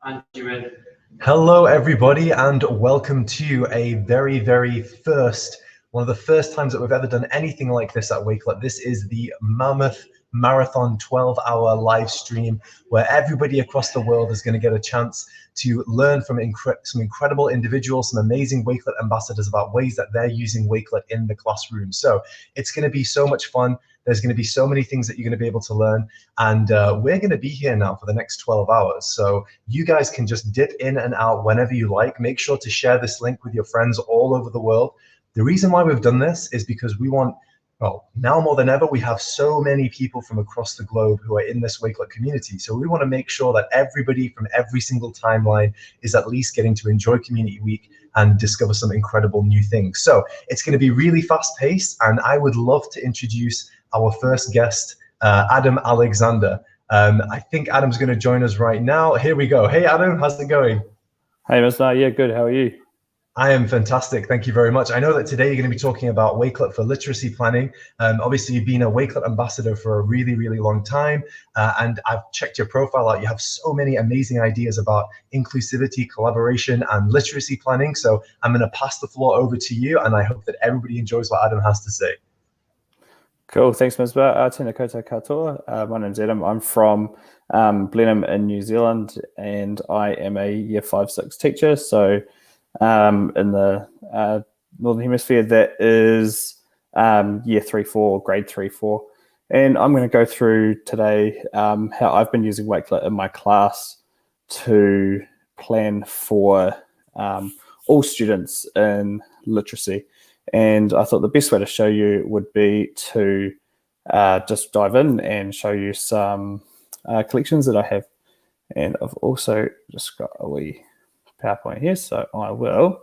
And you in. Hello, everybody, and welcome to a very first, one of the first times that we've ever done anything like this at Wakelet. This is the mammoth marathon 12-hour live stream where everybody across the world is going to get a chance to learn from some incredible individuals, some amazing Wakelet ambassadors about ways that they're using Wakelet in the classroom. So it's going to be so much fun. There's going to be so many things that you're going to be able to learn. And we're going to be here now for the next 12 hours. So you guys can just dip in and out whenever you like. Make sure to share this link with your friends all over the world. The reason why we've done this is because we want, well, now more than ever, we have so many people from across the globe who are in this Wakelet community. So we want to make sure that everybody from every single timeline is at least getting to enjoy Community Week and discover some incredible new things. So it's going to be really fast paced, and I would love to introduce our first guest, Adam Alexander. I think Adam's going to join us right now. Here we go. Hey, Adam, how's it going? Hey, Misbah. Yeah, good. How are you? I am fantastic. Thank you very much. I know that today you're going to be talking about Wakelet for literacy planning. Obviously, you've been a Wakelet ambassador for a really long time, and I've checked your profile out. You have so many amazing ideas about inclusivity, collaboration, and literacy planning. So I'm going to pass the floor over to you, and I hope that everybody enjoys what Adam has to say. Cool. Thanks, Misbah. Tēnā koutou katoa. My name's Adam. I'm from Blenheim in New Zealand, and I am a Year 5-6 teacher. So in the Northern Hemisphere, that is Year 3-4, Grade 3-4. And I'm going to go through today how I've been using Wakelet in my class to plan for all students in literacy. And I thought the best way to show you would be to just dive in and show you some collections that I have. And I've also just got a wee PowerPoint here, so I will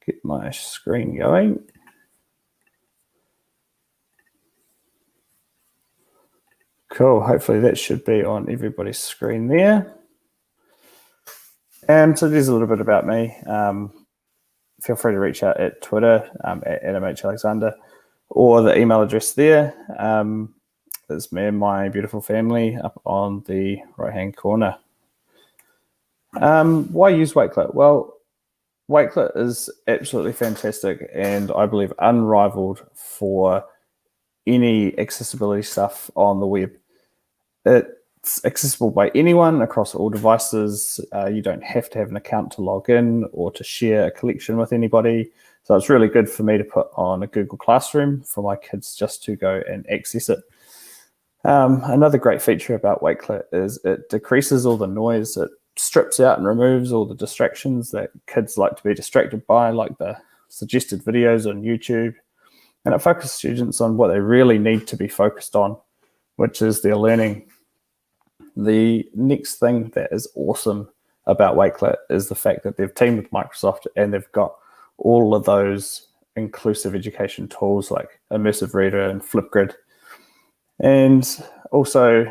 get my screen going. Cool, hopefully that should be on everybody's screen there. And so there's a little bit about me. Feel free to reach out at Twitter, at Adam H. Alexander, or the email address there. There's me and my beautiful family up on the right-hand corner. Why use Wakelet? Well, Wakelet is absolutely fantastic and I believe unrivaled for any accessibility stuff on the web. It's accessible by anyone across all devices. You don't have to have an account to log in or to share a collection with anybody. So it's really good for me to put on a Google Classroom for my kids just to go and access it. Another great feature about Wakelet is it decreases all the noise. It strips out and removes all the distractions that kids like to be distracted by, like the suggested videos on YouTube. And it focuses students on what they really need to be focused on, which is their learning. The next thing that is awesome about Wakelet is the fact that they've teamed with Microsoft and they've got all of those inclusive education tools like Immersive Reader and Flipgrid. And also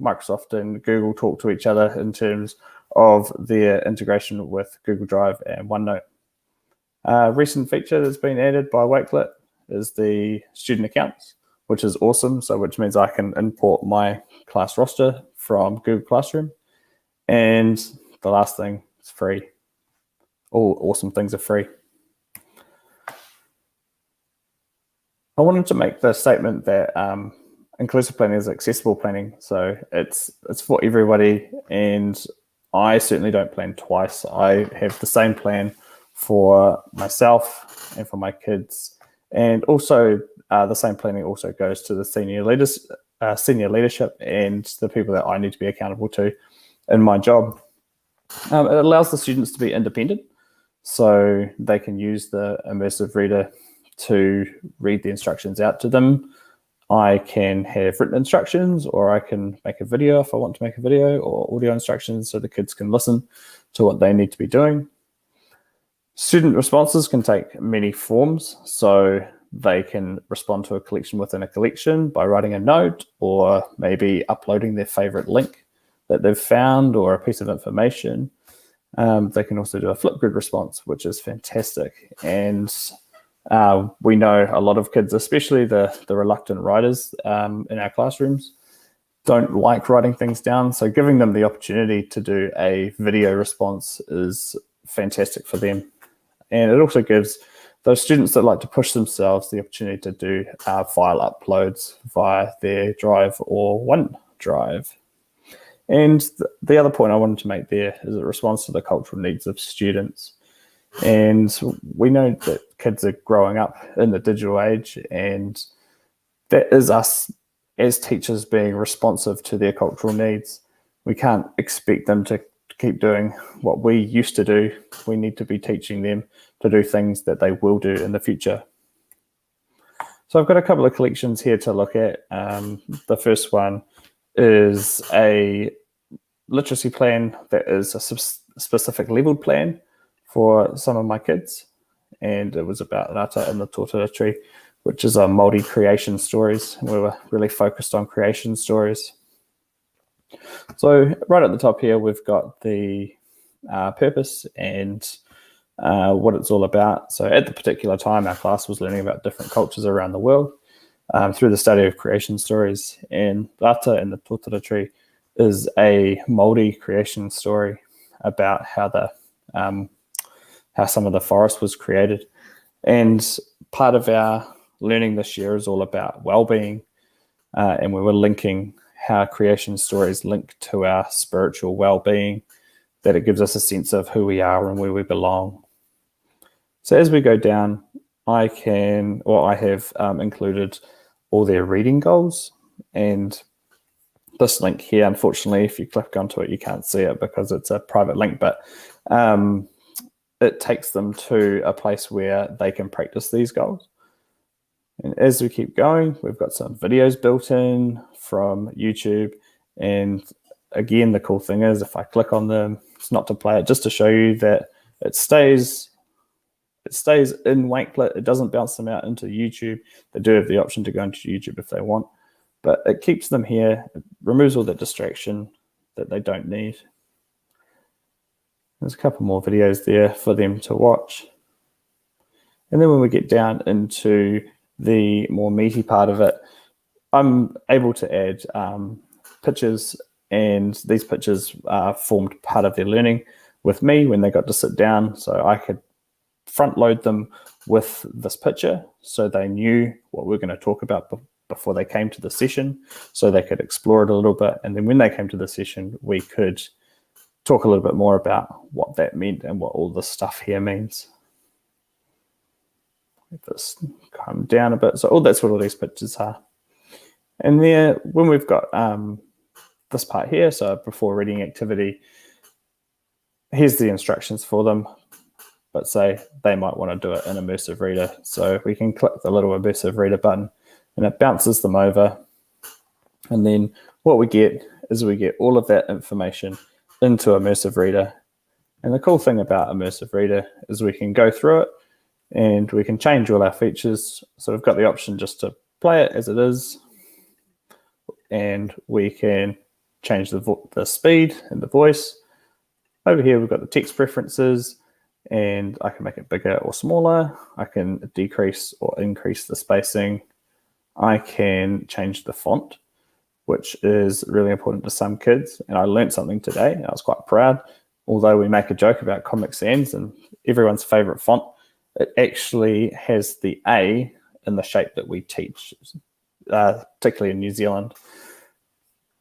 Microsoft and Google talk to each other in terms of their integration with Google Drive and OneNote. A recent feature that's been added by Wakelet is the student accounts, which is awesome. So which means I can import my class roster from Google Classroom. And the last thing is free. All awesome things are free. I wanted to make the statement that inclusive planning is accessible planning. So it's for everybody. And I certainly don't plan twice. I have the same plan for myself and for my kids. And also the same planning also goes to the senior leadership and the people that I need to be accountable to in my job. It allows the students to be independent, so they can use the Immersive Reader to read the instructions out to them. I can have written instructions, or I can make a video if I want to make a video, or audio instructions so the kids can listen to what they need to be doing. Student responses can take many forms, so they can respond to a collection within a collection by writing a note or maybe uploading their favorite link that they've found or a piece of information. They can also do a Flipgrid response, which is fantastic. And we know a lot of kids, especially the reluctant writers in our classrooms, don't like writing things down. So giving them the opportunity to do a video response is fantastic for them. And it also gives those students that like to push themselves the opportunity to do file uploads via their Drive or OneDrive. And the other point I wanted to make there is it responds to the cultural needs of students. And we know that kids are growing up in the digital age, and that is us as teachers being responsive to their cultural needs. We can't expect them to keep doing what we used to do. We need to be teaching them to do things that they will do in the future. So I've got a couple of collections here to look at. The first one is a literacy plan that is a specific leveled plan for some of my kids. And it was about Rata and the Tōtara Tree, which is a Māori creation stories. We were really focused on creation stories. So right at the top here, we've got the purpose and what it's all about. So at the particular time, our class was learning about different cultures around the world through the study of creation stories. And Rata and the Tōtara Tree is a Māori creation story about how some of the forest was created. And part of our learning this year is all about well-being, and we were linking how creation stories link to our spiritual well-being, that it gives us a sense of who we are and where we belong. So as we go down, I have included all their reading goals, and this link here, unfortunately, if you click onto it, you can't see it because it's a private link, but it takes them to a place where they can practice these goals. And as we keep going, we've got some videos built in from YouTube. And again, the cool thing is if I click on them, it's not to play it, just to show you that it stays in Wakelet. It doesn't bounce them out into YouTube. They do have the option to go into YouTube if they want, but it keeps them here. It removes all that distraction that they don't need. There's a couple more videos there for them to watch. And then when we get down into the more meaty part of it, I'm able to add pictures, and these pictures formed part of their learning with me when they got to sit down. So I could front load them with this picture so they knew what we're going to talk about before they came to the session, so they could explore it a little bit. And then when they came to the session, we could talk a little bit more about what that meant and what all this stuff here means. Let this come down a bit. So that's what all these pictures are. And there, when we've got this part here, so before reading activity, here's the instructions for them. But say they might want to do it in Immersive Reader. So we can click the little Immersive Reader button and it bounces them over. And then what we get is we get all of that information into Immersive Reader. And the cool thing about Immersive Reader is we can go through it and we can change all our features. So we've got the option just to play it as it is, and we can change the speed and the voice. Over here we've got the text preferences, and I can make it bigger or smaller. I can decrease or increase the spacing. I can change the font, which is really important to some kids. And I learned something today, and I was quite proud. Although we make a joke about Comic Sans and everyone's favorite font, it actually has the A in the shape that we teach, particularly in New Zealand.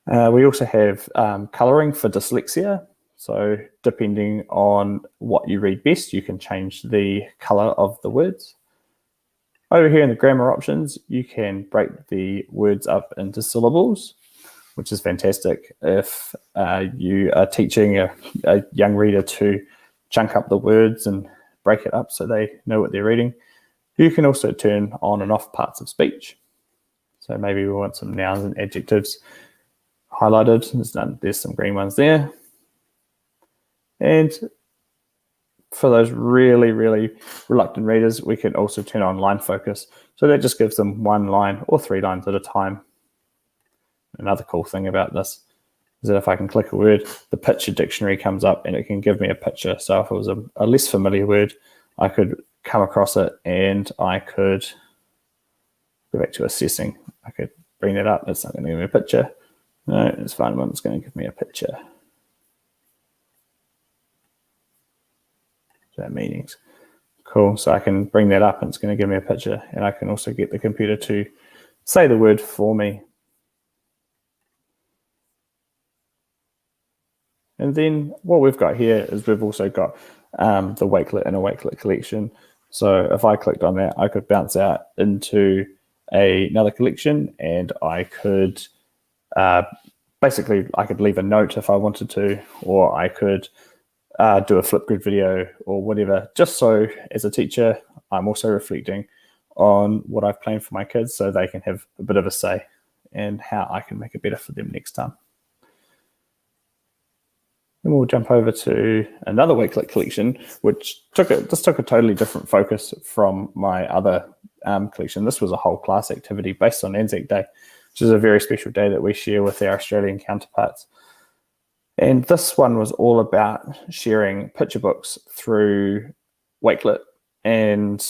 We also have colouring for dyslexia. So depending on what you read best, you can change the colour of the words. Over here in the grammar options, you can break the words up into syllables, which is fantastic if you are teaching a young reader to chunk up the words and break it up so they know what they're reading. You can also turn on and off parts of speech. So maybe we want some nouns and adjectives highlighted. There's some green ones there. And for those really, really reluctant readers, we can also turn on line focus. So that just gives them one line or 3 lines at a time. Another cool thing about this is that if I can click a word, the picture dictionary comes up and it can give me a picture. So if it was a less familiar word, I could come across it and I could go back to assessing. I could bring that up. It's not going to give me a picture. No, it's fine. It's going to give me a picture. So meetings. Cool. So I can bring that up and it's going to give me a picture, and I can also get the computer to say the word for me. And then what we've got here is we've also got the Wakelet and a Wakelet collection. So if I clicked on that, I could bounce out into another collection, and I could basically I could leave a note if I wanted to, or I could do a Flipgrid video or whatever, just so as a teacher, I'm also reflecting on what I've planned for my kids so they can have a bit of a say and how I can make it better for them next time. And we'll jump over to another Wakelet collection, which took a totally different focus from my other collection. This was a whole class activity based on Anzac Day, which is a very special day that we share with our Australian counterparts. And this one was all about sharing picture books through Wakelet and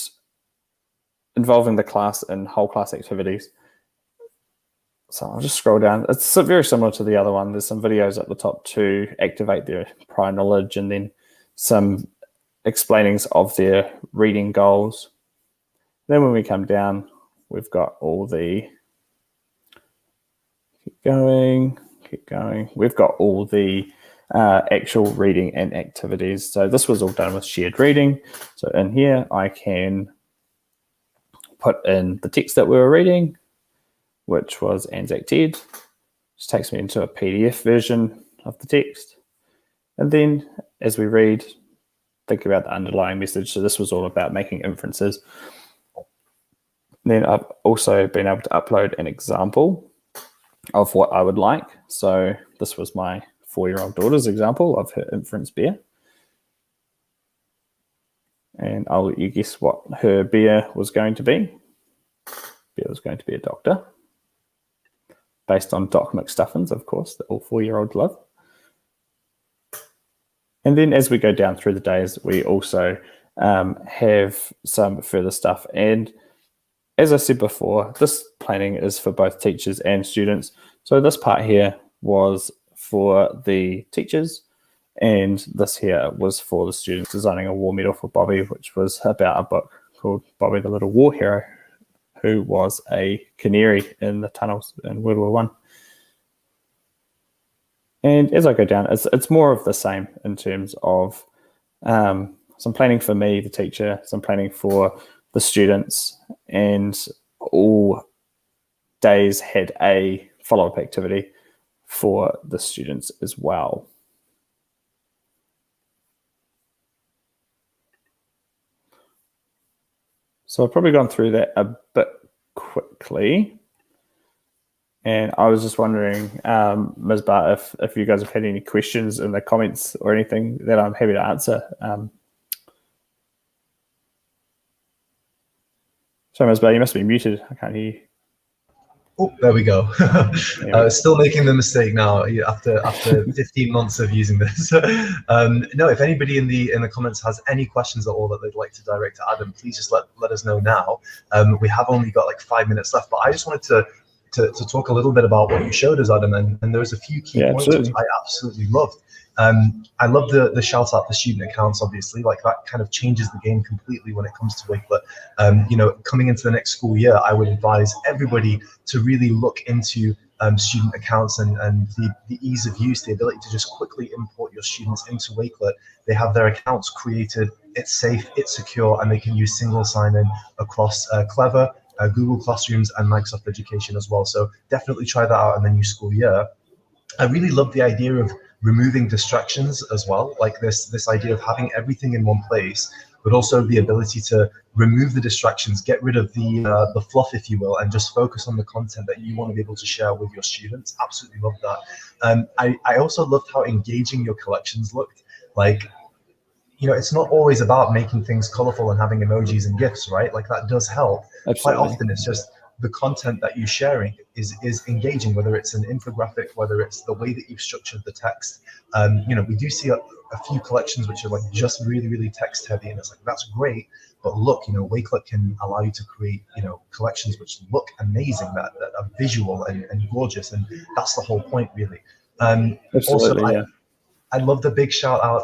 involving the class in whole class activities. So I'll just scroll down. It's very similar to the other one. There's some videos at the top to activate their prior knowledge, and then some explainings of their reading goals. Then when we come down, we've got all the, keep going. We've got all the actual reading and activities. So this was all done with shared reading. So in here, I can put in the text that we were reading, which was Anzac TED. Just takes me into a PDF version of the text. And then as we read, think about the underlying message. So this was all about making inferences. Then I've also been able to upload an example of what I would like. So this was my 4-year-old daughter's example of her inference bear. And I'll let you guess what her bear was going to be. Bear was going to be a doctor, based on Doc McStuffins, of course, that all 4-year-olds love. And then as we go down through the days, we also have some further stuff. And as I said before, this planning is for both teachers and students. So this part here was for the teachers, and this here was for the students, designing a war medal for Bobby, which was about a book called Bobby the Little War Hero, who was a canary in the tunnels in World War I. And as I go down, it's more of the same in terms of some planning for me, the teacher, some planning for the students, and all days had a follow-up activity for the students as well. So I've probably gone through that a bit quickly. And I was just wondering, Misbah, if you guys have had any questions in the comments or anything that I'm happy to answer. So Misbah, you must be muted. I can't hear you. Oh, there we go. Still making the mistake now after 15 months of using this. No, if anybody in the comments has any questions at all that they'd like to direct to Adam, please just let us know now. We have only got like 5 minutes left, but I just wanted to talk a little bit about what you showed us, Adam, and there was a few key points which I absolutely loved. I love the shout out to student accounts, obviously, like that kind of changes the game completely when it comes to Wakelet. Coming into the next school year, I would advise everybody to really look into student accounts and the ease of use, the ability to just quickly import your students into Wakelet. They have their accounts created, it's safe, it's secure, and they can use single sign-in across Clever, Google Classrooms, and Microsoft Education as well. So definitely try that out in the new school year. I really love the idea of removing distractions as well, like this idea of having everything in one place, but also the ability to remove the distractions, get rid of the fluff, if you will, and just focus on the content that you want to be able to share with your students. Absolutely love that. I also loved how engaging your collections looked. Like, it's not always about making things colorful and having emojis and GIFs, right? Like that does help. Absolutely. Quite often it's just the content that you're sharing is engaging, whether it's an infographic, whether it's the way that you've structured the text. We do see a few collections which are like just really, really text heavy, and it's like, that's great, but look, Wakelet can allow you to create, collections which look amazing, that are visual and gorgeous, and that's the whole point, really. Absolutely, also, yeah. I love the big shout out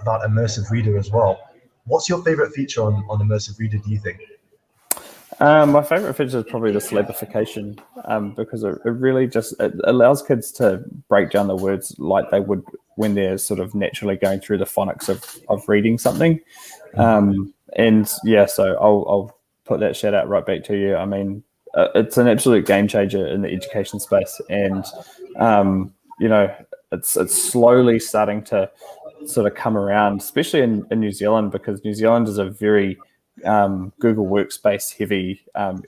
about Immersive Reader as well. What's your favorite feature on Immersive Reader, do you think? My favorite feature is probably the syllabification, because it really it allows kids to break down the words like they would when they're sort of naturally going through the phonics of reading something. And yeah, so I'll put that shout out right back to you. I mean, it's an absolute game changer in the education space, and it's slowly starting to sort of come around, especially in New Zealand, because New Zealand is a very Google Workspace heavy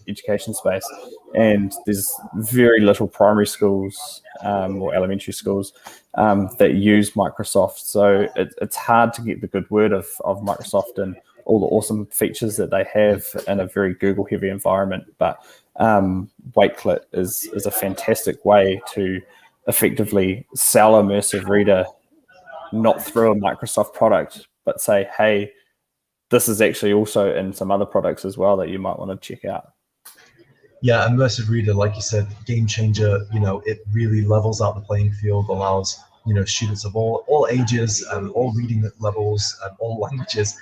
education space, and there's very little primary schools or elementary schools that use Microsoft, so it's hard to get the good word of Microsoft and all the awesome features that they have in a very Google heavy environment. But Wakelet is a fantastic way to effectively sell Immersive Reader, not through a Microsoft product, but say, hey, this is actually also in some other products as well that you might want to check out. Yeah, Immersive Reader, like you said, game changer. It really levels out the playing field, allows students of all ages, all reading levels, all languages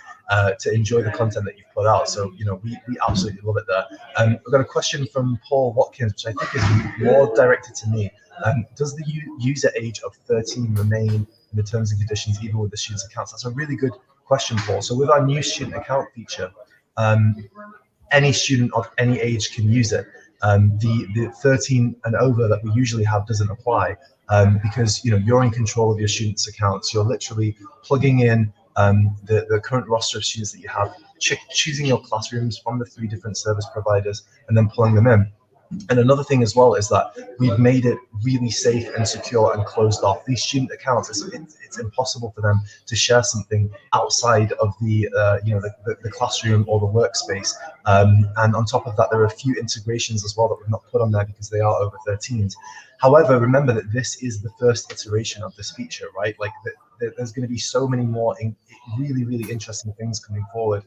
to enjoy the content that you've put out. So we absolutely love it there. I've got a question from Paul Watkins, which I think is more directed to me. Does the user age of 13 remain in the terms and conditions even with the students' accounts? That's a really good question, Paul. So with our new student account feature, any student of any age can use it. The 13 and over that we usually have doesn't apply, because you're in control of your students' accounts. You're literally plugging in the current roster of students that you have, choosing your classrooms from the 3 different service providers, and then pulling them in. And another thing as well is that we've made it really safe and secure and closed off. These student accounts, it's impossible for them to share something outside of the classroom or the workspace. And on top of that, there are a few integrations as well that we've not put on there because they are over 13s. However, remember that this is the first iteration of this feature, right? Like there's going to be so many more really, really interesting things coming forward,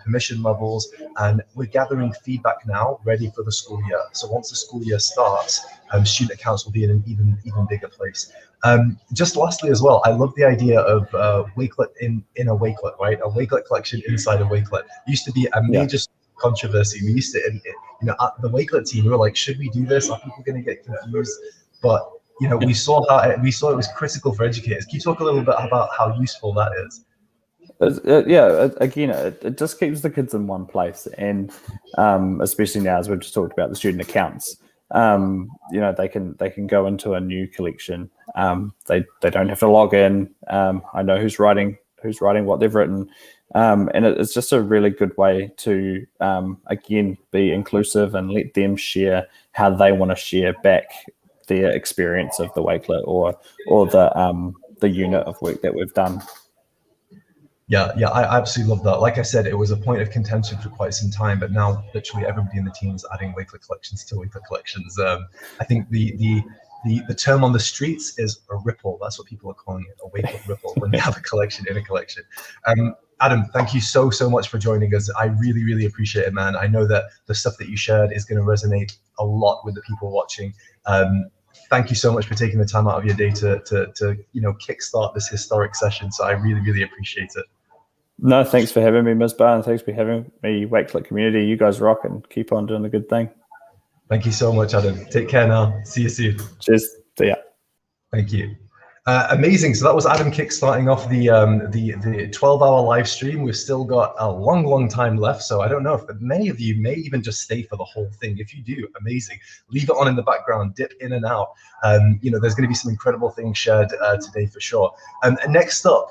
permission levels, and we're gathering feedback now ready for the school year. So once the school year starts, student accounts will be in an even bigger place. Just lastly as well, I love the idea of Wakelet in a Wakelet, right? A Wakelet collection inside a Wakelet. It used to be a major controversy. We used to, at the Wakelet team, we were like, should we do this? Are people going to get confused? But we saw it was critical for educators. Can you talk a little bit about how useful that is? Again, it just keeps the kids in one place, and especially now, as we've just talked about the student accounts, they can go into a new collection. They don't have to log in. I know who's writing what they've written, and it's just a really good way to again be inclusive and let them share how they want to share back their experience of the Wakelet or the unit of work that we've done. Yeah, I absolutely love that. Like I said, it was a point of contention for quite some time, but now literally everybody in the team is adding Wakelet collections to Wakelet collections. I think the term on the streets is a ripple. That's what people are calling it, a Wakelet ripple, when you have a collection in a collection. Adam, thank you so much for joining us. I really, really appreciate it, man. I know that the stuff that you shared is going to resonate a lot with the people watching. Thank you so much for taking the time out of your day to kickstart this historic session. So I really, really appreciate it. No, thanks for having me, Misbah, and thanks for having me, Wakelet community. You guys rock and keep on doing the good thing. Thank you so much, Adam. Take care now. See you soon. Cheers. See ya. Thank you. Amazing. So that was Adam kickstarting off the 12-hour live stream. We've still got a long time left. So I don't know if many of you may even just stay for the whole thing. If you do, amazing. Leave it on in the background, dip in and out. There's going to be some incredible things shared today for sure. And next up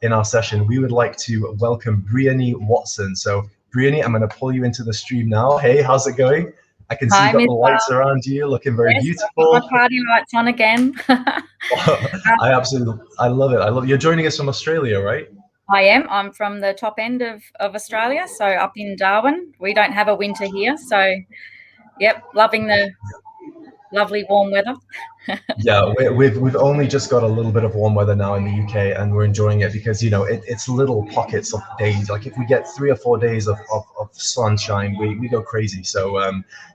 in our session, we would like to welcome Briony Watson. So Briony, I'm going to pull you into the stream now. Hey, how's it going? I can see you've got the lights around you, looking very beautiful. My party lights on again. I love it. You're joining us from Australia, right? I am. I'm from the top end of Australia, so up in Darwin. We don't have a winter here, so Yep, loving the lovely warm weather. Yeah, we've only just got a little bit of warm weather now in the UK, and we're enjoying it because, you know, it's little pockets of days. Like if we get 3 or 4 days of sunshine, we go crazy. So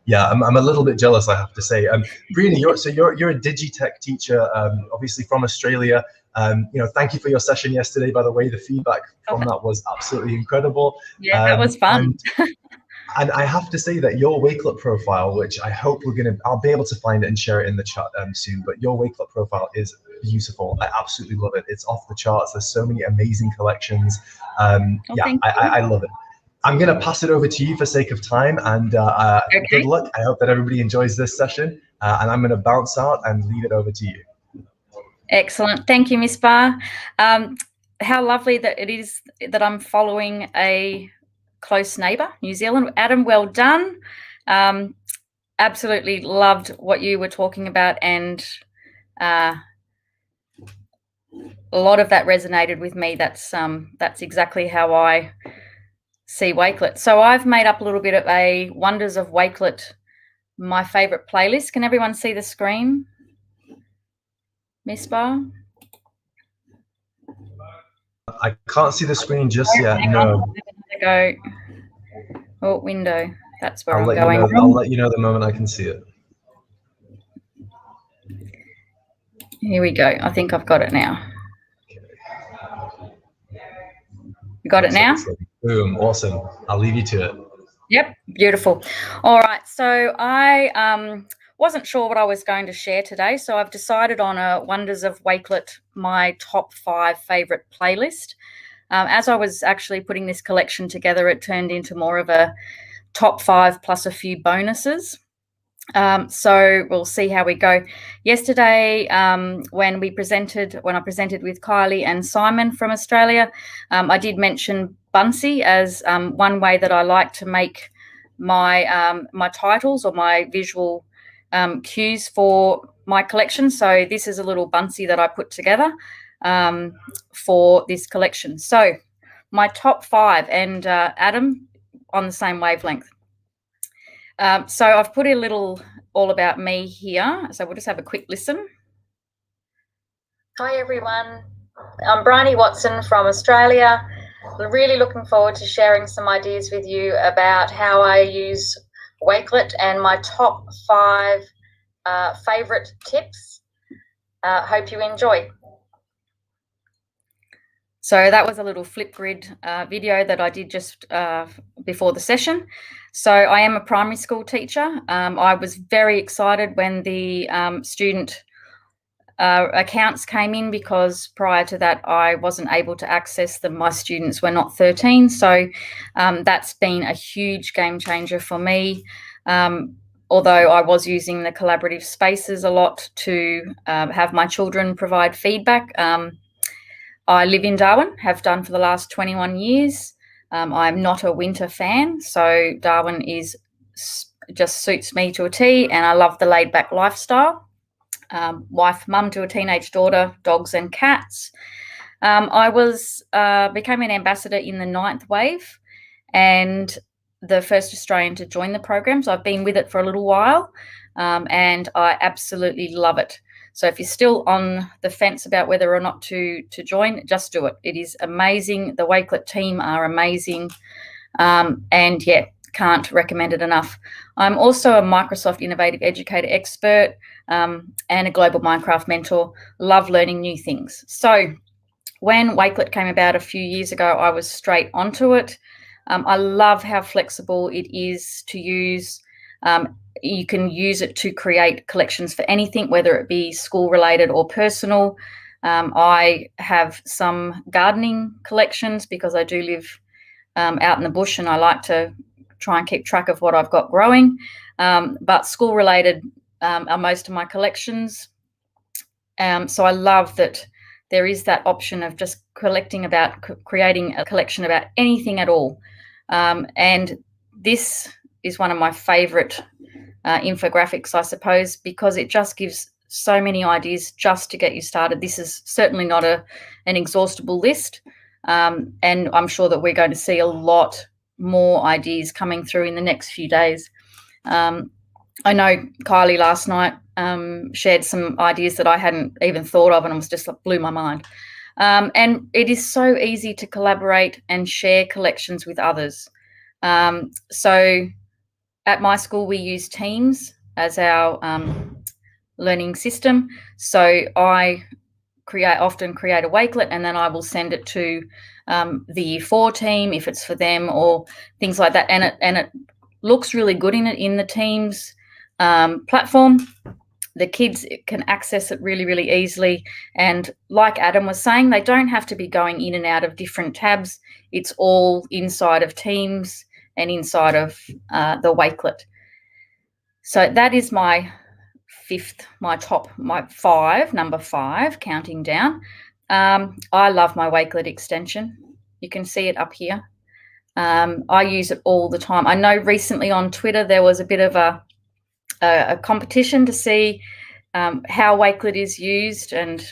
yeah, I'm a little bit jealous, I have to say. Briony, you're a Digitech teacher, obviously from Australia. You know, thank you for your session yesterday. By the way, the feedback from that was absolutely incredible. Yeah, that was fun. And I have to say that your Wakelet profile, which I hope I'll be able to find it and share it in the chat soon, but your Wakelet profile is beautiful. I absolutely love it. It's off the charts. There's so many amazing collections. Yeah, I love it. I'm going to pass it over to you for sake of time, and good luck. I hope that everybody enjoys this session, and I'm going to bounce out and leave it over to you. Excellent. Thank you, Misbah. How lovely that it is that I'm following a close neighbour, New Zealand. Adam, well done. Absolutely loved what you were talking about, and a lot of that resonated with me. That's exactly how I see Wakelet. So I've made up a little bit of a Wonders of Wakelet, my favourite playlist. Can everyone see the screen? Misbah? I can't see the screen just yet. No. Go. Oh, window. That's where I'll I'm going. I'll let you know the moment I can see it. Here we go. I think I've got it now. You got it now? Boom. Awesome. I'll leave you to it. Yep. Beautiful. All right. So I wasn't sure what I was going to share today, so I've decided on a Wonders of Wakelet, my top 5 favourite playlist. As I was actually putting this collection together, it turned into more of a top 5 plus a few bonuses. So we'll see how we go. Yesterday, when I presented with Kylie and Simon from Australia, I did mention Buncee as one way that I like to make my my titles or my visual cues for my collection. So this is a little Buncee that I put together for this collection. So my top 5, and Adam, on the same wavelength. So I've put a little all about me here. So we'll just have a quick listen. Hi, everyone. I'm Briony Watson from Australia. Really looking forward to sharing some ideas with you about how I use Wakelet and my top 5 favourite tips. Hope you enjoy. So that was a little Flipgrid video that I did just before the session. So I am a primary school teacher. I was very excited when the student accounts came in, because prior to that I wasn't able to access them. My students were not 13. So that's been a huge game changer for me. Although I was using the collaborative spaces a lot to have my children provide feedback. I live in Darwin, have done for the last 21 years. I'm not a winter fan, so Darwin just suits me to a T, and I love the laid-back lifestyle. Wife, mum to a teenage daughter, dogs and cats. I became an ambassador in the 9th wave and the first Australian to join the program. So I've been with it for a little while, and I absolutely love it. So if you're still on the fence about whether or not to join, just do it. It is amazing. The Wakelet team are amazing. And yeah, can't recommend it enough. I'm also a Microsoft Innovative Educator expert and a global Minecraft mentor. Love learning new things. So when Wakelet came about a few years ago, I was straight onto it. I love how flexible it is to use. You can use it to create collections for anything, whether it be school related or personal. I have some gardening collections because I do live out in the bush and I like to try and keep track of what I've got growing. But school related are most of my collections. So I love that there is that option of just creating a collection about anything at all. And this is one of my favorite infographics, I suppose, because it just gives so many ideas just to get you started. This is certainly not an exhaustible list. And I'm sure that we're going to see a lot more ideas coming through in the next few days. I know Kylie last night shared some ideas that I hadn't even thought of, and it was just blew my mind. And it is so easy to collaborate and share collections with others. So at my school, we use Teams as our learning system. So I often create a wakelet, and then I will send it to the Year 4 team if it's for them, or things like that. And it looks really good in the Teams platform. The kids can access it really, really easily. And like Adam was saying, they don't have to be going in and out of different tabs. It's all inside of Teams and inside of the Wakelet. So that is my number five, counting down. I love my Wakelet extension. You can see it up here. I use it all the time. I know recently on Twitter there was a bit of a competition to see how Wakelet is used, and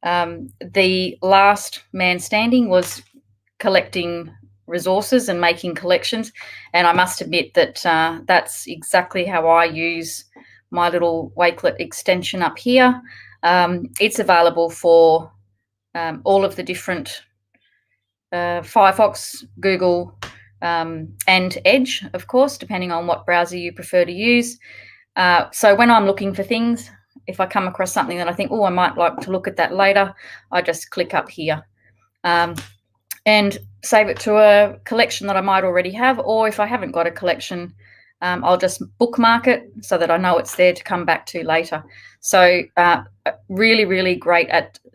the last man standing was collecting resources and making collections, and I must admit that that's exactly how I use my little Wakelet extension up here. It's available for all of the different Firefox, Google, and Edge, of course, depending on what browser you prefer to use. So when I'm looking for things, if I come across something that I think, oh, I might like to look at that later, I just click up here and save it to a collection that I might already have, or if I haven't got a collection, I'll just bookmark it so that I know it's there to come back to later. So really, really great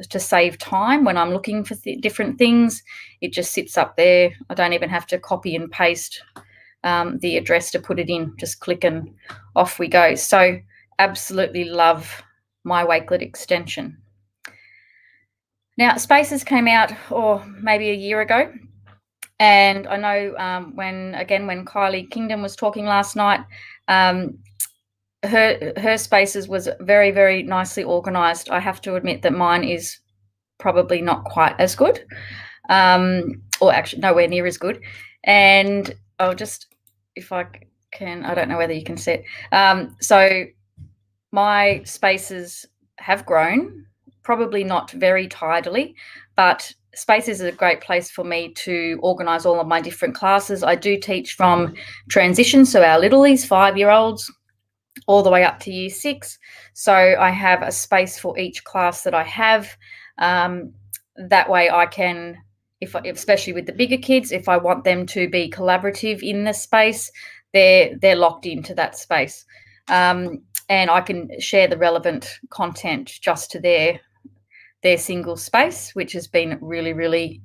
to save time when I'm looking for different things. It just sits up there. I don't even have to copy and paste the address to put it in. Just click and off we go. So absolutely love my Wakelet extension. Now, Spaces came out maybe a year ago. And I know when Kylie Kingdom was talking last night, her Spaces was very, very nicely organised. I have to admit that mine is probably not quite as good, or actually nowhere near as good. And I'll just, if I can, I don't know whether you can see it. So my Spaces have grown, probably not very tidily, but Spaces is a great place for me to organise all of my different classes. I do teach from transition, so our littlies, 5-year-olds, all the way up to Year 6. So I have a space for each class that I have. That way I can, especially with the bigger kids, if I want them to be collaborative in the space, they're locked into that space. And I can share the relevant content just to their single space, which has been really, really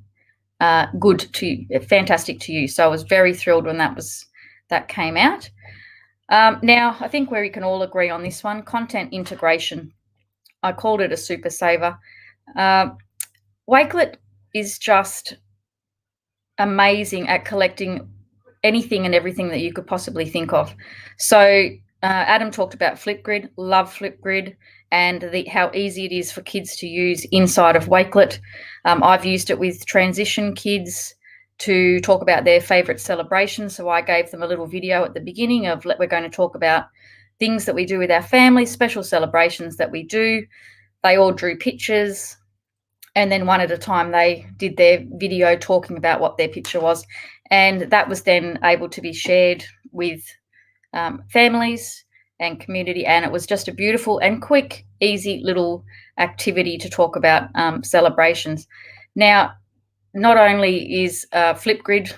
fantastic to use. So I was very thrilled when that came out. Now, I think where we can all agree on this one, content integration. I called it a super saver. Wakelet is just amazing at collecting anything and everything that you could possibly think of. So Adam talked about Flipgrid, love Flipgrid, and how easy it is for kids to use inside of Wakelet. I've used it with transition kids to talk about their favourite celebrations. So I gave them a little video at the beginning of we're going to talk about things that we do with our family, special celebrations that we do. They all drew pictures, and then one at a time they did their video talking about what their picture was. And that was then able to be shared with families and community, and it was just a beautiful and quick, easy little activity to talk about celebrations. Now, not only is Flipgrid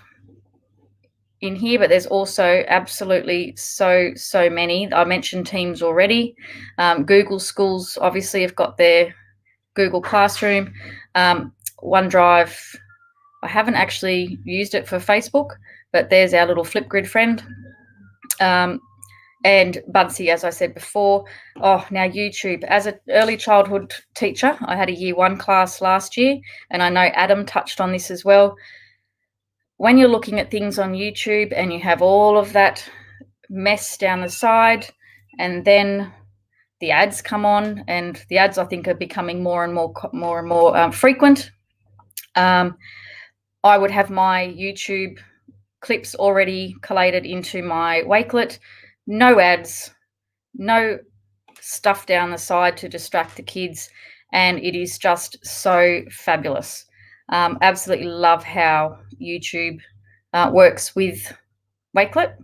in here, but there's also absolutely so many. I mentioned Teams already. Google Schools obviously have got their Google Classroom. OneDrive, I haven't actually used it for Facebook, but there's our little Flipgrid friend. And Buncee, as I said before. Now YouTube. As an early childhood teacher, I had a Year 1 class last year, and I know Adam touched on this as well. When you're looking at things on YouTube and you have all of that mess down the side, and then the ads come on, and the ads I think are becoming more and more frequent. I would have my YouTube clips already collated into my Wakelet. No ads, no stuff down the side to distract the kids, and it is just so fabulous. Absolutely love how YouTube works with Wakelet.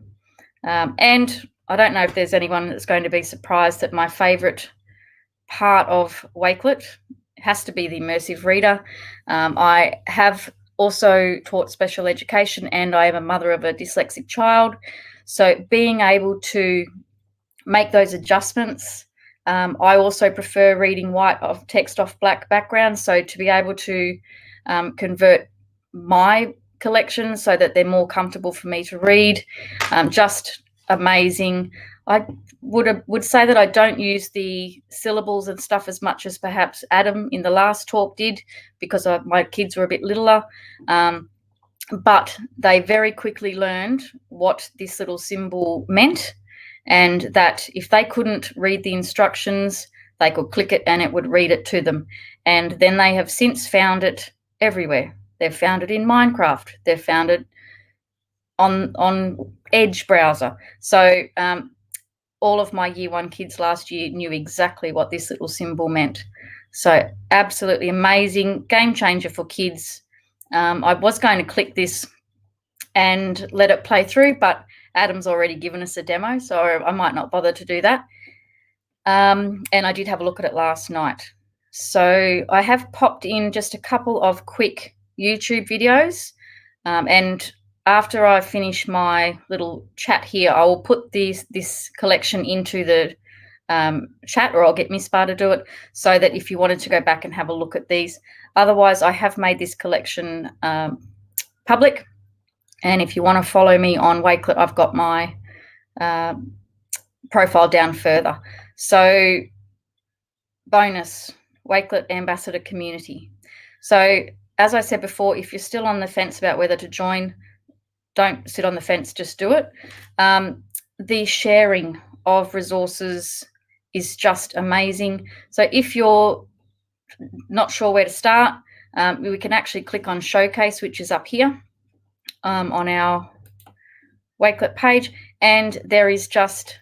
And I don't know if there's anyone that's going to be surprised that my favourite part of Wakelet has to be the immersive reader. I have also taught special education, and I am a mother of a dyslexic child. So being able to make those adjustments, I also prefer reading white of text off black background. So to be able to convert my collection so that they're more comfortable for me to read, just amazing. I would say that I don't use the syllables and stuff as much as perhaps Adam in the last talk did, because my kids were a bit littler, but they very quickly learned what this little symbol meant, and that if they couldn't read the instructions, they could click it and it would read it to them. And then they have since found it everywhere. They've found it in Minecraft. They've found it on Edge browser. So all of my year 1 kids last year knew exactly what this little symbol meant. So absolutely amazing, game changer for kids. I was going to click this and let it play through, but Adam's already given us a demo, so I might not bother to do that. And I did have a look at it last night. So I have popped in just a couple of quick YouTube videos, and after I finish my little chat here, I will put this collection into the chat, or I'll get Misbah to do it, so that if you wanted to go back and have a look at these. Otherwise, I have made this collection public, and if you want to follow me on Wakelet, I've got my profile down further. So bonus, Wakelet Ambassador Community. So as I said before, if you're still on the fence about whether to join, don't sit on the fence, just do it. The sharing of resources is just amazing. So if you're not sure where to start, we can actually click on Showcase, which is up here on our Wakelet page, and there is just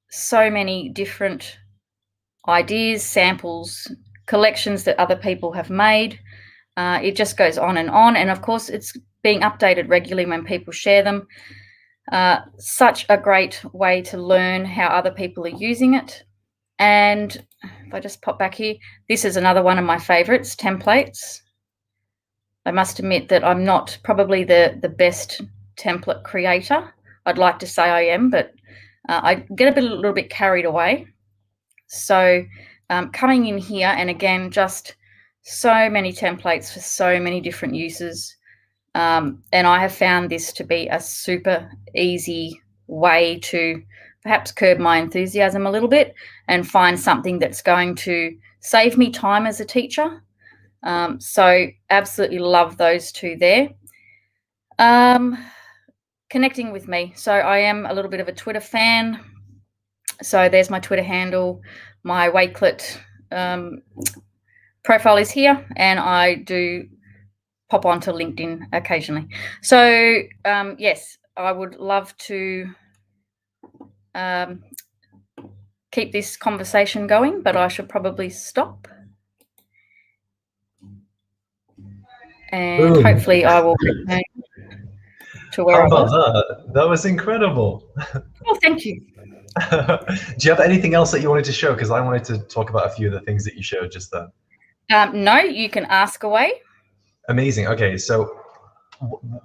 so many different ideas, samples, collections that other people have made. It just goes on, and of course it's being updated regularly when people share them. Such a great way to learn how other people are using it. And if I just pop back here, this is another one of my favorites, templates. I must admit that I'm not probably the best template creator. I'd like to say I am, but I get a little bit carried away. So coming in here, and again, just so many templates for so many different uses. And I have found this to be a super easy way to perhaps curb my enthusiasm a little bit and find something that's going to save me time as a teacher. So absolutely love those two there. Connecting with me. So I am a little bit of a Twitter fan. So there's my Twitter handle. My Wakelet profile is here, and I do pop onto LinkedIn occasionally. So yes, I would love to keep this conversation going, but I should probably stop. And Boom. Hopefully I will return to where I was. That was incredible. Oh, thank you. Do you have anything else that you wanted to show? Because I wanted to talk about a few of the things that you showed just then. No, you can ask away. Amazing. Okay, so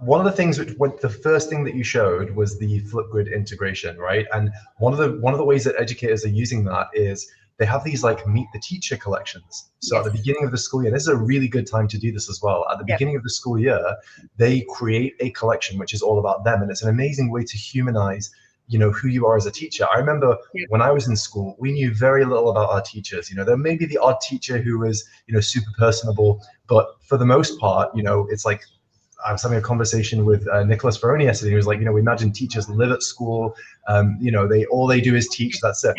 one of the things the first thing that you showed was the Flipgrid integration, right? And one of the ways that educators are using that is they have these like meet the teacher collections. So yes. At the beginning of the school year, this is a really good time to do this as well. At the beginning of the school year, they create a collection which is all about them, and it's an amazing way to humanize, you know, who you are as a teacher. I remember when I was in school, we knew very little about our teachers. You know, there may be the odd teacher who was, you know, super personable, but for the most part, you know, it's like I was having a conversation with Nicholas Briony yesterday. He was like, you know, we imagine teachers live at school. You know, all they do is teach. That's it.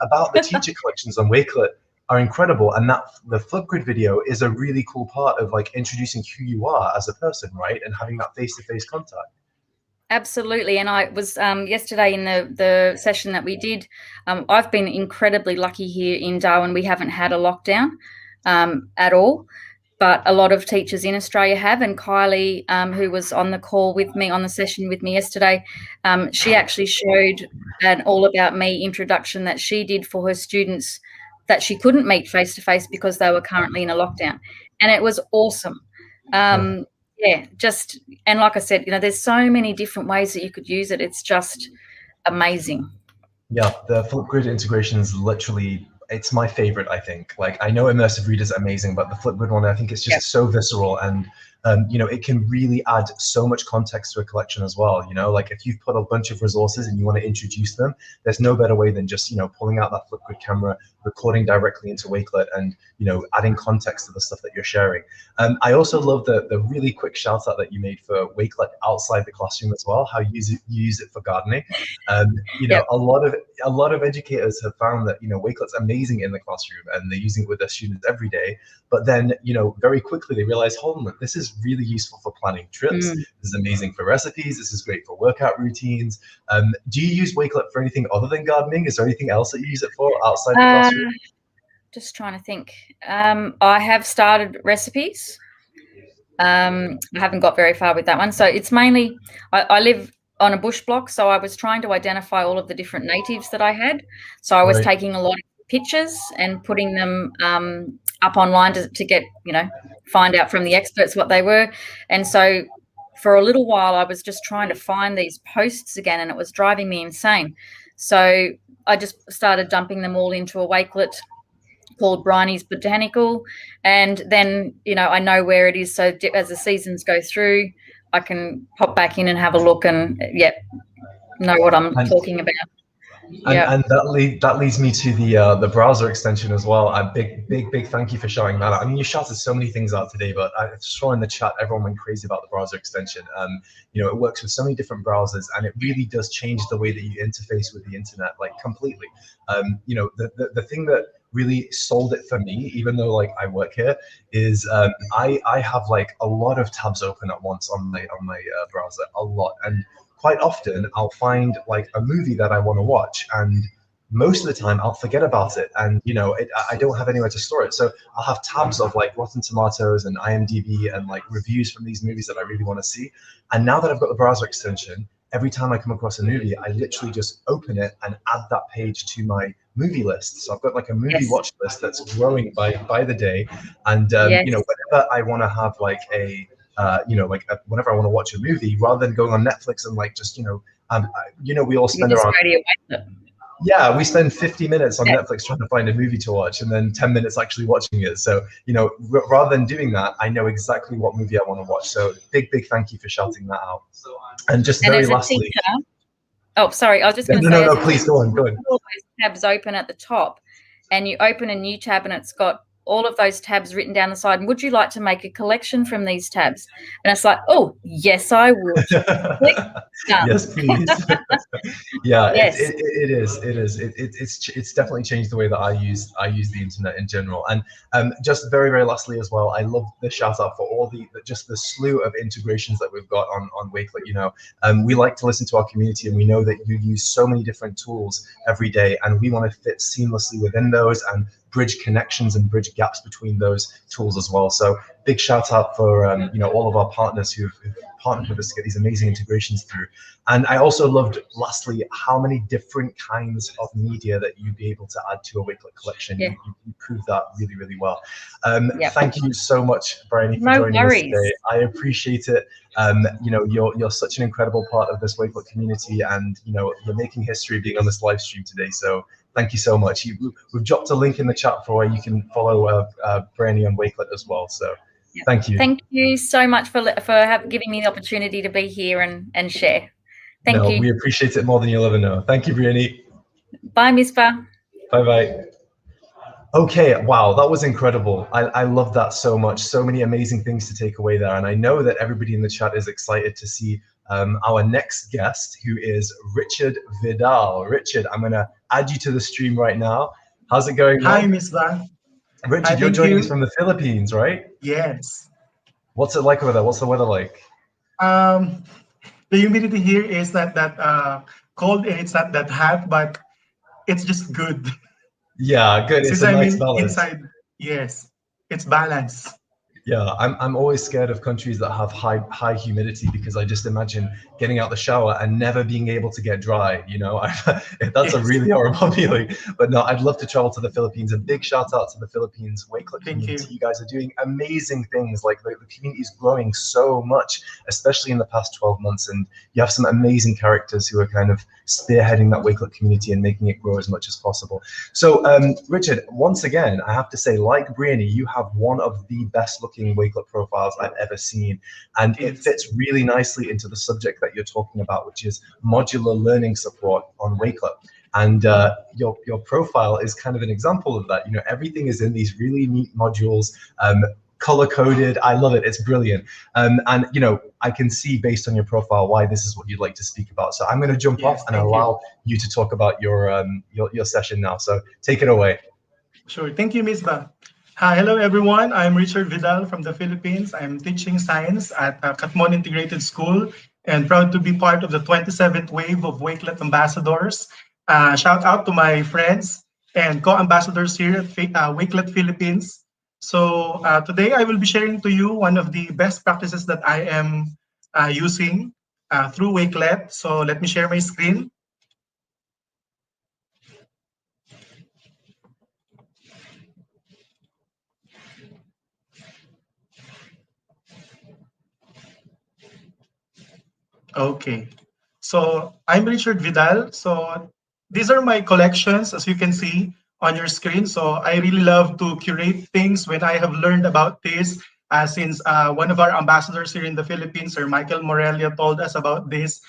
About the teacher collections on Wakelet are incredible, and that the Flipgrid video is a really cool part of like introducing who you are as a person, right, and having that face-to-face contact. Absolutely. And I was yesterday in the session that we did, I've been incredibly lucky here in Darwin. We haven't had a lockdown at all, but a lot of teachers in Australia have. And Kylie, who was on the call with me, on the session with me yesterday, she actually showed an All About Me introduction that she did for her students that she couldn't meet face-to-face because they were currently in a lockdown. And it was awesome. Yeah, just, and like I said, there's so many different ways that you could use it. It's just amazing. Yeah, the Flipgrid integration is literally, it's my favorite, I think. Like, I know immersive read is amazing, but the Flipgrid one, I think it's just so visceral, and it can really add so much context to a collection as well. Like if you've put a bunch of resources and you want to introduce them, there's no better way than just pulling out that Flipgrid camera, recording directly into Wakelet, and adding context to the stuff that you're sharing. I also love the really quick shout out that you made for Wakelet outside the classroom as well. How you use it for gardening. A lot of educators have found that Wakelet's amazing in the classroom and they're using it with their students every day. But then very quickly they realize, hold on, this is really useful for planning trips. This is amazing for recipes. This is great for workout routines. Do you use Wakelet for anything other than gardening? Is there anything else that you use it for outside the classroom? Just trying to think. I have started recipes. I haven't got very far with that one. So it's mainly, I live on a bush block, so I was trying to identify all of the different natives that I had. So I was taking a lot of pictures and putting them up online to get, find out from the experts what they were. And so for a little while, I was just trying to find these posts again, and it was driving me insane. So I just started dumping them all into a Wakelet called Briony's Botanical, and then I know where it is, so as the seasons go through I can pop back in and have a look and know what I'm talking about. And that leads me to the browser extension as well. A big thank you for showing that out. I mean, you shouted so many things out today, but I saw in the chat everyone went crazy about the browser extension. It works with so many different browsers, and it really does change the way that you interface with the internet, like completely. The thing that really sold it for me, even though like I work here, is I have like a lot of tabs open at once on my browser, a lot. And quite often I'll find like a movie that I want to watch, and most of the time I'll forget about it, and I don't have anywhere to store it. So I'll have tabs of like Rotten Tomatoes and IMDb and like reviews from these movies that I really want to see. And now that I've got the browser extension, every time I come across a movie, I literally just open it and add that page to my movie list. So I've got like a movie watch list that's growing by the day. And whenever I want to have like whenever I want to watch a movie, rather than going on Netflix and like just we all spend around. Yeah, we spend 50 minutes on Netflix trying to find a movie to watch, and then 10 minutes actually watching it. So, rather than doing that, I know exactly what movie I want to watch. So big thank you for shouting that out. And just very lastly. Teacher, oh, sorry, I was just going to say. No, please go on. All those tabs open at the top, and you open a new tab, and it's got all of those tabs written down the side. And would you like to make a collection from these tabs? And it's like, oh, yes, I would. Yes, please. Yeah, yes. It is. It's definitely changed the way that I use the internet in general. And just very lastly as well, I love the shout out for all the slew of integrations that we've got on Wakelet. We like to listen to our community, and we know that you use so many different tools every day, and we want to fit seamlessly within those and bridge connections and bridge gaps between those tools as well. So big shout out for all of our partners who've partnered with us to get these amazing integrations through. And I also loved, lastly, how many different kinds of media that you'd be able to add to a Wakelet collection. You proved that really well. Thank you so much, Briony, for joining us today. I appreciate it. You're such an incredible part of this Wakelet community, and you're making history being on this live stream today. So thank you so much. We've dropped a link in the chat for where you can follow Briony on Wakelet as well. So thank you. Thank you so much for giving me the opportunity to be here and share. Thank you. We appreciate it more than you'll ever know. Thank you, Briony. Bye, Misbah. Bye. Okay, wow, that was incredible. I love that so much. So many amazing things to take away there. And I know that everybody in the chat is excited to see our next guest, who is Richard Vidal. Richard, I'm going to add you to the stream right now. How's it going? Hi, Misbah. Richard, you're joining us from the Philippines, right? Yes. What's it like over there? What's the weather like? the humidity here is not that cold and it's not that hot, but it's just good. Yeah, good. It's Since a I'm nice in balance. inside, yes, it's balanced. Yeah, I'm always scared of countries that have high humidity because I just imagine getting out the shower and never being able to get dry. You know, that's a Yes. really horrible feeling. But no, I'd love to travel to the Philippines. A big shout out to the Philippines Wakelet Thank community. you. You guys are doing amazing things. Like the community is growing so much, especially in the past 12 months. And you have some amazing characters who are kind of spearheading that Wakelet community and making it grow as much as possible. So, Richard, once again, I have to say, like Briony, you have one of the best looking Wakelet profiles I've ever seen, and it fits really nicely into the subject that you're talking about, which is modular learning support on Wakelet. And your profile is kind of an example of that. You know, everything is in these really neat modules, color coded. I love it. It's brilliant. And you know, I can see based on your profile why this is what you'd like to speak about. So I'm going to jump off and allow you to talk about your session now. So take it away. Sure. Thank you, Misbah. Hi, hello everyone. I'm Richard Vidal from the Philippines. I'm teaching science at Katmon Integrated School and proud to be part of the 27th wave of Wakelet ambassadors. Shout out to my friends and co-ambassadors here at Wakelet Philippines. So today I will be sharing to you one of the best practices that I am using through Wakelet. So let me share my screen. Okay, so I'm Richard Vidal. So these are my collections, as you can see on your screen. So I really love to curate things when I have learned about this, since one of our ambassadors here in the Philippines, Sir Michael Morelia, told us about this,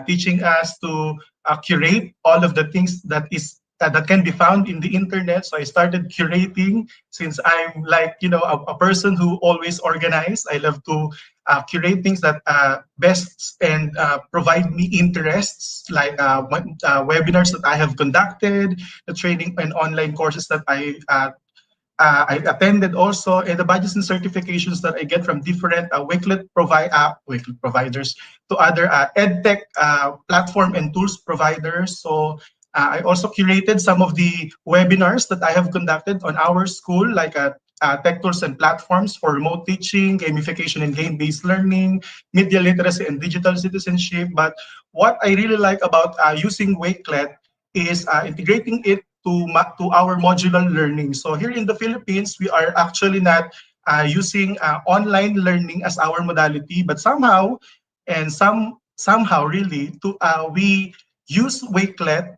teaching us to curate all of the things that can be found in the internet. So I started curating since I'm like, you know, a person who always organized. I love to curate things that best and provide me interests, like webinars that I have conducted, the training and online courses that I attended also, and the badges and certifications that I get from different Wakelet providers to other EdTech platform and tools providers. So I also curated some of the webinars that I have conducted on our school, like tech tools and platforms for remote teaching, gamification and game-based learning, media literacy and digital citizenship. But what I really like about using Wakelet is integrating it to our modular learning. So here in the Philippines, we are actually not using online learning as our modality, but somehow really we use Wakelet.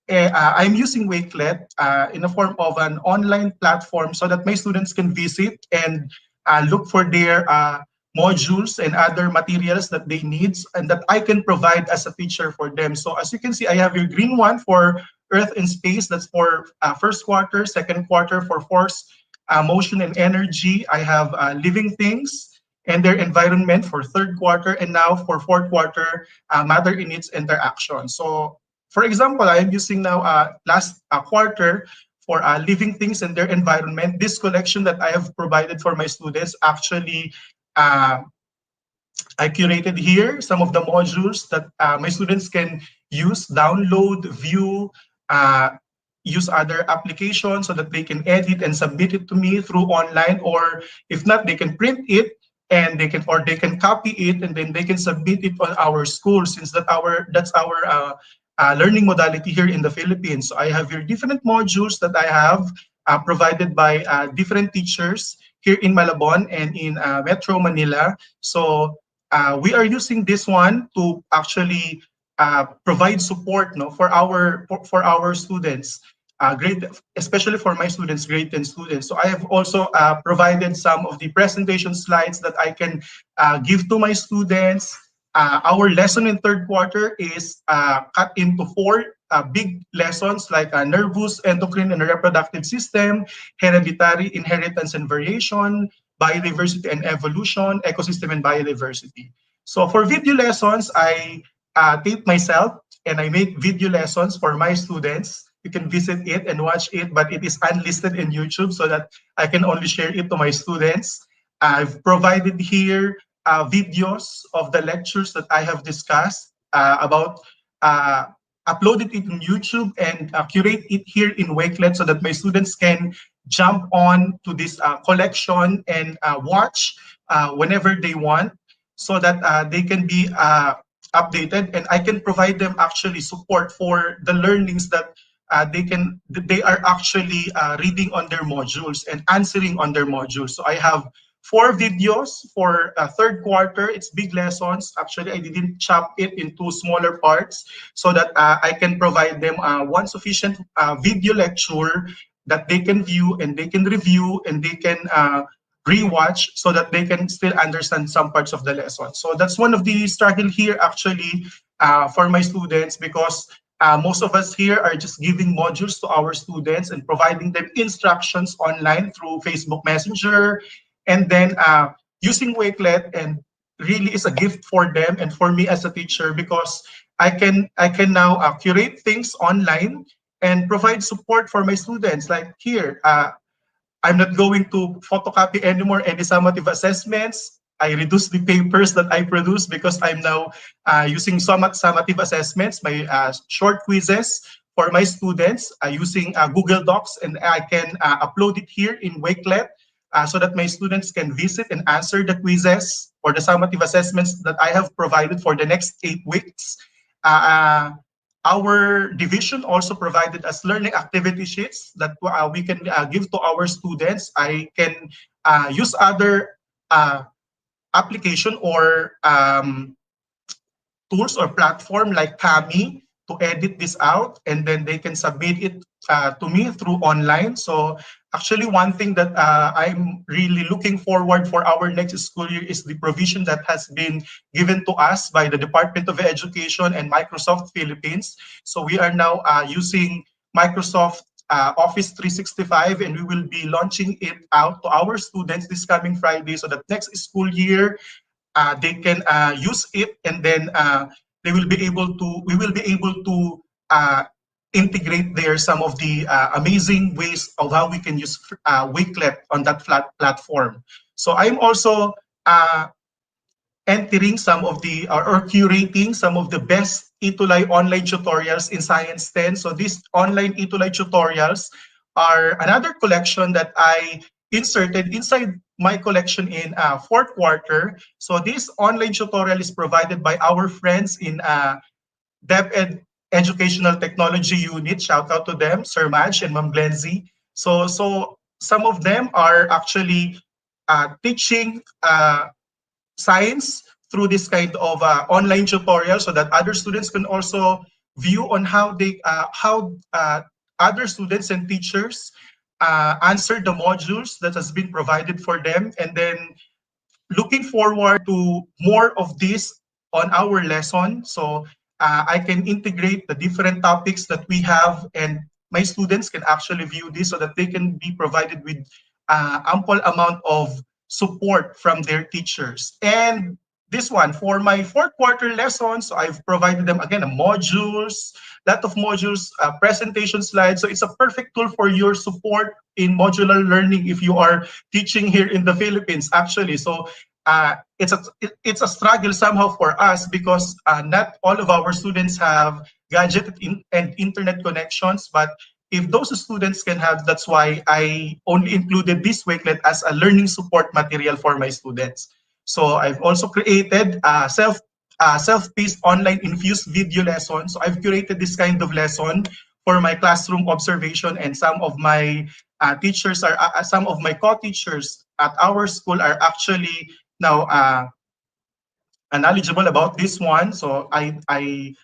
I'm using Wakelet in the form of an online platform so that my students can visit and look for their modules and other materials that they need and that I can provide as a teacher for them. So as you can see, I have your green one for Earth and Space. That's for first quarter, second quarter for force, motion and energy. I have living things and their environment for third quarter, and now for fourth quarter, matter in its interaction. So for example, I am using now last quarter for living things and their environment. This collection that I have provided for my students, actually I curated here some of the modules that my students can use, download, view, use other applications so that they can edit and submit it to me through online, or if not, they can print it and they can copy it and then they can submit it on our school, since that's our learning modality here in the Philippines. So I have here different modules that I have provided by different teachers here in Malabon and in Metro Manila. So we are using this one to actually provide support, for our students, especially for my students, grade 10 students. So I have also provided some of the presentation slides that I can give to my students. Our lesson in third quarter is cut into 4 big lessons, like nervous, endocrine, and reproductive system, hereditary, inheritance and variation, biodiversity and evolution, ecosystem and biodiversity. So for video lessons, I tape myself and I make video lessons for my students. You can visit it and watch it, but it is unlisted in YouTube so that I can only share it to my students. I've provided here videos of the lectures that I have discussed about upload it in YouTube and curate it here in Wakelet so that my students can jump on to this collection and watch whenever they want, so that they can be updated, and I can provide them actually support for the learnings that they are actually reading on their modules and answering on their modules. So I have 4 videos for third quarter. It's big lessons. Actually, I didn't chop it into smaller parts so that I can provide them one sufficient video lecture that they can view and they can review and they can rewatch so that they can still understand some parts of the lesson. So that's one of the struggle here actually for my students, because most of us here are just giving modules to our students and providing them instructions online through Facebook Messenger, and then using Wakelet, and really is a gift for them and for me as a teacher, because I can now curate things online and provide support for my students. Like here, I'm not going to photocopy anymore any summative assessments. I reduce the papers that I produce because I'm now using summative assessments, my short quizzes for my students using Google Docs, and I can upload it here in Wakelet so that my students can visit and answer the quizzes or the summative assessments that I have provided for the next 8 weeks. Our division also provided us learning activity sheets that we can give to our students. I can use other application or tools or platform like Kami to edit this out, and then they can submit it to me through online. So actually, one thing that I'm really looking forward for our next school year is the provision that has been given to us by the Department of Education and Microsoft Philippines. So we are now using Microsoft Office 365, and we will be launching it out to our students this coming Friday, so that next school year they can use it, and then we will be able to integrate there some of the amazing ways of how we can use Wakelet on that platform. So I'm also entering some of the or curating some of the best Itulay online tutorials in Science 10. So these online Itulay tutorials are another collection that I inserted inside my collection in fourth quarter. So this online tutorial is provided by our friends in DepEd Educational Technology Unit. Shout out to them, Sir Madge and Ma'am Glenzy. So some of them are actually teaching science through this kind of online tutorial, so that other students can also view on how they other students and teachers answer the modules that has been provided for them. And then looking forward to more of this on our lesson. So I can integrate the different topics that we have, and my students can actually view this so that they can be provided with ample amount of support from their teachers. And this one, for my fourth quarter lessons, I've provided them again modules, lot of modules, presentation slides. So it's a perfect tool for your support in modular learning if you are teaching here in the Philippines, actually. So it's a struggle somehow for us, because not all of our students have gadget and internet connections. But if those students can have, that's why I only included this Wakelet as a learning support material for my students. So I've also created self-paced online infused video lessons. So I've curated this kind of lesson for my classroom observation, and some of my teachers are some of my co-teachers at our school are actually now knowledgeable about this one. So I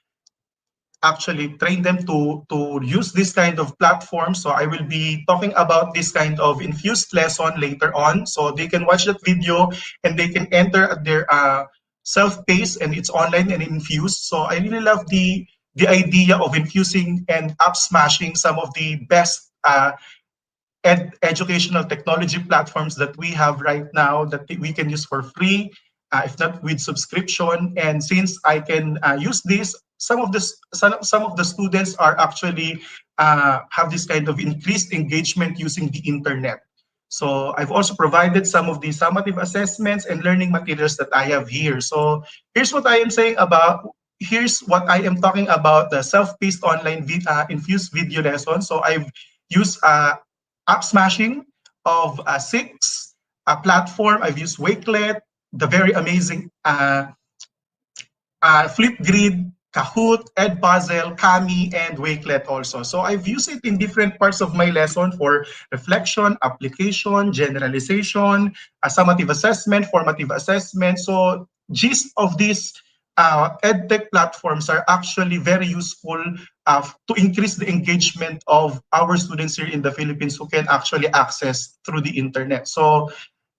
actually train them to use this kind of platform. So I will be talking about this kind of infused lesson later on, so they can watch that video and they can enter at their self-paced, and it's online and infused. So I really love the idea of infusing and Appsmashing some of the best educational technology platforms that we have right now that we can use for free, if not with subscription. And since I can use this, some of the students are actually have this kind of increased engagement using the internet. So I've also provided some of the summative assessments and learning materials that I have here. So here's what I am saying about, here's what I am talking about the self-paced online infused video lesson. So I've used Appsmashing of 6 platform. I've used Wakelet, the very amazing Flipgrid, Kahoot, Edpuzzle, Kami, and Wakelet also. So I've used it in different parts of my lesson for reflection, application, generalization, summative assessment, formative assessment. So gist of these edtech platforms are actually very useful to increase the engagement of our students here in the Philippines who can actually access through the internet. So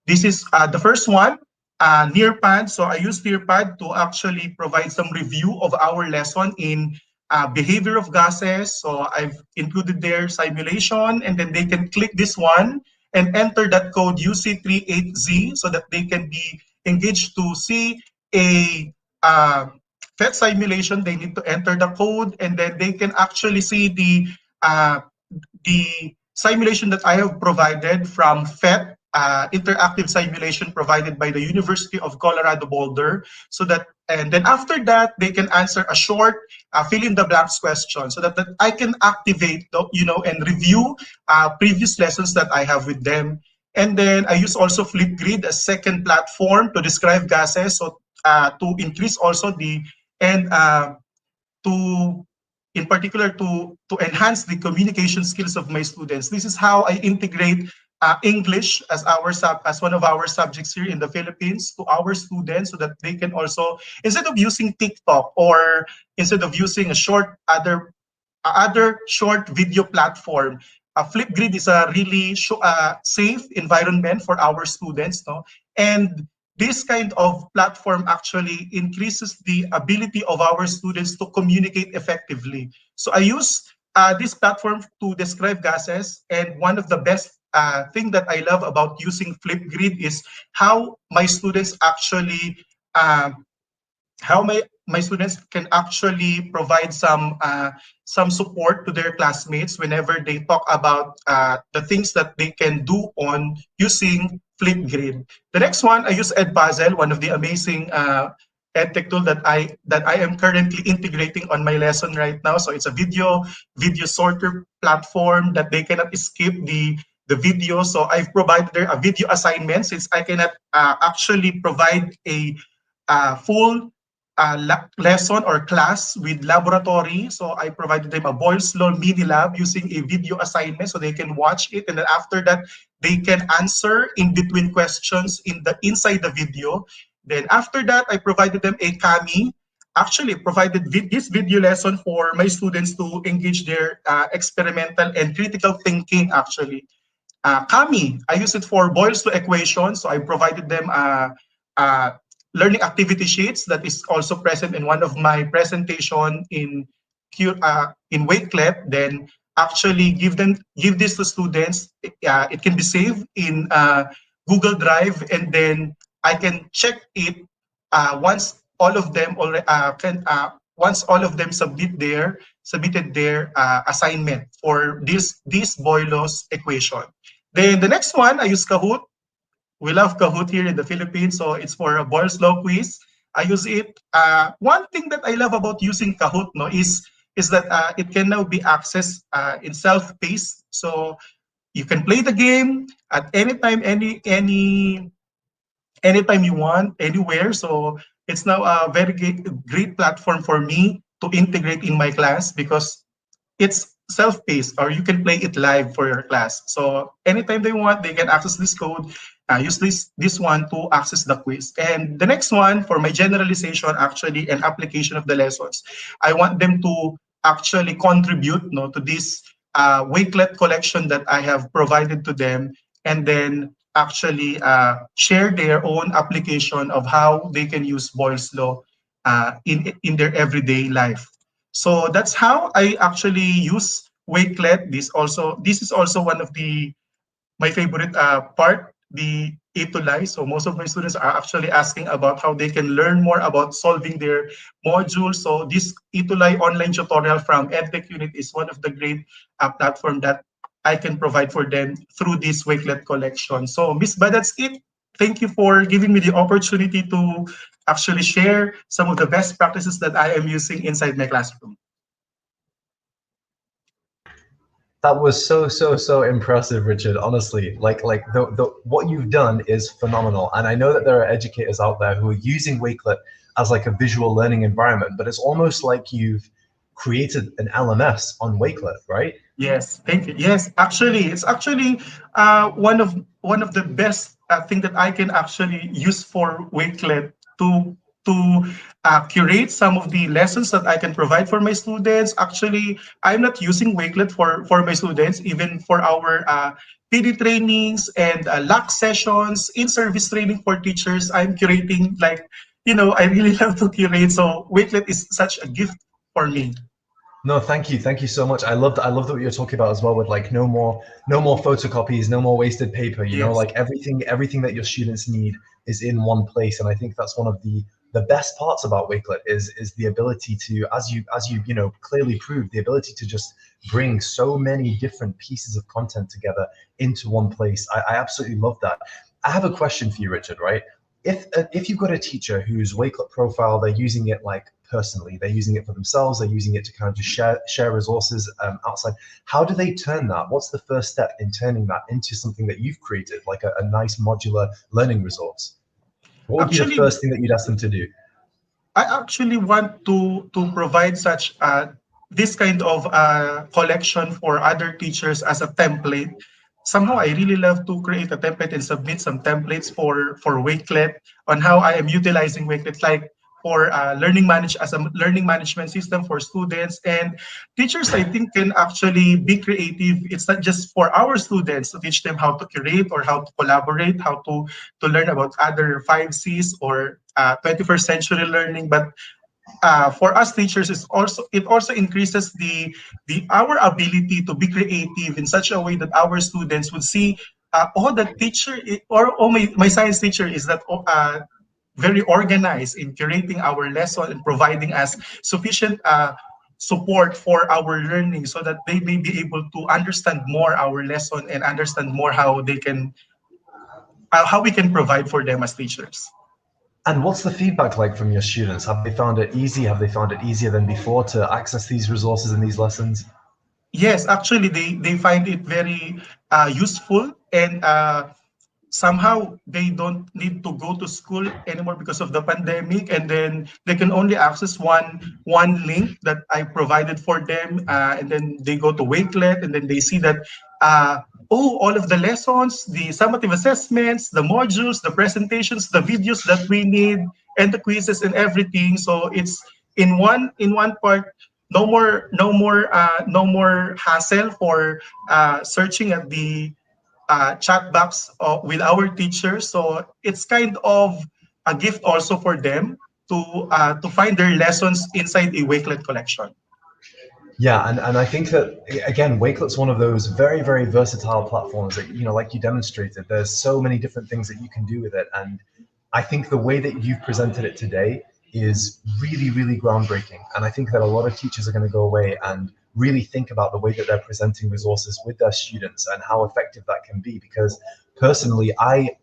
this is the first one. Nearpad. So I use Nearpad to actually provide some review of our lesson in behavior of gases. So I've included their simulation, and then they can click this one and enter that code UC38Z so that they can be engaged to see a PhET simulation. They need to enter the code, and then they can actually see the simulation that I have provided from PhET. Interactive simulation provided by the University of Colorado Boulder, so that, and then after that they can answer a short fill in the blanks question, so that I can activate and review previous lessons that I have with them. And then I use also Flipgrid as second platform to describe gases, so to increase also the and to in particular to enhance the communication skills of my students. This is how I integrate English as one of our subjects here in the Philippines to our students, so that they can also, instead of using TikTok or instead of using a other short video platform, Flipgrid is a really safe environment for our students, no? And this kind of platform actually increases the ability of our students to communicate effectively. So I use this platform to describe gases, and one of the best thing that I love about using Flipgrid is how my students actually my students can actually provide some support to their classmates whenever they talk about the things that they can do on using Flipgrid. The next one, I use Edpuzzle, one of the amazing edtech tool that I am currently integrating on my lesson right now. So it's a video sorter platform that they cannot skip the video. So I've provided there a video assignment, since I cannot actually provide a full lesson or class with laboratory. So I provided them a Boyle's Law mini lab using a video assignment, so they can watch it, and then after that they can answer in between questions inside the video. Then after that, I provided them a Kami. Actually provided this video lesson for my students to engage their experimental and critical thinking actually. Kami, I use it for Boyle's Law equation. So I provided them learning activity sheets that is also present in one of my presentation in Wakelet. Then actually give this to students. It can be saved in Google Drive, and then I can check it once all of them submitted their assignment for this Boyle's equation. Then the next one, I use Kahoot. We love Kahoot here in the Philippines, so it's for a Boyle's Law quiz. I use it. One thing that I love about using Kahoot, is that it can now be accessed in self-paced. So you can play the game at any time, anytime you want, anywhere. So it's now a very great platform for me to integrate in my class, because it's self-paced, or you can play it live for your class. So anytime they want, they can access this code, use this one to access the quiz. And the next one, for my generalization actually and application of the lessons, I want them to actually contribute to this Wakelet collection that I have provided to them, and then actually share their own application of how they can use Boyle's Law in their everyday life. So that's how I actually use Wakelet. This is also one of my favorite part, the Itulay. So most of my students are actually asking about how they can learn more about solving their modules. So this Itulay online tutorial from EdTech Unit is one of the great platform that I can provide for them through this Wakelet collection. So, Misbah, that's it. Thank you for giving me the opportunity to actually share some of the best practices that I am using inside my classroom. That was so impressive, Richard. Honestly, like the what you've done is phenomenal, and I know that there are educators out there who are using Wakelet as like a visual learning environment, but it's almost like you've created an LMS on Wakelet, right? Yes, thank you. Yes, actually, it's actually one of the best thing that I can actually use for Wakelet to curate some of the lessons that I can provide for my students. Actually, I'm not using Wakelet for my students, even for our PD trainings and LAC sessions, in-service training for teachers. I'm curating, like, I really love to curate. So Wakelet is such a gift for me. No, thank you so much. I love what you're talking about as well, with like no more photocopies, no more wasted paper. You know, Yes. like everything that your students need is in one place, and I think that's one of the best parts about Wakelet is the ability to, as you clearly proved, the ability to just bring so many different pieces of content together into one place. I absolutely love that. I have a question for you, Richard. Right? If you've got a teacher whose Wakelet profile, they're using it like personally, they're using it for themselves, they're using it to kind of just share resources outside. How do they turn that? What's the first step in turning that into something that you've created, like a nice modular learning resource? What would be the Actually, first thing that you'd ask them to do? I actually want to provide such this kind of collection for other teachers as a template. Somehow, I really love to create a template and submit some templates for Wakelet on how I am utilizing Wakelet, like for learning management system for students and teachers. I think can actually be creative. It's not just for our students to teach them how to curate or how to collaborate, how to learn about other 5Cs or 21st century learning, but for us teachers, it also increases the our ability to be creative in such a way that our students would see, the teacher or my science teacher is that very organized in curating our lesson and providing us sufficient support for our learning, so that they may be able to understand more our lesson and understand more how they can how we can provide for them as teachers. And what's the feedback like from your students? Have they found it easy? Have they found it easier than before to access these resources and these lessons? Yes, actually, they find it very useful, and somehow they don't need to go to school anymore because of the pandemic, and then they can only access one link that I provided for them, and then they go to Wakelet, and then they see that all of the lessons, the summative assessments, the modules, the presentations, the videos that we need, and the quizzes and everything. So it's in one part. No more hassle for searching at the chat box with our teachers. So it's kind of a gift also for them to find their lessons inside a Wakelet collection. Yeah, and I think that, again, Wakelet's one of those very versatile platforms that, like you demonstrated, there's so many different things that you can do with it. And I think the way that you've presented it today is really groundbreaking. And I think that a lot of teachers are going to go away and really think about the way that they're presenting resources with their students and how effective that can be. Because personally, I'm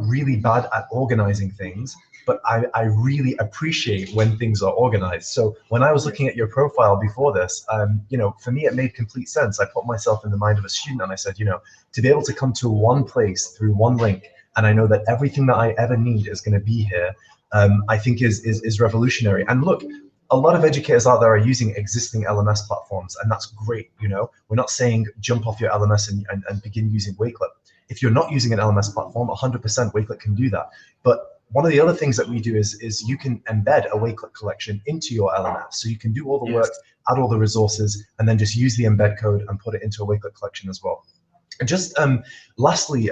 really bad at organizing things, but I really appreciate when things are organized. So when I was looking at your profile before this, for me, it made complete sense. I put myself in the mind of a student and I said, to be able to come to one place through one link, and I know that everything that I ever need is going to be here, I think is revolutionary. And look, a lot of educators out there are using existing LMS platforms, and that's great. We're not saying jump off your LMS and begin using Wakelet. If you're not using an LMS platform, 100% Wakelet can do that. But one of the other things that we do is you can embed a Wakelet collection into your LMS. So you can do all the work, add all the resources, and then just use the embed code and put it into a Wakelet collection as well. And just lastly,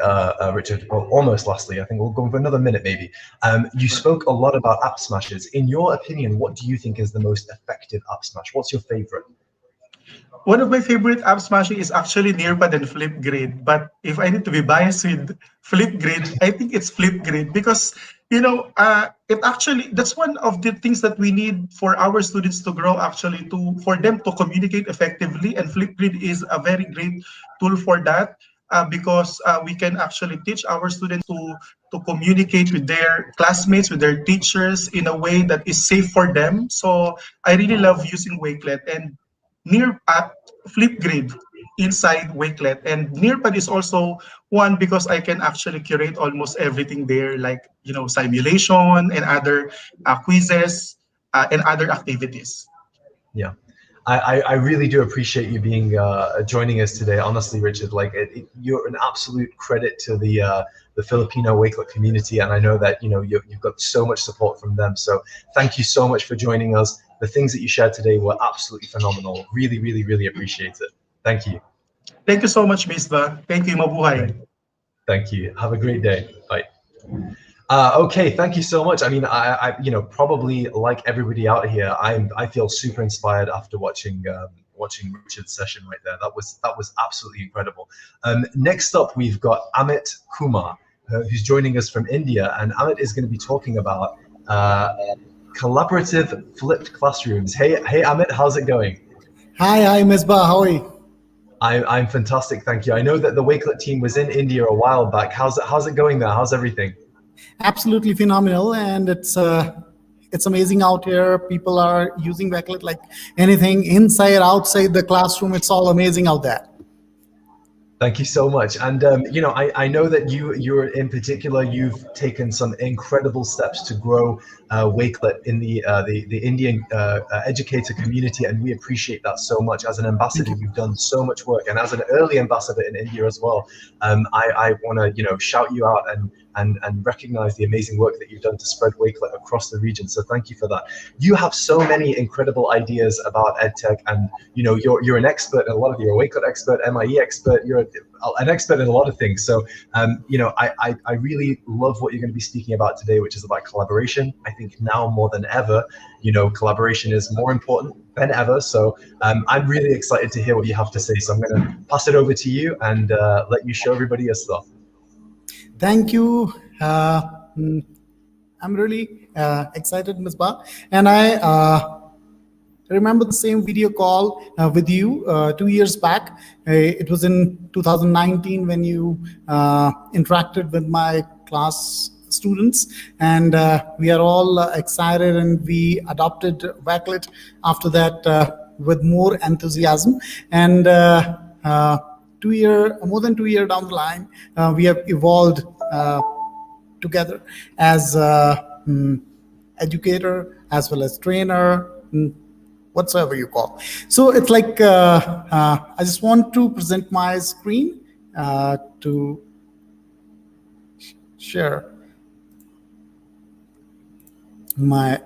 Richard, well, almost lastly, I think we'll go for another minute maybe. You spoke a lot about app smashes. In your opinion, what do you think is the most effective app smash? What's your favorite? One of my favorite app smashing is actually Nearpad and Flipgrid. But if I need to be biased with Flipgrid, I think it's Flipgrid because it actually that's one of the things that we need for our students to grow. Actually, for them to communicate effectively, and Flipgrid is a very great tool for that. Because we can actually teach our students to communicate with their classmates, with their teachers in a way that is safe for them. So I really love using Wakelet and near Flipgrid inside Wakelet. And Nearpad is also one because I can actually curate almost everything there, like simulation and other quizzes and other activities. Yeah. I really do appreciate you being joining us today. Honestly, Richard, you're an absolute credit to the Filipino Wakelet community, and I know that you've got so much support from them. So thank you so much for joining us. The things that you shared today were absolutely phenomenal. Really, really, really appreciate it. Thank you. Thank you so much, Misbah. Thank you, mabuhay. Thank you. Have a great day. Bye. Okay, thank you so much. I mean, I probably like everybody out here, I feel super inspired after watching Richard's session right there. That was absolutely incredible. Next up, we've got Amit Kumar, who's joining us from India, and Amit is going to be talking about collaborative flipped classrooms. Hey, Amit, how's it going? Hi, Misbah. How are you? I'm fantastic, thank you. I know that the Wakelet team was in India a while back. How's it going there? How's everything? Absolutely phenomenal, and it's amazing out here. People are using Wakelet like anything, inside, outside the classroom. It's all amazing out there. Thank you so much. And I know that you're in particular, you've taken some incredible steps to grow Wakelet in the Indian educator community, and we appreciate that so much. As an ambassador, you've done so much work, and as an early ambassador in India as well, I want to shout you out and recognize the amazing work that you've done to spread Wakelet across the region. So thank you for that. You have so many incredible ideas about EdTech, and you're an expert in a lot of, you're a Wakelet expert, MIE expert, you're an expert in a lot of things. So I really love what you're going to be speaking about today, which is about collaboration. I think now more than ever, collaboration is more important than ever. So I'm really excited to hear what you have to say. So I'm going to pass it over to you and let you show everybody your stuff. Thank you. I'm really excited, Misbah. And I remember the same video call with you 2 years back. It was in 2019 when you interacted with my class students, and we are all excited, and we adopted Wakelet after that with more enthusiasm. And more than 2 years down the line, we have evolved together as educator as well as trainer, whatsoever you call. So it's like I just want to present my screen to share my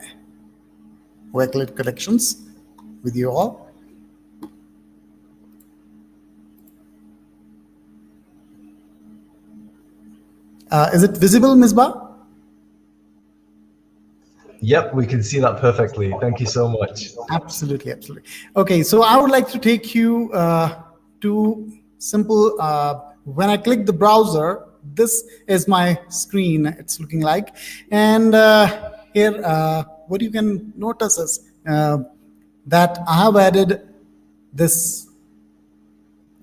Wakelet collections with you all. Is it visible, Misbah? Yep, we can see that perfectly. Thank you so much. Absolutely, absolutely. Okay, so I would like to take you to simple, when I click the browser, this is my screen, it's looking like. And here, what you can notice is that I have added this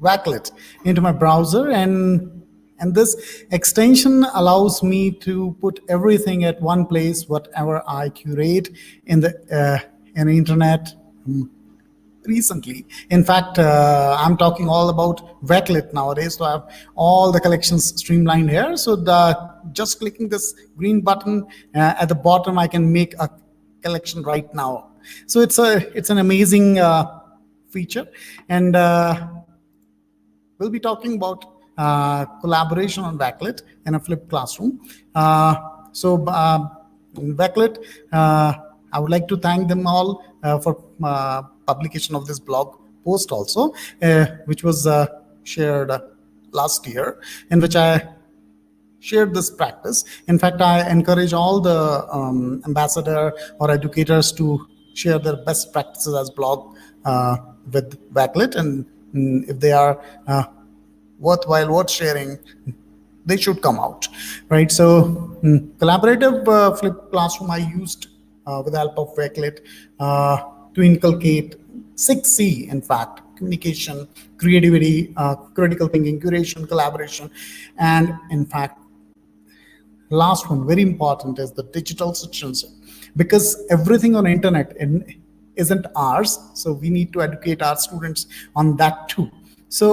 Wakelet into my browser, and this extension allows me to put everything at one place, whatever I curate in the internet recently. In fact, I'm talking all about Wakelet nowadays, so I have all the collections streamlined here. So just clicking this green button at the bottom, I can make a collection right now. So it's an amazing feature, and we'll be talking about collaboration on Wakelet in a flipped classroom. So Wakelet, I would like to thank them all for publication of this blog post also, which was shared last year, in which I shared this practice. In fact, I encourage all the ambassador or educators to share their best practices as blog with Wakelet, and if they are worthwhile, worth sharing, they should come out, right? So collaborative flipped classroom I used with the help of Wakelet to inculcate 6C, in fact: communication, creativity, critical thinking, curation, collaboration, and in fact, last one, very important, is the digital citizenship, because everything on internet isn't ours, so we need to educate our students on that too. So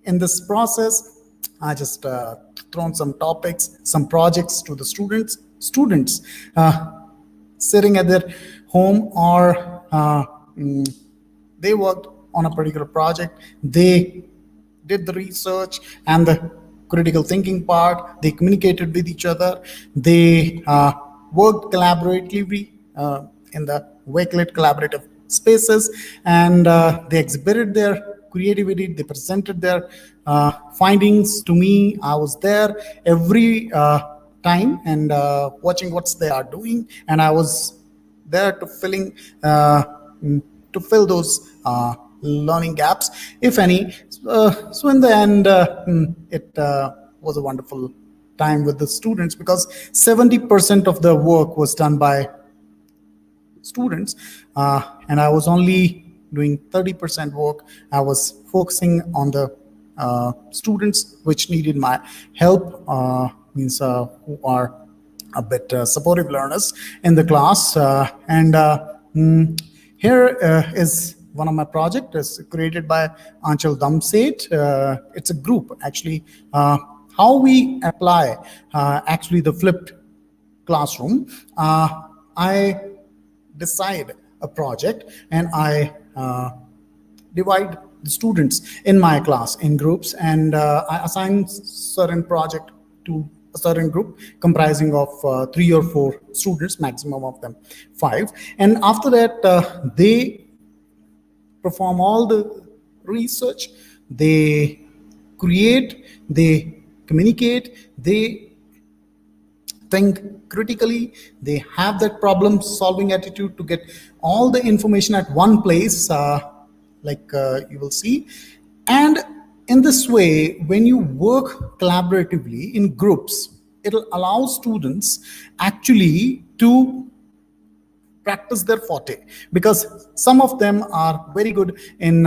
in this process, I just thrown some topics, some projects to the students sitting at their home, or they worked on a particular project, they did the research and the critical thinking part, they communicated with each other, they worked collaboratively in the Wakelet collaborative spaces, and they exhibited their creativity, they presented their findings to me. I was there every time and watching what they are doing, and I was there to fill those learning gaps, if any. So in the end, it was a wonderful time with the students, because 70% of the work was done by students, and I was only doing 30% work. I was focusing on the students which needed my help, who are a bit supportive learners in the class. Here is one of my projects. It's created by Anchal Damset. It's a group, actually, how we apply actually the flipped classroom. I decide a project, and I divide the students in my class in groups, and I assign certain project to a certain group comprising of 3 or 4 students, maximum of them 5. And after that, they perform all the research, they create, they communicate, they think critically, they have that problem solving attitude to get all the information at one place, like you will see. And in this way, when you work collaboratively in groups, it'll allow students actually to practice their forte, because some of them are very good in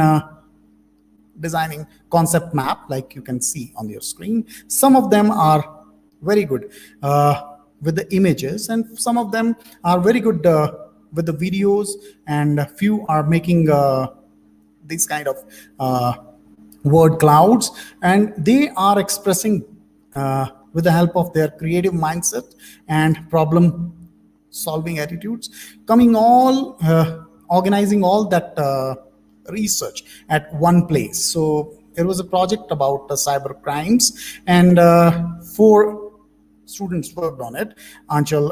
designing concept map, like you can see on your screen. Some of them are very good with the images, and some of them are very good with the videos, and a few are making these kind of word clouds, and they are expressing with the help of their creative mindset and problem solving attitudes, coming all organizing all that research at one place. So it was a project about cyber crimes, and 4 students worked on it. Anchal,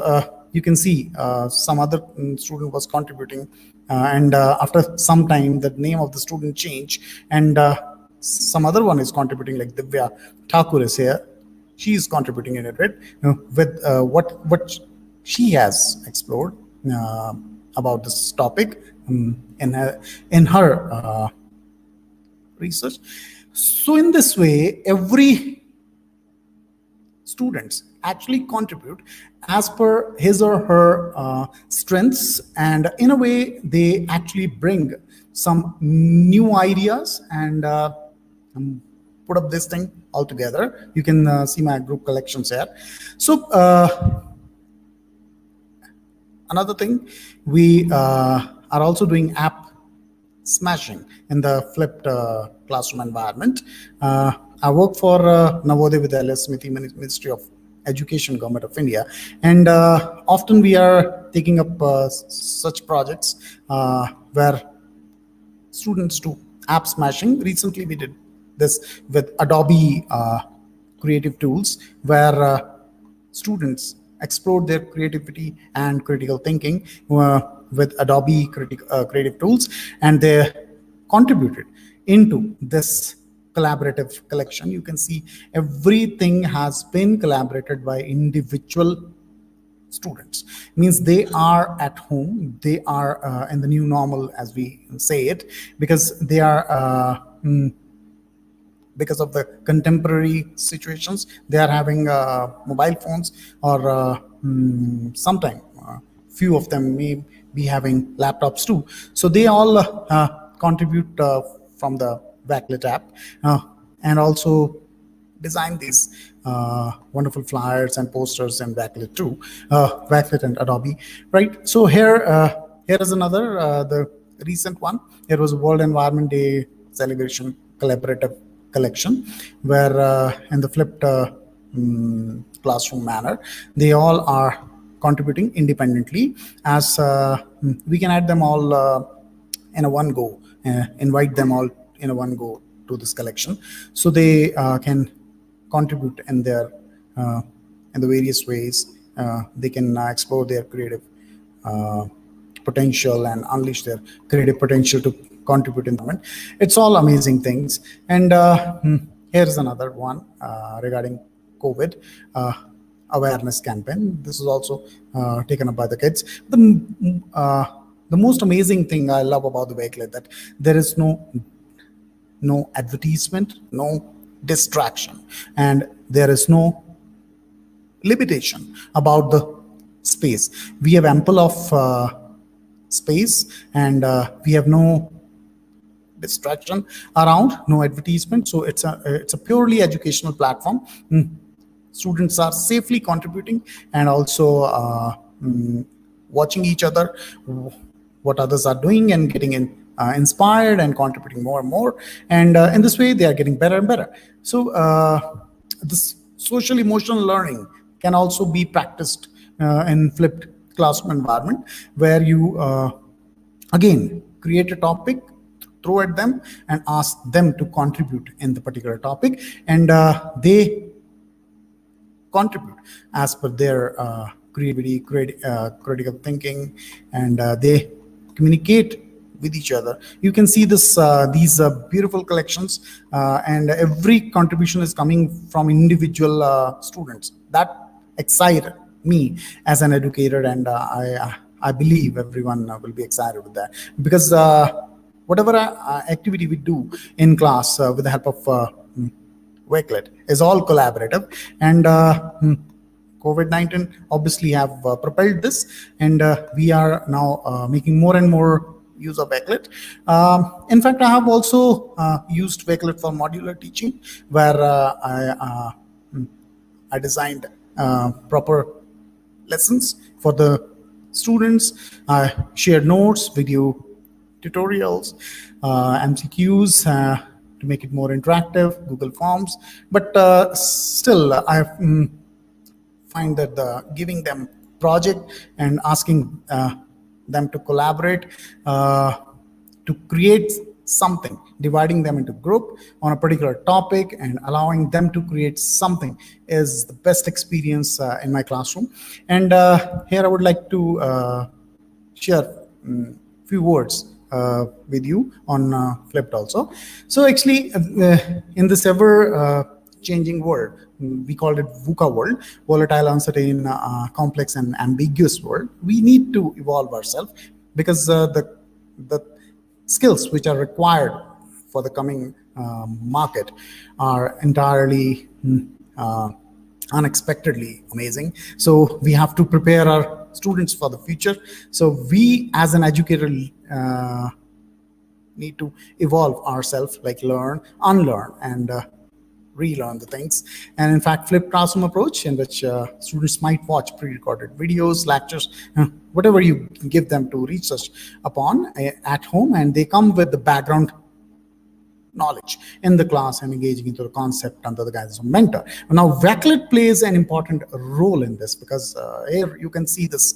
you can see some other student was contributing, and after some time the name of the student changed, and some other one is contributing, like Divya Thakur is here. She is contributing in it, right? With what she has explored about this topic in her research. So in this way, every students actually contribute as per his or her strengths, and in a way they actually bring some new ideas and put up this thing all together. You can see my group collections here. So another thing, we are also doing app smashing in the flipped classroom environment. I work for Navodaya Vidyalaya Samiti, Ministry of Education, Government of India, and often we are taking up such projects where students do app smashing. Recently we did this with Adobe creative tools, where students explored their creativity and critical thinking with Adobe creative tools, and they contributed into this collaborative collection. You can see everything has been collaborated by individual students. Means they are at home, they are in the new normal, as we say it, because they are because of the contemporary situations, they are having mobile phones, or sometime few of them may be having laptops too. So they all contribute from the Wakelet app, and also design these wonderful flyers and posters in Wakelet too, Wakelet and Adobe, right? So here is another, the recent one. It was World Environment Day celebration collaborative collection, where in the flipped classroom manner, they all are contributing independently, as we can add them all in a one go, invite them all in a one go to this collection, so they can contribute in their in the various ways. They can explore their creative potential and unleash their creative potential to contribute in the moment. It's all amazing things. And here's another one regarding COVID awareness campaign. This is also taken up by the kids. The most amazing thing I love about the Wakelet, that there is no advertisement, no distraction, and there is no limitation about the space. We have ample of space, and we have no distraction around, no advertisement. So it's a purely educational platform. Students are safely contributing and also watching each other, what others are doing, and getting inspired and contributing more and more. And in this way, they are getting better and better. So this social emotional learning can also be practiced in flipped classroom environment, where you again create a topic, throw at them, and ask them to contribute in the particular topic, and they contribute as per their creativity, critical thinking, and they communicate with each other. You can see this these beautiful collections, and every contribution is coming from individual students. That excited me as an educator, and I believe everyone will be excited with that, because whatever activity we do in class with the help of Wakelet is all collaborative, and COVID-19 obviously have propelled this, and we are now making more and more use of Wakelet. In fact, I have also used Wakelet for modular teaching, where I designed proper lessons for the students. I shared notes, video tutorials, MCQs to make it more interactive, Google Forms. But still, I find that giving them project and asking them to collaborate to create something, dividing them into group on a particular topic and allowing them to create something is the best experience in my classroom. And here I would like to share a few words with you on Flipped also. So actually, in this ever changing world, we call it VUCA world, volatile, uncertain, complex, and ambiguous world, we need to evolve ourselves, because the skills which are required for the coming market are entirely unexpectedly amazing. So we have to prepare our students for the future. So we as an educator need to evolve ourselves, like learn, unlearn, and relearn the things. And in fact, flipped classroom approach, in which students might watch pre-recorded videos, lectures, whatever you give them to research upon at home, and they come with the background knowledge in the class and engaging into the concept under the guidance of mentor. Now, Wakelet plays an important role in this, because here you can see this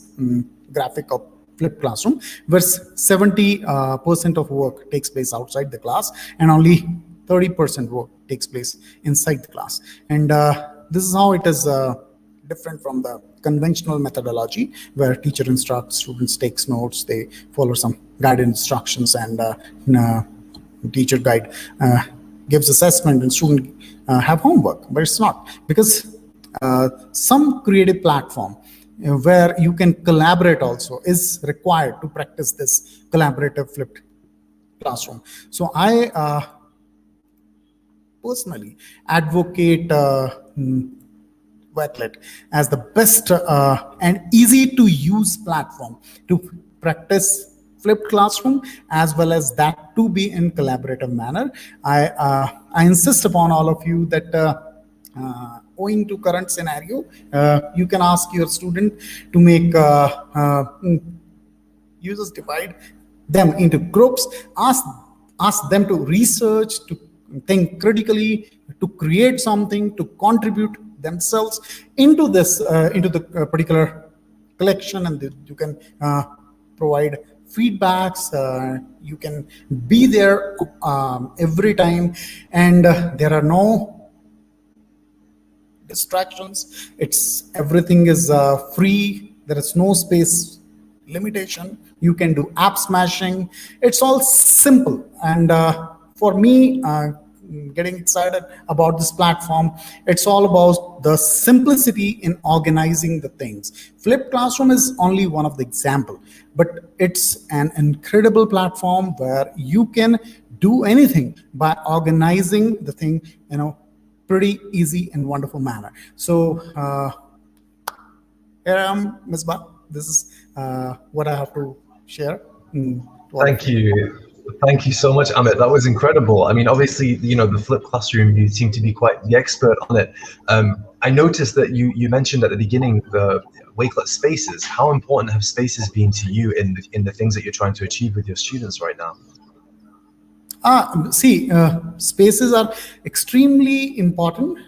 graphic of flipped classroom, where 70% of work takes place outside the class, and only 30% work takes place inside the class. And this is how it is different from the conventional methodology, where teacher instructs, students takes notes, they follow some guided instructions, and teacher guide gives assessment, and student have homework. But it's not, because some creative platform where you can collaborate also is required to practice this collaborative flipped classroom. So I personally advocate Wakelet as the best and easy to use platform to practice flipped classroom, as well as that to be in collaborative manner. I insist upon all of you that owing to current scenario, you can ask your student to make users, divide them into groups, ask them to research, to think critically, to create something, to contribute themselves into this into the particular collection, and you can provide feedbacks. You can be there every time, and there are no distractions. Everything is free. There is no space limitation. You can do app smashing. It's all simple, and for me, getting excited about this platform, it's all about the simplicity in organizing the things. Flipped Classroom is only one of the example, but it's an incredible platform where you can do anything by organizing the thing, pretty easy and wonderful manner. So here I am, Misbah. This is what I have to share. Thank you. Thank you so much, Amit. That was incredible. I mean, obviously, the flipped classroom, you seem to be quite the expert on it. I noticed that you mentioned at the beginning the Wakelet spaces. How important have spaces been to you in the things that you're trying to achieve with your students right now? Spaces are extremely important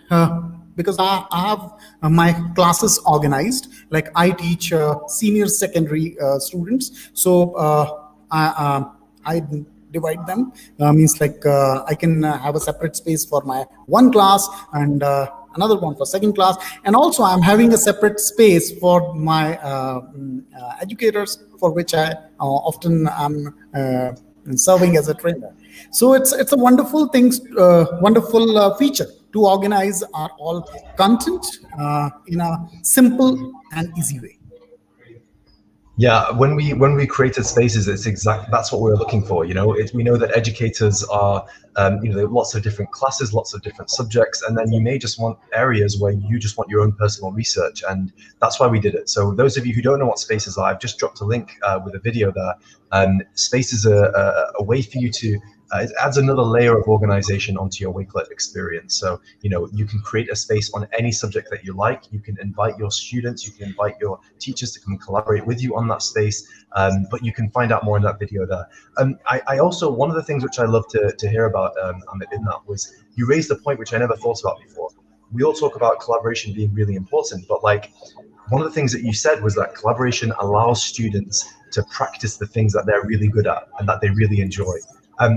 because I have my classes organized. Like I teach senior secondary students, so I divide them. Means like I can have a separate space for my one class and another one for second class, and also I'm having a separate space for my educators, for which I often am serving as a trainer. So it's a wonderful thing, wonderful feature to organize our all content in a simple and easy way. Yeah, when we created spaces, that's what we were looking for. We know that educators are, there are lots of different classes, lots of different subjects, and then you may just want areas where you just want your own personal research, and that's why we did it. So those of you who don't know what spaces are, I've just dropped a link with a video there. Spaces are a way for you to. It adds another layer of organization onto your Wakelet experience. So, you can create a space on any subject that you like. You can invite your students, you can invite your teachers to come and collaborate with you on that space. But you can find out more in that video there. I also, one of the things which I love to hear about, Amit, in that was you raised a point which I never thought about before. We all talk about collaboration being really important, but one of the things that you said was that collaboration allows students to practice the things that they're really good at and that they really enjoy.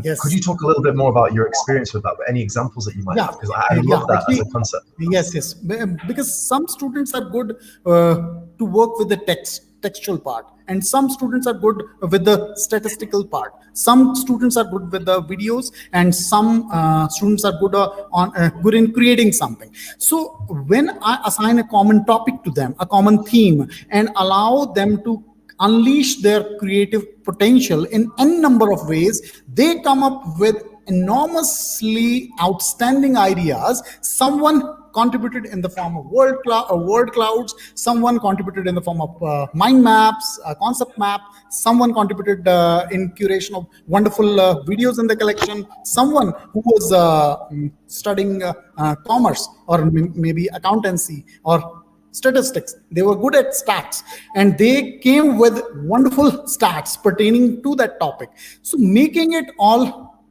Yes. Could you talk a little bit more about your experience with that? Any examples that you might have? Because I love that as a concept. Yes. Because some students are good to work with the textual part, and some students are good with the statistical part. Some students are good with the videos, and some students are good in creating something. So when I assign a common topic to them, a common theme, and allow them to unleash their creative potential in any number of ways, they come up with enormously outstanding ideas. Someone contributed in the form of word clouds, someone contributed in the form of mind maps, concept map, someone contributed in curation of wonderful videos in the collection, someone who was studying commerce or maybe accountancy or statistics. They were good at stats, and they came with wonderful stats pertaining to that topic. So making it all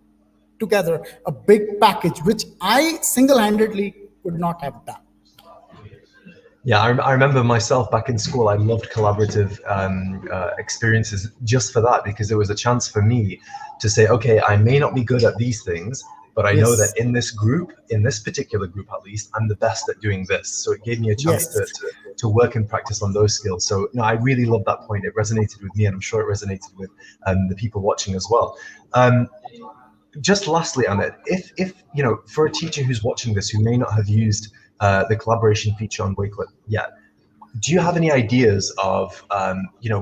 together a big package, which I single-handedly could not have done. Yeah, I remember myself back in school, I loved collaborative experiences just for that, because it was a chance for me to say, okay, I may not be good at these things, but I know that in this group, in this particular group at least, I'm the best at doing this. So it gave me a chance to work and practice on those skills. So I really love that point. It resonated with me, and I'm sure it resonated with the people watching as well. Just lastly, Amit, if for a teacher who's watching this who may not have used the collaboration feature on Wakelet yet, do you have any ideas of,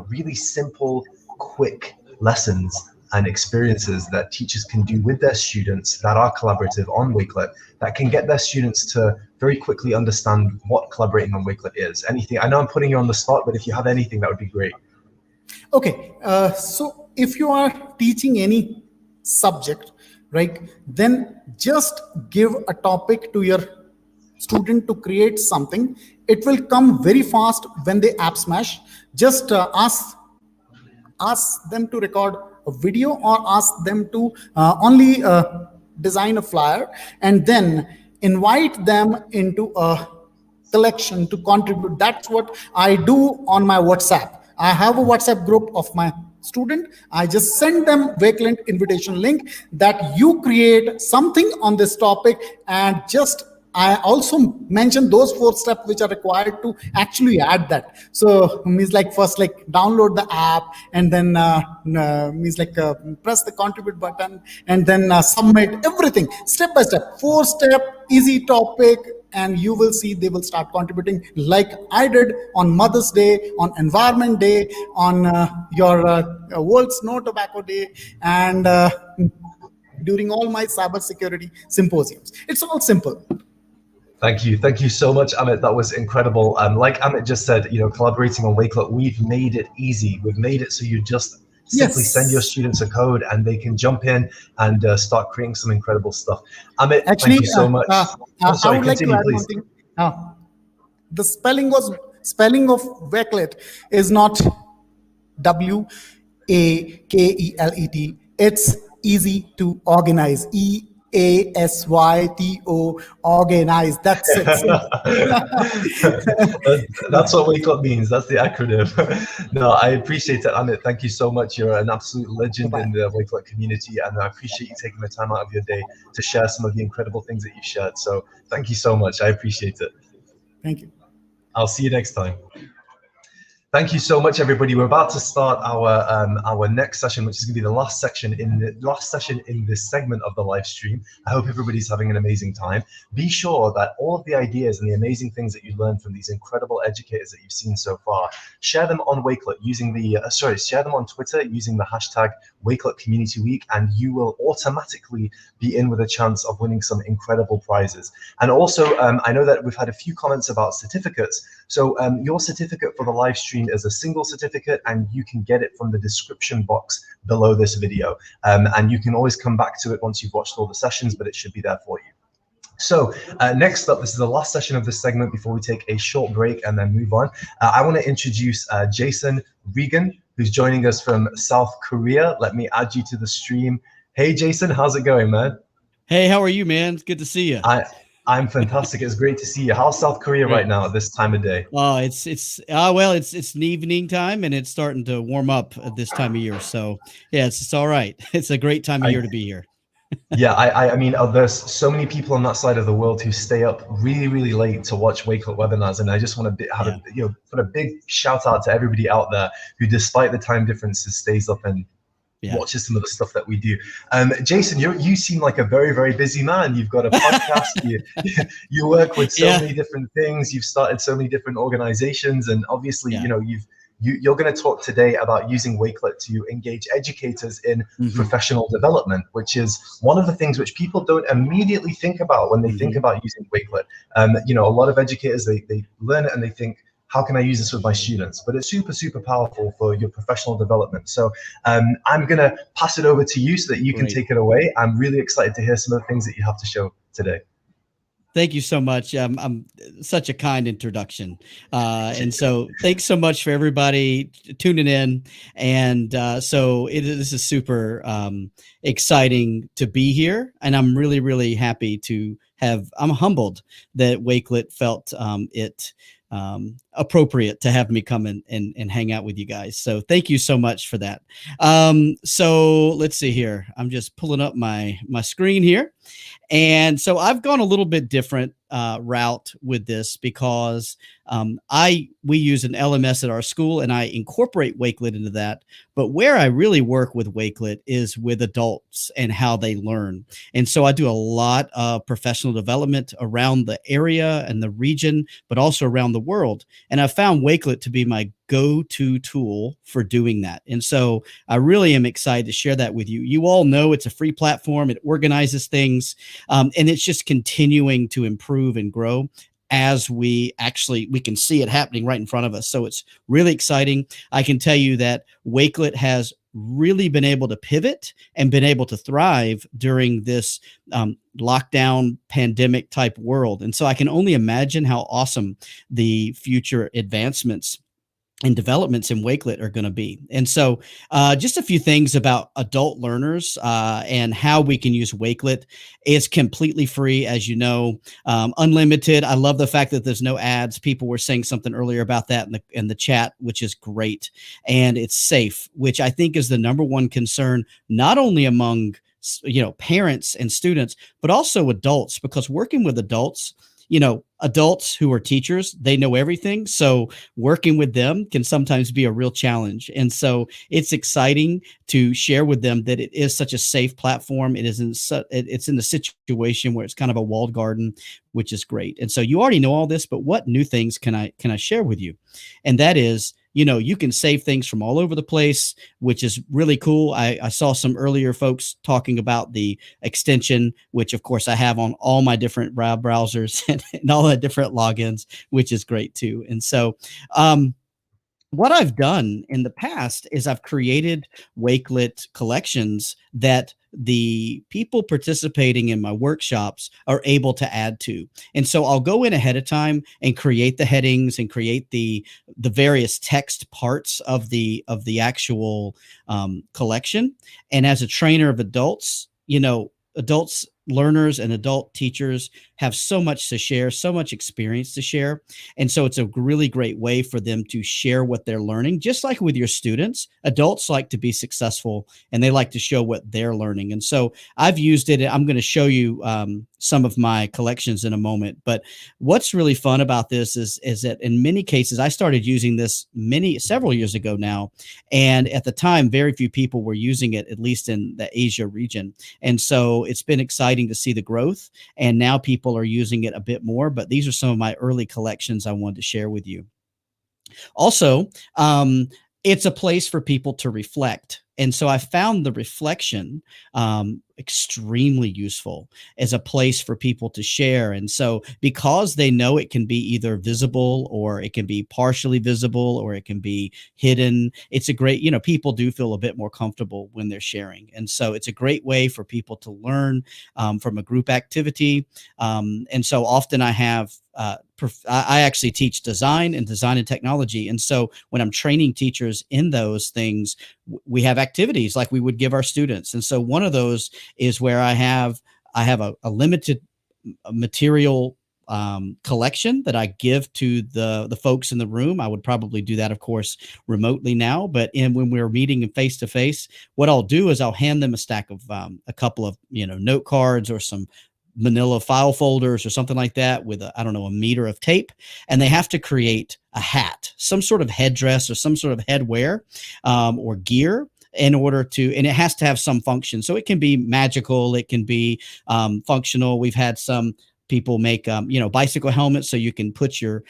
really simple, quick lessons and experiences that teachers can do with their students that are collaborative on Wakelet that can get their students to very quickly understand what collaborating on Wakelet is? Anything? I know I'm putting you on the spot, but if you have anything, that would be great. Okay, so if you are teaching any subject, right, then just give a topic to your student to create something. It will come very fast when they app smash. Just ask them to record a video or ask them to only design a flyer, and then invite them into a collection to contribute. That's what I do on my WhatsApp. I have a WhatsApp group of my student. I just send them Wakelet invitation link that you create something on this topic, and just I also mentioned those 4 steps which are required to actually add that. So means like first like download the app, and then means like press the contribute button, and then submit everything step by step, 4-step easy topic, and you will see they will start contributing like I did on Mother's Day, on Environment Day, on your World's No Tobacco Day, and during all my cybersecurity symposiums. It's all simple. Thank you so much, Amit. That was incredible. Like Amit just said, collaborating on Wakelet, we've made it easy. We've made it so you just simply send your students a code and they can jump in and start creating some incredible stuff. Amit, actually, thank you so much. I would like to add one thing. The spelling of Wakelet is not W-A-K-E-L-E-T. It's easy to organize. E-A-S-Y-T-O, organize. That's it. That's what Wakelet means. That's the acronym. No, I appreciate it, Amit. Thank you so much. You're an absolute legend in the Wakelet community, and I appreciate you taking the time out of your day to share some of the incredible things that you've shared. So thank you so much. I appreciate it. Thank you. I'll see you next time. Thank you so much, everybody. We're about to start our next session, which is going to be the last session in this segment of the live stream. I hope everybody's having an amazing time. Be sure that all of the ideas and the amazing things that you learned from these incredible educators that you've seen so far, share them on Wakelet using the share them on Twitter using the hashtag Wakelet Community Week, and you will automatically be in with a chance of winning some incredible prizes. And also, I know that we've had a few comments about certificates. So your certificate for the live stream is a single certificate, and you can get it from the description box below this video. And you can always come back to it once you've watched all the sessions, but it should be there for you. So next up, this is the last session of this segment before we take a short break and then move on. I want to introduce Jason Reagin, who's joining us from South Korea. Let me add you to the stream. Hey, Jason, how's it going, man? Hey, how are you, man? It's good to see you. I'm fantastic. It's great to see you. How's South Korea right now at this time of day? Oh, it's an evening time, and it's starting to warm up at this time of year. So yeah, it's all right. It's a great time of year to be here. Yeah, I mean, there's so many people on that side of the world who stay up really, really late to watch Wakelet webinars, and I just want to put a big shout out to everybody out there who, despite the time differences, stays up and watches some of the stuff that we do. Jason, you seem like a very, very busy man. You've got a podcast. you work with so many different things. You've started so many different organizations, and obviously, you're going to talk today about using Wakelet to engage educators in professional development, which is one of the things which people don't immediately think about when they think about using Wakelet. A lot of educators, they learn it and they think, how can I use this with my students? But it's super, super powerful for your professional development. So I'm going to pass it over to you so that you can take it away. I'm really excited to hear some of the things that you have to show today. Thank you so much. I'm such a kind introduction. And so thanks so much for everybody tuning in. And this is super exciting to be here. And I'm really, really happy to I'm humbled that Wakelet felt it appropriate to have me come and hang out with you guys. So thank you so much for that. So let's see here. I'm just pulling up my screen here. And so I've gone a little bit different route with this because we use an LMS at our school, and I incorporate Wakelet into that. But where I really work with Wakelet is with adults and how they learn. And so I do a lot of professional development around the area and the region, but also around the world. And I found Wakelet to be my go-to tool for doing that. And so I really am excited to share that with you. You all know it's a free platform. It organizes things, and it's just continuing to improve and grow as we can see it happening right in front of us. So it's really exciting. I can tell you that Wakelet has really been able to pivot and been able to thrive during this lockdown pandemic type world. And so I can only imagine how awesome the future advancements and developments in Wakelet are going to be. And so just a few things about adult learners and how we can use Wakelet. It's completely free, as you know, unlimited. I love the fact that there's no ads. People were saying something earlier about that in the chat, which is great. And it's safe, which I think is the number one concern, not only among parents and students, but also adults, because working with adults, adults who are teachers, they know everything. So working with them can sometimes be a real challenge. And so it's exciting to share with them that it is such a safe platform. It's in the situation where it's kind of a walled garden, which is great. And so you already know all this, but what new things can I share with you? And that is, you can save things from all over the place, which is really cool. I saw some earlier folks talking about the extension, which of course I have on all my different browsers and all the different logins, which is great too. And so, what I've done in the past is I've created Wakelet collections that the people participating in my workshops are able to add to. And so I'll go in ahead of time and create the headings and create the various text parts of the actual collection. And as a trainer of adults, adults learners and adult teachers have so much to share, so much experience to share. And so it's a really great way for them to share what they're learning. Just like with your students, adults like to be successful and they like to show what they're learning. And so I've used it. I'm going to show you some of my collections in a moment. But what's really fun about this is that in many cases, I started using this several years ago now. And at the time, very few people were using it, at least in the Asia region. And so it's been exciting to see the growth, and now people are using it a bit more, but these are some of my early collections I wanted to share with you. Also, it's a place for people to reflect. And so I found the reflection extremely useful as a place for people to share. And so because they know it can be either visible or it can be partially visible or it can be hidden, it's a great, people do feel a bit more comfortable when they're sharing. And so it's a great way for people to learn from a group activity. And so often I have I actually teach design and technology. And so when I'm training teachers in those things, we have activities like we would give our students. And so one of those is where I have a limited material collection that I give to the folks in the room. I would probably do that, of course, remotely now, but when we're meeting face to face, what I'll do is I'll hand them a stack of a couple of note cards or some manila file folders or something like that with a meter of tape, and they have to create a hat, some sort of headdress or some sort of headwear or gear in order to, and it has to have some function. So it can be magical, it can be functional. We've had some people make bicycle helmets so you can put your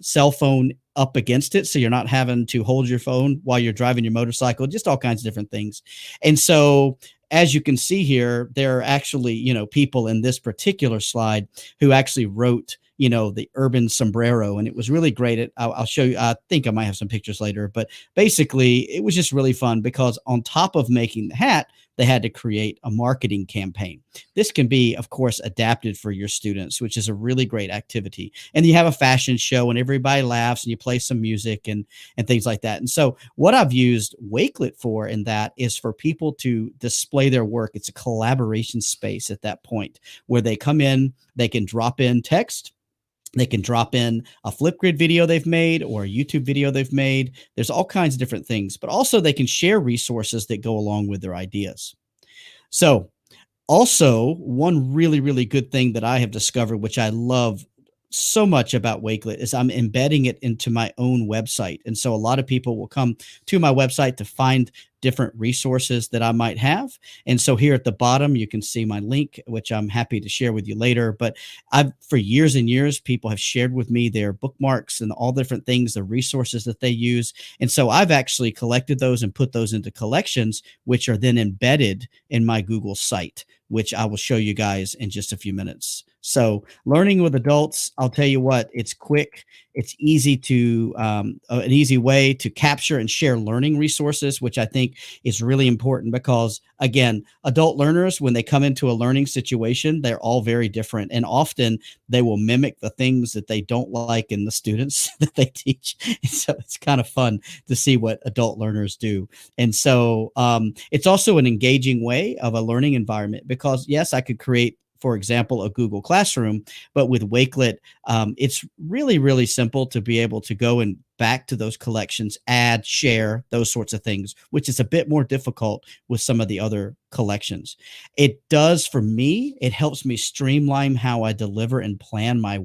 cell phone up against it so you're not having to hold your phone while you're driving your motorcycle, just all kinds of different things. And so as you can see here, there are actually, people in this particular slide who actually wrote, the urban sombrero. And it was really great. I'll show you. I think I might have some pictures later, but basically it was just really fun because on top of making the hat, they had to create a marketing campaign. This can be, of course, adapted for your students, which is a really great activity. And you have a fashion show and everybody laughs and you play some music and things like that. And so what I've used Wakelet for in that is for people to display their work. It's a collaboration space at that point where they come in, they can drop in text, they can drop in a Flipgrid video they've made or a YouTube video they've made. There's all kinds of different things, but also they can share resources that go along with their ideas. So Also, one really, really good thing that I have discovered, which I love so much about Wakelet, is I'm embedding it into my own website. And so a lot of people will come to my website to find different resources that I might have. And so here at the bottom, you can see my link, which I'm happy to share with you later. But for years and years, people have shared with me their bookmarks and all different things, the resources that they use. And so I've actually collected those and put those into collections, which are then embedded in my Google site, which I will show you guys in just a few minutes. So learning with adults, I'll tell you what, it's quick. It's easy to an easy way to capture and share learning resources, which I think is really important because, again, adult learners, when they come into a learning situation, they're all very different. And often they will mimic the things that they don't like in the students that they teach. And so it's kind of fun to see what adult learners do. And so it's also an engaging way of a learning environment because, yes, I could create, for example, a Google Classroom, but with Wakelet, it's really, really simple to be able to go and back to those collections, add, share, those sorts of things, which is a bit more difficult with some of the other collections. It does, for me, it helps me streamline how I deliver and plan my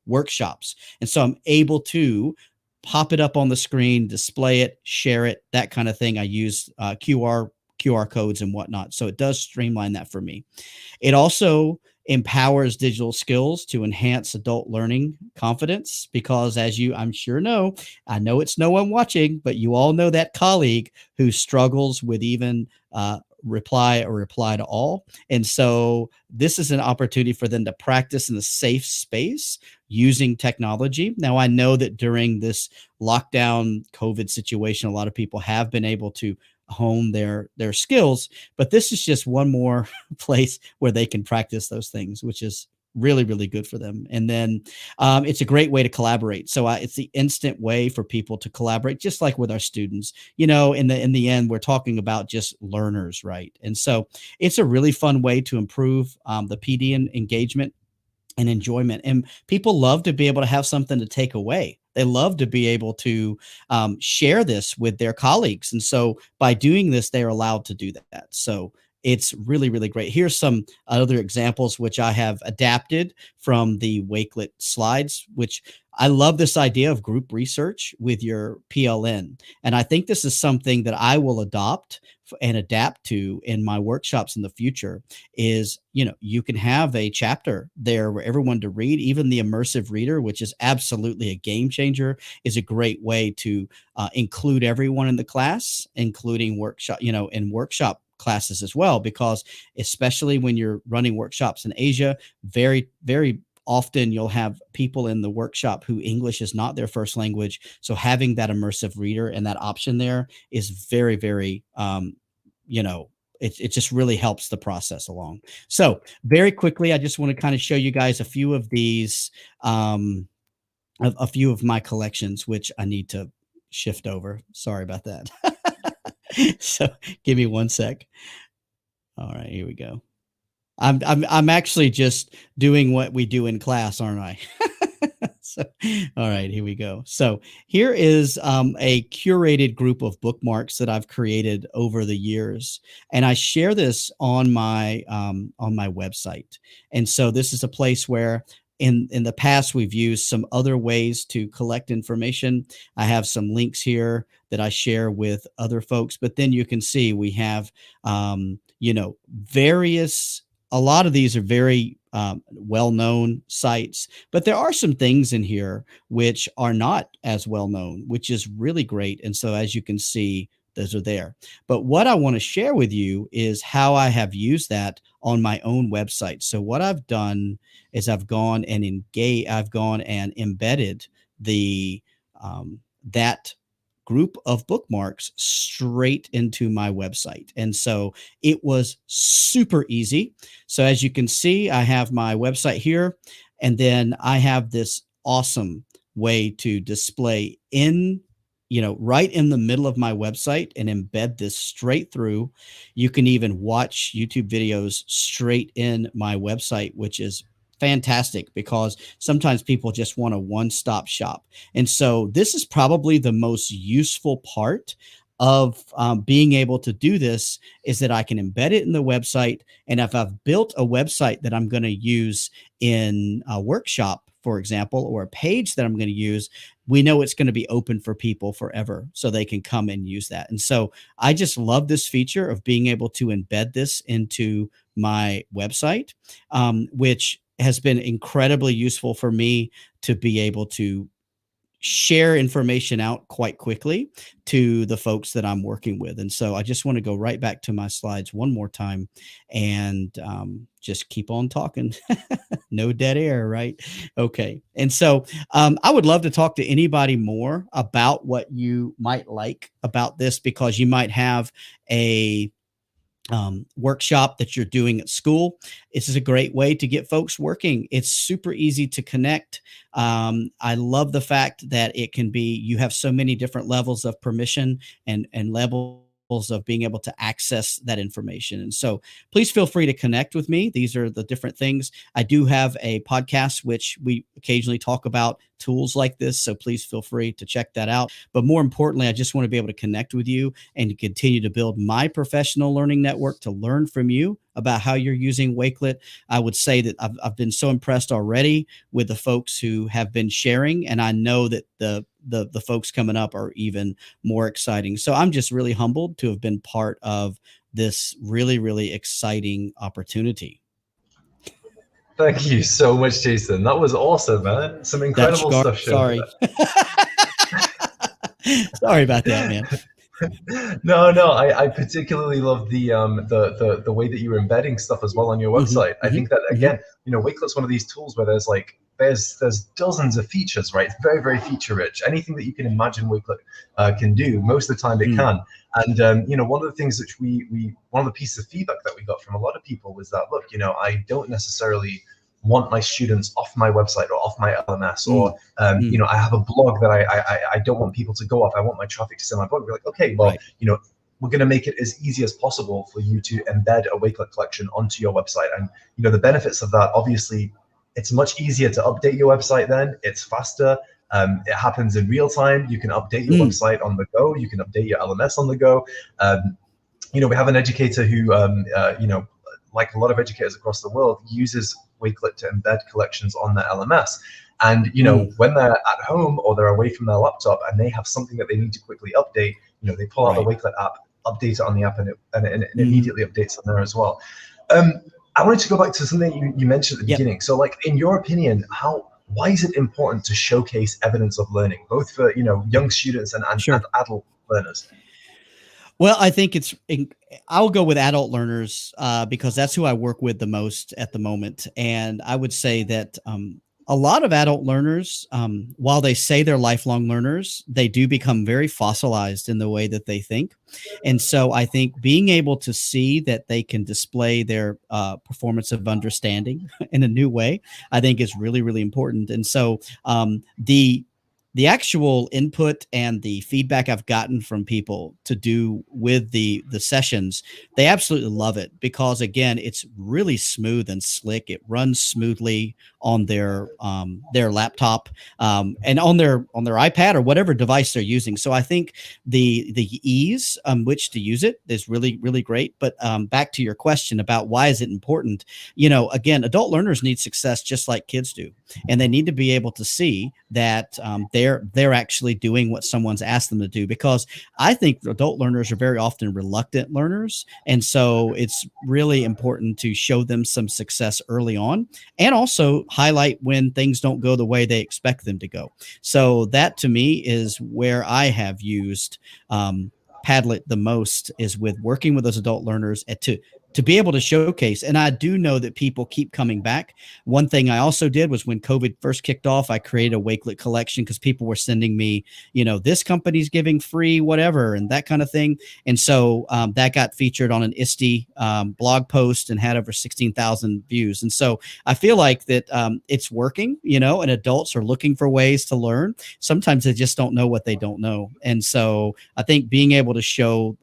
workshops. And so I'm able to pop it up on the screen, display it, share it, that kind of thing. I use QR codes and whatnot. So it does streamline that for me. It also empowers digital skills to enhance adult learning confidence because, as you, I'm sure know, I know it's no one watching, but you all know that colleague who struggles with even reply to all. And so this is an opportunity for them to practice in a safe space using technology. Now, I know that during this lockdown COVID situation, a lot of people have been able to hone their skills, but this is just one more place where they can practice those things, which is really, really good for them. And then it's a great way to collaborate. So it's the instant way for people to collaborate, just like with our students. You know, in the end, we're talking about just learners, right? And so it's a really fun way to improve the PD engagement and enjoyment. And people love to be able to have something to take away. They love to be able to share this with their colleagues. And so by doing this, they're allowed to do that. So it's really, really great. Here's some other examples, which I have adapted from the Wakelet slides, which I love this idea of group research with your PLN. And I think this is something that I will adopt and adapt to in my workshops in the future is, you know, you can have a chapter there where everyone to read, even the immersive reader, which is absolutely a game changer, is a great way to include everyone in the class, including workshop, you know, in workshop classes as well, because especially when you're running workshops in Asia, very, very often you'll have people in the workshop who English is not their first language. So having that immersive reader and that option there is very, very, you know, it just really helps the process along. So very quickly, I just want to kind of show you guys a few of these, a few of my collections, which I need to shift over. Sorry about that. So give me one sec. All right, here we go. I'm actually just doing what we do in class, aren't I? So, all right, here we go. So here is a curated group of bookmarks that I've created over the years, and I share this on my website. And so this is a place where in the past we've used some other ways to collect information. I have some links here that I share with other folks, but then you can see we have you know, various. A lot of these are very well-known sites, but there are some things in here which are not as well-known, which is really great. And so as you can see, those are there. But what I want to share with you is how I have used that on my own website. So what I've done is I've gone and embedded the that group of bookmarks straight into my website. And so it was super easy. So as you can see, I have my website here, and then I have this awesome way to display in, you know, right in the middle of my website and embed this straight through. You can even watch YouTube videos straight in my website, which is fantastic because sometimes people just want a one-stop shop. And so this is probably the most useful part of being able to do this is that I can embed it in the website. And if I've built a website that I'm going to use in a workshop, for example, or a page that I'm going to use, we know it's going to be open for people forever, so they can come and use that. And so I just love this feature of being able to embed this into my website, which has been incredibly useful for me to be able to share information out quite quickly to the folks that I'm working with. And so I just want to go right back to my slides one more time and just keep on talking. No dead air, right? Okay. And so I would love to talk to anybody more about what you might like about this, because you might have a workshop that you're doing at school. This is a great way to get folks working. It's super easy to connect. I love the fact that it can be, you have so many different levels of permission and levels of being able to access that information. And so please feel free to connect with me. These are the different things. I do have a podcast, which we occasionally talk about tools like this. So please feel free to check that out. But more importantly, I just want to be able to connect with you and to continue to build my professional learning network to learn from you about how you're using Wakelet. I would say that I've been so impressed already with the folks who have been sharing, and I know that the folks coming up are even more exciting. So I'm just really humbled to have been part of this really, really exciting opportunity. Thank you so much, Jason. That was awesome, man. Some incredible stuff. Sorry. Sorry about that, man. No, I particularly love the way that you were embedding stuff as well on your website. I think that, again, Wakelet's one of these tools where there's dozens of features, right? It's very, very feature rich. Anything that you can imagine Wakelet can do, most of the time it can. And one of the things which one of the pieces of feedback that we got from a lot of people was that, look, I don't necessarily want my students off my website or off my LMS, or I have a blog that I don't want people to go off. I want my traffic to stay on my blog. We're like, okay, well, we're going to make it as easy as possible for you to embed a Wakelet collection onto your website. And the benefits of that, obviously, it's much easier to update your website then. It's faster. It happens in real time. You can update your website on the go. You can update your LMS on the go. We have an educator who, like a lot of educators across the world, uses Wakelet to embed collections on their LMS. And, when they're at home or they're away from their laptop and they have something that they need to quickly update, they pull out the Wakelet app, update it on the app, and it immediately updates on there as well. I wanted to go back to something you mentioned at the beginning. So, like, in your opinion, why is it important to showcase evidence of learning, both for young students and adult learners? Well, I think I'll go with adult learners because that's who I work with the most at the moment. And I would say that a lot of adult learners, while they say they're lifelong learners, they do become very fossilized in the way that they think. And so I think being able to see that they can display their performance of understanding in a new way, I think is really, really important. And so the actual input and the feedback I've gotten from people to do with the sessions, they absolutely love it because, again, it's really smooth and slick. It runs smoothly on their laptop and on their iPad or whatever device they're using. So I think the ease on which to use it is really, really great. But back to your question about why is it important? Again, adult learners need success just like kids do, and they need to be able to see that they're actually doing what someone's asked them to do, because I think adult learners are very often reluctant learners. And so it's really important to show them some success early on and also highlight when things don't go the way they expect them to go. So that to me is where I have used Padlet the most, is with working with those adult learners to be able to showcase. And I do know that people keep coming back. One thing I also did was when COVID first kicked off, I created a Wakelet collection because people were sending me, this company's giving free whatever and that kind of thing. And so that got featured on an ISTE blog post and had over 16,000 views. And so I feel like that it's working, and adults are looking for ways to learn. Sometimes they just don't know what they don't know. And so I think being able to show,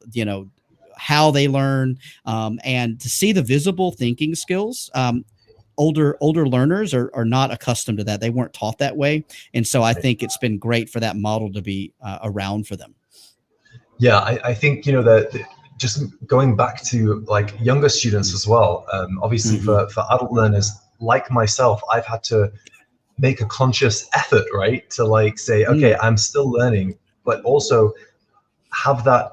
how they learn and to see the visible thinking skills. Older learners are not accustomed to that. They weren't taught that way. And so I think it's been great for that model to be around for them. Yeah, I think, you know, that just going back to like younger students as well, obviously for adult learners like myself, I've had to make a conscious effort, right, to like say, okay, I'm still learning, but also have that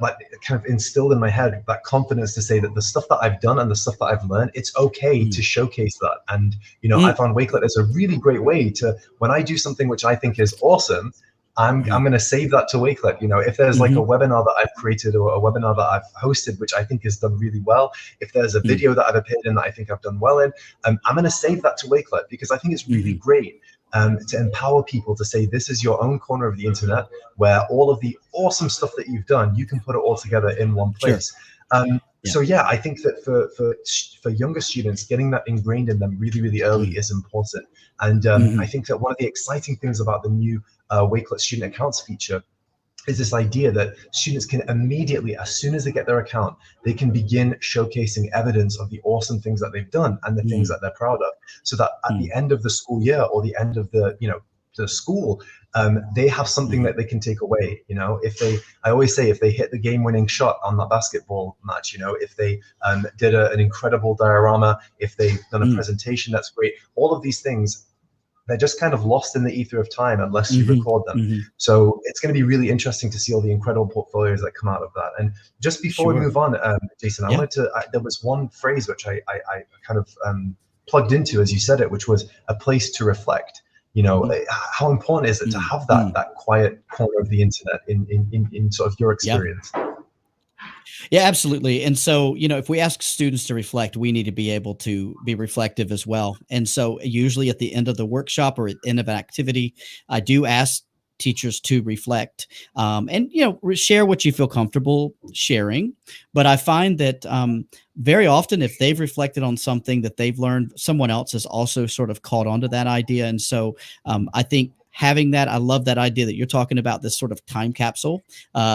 like kind of instilled in my head, that confidence to say that the stuff that I've done and the stuff that I've learned, it's okay to showcase that. And you know, I found Wakelet is a really great way to, when I do something which I think is awesome, I'm going to save that to Wakelet. You know, if there's like a webinar that I've created or a webinar that I've hosted, which I think is done really well, if there's a video that I've appeared in that I think I've done well in, I'm going to save that to Wakelet, because I think it's really great to empower people to say, this is your own corner of the internet where all of the awesome stuff that you've done, you can put it all together in one place. So yeah, I think that for younger students, getting that ingrained in them really, really early is important. And I think that one of the exciting things about the new Wakelet student accounts feature is this idea that students can immediately, as soon as they get their account, they can begin showcasing evidence of the awesome things that they've done and the things that they're proud of, so that at the end of the school year or the end of the, you know, the school, they have something that they can take away. You know, if they, I always say, if they hit the game-winning shot on that basketball match, you know, if they did an incredible diorama, if they've done a presentation that's great, all of these things, they're just kind of lost in the ether of time unless you record them. So it's going to be really interesting to see all the incredible portfolios that come out of that. And just before we move on, Jason, I wanted to, there was one phrase which I kind of plugged into as you said it, which was a place to reflect. You know, how important is it to have that quiet corner of the internet in sort of your experience? Yeah, absolutely. And so, you know, if we ask students to reflect, we need to be able to be reflective as well. And so usually at the end of the workshop or at the end of an activity, I do ask teachers to reflect and, you know, share what you feel comfortable sharing. But I find that very often if they've reflected on something that they've learned, someone else has also sort of caught onto that idea. And so I think having that, I love that idea that you're talking about, this sort of time capsule,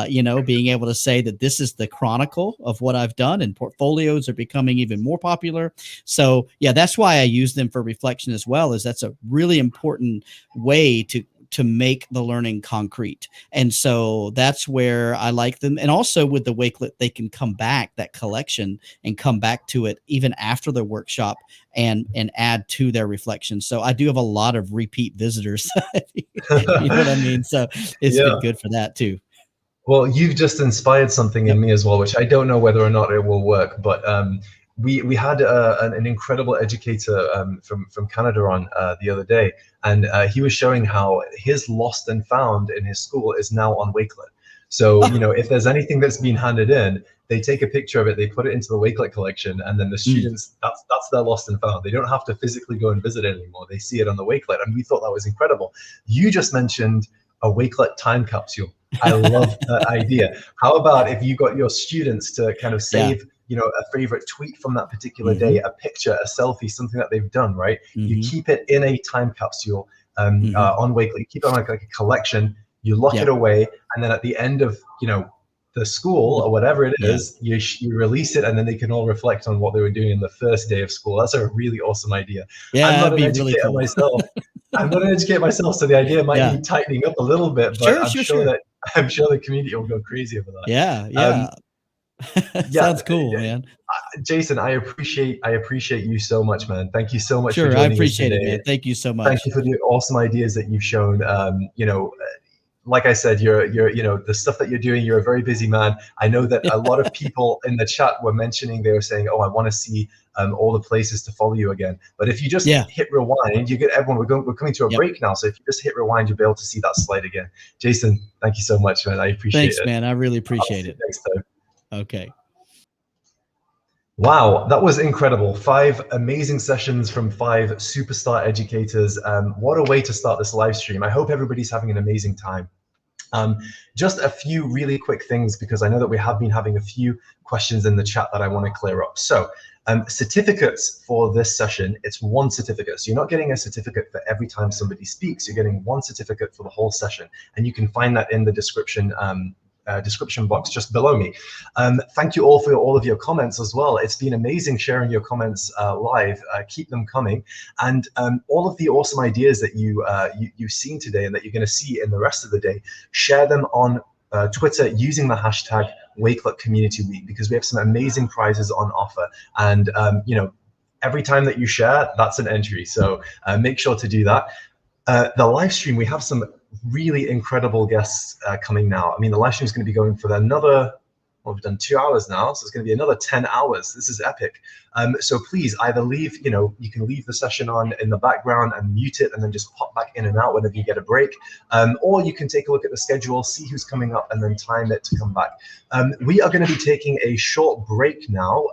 you know, being able to say that this is the chronicle of what I've done, and portfolios are becoming even more popular. So yeah, that's why I use them for reflection as well, is that's a really important way to make the learning concrete. And so that's where I like them. And also with the Wakelet, they can come back, that collection, and come back to it even after the workshop and add to their reflection. So I do have a lot of repeat visitors. You know what I mean? So it's been good for that too. Well, you've just inspired something in me as well, which I don't know whether or not it will work, but we had an incredible educator from Canada on the other day, and he was showing how his lost and found in his school is now on Wakelet. So, you know, if there's anything that's been handed in, they take a picture of it, they put it into the Wakelet collection, and then the students, that's their lost and found. They don't have to physically go and visit it anymore. They see it on the Wakelet, and we thought that was incredible. You just mentioned a Wakelet time capsule. I love that idea. How about if you got your students to kind of save, you know, a favorite tweet from that particular day, a picture, a selfie, something that they've done, right? You keep it in a time capsule on Wakelet. You keep it on like a collection. You lock it away, and then at the end of, you know, the school or whatever it is, you release it, and then they can all reflect on what they were doing in the first day of school. That's a really awesome idea. Yeah, I'm not an that'd be really educator cool. myself. I'm not an educator myself, so the idea might need tightening up a little bit, but I'm sure the community will go crazy over that. Yeah. Sounds cool, man. Jason, I appreciate you so much, man. Thank you so much for joining us today. I appreciate it, man. Thank you so much. Thank you for the awesome ideas that you've shown. You know, like I said, you're you know, the stuff that you're doing, you're a very busy man. I know that a lot of people in the chat were mentioning, they were saying, oh, I want to see all the places to follow you again. But if you just hit rewind, you get everyone, we're coming to a break now. So if you just hit rewind, you'll be able to see that slide again. Jason, thank you so much, man. I appreciate it. Thanks, man. I really appreciate it. Next time. Okay. Wow, that was incredible. 5 amazing sessions from 5 superstar educators. What a way to start this live stream. I hope everybody's having an amazing time. Just a few really quick things, because I know that we have been having a few questions in the chat that I want to clear up. So certificates for this session, it's 1 certificate. So you're not getting a certificate for every time somebody speaks. You're getting 1 certificate for the whole session. And you can find that in the description box just below me. Thank you all for all of your comments as well. It's been amazing sharing your comments live. Keep them coming, and all of the awesome ideas that you've seen today and that you're going to see in the rest of the day, share them on Twitter using the hashtag Wakelet Community Week, because we have some amazing prizes on offer. And, you know, every time that you share, that's an entry. So make sure to do that. The live stream, we have some really incredible guests coming now. I mean, the live stream is going to be going for another, well, we've done 2 hours now, so it's going to be another 10 hours. This is epic. So please either leave, you know, you can leave the session on in the background and mute it and then just pop back in and out whenever you get a break. Or you can take a look at the schedule, see who's coming up, and then time it to come back. We are going to be taking a short break now,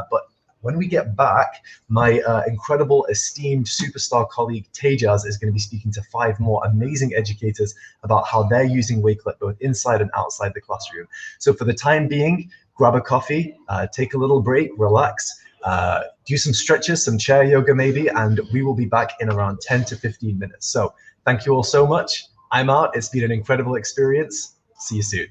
but when we get back, my incredible, esteemed superstar colleague Teijas is going to be speaking to 5 more amazing educators about how they're using Wakelet both inside and outside the classroom. So for the time being, grab a coffee, take a little break, relax, do some stretches, some chair yoga maybe, and we will be back in around 10 to 15 minutes. So thank you all so much. I'm out. It's been an incredible experience. See you soon.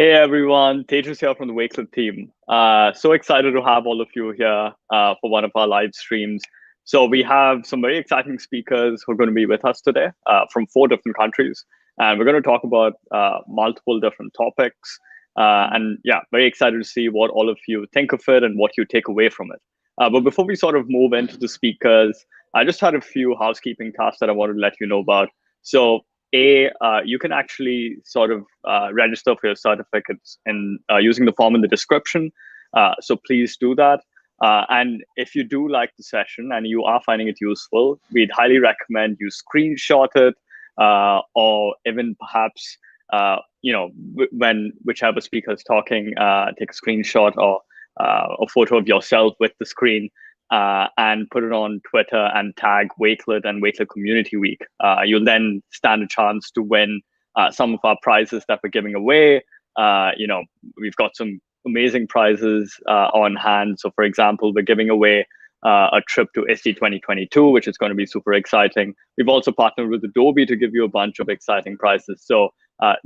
Hey everyone, Tejas here from the Wakelet team. So excited to have all of you here for one of our live streams. So we have some very exciting speakers who are going to be with us today from 4 different countries. And we're going to talk about multiple different topics. And yeah, very excited to see what all of you think of it and what you take away from it. But before we sort of move into the speakers, I just had a few housekeeping tasks that I wanted to let you know about. So you can actually sort of register for your certificates in using the form in the description. So please do that. And if you do like the session and you are finding it useful, we'd highly recommend you screenshot it or even perhaps, when whichever speaker is talking, take a screenshot or a photo of yourself with the screen. And put it on Twitter and tag Wakelet and Wakelet Community Week. You'll then stand a chance to win some of our prizes that we're giving away. We've got some amazing prizes on hand. So for example, we're giving away a trip to ISTE 2022, which is going to be super exciting. We've also partnered with Adobe to give you a bunch of exciting prizes. So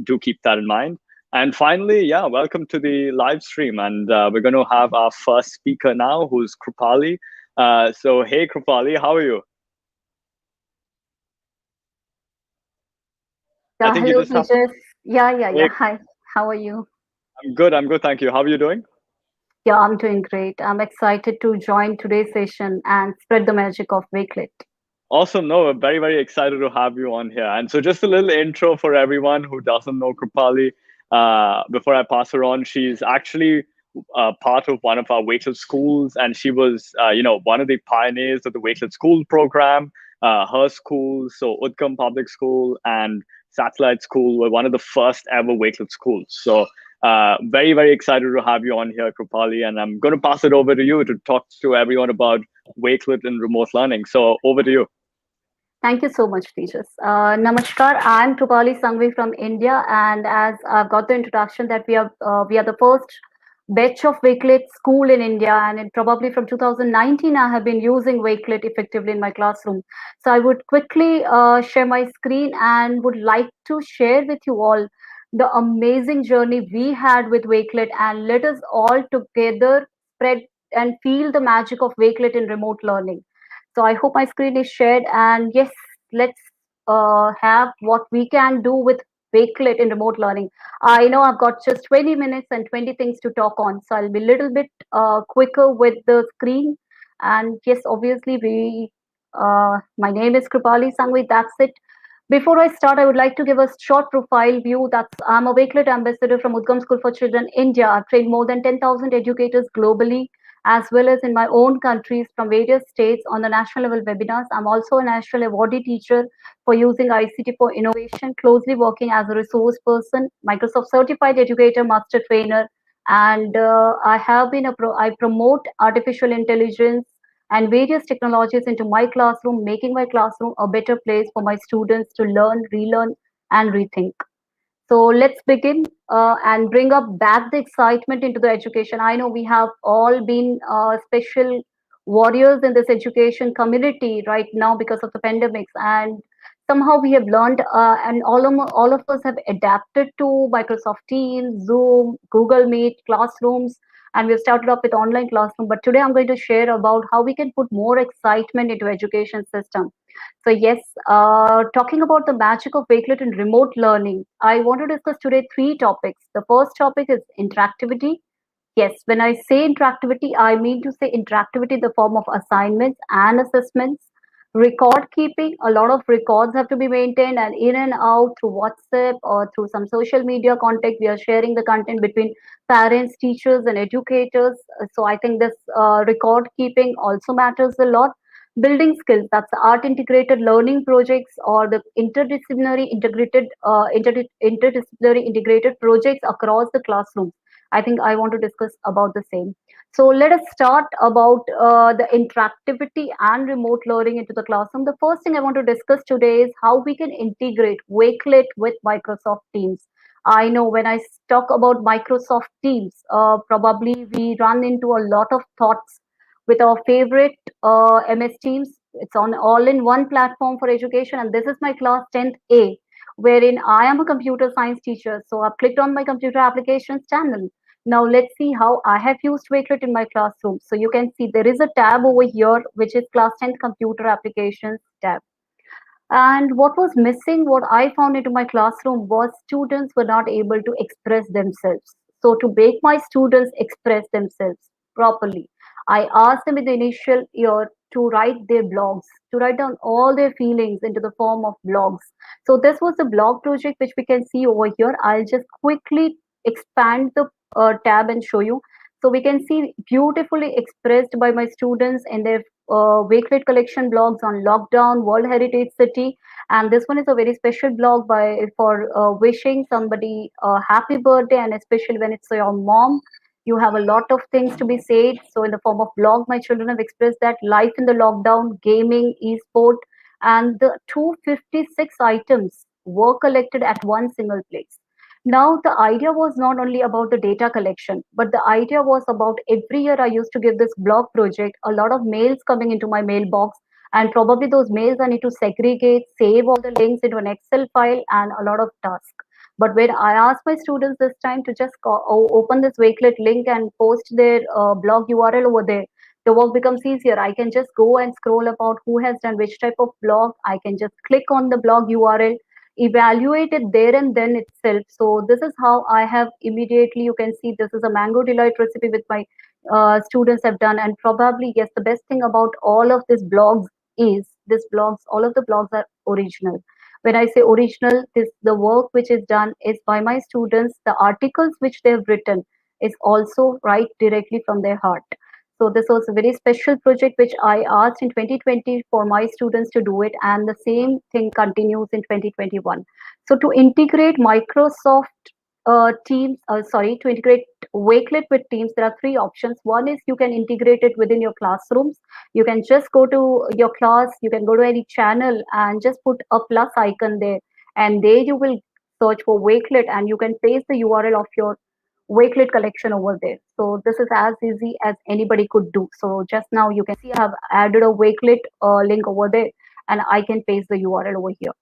do keep that in mind. And finally, welcome to the live stream. And we're going to have our first speaker now, who's Krupali. So hey, Krupali, how are you? Yeah, I think hello, you just teachers. Yeah. Hey. Hi, how are you? I'm good, thank you. How are you doing? Yeah, I'm doing great. I'm excited to join today's session and spread the magic of Wakelet. Awesome. No, we're very, very excited to have you on here. And so just a little intro for everyone who doesn't know Krupali. Before I pass her on, she's actually part of one of our Wakelet schools, and she was, one of the pioneers of the Wakelet school program. Her schools, so Udgam Public School and Satellite School, were one of the first ever Wakelet schools. So very, very excited to have you on here, Krupali, and I'm going to pass it over to you to talk to everyone about Wakelet and remote learning. So over to you. Thank you so much, teachers. Namaskar, I'm Krupali Sanghvi from India, and as I've got the introduction that we are the first batch of Wakelet school in India, and probably from 2019 I have been using Wakelet effectively in my classroom. So I would quickly share my screen and would like to share with you all the amazing journey we had with Wakelet, and let us all together spread and feel the magic of Wakelet in remote learning. So I hope my screen is shared, and yes, let's have what we can do with Wakelet in remote learning. I know I've got just 20 minutes and 20 things to talk on, so I'll be a little bit quicker with the screen. And yes, obviously my name is Krupali Sanghvi, that's it. Before I start, I would like to give a short profile view. I'm a Wakelet ambassador from Udgam School for Children, India. I've trained more than 10,000 educators globally, as well as in my own countries from various states on the national level webinars. I'm also a national awardee teacher for using ICT for innovation, closely working as a resource person, Microsoft certified educator, master trainer, and I promote artificial intelligence and various technologies into my classroom, making my classroom a better place for my students to learn, relearn, and rethink. So let's begin and bring up back the excitement into the education. I know we have all been special warriors in this education community right now because of the pandemics, and somehow we have learned and all of us have adapted to Microsoft Teams, Zoom, Google Meet, classrooms, and we've started off with online classroom. But today I'm going to share about how we can put more excitement into education system. So yes, talking about the magic of Wakelet and remote learning, I want to discuss today 3 topics. The first topic is interactivity. Yes, when I say interactivity, I mean to say interactivity in the form of assignments and assessments. Record keeping, a lot of records have to be maintained, and in and out through WhatsApp or through some social media contact, we are sharing the content between parents, teachers, and educators. So I think this record keeping also matters a lot. Building skills, that's art integrated learning projects or the interdisciplinary integrated projects across the classroom. I think I want to discuss about the same. So let us start about the interactivity and remote learning into the classroom. The first thing I want to discuss today is how we can integrate Wakelet with Microsoft Teams. I know when I talk about Microsoft Teams, probably we run into a lot of thoughts with our favorite MS Teams. It's on all-in-one platform for education, and this is my class 10th A. wherein I am a computer science teacher. So I've clicked on my computer applications channel. Now let's see how I have used Wakelet in my classroom. So you can see there is a tab over here, which is class 10th computer applications tab. And what was missing, what I found into my classroom was students were not able to express themselves. So to make my students express themselves properly, I asked them in the initial year to write their blogs, to write down all their feelings into the form of blogs. So this was the blog project which we can see over here. I'll just quickly expand the tab and show you. So we can see beautifully expressed by my students in their Wakelet collection blogs on lockdown, World Heritage City, and this one is a very special blog for wishing somebody a happy birthday, and especially when it's your mom. You have a lot of things to be said. So in the form of blog, my children have expressed that life in the lockdown, gaming, e-sport, and the 256 items were collected at one single place. Now, the idea was not only about the data collection, but the idea was about every year I used to give this blog project, a lot of mails coming into my mailbox, and probably those mails I need to segregate, save all the links into an Excel file, and a lot of tasks. But when I asked my students this time to just open this Wakelet link and post their blog URL over there, the work becomes easier. I can just go and scroll about who has done which type of blog. I can just click on the blog URL, evaluate it there and then itself. So this is how I have immediately, you can see this is a mango delight recipe with my students have done. And probably, yes, the best thing about all of these blogs is all of the blogs are original. When I say original, the work which is done is by my students. The articles which they have written is also right directly from their heart. So this was a very special project which I asked in 2020 for my students to do it, and the same thing continues in 2021. So to integrate Microsoft Teams, to integrate Wakelet with Teams, there are three options. One is you can integrate it within your classrooms. You can just go to your class, you can go to any channel and just put a plus icon there, and there you will search for Wakelet and you can paste the URL of your Wakelet collection over there. So this is as easy as anybody could do. So just now you can see I have added a Wakelet link over there, and I can paste the URL over here.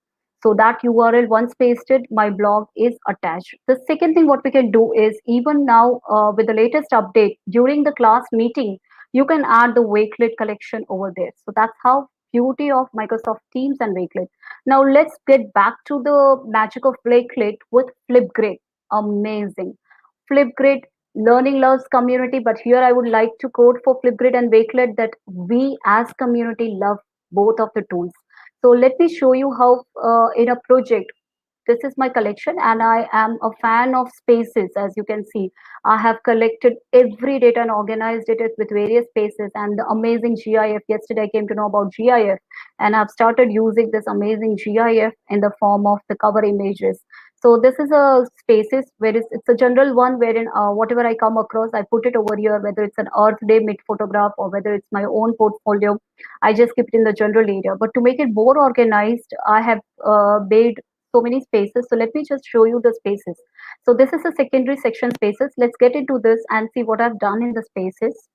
So that URL once pasted, my blog is attached. The second thing what we can do is, even now with the latest update, during the class meeting, you can add the Wakelet collection over there. So that's how beauty of Microsoft Teams and Wakelet. Now let's get back to the magic of Wakelet with Flipgrid. Amazing. Flipgrid, learning loves community, but here I would like to quote for Flipgrid and Wakelet that we as community love both of the tools. So let me show you how in a project, this is my collection, and I am a fan of spaces. As you can see, I have collected every data and organized it with various spaces, and the amazing GIF. Yesterday I came to know about GIF, and I've started using this amazing GIF in the form of the cover images. So this is a spaces where it's a general one wherein whatever I come across, I put it over here, whether it's an Earth Day mid photograph or whether it's my own portfolio, I just keep it in the general area. But to make it more organized, I have made so many spaces. So let me just show you the spaces. So this is a secondary section spaces. Let's get into this and see what I've done in the spaces.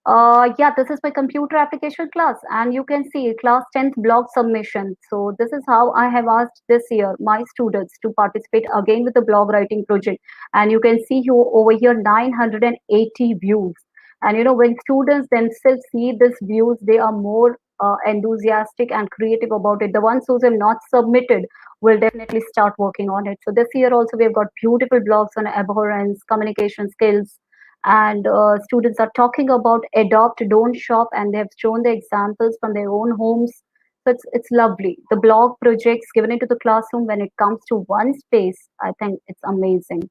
Yeah, this is my computer application class, and you can see class 10th blog submission. So this is how I have asked this year my students to participate again with the blog writing project. And you can see you over here 980 views. And you know, when students themselves see these views, they are more enthusiastic and creative about it. The ones who have not submitted will definitely start working on it. So this year also we have got beautiful blogs on abhorrence, communication skills, and students are talking about adopt, don't shop, and they have shown the examples from their own homes. So it's lovely. The blog projects given into the classroom, when it comes to one space, I think it's amazing.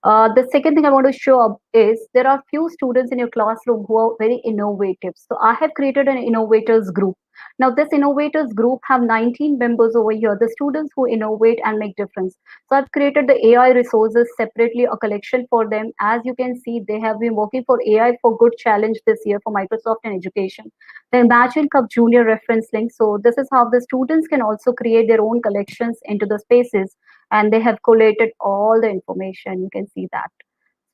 The second thing I want to show up is there are few students in your classroom who are very innovative. So I have created an innovators group. Now this innovators group have 19 members over here, the students who innovate and make difference. So I've created the AI resources separately, a collection for them. As you can see, they have been working for AI for Good challenge this year for Microsoft and education. The Imagine Cup Junior reference link. So this is how the students can also create their own collections into the spaces, and they have collated all the information. You can see that.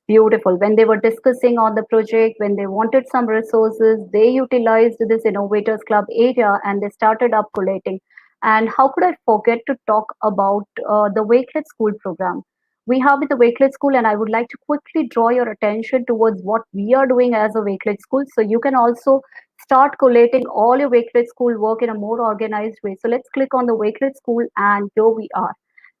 Beautiful. When they were discussing on the project, when they wanted some resources, they utilized this Innovators Club area and they started up collating. And how could I forget to talk about the Wakelet School program? We have with the Wakelet School, and I would like to quickly draw your attention towards what we are doing as a Wakelet School. So you can also start collating all your Wakelet School work in a more organized way. So let's click on the Wakelet School, and here we are.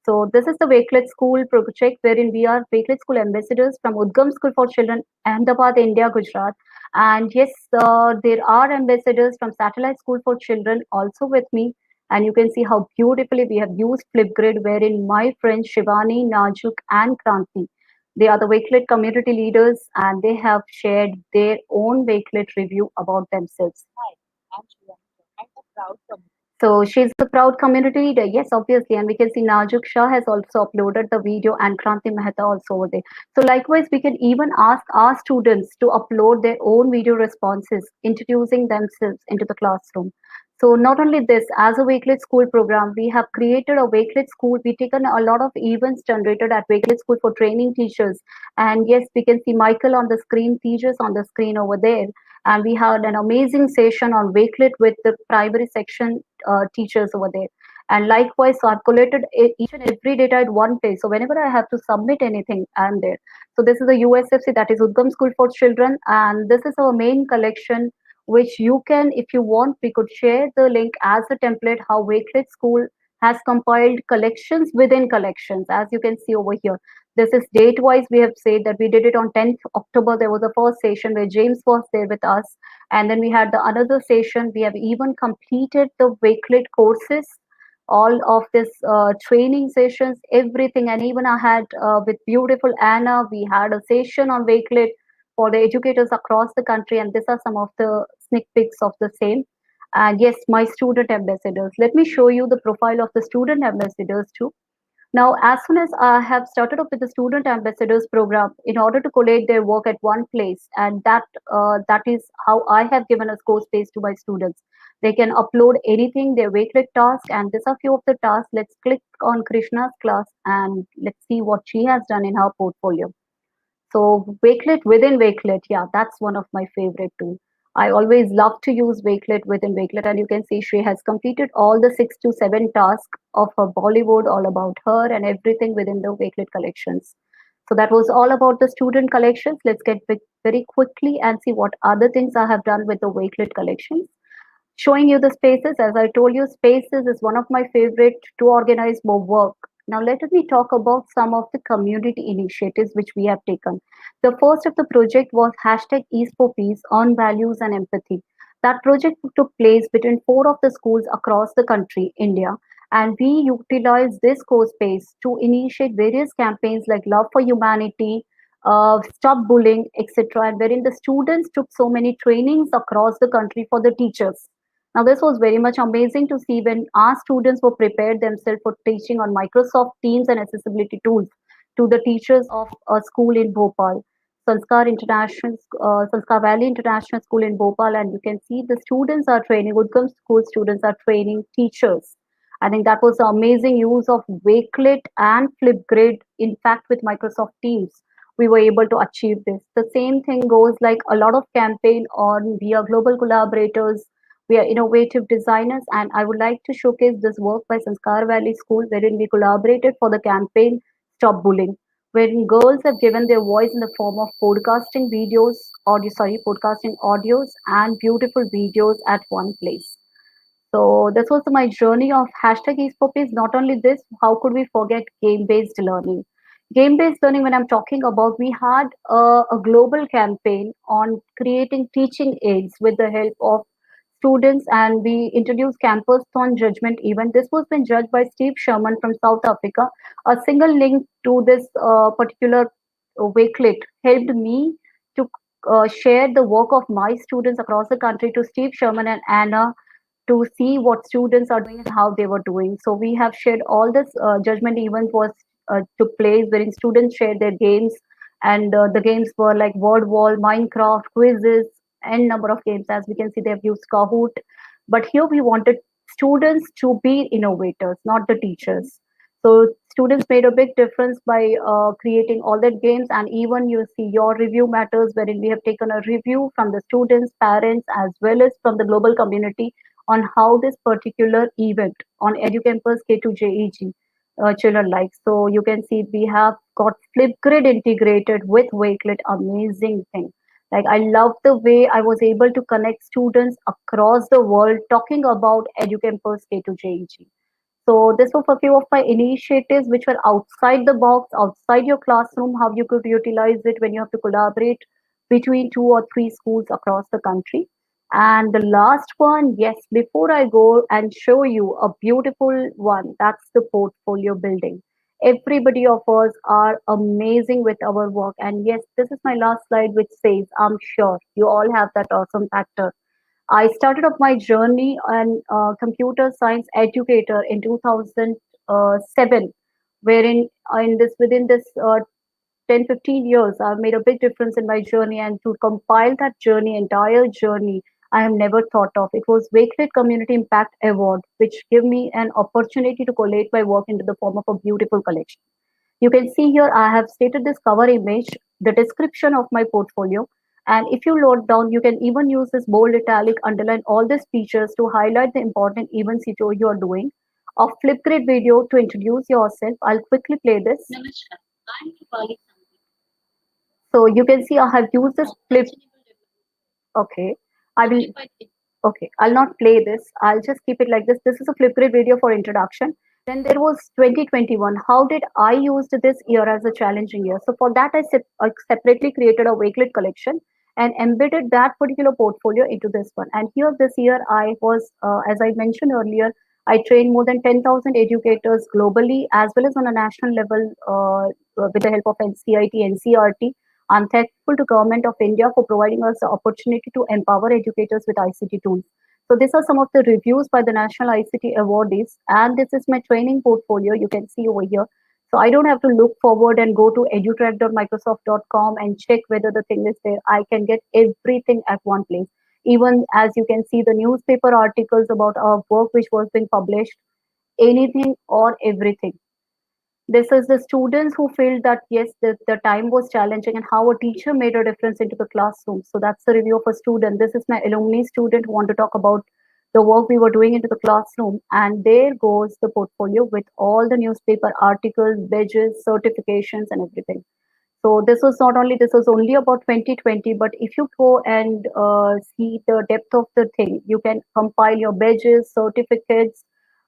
So this is the Wakelet School project, wherein we are Wakelet School ambassadors from Udgam School for Children, Ahmedabad, India, Gujarat. And yes, there are ambassadors from Satellite School for Children also with me. And you can see how beautifully we have used Flipgrid, wherein my friends Shivani, Najuk, and Kranti, they are the Wakelet community leaders, and they have shared their own Wakelet review about themselves. Hi, I'm Shivani. I'm a proud community. So she's a proud community leader, yes, obviously. And we can see Najuk Shah has also uploaded the video, and Kranti Mehta also over there. So likewise, we can even ask our students to upload their own video responses, introducing themselves into the classroom. So not only this, as a Wakelet School program, we have created a Wakelet School. We've taken a lot of events generated at Wakelet School for training teachers. And yes, we can see Michael on the screen, Teijas on the screen over there. And we had an amazing session on Wakelet with the primary section teachers over there. And likewise, so I've collated each and every data at one place. So whenever I have to submit anything, I'm there. So this is the USFC, that is Udgam School for Children. And this is our main collection, which you can, if you want, we could share the link as a template, how Wakelet School has compiled collections within collections, as you can see over here. This is date-wise. We have said that we did it on 10th October. There was a first session where James was there with us. And then we had the another session. We have even completed the Wakelet courses, all of this training sessions, everything. And even I had with beautiful Anna, we had a session on Wakelet for the educators across the country. And these are some of the sneak peeks of the same. And yes, my student ambassadors. Let me show you the profile of the student ambassadors too. Now, as soon as I have started off with the student ambassadors program, in order to collate their work at one place, and that is how I have given a score space to my students. They can upload anything, their Wakelet task, and these are few of the tasks. Let's click on Krishna's class and let's see what she has done in her portfolio. So Wakelet within Wakelet, yeah, that's one of my favorite too. I always love to use Wakelet within Wakelet, and you can see she has completed all the 6 to 7 tasks of her Bollywood, all about her and everything within the Wakelet collections. So that was all about the student collections. Let's get very quickly and see what other things I have done with the Wakelet collections. Showing you the spaces, as I told you, spaces is one of my favorite to organize more work. Now let me talk about some of the community initiatives which we have taken. The first of the project was hashtag East for Peace on Values and Empathy. That project took place between 4 of the schools across the country, India, and we utilized this course space to initiate various campaigns like Love for Humanity, Stop Bullying, etc., and wherein the students took so many trainings across the country for the teachers. Now, this was very much amazing to see when our students were prepared themselves for teaching on Microsoft Teams and accessibility tools to the teachers of a school in Bhopal, Sanskar Valley International School in Bhopal. And you can see the students are training, Udgam school students are training teachers. I think that was the amazing use of Wakelet and Flipgrid. In fact, with Microsoft Teams, we were able to achieve this. The same thing goes like a lot of campaign on We Are Global Collaborators, we are innovative designers, and I would like to showcase this work by Sanskar Valley School, wherein we collaborated for the campaign Stop Bullying, wherein girls have given their voice in the form of podcasting audios and beautiful videos at one place. So this was my journey of hashtag eSports. Not only this, how could we forget game-based learning? Game-based learning, when I'm talking about, we had a global campaign on creating teaching aids with the help of students, and we introduced campus on judgment event. This was been judged by Steve Sherman from South Africa. A single link to this particular Wakelet helped me to share the work of my students across the country to Steve Sherman and Anna to see what students are doing and how they were doing. So we have shared all this judgment event was took place wherein students shared their games, and the games were like word wall, Minecraft, quizzes, and number of games. As we can see, they have used Kahoot, but here we wanted students to be innovators, not the teachers. So students made a big difference by creating all that games, and even you see your review matters, wherein we have taken a review from the students, parents, as well as from the global community on how this particular event on EduCampus K2JEG children like. So you can see we have got Flipgrid integrated with Wakelet, amazing thing. Like I love the way I was able to connect students across the world talking about EduCampus K2JEG. So this was a few of my initiatives which were outside the box, outside your classroom, how you could utilize it when you have to collaborate between 2 or 3 schools across the country. And the last one, yes, before I go and show you a beautiful one, that's the portfolio building. Everybody of us are amazing with our work. And yes, this is my last slide, which says, I'm sure you all have that awesome factor. I started off my journey on computer science educator in 2007, wherein within this 10-15 years, I've made a big difference in my journey. And to compile that journey, entire journey, I have never thought of. It was Wakelet Community Impact Award, which gave me an opportunity to collate my work into the form of a beautiful collection. You can see here, I have stated this cover image, the description of my portfolio. And if you load down, you can even use this bold, italic, underline all these features to highlight the important events you are doing. A Flipgrid video to introduce yourself. I'll quickly play this. Namaskar. I'm Krupali. So you can see I have used this flip. Okay, I will. Okay, I'll not play this. I'll just keep it like this. This is a Flipgrid video for introduction. Then there was 2021. How did I use this year as a challenging year? So for that, I separately created a Wakelet collection and embedded that particular portfolio into this one. And here this year, I was, as I mentioned earlier, I trained more than 10,000 educators globally, as well as on a national level with the help of NCIT, NCRT. I'm thankful to Government of India for providing us the opportunity to empower educators with ICT tools. So these are some of the reviews by the National ICT Awardees, and this is my training portfolio. You can see over here. So I don't have to look forward and go to edutrack.microsoft.com and check whether the thing is there. I can get everything at one place. Even as you can see the newspaper articles about our work which was being published, anything or everything. This is the students who feel that yes, the time was challenging and how a teacher made a difference into the classroom. So that's the review of a student. This is my alumni student who want to talk about the work we were doing into the classroom. And there goes the portfolio with all the newspaper articles, badges, certifications, and everything. So this was only about 2020, but if you go and see the depth of the thing, you can compile your badges, certificates.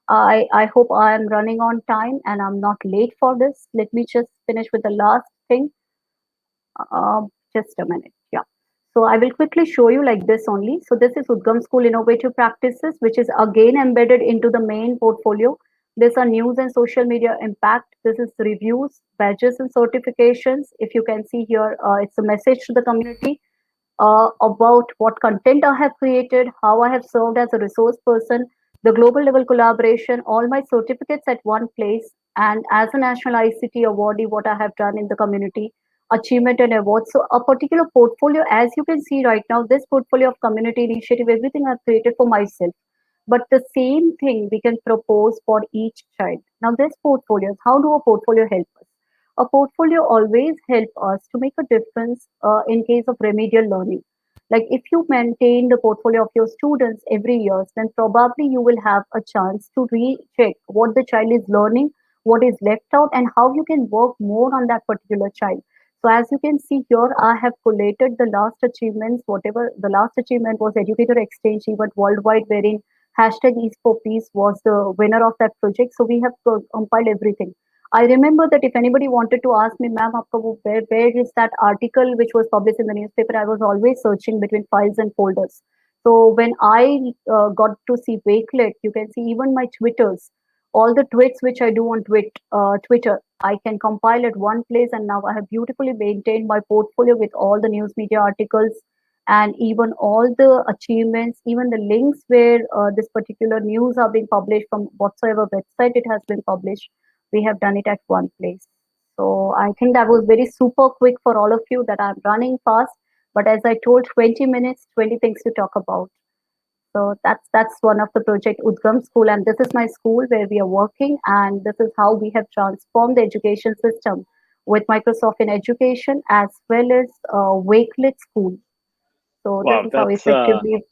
I hope I am running on time and I'm not late for this. Let me just finish with the last thing. Just a minute. Yeah. So I will quickly show you like this only. So this is Udgam School Innovative Practices, which is again embedded into the main portfolio. These are news and social media impact. This is reviews, badges and certifications. If you can see here, it's a message to the community about what content I have created, how I have served as a resource person, the global level collaboration, all my certificates at one place, and as a national ICT awardee, what I have done in the community, achievement and awards. So a particular portfolio, as you can see right now, this portfolio of community initiative, everything I've created for myself. But the same thing we can propose for each child. Now this portfolio, how do a portfolio help us? A portfolio always help us to make a difference in case of remedial learning. Like if you maintain the portfolio of your students every year, then probably you will have a chance to recheck what the child is learning, what is left out, and how you can work more on that particular child. So as you can see here, I have collated the last achievements. Whatever the last achievement was, educator exchange event worldwide, wherein hashtag East for Peace was the winner of that project. So we have compiled everything. I remember that if anybody wanted to ask me, ma'am, where is that article which was published in the newspaper? I was always searching between files and folders. So when I got to see Wakelet, you can see even my Twitters, all the tweets which I do on Twitter, I can compile at one place, and now I have beautifully maintained my portfolio with all the news media articles and even all the achievements, even the links where this particular news are being published from whatsoever website it has been published. We have done it at one place. So I think that was very super quick for all of you, that I'm running fast. But as I told, 20 minutes, 20 things to talk about. So that's one of the project Udgam School, and this is my school where we are working, and this is how we have transformed the education system with Microsoft in Education as well as Wakelet School. So Wow, this is how effectively.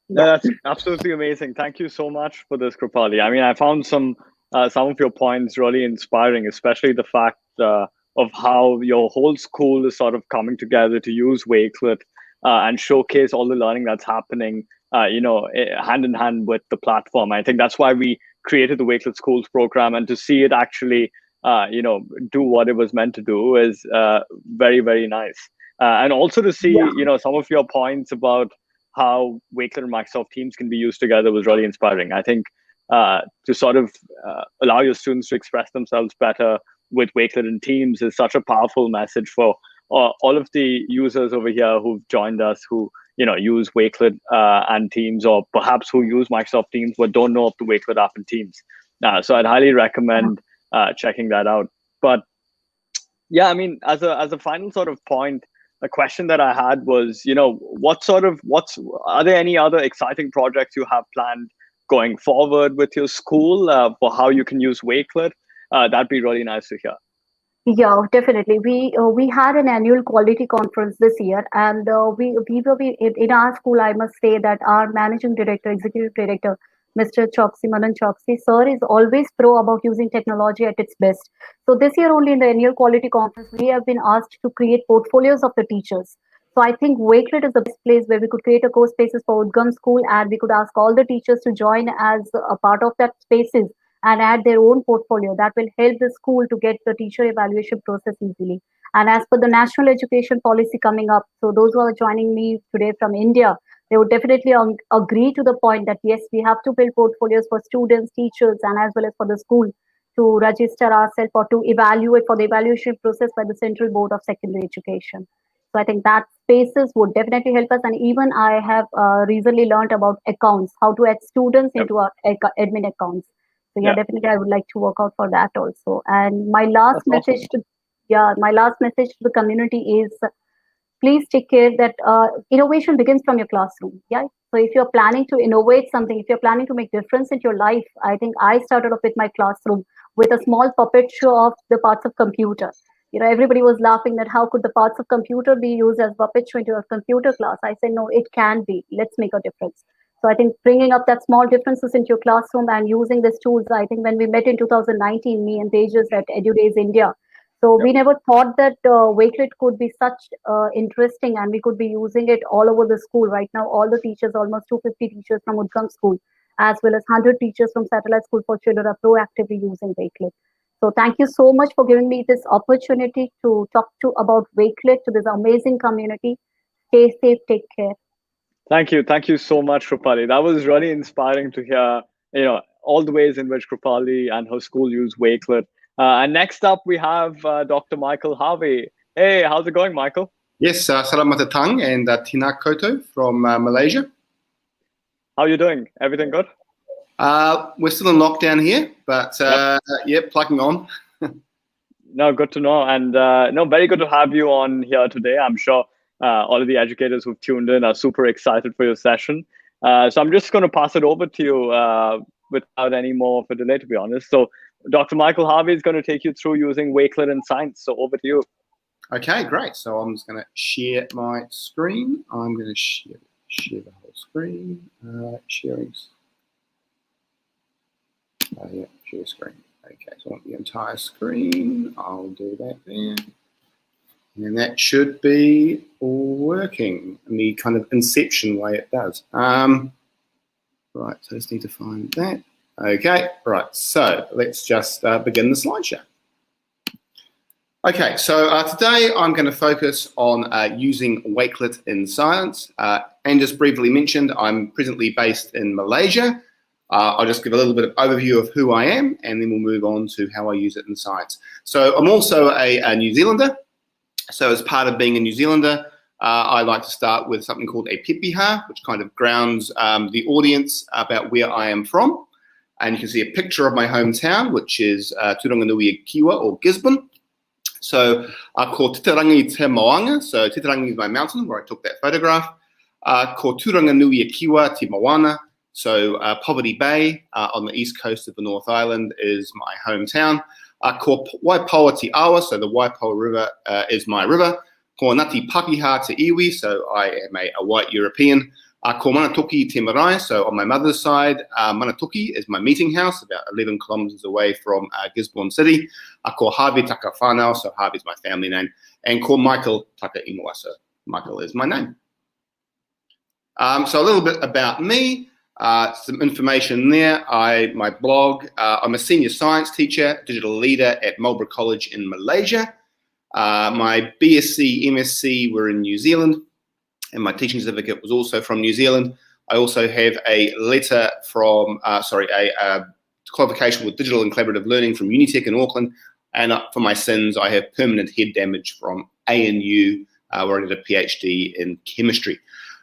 No, that's absolutely amazing. Thank you so much for this, Krupali. I mean, I found some of your points really inspiring, especially the fact of how your whole school is sort of coming together to use Wakelet and showcase all the learning that's happening, hand in hand with the platform. I think that's why we created the Wakelet Schools program, and to see it actually, do what it was meant to do is very, very nice. And also to see, some of your points about how Wakelet and Microsoft Teams can be used together was really inspiring. I think to sort of allow your students to express themselves better with Wakelet and Teams is such a powerful message for all of the users over here who've joined us, who use Wakelet and Teams, or perhaps who use Microsoft Teams but don't know of the Wakelet app and Teams. So I'd highly recommend checking that out. But yeah, I mean, as a final sort of point, a question that I had was, are there any other exciting projects you have planned going forward with your school for how you can use Wakelet? That'd be really nice to hear. Yeah, definitely. We had an annual quality conference this year, and we were in our school. I must say that our managing director, executive director, Mr. Manan Choksi, sir, is always pro about using technology at its best. So this year only in the annual quality conference, we have been asked to create portfolios of the teachers. So I think Wakelet is the best place where we could create a co-spaces for Udgam School, and we could ask all the teachers to join as a part of that spaces and add their own portfolio. That will help the school to get the teacher evaluation process easily. And as per the national education policy coming up, so those who are joining me today from India, they would definitely agree to the point that yes, we have to build portfolios for students, teachers, and as well as for the school to register ourselves or to evaluate for the evaluation process by the Central Board of Secondary Education. So I think that spaces would definitely help us. And even I have recently learned about accounts, how to add students into our admin accounts. So yeah, definitely I would like to work out for that also. And my last message to the community is, please take care that innovation begins from your classroom. Yeah. So if you're planning to innovate something, if you're planning to make difference in your life, I think I started off with my classroom with a small puppet show of the parts of computer. Everybody was laughing that how could the parts of computer be used as puppet show into a computer class? I said, no, it can be. Let's make a difference. So I think bringing up that small differences into your classroom and using these tools, I think when we met in 2019, me and Teijas at EduDays India, so we never thought that Wakelet could be such interesting, and we could be using it all over the school. Right now, all the teachers, almost 250 teachers from Udgam School, as well as 100 teachers from Satellite School for Children are proactively using Wakelet. So thank you so much for giving me this opportunity to talk about Wakelet to this amazing community. Stay safe, take care. Thank you so much, Krupali. That was really inspiring to hear, all the ways in which Krupali and her school use Wakelet. And next up, we have Dr. Michael Harvey. Hey, how's it going, Michael? Yes, selamat datang and Tina Koto from Malaysia. How are you doing? Everything good? We're still in lockdown here, but plugging on. No, good to know. And very good to have you on here today. I'm sure all of the educators who've tuned in are super excited for your session. So I'm just going to pass it over to you without any more of a delay, to be honest. So Dr. Michael Harvey is going to take you through using Wakelet in science. So over to you. Okay, great. So I'm just going to share my screen. I'm going to share the whole screen. Sharing. Share screen. Okay, so I want the entire screen. I'll do that there. And that should be working in the kind of inception way it does. Right, so I just need to find that. Okay, right, so let's just begin the slideshow. Okay, so today I'm going to focus on using Wakelet in science. And just briefly mentioned, I'm presently based in Malaysia. I'll just give a little bit of overview of who I am, and then we'll move on to how I use it in science. So I'm also a New Zealander. So as part of being a New Zealander, I like to start with something called a pepiha, which kind of grounds the audience about where I am from. And you can see a picture of my hometown, which is Turanganui Kiwa, or Gisborne. So ko Titirangi te Moanga, so Titirangi is my mountain where I took that photograph. Ko Turanganui Kiwa te Moana, so Poverty Bay on the east coast of the North Island is my hometown. Ko Waipoa te Awa, so the Waipoa River is my river. Ko Ngāti Pakeha te Iwi, so I am a white European. Ko Manatuki Te Marae, so on my mother's side, Manatuki is my meeting house, about 11 kilometers away from Gisborne City. Ko Harvey Taka Whanau, so Harvey's my family name. And Ko Michael Taka Ingoa, so Michael is my name. So a little bit about me, some information there. My blog, I'm a senior science teacher, digital leader at Marlborough College in Malaysia. My BSc, MSc were in New Zealand, and my teaching certificate was also from New Zealand. I also have a letter from, a qualification with digital and collaborative learning from Unitec in Auckland. And for my sins, I have permanent head damage from ANU, where I did a PhD in chemistry.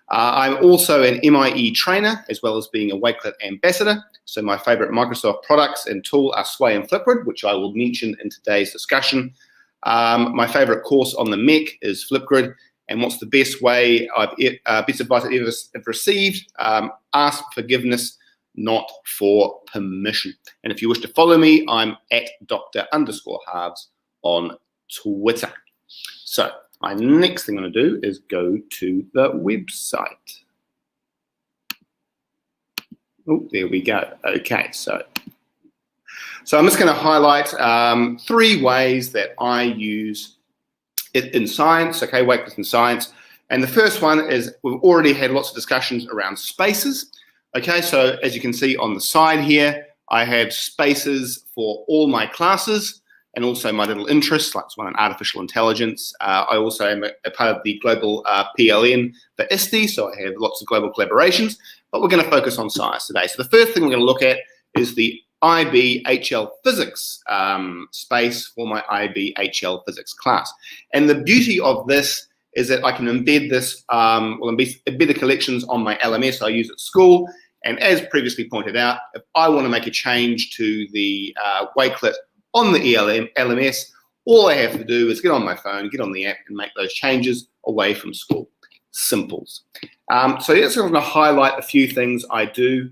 I'm also an MIE trainer, as well as being a Wakelet ambassador. So my favorite Microsoft products and tool are Sway and Flipgrid, which I will mention in today's discussion. My favorite course on the MEC is Flipgrid. And what's the best way, best advice I've ever received? Ask forgiveness, not for permission. And if you wish to follow me, I'm at Dr_Harves on Twitter. So my next thing I'm going to do is go to the website. Oh, there we go. Okay, so I'm just going to highlight 3 ways that I use it in science, okay, Wakelet in science. And the first one is we've already had lots of discussions around spaces. Okay, so as you can see on the side here, I have spaces for all my classes and also my little interests, like one in artificial intelligence. I also am a part of the global PLN for ISTE, so I have lots of global collaborations, but we're going to focus on science today. So the first thing we're going to look at is the IB/HL Physics space for my IB/HL Physics class. And the beauty of this is that I can embed this, embed the collections on my LMS I use at school. And as previously pointed out, if I want to make a change to the Wakelet on the LMS, all I have to do is get on my phone, get on the app, and make those changes away from school. Simples. So just going to highlight a few things I do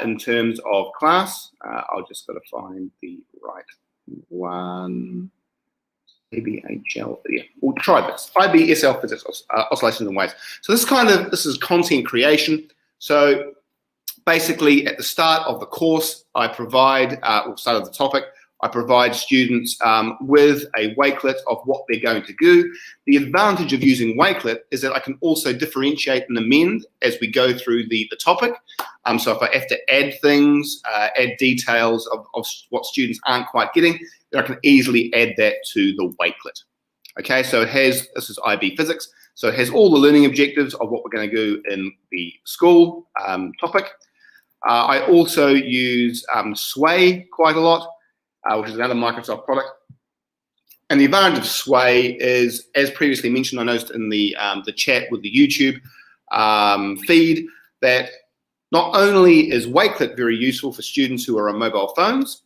in terms of class. I'll just got to find the right one. IB/HL, yeah, we'll try this. IB/SL Physics, Oscillations and Waves. So this is content creation. So basically at the start of the course, I provide, or start of the topic, I provide students with a Wakelet of what they're going to do. The advantage of using Wakelet is that I can also differentiate and amend as we go through the topic. So if I have to add things, add details of what students aren't quite getting, then I can easily add that to the Wakelet. Okay, so this is IB Physics, so it has all the learning objectives of what we're going to do in the school topic. I also use Sway quite a lot, which is another Microsoft product. And the advantage of Sway is, as previously mentioned, I noticed in the chat with the YouTube feed, that not only is Wakelet very useful for students who are on mobile phones,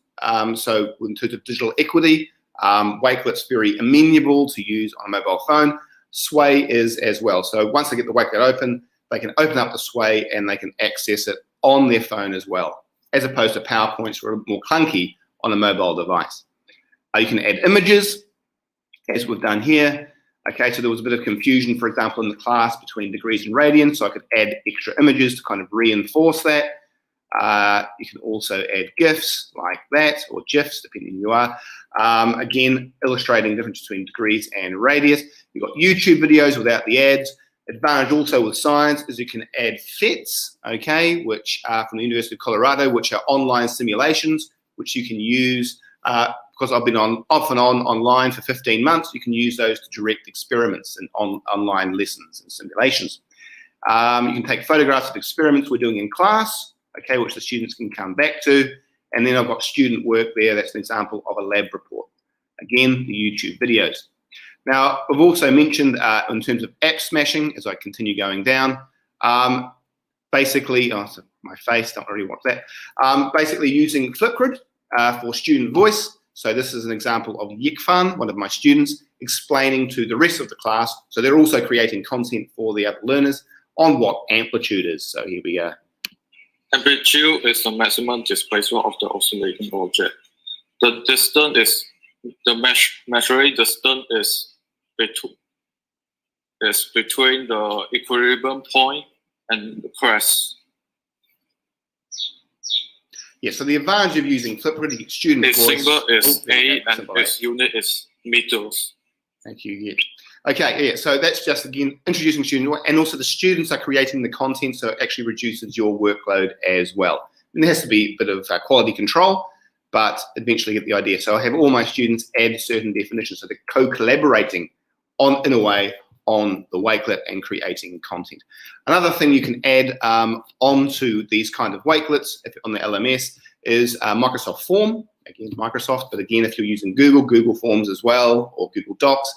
so in terms of digital equity, Wakelet's very amenable to use on a mobile phone. Sway is as well. So once they get the Wakelet open, they can open up the Sway and they can access it on their phone as well, as opposed to PowerPoints, which are more clunky on a mobile device. You can add images, as we've done here. Okay, so there was a bit of confusion, for example, in the class between degrees and radians, so I could add extra images to kind of reinforce that. You can also add GIFs like that, or GIFs, depending who you are. Again, illustrating the difference between degrees and radius. You've got YouTube videos without the ads. Advantage also with science is you can add FETs, okay, which are from the University of Colorado, which are online simulations, which you can use, because I've been off and on online for 15 months, you can use those to direct experiments and online lessons and simulations. You can take photographs of experiments we're doing in class, okay, which the students can come back to. And then I've got student work there. That's an example of a lab report. Again, the YouTube videos. Now, I've also mentioned in terms of app smashing, as I continue going down, basically, so my face, don't really want that. Basically using Flipgrid for student voice. So this is an example of Yekfan, one of my students, explaining to the rest of the class. So they're also creating content for the other learners on what amplitude is. So here we go. Amplitude is the maximum displacement of the oscillating object. The distance is, the measuring distance is between the equilibrium point and press. Yeah, so the advantage of using Flipgrid, student Its voice. symbol is A and symbol A. its unit is meters. Thank you. Yeah. Okay. Yeah. So that's just again introducing student, and also the students are creating the content, so it actually reduces your workload as well. And there has to be a bit of quality control, but eventually get the idea. So I have all my students add certain definitions, so they're co-collaborating in a way on the Wakelet and creating content. Another thing you can add onto these kind of Wakelets on the LMS is Microsoft Form. Again, Microsoft, but again, if you're using Google Forms as well, or Google Docs,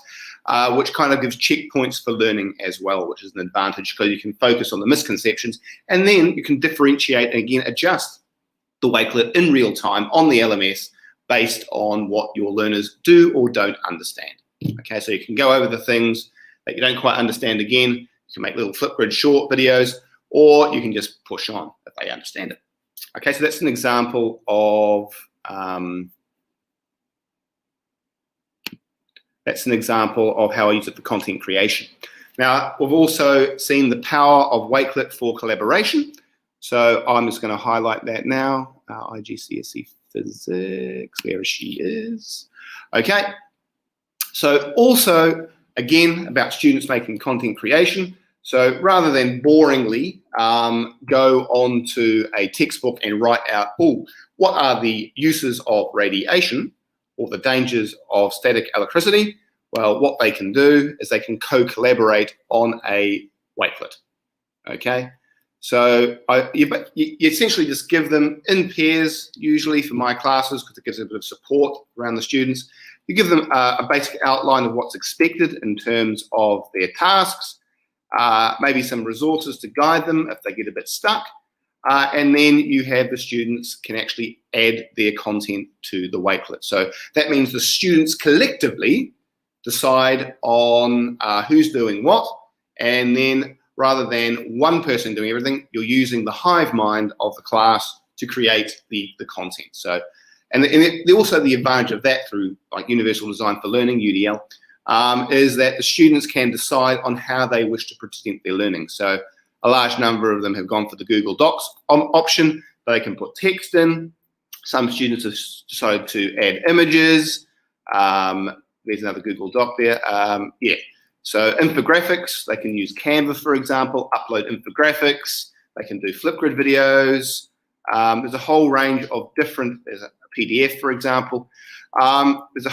which kind of gives checkpoints for learning as well, which is an advantage because you can focus on the misconceptions, and then you can differentiate and again adjust the Wakelet in real time on the LMS based on what your learners do or don't understand. Okay, so you can go over the things that you don't quite understand again. You can make little Flipgrid short videos, or you can just push on if they understand it. Okay, so that's an example of how I use it for content creation. Now, we've also seen the power of Wakelet for collaboration. So I'm just going to highlight that now. IGCSE Physics, there she is. Okay, so also, again, about students making content creation. So rather than boringly go onto a textbook and write out, what are the uses of radiation or the dangers of static electricity? Well, what they can do is they can co-collaborate on a Wakelet, okay? So you essentially just give them in pairs, usually for my classes, because it gives a bit of support around the students. You give them a basic outline of what's expected in terms of their tasks, maybe some resources to guide them if they get a bit stuck, and then you have the students can actually add their content to the Wakelet. So that means the students collectively decide on who's doing what, and then rather than one person doing everything, you're using the hive mind of the class to create the content. So, and also the advantage of that through like Universal Design for Learning, UDL, is that the students can decide on how they wish to present their learning. So a large number of them have gone for the Google Docs option. They can put text in. Some students have decided to add images. There's another Google Doc there. Yeah. So infographics, they can use Canva, for example, upload infographics. They can do Flipgrid videos. There's a whole range of different, there's a PDF, for example. There's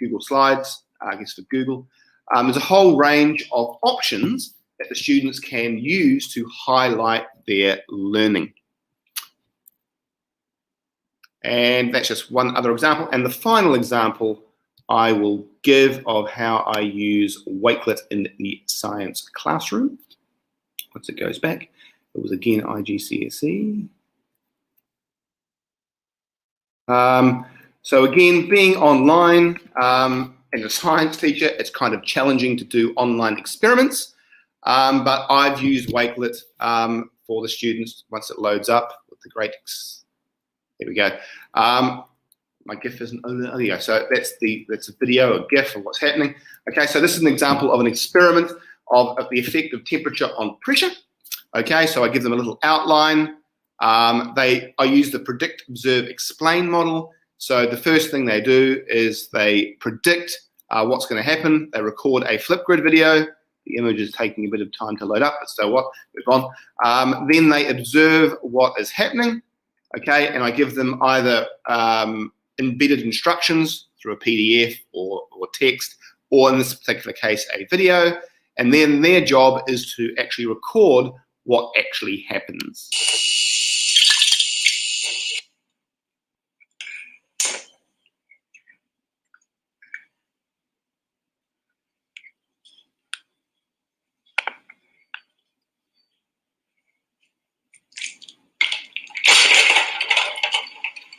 Google Slides, I guess for Google. There's a whole range of options that the students can use to highlight their learning. And that's just one other example. And the final example I will give of how I use Wakelet in the science classroom. Once it goes back, it was again IGCSE. So again, being online as a science teacher, it's kind of challenging to do online experiments, but I've used Wakelet for the students once it loads up with the great, there we go. My GIF isn't, oh, there you go. So that's a video, a GIF of what's happening. Okay, so this is an example of an experiment of the effect of temperature on pressure. Okay, so I give them a little outline. I use the predict, observe, explain model. So the first thing they do is they predict what's going to happen. They record a Flipgrid video. The image is taking a bit of time to load up, but so what? Move on. Then they observe what is happening. Okay, and I give them either embedded instructions through a PDF or text, or in this particular case, a video. And then their job is to actually record what actually happens.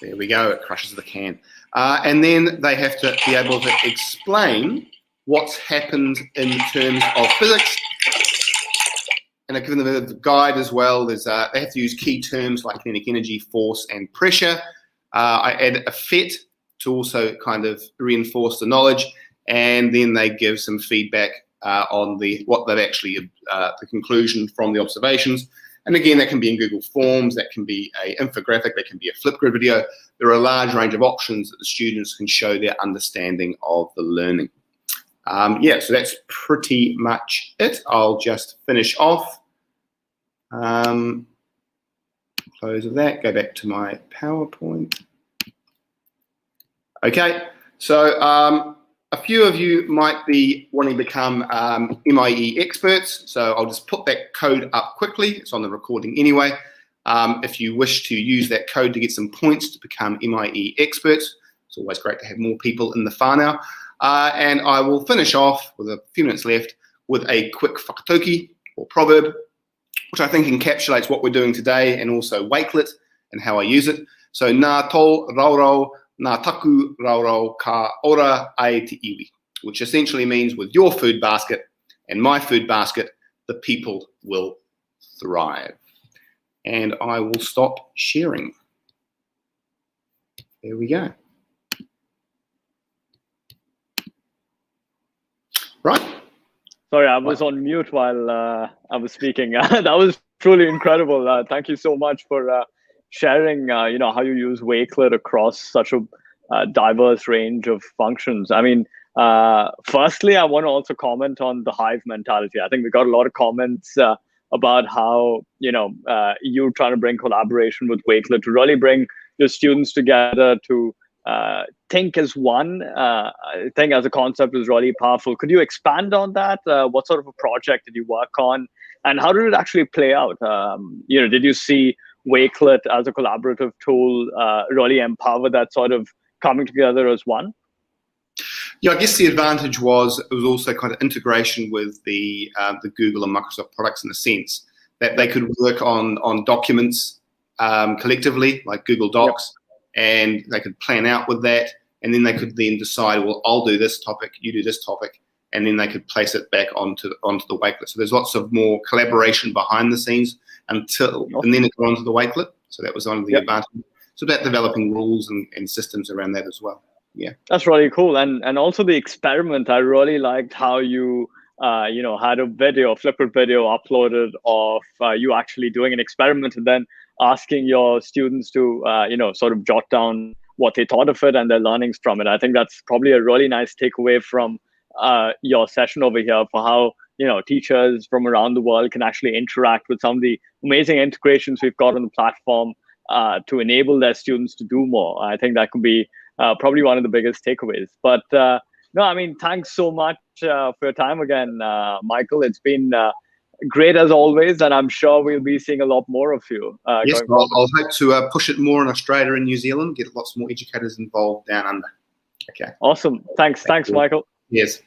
There we go, it crushes the can. And then they have to be able to explain what's happened in terms of physics. And I've given them a bit of a guide as well. There's, they have to use key terms like kinetic energy, force, and pressure. I add a FET to also kind of reinforce the knowledge. And then they give some feedback on what they've actually the conclusion from the observations. And again, that can be in Google Forms, that can be an infographic, that can be a Flipgrid video. There are a large range of options that the students can show their understanding of the learning. Yeah, so that's pretty much it. I'll just finish off. Close of that, go back to my PowerPoint. Okay, so a few of you might be wanting to become MIE experts, so I'll just put that code up quickly. It's on the recording anyway. If you wish to use that code to get some points to become MIE experts, it's always great to have more people in the whānau. And I will finish off with a few minutes left with a quick whakatauki or proverb, which I think encapsulates what we're doing today and also Wakelet and how I use it. So, nā tō raurau, nā taku raurau ka ora ai te iwi, which essentially means with your food basket and my food basket, the people will thrive. And I will stop sharing. There we go. Right. Sorry, I was on mute while I was speaking. That was truly incredible. Thank you so much for sharing, you know, how you use Wakelet across such a diverse range of functions. I mean, firstly, I want to also comment on the hive mentality. I think we got a lot of comments about how, you know, you're trying to bring collaboration with Wakelet to really bring your students together to think as one. I think as a concept is really powerful. Could you expand on that? What sort of a project did you work on? And how did it actually play out? You know, did you see Wakelet as a collaborative tool really empower that sort of coming together as one? Yeah, I guess the advantage was it was also kind of integration with the Google and Microsoft products in the sense that they could work on documents collectively, like Google Docs, and they could plan out with that, and then they could then decide, well, I'll do this topic, you do this topic, and then they could place it back onto the Wakelet. So there's lots of more collaboration behind the scenes and then it got onto the Wakelet. So that was one of the advantages. So about developing rules and systems around that as well. Yeah, that's really cool. And also the experiment, I really liked how you you know, had a video, Flipgrid video uploaded of you actually doing an experiment and then asking your students to you know, sort of jot down what they thought of it and their learnings from it. I think that's probably a really nice takeaway from your session over here for how, you know, teachers from around the world can actually interact with some of the amazing integrations we've got on the platform to enable their students to do more. I think that could be probably one of the biggest takeaways. But no, I mean, thanks so much for your time again, Michael. It's been great as always, and I'm sure we'll be seeing a lot more of you. Yes, I'll hope to push it more in Australia and New Zealand, get lots more educators involved down under. Okay. Awesome. Thanks, Michael. Yes.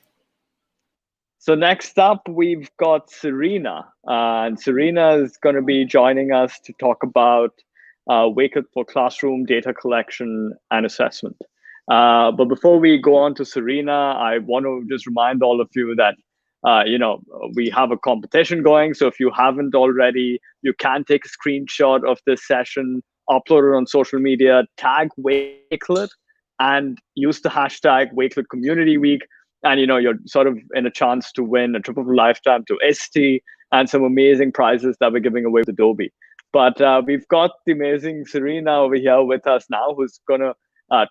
So next up, we've got Cerina. And Cerina is going to be joining us to talk about Wakelet for classroom data collection and assessment. But before we go on to Cerina, I want to just remind all of you that you know, we have a competition going. So if you haven't already, you can take a screenshot of this session, upload it on social media, tag Wakelet, and use the hashtag Wakelet Community Week. And, you know, you're sort of in a chance to win a trip of a lifetime to ST and some amazing prizes that we're giving away with Adobe. But we've got the amazing Cerina over here with us now, who's going to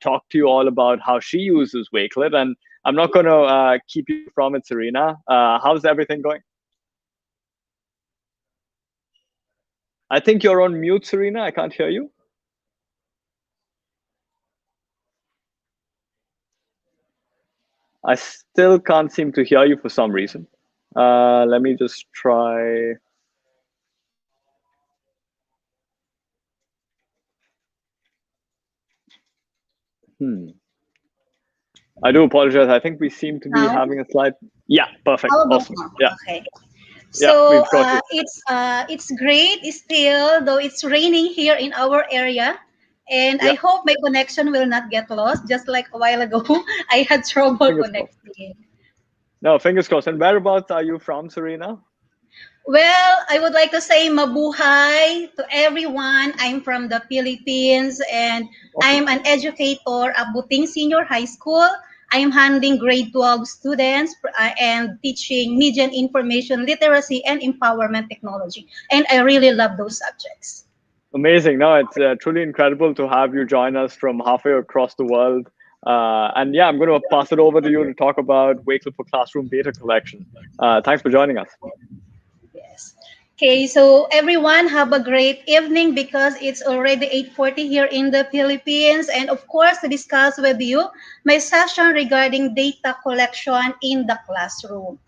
talk to you all about how she uses Wakelet. And I'm not going to keep you from it, Cerina. How's everything going? I think you're on mute, Cerina. I can't hear you. I still can't seem to hear you for some reason. Let me just try. I do apologize. I think we seem to be having a slight. Yeah, perfect. Awesome. Yeah. Okay. So yeah, it's great still, though it's raining here in our area. And I hope my connection will not get lost. Just like a while ago, I had trouble connecting. No, fingers crossed. And whereabouts are you from, Cerina? Well, I would like to say mabuhay to everyone. I'm from the Philippines, and I'm an educator at Buting Senior High School. I am handling grade 12 students and teaching media and information literacy and empowerment technology. And I really love those subjects. Amazing. No, it's truly incredible to have you join us from halfway across the world. And yeah, I'm going to pass it over to you to talk about Wakelet for Classroom data collection. Thanks for joining us. Yes. Okay, so everyone have a great evening because it's already 8:40 here in the Philippines. And of course, to discuss with you my session regarding data collection in the classroom.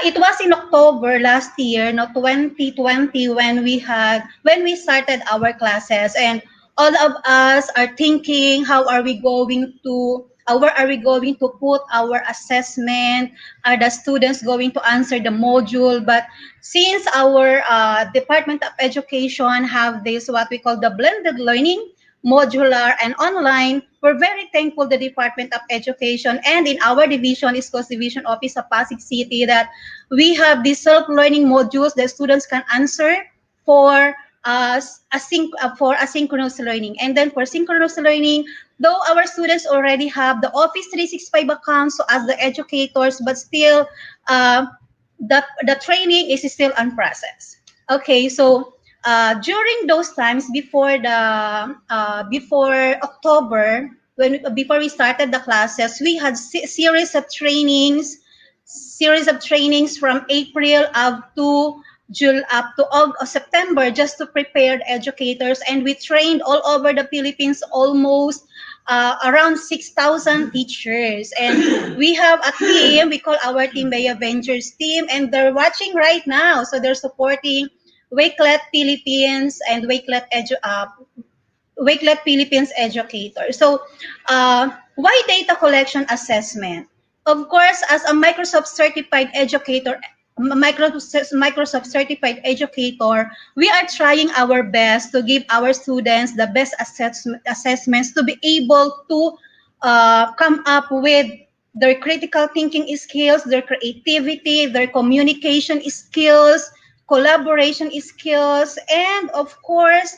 It was in October last year, no, 2020, when we started our classes, and all of us are thinking, how are we going to where are we going to put our assessment? Are the students going to answer the module? But since our Department of Education have this, what we call the blended learning, modular and online, we're very thankful the Department of Education and in our division, East Coast Division Office of Pasig City, that we have these self-learning modules that students can answer for asynchronous learning. And then for synchronous learning, though our students already have the Office 365 accounts so as the educators, but still the training is still unprocessed. Okay, so during those times before October, before we started the classes, we had series of trainings from April up to September, just to prepare educators, and we trained all over the Philippines almost around 6,000 teachers. And we have a team, we call our team the Avengers team, and they're watching right now. So they're supporting Wakelet Philippines and Wakelet Philippines educators. So why data collection assessment? Of course, as a Microsoft certified educator, we are trying our best to give our students the best assessments to be able to come up with their critical thinking skills, their creativity, their communication skills, collaboration skills, and of course,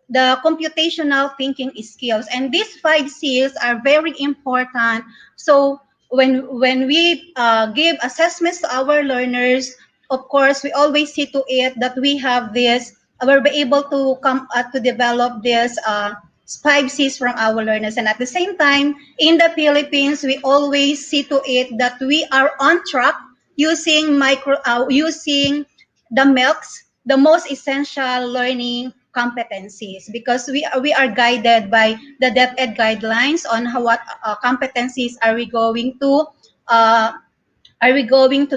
the computational thinking skills. And these 5 C's are very important. So when we give assessments to our learners, of course, we always see to it that we have this, we'll be able to come to develop this 5 C's from our learners. And at the same time, in the Philippines, we always see to it that we are on track using using the MELCs, the most essential learning competencies, because we are guided by the DepEd guidelines on what competencies are we going to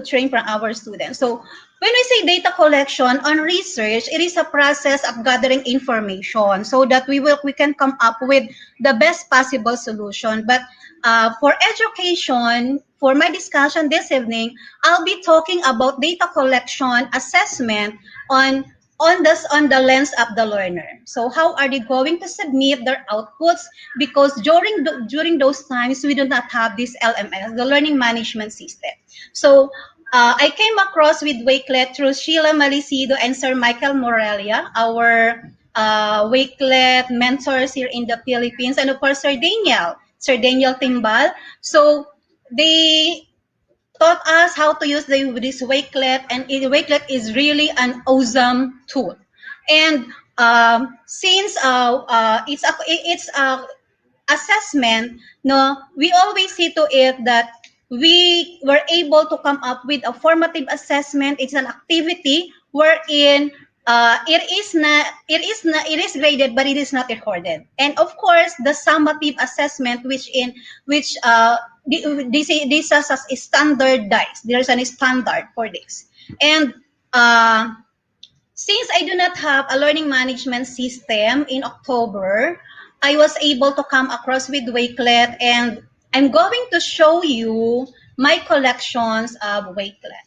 train from our students. So when we say data collection on research, it is a process of gathering information so that we can come up with the best possible solution. But for education, for my discussion this evening, I'll be talking about data collection assessment on the lens of the learner. So how are they going to submit their outputs? Because during those times, we do not have this LMS, the learning management system. So I came across with Wakelet through Sheila Malisido and Sir Michael Morelia, our Wakelet mentors here in the Philippines, and of course Sir Daniel Timbal. So they taught us how to use this Wakelet, and Wakelet is really an awesome tool. And since it's a assessment, no, we always see to it that we were able to come up with a formative assessment. It's an activity wherein it is graded, but it is not recorded. And of course, the summative assessment, this is standardized. There's a standard for this. And since I do not have a learning management system in October, I was able to come across with Wakelet, and I'm going to show you my collections of Wakelet.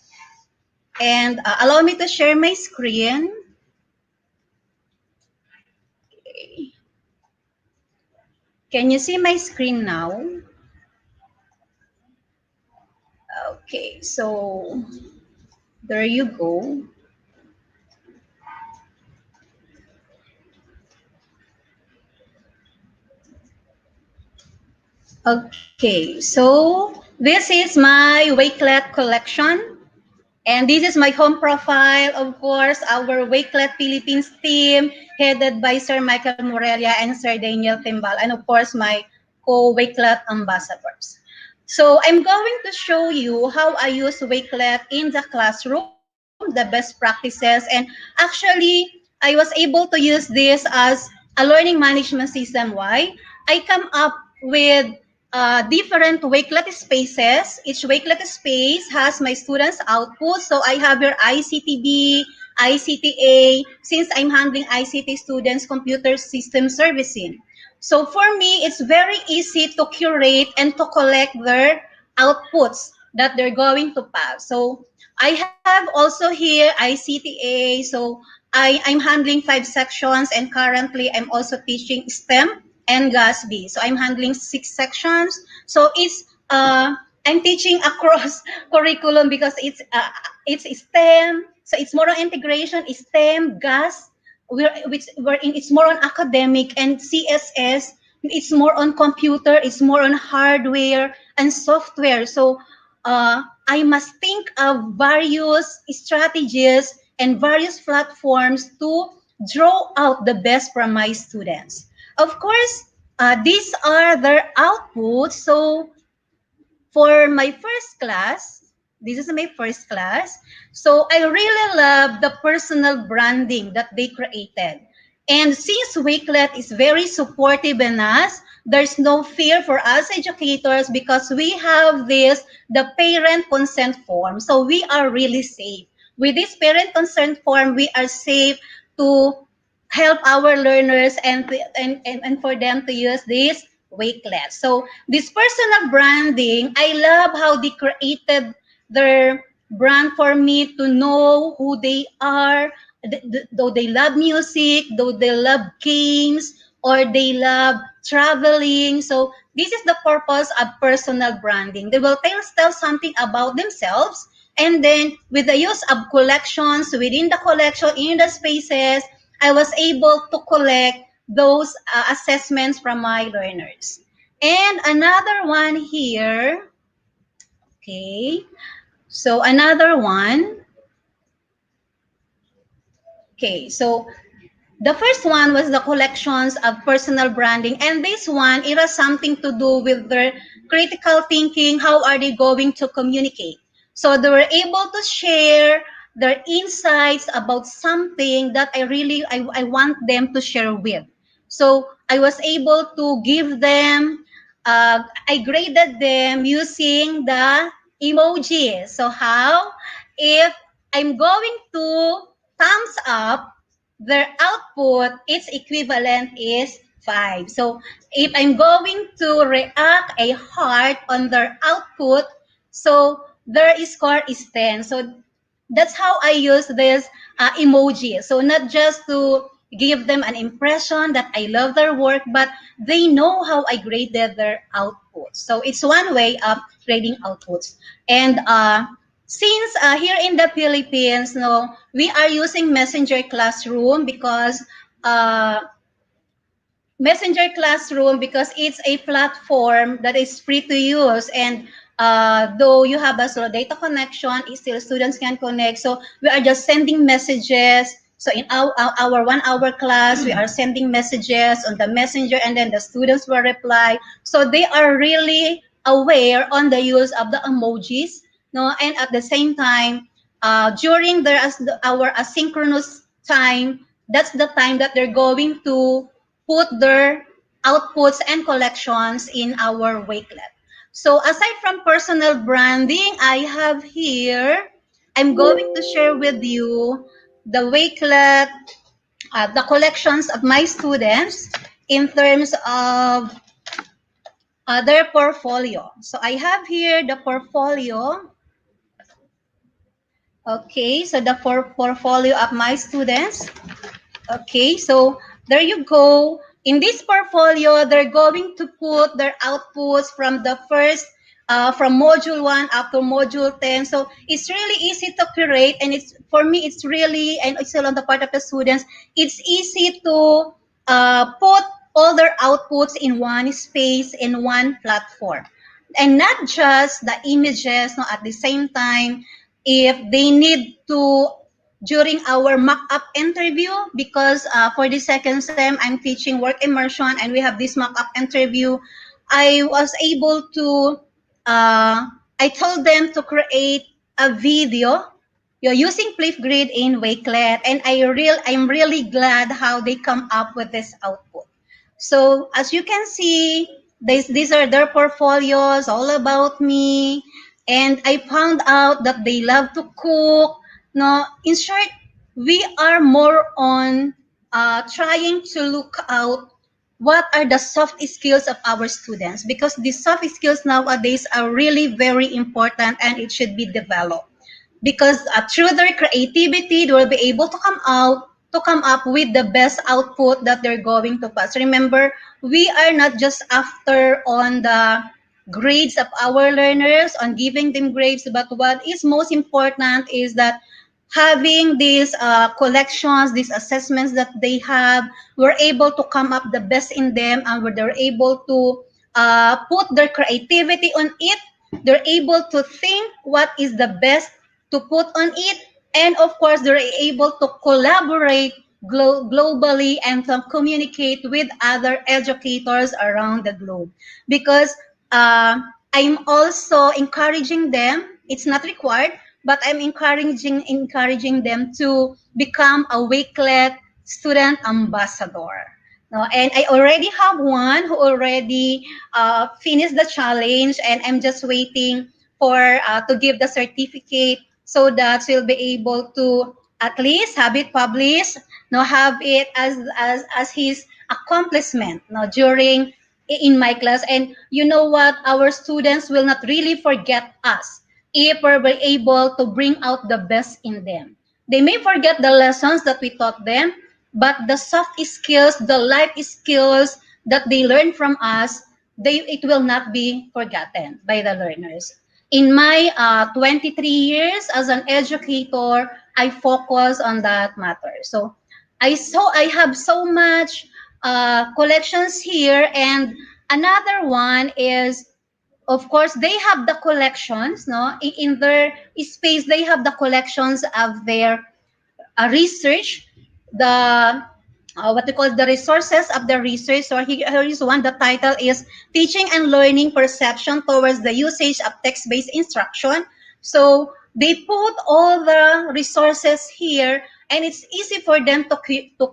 And allow me to share my screen. Okay. Can you see my screen now? Okay, so there you go. Okay, so this is my Wakelet collection. And this is my home profile, of course, our Wakelet Philippines team, headed by Sir Michael Morelia and Sir Daniel Timbal, and of course, my co-Wakelet ambassadors. So I'm going to show you how I use Wakelet in the classroom, the best practices, and actually, I was able to use this as a learning management system. Why? I come up with different Wakelet spaces. Each Wakelet space has my students' output. So I have your ICTB, ICTA, since I'm handling ICT students' computer system servicing. So for me, it's very easy to curate and to collect their outputs that they're going to pass. So I have also here ICTA. So I'm handling 5 sections, and currently I'm also teaching STEM and GASB. So I'm handling 6 sections. So it's I'm teaching across curriculum because it's STEM. So it's more on integration, STEM, GAS, it's more on academic, and CSS, it's more on computer, it's more on hardware and software. So I must think of various strategies and various platforms to draw out the best from my students. Of course, these are their outputs. So for my first class, this is my first class. So I really love the personal branding that they created. And since Wakelet is very supportive in us, there's no fear for us educators because we have the parent consent form. So we are really safe. With this parent consent form, we are safe to help our learners and for them to use this Wakelet. So this personal branding, I love how they created their brand for me to know who they are, though they love music, though they love games, or they love traveling. So this is the purpose of personal branding. They will tell something about themselves, and then with the use of collections, within the collection, in the spaces, I was able to collect those assessments from my learners. And another one here, okay, so another one, okay, so the first one was the collections of personal branding, and this one, it has something to do with their critical thinking. How are they going to communicate? So they were able to share their insights about something that I want them to share with. So I was able to give them, I graded them using the emojis. So how? If I'm going to thumbs up, their output, its equivalent is 5. So if I'm going to react a heart on their output, so their score is 10. So that's how I use this emoji. So not just to give them an impression that I love their work, but they know how I graded their outputs. So it's one way of grading outputs. And since here in the Philippines, we are using Messenger Classroom because it's a platform that is free to use, and though you have a slow data connection, still students can connect. So we are just sending messages. So in our 1 hour class, we are sending messages on the messenger, and then the students will reply. So they are really aware on the use of the emojis. And at the same time, during our asynchronous time, that's the time that they're going to put their outputs and collections in our Wakelet. So aside from personal branding, I have here, I'm going to share with you the Wakelet, the collections of my students in terms of their portfolio. So I have here the portfolio. Okay, so the portfolio of my students. Okay, so there you go. In this portfolio, they're going to put their outputs from the first, from module 1 up to module 10. So it's really easy to curate, and for me, it's really, and it's still on the part of the students, it's easy to put all their outputs in one space, in one platform. and not just the images. No, at the same time, if they need to, during our mock-up interview, because for the second sem, I'm teaching work immersion, and we have this mock-up interview, I was able to, I told them to create a video using Flipgrid in Wakelet, and I'm really glad how they come up with this output. So as you can see, these are their portfolios, all about me, and I found out that they love to cook. No, in short, we are more on trying to look out what are the soft skills of our students, because the soft skills nowadays are really very important and it should be developed, because through their creativity they will be able to come up with the best output that they're going to pass. Remember, we are not just after on the grades of our learners, on giving them grades, but what is most important is that having these collections, these assessments that they have, we're able to come up the best in them, and they're able to put their creativity on it. They're able to think what is the best to put on it, and of course they're able to collaborate globally and to communicate with other educators around the globe. Because I'm also encouraging them, it's not required, but I'm encouraging them to become a Wakelet student ambassador. No, and I already have one who already finished the challenge, and I'm just waiting for to give the certificate, so that she'll be able to at least have it published, have it as his accomplishment, during in my class. And you know what? Our students will not really forget us if we're able to bring out the best in them. They may forget the lessons that we taught them, but the soft skills, the life skills that they learn from us, it will not be forgotten by the learners. In my 23 years as an educator, I focus on that matter. So I have so much collections here, and another one is, of course, they have the collections. In their space, they have the collections of their research, the what we call the resources of the research. So here is one. The title is Teaching and Learning Perception Towards the Usage of Text-Based Instruction. So they put all the resources here, and it's easy for them to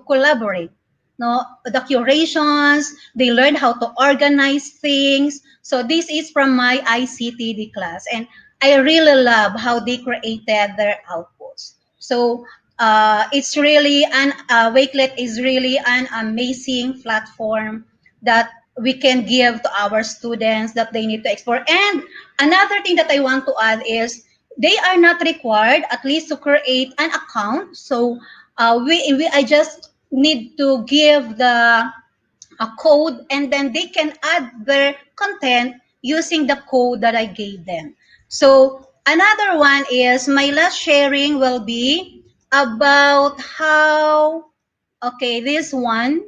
collaborate. The curations, they learn how to organize things. So this is from my ICTD class, and I really love how they created their outputs. So it's really Wakelet is really an amazing platform that we can give to our students that they need to explore. And another thing that I want to add is they are not required at least to create an account. So I just need to give a code, and then they can add their content using the code that I gave them. So another one is, my last sharing will be about how, okay, this one,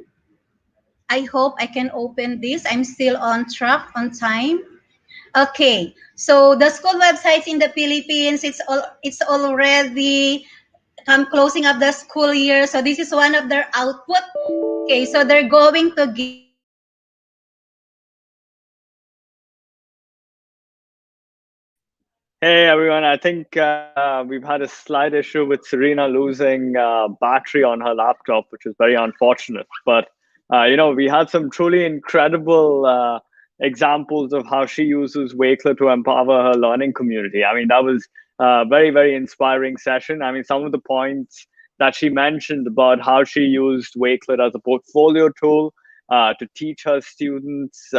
I hope I can open this. I'm still on track, on time. Okay, so the school websites in the Philippines, it's already closing up the school year. So this is one of their output. Okay, so they're going to give Hey everyone, I think we've had a slight issue with Cerina losing battery on her laptop, which is very unfortunate. But we had some truly incredible examples of how she uses Wakelet to empower her learning community. I mean, that was a very, very inspiring session. I mean, some of the points that she mentioned about how she used Wakelet as a portfolio tool to teach her students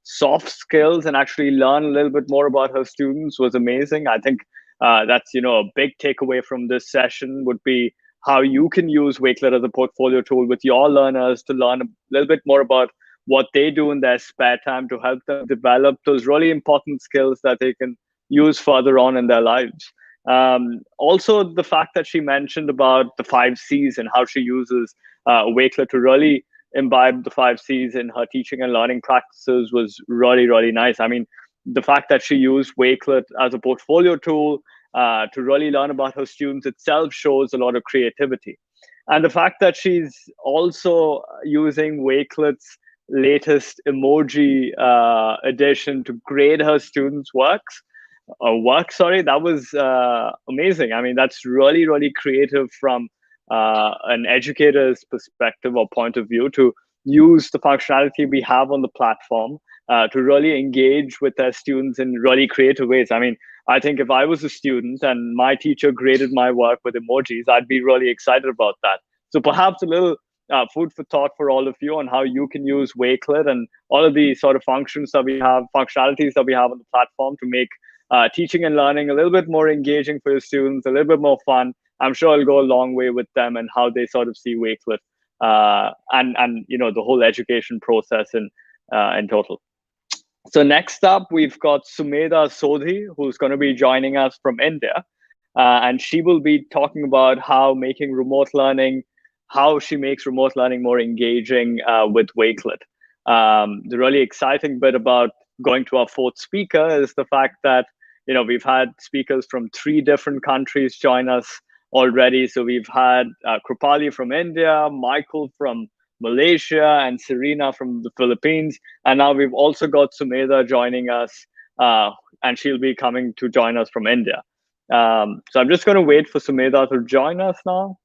soft skills and actually learn a little bit more about her students was amazing. I think that's a big takeaway from this session would be how you can use Wakelet as a portfolio tool with your learners to learn a little bit more about what they do in their spare time to help them develop those really important skills that they can use further on in their lives. Also, the fact that she mentioned about the 5 C's and how she uses Wakelet to really imbibe the 5 C's in her teaching and learning practices was really, really nice. I mean, the fact that she used Wakelet as a portfolio tool to really learn about her students itself shows a lot of creativity. And the fact that she's also using Wakelet's latest emoji addition to grade her students' work, that was amazing. I mean, that's really, really creative from an educator's perspective or point of view to use the functionality we have on the platform to really engage with their students in really creative ways. I mean, I think if I was a student and my teacher graded my work with emojis, I'd be really excited about that. So perhaps a little food for thought for all of you on how you can use Wakelet and all of the sort of functionalities that we have on the platform to make teaching and learning a little bit more engaging for your students, a little bit more fun. I'm sure it'll go a long way with them and how they sort of see Wakelet and you know, the whole education process in total. So next up, we've got Sumedha Sodhi, who's going to be joining us from India. And she will be talking about how she makes remote learning more engaging with Wakelet. The really exciting bit about going to our fourth speaker is the fact that, you know, we've had speakers from 3 different countries join us already. So we've had Krupali from India, Michael from Malaysia, and Cerina from the Philippines. And now we've also got Sumedha joining us, and she'll be coming to join us from India. So I'm just going to wait for Sumedha to join us now.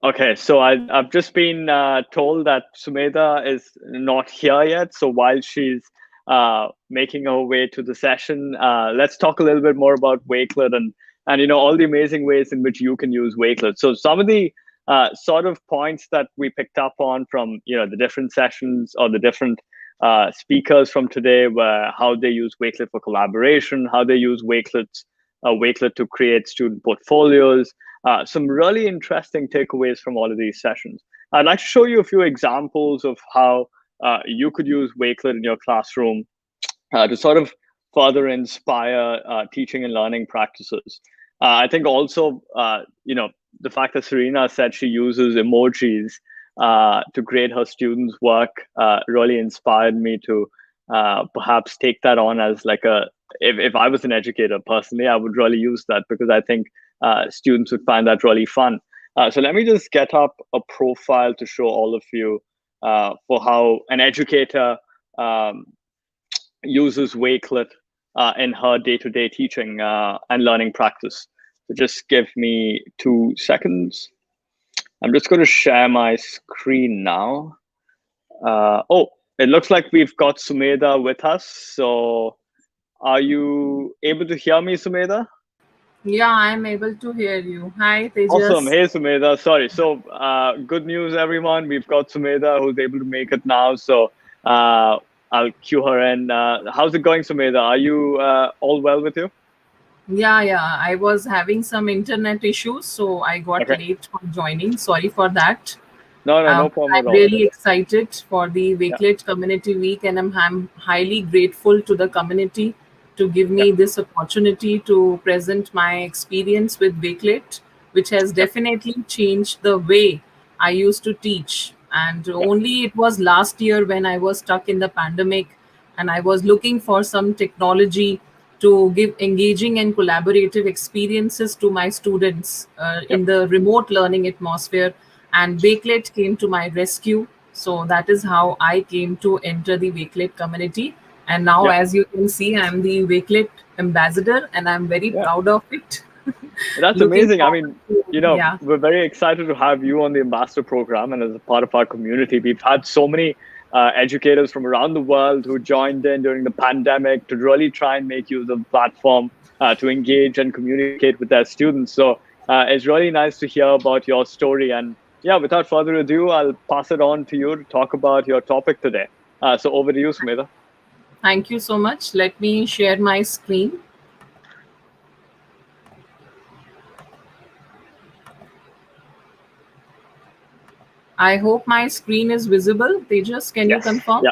Okay, so I've just been told that Sumedha is not here yet. So while she's making her way to the session, let's talk a little bit more about Wakelet and you know, all the amazing ways in which you can use Wakelet. So some of the sort of points that we picked up on from, you know, the different sessions or the different speakers from today were how they use Wakelet for collaboration, how they use Wakelet to create student portfolios. Some really interesting takeaways from all of these sessions. I'd like to show you a few examples of how you could use Wakelet in your classroom to sort of further inspire teaching and learning practices. I think also, you know, the fact that Cerina said she uses emojis to grade her students' work really inspired me to perhaps take that on as like if I was an educator personally, I would really use that because I think students would find that really fun. So let me just get up a profile to show all of you for how an educator uses Wakelet in her day-to-day teaching and learning practice. So just give me 2 seconds. I'm just going to share my screen now. Oh, it looks like we've got Sumedha with us. So are you able to hear me, Sumedha? Yeah, I'm able to hear you. Hi, Tejas. Awesome. Hey, Sumedha. Sorry. So good news, everyone. We've got Sumedha who's able to make it now. So I'll cue her in. How's it going, Sumedha? Are you all well with you? Yeah. I was having some internet issues, so I got late for joining. Sorry for that. No problem at all. I'm really excited for the Wakelet Community Week, and I'm highly grateful to the community to give me this opportunity to present my experience with Wakelet, which has definitely changed the way I used to teach. And only it was last year when I was stuck in the pandemic and I was looking for some technology to give engaging and collaborative experiences to my students in the remote learning atmosphere. And Wakelet came to my rescue. So that is how I came to enter the Wakelet community. And now, as you can see, I'm the Wakelet ambassador, and I'm very proud of it. That's amazing. I mean, you know, we're very excited to have you on the ambassador program and as a part of our community. We've had so many educators from around the world who joined in during the pandemic to really try and make use of the platform to engage and communicate with their students. So it's really nice to hear about your story. And yeah, without further ado, I'll pass it on to you to talk about your topic today. So over to you, Sumedha. Thank you so much. Let me share my screen. I hope my screen is visible. Tejas, can you confirm?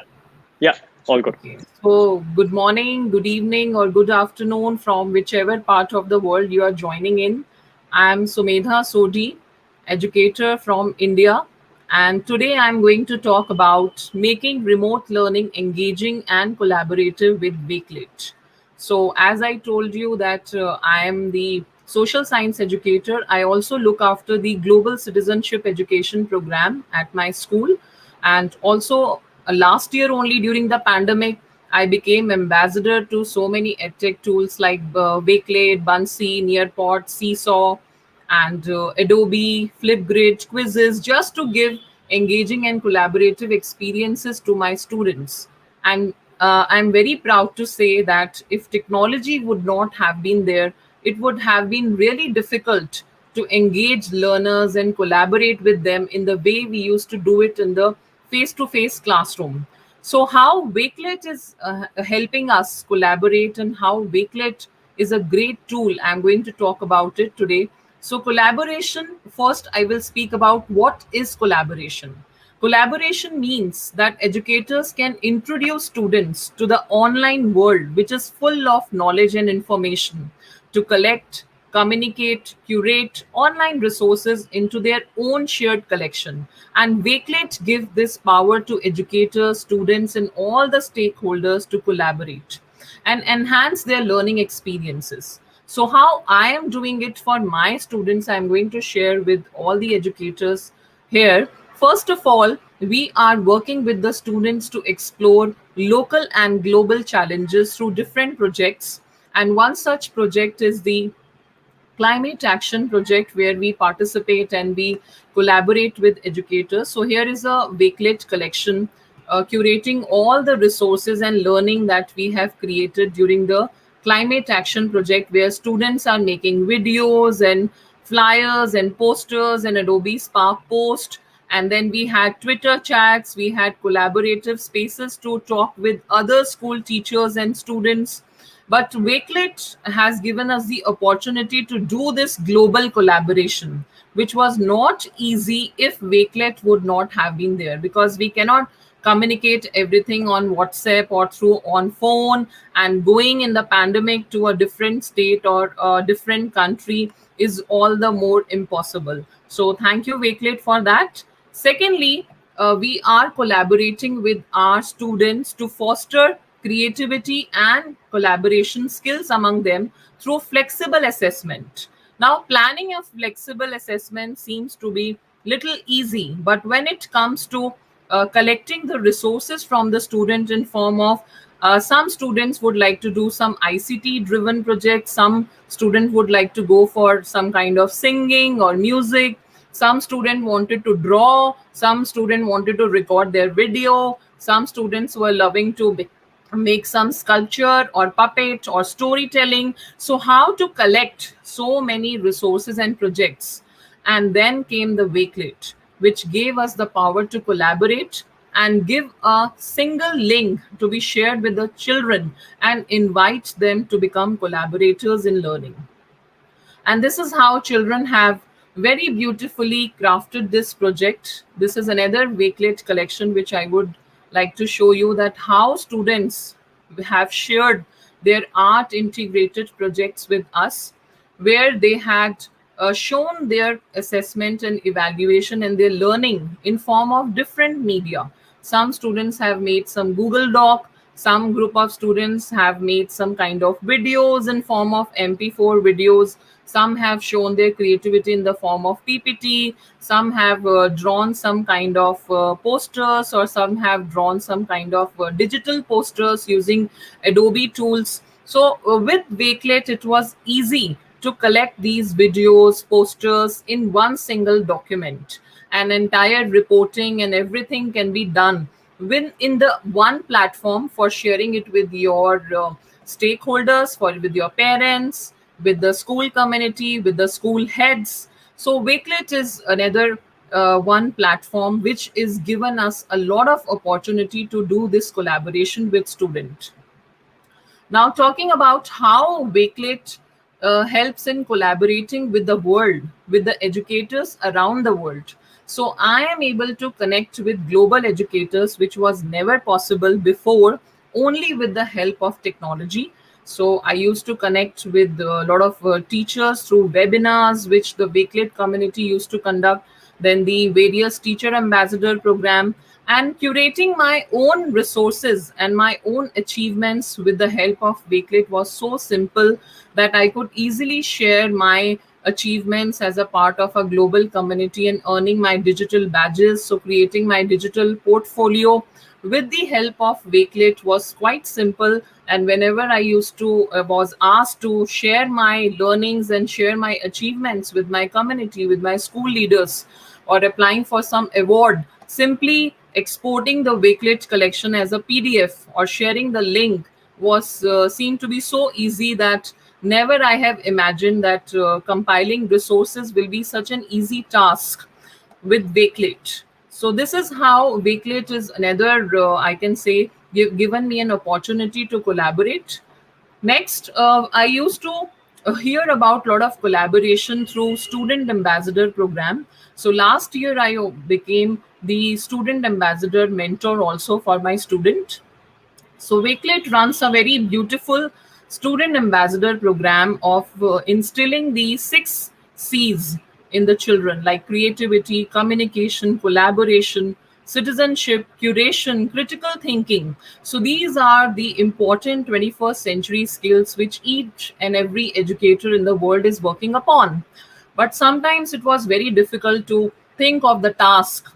Yeah, all good. Okay. So good morning, good evening, or good afternoon from whichever part of the world you are joining in. I'm Sumedha Sodhi, educator from India, And today I'm going to talk about making remote learning engaging and collaborative with Wakelet. So as I told you that I am the social science educator, I also look after the global citizenship education program at my school. And also last year only during the pandemic, I became ambassador to so many edtech tools like Wakelet, Buncee, Nearpod, Seesaw, and Adobe, Flipgrid, quizzes, just to give engaging and collaborative experiences to my students. And I'm very proud to say that if technology would not have been there, it would have been really difficult to engage learners and collaborate with them in the way we used to do it in the face-to-face classroom. So how Wakelet is helping us collaborate and how Wakelet is a great tool, I'm going to talk about it today. So collaboration, first I will speak about what is collaboration. Collaboration means that educators can introduce students to the online world, which is full of knowledge and information, to collect, communicate, curate online resources into their own shared collection. And Wakelet gives this power to educators, students, and all the stakeholders to collaborate and enhance their learning experiences. So how I am doing it for my students, I'm going to share with all the educators here. First of all, we are working with the students to explore local and global challenges through different projects. And one such project is the Climate Action Project, where we participate and we collaborate with educators. So here is a Wakelet collection curating all the resources and learning that we have created during the Climate Action Project, where students are making videos and flyers and posters and Adobe Spark Post. And then we had Twitter chats, we had collaborative spaces to talk with other school teachers and students. But Wakelet has given us the opportunity to do this global collaboration, which was not easy if Wakelet would not have been there, because we cannot communicate everything on WhatsApp or through on phone, and going in the pandemic to a different state or a different country is all the more impossible. So thank you, Wakelet, for that. Secondly, we are collaborating with our students to foster creativity and collaboration skills among them through flexible assessment. Now, planning a flexible assessment seems to be little easy, but when it comes to collecting the resources from the student in form of some students would like to do some ICT driven projects, some student would like to go for some kind of singing or music, some student wanted to draw, some student wanted to record their video, some students were loving to make some sculpture or puppet or storytelling. So how to collect so many resources and projects? And then came the Wakelet, which gave us the power to collaborate and give a single link to be shared with the children and invite them to become collaborators in learning. And this is how children have very beautifully crafted this project. This is another Wakelet collection which I would like to show you, that how students have shared their art integrated projects with us, where they had shown their assessment and evaluation and their learning in form of different media. Some students have made some Google Doc, some group of students have made some kind of videos in form of MP4 videos, some have shown their creativity in the form of PPT, some have drawn some kind of posters, or some have drawn some kind of digital posters using Adobe tools. So with Wakelet, it was easy to collect these videos, posters in one single document. An entire reporting and everything can be done in the one platform for sharing it with your stakeholders, with your parents, with the school community, with the school heads. So Wakelet is another one platform which is given us a lot of opportunity to do this collaboration with students. Now, talking about how Wakelet helps in collaborating with the world, with the educators around the world. So I am able to connect with global educators, which was never possible before, only with the help of technology. So I used to connect with a lot of teachers through webinars, which the Wakelet community used to conduct. then the various teacher ambassador program, and curating my own resources and my own achievements with the help of Wakelet was so simple that I could easily share my achievements as a part of a global community and earning my digital badges. So creating my digital portfolio with the help of Wakelet was quite simple. And whenever I was asked to share my learnings and share my achievements with my community, with my school leaders, or applying for some award, simply exporting the Wakelet collection as a PDF or sharing the link was seemed to be so easy that never I have imagined that compiling resources will be such an easy task with Wakelet. So this is how Wakelet is another, I can say, given me an opportunity to collaborate. Next, I used to hear about a lot of collaboration through student ambassador program. So last year I became the student ambassador mentor also for my student. So Wakelet runs a very beautiful student ambassador program of instilling the 6 C's in the children, like creativity, communication, collaboration, citizenship, curation, critical thinking. So these are the important 21st century skills which each and every educator in the world is working upon. But sometimes it was very difficult to think of the task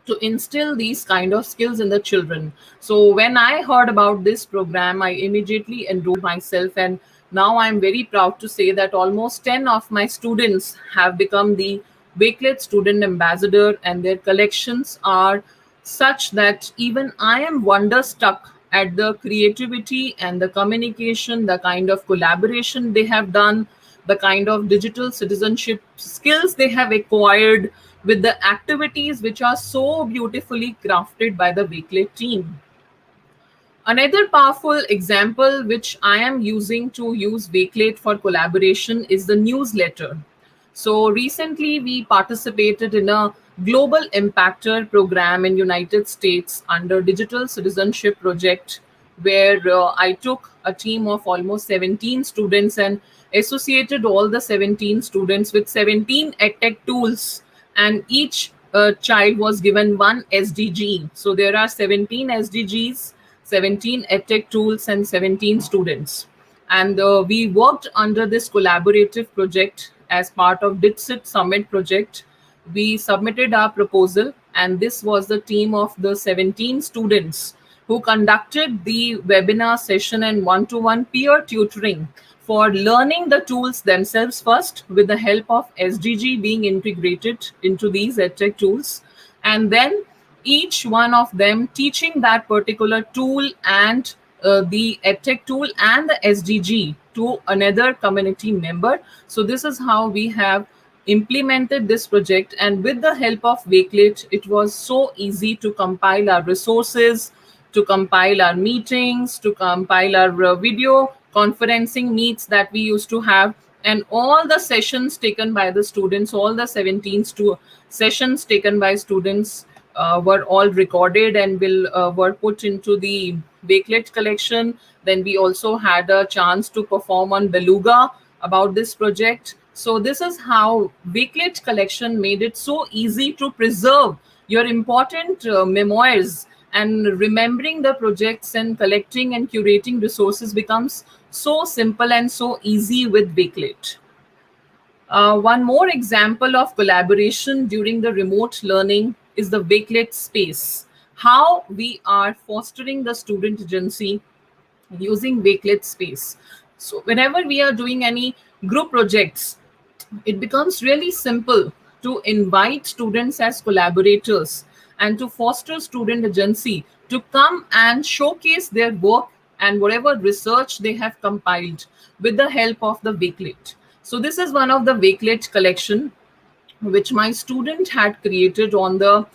to instill these kind of skills in the children. So when I heard about this program, I immediately enrolled myself, and now I'm very proud to say that almost 10 of my students have become the Wakelet student ambassador, and their collections are such that even I am wonderstruck at the creativity and the communication, the kind of collaboration they have done, the kind of digital citizenship skills they have acquired with the activities which are so beautifully crafted by the Wakelet team. Another powerful example which I am using to use Wakelet for collaboration is the newsletter. So recently we participated in a global impactor program in United States under Digital Citizenship Project, where I took a team of almost 17 students and associated all the 17 students with 17 edtech tools, and each child was given one SDG. So there are 17 SDGs, 17 edtech tools, and 17 students. And we worked under this collaborative project as part of DITSIT Summit project. We submitted our proposal, and this was the team of the 17 students who conducted the webinar session and one-to-one peer tutoring for learning the tools themselves first, with the help of SDG being integrated into these edtech tools, and then each one of them teaching that particular tool and the edtech tool and the SDG to another community member. So this is how we have implemented this project, and with the help of Wakelet, it was so easy to compile our resources, to compile our meetings, to compile our video conferencing meets that we used to have, and all the sessions taken by the students, all the 17 sessions taken by students were all recorded and were put into the Wakelet collection. Then we also had a chance to perform on Beluga about this project. So this is how Wakelet collection made it so easy to preserve your important memoirs, and remembering the projects and collecting and curating resources becomes so simple and so easy with Wakelet. One more example of collaboration during the remote learning is the Wakelet space. How we are fostering the student agency using Wakelet space. So whenever we are doing any group projects, it becomes really simple to invite students as collaborators and to foster student agency to come and showcase their work and whatever research they have compiled with the help of the Wakelet. So this is one of the Wakelet collection which my student had created on the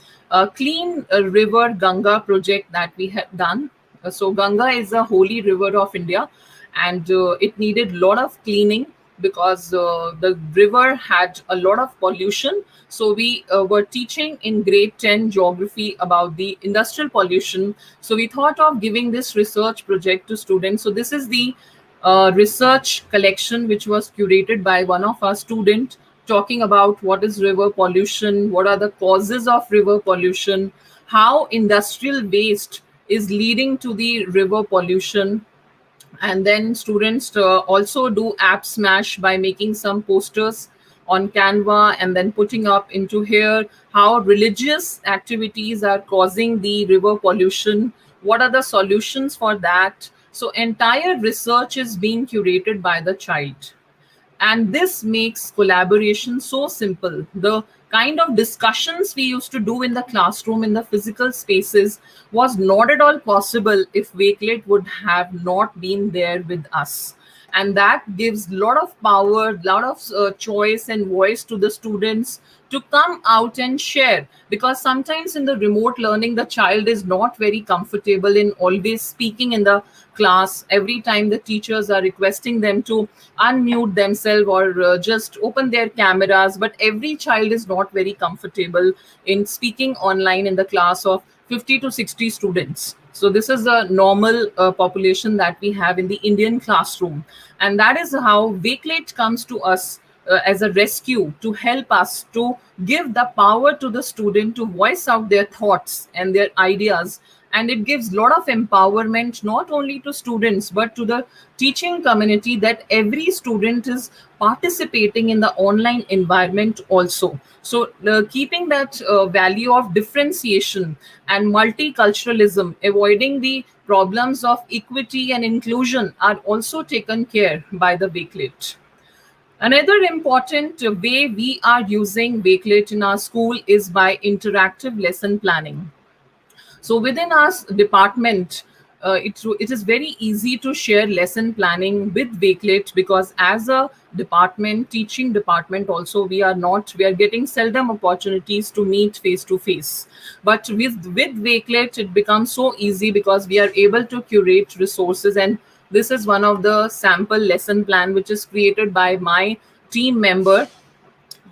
Clean River Ganga project that we had done. So Ganga is a holy river of India, and it needed a lot of cleaning because the river had a lot of pollution. So we were teaching in grade 10 geography about the industrial pollution. So we thought of giving this research project to students. So this is the research collection which was curated by one of our students talking about what is river pollution, what are the causes of river pollution, how industrial waste is leading to the river pollution. And then students also do app smash by making some posters on Canva and then putting up into here how religious activities are causing the river pollution, what are the solutions for that. So entire research is being curated by the child. And this makes collaboration so simple. The kind of discussions we used to do in the classroom, in the physical spaces, was not at all possible if Wakelet would have not been there with us. And that gives a lot of power, lot of choice and voice to the students to come out and share. Because sometimes in the remote learning, the child is not very comfortable in always speaking in the class. Every time the teachers are requesting them to unmute themselves or just open their cameras, but every child is not very comfortable in speaking online in the class of 50 to 60 students. So this is the normal population that we have in the Indian classroom. And that is how Wakelet comes to us as a rescue to help us to give the power to the student to voice out their thoughts and their ideas. And it gives a lot of empowerment, not only to students, but to the teaching community, that every student is participating in the online environment also. So keeping that value of differentiation and multiculturalism, avoiding the problems of equity and inclusion are also taken care by the Wakelet. Another important way we are using Wakelet in our school is by interactive lesson planning. So within our department, it is very easy to share lesson planning with Wakelet, because as a department, teaching department also, we are getting seldom opportunities to meet face to face. But with Wakelet, it becomes so easy because we are able to curate resources. And this is one of the sample lesson plan which is created by my team member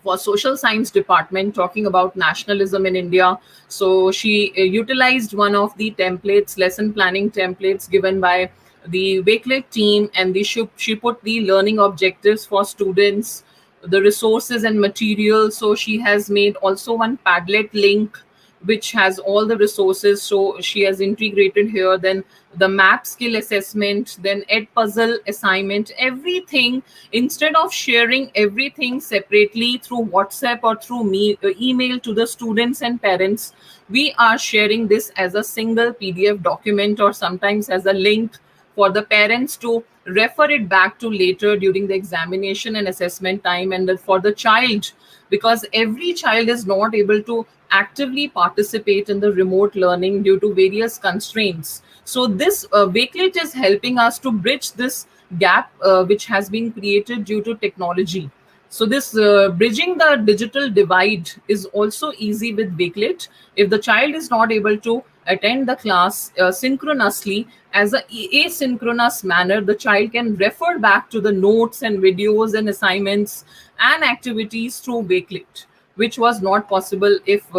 for social science department, talking about nationalism in India. So she utilized one of the templates, lesson planning templates given by the Wakelet team, and she put the learning objectives for students, the resources and materials. So she has made also one Padlet link which has all the resources. So she has integrated here, then the map skill assessment, then Edpuzzle assignment, everything. Instead of sharing everything separately through WhatsApp or through email to the students and parents, we are sharing this as a single PDF document, or sometimes as a link for the parents to refer it back to later during the examination and assessment time. And for the child, because every child is not able to actively participate in the remote learning due to various constraints. So this Wakelet is helping us to bridge this gap which has been created due to technology. So this bridging the digital divide is also easy with Wakelet. If the child is not able to attend the class synchronously, as an asynchronous manner, the child can refer back to the notes and videos and assignments and activities through Wakelet, which was not possible if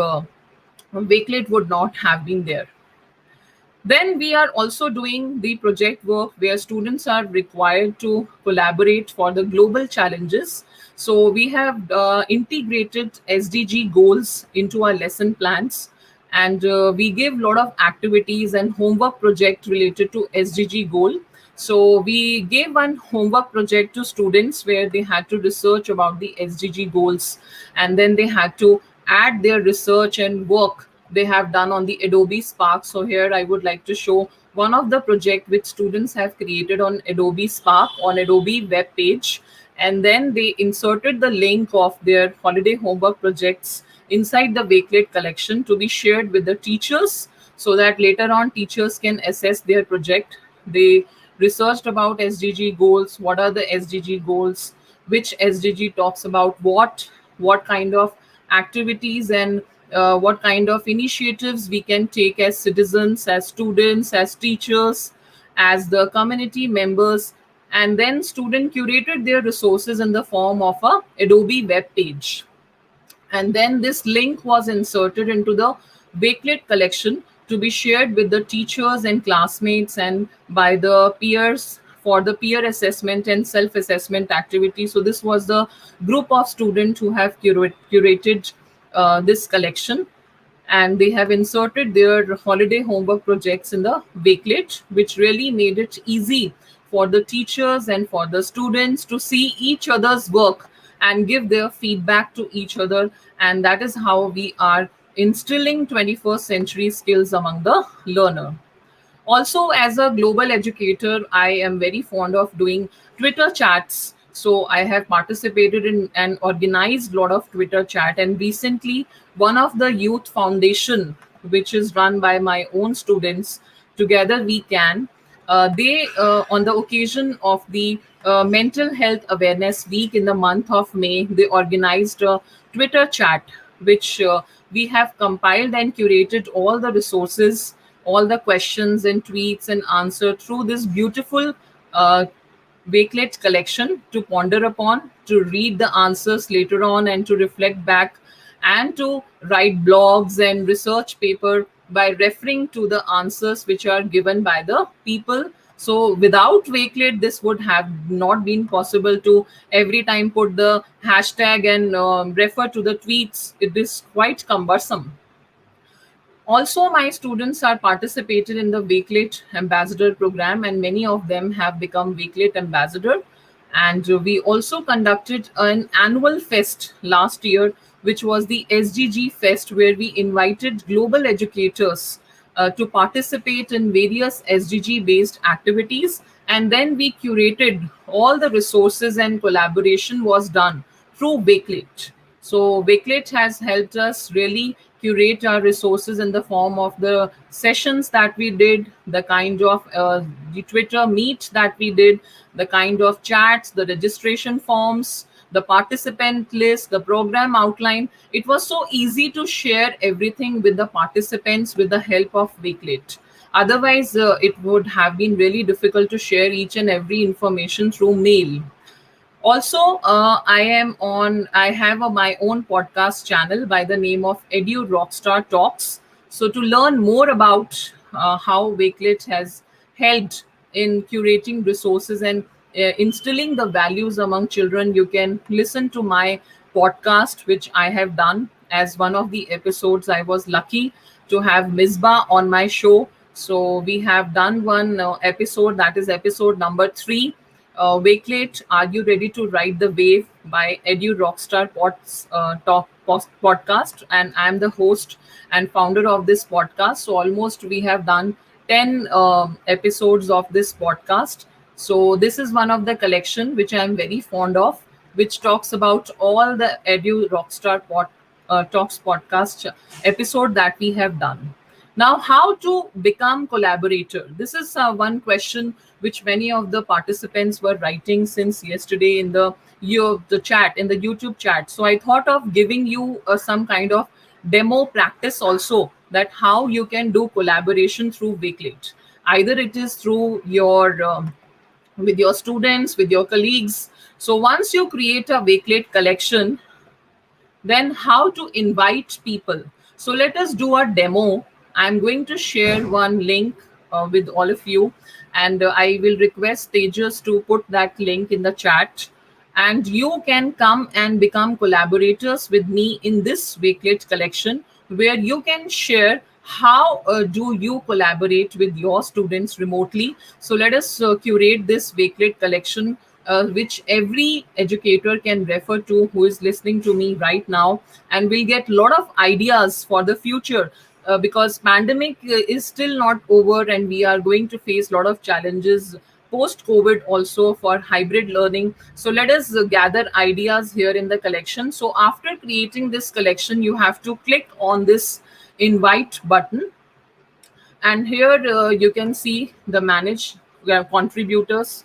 Wakelet would not have been there. Then we are also doing the project work where students are required to collaborate for the global challenges. So we have integrated SDG goals into our lesson plans, and we give a lot of activities and homework project related to SDG goal. So we gave one homework project to students where they had to research about the SDG goals, and then they had to add their research and work they have done on the Adobe Spark. So here I would like to show one of the project which students have created on Adobe Spark on Adobe web page. And then they inserted the link of their holiday homework projects inside the Wakelet collection to be shared with the teachers, so that later on teachers can assess their project. They researched about SDG goals, what are the SDG goals, which SDG talks about what kind of activities and what kind of initiatives we can take as citizens, as students, as teachers, as the community members. And then student curated their resources in the form of a Adobe web page. And then this link was inserted into the Wakelet collection to be shared with the teachers and classmates and by the peers for the peer assessment and self-assessment activity. So this was the group of students who have curated this collection, and they have inserted their holiday homework projects in the Wakelet, which really made it easy for the teachers and for the students to see each other's work and give their feedback to each other. And that is how we are instilling 21st century skills among the learner. Also, as a global educator, I am very fond of doing Twitter chats. So I have participated in and organized a lot of Twitter chat. And recently, one of the youth foundation, which is run by my own students, Together We Can, they, on the occasion of the Mental Health Awareness Week in the month of May, they organized a Twitter chat, which we have compiled and curated all the resources, all the questions and tweets and answer through this beautiful Wakelet collection to ponder upon, to read the answers later on and to reflect back, and to write blogs and research paper by referring to the answers which are given by the people. So without Wakelet, this would have not been possible to every time put the hashtag and refer to the tweets. It is quite cumbersome. Also, my students are participated in the Wakelet Ambassador program, and many of them have become Wakelet Ambassador. And we also conducted an annual fest last year, which was the SDG Fest, where we invited global educators to participate in various SDG-based activities. And then we curated all the resources, and collaboration was done through Wakelet. So Wakelet has helped us really curate our resources in the form of the sessions that we did, the kind of the Twitter meet that we did, the kind of chats, the registration forms, the participant list, the program outline. It was so easy to share everything with the participants with the help of Wakelet. Otherwise, it would have been really difficult to share each and every information through mail. Also, I have my own podcast channel by the name of Edu Rockstar Talks. So to learn more about how Wakelet has helped in curating resources and instilling the values among children, you can listen to my podcast, which I have done. As one of the episodes, I was lucky to have Misbah on my show. So we have done one episode, that is episode number 3. Wakelet, Are You Ready to Ride the Wave by Edu Rockstar podcast, and I'm the host and founder of this podcast. So almost we have done 10 episodes of this podcast. So this is one of the collection which I'm very fond of, which talks about all the Edu Rockstar Talks podcast episode that we have done. Now, how to become collaborator? This is one question which many of the participants were writing since yesterday in the chat, in the YouTube chat. So I thought of giving you some kind of demo practice also, that how you can do collaboration through Wakelet. Either it is through your with your students, with your colleagues. So once you create a Wakelet collection, then how to invite people. So let us do a demo. I'm going to share one link with all of you, and I will request Teijas to put that link in the chat. And you can come and become collaborators with me in this Wakelet collection, where you can share how do you collaborate with your students remotely. So let us curate this Wakelet collection, which every educator can refer to who is listening to me right now, and will get a lot of ideas for the future. Because pandemic is still not over, and we are going to face a lot of challenges post-COVID also for hybrid learning. So let us gather ideas here in the collection. So after creating this collection, you have to click on this invite button. And here you can see the manage contributors.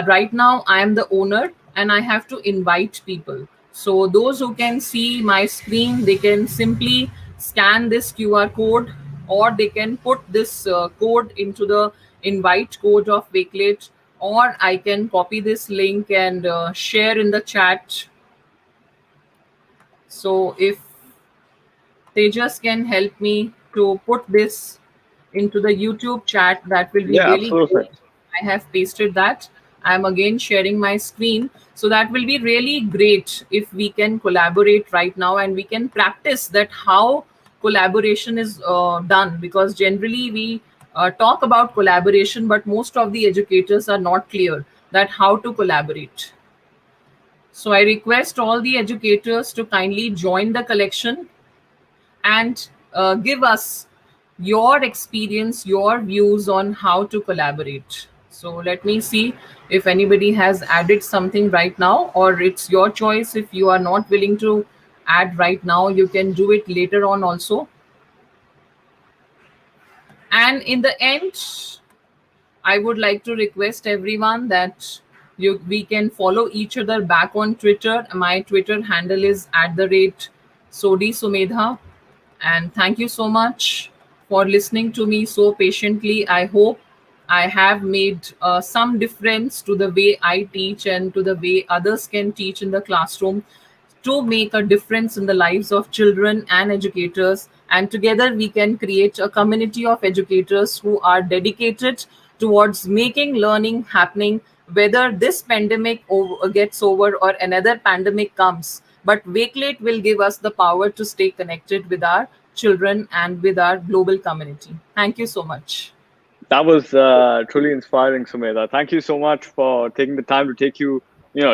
Right now, I am the owner and I have to invite people. So those who can see my screen, they can simply scan this QR code, or they can put this code into the invite code of Wakelet, or I can copy this link and share in the chat. So if Tejas can help me to put this into the YouTube chat, that will be really absolutely great. I have pasted that. I'm again sharing my screen. So that will be really great if we can collaborate right now and we can practice that how collaboration is done, because generally we talk about collaboration, but most of the educators are not clear that how to collaborate. So I request all the educators to kindly join the collection and give us your experience, your views on how to collaborate. So let me see if anybody has added something right now, or it's your choice. If you are not willing to add right now, you can do it later on also. And in the end, I would like to request everyone that we can follow each other back on Twitter. My Twitter handle is @Sodhi Sumedha. And thank you so much for listening to me so patiently. I hope I have made some difference to the way I teach and to the way others can teach in the classroom, to make a difference in the lives of children and educators. And together we can create a community of educators who are dedicated towards making learning happening, whether this pandemic gets over or another pandemic comes. But Wakelet will give us the power to stay connected with our children and with our global community. Thank you so much. That was truly inspiring, Sumedha. Thank you so much for taking the time to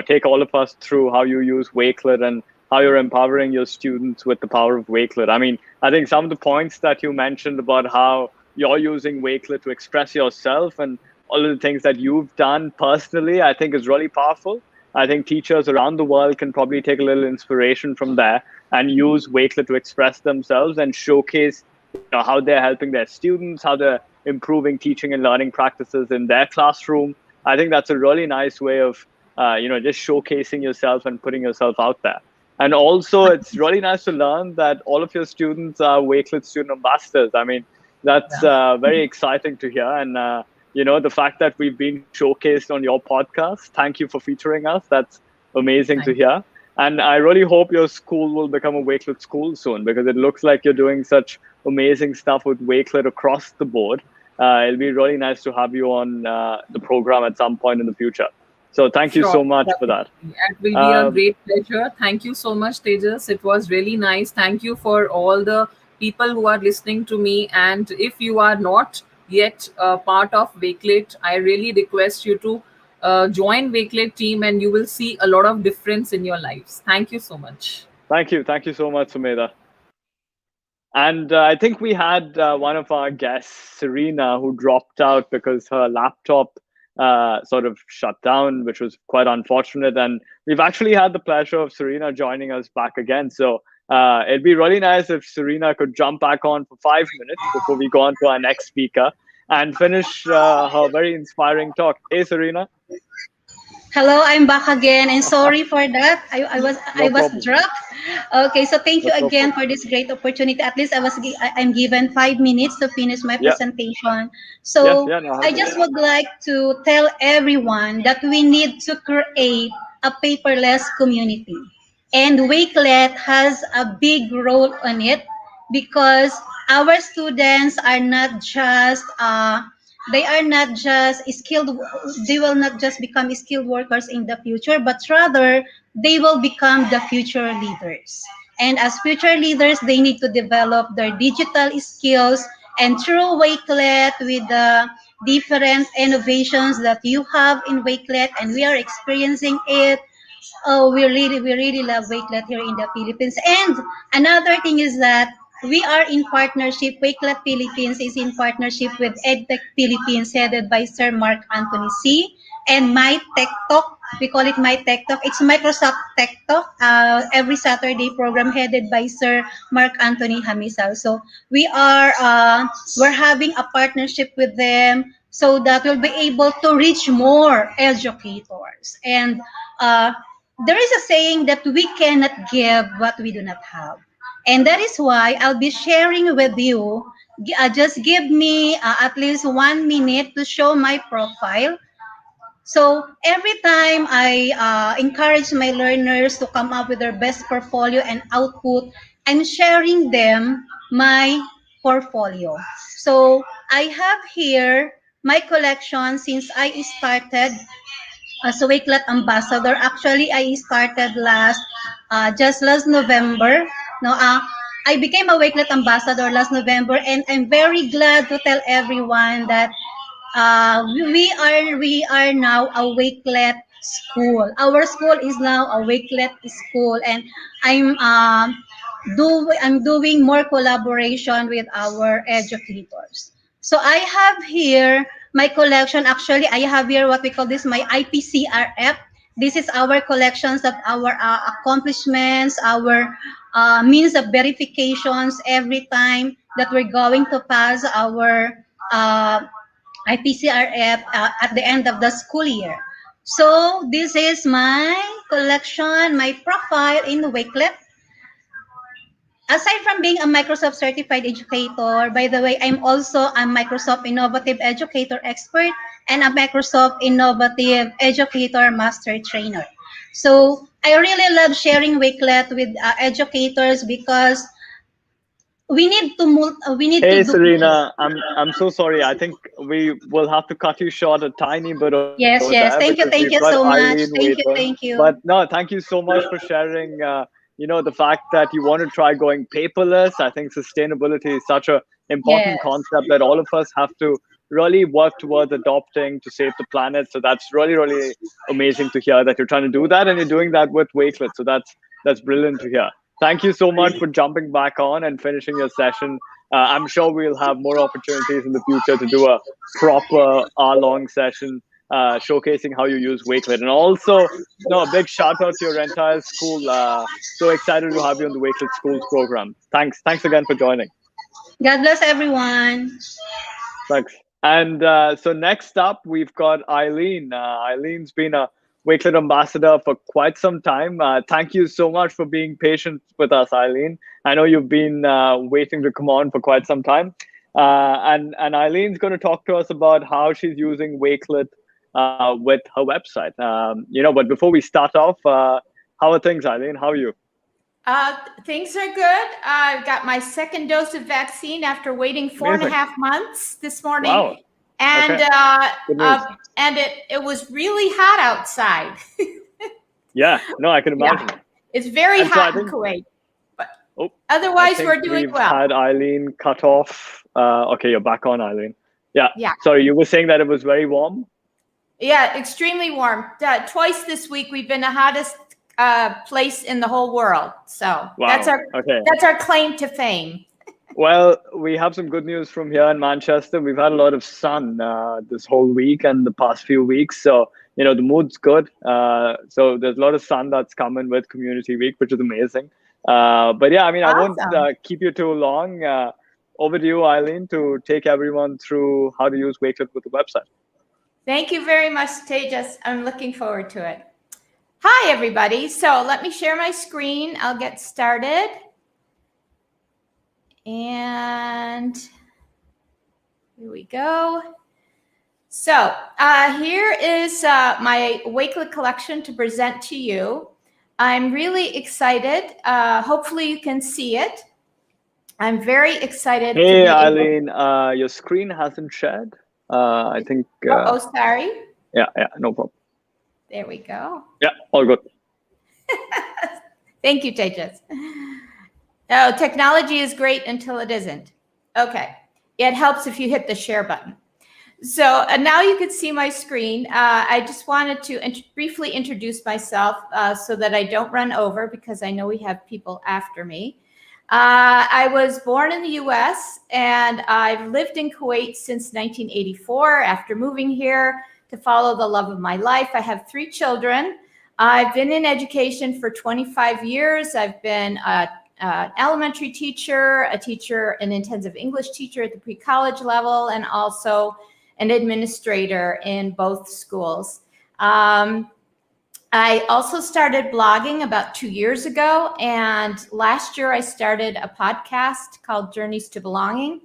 take all of us through how you use Wakelet and how you're empowering your students with the power of Wakelet. I mean, I think some of the points that you mentioned about how you're using Wakelet to express yourself and all of the things that you've done personally, I think is really powerful. I think teachers around the world can probably take a little inspiration from there and use Wakelet to express themselves and showcase how they're helping their students, how they're improving teaching and learning practices in their classroom. I think that's a really nice way of just showcasing yourself and putting yourself out there. And also, it's really nice to learn that all of your students are Wakelet student ambassadors. I mean, that's very exciting to hear. And the fact that we've been showcased on your podcast, thank you for featuring us. That's amazing to hear. And I really hope your school will become a Wakelet school soon, because it looks like you're doing such amazing stuff with Wakelet across the board. It'll be really nice to have you on the program at some point in the future. So thank you so much for that. It will be a great pleasure. Thank you so much, Tejas. It was really nice. Thank you for all the people who are listening to me. And if you are not yet part of Wakelet, I really request you to join Wakelet team, and you will see a lot of difference in your lives. Thank you so much. Thank you. Thank you so much, Sumedha. And I think we had one of our guests, Cerina, who dropped out because her laptop sort of shut down, which was quite unfortunate. And we've actually had the pleasure of Cerina joining us back again. So it'd be really nice if Cerina could jump back on for 5 minutes before we go on to our next speaker and finish her very inspiring talk. Hey, Cerina. Hello, I'm back again, and sorry for that. I was dropped. Okay, so thank you again for this great opportunity. At least I'm given 5 minutes to finish my presentation. So I just would like to tell everyone that we need to create a paperless community, and Wakelet has a big role on it, because our students are not just skilled. They will not just become skilled workers in the future, but rather they will become the future leaders. And as future leaders, they need to develop their digital skills. And through Wakelet, with the different innovations that you have in Wakelet, and we are experiencing it. Oh, we really love Wakelet here in the Philippines. And another thing is that we are in partnership. Wakelet Philippines is in partnership with EdTech Philippines, headed by Sir Mark Anthony C. And My Tech Talk. We call it My Tech Talk. It's Microsoft Tech Talk, every Saturday program headed by Sir Mark Anthony Hamisal. So we're having a partnership with them so that we'll be able to reach more educators. And there is a saying that we cannot give what we do not have. And that is why I'll be sharing with you. Just give me at least 1 minute to show my profile. So every time I encourage my learners to come up with their best portfolio and output, I'm sharing them my portfolio. So I have here my collection since I started as a Wakelet ambassador. Actually, I started just last November. No, I became a Wakelet ambassador last November, and I'm very glad to tell everyone that we are now a Wakelet school. Our school is now a Wakelet school, and I'm doing more collaboration with our educators. So I have here my collection. Actually, I have here what we call this my IPCRF. This is our collections of our accomplishments, our means of verifications every time that we're going to pass our IPCRF at the end of the school year. So this is my collection, my profile in Wakelet. Aside from being a Microsoft certified educator, by the way, I'm also a Microsoft Innovative Educator expert and a Microsoft Innovative Educator Master Trainer. So I really love sharing Wakelet with educators because we need to Hey, Cerina, I'm so sorry. I think we will have to cut you short a tiny bit. Yes. Thank you so much. Thank you. But no, thank you so much for sharing. The fact that you want to try going paperless. I think sustainability is such an important concept that all of us have to really work towards adopting to save the planet. So that's really, really amazing to hear that you're trying to do that, and you're doing that with Wakelet. So that's brilliant to hear. Thank you so much for jumping back on and finishing your session. I'm sure we'll have more opportunities in the future to do a proper hour-long session showcasing how you use Wakelet. And also, a big shout out to your entire school. So excited to have you on the Wakelet Schools program. Thanks again for joining. God bless everyone. Thanks. And so next up, we've got Ilene. Ilene's been a Wakelet ambassador for quite some time. Thank you so much for being patient with us, Ilene. I know you've been waiting to come on for quite some time. And Ilene's going to talk to us about how she's using Wakelet with her website. But before we start off, how are things, Ilene? How are you? Things are good. I've got my second dose of vaccine after waiting 4.5 months this morning. Wow. And okay. And it was really hot outside. Yeah, no, I can imagine. Yeah. It's very hot in Kuwait. But otherwise, we're doing well. Had Ilene cut off. Okay, you're back on, Ilene. Yeah. Sorry, you were saying that it was very warm? Yeah, extremely warm. Twice this week, we've been the hottest place in the whole world. So that's our claim to fame. Well, we have some good news from here in Manchester. We've had a lot of sun this whole week and the past few weeks. So, the mood's good. So there's a lot of sun that's coming with Community Week, which is amazing. But yeah, I mean, awesome. I won't keep you too long. Over to you, Ilene, to take everyone through how to use Wakelet with the website. Thank you very much, Teijas. I'm looking forward to it. Hi, everybody. So let me share my screen. I'll get started. And here we go. So here is my Wakelet collection to present to you. I'm really excited. Hopefully you can see it. I'm very excited. Hey, Ilene, your screen hasn't shared. I think. Sorry. Yeah, no problem. There we go. Yeah, all good. Thank you, Tejas. Oh, technology is great until it isn't. Okay. It helps if you hit the share button. So now you can see my screen. I just wanted to briefly introduce myself so that I don't run over, because I know we have people after me. I was born in the US and I've lived in Kuwait since 1984 after moving here to follow the love of my life. I have 3 children. I've been in education for 25 years. I've been an elementary teacher, an intensive English teacher at the pre-college level, and also an administrator in both schools. I also started blogging about 2 years ago, and last year I started a podcast called Journeys to Belonging.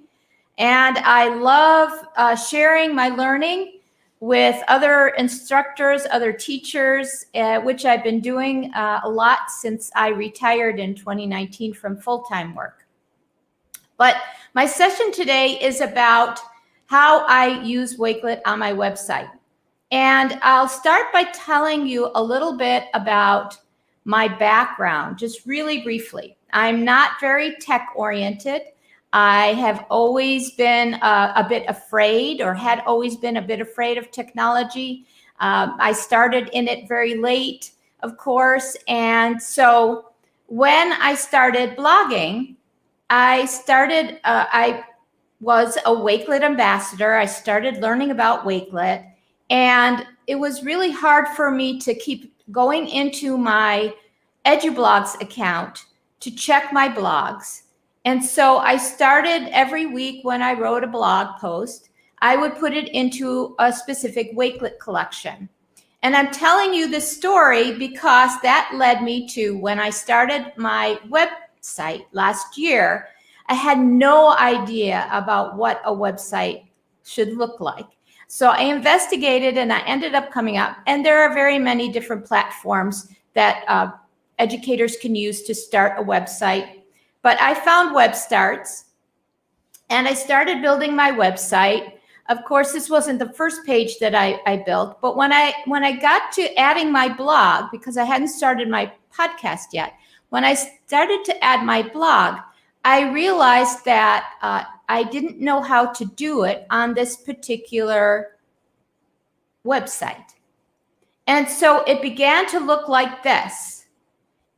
And I love sharing my learning with other instructors, other teachers, which I've been doing a lot since I retired in 2019 from full-time work. But my session today is about how I use Wakelet on my website. And I'll start by telling you a little bit about my background, just really briefly. I'm not very tech oriented. I have always been a bit afraid, or had always been a bit afraid of technology. I started in it very late, of course. And so when I started blogging, I was a Wakelet ambassador. I started learning about Wakelet, and it was really hard for me to keep going into my EduBlogs account to check my blogs. And so I started every week when I wrote a blog post, I would put it into a specific Wakelet collection. And I'm telling you this story because that led me to when I started my website last year. I had no idea about what a website should look like. So I investigated and I ended up coming up, and there are very many different platforms that educators can use to start a website. But I found WebStarts, and I started building my website. Of course, this wasn't the first page that I built, but when I got to adding my blog, because I hadn't started my podcast yet, when I started to add my blog, I realized that I didn't know how to do it on this particular website. And so it began to look like this.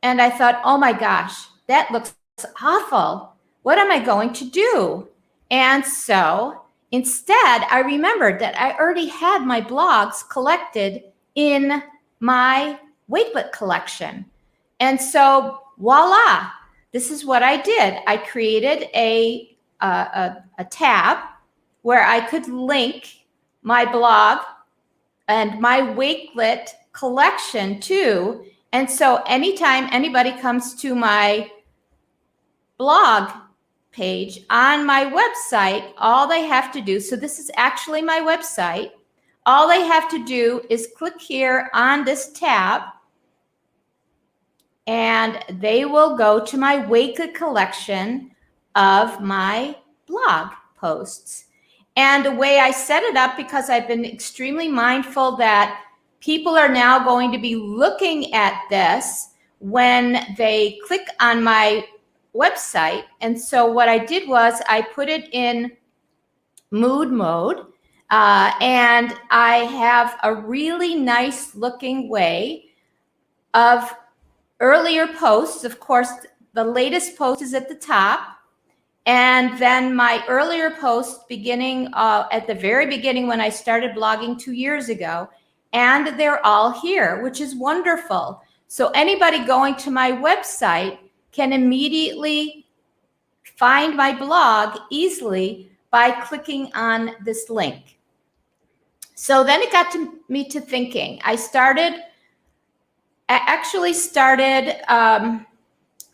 And I thought, oh my gosh, that looks awful. What am I going to do? And so instead, I remembered that I already had my blogs collected in my Wakelet collection. And so voila, this is what I did. I created a tab where I could link my blog and my Wakelet collection too. And so anytime anybody comes to my blog page on my website, all they have to do, so this is actually my website, all they have to do is click here on this tab, and they will go to my Wakelet collection of my blog posts. And the way I set it up, because I've been extremely mindful that people are now going to be looking at this when they click on my website. And so what I did was I put it in mood mode, and I have a really nice looking way of earlier posts. Of course, the latest post is at the top, and then my earlier posts beginning at the very beginning when I started blogging 2 years ago, and they're all here, which is wonderful. So anybody going to my website can immediately find my blog easily by clicking on this link. So then it got me to thinking. I actually started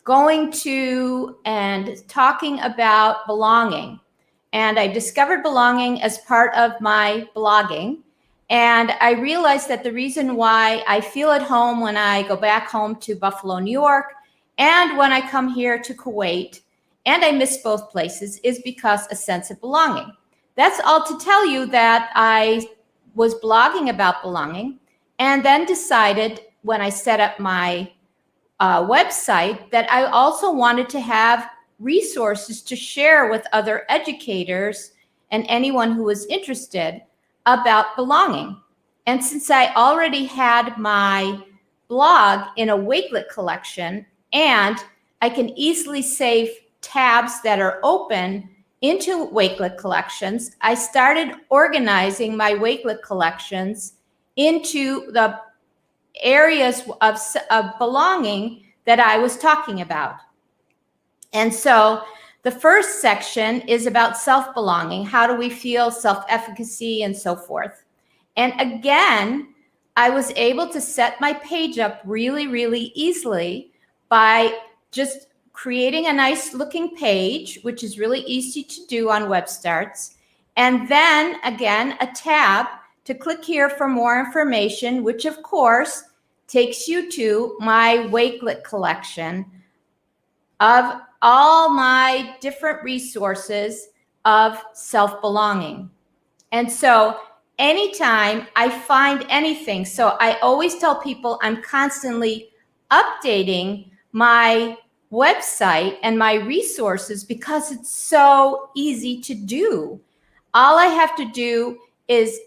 going to and talking about belonging. And I discovered belonging as part of my blogging. And I realized that the reason why I feel at home when I go back home to Buffalo, New York, and when I come here to Kuwait, and I miss both places, is because a sense of belonging. That's all to tell you that I was blogging about belonging, and then decided when I set up my website that I also wanted to have resources to share with other educators and anyone who was interested about belonging. And since I already had my blog in a Wakelet collection, and I can easily save tabs that are open into Wakelet collections, I started organizing my Wakelet collections into the areas of belonging that I was talking about. And so the first section is about self-belonging. How do we feel, self-efficacy, and so forth. And again, I was able to set my page up really, really easily by just creating a nice looking page, which is really easy to do on WebStarts. And then again, a tab to click here for more information, which of course takes you to my Wakelet collection of all my different resources of self-belonging. And so anytime I find anything. So I always tell people I'm constantly updating my website and my resources because it's so easy to do. All I have to do is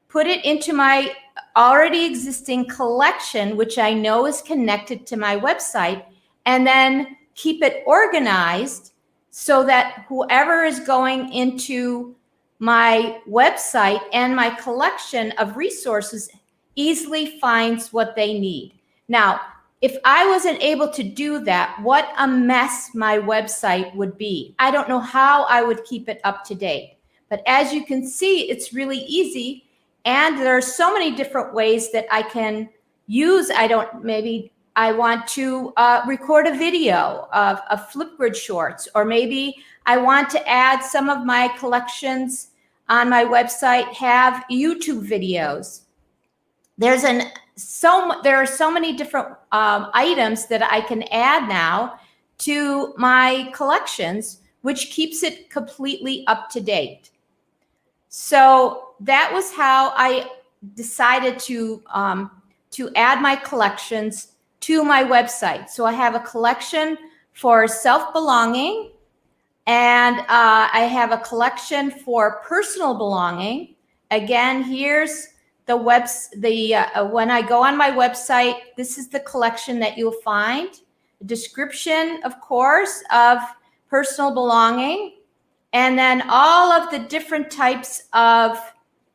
put it into my already existing collection, which I know is connected to my website, and then keep it organized so that whoever is going into my website and my collection of resources easily finds what they need. Now, if I wasn't able to do that, what a mess my website would be. I don't know how I would keep it up to date. But as you can see, it's really easy. And there are so many different ways that I can use. Maybe I want to record a video of Flipgrid shorts, or maybe I want to add some of my collections on my website have YouTube videos. There are so many different items that I can add now to my collections, which keeps it completely up to date. So that was how I decided to add my collections to my website. So I have a collection for self-belonging, and I have a collection for personal belonging. Again, here's the when I go on my website, this is the collection that you'll find. A description, of course, of personal belonging, and then all of the different types of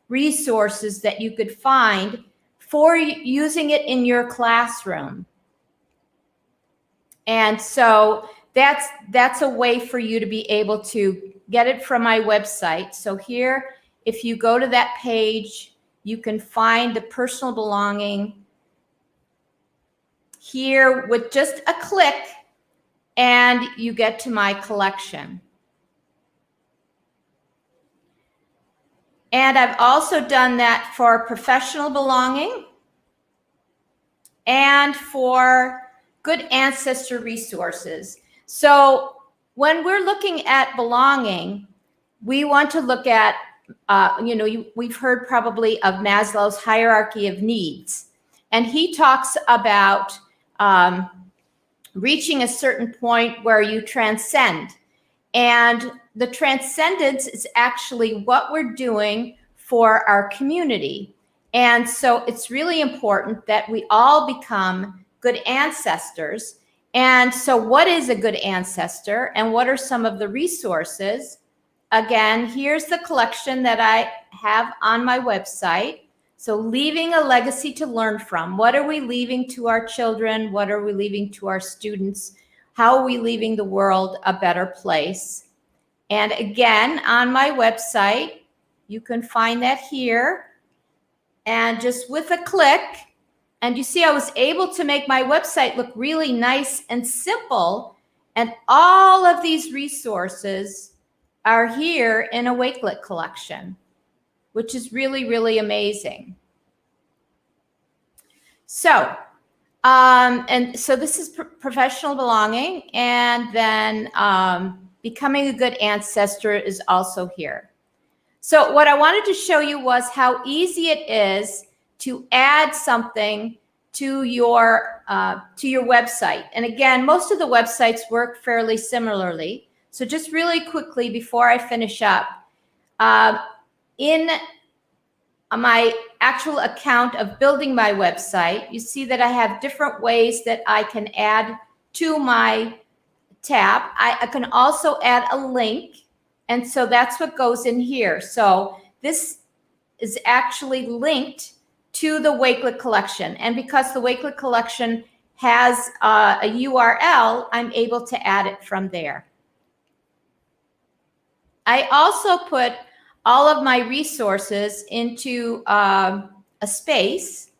resources that you could find for using it in your classroom. And so that's a way for you to be able to get it from my website. So here, if you go to that page, you can find the personal belonging here with just a click, and you get to my collection. And I've also done that for professional belonging and for good ancestor resources. So when we're looking at belonging, we want to look at, we've heard probably of Maslow's hierarchy of needs. And he talks about reaching a certain point where you transcend. And the transcendence is actually what we're doing for our community. And so it's really important that we all become good ancestors. And so what is a good ancestor, and what are some of the resources? Again, here's the collection that I have on my website. So leaving a legacy to learn from. What are we leaving to our children? What are we leaving to our students? How are we leaving the world a better place? And again, on my website, you can find that here. And just with a click, and you see I was able to make my website look really nice and simple. And all of these resources are here in a Wakelet collection, which is really, really amazing. So, so this is professional belonging, and then becoming a good ancestor is also here. So what I wanted to show you was how easy it is to add something to your website. And again, most of the websites work fairly similarly. So just really quickly before I finish up, in my actual account of building my website, you see that I have different ways that I can add to my tab. I can also add a link, and so that's what goes in here. So this is actually linked to the Wakelet collection, and because the Wakelet collection has a URL, I'm able to add it from there. I also put all of my resources into a space.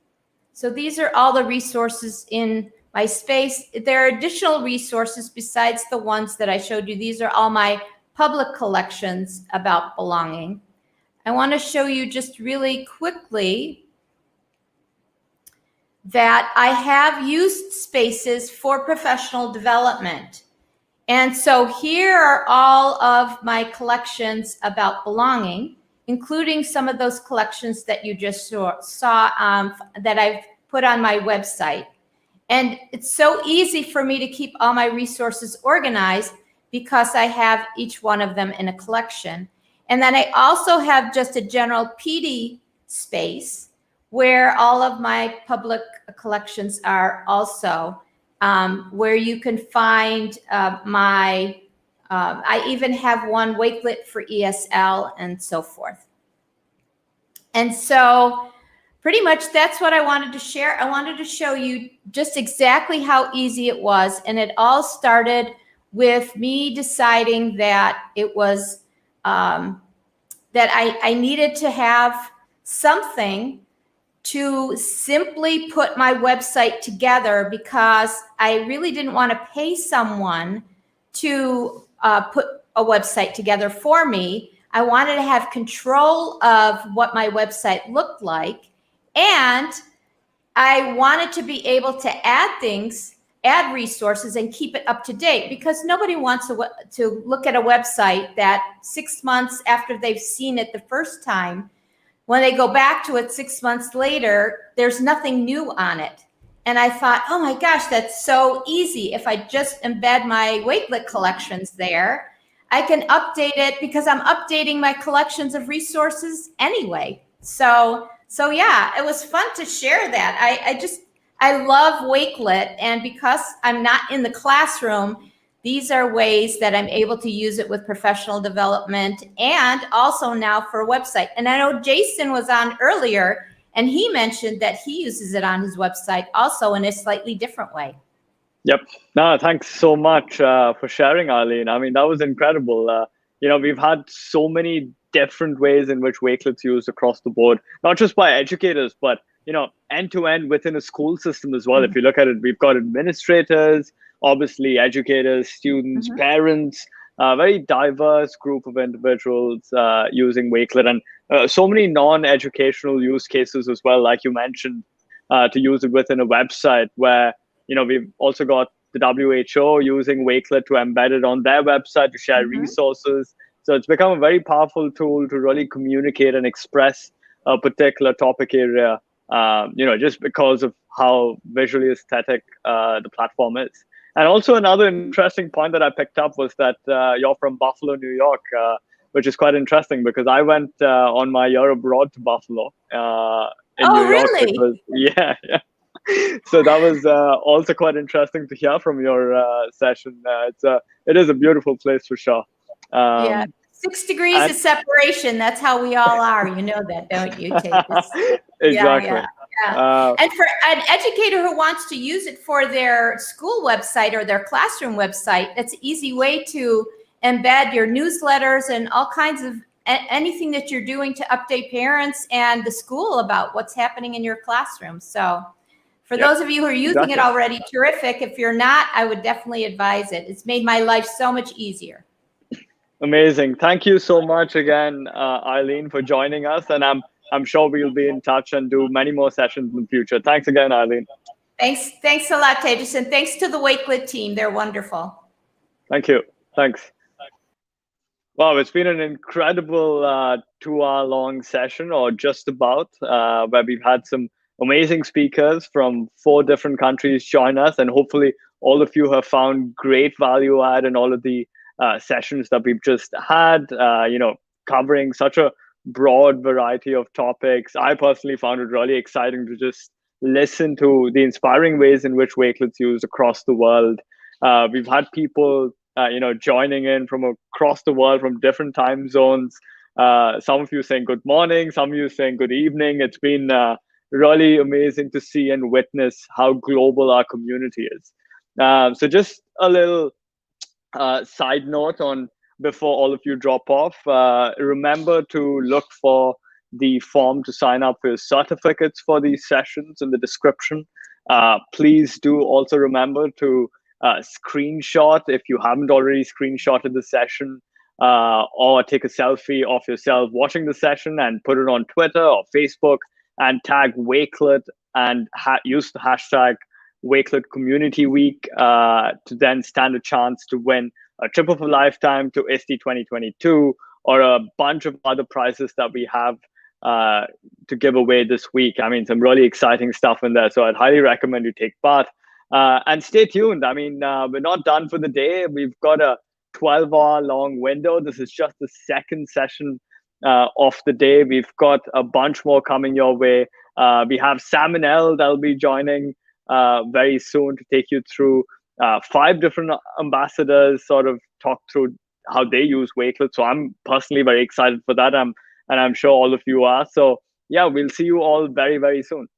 So these are all the resources in my space. There are additional resources besides the ones that I showed you. These are all my public collections about belonging. I want to show you just really quickly that I have used spaces for professional development. And so here are all of my collections about belonging, including some of those collections that you just saw that I've put on my website. And it's so easy for me to keep all my resources organized because I have each one of them in a collection. And then I also have just a general PD space where all of my public collections are also, where you can find I even have one Wakelet for ESL and so forth. And so pretty much that's what I wanted to share. I wanted to show you just exactly how easy it was. And it all started with me deciding that it was, that I needed to have something to simply put my website together, because I really didn't want to pay someone to put a website together for me. I wanted to have control of what my website looked like. And I wanted to be able to add things, add resources, and keep it up to date, because nobody wants to look at a website that 6 months after they've seen it the first time, when they go back to it 6 months later, there's nothing new on it. And I thought, oh my gosh, that's so easy. If I just embed my Wakelet collections there, I can update it, because I'm updating my collections of resources anyway. So yeah, it was fun to share that. I love Wakelet, and because I'm not in the classroom, these are ways that I'm able to use it with professional development and also now for a website. And I know Jason was on earlier, and he mentioned that he uses it on his website also in a slightly different way. Yep. No, thanks so much for sharing, Arlene. I mean, that was incredible. We've had so many different ways in which Wakelet's used across the board, not just by educators, but end to end within a school system as well. If you look at it, we've got administrators, obviously educators, students, parents, a very diverse group of individuals using Wakelet, and so many non-educational use cases as well, like you mentioned, to use it within a website where, we've also got the WHO using Wakelet to embed it on their website to share resources. So it's become a very powerful tool to really communicate and express a particular topic area, just because of how visually aesthetic the platform is. And also another interesting point that I picked up was that you're from Buffalo, New York, which is quite interesting, because I went on my year abroad to Buffalo in New York. Really? Yeah. So that was also quite interesting to hear from your session. It is a beautiful place for sure. Yeah, 6 degrees of separation. That's how we all are. You know that, don't you, Teijas? Exactly. Yeah. And for an educator who wants to use it for their school website or their classroom website, it's an easy way to embed your newsletters and all kinds of anything that you're doing to update parents and the school about what's happening in your classroom. So for those of you who are using it already, terrific. If you're not, I would definitely advise it. It's made my life so much easier. Amazing. Thank you so much again, Eileen, for joining us. And I'm sure we'll be in touch and do many more sessions in the future. Thanks again, Eileen. Thanks a lot, Teijas. And thanks to the Wakelet team. They're wonderful. Thank you. Thanks. Wow, it's been an incredible 2-hour-long session, or just about, where we've had some amazing speakers from 4 different countries join us. And hopefully all of you have found great value add in all of the sessions that we've just had, covering such a broad variety of topics. I personally found it really exciting to just listen to the inspiring ways in which Wakelet's used across the world. We've had people, joining in from across the world, from different time zones. Some of you saying good morning, some of you saying good evening. It's been really amazing to see and witness how global our community is. So just a little side note on before all of you drop off, remember to look for the form to sign up for your certificates for these sessions in the description. Please do also remember to screenshot, if you haven't already screenshotted the session, or take a selfie of yourself watching the session and put it on Twitter or Facebook and tag Wakelet and use the hashtag Wakelet Community Week to then stand a chance to win a trip of a lifetime to ISTE 2022, or a bunch of other prizes that we have to give away this week. I mean, some really exciting stuff in there. So I'd highly recommend you take part. And stay tuned. I mean, we're not done for the day. We've got a 12-hour long window. This is just the second session of the day. We've got a bunch more coming your way. We have Sam and Ell that'll be joining very soon to take you through 5 different ambassadors, sort of talk through how they use Wakelet. So I'm personally very excited for that. And I'm sure all of you are. So yeah, we'll see you all very, very soon.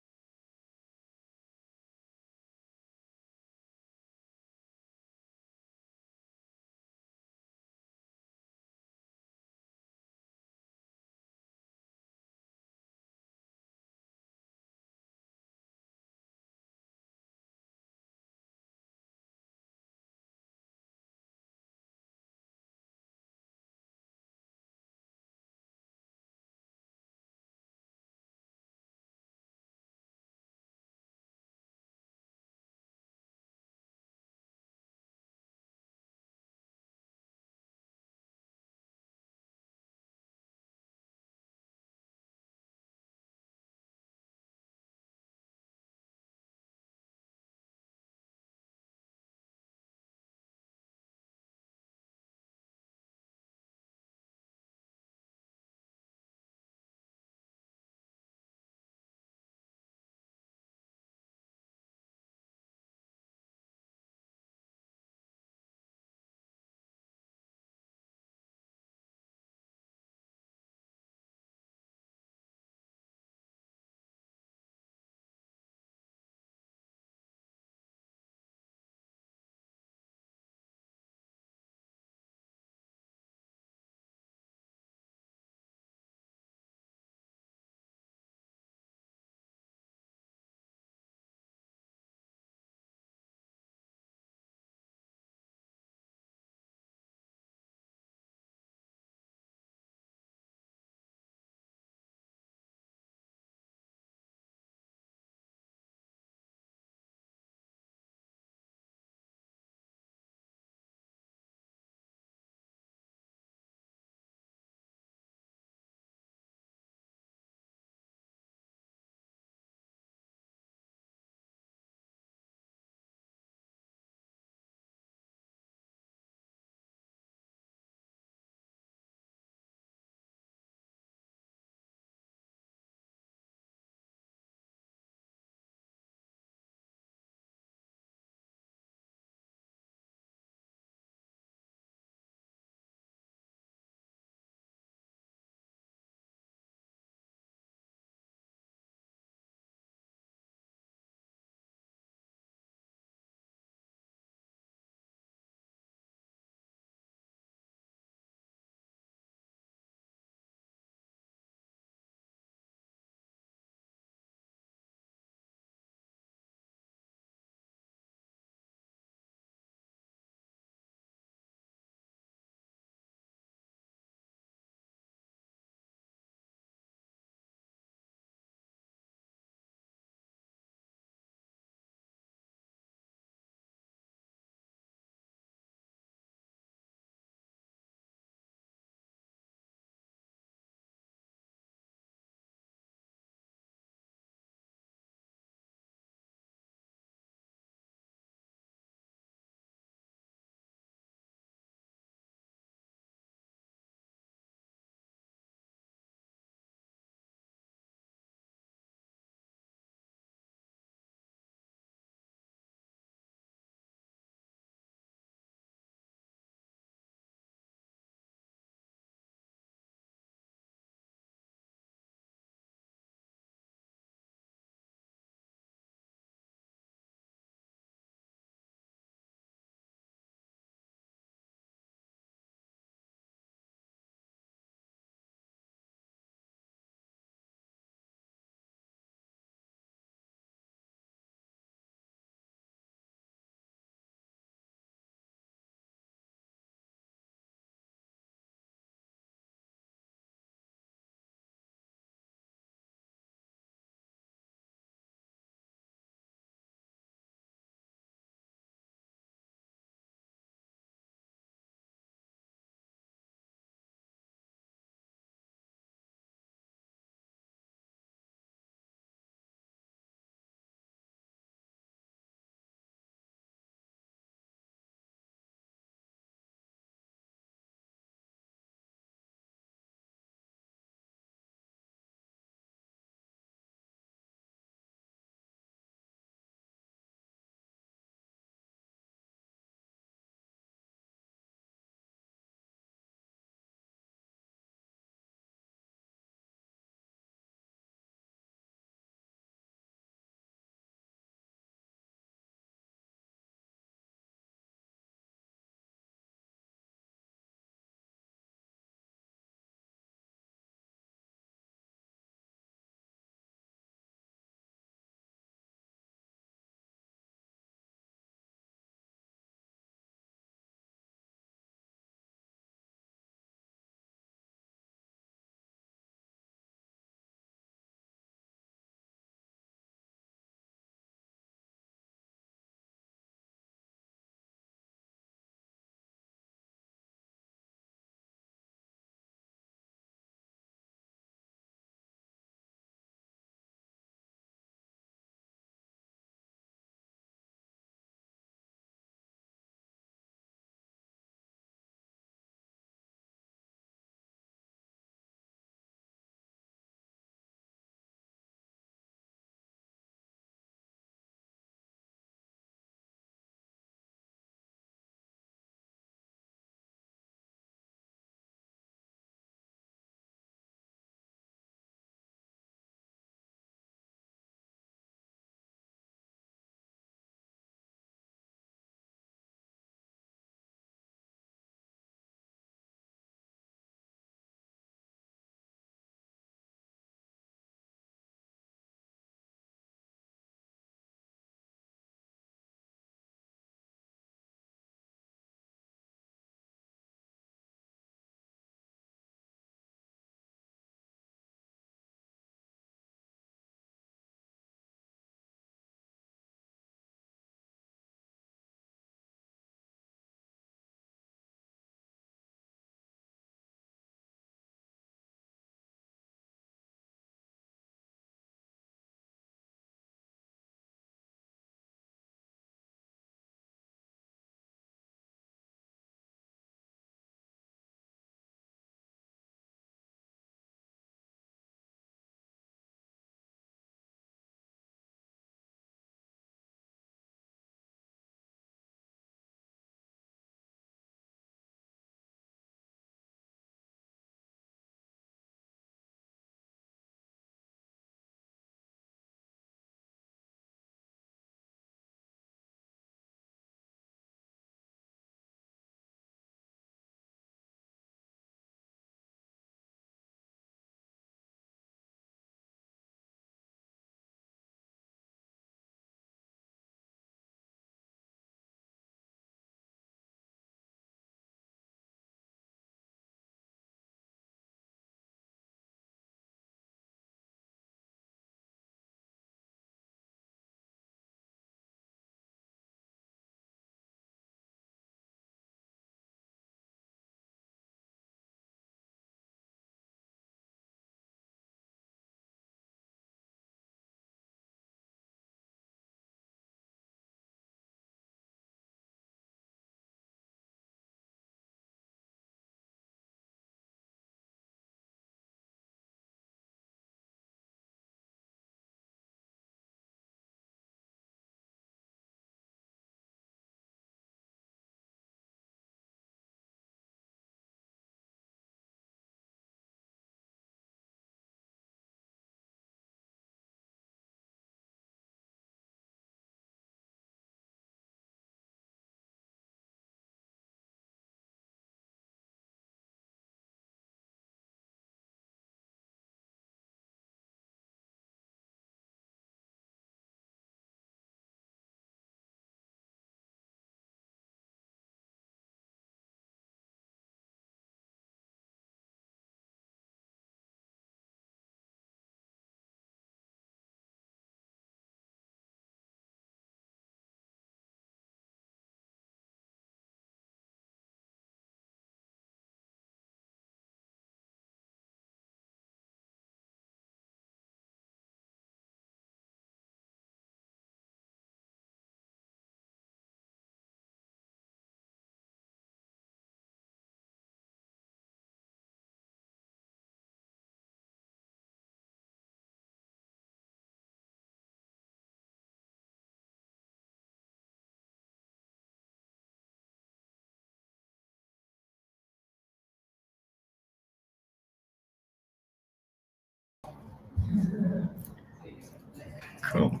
Cool.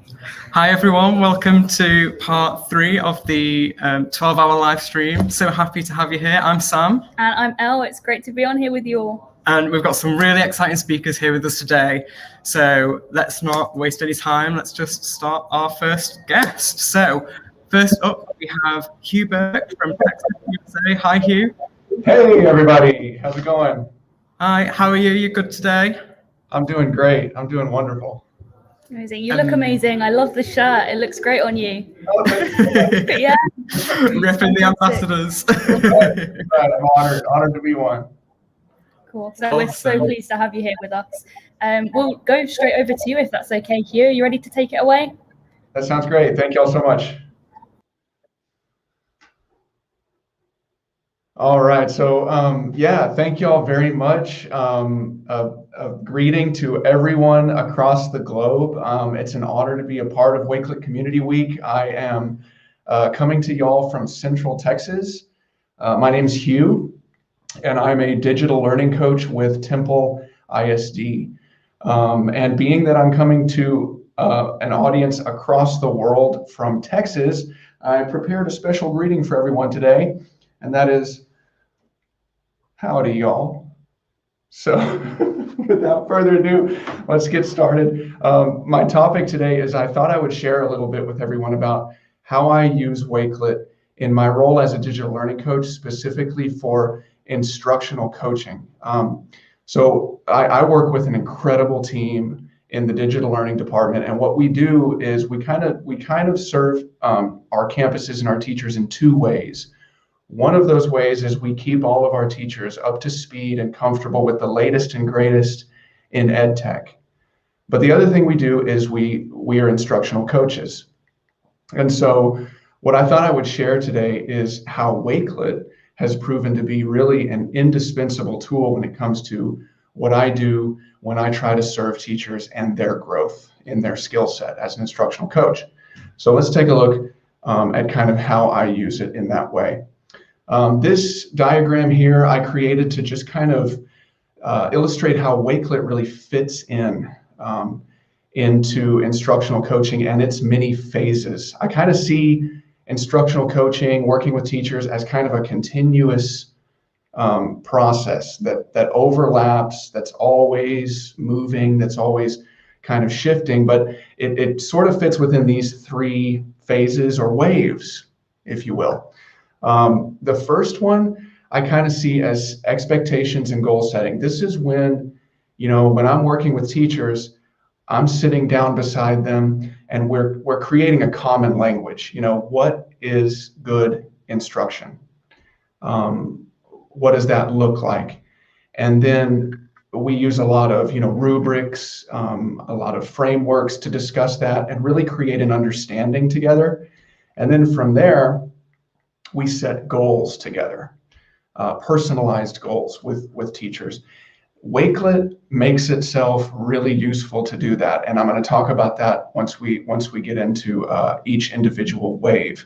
Hi everyone, welcome to part 3 of the 12-hour live stream. So happy to have you here. I'm Sam. And I'm Elle. It's great to be on here with you all. And we've got some really exciting speakers here with us today. So let's not waste any time. Let's just start our first guest. So first up, we have Hugh Burke from Texas, USA. Hi, Hugh. Hey everybody, how's it going? Hi, how are you? You good today? I'm doing great. I'm doing wonderful. Amazing. You look amazing. I love the shirt. It looks great on you. Yeah. Repping the ambassadors. Right, I'm honored to be one. Cool. So we're so pleased to have you here with us. We'll go straight over to you if that's okay, Hugh. Are you ready to take it away? That sounds great. Thank you all so much. All right, so yeah, thank you all very much. A greeting to everyone across the globe. It's an honor to be a part of Wakelet Community Week. I am coming to y'all from Central Texas. My name is Hugh, and I'm a digital learning coach with Temple ISD. And being that I'm coming to an audience across the world from Texas, I prepared a special greeting for everyone today, and that is, howdy, y'all. So without further ado, let's get started. My topic today is I thought I would share a little bit with everyone about how I use Wakelet in my role as a digital learning coach, specifically for instructional coaching. So I work with an incredible team in the digital learning department, and what we do is we kind of serve our campuses and our teachers in 2 ways. One of those ways is we keep all of our teachers up to speed and comfortable with the latest and greatest in ed tech. But the other thing we do is we are instructional coaches. And so what I thought I would share today is how Wakelet has proven to be really an indispensable tool when it comes to what I do when I try to serve teachers and their growth in their skill set as an instructional coach. So let's take a look at kind of how I use it in that way. This diagram here I created to just kind of illustrate how Wakelet really fits into instructional coaching and its many phases. I kind of see instructional coaching, working with teachers, as kind of a continuous process that overlaps, that's always moving, that's always kind of shifting, but it sort of fits within these 3 phases or waves, if you will. The first one I kind of see as expectations and goal setting. This is when, when I'm working with teachers, I'm sitting down beside them and we're creating a common language. What is good instruction? What does that look like? And then we use a lot of, rubrics, a lot of frameworks to discuss that and really create an understanding together. And then from there, we set goals together, personalized goals with teachers. Wakelet makes itself really useful to do that, and I'm going to talk about that once we get into each individual wave.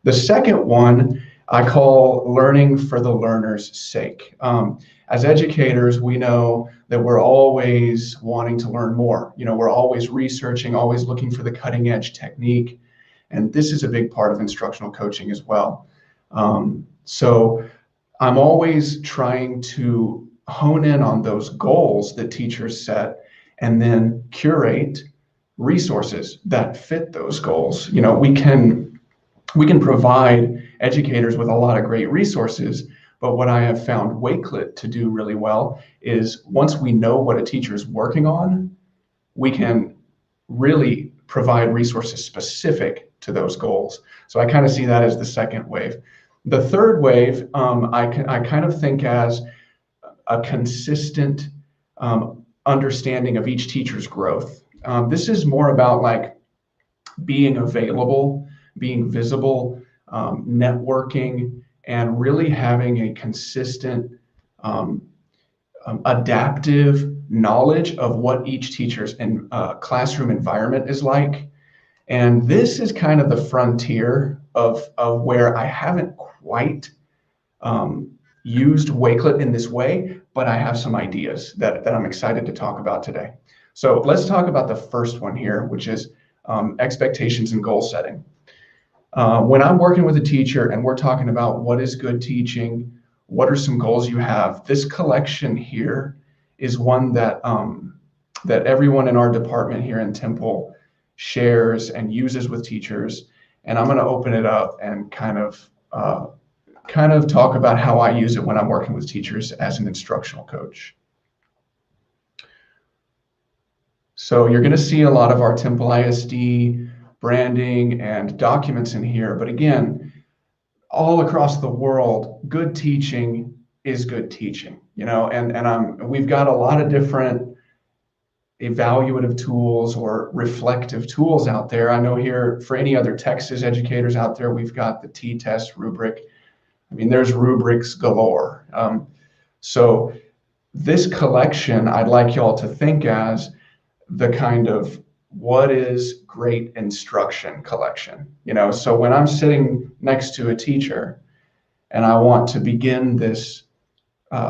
The second one I call learning for the learner's sake. As educators, we know that we're always wanting to learn more. We're always researching, always looking for the cutting edge technique. And this is a big part of instructional coaching as well. So I'm always trying to hone in on those goals that teachers set and then curate resources that fit those goals. We can provide educators with a lot of great resources, but what I have found Wakelet to do really well is once we know what a teacher is working on, we can really provide resources specific to those goals. So I kind of see that as the second wave. The third wave, I kind of think as a consistent understanding of each teacher's growth. This is more about like being available, being visible, networking, and really having a consistent adaptive knowledge of what each teacher's classroom environment is like. And this is kind of the frontier of where I haven't quite used Wakelet in this way, but I have some ideas that I'm excited to talk about today. So let's talk about the first one here, which is expectations and goal setting. When I'm working with a teacher and we're talking about what is good teaching, what are some goals you have, this collection here is one that that everyone in our department here in Temple shares and uses with teachers. And I'm going to open it up and kind of talk about how I use it when I'm working with teachers as an instructional coach. So you're going to see a lot of our Temple ISD branding and documents in here. But again, all across the world, good teaching is good teaching, you know, and we've got a lot of different evaluative tools or reflective tools out there. I know here for any other Texas educators out there, we've got the T-test rubric. I mean, there's rubrics galore. So this collection, I'd like y'all to think as the kind of what is great instruction collection. You know, so when I'm sitting next to a teacher and I want to begin this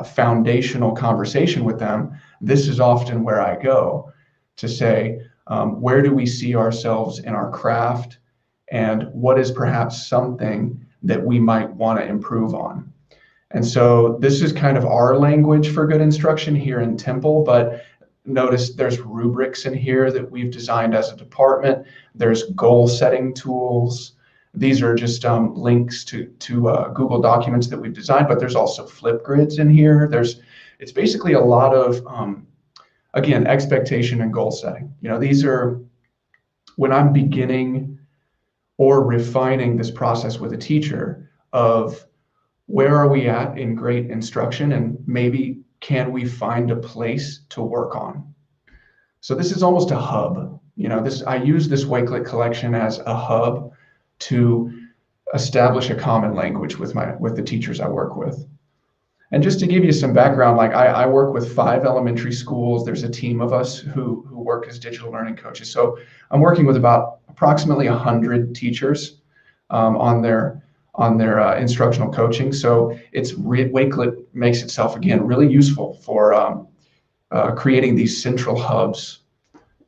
foundational conversation with them, this is often where I go to say, where do we see ourselves in our craft, and what is perhaps something that we might want to improve on. And so this is kind of our language for good instruction here in Temple, but notice there's rubrics in here that we've designed as a department. There's goal setting tools. These are just links to Google documents that we've designed, but there's also Flipgrids in here. It's basically a lot of, again, expectation and goal setting. You know, these are, when I'm beginning or refining this process with a teacher of where are we at in great instruction, and maybe can we find a place to work on? So this is almost a hub. You know, I use this Wakelet collection as a hub to establish a common language with the teachers I work with. And just to give you some background, like I work with 5 elementary schools. There's a team of us who work as digital learning coaches. So I'm working with about approximately 100 teachers on their instructional coaching. So Wakelet makes itself, again, really useful for creating these central hubs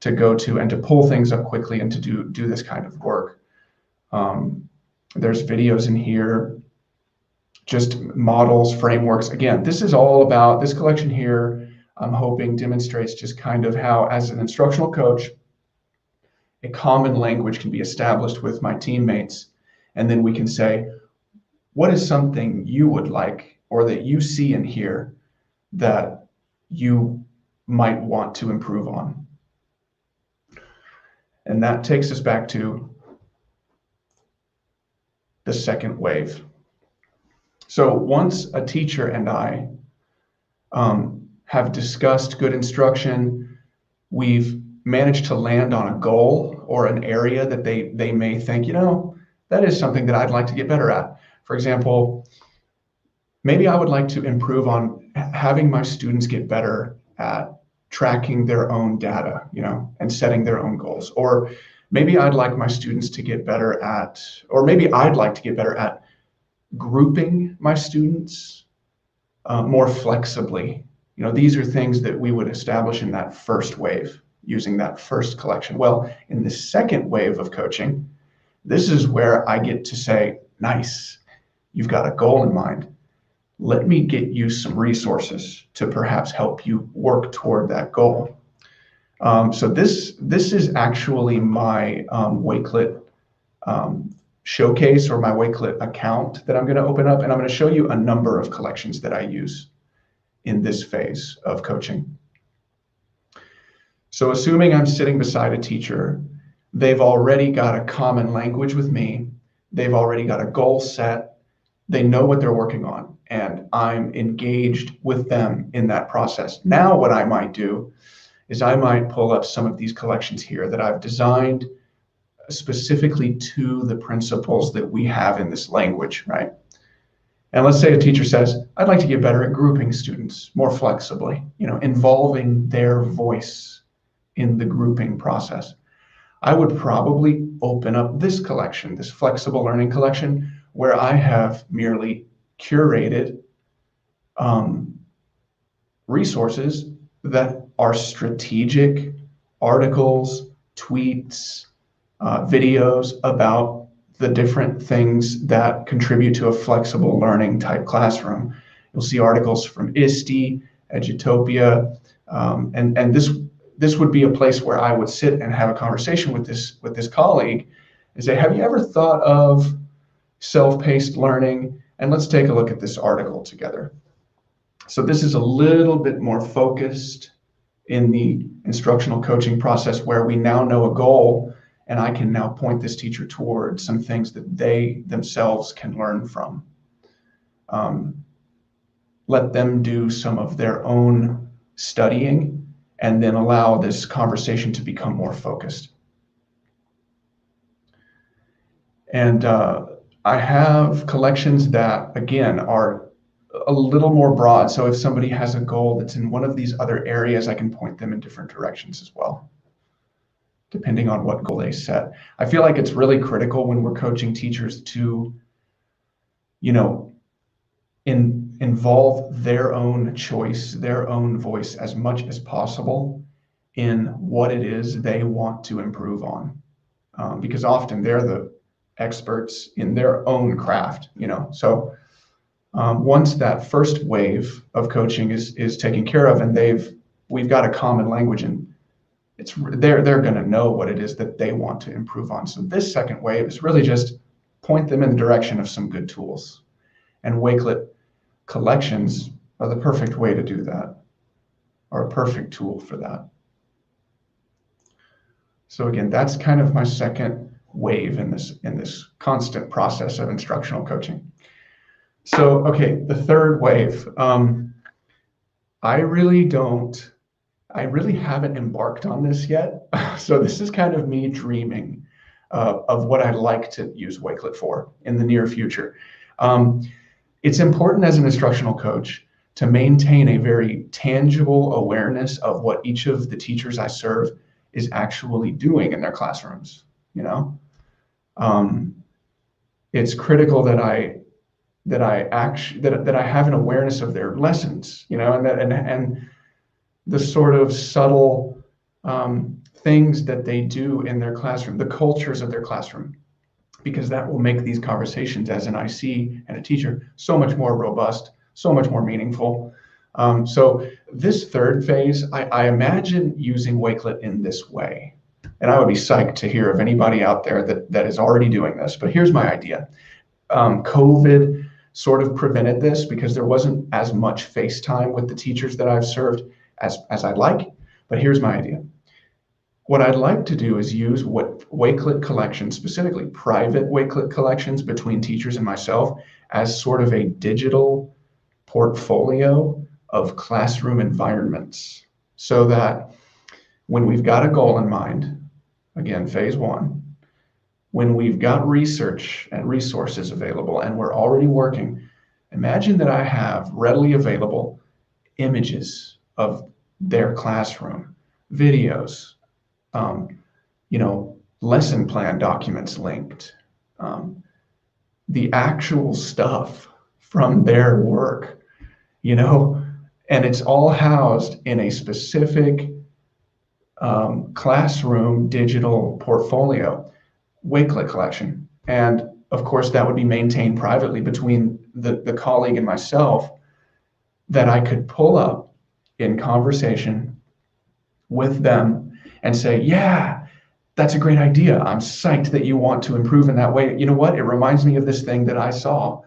to go to and to pull things up quickly and to do this kind of work. There's videos in here, just models, frameworks. Again, this is all about, this collection here, I'm hoping demonstrates just kind of how, as an instructional coach, a common language can be established with my teammates. And then we can say, what is something you would like, or that you see in here that you might want to improve on? And that takes us back to the second wave. So once a teacher and I have discussed good instruction, we've managed to land on a goal or an area that they may think, you know, that is something that I'd like to get better at. For example, maybe I would like to improve on having my students get better at tracking their own data, you know, and setting their own goals. Or maybe I'd like my students to get better at, or maybe I'd like to get better at grouping my students more flexibly. You know, these are things that we would establish in that first wave, using that first collection. Well, in the second wave of coaching, this is where I get to say, nice, you've got a goal in mind. Let me get you some resources to perhaps help you work toward that goal. So this is actually my Wakelet showcase, or my Wakelet account that I'm going to open up, and I'm going to show you a number of collections that I use in this phase of coaching. So assuming I'm sitting beside a teacher, they've already got a common language with me, they've already got a goal set, they know what they're working on, and I'm engaged with them in that process. Now what I might do is I might pull up some of these collections here that I've designed specifically to the principles that we have in this language, right? And let's say a teacher says, I'd like to get better at grouping students more flexibly, you know, involving their voice in the grouping process. I would probably open up this collection, this flexible learning collection, where I have merely curated resources that are strategic articles, tweets, videos about the different things that contribute to a flexible learning type classroom. You'll see articles from ISTE, Edutopia, and this would be a place where I would sit and have a conversation with this colleague and say, have you ever thought of self-paced learning? And let's take a look at this article together. So this is a little bit more focused in the instructional coaching process, where we now know a goal, and I can now point this teacher towards some things that they themselves can learn from. Let them do some of their own studying, and then allow this conversation to become more focused. And I have collections that, again, are a little more broad. So if somebody has a goal that's in one of these other areas, I can point them in different directions as well, depending on what goal they set. I feel like it's really critical when we're coaching teachers to, involve their own choice, their own voice as much as possible in what it is they want to improve on. Because often they're the experts in their own craft, So once that first wave of coaching is taken care of, and we've got a common language, and they're going to know what it is that they want to improve on. So this second wave is really just point them in the direction of some good tools, and Wakelet collections are the perfect way to do that, or a perfect tool for that. So again, that's kind of my second wave in this constant process of instructional coaching. So, okay, the third wave. I really haven't embarked on this yet. So this is kind of me dreaming of what I'd like to use Wakelet for in the near future. It's important as an instructional coach to maintain a very tangible awareness of what each of the teachers I serve is actually doing in their classrooms. It's critical that I have an awareness of their lessons, and the sort of subtle things that they do in their classroom, the cultures of their classroom, because that will make these conversations as an IC and a teacher so much more robust, so much more meaningful. So this third phase, I imagine using Wakelet in this way. And I would be psyched to hear of anybody out there that is already doing this. But here's my idea. COVID sort of prevented this because there wasn't as much FaceTime with the teachers that I've served as I'd like. But here's my idea. What I'd like to do is use Wakelet collections, specifically private Wakelet collections between teachers and myself, as sort of a digital portfolio of classroom environments, so that when we've got a goal in mind, again, phase one, when we've got research and resources available and we're already working, imagine that I have readily available images of their classroom, videos, lesson plan documents linked, the actual stuff from their work, and it's all housed in a specific classroom digital portfolio, Wakelet collection. And of course, that would be maintained privately between the colleague and myself, that I could pull up in conversation with them and say, yeah, that's a great idea. I'm psyched that you want to improve in that way. You know what? It reminds me of this thing that I saw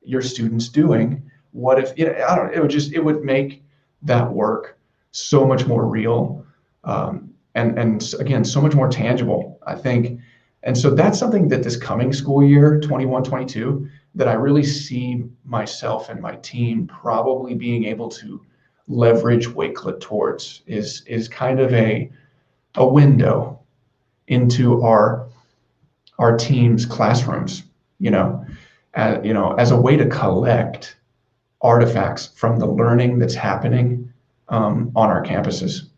your students doing. What if, it would make that work so much more real. And again, so much more tangible, I think. And so that's something that this coming school year, 21-22, that I really see myself and my team probably being able to leverage Wakelet towards, is kind of a window into our team's classrooms, as a way to collect artifacts from the learning that's happening on our campuses,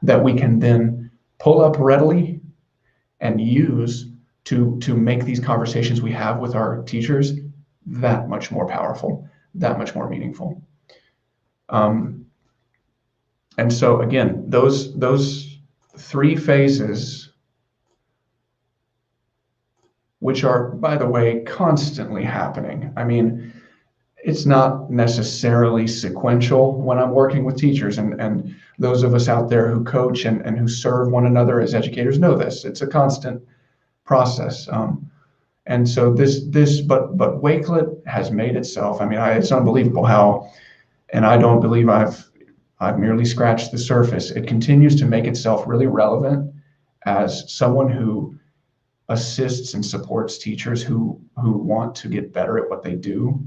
that we can then pull up readily and use to make these conversations we have with our teachers that much more powerful, that much more meaningful. And so again, those 3 phases, which are, by the way, constantly happening. I mean, it's not necessarily sequential when I'm working with teachers, and those of us out there who coach and who serve one another as educators know this. It's a constant process. And so but Wakelet has made itself, I mean, it's unbelievable how, and I don't believe I've merely scratched the surface. It continues to make itself really relevant as someone who assists and supports teachers who want to get better at what they do.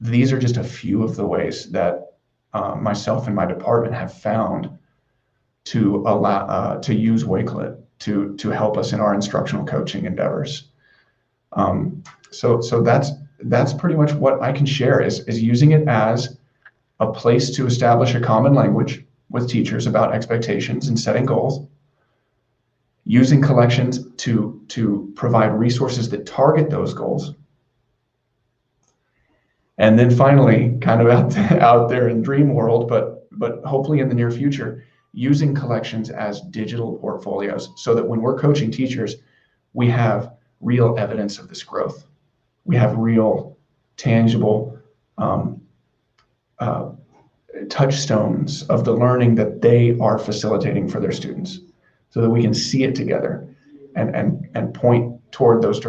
These are just a few of the ways that myself and my department have found to allow to use Wakelet to help us in our instructional coaching endeavors. So that's pretty much what I can share is using it as a place to establish a common language with teachers about expectations and setting goals, using collections to provide resources that target those goals. And then finally, kind of out there in dream world, but hopefully in the near future, using collections as digital portfolios so that when we're coaching teachers, we have real evidence of this growth. We have real, tangible touchstones of the learning that they are facilitating for their students, so that we can see it together and point toward those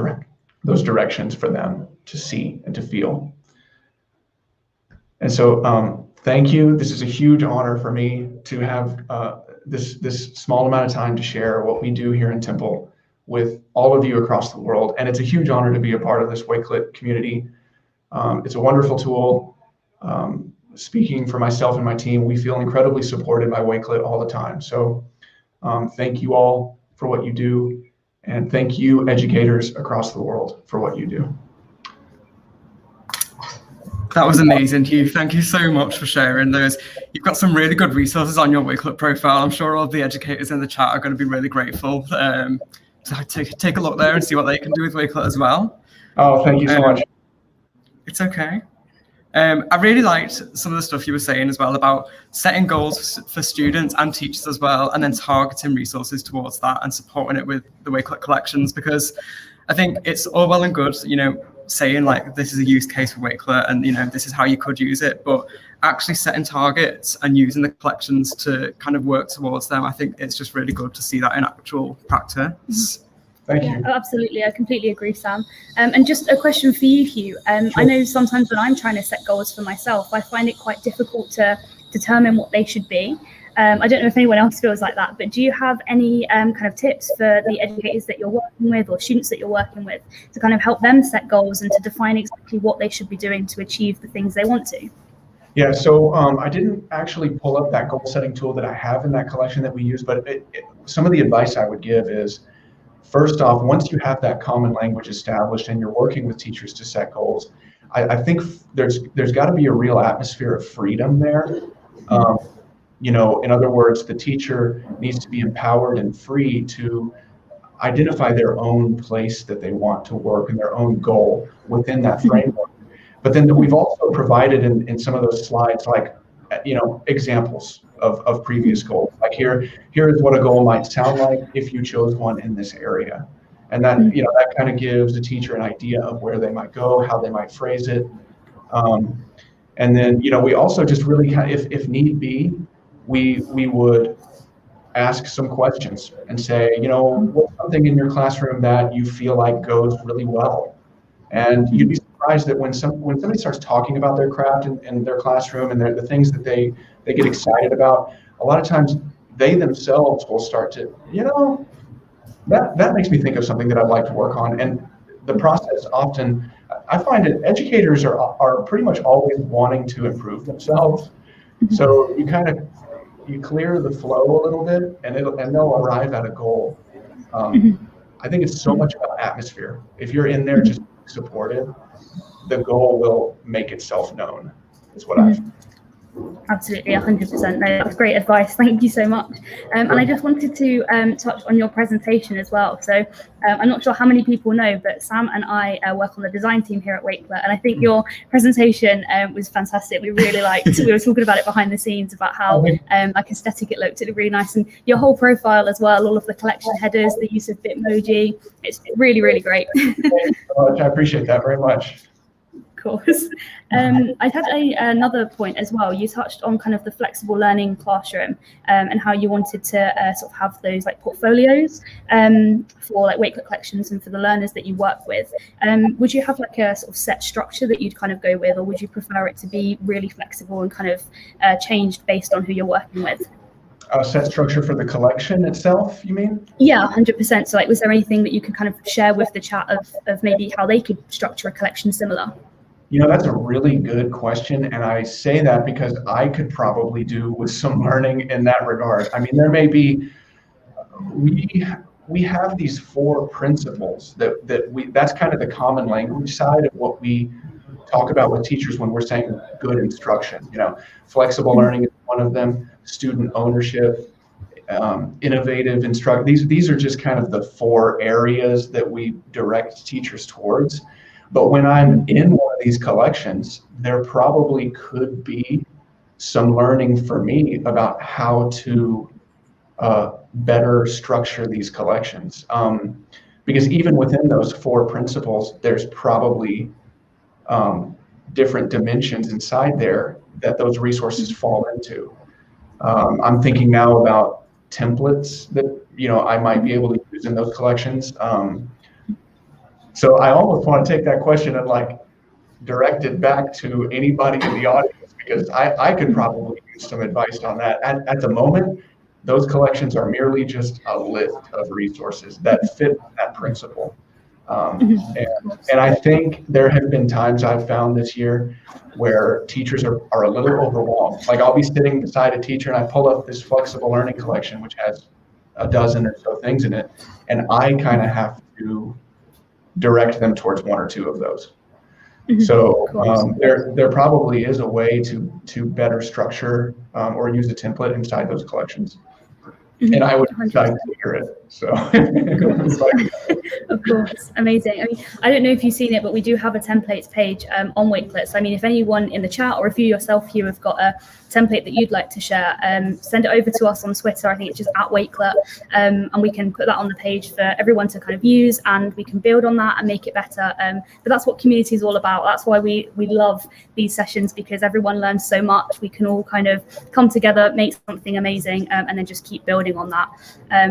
directions for them to see and to feel. And so thank you. This is a huge honor for me to have this small amount of time to share what we do here in Temple with all of you across the world. And it's a huge honor to be a part of this Wakelet community. It's a wonderful tool. Speaking for myself and my team, we feel incredibly supported by Wakelet all the time. So thank you all for what you do. And thank you, educators across the world, for what you do. That was amazing, Hugh. Thank you so much for sharing those. You've got some really good resources on your Wakelet profile. I'm sure all the educators in the chat are going to be really grateful to take a look there and see what they can do with Wakelet as well. Oh, thank you so much. It's okay. I really liked some of the stuff you were saying as well about setting goals for students and teachers as well, and then targeting resources towards that and supporting it with the Wakelet collections, because I think it's all well and good, saying like this is a use case for Wakelet and this is how you could use it, but actually setting targets and using the collections to kind of work towards them, I think it's just really good to see that in actual practice. Thank you. Absolutely, I completely agree, Sam. And just a question for you, Hugh. Sure. I know sometimes when I'm trying to set goals for myself, I find it quite difficult to determine what they should be. I don't know if anyone else feels like that, but do you have any kind of tips for the educators that you're working with or students that you're working with to kind of help them set goals and to define exactly what they should be doing to achieve the things they want to? Yeah, so I didn't actually pull up that goal setting tool that I have in that collection that we use, but some of the advice I would give is, first off, once you have that common language established and you're working with teachers to set goals, I think there's got to be a real atmosphere of freedom there. In other words, the teacher needs to be empowered and free to identify their own place that they want to work and their own goal within that framework. But then we've also provided in some of those slides, like, examples of previous goals. Like here is what a goal might sound like if you chose one in this area. And that, that kind of gives the teacher an idea of where they might go, how they might phrase it. And then, we also just really kind of, if need be, we would ask some questions and say, what's something in your classroom that you feel like goes really well? And you'd be surprised that when somebody starts talking about their craft and their classroom and the things that they get excited about, a lot of times they themselves will start to, that makes me think of something that I'd like to work on. And the process often, I find that educators are pretty much always wanting to improve themselves. So you clear the flow a little bit and they'll arrive at a goal. I think it's so much about atmosphere. If you're in there just supported, the goal will make itself known, is what I've. Absolutely, 100%. No, that's great advice. Thank you so much. And I just wanted to touch on your presentation as well. So I'm not sure how many people know, but Sam and I work on the design team here at Wakelet, and I think your presentation was fantastic. We really liked. We were talking about it behind the scenes about how like aesthetic it looked. It looked really nice, and your whole profile as well. All of the collection headers, the use of Bitmoji. It's really, really great. Thank you so much. I appreciate that very much. Course. I had another point as well. You touched on kind of the flexible learning classroom and how you wanted to sort of have those like portfolios for like Wakelet collections and for the learners that you work with. Would you have like a sort of set structure that you'd kind of go with, or would you prefer it to be really flexible and kind of changed based on who you're working with? A set structure for the collection itself, you mean? Yeah, 100%. So like, was there anything that you could kind of share with the chat of maybe how they could structure a collection similar? You know, that's a really good question, and I say that because I could probably do with some learning in that regard. I mean, there may be, we have these 4 principles that's kind of the common language side of what we talk about with teachers when we're saying good instruction. You know, flexible learning is one of them, student ownership, innovative instruction. These are just kind of the 4 areas that we direct teachers towards. But when I'm in one of these collections, there probably could be some learning for me about how to better structure these collections. Because even within those 4 principles, there's probably different dimensions inside there that those resources fall into. I'm thinking now about templates that, you know, I might be able to use in those collections. So I almost want to take that question and like direct it back to anybody in the audience, because I could probably use some advice on that. At the moment, those collections are merely just a list of resources that fit that principle. And I think there have been times I've found this year where teachers are a little overwhelmed. Like I'll be sitting beside a teacher and I pull up this flexible learning collection, which has a dozen or so things in it. And I kind of have to direct them towards 1 or 2 of those. So there probably is a way to better structure or use a template inside those collections. And I would like to hear it. So of course, amazing. I mean, I don't know if you've seen it, but we do have a templates page on Wakelet. So I mean, if anyone in the chat or if you yourself, Hugh, have got a template that you'd like to share, send it over to us on Twitter. I think it's just @Wakelet, and we can put that on the page for everyone to kind of use, and we can build on that and make it better. But that's what community is all about. That's why we love these sessions, because everyone learns so much. We can all kind of come together, make something amazing, and then just keep building on that.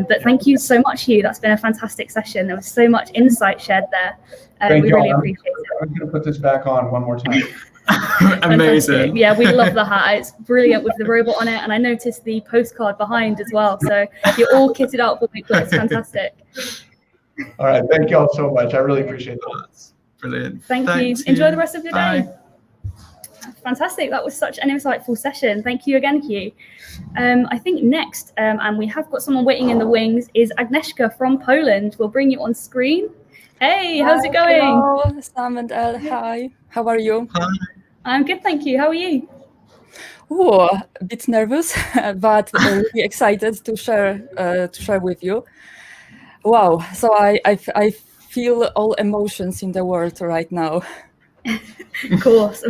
But thank you so much, Hugh. That's been a fantastic session. There was so much insight shared there. We really appreciate it. I'm going to put this back on one more time. Amazing. Yeah, we love the hat. It's brilliant with the robot on it, and I noticed the postcard behind as well. So you're all kitted out for Wakelet. It's fantastic. All right, thank you all so much. I really appreciate that. Brilliant. Thank you. Enjoy the rest of your day. Fantastic. That was such an insightful session. Thank you again, Hugh. I think next, and we have got someone waiting in the wings, is Agnieszka from Poland. We'll bring you on screen. Hey, how's it going? Hello, Sam and Elle. Hi. How are you? Hi. I'm good, thank you. How are you? Oh, a bit nervous, but really excited to share with you. Wow. So I feel all emotions in the world right now. Of course,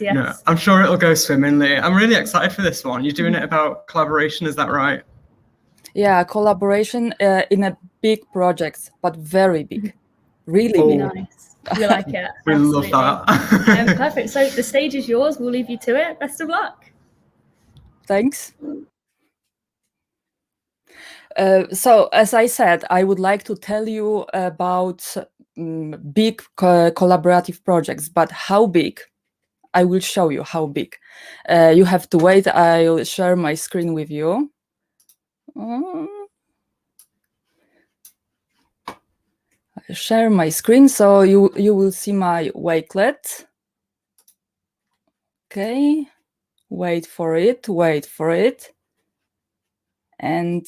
yes. Yeah, I'm sure it'll go swimmingly. I'm really excited for this one. You're doing it about collaboration, is that right? Yeah, collaboration in a big project, but very big, really big. Nice. We like it. We love that. Perfect. So the stage is yours. We'll leave you to it. Best of luck. Thanks. So, as I said, I would like to tell you about big collaborative projects, but how big? I will show you how big. You have to wait. I'll share my screen with you. I'll share my screen so you will see my Wakelet. Okay, wait for it. And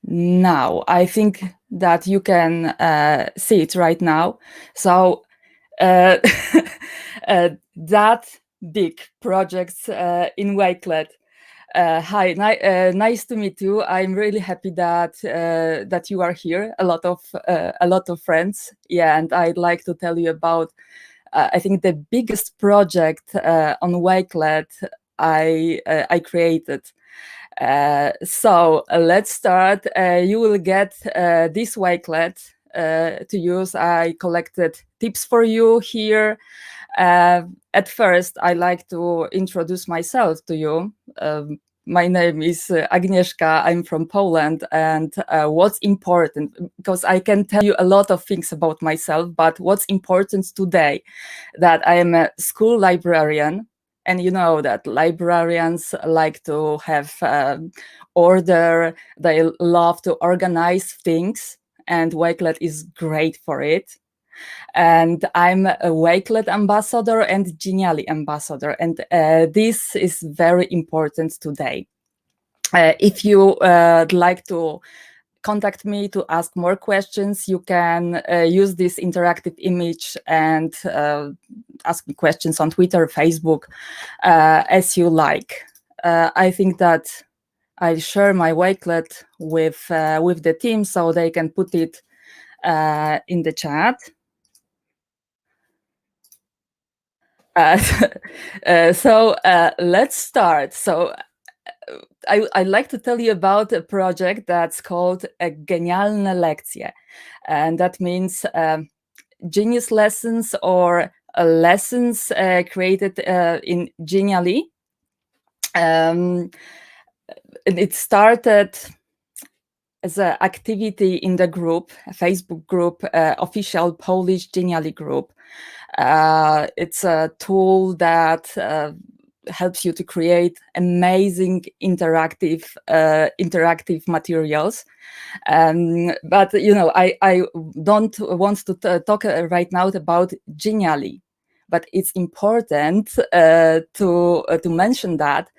now I think that you can see it right now. So that big projects in Wakelet. Hi, nice to meet you. I'm really happy that that you are here. A lot of friends. Yeah, and I'd like to tell you about. I think the biggest project on Wakelet I created. So let's start. You will get this Wakelet to use. I collected tips for you here. At first, I like to introduce myself to you. My name is Agnieszka. I'm from Poland, and what's important, because I can tell you a lot of things about myself, but what's important today, that I am a school librarian. And you know that librarians like to have order, they love to organize things, and Wakelet is great for it. And I'm a Wakelet ambassador and Genially ambassador, and this is very important today. If you like to contact me to ask more questions, you can use this interactive image and ask me questions on Twitter, Facebook, as you like. I think that I share my Wakelet with the team so they can put it in the chat. So let's start. So I'd like to tell you about a project that's called Genialne Lekcje, and that means genius lessons or lessons created in Genially. It started as an activity in the group, a Facebook group, official Polish Genially group. It's a tool that helps you to create amazing interactive materials. But you know, I don't want to talk right now about Genially, but it's important to mention that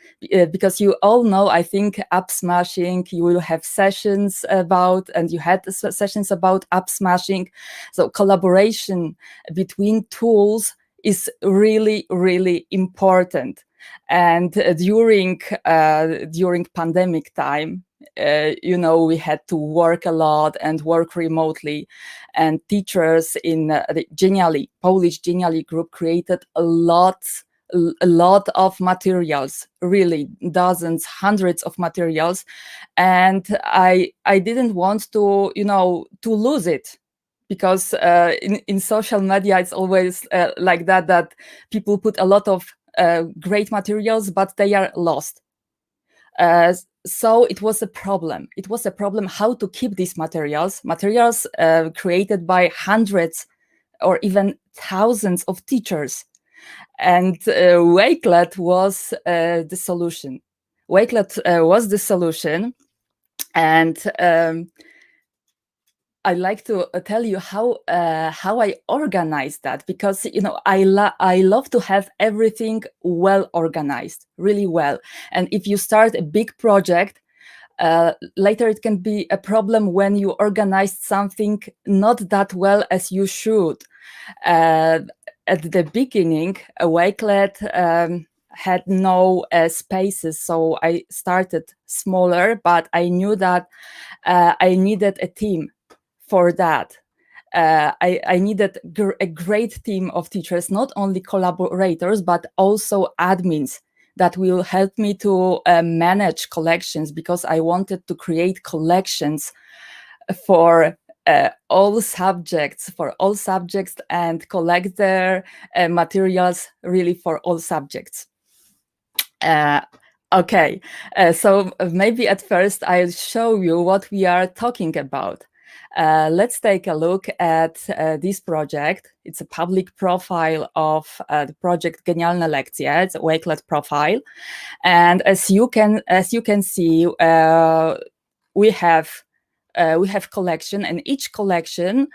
because you all know, I think, Appsmashing, you will have sessions about, and you had sessions about Appsmashing. So collaboration between tools is really, really important. And during pandemic time, you know, we had to work a lot and work remotely, and teachers in the Genially, Polish Genially group created a lot of materials, really dozens, hundreds of materials, and I didn't want to, you know, to lose it. Because in social media, it's always like that people put a lot of great materials, but they are lost. So it was a problem. It was a problem how to keep these materials created by hundreds or even thousands of teachers. And Wakelet was the solution. Wakelet was the solution. And I'd like to tell you how I organized that, because you know I love to have everything well organized, really well. And if you start a big project, later it can be a problem when you organized something not that well as you should. At the beginning, Wakelet had no spaces, so I started smaller, but I knew that I needed a team. For that, I needed a great team of teachers, not only collaborators, but also admins that will help me to manage collections, because I wanted to create collections for all subjects, and collect their materials really for all subjects. Okay, so maybe at first I'll show you what we are talking about. Let's take a look at this project. It's a public profile of the project Genialne Lekcje. It's a Wakelet profile, and as you can see, we have collection, and each collection.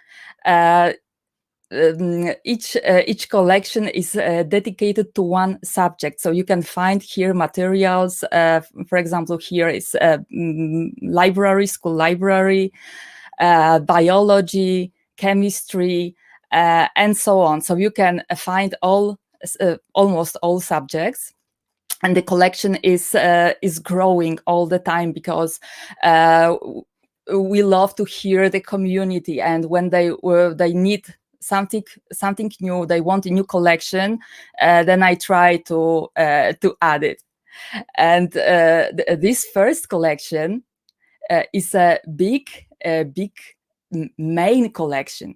Each collection is dedicated to one subject. So you can find here materials. For example, here is library, school library, biology, chemistry, and so on. So you can find all almost all subjects. And the collection is growing all the time because we love to hear the community, and when they need something new, they want a new collection, then I try to add it. And this first collection is a big main collection.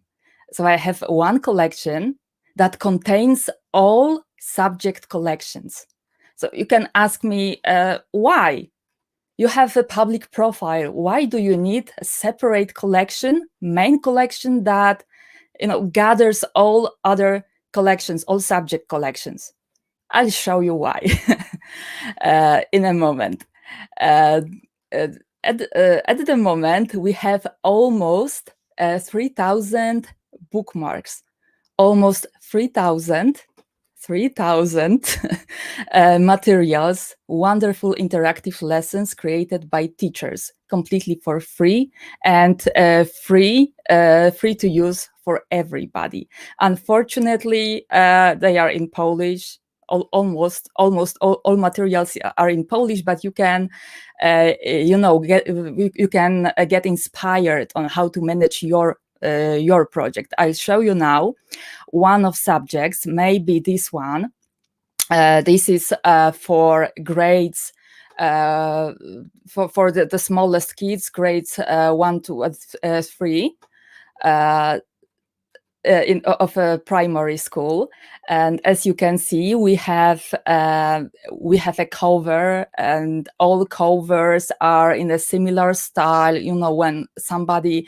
So I have one collection that contains all subject collections. So you can ask me why? You have a public profile. Why do you need a separate collection, main collection that gathers all other collections, all subject collections? I'll show you why in a moment. At the moment, we have almost 3,000 bookmarks, almost 3,000 materials, wonderful interactive lessons created by teachers, completely for free and free to use for everybody. Unfortunately, they are in Polish. Almost all materials are in Polish, but you can get inspired on how to manage your project. I'll show you now one of subjects, maybe this one. This is for grades, for the smallest kids, grades 1 to 3 of a primary school. And as you can see, we have a cover, and all covers are in a similar style. When somebody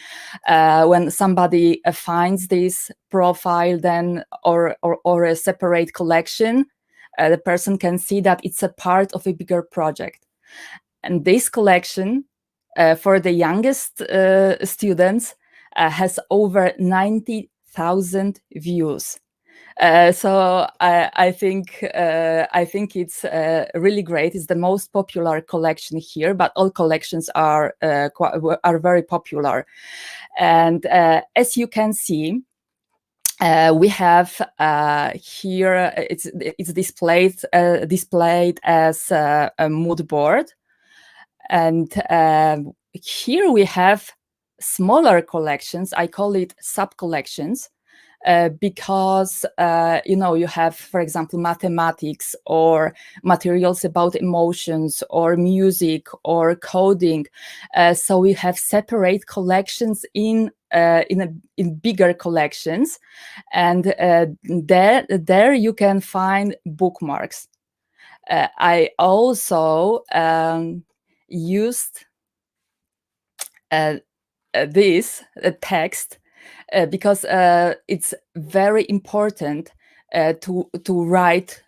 finds this profile, then or a separate collection, the person can see that it's a part of a bigger project. And this collection for the youngest students has over 90,000 views. So I think it's really great. It's the most popular collection here, but all collections are very popular. And as you can see, we have here it's displayed as a mood board, and here we have smaller collections. I call it sub collections. Because you have, for example, mathematics or materials about emotions or music or coding. So we have separate collections in bigger collections, and there you can find bookmarks. I also used this text. Because it's very important to write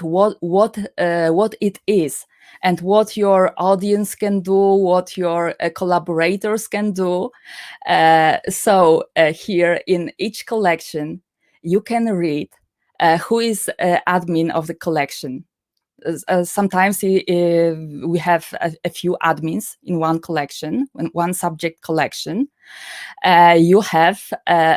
what it is, and what your audience can do, what your collaborators can do. So here in each collection, you can read who is admin of the collection. Sometimes we have a few admins in one collection, one subject collection. You have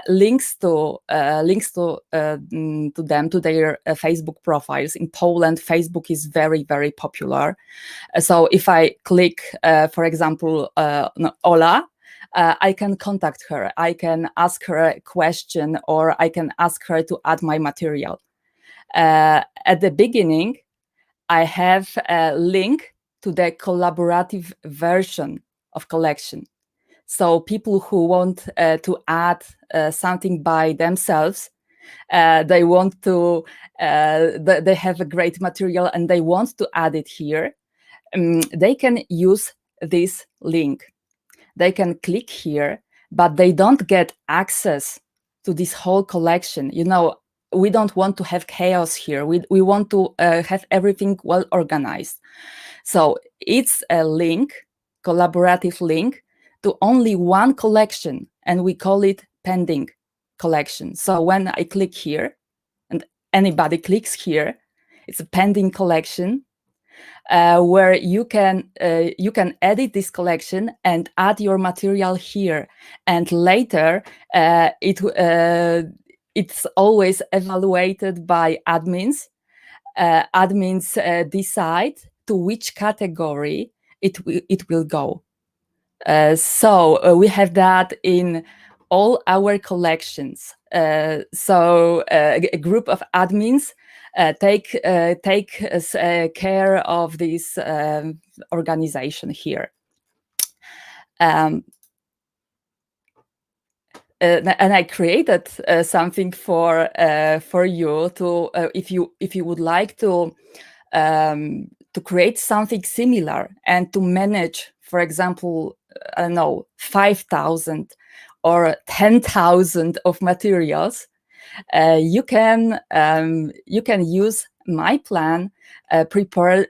links to them, to their Facebook profiles. In Poland, Facebook is very, very popular. So if I click, for example, Ola, I can contact her. I can ask her a question, or I can ask her to add my material. At the beginning, I have a link to the collaborative version of collection. So people who want to add something by themselves, they want to, they have a great material and they want to add it here, they can use this link. They can click here, but they don't get access to this whole collection. We don't want to have chaos here. We want to have everything well organized. So it's a link, collaborative link, to only one collection, and we call it pending collection. So when I click here, and anybody clicks here, it's a pending collection where you can edit this collection and add your material here, and later it it's always evaluated by admins. Admins decide to which category it will go. So we have that in all our collections. So a group of admins take care of this organization here. And I created something for you to if you would like to create something similar and to manage, for example, I don't know, 5,000 or 10,000 of materials. You can use my plan prepared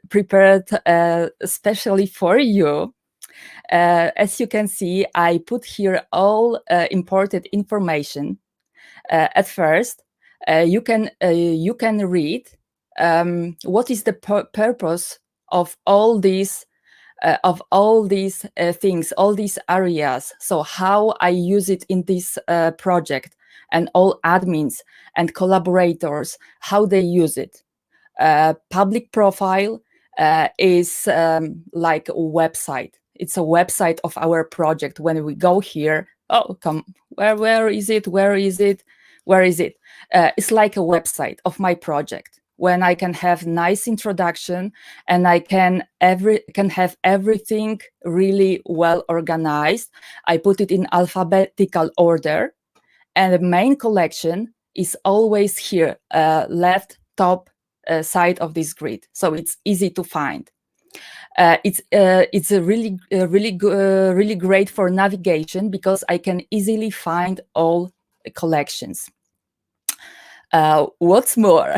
especially for you. As you can see, I put here all imported information. At first, you can read what is the purpose of all these things, all these areas. So how I use it in this project, and all admins and collaborators, how they use it. Public profile is like a website. It's a website of our project. When we go here, oh, come, where is it? Where is it? Where is it? It's like a website of my project, when I can have nice introduction and I can have everything really well organized. I put it in alphabetical order, and the main collection is always here, left top side of this grid, so it's easy to find. It's a really great for navigation, because I can easily find all collections. What's more,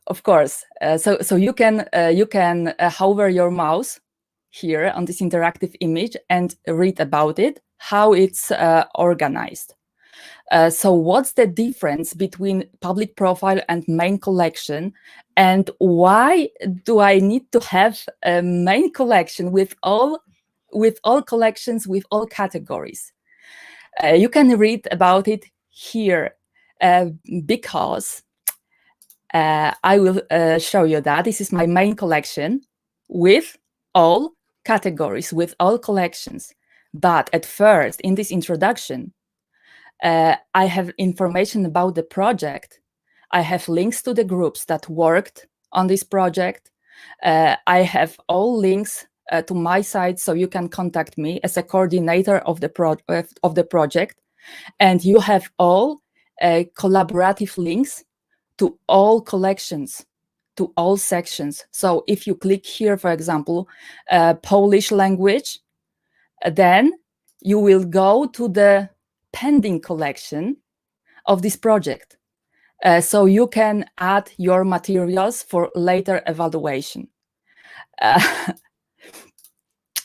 of course, so you can hover your mouse here on this interactive image and read about it, how it's organized. So what's the difference between public profile and main collection, and why do I need to have a main collection with all collections, with all categories? You can read about it here, because I will show you that this is my main collection with all categories, with all collections. But at first, in this introduction, I have information about the project. I have links to the groups that worked on this project. I have all links to my site, so you can contact me as a coordinator of the project. And you have all collaborative links to all collections, to all sections. So if you click here, for example, Polish language, then you will go to the pending collection of this project. So you can add your materials for later evaluation.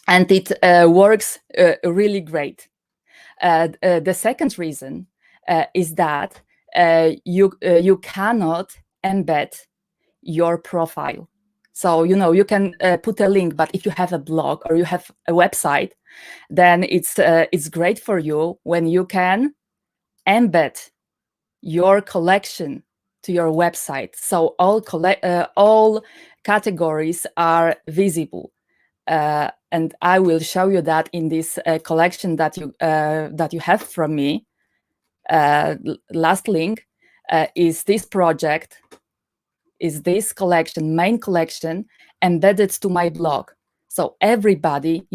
And it works really great. The second reason is that you cannot embed your profile. So, you can put a link, but if you have a blog or you have a website, then it's great for you when you can embed your collection to your website. So all categories are visible. And I will show you that in this collection that you have from me. Last link is this project, is this collection, main collection, embedded to my blog. So everybody,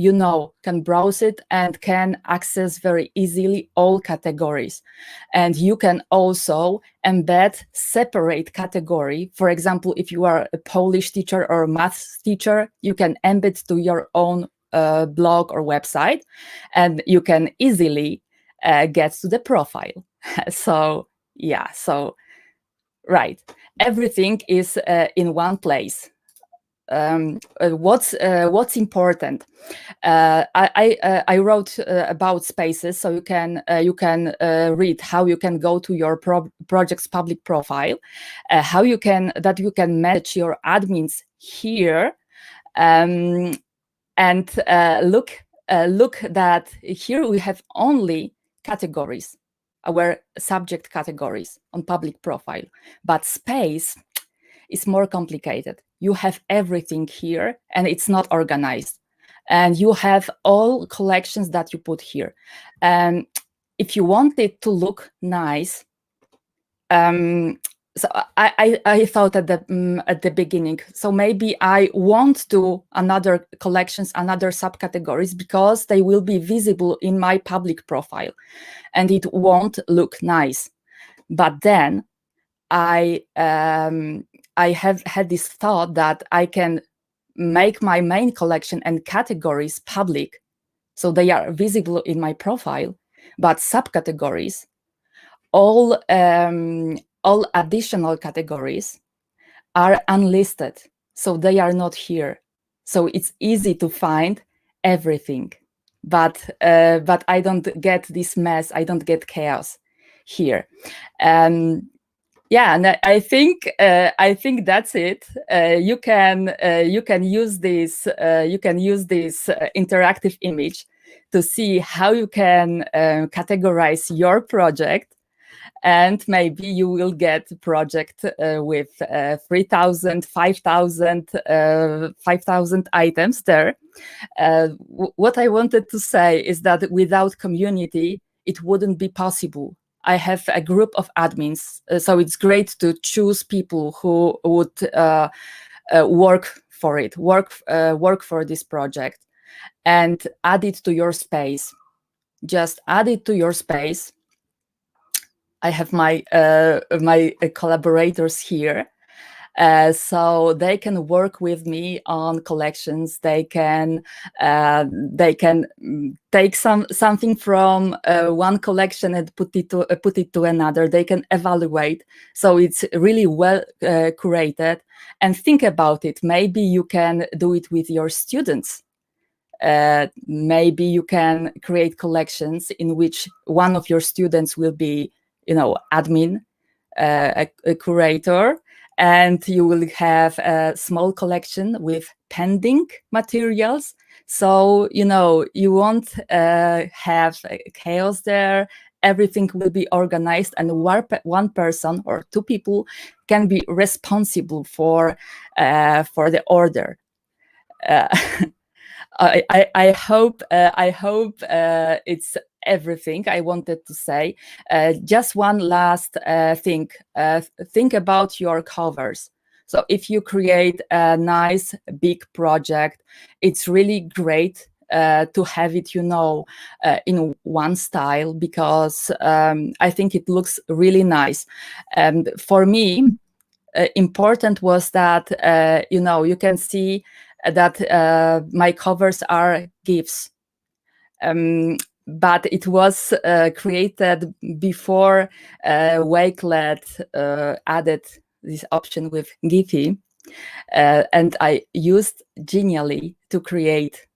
can browse it and can access very easily all categories. And you can also embed separate category. For example, if you are a Polish teacher or a math teacher, you can embed to your own blog or website, and you can easily get to the profile. So, yeah, right. Everything is in one place. What's important? I wrote about spaces, so you can read how you can go to your project's public profile, how you can manage your admins here, and look that here we have only categories. our subject categories on public profile. But space is more complicated. You have everything here and it's not organized. And you have all collections that you put here. And if you want it to look nice, so I thought at the beginning, so maybe I won't do another collections, another subcategories, because they will be visible in my public profile and it won't look nice. But then I have had this thought that I can make my main collection and categories public, so they are visible in my profile, but subcategories, all additional categories are unlisted, so they are not here. So it's easy to find everything, but I don't get this mess. I don't get chaos here. Yeah, and I think that's it. You can use this interactive image to see how you can categorize your project. And maybe you will get a project with 3,000, 5,000 items there. What I wanted to say is that without community, it wouldn't be possible. I have a group of admins, so it's great to choose people who would work for it, work for this project, and add it to your space. Just add it to your space. I have my collaborators here, so they can work with me on collections. They can take something from one collection and put it to another. They can evaluate. So it's really well curated. And think about it. Maybe you can do it with your students. Maybe you can create collections in which one of your students will be, admin, a curator, and you will have a small collection with pending materials. So, you won't have chaos there. Everything will be organized, and one person or two people can be responsible for the order. I hope it's everything I wanted to say. Just one last thing. Think about your covers. So if you create a nice big project, it's really great to have it, in one style, because I think it looks really nice. And for me, important was that you can see that my covers are GIFs. But it was created before Wakelet added this option with Giphy, and I used Genially to create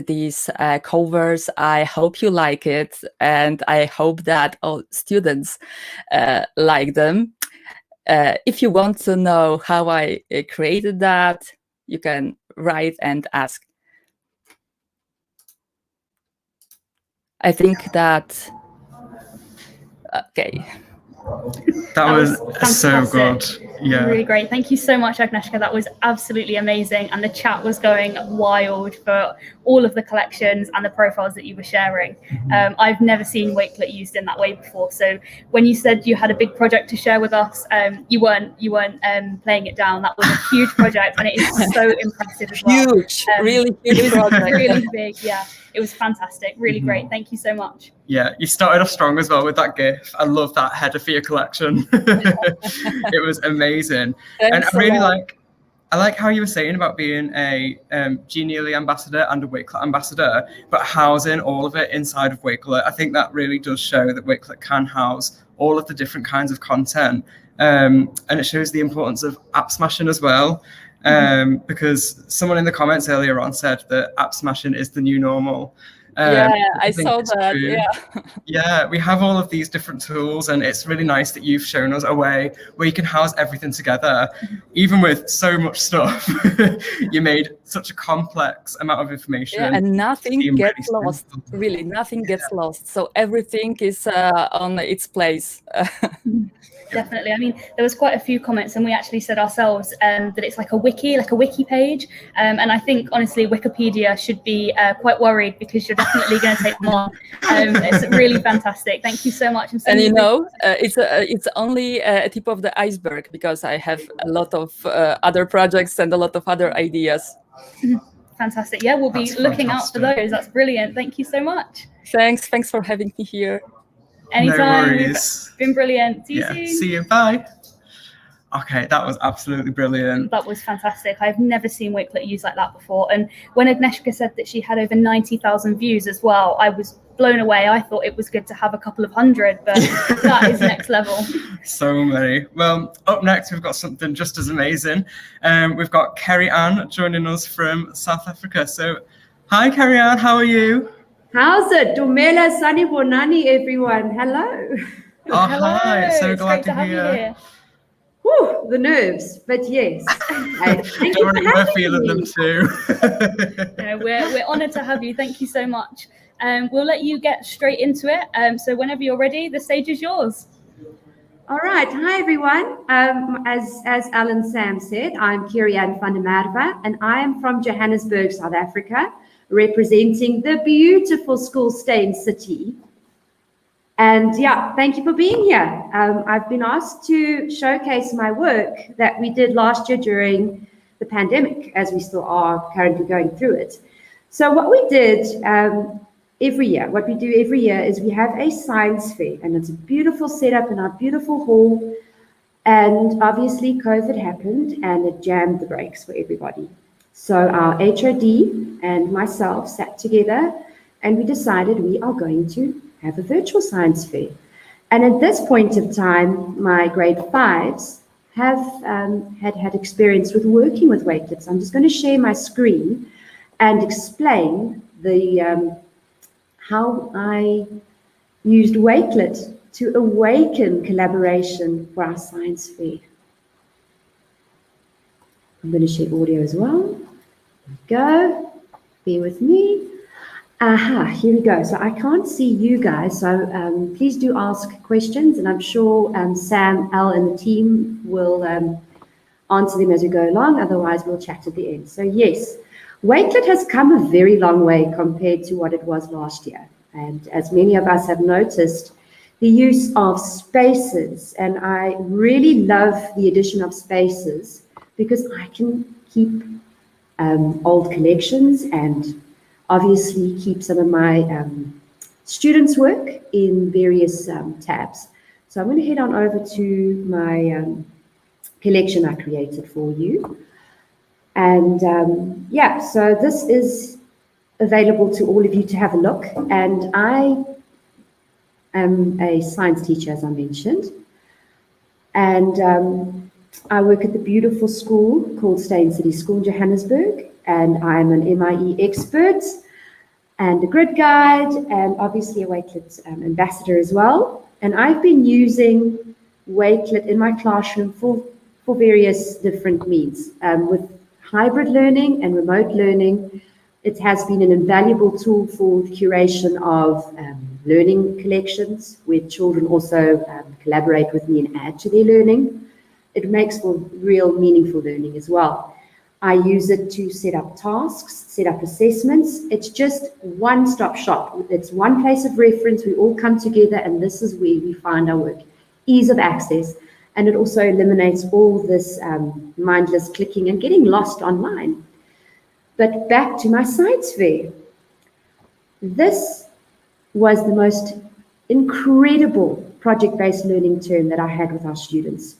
these covers. I hope you like it, and I hope that all students like them. If you want to know how I created that, you can write and ask. I think that, okay. That was so good. Yeah. Really great. Thank you so much, Agnieszka. That was absolutely amazing. And the chat was going wild for all of the collections and the profiles that you were sharing. I've never seen Wakelet used in that way before. So when you said you had a big project to share with us, you weren't playing it down. That was a huge project, and it is so impressive as well. Huge, really huge project. Really big, yeah. It was fantastic. Really great. Thank you so much. Yeah, you started off strong as well with that GIF. I love that header for your collection. It was amazing. Thanks, and I like how you were saying about being a Genially ambassador and a Wakelet ambassador, but housing all of it inside of Wakelet. I think that really does show that Wakelet can house all of the different kinds of content. And it shows the importance of app smashing as well. Because someone in the comments earlier on said that app smashing is the new normal. Yeah, I saw that. True. Yeah. Yeah, we have all of these different tools, and it's really nice that you've shown us a way where you can house everything together, even with so much stuff. You made such a complex amount of information. Yeah, and nothing seem gets really lost. simple. Really, nothing gets lost. So everything is on its place. Definitely. I mean, there was quite a few comments, and we actually said ourselves that it's like a wiki page. And I think, honestly, Wikipedia should be quite worried because you're definitely going to take them on. It's really fantastic. Thank you so much. And you know, it's only a tip of the iceberg because I have a lot of other projects and a lot of other ideas. Fantastic. Yeah, we'll be looking out for those. That's brilliant. Thank you so much. Thanks for having me here. Anytime. No worries. You've been brilliant. See you soon. See you. Bye. Okay, that was absolutely brilliant. That was fantastic. I've never seen Wakelet used like that before. And when Agnieszka said that she had over 90,000 views as well, I was blown away. I thought it was good to have a couple of hundred, but that is next level. So many. Well, up next, we've got something just as amazing. We've got Kerry-Ann joining us from South Africa. So, hi, Kerry-Ann, how are you? How's it? Dumela Sani Bonani, everyone. Hello. Oh, hi. So glad to hear. Whew, the nerves, but yes. Thank you for We're having feeling me. them too. No, we're honoured to have you. Thank you so much. We'll let you get straight into it. So whenever you're ready, the stage is yours. All right. Hi, everyone. As Ell Sam said, I'm Kerry-Ann van der Merwe, and I am from Johannesburg, South Africa, representing the beautiful school Steyn City. And yeah, thank you for being here. I've been asked to showcase my work that we did last year during the pandemic, as we still are currently going through it. So what we did what we do every year is we have a science fair, and it's a beautiful setup in our beautiful hall. And obviously COVID happened and it jammed the brakes for everybody. So our HOD and myself sat together and we decided we are going to have a virtual science fair. And at this point of time, my grade 5s have had experience with working with Wakelet. So I'm just going to share my screen and explain how I used Wakelet to awaken collaboration for our science fair. I'm going to share audio as well. There we go. Bear with me. Aha, here we go. So I can't see you guys, so please do ask questions, and I'm sure Sam, Ell, and the team will answer them as we go along. Otherwise, we'll chat at the end. So yes, Wakelet has come a very long way compared to what it was last year. And as many of us have noticed, the use of spaces, and I really love the addition of spaces because I can keep old collections and obviously keep some of my students' work in various tabs. So I'm going to head on over to my collection I created for you. And yeah, so this is available to all of you to have a look. And I am a science teacher, as I mentioned. And I work at the beautiful school called Steyn City School in Johannesburg. And I'm an MIE expert and a grid guide and obviously a Wakelet ambassador as well. And I've been using Wakelet in my classroom for various different means. With hybrid learning and remote learning, it has been an invaluable tool for the curation of learning collections where children also collaborate with me and add to their learning. It makes for real meaningful learning as well. I use it to set up tasks, set up assessments. It's just one-stop shop. It's one place of reference. We all come together and this is where we find our work. Ease of access. And it also eliminates all this mindless clicking and getting lost online. But back to my science fair. This was the most incredible project-based learning term that I had with our students.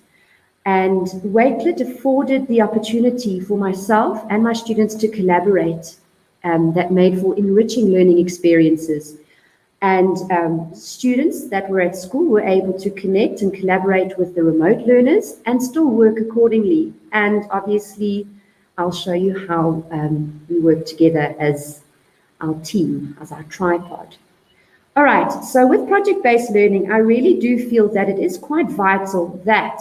And Wakelet afforded the opportunity for myself and my students to collaborate that made for enriching learning experiences. And students that were at school were able to connect and collaborate with the remote learners and still work accordingly. And obviously, I'll show you how we work together as our team, as our tripod. All right, so with project-based learning, I really do feel that it is quite vital that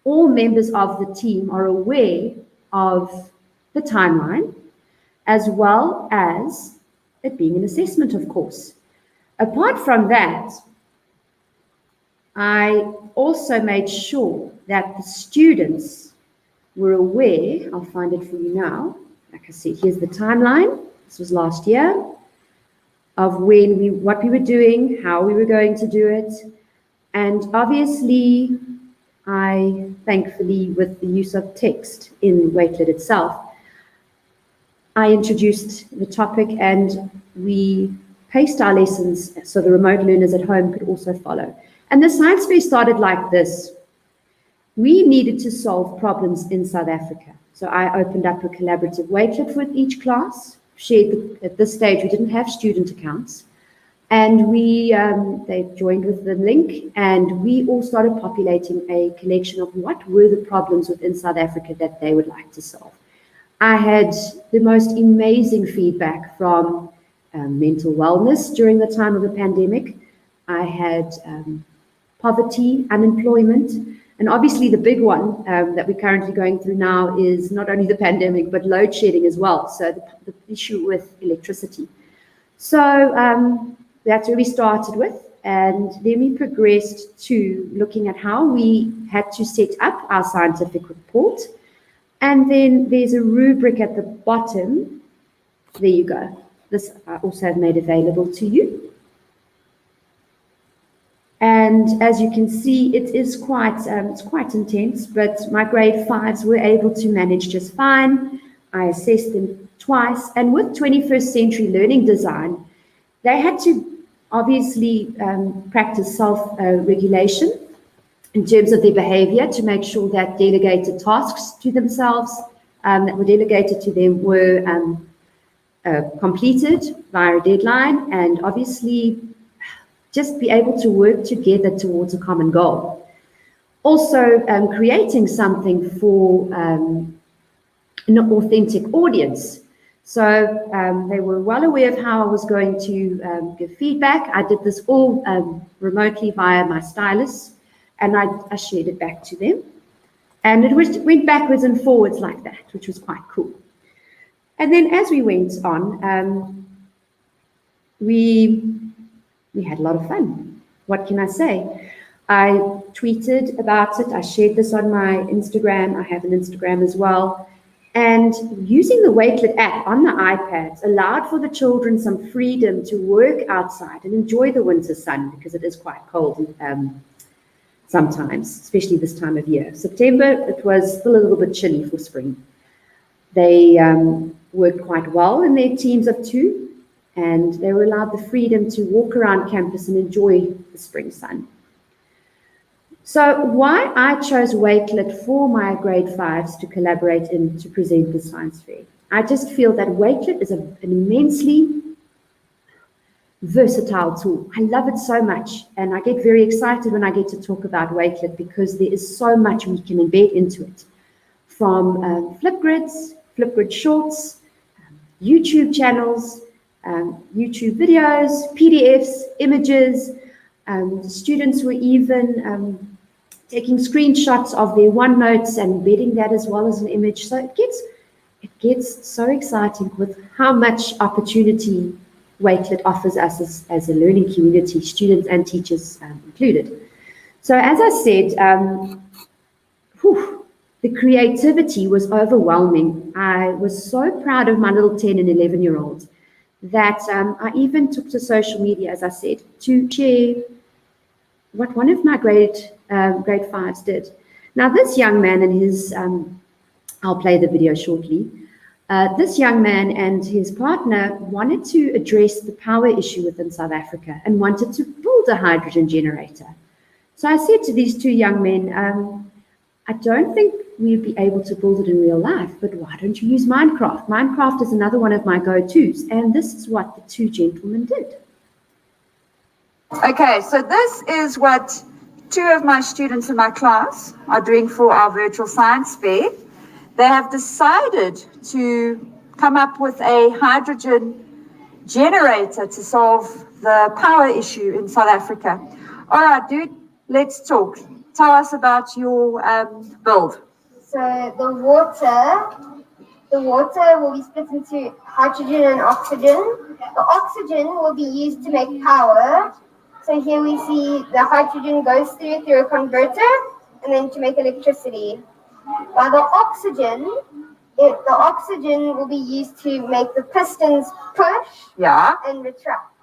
all members of the team are aware of the timeline, as well as it being an assessment, of course. Apart from that, I also made sure that the students were aware, I'll find it for you now, like I said, here's the timeline, this was last year, of what we were doing, how we were going to do it, and obviously, thankfully, with the use of text in Wakelet itself, I introduced the topic and we paced our lessons so the remote learners at home could also follow. And the science fair started like this. We needed to solve problems in South Africa. So I opened up a collaborative Wakelet with each class, at this stage, we didn't have student accounts. And they joined with the link and we all started populating a collection of what were the problems within South Africa that they would like to solve. I had the most amazing feedback from mental wellness during the time of the pandemic. I had poverty, unemployment, and obviously the big one that we're currently going through now is not only the pandemic, but load shedding as well. So the issue with electricity. So that's where we started with. And then we progressed to looking at how we had to set up our scientific report. And then there's a rubric at the bottom. There you go. This I also have made available to you. And as you can see, it is quite intense, but my grade 5s were able to manage just fine. I assessed them twice. And with 21st century learning design, they had to obviously practice self-regulation in terms of their behavior to make sure that delegated tasks to themselves that were delegated to them were completed via a deadline, and obviously just be able to work together towards a common goal. Also creating something for an authentic audience. So they were well aware of how I was going to give feedback. I did this all remotely via my stylus, and I shared it back to them. And it went backwards and forwards like that, which was quite cool. And then as we went on, we had a lot of fun. What can I say? I tweeted about it. I shared this on my Instagram. I have an Instagram as well. And using the Wakelet app on the iPads allowed for the children some freedom to work outside and enjoy the winter sun, because it is quite cold sometimes, especially this time of year. September, it was still a little bit chilly for spring. They worked quite well in their teams of 2, and they were allowed the freedom to walk around campus and enjoy the spring sun. So why I chose Wakelet for my grade 5s to collaborate in to present the science fair. I just feel that Wakelet is an immensely versatile tool. I love it so much, and I get very excited when I get to talk about Wakelet because there is so much we can embed into it. From Flipgrids, Flipgrid shorts, YouTube channels, YouTube videos, PDFs, images. Students were even taking screenshots of their OneNotes and embedding that as well as an image. So it gets so exciting with how much opportunity Wakelet offers us as a learning community, students and teachers included. So as I said, the creativity was overwhelming. I was so proud of my little 10 and 11-year-olds that I even took to social media, as I said, to share what one of my grade 5s did. Now, this young man and his, I'll play the video shortly. This young man and his partner wanted to address the power issue within South Africa and wanted to build a hydrogen generator. So I said to these 2 young men, I don't think we'd be able to build it in real life, but why don't you use Minecraft? Minecraft is another one of my go-tos, and this is what the 2 gentlemen did. Okay, so this is what 2 of my students in my class are doing for our virtual science fair. They have decided to come up with a hydrogen generator to solve the power issue in South Africa. All right, dude, let's talk. Tell us about your build. So the water The water will be split into hydrogen and oxygen. The oxygen will be used to make power. So here we see the hydrogen goes through a converter and then to make electricity. While the oxygen will be used to make the pistons push and retract.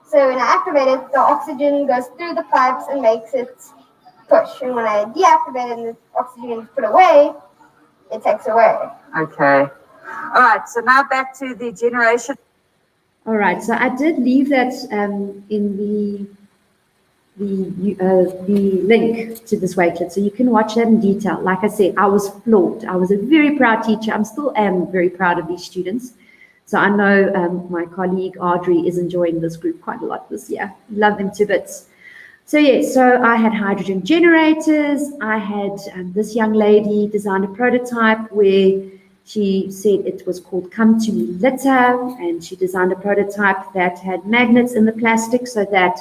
So when I activate it, the oxygen goes through the pipes and makes it push. And when I deactivate it and the oxygen is put away, it takes away. Okay. All right, so now back to the generation. All right, so I did leave that in the link to this Wakelet, so you can watch that in detail. Like I said, I was floored. I was a very proud teacher. I still am very proud of these students. So I know my colleague Audrey is enjoying this group quite a lot this year. Love them to bits. So yes, so I had hydrogen generators. I had this young lady design a prototype where she said it was called Come To Me Litter, and she designed a prototype that had magnets in the plastic so that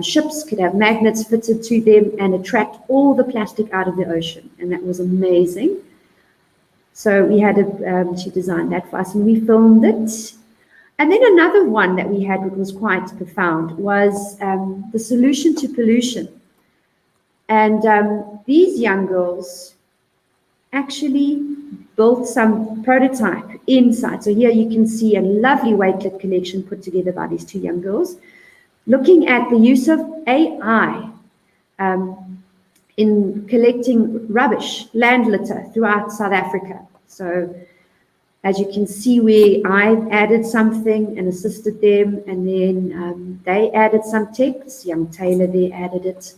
ships could have magnets fitted to them and attract all the plastic out of the ocean, and that was amazing. So we had she designed that for us and we filmed it. And then another one that we had, which was quite profound, was the solution to pollution. And these young girls actually built some prototype inside. So here you can see a lovely Wakelet collection put together by these two young girls, looking at the use of AI in collecting rubbish, land litter throughout South Africa. So as you can see where I added something and assisted them, and then they added some text, young Taylor there added it.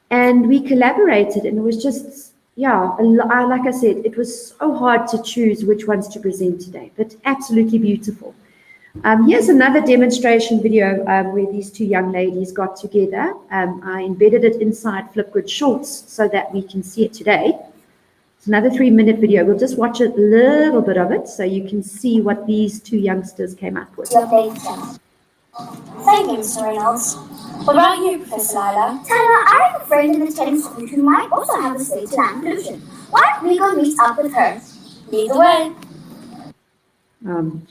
And we collaborated, and it was just, yeah, like I said, it was so hard to choose which ones to present today, but absolutely beautiful. Here's another demonstration video where these two young ladies got together. I embedded it inside Flipgrid Shorts so that we can see it today. It's another 3-minute video. We'll just watch a little bit of it so you can see what these two youngsters came up with. Thank you, Mr. Reynolds. What about you, Professor Lila? Tyler, I have a friend in the TEDx school who might also have a slate to land pollution. Why don't we go meet up with her? Lead the way.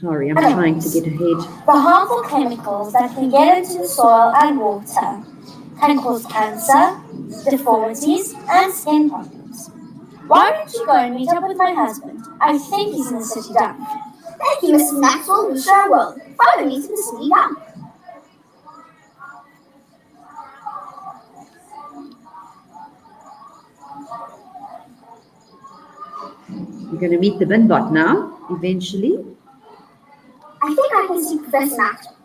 Sorry, I'm trying to get ahead. The harmful chemicals that can get into the soil and water can cause cancer, deformities, and skin problems. Why don't you go and meet up with my husband? I think he's in the city dump. Thank you, Mrs. Maxwell. We sure will. Follow me to the city dump. You're going to meet the bin bot now, eventually. I think I can see Professor Maxwell.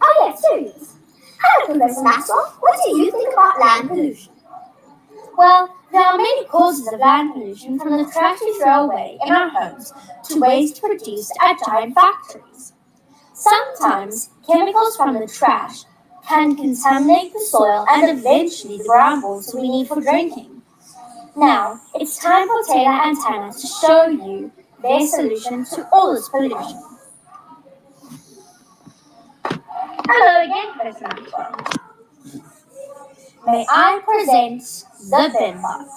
Oh yes, there he is. Hello, Professor Maxwell. What do you think about land pollution? Well, there are many causes of land pollution, from the trash we throw away in our homes to waste produced at giant factories. Sometimes chemicals from the trash can contaminate the soil and eventually the groundwater we need for drinking. Now, it's time for Taylor and Tanner to show you their solution to all this pollution. Hello again, Professor Maxwell. May I present the BinBot.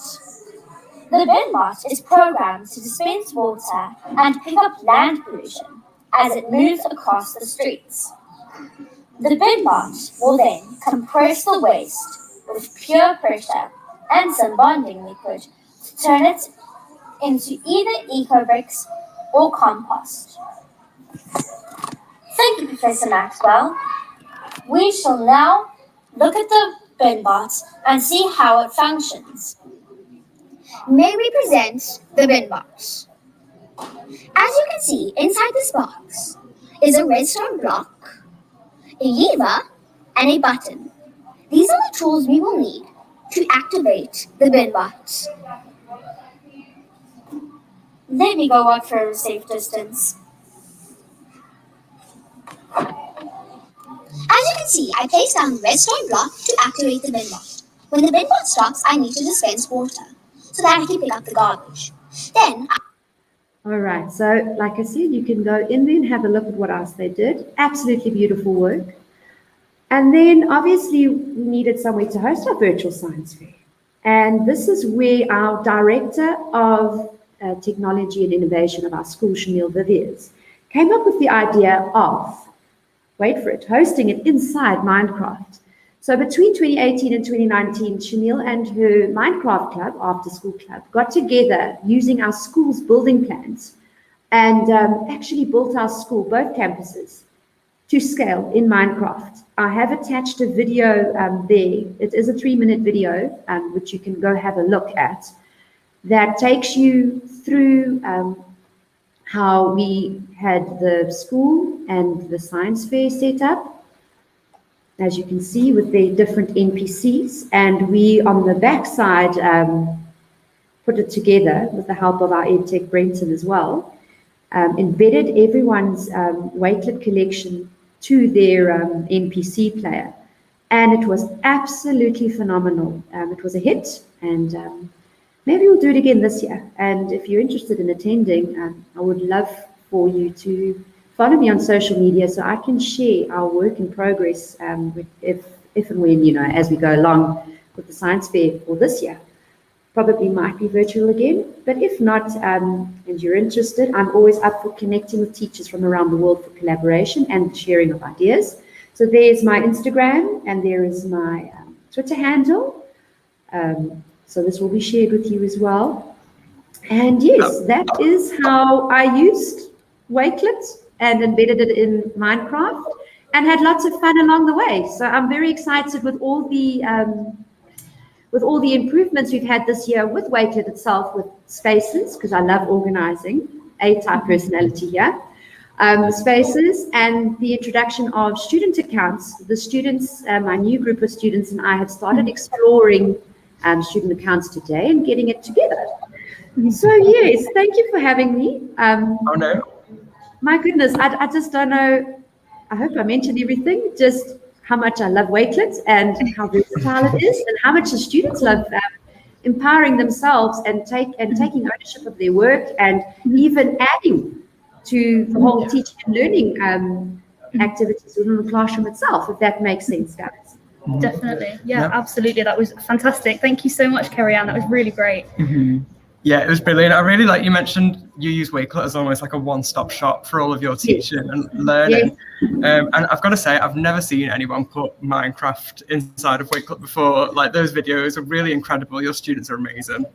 The BinBot is programmed to dispense water and pick up land pollution as it moves across the streets. The BinBot will then compress the waste with pure pressure and some bonding liquid to turn it into either eco-bricks or compost. Thank you, Professor Maxwell. We shall now look at the BinBot and see how it functions. May we present the BinBot. As you can see, inside this box is a redstone block, a lever, and a button. These are the tools we will need to activate the BinBot. Let me go walk for a safe distance. As you can see, I placed down the redstone block to activate the BinBot. When the BinBot stops, I need to dispense water so that I can pick up the garbage. Then All right, so like I said, you can go in there and have a look at what else they did. Absolutely beautiful work. And then obviously we needed somewhere to host our virtual science fair. And this is where our director of Technology and Innovation of our school, Shamil Viviers, came up with the idea of, wait for it, hosting it inside Minecraft. So between 2018 and 2019, Shamil and her Minecraft club, after school club, got together using our school's building plans and actually built our school, both campuses, to scale in Minecraft. I have attached a video there. It is a 3-minute video, which you can go have a look at, that takes you through how we had the school and the science fair set up, as you can see, with the different NPCs. And we, on the back side, put it together with the help of our EdTech Brenton as well, embedded everyone's Wakelet collection to their NPC player. And it was absolutely phenomenal. It was a hit, and maybe we'll do it again this year. And if you're interested in attending, I would love for you to follow me on social media so I can share our work in progress if and when, you know, as we go along with the science fair for this year. Probably might be virtual again, but if not, and you're interested, I'm always up for connecting with teachers from around the world for collaboration and sharing of ideas. So there's my Instagram and there is my Twitter handle. So this will be shared with you as well. And yes, that is how I used Wakelet and embedded it in Minecraft and had lots of fun along the way. So I'm very excited with all the improvements we've had this year with Wakelet itself, with spaces, because I love organizing, A-type personality here, spaces, and the introduction of student accounts. The students, my new group of students and I have started exploring student accounts today and getting it together. So yes, thank you for having me. Oh no. My goodness, I just don't know. I hope I mentioned everything, just how much I love Wakelet and how versatile it is, and how much the students love empowering themselves and taking ownership of their work, and even adding to the whole teaching and learning activities within the classroom itself, if that makes sense, guys. Definitely. Yeah, absolutely. That was fantastic. Thank you so much, Kerry-Ann. That was really great. Yeah, it was brilliant. I really like you mentioned you use Wakelet as almost like a one-stop shop for all of your teaching and learning. And I've got to say, I've never seen anyone put Minecraft inside of Wakelet before. Like, those videos are really incredible. Your students are amazing.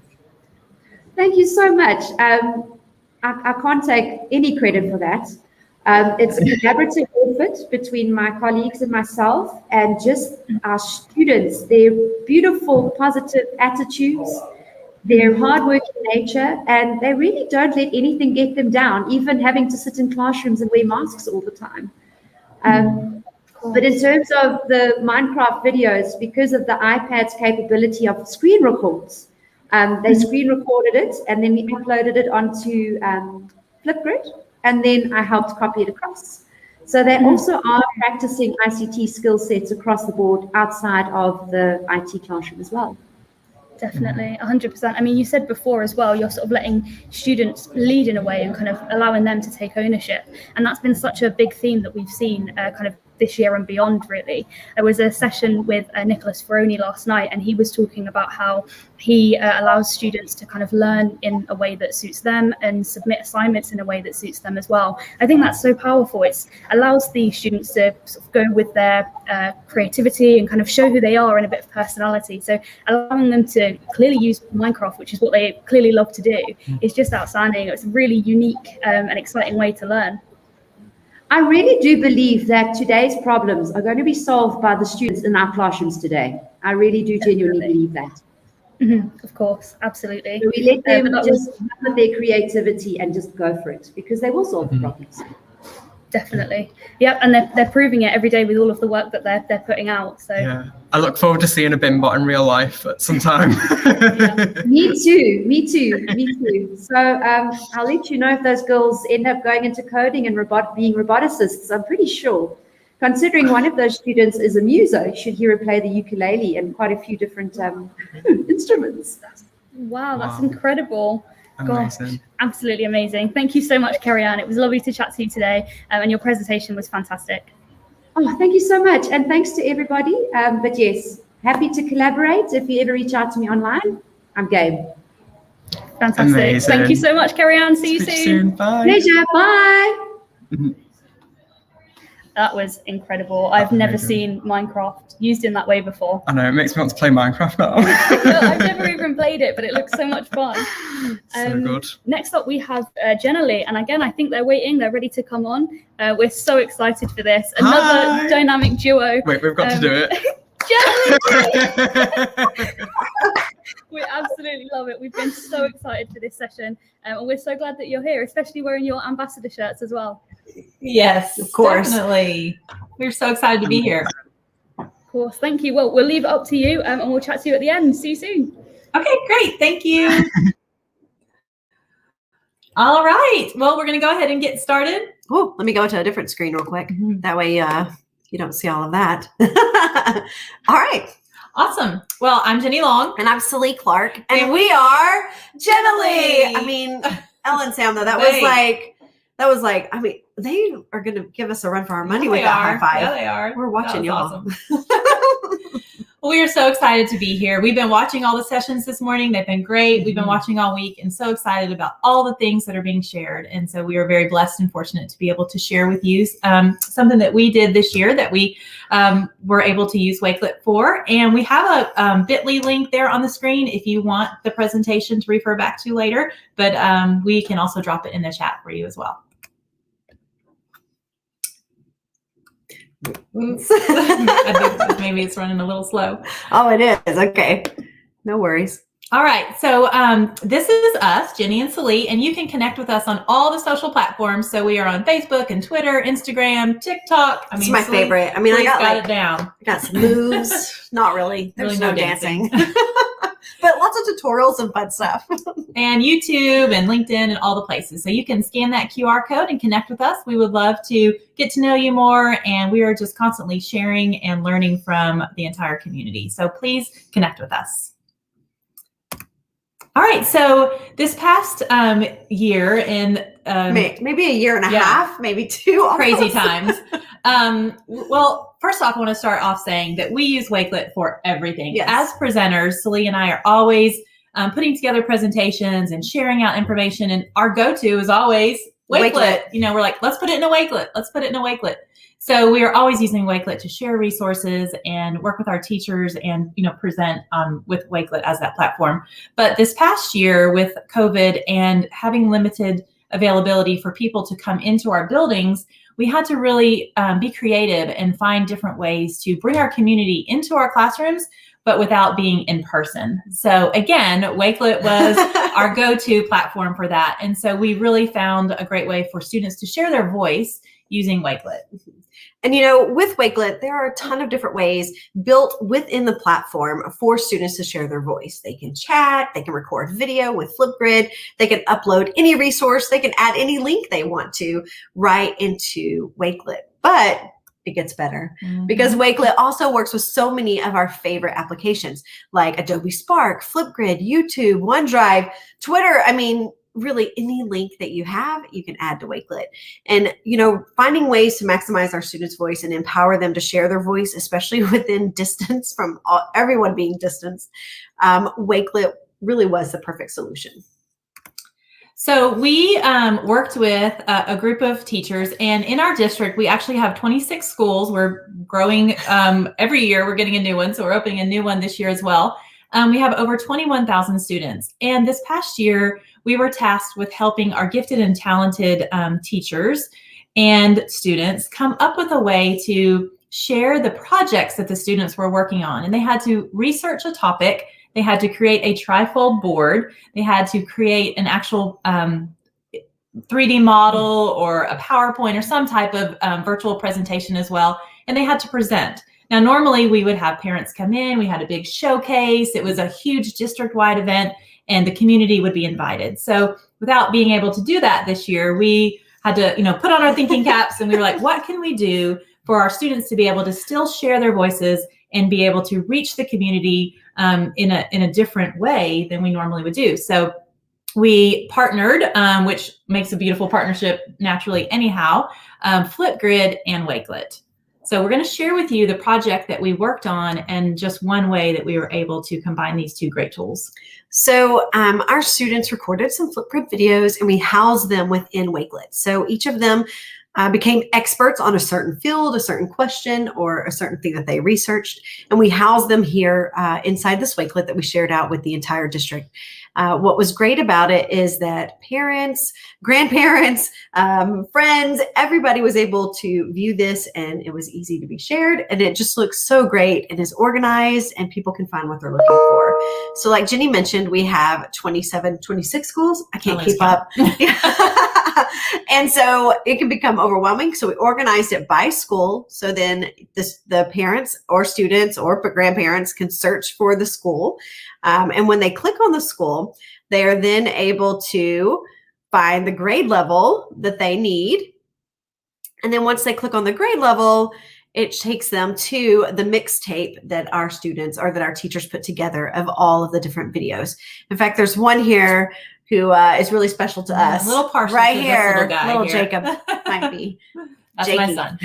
Thank you so much. I can't take any credit for that. It's a collaborative effort between my colleagues and myself, and just our students, their beautiful, positive attitudes, their hardworking nature, and they really don't let anything get them down, even having to sit in classrooms and wear masks all the time. But in terms of the Minecraft videos, because of the iPad's capability of screen records, they screen recorded it and then we uploaded it onto Flipgrid, and then I helped copy it across. So they also are practicing ICT skill sets across the board outside of the IT classroom as well. Definitely, 100%. I mean, you said before as well, you're sort of letting students lead in a way and kind of allowing them to take ownership. And that's been such a big theme that we've seen kind of this year and beyond, really. There was a session with Nicholas Briony last night, and he was talking about how he allows students to kind of learn in a way that suits them and submit assignments in a way that suits them as well. I think that's so powerful. It allows the students to sort of go with their creativity and kind of show who they are and a bit of personality. So allowing them to clearly use Minecraft, which is what they clearly love to do, is just outstanding. It's a really unique and exciting way to learn. I really do believe that today's problems are going to be solved by the students in our classrooms today. I really do genuinely believe that. Of course, absolutely. So we let them just have their creativity and just go for it, because they will solve the problems. Definitely. Yep, and they're proving it every day with all of the work that they're putting out. So yeah, I look forward to seeing a BIMBot in real life at some time. Me too. So I'll let you know if those girls end up going into coding and being roboticists. I'm pretty sure, considering one of those students is a muso, you should hear her play the ukulele and quite a few different instruments. Wow, that's incredible. Amazing. Gosh, absolutely amazing. Thank you so much, Kerry-Ann. It was lovely to chat to you today, and your presentation was fantastic. Oh, thank you so much, and thanks to everybody. But yes, happy to collaborate. If you ever reach out to me online, I'm game. Fantastic. Amazing. Thank you so much, Kerry-Ann. See you soon. Bye. Pleasure. Bye. That was incredible. I've never amazing. seen Minecraft used in that way before. I know, it makes me want to play Minecraft now. I've never even played it, but it looks so much fun. So good. Next up, we have Jenna Lee. And again, I think they're waiting. They're ready to come on. We're so excited for this. Another Hi. dynamic duo. Wait, we've got to do it. We absolutely love it. We've been so excited for this session. And we're so glad that you're here, especially wearing your ambassador shirts as well. Yes, of course. definitely. We're so excited to be here. Of course. Thank you. Well, we'll leave it up to you and we'll chat to you at the end. See you soon. Okay, great. Thank you. All right. Well, we're going to go ahead and get started. Oh, let me go to a different screen real quick. That way you don't see all of that. All right. Awesome. Well, I'm Jenny Long. And I'm Celie Clark. And we are Jenna Lee. I mean, Ell Sam, though, that was like, I mean, they are going to give us a run for our money with that high five. Yeah, they are. We're watching y'all. Awesome. Well, we are so excited to be here. We've been watching all the sessions this morning. They've been great. We've been watching all week and so excited about all the things that are being shared. And so we are very blessed and fortunate to be able to share with you something that we did this year that we were able to use Wakelet for. And we have a bit.ly link there on the screen if you want the presentation to refer back to later. But we can also drop it in the chat for you as well. I think maybe it's running a little slow. Oh, it is. Okay. No worries. All right. So this is us, Jenny and Celie, and you can connect with us on all the social platforms. So we are on Facebook and Twitter, Instagram, TikTok. It's my favorite. I mean, I got it down. I got some moves. Not really. There's Really no dancing. But lots of tutorials and fun stuff. And YouTube and LinkedIn and all the places. So you can scan that QR code and connect with us. We would love to get to know you more. And we are just constantly sharing and learning from the entire community. So please connect with us. All right. So this past year in maybe a year and a half, maybe two. Crazy times. Well, first off, I want to start off saying that we use Wakelet for everything. Yes. As presenters, Celie and I are always putting together presentations and sharing out information. And our go-to is always Wakelet. You know, we're like, let's put it in a Wakelet. Let's put it in a Wakelet. So we are always using Wakelet to share resources and work with our teachers and, you know, present with Wakelet as that platform. But this past year with COVID and having limited availability for people to come into our buildings, we had to really be creative and find different ways to bring our community into our classrooms, but without being in person. So again, Wakelet was our go-to platform for that. And so we really found a great way for students to share their voice using Wakelet. And, you know, with Wakelet, there are a ton of different ways built within the platform for students to share their voice. They can chat, they can record video with Flipgrid, they can upload any resource, they can add any link they want to right into Wakelet. But it gets better because Wakelet also works with so many of our favorite applications like Adobe Spark, Flipgrid, YouTube, OneDrive, Twitter. I mean, really any link that you have, you can add to Wakelet. And, you know, finding ways to maximize our students' voice and empower them to share their voice, especially within distance from everyone being distanced, Wakelet really was the perfect solution. So we worked with a group of teachers, and in our district, we actually have 26 schools. We're growing every year. We're getting a new one, so we're opening a new one this year as well. We have over 21,000 students. And this past year, we were tasked with helping our gifted and talented teachers and students come up with a way to share the projects that the students were working on. And they had to research a topic. They had to create a trifold board. They had to create an actual 3D model or a PowerPoint or some type of virtual presentation as well. And they had to present. Now, normally we would have parents come in. We had a big showcase. It was a huge district-wide event, and the community would be invited. So without being able to do that this year, we had to, you know, put on our thinking caps, and we were like, what can we do for our students to be able to still share their voices and be able to reach the community in a different way than we normally would do? So we partnered, which makes a beautiful partnership naturally anyhow, Flipgrid and Wakelet. So we're going to share with you the project that we worked on and just one way that we were able to combine these two great tools. So our students recorded some Flipgrid videos and we housed them within Wakelet. So each of them became experts on a certain field, a certain question, or a certain thing that they researched. And we housed them here inside this Wakelet that we shared out with the entire district. What was great about it is that parents, grandparents, friends, everybody was able to view this, and it was easy to be shared, and it just looks so great and is organized, and people can find what they're looking for. So like Jenny mentioned, we have 26 schools. I can't keep up. And so it can become overwhelming. So we organized it by school. So then the parents or students or grandparents can search for the school. And when they click on the school, they are then able to find the grade level that they need. And then once they click on the grade level, it takes them to the mixtape that our students or that our teachers put together of all of the different videos. In fact, there's one here who is really special to us. A little partial right to here, this little guy here. Jacob might be. That's Jakey. my son.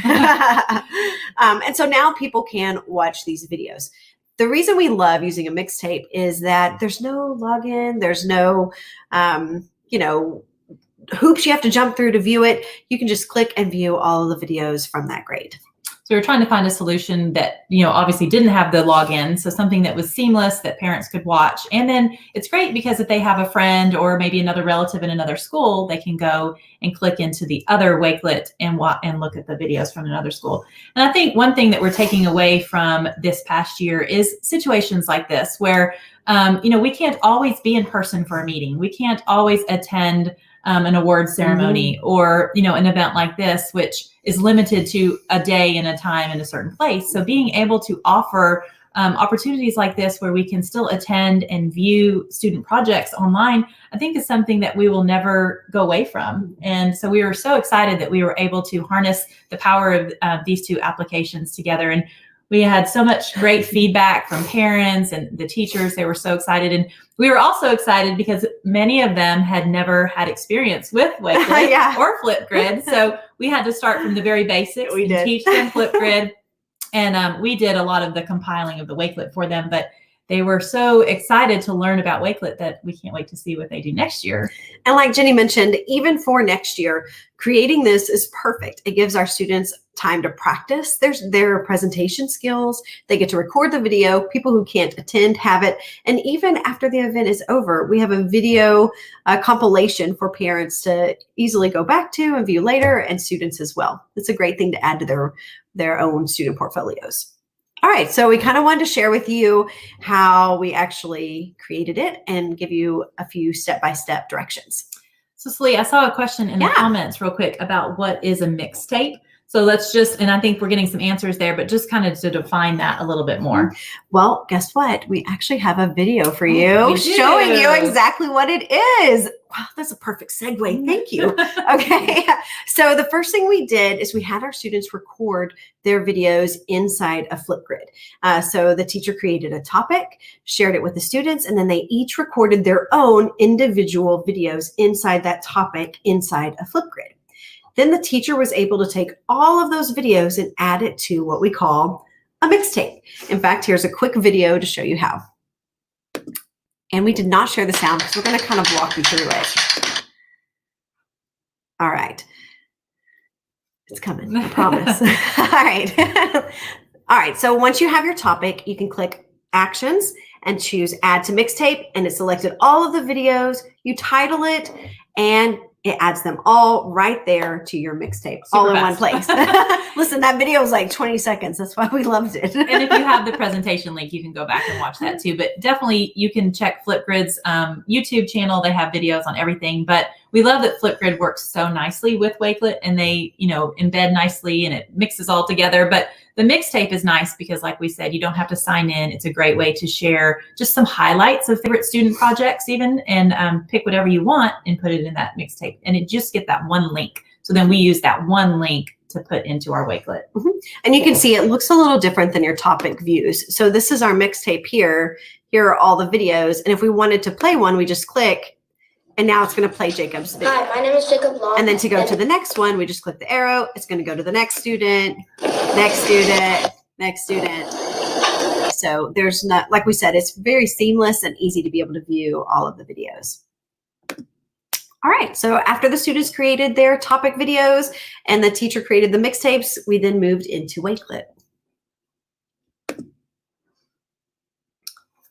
And so now people can watch these videos. The reason we love using a mixtape is that there's no login, there's no, hoops you have to jump through to view it. You can just click and view all of the videos from that grade. So we were trying to find a solution that, obviously didn't have the login. So something that was seamless that parents could watch. And then it's great because if they have a friend or maybe another relative in another school, they can go and click into the other Wakelet and look at the videos from another school. And I think one thing that we're taking away from this past year is situations like this where, we can't always be in person for a meeting. We can't always attend an award ceremony or, an event like this, which is limited to a day and a time in a certain place. So being able to offer opportunities like this where we can still attend and view student projects online, I think is something that we will never go away from. And so we were so excited that we were able to harness the power of these two applications together. And we had so much great feedback from parents and the teachers. They were so excited. And we were also excited because many of them had never had experience with Wakelet or Flipgrid. So we had to start from the very basics and teach them Flipgrid. And we did a lot of the compiling of the Wakelet for them. But they were so excited to learn about Wakelet that we can't wait to see what they do next year. And like Jenny mentioned, even for next year, creating this is perfect. It gives our students time to practice their presentation skills. They get to record the video. People who can't attend have it. And even after the event is over, we have a video compilation for parents to easily go back to and view later, and students as well. It's a great thing to add to their own student portfolios. All right, so we kind of wanted to share with you how we actually created it and give you a few step-by-step directions. So Celie, I saw a question in the comments real quick about what is a mixtape. So let's just, and I think we're getting some answers there, but just kind of to define that a little bit more. Well, guess what? We actually have a video for you showing you exactly what it is. Wow, that's a perfect segue. Thank you. Okay. So the first thing we did is we had our students record their videos inside a Flipgrid. So the teacher created a topic, shared it with the students, and then they each recorded their own individual videos inside that topic inside a Flipgrid. Then the teacher was able to take all of those videos and add it to what we call a mixtape. In fact, here's a quick video to show you how. And we did not share the sound because we're going to kind of walk you through it. All right. It's coming, I promise. All right. All right. So once you have your topic, you can click Actions and choose Add to Mixtape. And it selected all of the videos. You title it, and it adds them all right there to your mixtape, all in one place. Listen, that video was like 20 seconds. That's why we loved it. And if you have the presentation link, you can go back and watch that too. But definitely you can check Flipgrid's YouTube channel. They have videos on everything. But we love that Flipgrid works so nicely with Wakelet, and they, embed nicely and it mixes all together. But the mixtape is nice because, like we said, you don't have to sign in. It's a great way to share just some highlights of favorite student projects even, and pick whatever you want and put it in that mixtape. And it just get that one link. So then we use that one link to put into our Wakelet. And you can see it looks a little different than your topic views. So this is our mixtape here. Here are all the videos. And if we wanted to play one, we just click And now it's going to play Jacob's video. Hi, my name is Jacob Long. And then to go to the next one, we just click the arrow. It's going to go to the next student, next student, next student. So there's not, like we said, it's very seamless and easy to be able to view all of the videos. All right, so after the students created their topic videos and the teacher created the mixtapes, we then moved into Wakelet.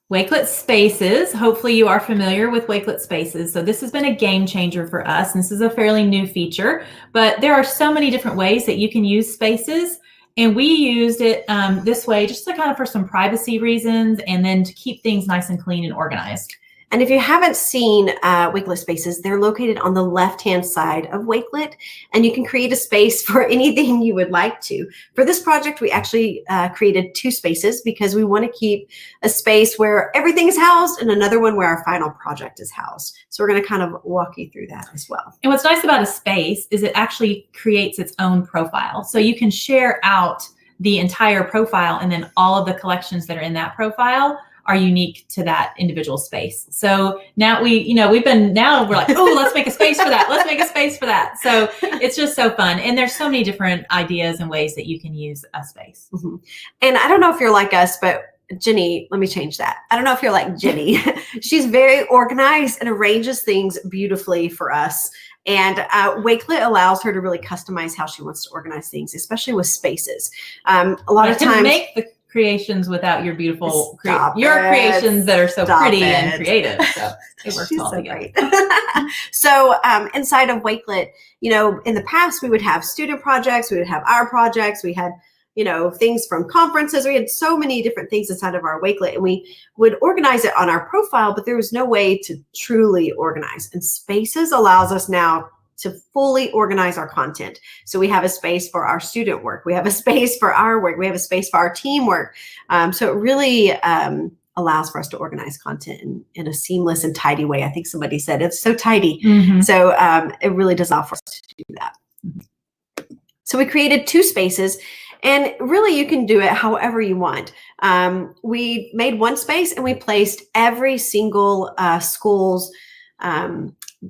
Wakelet Spaces. Hopefully you are familiar with Wakelet Spaces. So this has been a game changer for us, and this is a fairly new feature, but there are so many different ways that you can use Spaces. And we used it this way just to kind of for some privacy reasons and then to keep things nice and clean and organized. And if you haven't seen Wakelet Spaces, they're located on the left-hand side of Wakelet, and you can create a space for anything you would like to. For this project, we actually created 2 spaces because we want to keep a space where everything is housed and another one where our final project is housed. So we're going to kind of walk you through that as well. And what's nice about a space is it actually creates its own profile. So you can share out the entire profile, and then all of the collections that are in that profile are unique to that individual space. So now we're like, oh, let's make a space for that. Let's make a space for that. So it's just so fun. And there's so many different ideas and ways that you can use a space. Mm-hmm. And I don't know if you're like us, but Jenny, let me change that. I don't know if you're like Jenny. She's very organized and arranges things beautifully for us. And Wakelet allows her to really customize how she wants to organize things, especially with spaces. A lot of times, make the creations without your beautiful creations that are so pretty and creative. So it works all together. So inside of Wakelet, in the past we would have student projects, we would have our projects, we had things from conferences. We had so many different things inside of our Wakelet, and we would organize it on our profile, but there was no way to truly organize. And Spaces allows us now to fully organize our content. So we have a space for our student work. We have a space for our work. We have a space for our team work. So it really allows for us to organize content in a seamless and tidy way. I think somebody said it's so tidy. Mm-hmm. So it really does allow for us to do that. So we created 2 spaces, and really you can do it however you want. We made 1 space and we placed every single school's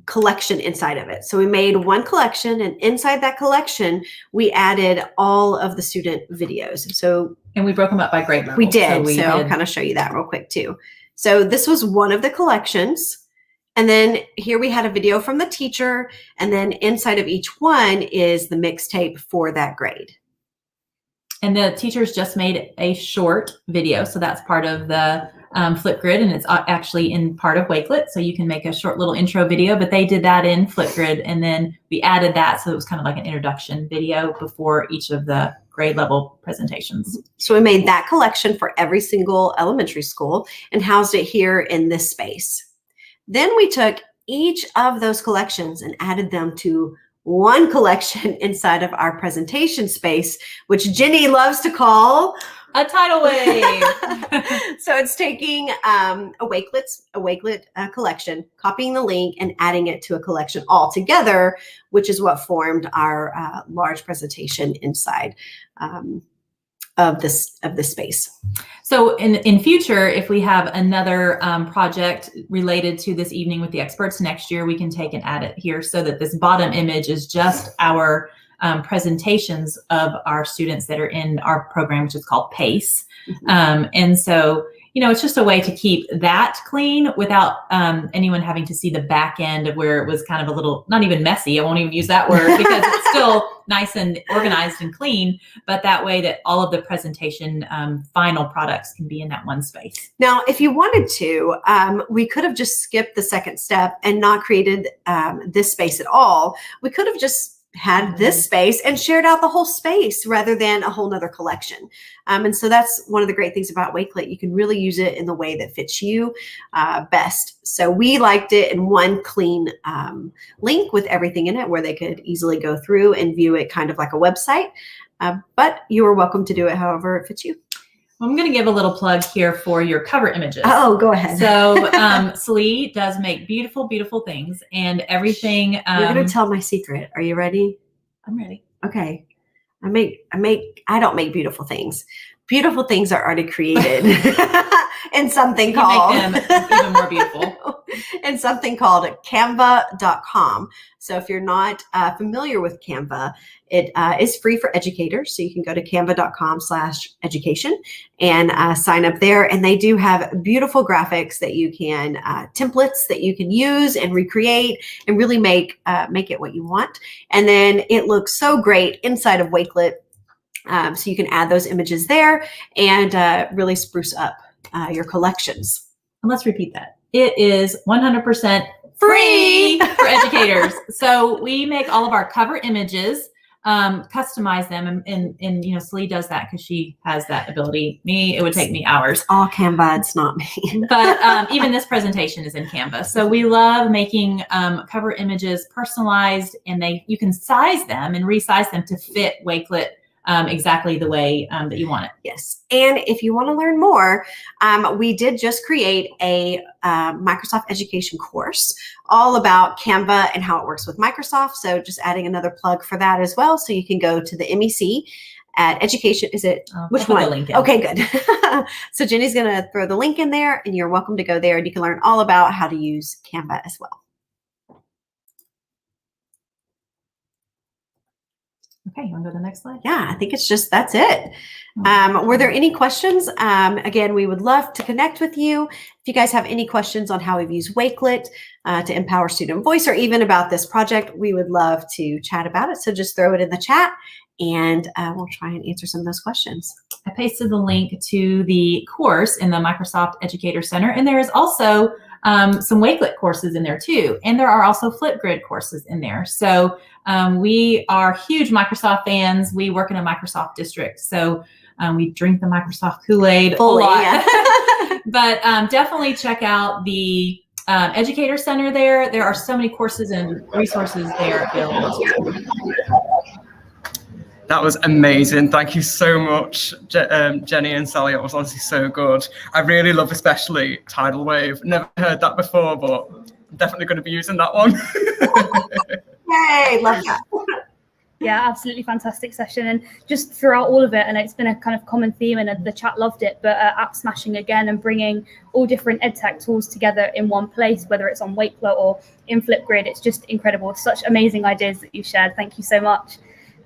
collection inside of it. So we made 1 collection, and inside that collection, we added all of the student videos. And we broke them up by grade level. We did. So I'll kind of show you that real quick too. So this was one of the collections. And then here we had a video from the teacher. And then inside of each one is the mixtape for that grade. And the teachers just made a short video. So that's part of the Flipgrid, and it's actually in part of Wakelet. So you can make a short little intro video, but they did that in Flipgrid, and then we added that. So it was kind of like an introduction video before each of the grade level presentations. So we made that collection for every single elementary school and housed it here in this space. Then we took each of those collections and added them to 1 collection inside of our presentation space, which Jenny loves to call a tidal wave. So it's taking a Wakelet collection, copying the link and adding it to a collection all together, which is what formed our large presentation inside of this space. So in future, if we have another project related to this evening with the experts next year, we can take and add it here so that this bottom image is just our presentations of our students that are in our program, which is called PACE. Mm-hmm. And so, it's just a way to keep that clean without anyone having to see the back end of where it was kind of a little, not even messy. I won't even use that word because it's still nice and organized and clean, but that way that all of the presentation final products can be in that 1 space. Now, if you wanted to, we could have just skipped the second step and not created this space at all. We could have just had this space and shared out the whole space rather than a whole nother collection. And so that's one of the great things about Wakelet. You can really use it in the way that fits you best. So we liked it in 1 clean link with everything in it where they could easily go through and view it kind of like a website. But you are welcome to do it however it fits you. I'm going to give a little plug here for your cover images. Oh, go ahead. So Slee does make beautiful, beautiful things, and everything. You're going to tell my secret. Are you ready? I'm ready. Okay. I don't make beautiful things, beautiful things are already created in something You called make them even more beautiful. in something called canva.com. So if you're not familiar with Canva, it is free for educators. So you can go to canva.com/education and sign up there. And they do have beautiful graphics that you can, templates that you can use and recreate and really make it what you want. And then it looks so great inside of Wakelet. So you can add those images there and really spruce up your collections. And let's repeat that. It is 100% free for educators. So we make all of our cover images, customize them, and you know, Slee does that because she has that ability. Me, it would take me hours. All Canva, it's not me. But even this presentation is in Canva. So we love making cover images personalized, and you can size them and resize them to fit Wakelet exactly the way that you want it. Yes. And if you want to learn more, we did just create a Microsoft education course all about Canva and how it works with Microsoft. So just adding another plug for that as well. So you can go to the MEC at education. Is it which one? The link in. Okay, good. So Jenny's going to throw the link in there, and you're welcome to go there, and you can learn all about how to use Canva as well. Okay, you want to go to the next slide? Yeah, I think that's it. Were there any questions? Again, we would love to connect with you. If you guys have any questions on how we've used Wakelet to empower student voice, or even about this project, we would love to chat about it. So just throw it in the chat, and we'll try and answer some of those questions. I pasted the link to the course in the Microsoft Educator Center, and there is also some Wakelet courses in there too. And there are also Flipgrid courses in there. So we are huge Microsoft fans. We work in a Microsoft district. So we drink the Microsoft Kool-Aid a lot. Yeah. But definitely check out the Educator Center there. There are so many courses and resources there available. That was amazing. Thank you so much, Jenny and Sally. It was honestly so good. I really love especially Tidal Wave. Never heard that before, but I'm definitely going to be using that one. Yay, love that. Yeah, absolutely fantastic session. And just throughout all of it, and it's been a kind of common theme, and the chat loved it, but Appsmashing again, and bringing all different EdTech tools together in one place, whether it's on Wakelet or in Flipgrid, it's just incredible. Such amazing ideas that you shared. Thank you so much.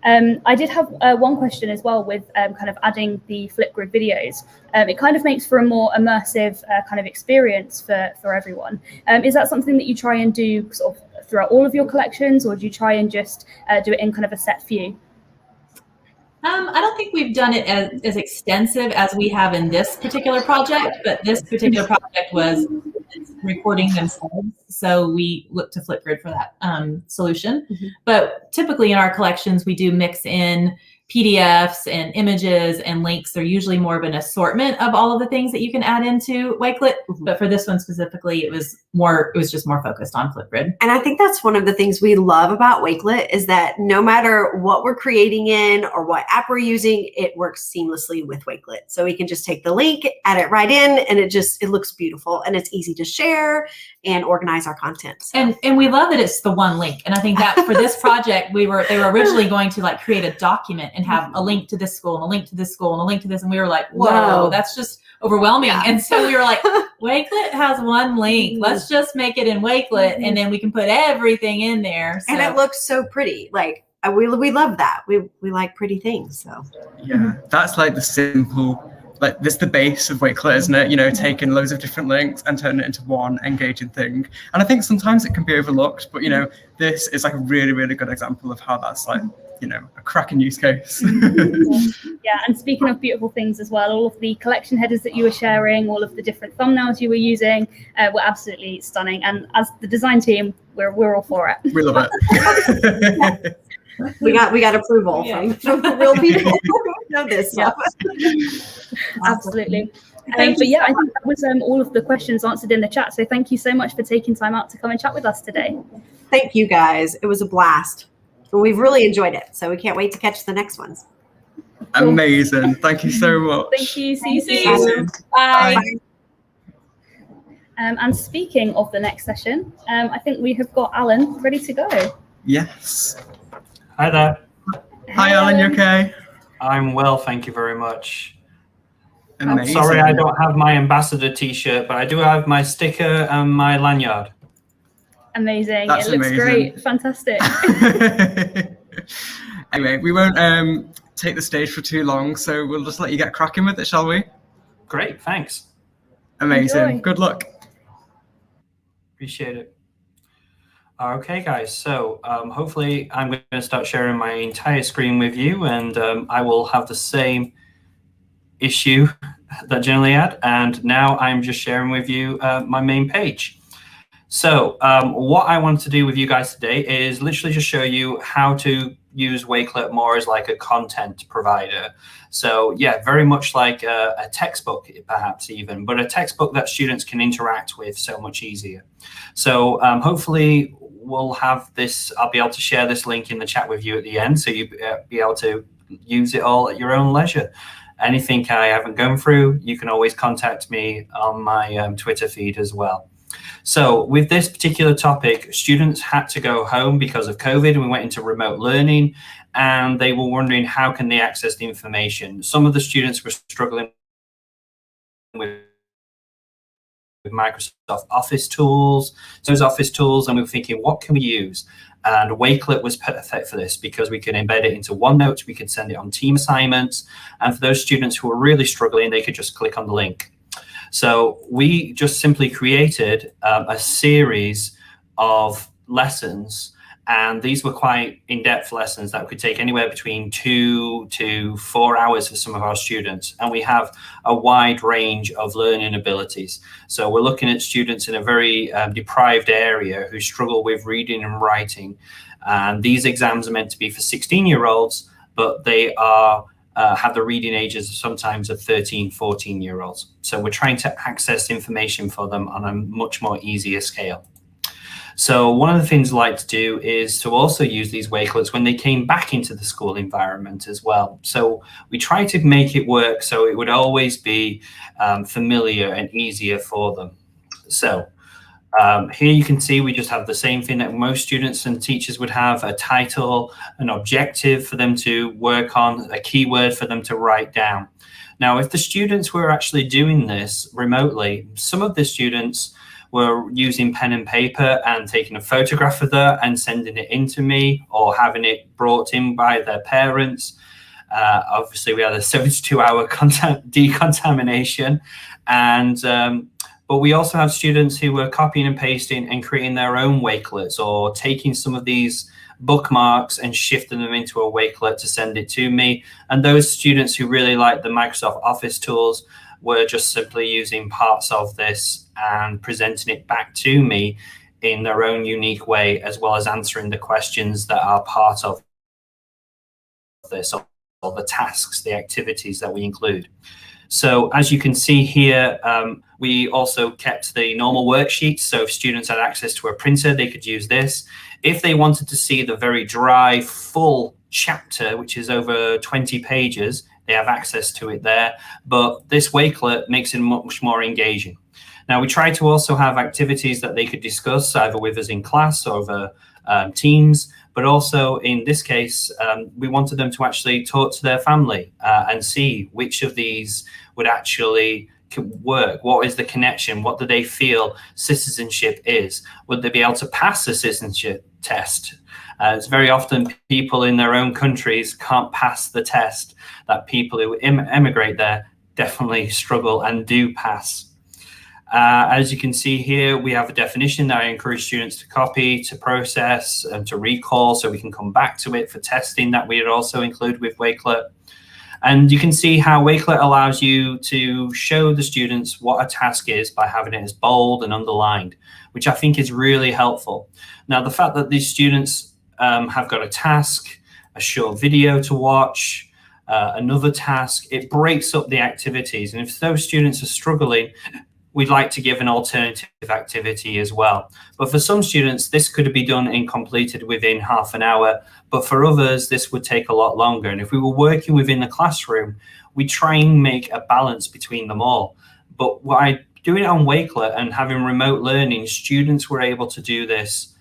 I did have one question as well with kind of adding the Flipgrid videos. It kind of makes for a more immersive kind of experience for everyone. Is that something that you try and do sort of throughout all of your collections, or do you try and just do it in kind of a set few? I don't think we've done it as extensive as we have in this particular project, but this particular project was recording themselves. So we look to Flipgrid for that solution. Mm-hmm. But typically in our collections, we do mix in PDFs and images and links. They're usually more of an assortment of all of the things that you can add into Wakelet. Mm-hmm. But for this one specifically, it was just more focused on Flipgrid. And I think that's one of the things we love about Wakelet is that no matter what we're creating in or what app we're using, it works seamlessly with Wakelet. So we can just take the link, add it right in, and it looks beautiful, and it's easy to share and organize our content. So. And we love that it's the one link. And I think that for this project, they were originally going to like create a document and have a link to this school and a link to this school and a link to this. And we were like, whoa, that's just overwhelming. Yeah. And so we were like, Wakelet has one link. Let's just make it in Wakelet, and then we can put everything in there. So. And it looks so pretty. Like we love that. We like pretty things. So yeah, that's like the simple, like this the base of Wakelet, isn't it? You know, taking loads of different links and turning it into one engaging thing. And I think sometimes it can be overlooked, but you know, this is like a really, really good example of how that's like, you know, a cracking use case. Yeah, and speaking of beautiful things as well, all of the collection headers that you were sharing, all of the different thumbnails you were using were absolutely stunning. And as the design team, we're all for it. We love it. We got approval from real people who know this stuff. Absolutely. But yeah, I think that was all of the questions answered in the chat. So thank you so much for taking time out to come and chat with us today. Thank you guys. It was a blast. We've really enjoyed it. So we can't wait to catch the next ones. Amazing. Thank you so much. Thank you. See you soon. Bye. Bye. And speaking of the next session, I think we have got Alan ready to go. Yes. Hi there. Hi, Alan. You okay? I'm well, thank you very much. Amazing. Sorry, I don't have my ambassador t-shirt, but I do have my sticker and my lanyard. Amazing. That's it looks amazing. great. Fantastic. Anyway, we won't take the stage for too long, so we'll just let you get cracking with it, shall we? Great, thanks. Amazing. Enjoy. Good luck. Appreciate it. Okay, guys, so hopefully I'm going to start sharing my entire screen with you, and I will have the same issue that I generally had, and now I'm just sharing with you my main page. So what I want to do with you guys today is literally just show you how to use Wakelet more as like a content provider. So yeah, very much like a textbook, perhaps even, but a textbook that students can interact with so much easier. So hopefully we'll have this, I'll be able to share this link in the chat with you at the end, so you'll be able to use it all at your own leisure. Anything I haven't gone through, you can always contact me on my Twitter feed as well. So with this particular topic, students had to go home because of COVID, and we went into remote learning, and they were wondering how can they access the information. Some of the students were struggling with Microsoft Office tools, those Office tools, and we were thinking, what can we use? And Wakelet was perfect for this because we can embed it into OneNote, we could send it on team assignments, and for those students who were really struggling, they could just click on the link. So we just simply created a series of lessons, and these were quite in-depth lessons that could take anywhere between 2 to 4 hours for some of our students. And we have a wide range of learning abilities. So we're looking at students in a very deprived area who struggle with reading and writing. And these exams are meant to be for 16-year-olds, but they are have the reading ages sometimes of 13, 14-year-olds. So we're trying to access information for them on a much more easier scale. So one of the things I like to do is to also use these Wakelets when they came back into the school environment as well. So we try to make it work so it would always be familiar and easier for them. So here you can see we just have the same thing that most students and teachers would have: a title, an objective for them to work on, a keyword for them to write down. Now, if the students were actually doing this remotely, some of the students were using pen and paper and taking a photograph of that and sending it in to me, or having it brought in by their parents. Obviously, we had a 72-hour decontamination, and but we also have students who were copying and pasting and creating their own Wakelets, or taking some of these bookmarks and shifting them into a Wakelet to send it to me. And those students who really like the Microsoft Office tools were just simply using parts of this and presenting it back to me in their own unique way, as well as answering the questions that are part of this, or the tasks, the activities that we include. So as you can see here, we also kept the normal worksheets. So if students had access to a printer, they could use this. If they wanted to see the very dry, full chapter, which is over 20 pages, they have access to it there. But this Wakelet makes it much more engaging. Now, we try to also have activities that they could discuss either with us in class or over Teams, but also in this case, we wanted them to actually talk to their family and see which of these would actually work. What is the connection? What do they feel citizenship is? Would they be able to pass the citizenship test? It's very often people in their own countries can't pass the test that people who emigrate there definitely struggle and do pass. As you can see here, we have a definition that I encourage students to copy, to process, and to recall, so we can come back to it for testing that we would also include with Wakelet. And you can see how Wakelet allows you to show the students what a task is by having it as bold and underlined, which I think is really helpful. Now, the fact that these students have got a task, a short video to watch, another task, it breaks up the activities. And if those students are struggling, we'd like to give an alternative activity as well. But for some students, this could be done and completed within half an hour. But for others, this would take a lot longer. And if we were working within the classroom, we try and make a balance between them all. But by doing it on Wakelet and having remote learning, students were able to do this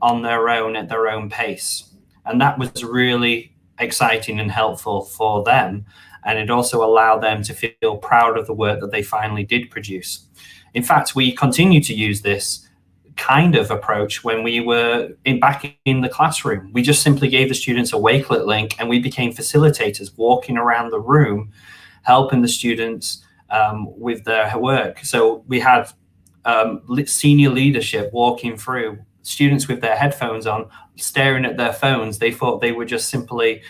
on their own at their own pace. And that was really exciting and helpful for them. and it also allowed them to feel proud of the work that they finally did produce. In fact, we continue to use this kind of approach when we were back in the classroom. We just simply gave the students a Wakelet link, and we became facilitators walking around the room, helping the students with their work. So we had senior leadership walking through, students with their headphones on, staring at their phones. They thought they were just simply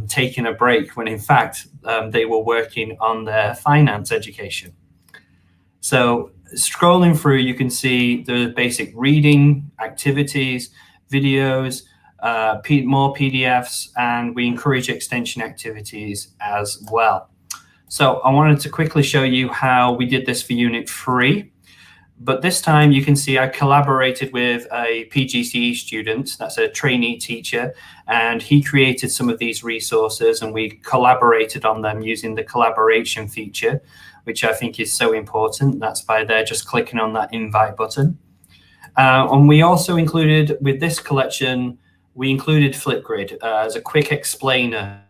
taking a break, when in fact they were working on their finance education. So scrolling through, you can see the basic reading activities, videos, more PDFs, and we encourage extension activities as well. So I wanted to quickly show you how we did this for Unit 3. But this time you can see I collaborated with a PGCE student, that's a trainee teacher, and he created some of these resources, and we collaborated on them using the collaboration feature, which I think is so important. That's by there, just clicking on that invite button. And we also included, with this collection, we included Flipgrid as a quick explainer.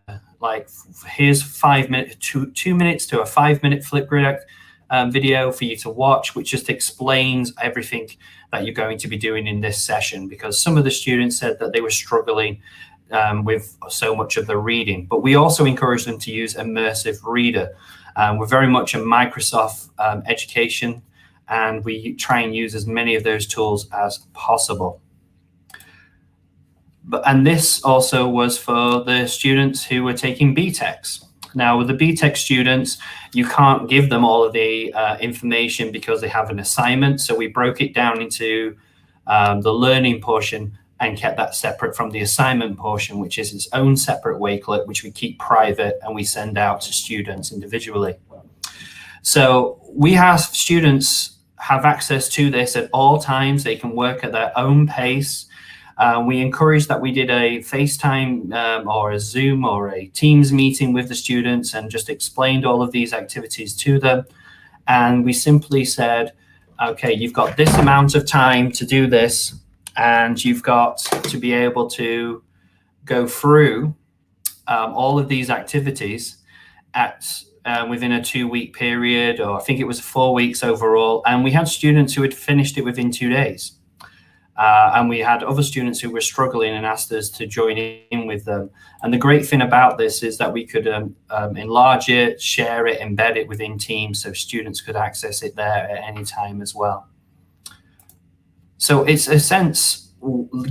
Like, here's 2 minutes to a 5-minute Flipgrid video for you to watch, which just explains everything that you're going to be doing in this session, because some of the students said that they were struggling with so much of the reading. But we also encourage them to use Immersive Reader. We're very much a Microsoft education, and we try and use as many of those tools as possible. And this also was for the students who were taking BTECs. Now, with the BTEC students, you can't give them all of the information because they have an assignment. So we broke it down into the learning portion and kept that separate from the assignment portion, which is its own separate Wakelet, which we keep private and we send out to students individually. So we have students have access to this at all times. They can work at their own pace. We encouraged that we did a FaceTime or a Zoom or a Teams meeting with the students and just explained all of these activities to them. And we simply said, okay, you've got this amount of time to do this, and you've got to be able to go through all of these activities at within a 2-week period, or I think it was 4 weeks overall. And we had students who had finished it within 2 days. And we had other students who were struggling and asked us to join in with them. And the great thing about this is that we could enlarge it, share it, embed it within Teams so students could access it there at any time as well. So it's a sense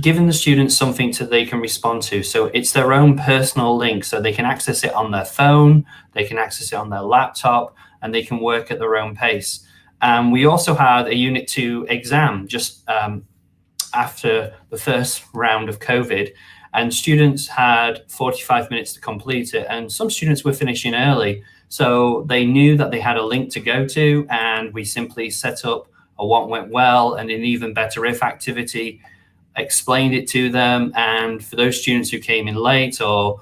giving the students something that they can respond to. So it's their own personal link, so they can access it on their phone, they can access it on their laptop, and they can work at their own pace. And we also had a Unit 2 exam just after the first round of COVID, and students had 45 minutes to complete it, and some students were finishing early, so they knew that they had a link to go to, and we simply set up a what went well and an even better if activity, explained it to them. And for those students who came in late or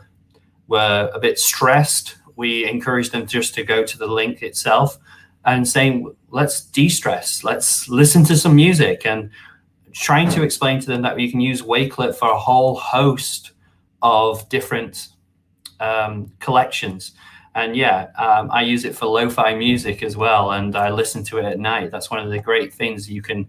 were a bit stressed, we encouraged them just to go to the link itself and saying, let's de-stress, let's listen to some music, and trying to explain to them that you can use Wakelet for a whole host of different collections. And yeah, I use it for lo-fi music as well, and I listen to it at night. That's one of the great things. You can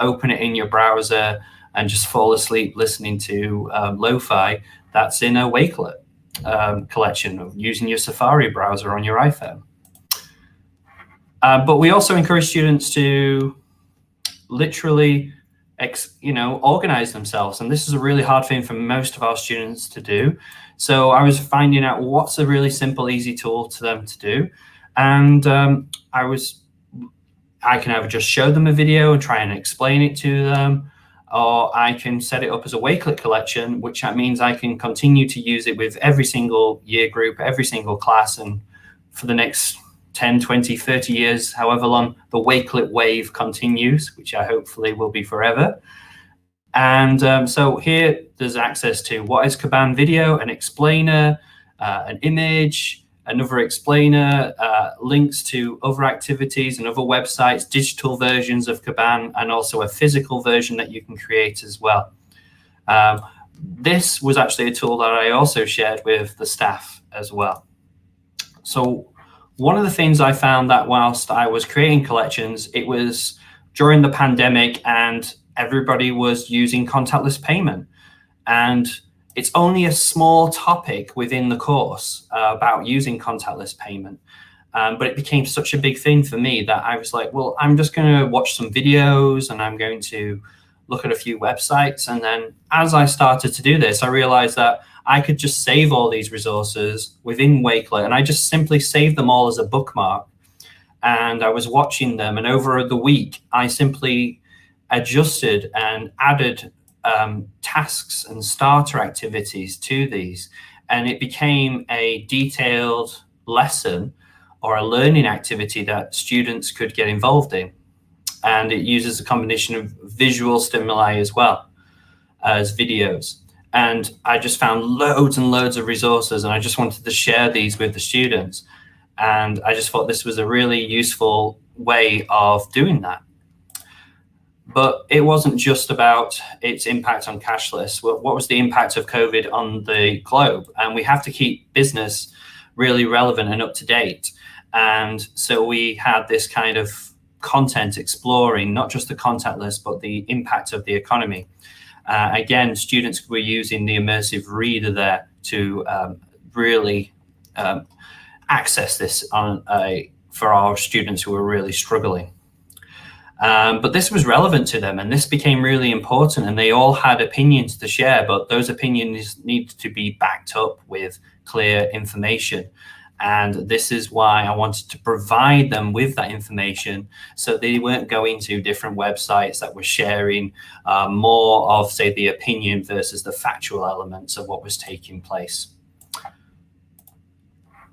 open it in your browser and just fall asleep listening to lo-fi that's in a Wakelet collection using your Safari browser on your iPhone. But we also encourage students to literally organize themselves, and this is a really hard thing for most of our students to do. So I was finding out what's a really simple, easy tool to them to do, and I can either just show them a video and try and explain it to them, or I can set it up as a Wakelet collection, which means I can continue to use it with every single year group, every single class, and for the next 10, 20, 30 years, however long the Wakelet wave continues, which I hopefully will be forever. And so here there's access to what is Kaban video, an explainer, an image, another explainer, links to other activities and other websites, digital versions of Kaban, and also a physical version that you can create as well. This was actually a tool that I also shared with the staff as well. So one of the things I found that whilst I was creating collections, it was during the pandemic and everybody was using contactless payment. And it's only a small topic within the course about using contactless payment. But it became such a big thing for me that I was like, well, I'm just going to watch some videos and I'm going to look at a few websites. And then as I started to do this, I realized that I could just save all these resources within Wakelet, and I just simply saved them all as a bookmark. And I was watching them, and over the week, I simply adjusted and added tasks and starter activities to these. And it became a detailed lesson or a learning activity that students could get involved in. And it uses a combination of visual stimuli as well as videos. And I just found loads and loads of resources, and I just wanted to share these with the students. And I just thought this was a really useful way of doing that. But it wasn't just about its impact on cashless. What was the impact of COVID on the globe? And we have to keep business really relevant and up to date. And so we had this kind of content exploring not just the contactless, but the impact of the economy. Again, students were using the immersive reader there to really access this for our students who were really struggling. But this was relevant to them, and this became really important, and they all had opinions to share, but those opinions need to be backed up with clear information. And this is why I wanted to provide them with that information so they weren't going to different websites that were sharing more of, say, the opinion versus the factual elements of what was taking place.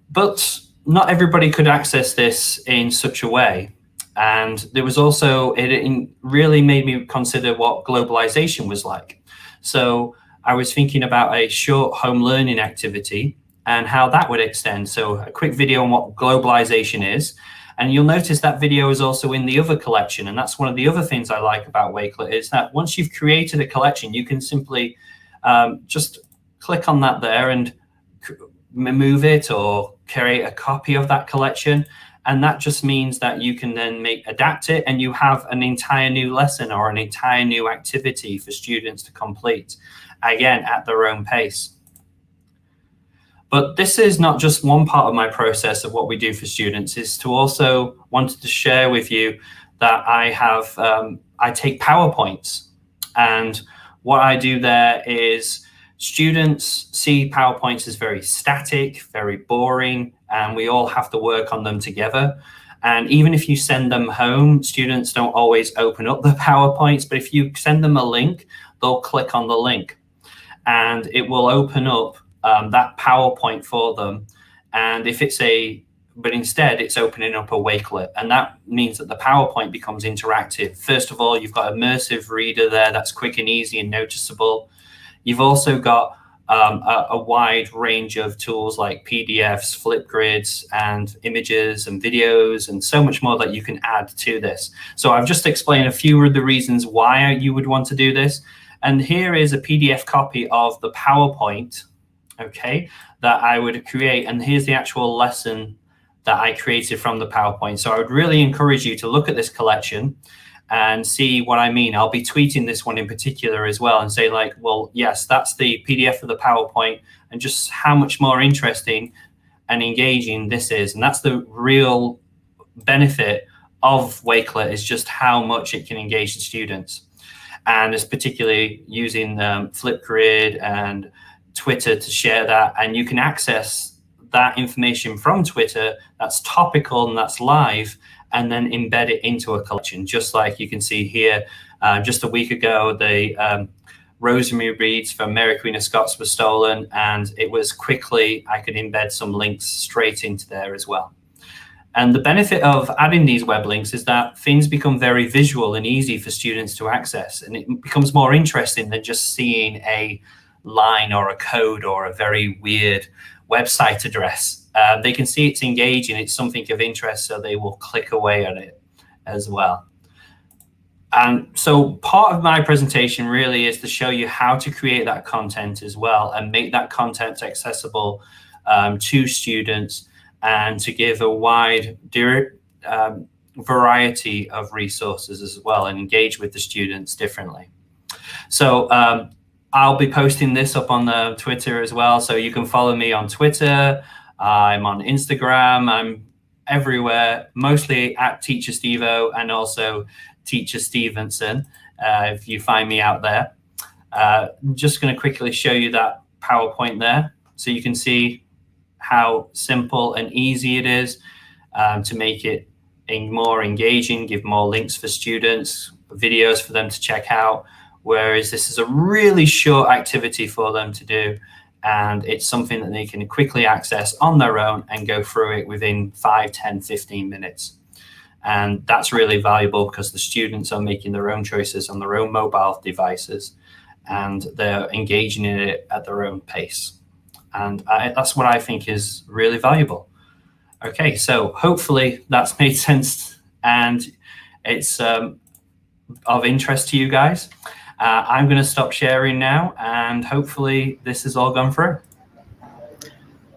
But not everybody could access this in such a way. And there was also, it really made me consider what globalization was like. So I was thinking about a short home learning activity and how that would extend. So a quick video on what globalization is. And you'll notice that video is also in the other collection. And that's one of the other things I like about Wakelet is that once you've created a collection, you can simply just click on that there and move it or create a copy of that collection. And that just means that you can then adapt it, and you have an entire new lesson or an entire new activity for students to complete, again, at their own pace. But this is not just one part of my process of what we do for students, is to also wanted to share with you that I have, I take PowerPoints, and what I do there is students see PowerPoints as very static, very boring, and we all have to work on them together. And even if you send them home, students don't always open up the PowerPoints, but if you send them a link, they'll click on the link and it will open up that PowerPoint for them. And if it's but instead it's opening up a Wakelet, and that means that the PowerPoint becomes interactive. First of all, you've got immersive reader there that's quick and easy and noticeable. You've also got a wide range of tools like PDFs, Flipgrids, and images and videos, and so much more that you can add to this. So I've just explained a few of the reasons why you would want to do this. And here is a PDF copy of the PowerPoint, okay, that I would create. And here's the actual lesson that I created from the PowerPoint. So I would really encourage you to look at this collection and see what I mean. I'll be tweeting this one in particular as well and say like, well, yes, that's the PDF of the PowerPoint, and just how much more interesting and engaging this is. And that's the real benefit of Wakelet, is just how much it can engage the students. And it's particularly using Flipgrid and Twitter to share that. And you can access that information from Twitter that's topical and that's live, and then embed it into a collection, just like you can see here. Just a week ago, the Rosemary Reads from Mary Queen of Scots was stolen, and it was quickly, I could embed some links straight into there as well. And the benefit of adding these web links is that things become very visual and easy for students to access, and it becomes more interesting than just seeing a line or a code or a very weird website address. They can see it's engaging, it's something of interest, so they will click away on it as well. And so part of my presentation really is to show you how to create that content as well and make that content accessible to students, and to give a wide variety of resources as well, and engage with the students differently. So I'll be posting this up on the Twitter as well, so you can follow me on Twitter. I'm on Instagram. I'm everywhere, mostly at Teacher Stevo and also Teacher Stevenson, if you find me out there. I'm just going to quickly show you that PowerPoint there, so you can see how simple and easy it is to make it more engaging, give more links for students, videos for them to check out, whereas this is a really short activity for them to do, and it's something that they can quickly access on their own and go through it within 5, 10, 15 minutes. And that's really valuable because the students are making their own choices on their own mobile devices, and they're engaging in it at their own pace. And that's what I think is really valuable. Okay, so hopefully that's made sense and it's of interest to you guys. I'm going to stop sharing now, and hopefully this has all gone through.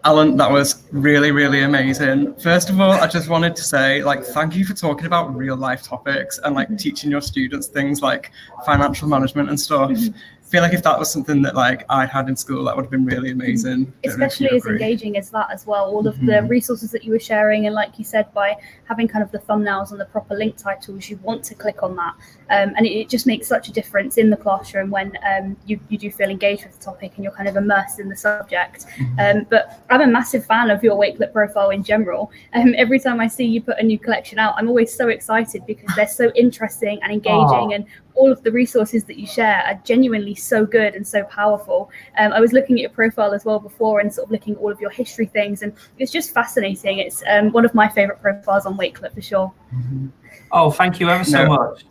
Alan, that was really, really amazing. First of all, I just wanted to say, like, thank you for talking about real life topics and like teaching your students things like financial management and stuff. I feel like if that was something that like I had in school, that would have been really amazing. Especially as engaging as that as well. All of the resources that you were sharing, and like you said, by having kind of the thumbnails and the proper link titles, you want to click on that. And it just makes such a difference in the classroom when you do feel engaged with the topic and you're kind of immersed in the subject. But I'm a massive fan of your Wakelet profile in general. Every time I see you put a new collection out, I'm always so excited because they're so interesting and engaging, and all of the resources that you share are genuinely so good and so powerful. I was looking at your profile as well before and sort of looking at all of your history things, and it's just fascinating. It's one of my favorite profiles on Wakelet for sure. Oh, thank you ever so much.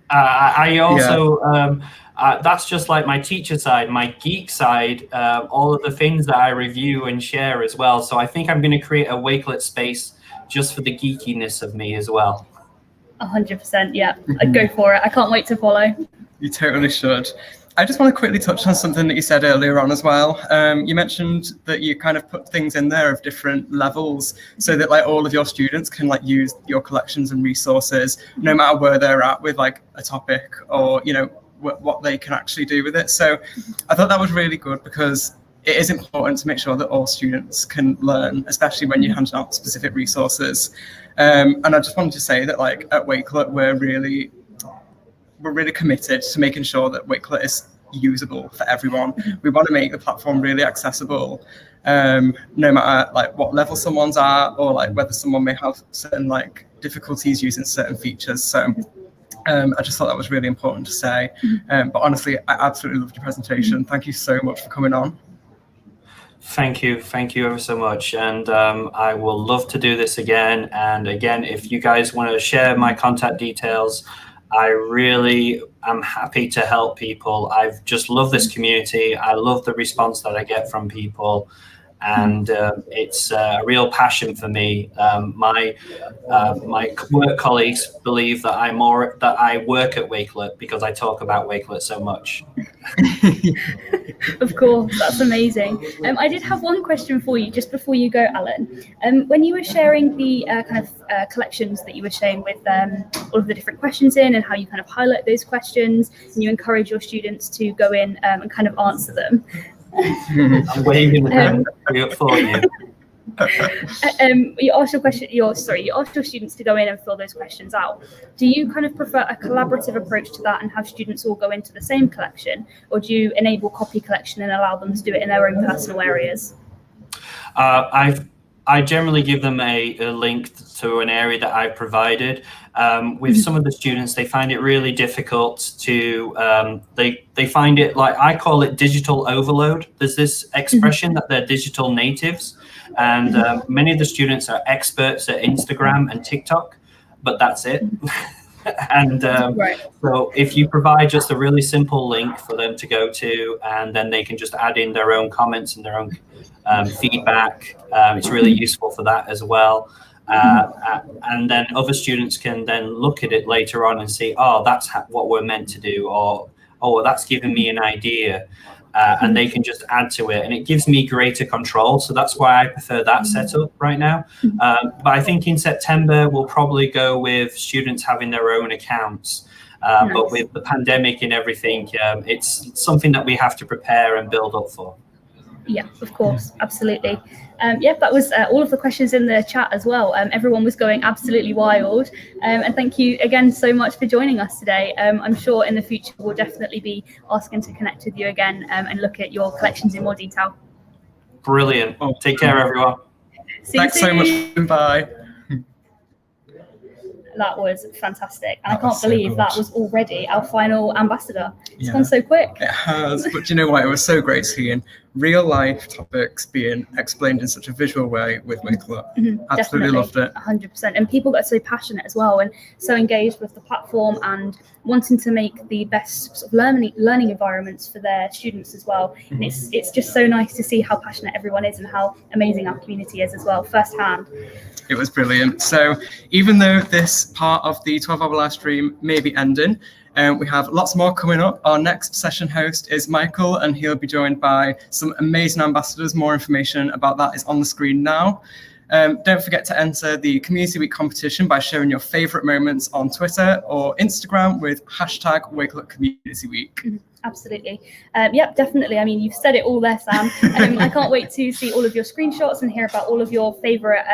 I also, that's just like my teacher side, my geek side, all of the things that I review and share as well. So I think I'm going to create a Wakelet space just for the geekiness of me as well. 100%, yeah. I'd go for it. I can't wait to follow. You totally should. I just want to quickly touch on something that you said earlier on as well. You mentioned that you kind of put things in there of different levels so that like all of your students can like use your collections and resources no matter where they're at with like a topic or, you know, what they can actually do with it. So I thought that was really good because it is important to make sure that all students can learn, especially when you're handing out specific resources. And I just wanted to say that like at Wakelet, we're really committed to making sure that Wakelet is usable for everyone. We want to make the platform really accessible, no matter like what level someone's at or like whether someone may have certain like difficulties using certain features. So I just thought that was really important to say. But honestly, I absolutely loved your presentation. Thank you so much for coming on. Thank you ever so much, and I will love to do this again. And again, if you guys want to share my contact details, I really am happy to help people. I've just loved this community. I love the response that I get from people, and it's a real passion for me. My work colleagues believe that I work at Wakelet because I talk about Wakelet so much. Of course, that's amazing. I did have one question for you just before you go, Alan. When you were sharing the kind of collections that you were sharing with all of the different questions in and how you kind of highlight those questions and you encourage your students to go in and kind of answer them. I'm waving the hand for you. You asked your students to go in and fill those questions out. Do you kind of prefer a collaborative approach to that and have students all go into the same collection, or do you enable copy collection and allow them to do it in their own personal areas? I generally give them a link to an area that I've provided. With some of the students, they find it really difficult to, they find it like, I call it digital overload. There's this expression that they're digital natives, and many of the students are experts at Instagram and TikTok, but that's it. And so if you provide just a really simple link for them to go to, and then they can just add in their own comments and their own feedback, it's really useful for that as well. And then other students can then look at it later on and see, oh, that's what we're meant to do, or oh, that's given me an idea. and they can just add to it, and it gives me greater control. So that's why I prefer that setup right now. But I think in September we'll probably go with students having their own accounts. But with the pandemic and everything, it's something that we have to prepare and build up for. Yeah, of course, absolutely. Yeah, that was all of the questions in the chat as well. Everyone was going absolutely wild. And thank you again so much for joining us today. I'm sure in the future we'll definitely be asking to connect with you again and look at your collections in more detail. Brilliant. Take care, everyone. Thanks so much. Bye. That was fantastic. And I can't believe that was already our final ambassador. It's gone so quick. It has, but you know what? It was so great seeing real life topics being explained in such a visual way with Wakelet. Absolutely loved it. 100%. And people got so passionate as well and so engaged with the platform and wanting to make the best sort of learning environments for their students as well. And it's just so nice to see how passionate everyone is and how amazing our community is as well, firsthand. It was brilliant. So even though this part of the 12-hour live stream may be ending, we have lots more coming up. Our next session host is Michael, and he'll be joined by some amazing ambassadors. More information about that is on the screen now. Don't forget to enter the Community Week competition by sharing your favourite moments on Twitter or Instagram with hashtag Wakelet Community Week. Absolutely. Yep, definitely. I mean, you've said it all there, Sam. I can't wait to see all of your screenshots and hear about all of your favourite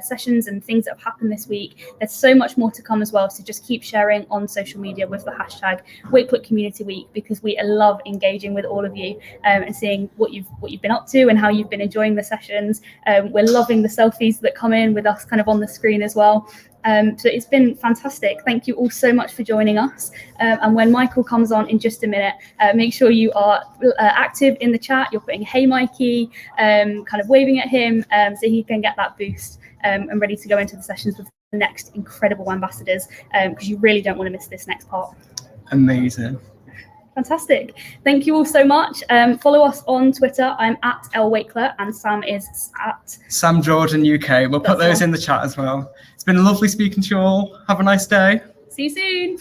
sessions and things that have happened this week. There's so much more to come as well, so just keep sharing on social media with the hashtag Wakelet Community Week, because we love engaging with all of you and seeing what you've been up to and how you've been enjoying the sessions. We're loving the selfies that come in with us kind of on the screen as well. So it's been fantastic. Thank you all so much for joining us. And when Michael comes on in just a minute, make sure you are active in the chat. You're putting "Hey Mikey," kind of waving at him so he can get that boost and ready to go into the sessions with the next incredible ambassadors, because you really don't want to miss this next part. Amazing. Fantastic. Thank you all so much. Follow us on Twitter. I'm at Ell Wakelet and Sam is at Sam Jordan UK. We'll put those in the chat as well. It's been lovely speaking to you all. Have a nice day. See you soon.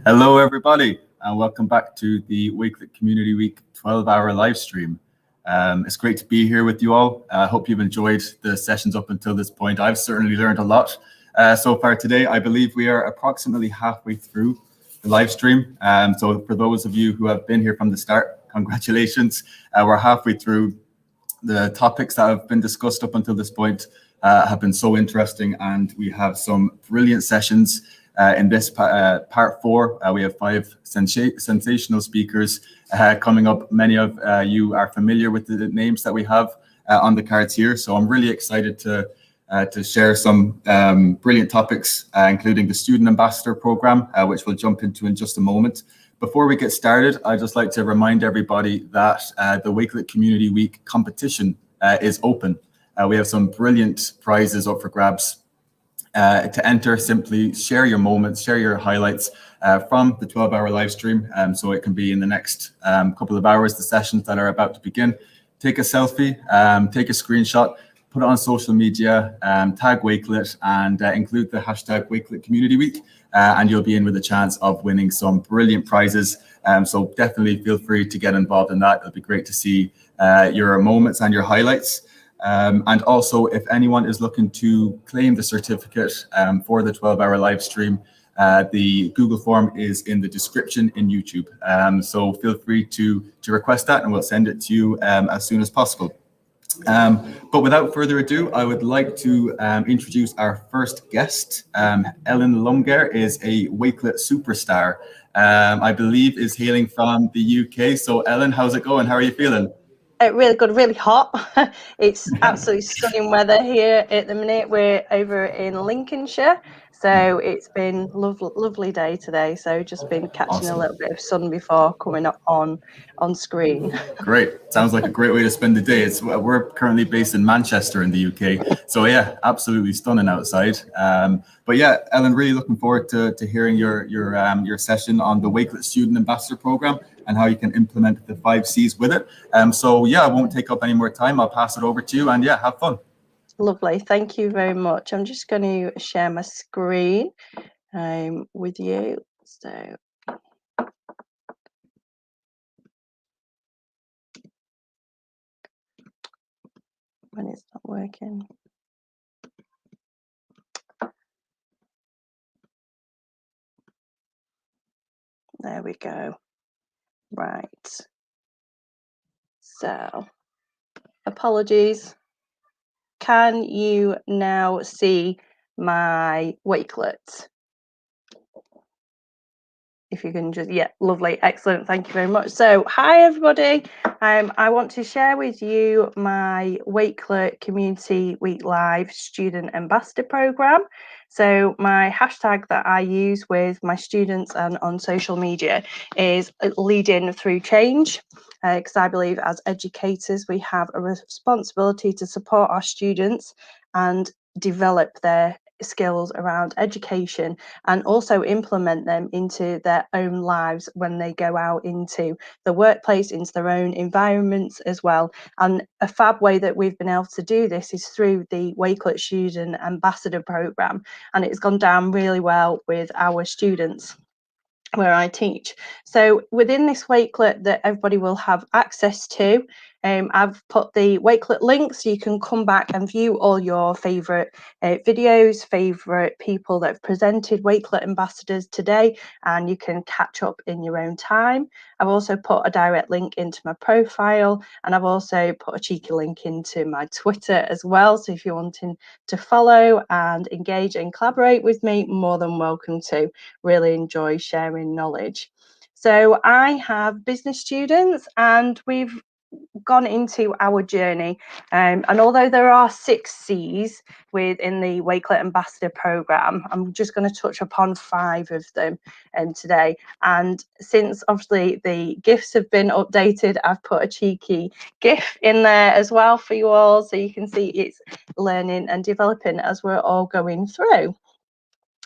Hello, everybody, and welcome back to the Wakelet Community Week 12-hour live stream. It's great to be here with you all. I hope you've enjoyed the sessions up until this point. I've certainly learned a lot so far today. I believe we are approximately halfway through the live stream. So for those of you who have been here from the start, congratulations. We're halfway through. The topics that have been discussed up until this point have been so interesting, and we have some brilliant sessions. In this part 4, we have 5 sensational speakers coming up. Many of you are familiar with the names that we have on the cards here, so I'm really excited to share some brilliant topics, including the Student Ambassador Program, which we'll jump into in just a moment. Before we get started, I'd just like to remind everybody that the Wakelet Community Week competition is open. We have some brilliant prizes up for grabs. To enter, simply share your moments, share your highlights from the 12-hour live stream. So it can be in the next couple of hours, the sessions that are about to begin. Take a selfie, take a screenshot, put it on social media, tag Wakelet, and include the hashtag Wakelet Community Week, and you'll be in with a chance of winning some brilliant prizes. So definitely feel free to get involved in that. It'll be great to see your moments and your highlights. And also, if anyone is looking to claim the certificate for the 12-hour live stream, the Google form is in the description in YouTube. So feel free to request that, and we'll send it to you as soon as possible. But without further ado, I would like to introduce our first guest. Ellen Lumger is a Wakelet superstar. I believe is hailing from the UK. So Ellen, how's it going? How are you feeling? Really good, really hot. It's absolutely stunning weather here at the minute. We're over in Lincolnshire, so it's been lovely day today. So just been catching a little bit of sun before coming up on screen. Great. Sounds like a great way to spend the day. We're currently based in Manchester in the UK. So yeah, absolutely stunning outside. But yeah, Ellen, really looking forward to hearing your session on the Wakelet Student Ambassador Program and how you can implement the 5 C's with it. So yeah, I won't take up any more time. I'll pass it over to you, and yeah, have fun. Lovely. Thank you very much. I'm just going to share my screen with you. So when it's not working. There we go. Right. So apologies. Can you now see my Wakelet? If you can just, yeah, lovely, excellent, thank you very much. So hi everybody, I want to share with you my Wakelet Community Week Live Student Ambassador Program. So my hashtag that I use with my students and on social media is leading through change, because I believe as educators we have a responsibility to support our students and develop their skills around education and also implement them into their own lives when they go out into the workplace, into their own environments as well. And a fab way that we've been able to do this is through the Wakelet Student Ambassador Program, and it's gone down really well with our students where I teach. So within this Wakelet that everybody will have access to, I've put the Wakelet link so you can come back and view all your favourite videos, favourite people that have presented Wakelet ambassadors today, and you can catch up in your own time. I've also put a direct link into my profile, and I've also put a cheeky link into my Twitter as well. So if you're wanting to follow and engage and collaborate with me, more than welcome to. Really enjoy sharing knowledge. So I have business students, and we've gone into our journey, and although there are 6 C's within the Wakelet Ambassador Program, I'm just going to touch upon 5 of them today. And since obviously the GIFs have been updated, I've put a cheeky GIF in there as well for you all, so you can see it's learning and developing as we're all going through.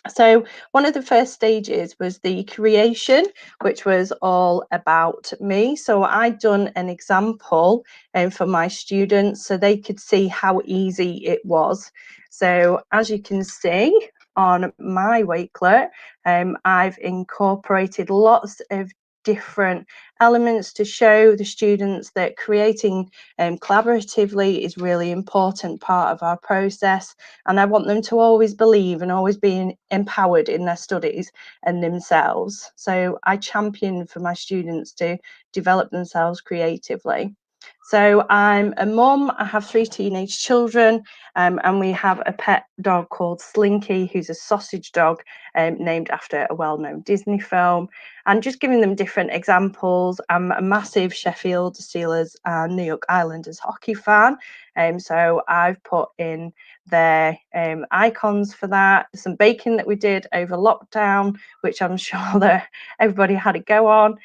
So one of the first stages was the creation, which was all about me. So I'd done an example for my students so they could see how easy it was. So as you can see on my Wakelet, I've incorporated lots of different elements to show the students that creating collaboratively is really important part of our process, and I want them to always believe and always be empowered in their studies and themselves. So I champion for my students to develop themselves creatively. So I'm a mum, I have 3 teenage children, and we have a pet dog called Slinky, who's a sausage dog named after a well-known Disney film, and just giving them different examples. I'm a massive Sheffield Steelers and New York Islanders hockey fan, so I've put in their icons for that. Some baking that we did over lockdown, which I'm sure that everybody had a go on,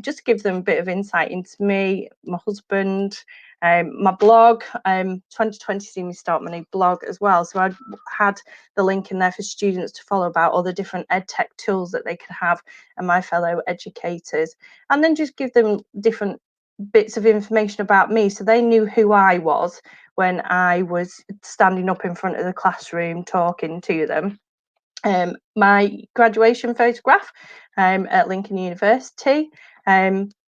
just to give them a bit of insight into me, my husband, my blog. 2020 seen me start my new blog as well, so I had the link in there for students to follow about all the different edtech tools that they could have and my fellow educators, and then just give them different bits of information about me so they knew who I was when I was standing up in front of the classroom talking to them. My graduation photograph at Lincoln University,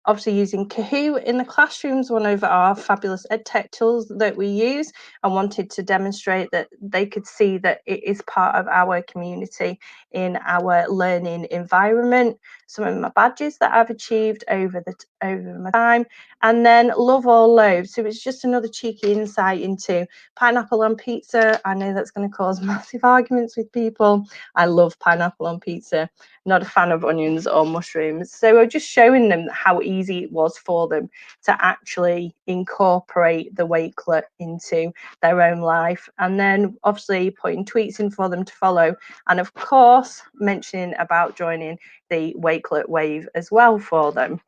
obviously using Kahoo in the classrooms, one of our fabulous EdTech tools that we use, and wanted to demonstrate that they could see that it is part of our community in our learning environment. Some of my badges that I've achieved over my time, and then Love All Loaves. So it's just another cheeky insight into pineapple on pizza. I know that's going to cause massive arguments with people. I love pineapple on pizza, not a fan of onions or mushrooms. So we're just showing them how easy it was for them to actually incorporate the Wakelet into their own life, and then obviously putting tweets in for them to follow, and of course mentioning about joining the Wakelet wave as well for them.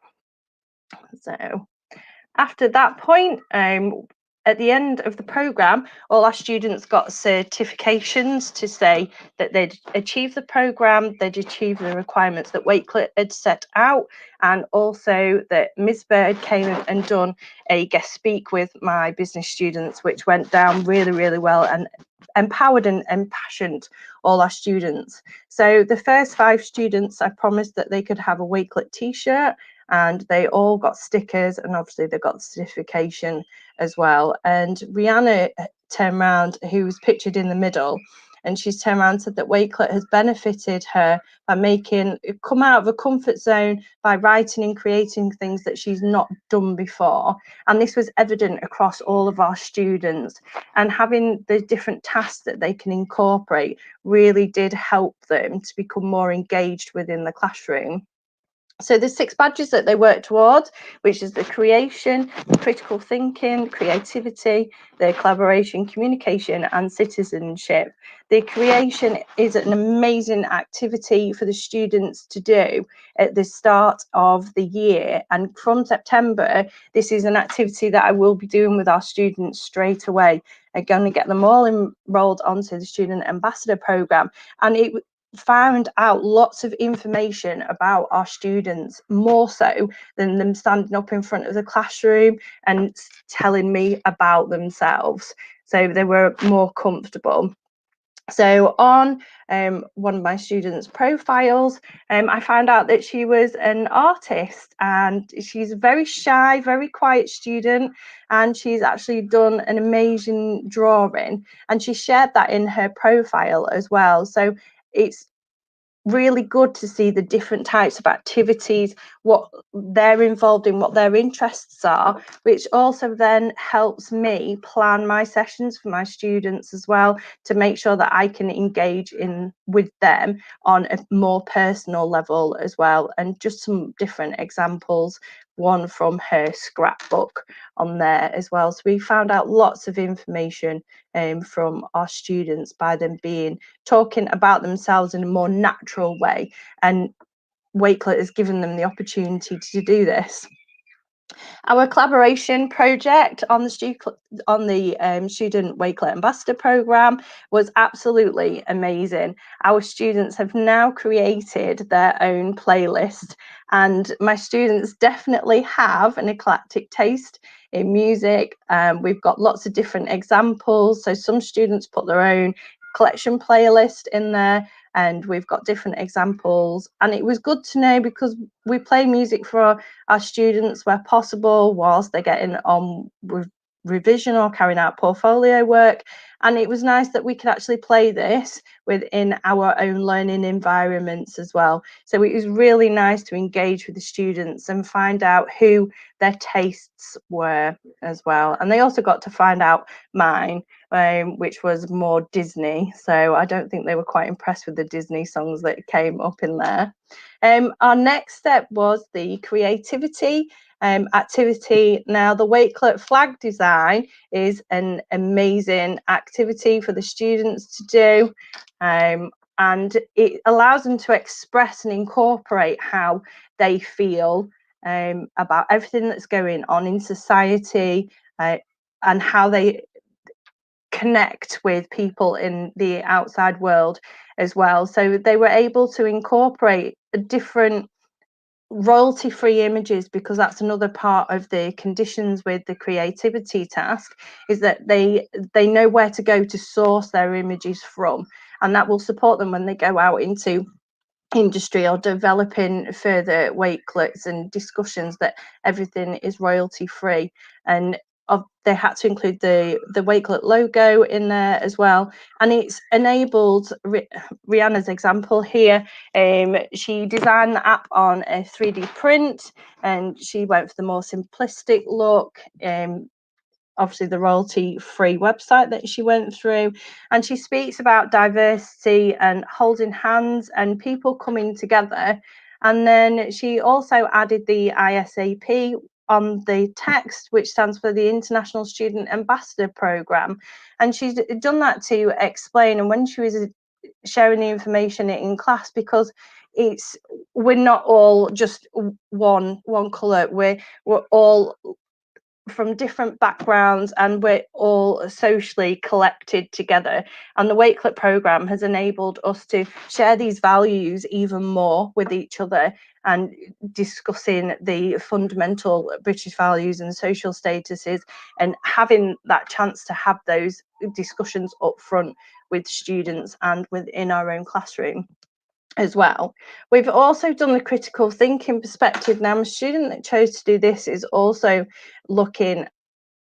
So after that point, at the end of the programme, all our students got certifications to say that they'd achieved the programme, they'd achieved the requirements that Wakelet had set out, and also that Misbah came and done a guest speak with my business students, which went down really, really well and empowered and impassioned all our students. So the first 5 students, I promised that they could have a Wakelet t-shirt, and they all got stickers, and obviously they got the certification as well. And Rihanna turned around, who was pictured in the middle, and she's turned around and said that Wakelet has benefited her by making come out of a comfort zone by writing and creating things that she's not done before. And this was evident across all of our students, and having the different tasks that they can incorporate really did help them to become more engaged within the classroom. So there's 6 badges that they work towards, which is the creation, the critical thinking, creativity, the collaboration, communication, and citizenship. The creation is an amazing activity for the students to do at the start of the year. And from September, this is an activity that I will be doing with our students straight away. I'm going to get them all enrolled onto the Student Ambassador Programme. And it found out lots of information about our students, more so than them standing up in front of the classroom and telling me about themselves. So they were more comfortable. So on one of my students' profiles, I found out that she was an artist, and she's a very shy, very quiet student, and she's actually done an amazing drawing, and she shared that in her profile as well. So it's really good to see the different types of activities, what they're involved in, what their interests are, which also then helps me plan my sessions for my students as well, to make sure that I can engage in with them on a more personal level as well. And just some different examples, one from her scrapbook on there as well. So we found out lots of information from our students by them talking about themselves in a more natural way, and Wakelet has given them the opportunity to do this. Our collaboration project on the Student Wakelet Ambassador Programme was absolutely amazing. Our students have now created their own playlist, and my students definitely have an eclectic taste in music. We've got lots of different examples. So some students put their own collection playlist in there, and we've got different examples. And it was good to know, because we play music for our students where possible whilst they're getting on with revision or carrying out portfolio work. And it was nice that we could actually play this within our own learning environments as well. So it was really nice to engage with the students and find out who their tastes were as well. And they also got to find out mine, which was more Disney. So I don't think they were quite impressed with the Disney songs that came up in there. Our next step was the creativity activity. Now, the Wakelet flag design is an amazing activity for the students to do, and it allows them to express and incorporate how they feel about everything that's going on in society, and how they connect with people in the outside world as well. So they were able to incorporate different royalty-free images, because that's another part of the conditions with the creativity task, is that they know where to go to source their images from, and that will support them when they go out into industry or developing further wakelets and discussions, that everything is royalty free. And they had to include the Wakelet logo in there as well, and it's enabled Rihanna's example here. She designed the app on a 3D print, and she went for the more simplistic look. Obviously the royalty-free website that she went through, and she speaks about diversity and holding hands and people coming together. And then she also added the ISAP on the text, which stands for the International Student Ambassador Programme, and she's done that to explain. And when she was sharing the information in class, because we're not all just one colour, we're all from different backgrounds, and we're all socially collected together. And the Wakelet programme has enabled us to share these values even more with each other, and discussing the fundamental British values and social statuses, and having that chance to have those discussions up front with students and within our own classroom as well. We've also done the critical thinking perspective. Now, a student that chose to do this is also looking,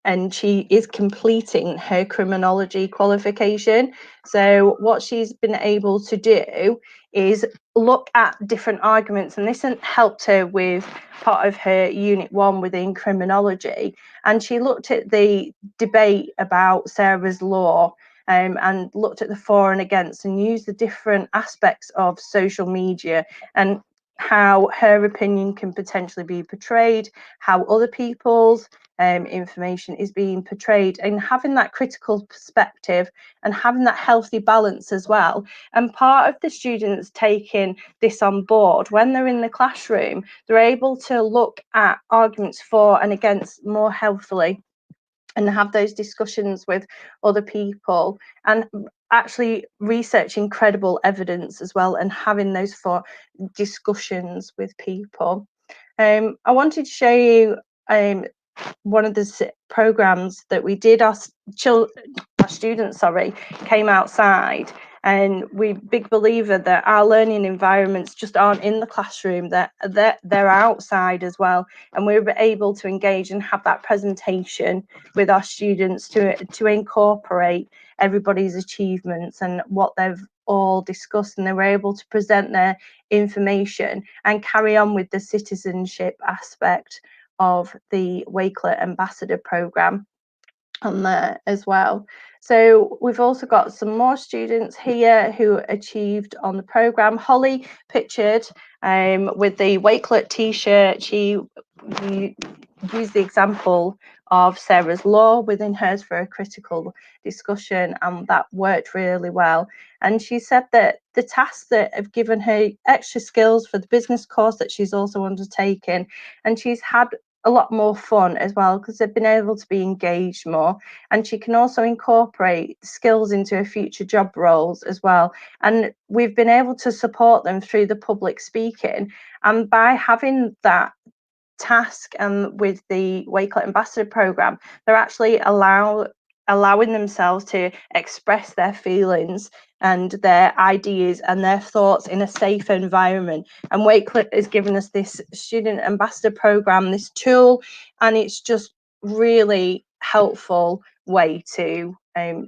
and she is completing her criminology qualification. So what she's been able to do is look at different arguments, and this helped her with part of her unit 1 within criminology. And she looked at the debate about Sarah's law, and looked at the for and against, and used the different aspects of social media and how her opinion can potentially be portrayed, how other people's information is being portrayed, and having that critical perspective and having that healthy balance as well. And part of the students taking this on board, when they're in the classroom, they're able to look at arguments for and against more healthily, and have those discussions with other people, and actually researching credible evidence as well, and having those for discussions with people. I wanted to show you one of the programs that we did. Our students came outside, and we're big believer that our learning environments just aren't in the classroom, that they're outside as well, and we were able to engage and have that presentation with our students to incorporate everybody's achievements and what they've all discussed, and they were able to present their information and carry on with the citizenship aspect of the Wakelet Ambassador Programme on there as well. So we've also got some more students here who achieved on the programme. Holly pictured with the Wakelet t-shirt. She used the example of Sarah's law within hers for a critical discussion, and that worked really well. And she said that the tasks that have given her extra skills for the business course that she's also undertaken, and she's had a lot more fun as well, because they've been able to be engaged more, and she can also incorporate skills into her future job roles as well. And we've been able to support them through the public speaking, and by having that task with the Wakelet Ambassador Programme, they're actually allowing themselves to express their feelings and their ideas and their thoughts in a safe environment. And Wakelet has given us this student ambassador program, this tool, and it's just really helpful way to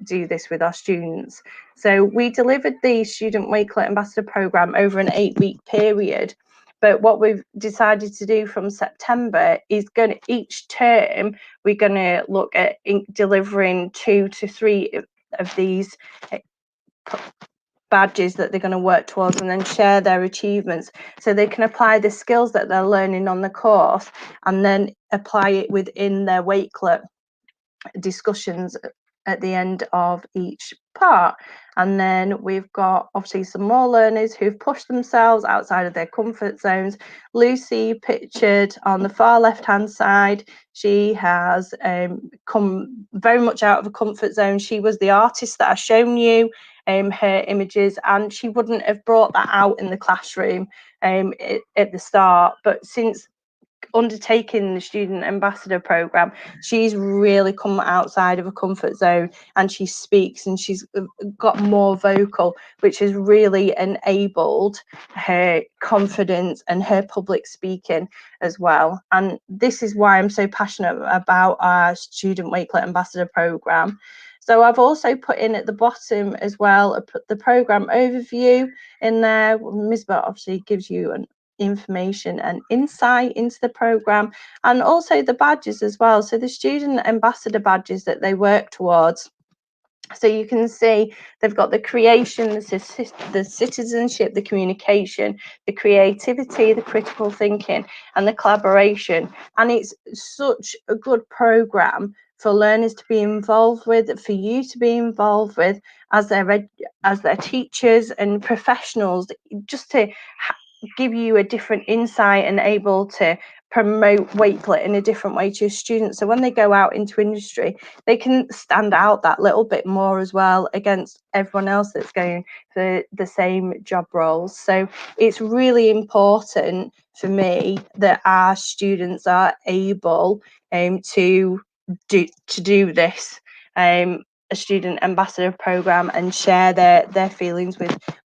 do this with our students. So we delivered the Student Wakelet Ambassador Programme over an 8-week period. But what we've decided to do from September is each term, we're going to look at delivering 2 to 3 of these badges that they're going to work towards, and then share their achievements so they can apply the skills that they're learning on the course and then apply it within their Wakelet discussions at the end of each part. And then we've got obviously some more learners who've pushed themselves outside of their comfort zones. Lucy, pictured on the far left hand side, she has come very much out of a comfort zone. She was the artist that I've shown you her images, and she wouldn't have brought that out in the classroom at the start, but since undertaking the Student Ambassador Programme, she's really come outside of a comfort zone, and she speaks and she's got more vocal, which has really enabled her confidence and her public speaking as well. And this is why I'm so passionate about our Student Wakelet Ambassador Programme. So I've also put in at the bottom as well, I put the programme overview in there. Misbah obviously gives you an information and insight into the program, and also the badges as well. So the student ambassador badges that they work towards. So you can see they've got the creation, the citizenship, the communication, the creativity, the critical thinking, and the collaboration. And it's such a good program for learners to be involved with, for you to be involved with as their teachers and professionals, just to give you a different insight and able to promote Wakelet in a different way to your students. So when they go out into industry, they can stand out that little bit more as well against everyone else that's going for the same job roles. So it's really important for me that our students are able to do this a student ambassador program and share their feelings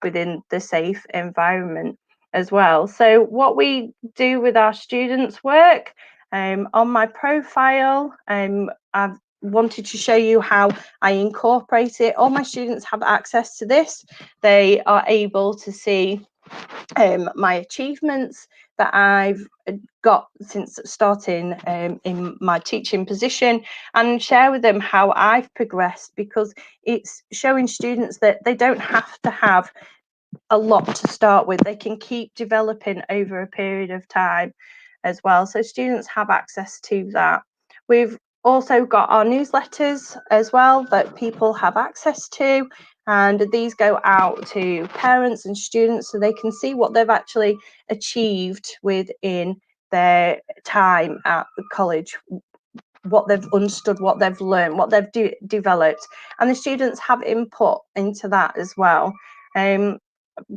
within the safe environment as well. So what we do with our students' work, on my profile, I've wanted to show you how I incorporate it. All my students have access to this. They are able to see my achievements that I've got since starting in my teaching position, and share with them how I've progressed, because it's showing students that they don't have to have a lot to start with. They can keep developing over a period of time as well. So students have access to that. We've also got our newsletters as well that people have access to, and these go out to parents and students so they can see what they've actually achieved within their time at college, what they've understood, what they've learned, what they've developed, and the students have input into that as well.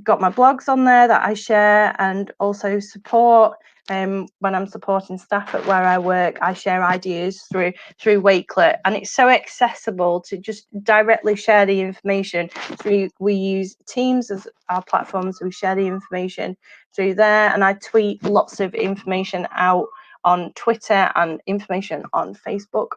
Got my blogs on there that I share and also support. When I'm supporting staff at where I work, I share ideas through Wakelet, and it's so accessible to just directly share the information through. We use Teams as our platform, so we share the information through there, and I tweet lots of information out on Twitter and information on Facebook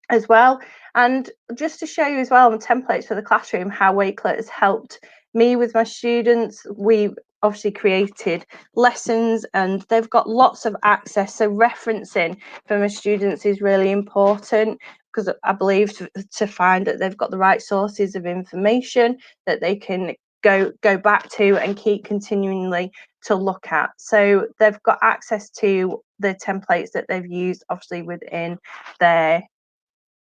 as well. And just to show you as well on templates for the classroom how Wakelet has helped me with my students, we've obviously created lessons and they've got lots of access. So referencing for my students is really important, because I believe to find that they've got the right sources of information that they can go back to and keep continually to look at. So they've got access to the templates that they've used obviously within their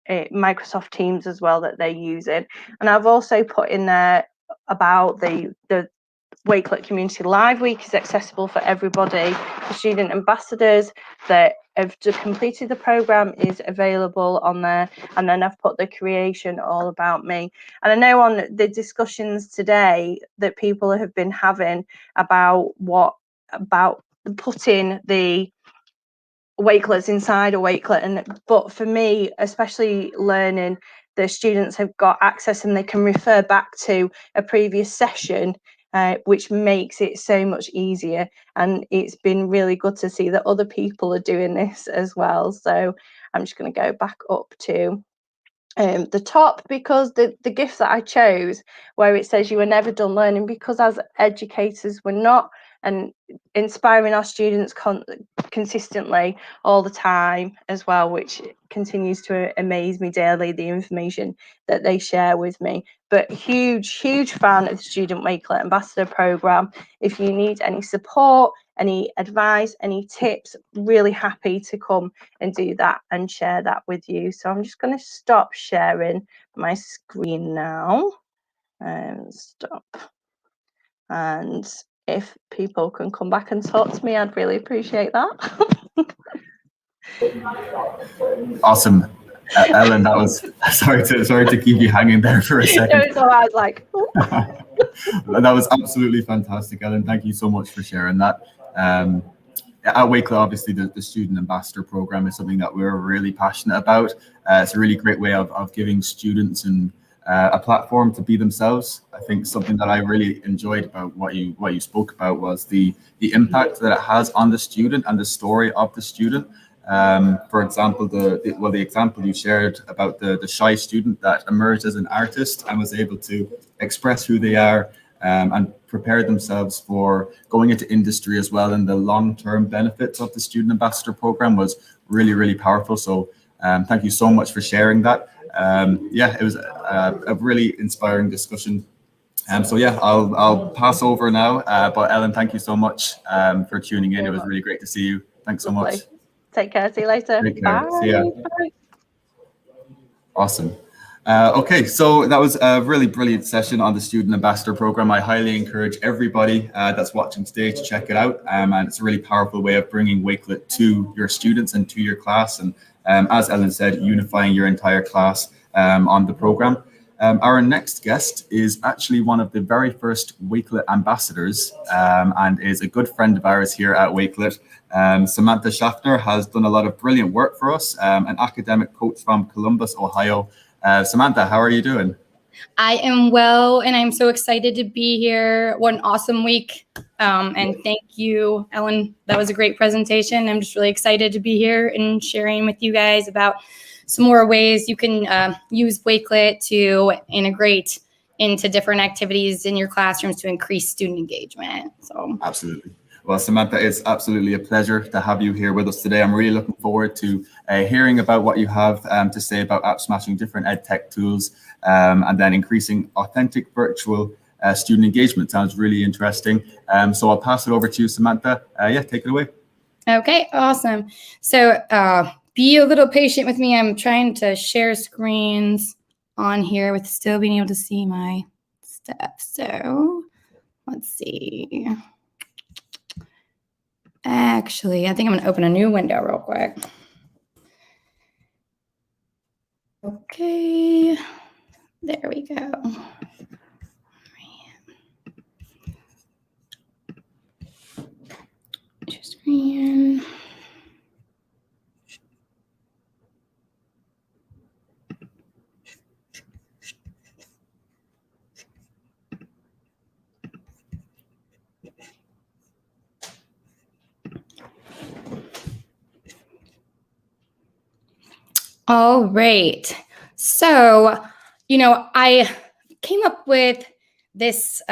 Microsoft Teams as well that they're using. And I've also put in there about the Wakelet Community Live Week is accessible for everybody. The student ambassadors that have just completed the program is available on there. And then I've put the creation all about me. And I know on the discussions today that people have been having about putting the Wakelets inside a Wakelet, but for me, especially learning the students have got access and they can refer back to a previous session, which makes it so much easier. And it's been really good to see that other people are doing this as well. So I'm just going to go back up to the top, because the gift that I chose, where it says you were never done learning, because as educators we're not, and inspiring our students consistently all the time as well, which continues to amaze me daily, the information that they share with me. But huge fan of the Student Wakelet Ambassador Programme. If you need any support, any advice, any tips, really happy to come and do that and share that with you. So I'm just going to stop sharing my screen now and stop. And if people can come back and talk to me, I'd really appreciate that. Awesome. Ellen, that was sorry to keep you hanging there for a second. No, so I was like, that was absolutely fantastic, Ellen. Thank you so much for sharing that. At Wakelet, obviously, the Student Ambassador Program is something that we're really passionate about. It's a really great way of giving students and a platform to be themselves. I think something that I really enjoyed about what you spoke about was the impact that it has on the student and the story of the student. For example, the example you shared about the shy student that emerged as an artist and was able to express who they are and prepare themselves for going into industry as well, and the long-term benefits of the Student Ambassador Program was really, really powerful. So thank you so much for sharing that. Yeah, it was a really inspiring discussion. So yeah, I'll pass over now. But Ellen, thank you so much for tuning in. It was really great to see you. Thanks so much. Take care. See you later. Take care. Bye. See ya. Bye. Awesome. Okay, so that was a really brilliant session on the Student Ambassador Program. I highly encourage everybody that's watching today to check it out. And it's a really powerful way of bringing Wakelet to your students and to your class. And as Ellen said, unifying your entire class on the program. Our next guest is actually one of the very first Wakelet ambassadors and is a good friend of ours here at Wakelet. Samantha Shaffner has done a lot of brilliant work for us, an academic coach from Columbus, Ohio. Samantha, how are you doing? I am well, and I'm so excited to be here. What an awesome week. And thank you, Ellen. That was a great presentation. I'm just really excited to be here and sharing with you guys about some more ways you can use Wakelet to integrate into different activities in your classrooms to increase student engagement. So absolutely. Well, Samantha, it's absolutely a pleasure to have you here with us today. I'm really looking forward to hearing about what you have to say about Appsmashing different ed tech tools and then increasing authentic virtual student engagement. Sounds really interesting. So I'll pass it over to you, Samantha. Yeah, take it away. Okay, awesome. So be a little patient with me. I'm trying to share screens on here with still being able to see my stuff. So let's see. Actually, I think I'm going to open a new window real quick. Okay, there we go. Share screen. All right. So, I came up with this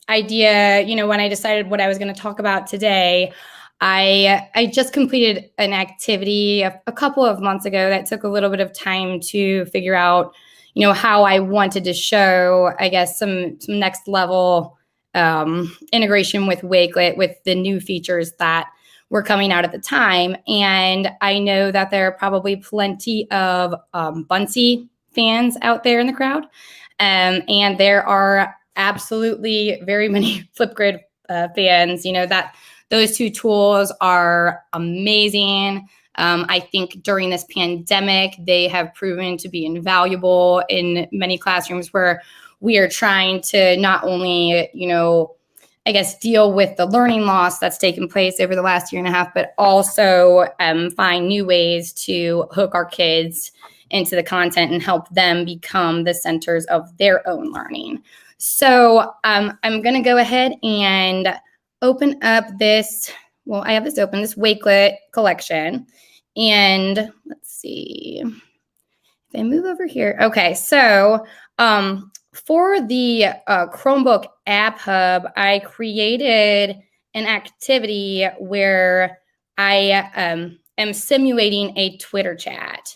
idea, when I decided what I was going to talk about today. I just completed an activity a couple of months ago that took a little bit of time to figure out, how I wanted to show, I guess, some next level integration with Wakelet with the new features that were coming out at the time. And I know that there are probably plenty of Buncee fans out there in the crowd. And there are absolutely very many Flipgrid fans, that those two tools are amazing. I think during this pandemic, they have proven to be invaluable in many classrooms where we are trying to not only, I guess, deal with the learning loss that's taken place over the last year and a half, but also find new ways to hook our kids into the content and help them become the centers of their own learning. So I'm going to go ahead and open up this, well, I have this open, this Wakelet collection. And let's see if I move over here. Okay, so for the Chromebook App Hub, I created an activity where I am simulating a Twitter chat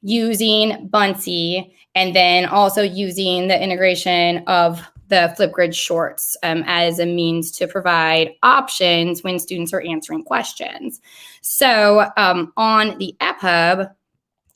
using Buncee, and then also using the integration of the Flipgrid shorts as a means to provide options when students are answering questions. So on the App Hub,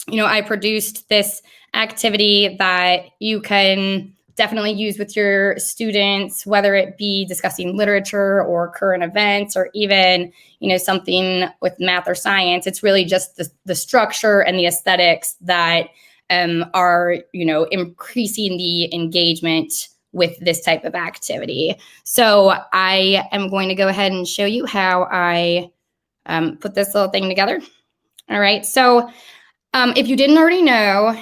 I produced this activity that you can definitely use with your students, whether it be discussing literature or current events, or even, something with math or science. It's really just the structure and the aesthetics that are, increasing the engagement with this type of activity. So I am going to go ahead and show you how I put this little thing together. All right. So if you didn't already know,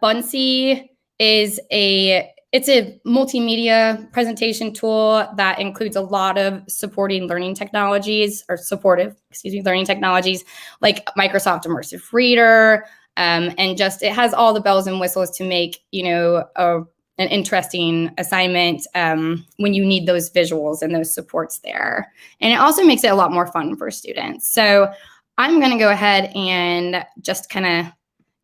Buncee is it's a multimedia presentation tool that includes a lot of supporting learning technologies, or learning technologies like Microsoft Immersive Reader, and just it has all the bells and whistles to make an interesting assignment when you need those visuals and those supports there. And it also makes it a lot more fun for students. So I'm going to go ahead and just kind of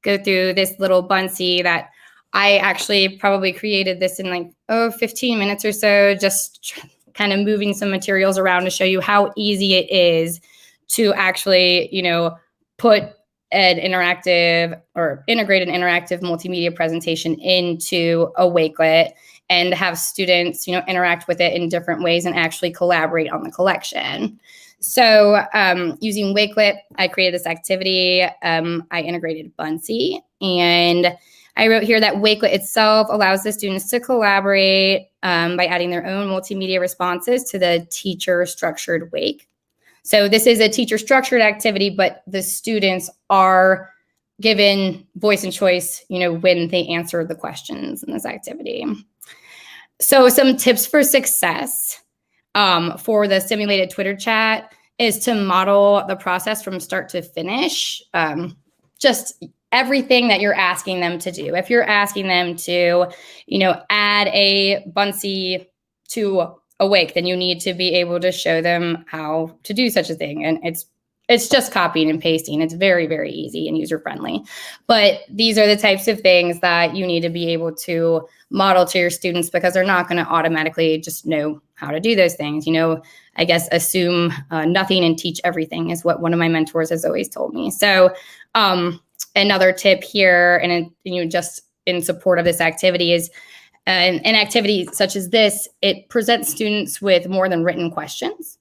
go through this little Buncee that I actually probably created this in 15 minutes or so, just kind of moving some materials around to show you how easy it is to actually, put an interactive or integrate an interactive multimedia presentation into a Wakelet and have students, interact with it in different ways and actually collaborate on the collection. So using Wakelet, I created this activity. I integrated Buncee, and I wrote here that Wakelet itself allows the students to collaborate by adding their own multimedia responses to the teacher structured wake. So this is a teacher structured activity, but the students are given voice and choice, when they answer the questions in this activity. So some tips for success for the simulated Twitter chat is to model the process from start to finish. Just everything that you're asking them to do. If you're asking them to, add a Buncee to a wake, then you need to be able to show them how to do such a thing. And it's just copying and pasting. It's very, very easy and user-friendly. But these are the types of things that you need to be able to model to your students, because they're not going to automatically just know how to do those things. I guess assume nothing and teach everything is what one of my mentors has always told me. So another tip here, and just in support of this activity, is an activity such as this, it presents students with more than written questions.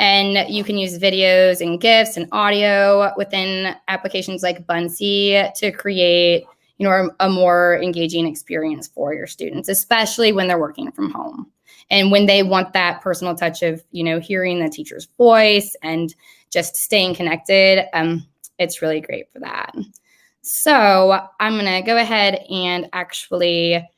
And you can use videos and GIFs and audio within applications like Buncee to create, a more engaging experience for your students, especially when they're working from home. And when they want that personal touch of, hearing the teacher's voice and just staying connected, it's really great for that. So I'm going to go ahead and actually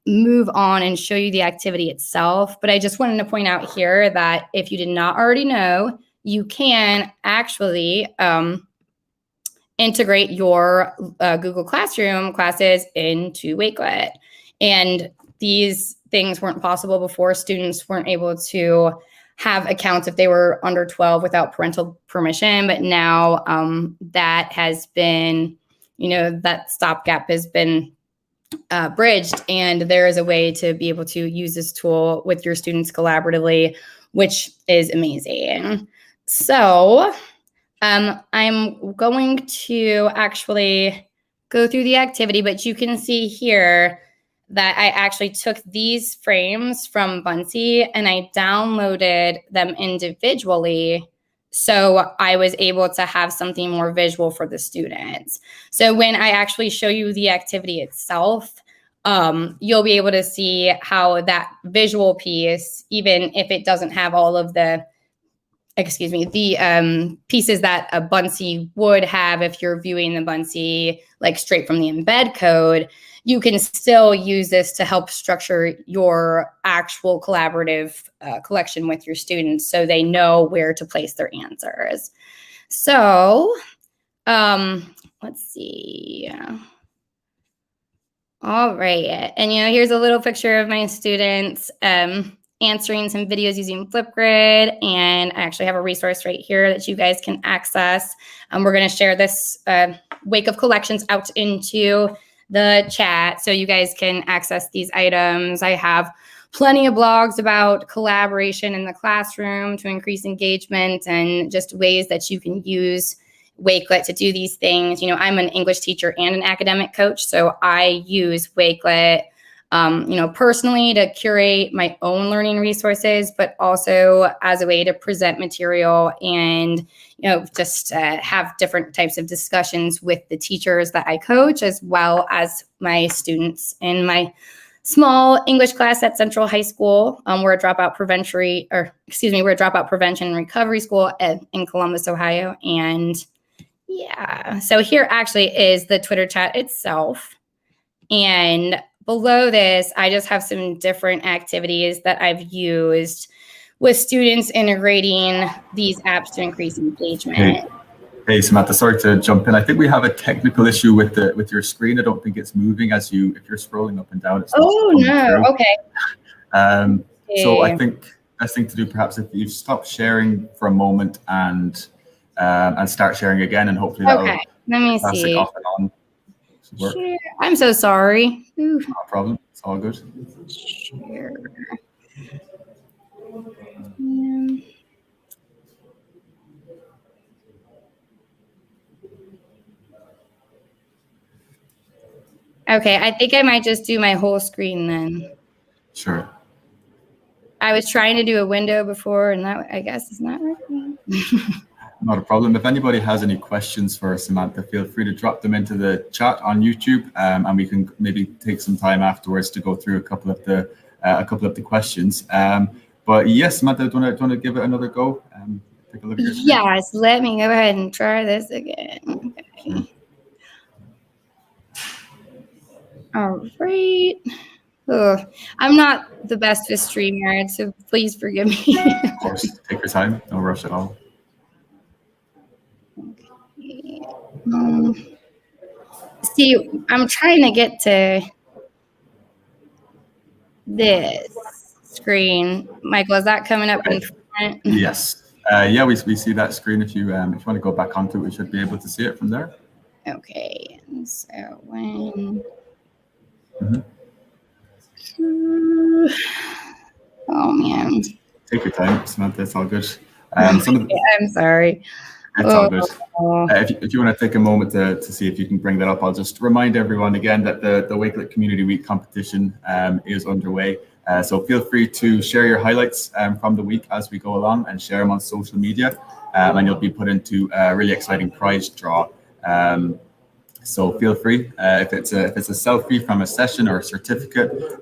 move on and show you the activity itself. But I just wanted to point out here that if you did not already know, you can actually integrate your Google Classroom classes into Wakelet. And these things weren't possible before. Students weren't able to have accounts if they were under 12 without parental permission. But now that has been, that stopgap has been bridged, and there is a way to be able to use this tool with your students collaboratively, which is amazing. So I'm going to actually go through the activity, but you can see here that I actually took these frames from Buncee and I downloaded them individually. So I was able to have something more visual for the students. So when I actually show you the activity itself, you'll be able to see how that visual piece, even if it doesn't have all of the pieces that a Buncee would have if you're viewing the Buncee like straight from the embed code, you can still use this to help structure your actual collaborative collection with your students so they know where to place their answers. So let's see. All right. And, here's a little picture of my students answering some videos using Flipgrid. And I actually have a resource right here that you guys can access. We're going to share this wake of collections out into the chat so you guys can access these items. I have plenty of blogs about collaboration in the classroom to increase engagement and just ways that you can use Wakelet to do these things. I'm an English teacher and an academic coach, so I use Wakelet, personally to curate my own learning resources, but also as a way to present material and, just have different types of discussions with the teachers that I coach, as well as my students in my small English class at Central High School. We're a dropout prevention and recovery school in Columbus, Ohio. And yeah, so here actually is the Twitter chat itself. And below this, I just have some different activities that I've used with students integrating these apps to increase engagement. Hey, Samantha, sorry to jump in. I think we have a technical issue with your screen. I don't think it's moving if you're scrolling up and down. It's no, okay. So I think best thing to do perhaps if you stop sharing for a moment and start sharing again, and hopefully that'll let me pass see. it off and on. Sure. I'm so sorry. Ooh. No problem. It's all good. Sure. Okay, I think I might just do my whole screen then. Sure. I was trying to do a window before, and that I guess is not working. Not a problem. If anybody has any questions for Samantha, feel free to drop them into the chat on YouTube, and we can maybe take some time afterwards to go through a couple of the questions. But yes, Samantha, do you want to give it another go? Take a look at your screen. Yes, let me go ahead and try this again. Okay. All right. Ugh. I'm not the best with StreamYard, so please forgive me. Of course, take your time. No rush at all. See, I'm trying to get to this screen. Michael, is that coming up in front? Yes. Yeah, we see that screen. If you want to go back onto it, we should be able to see it from there. Okay. And so when... Oh, man. Take your time, Samantha. It's all good. I'm sorry. It's all good. If you want to take a moment to see if you can bring that up, I'll just remind everyone again that the Wakelet Community Week competition is underway. So feel free to share your highlights from the week as we go along and share them on social media. And you'll be put into a really exciting prize draw. So feel free, if it's a selfie from a session or a certificate,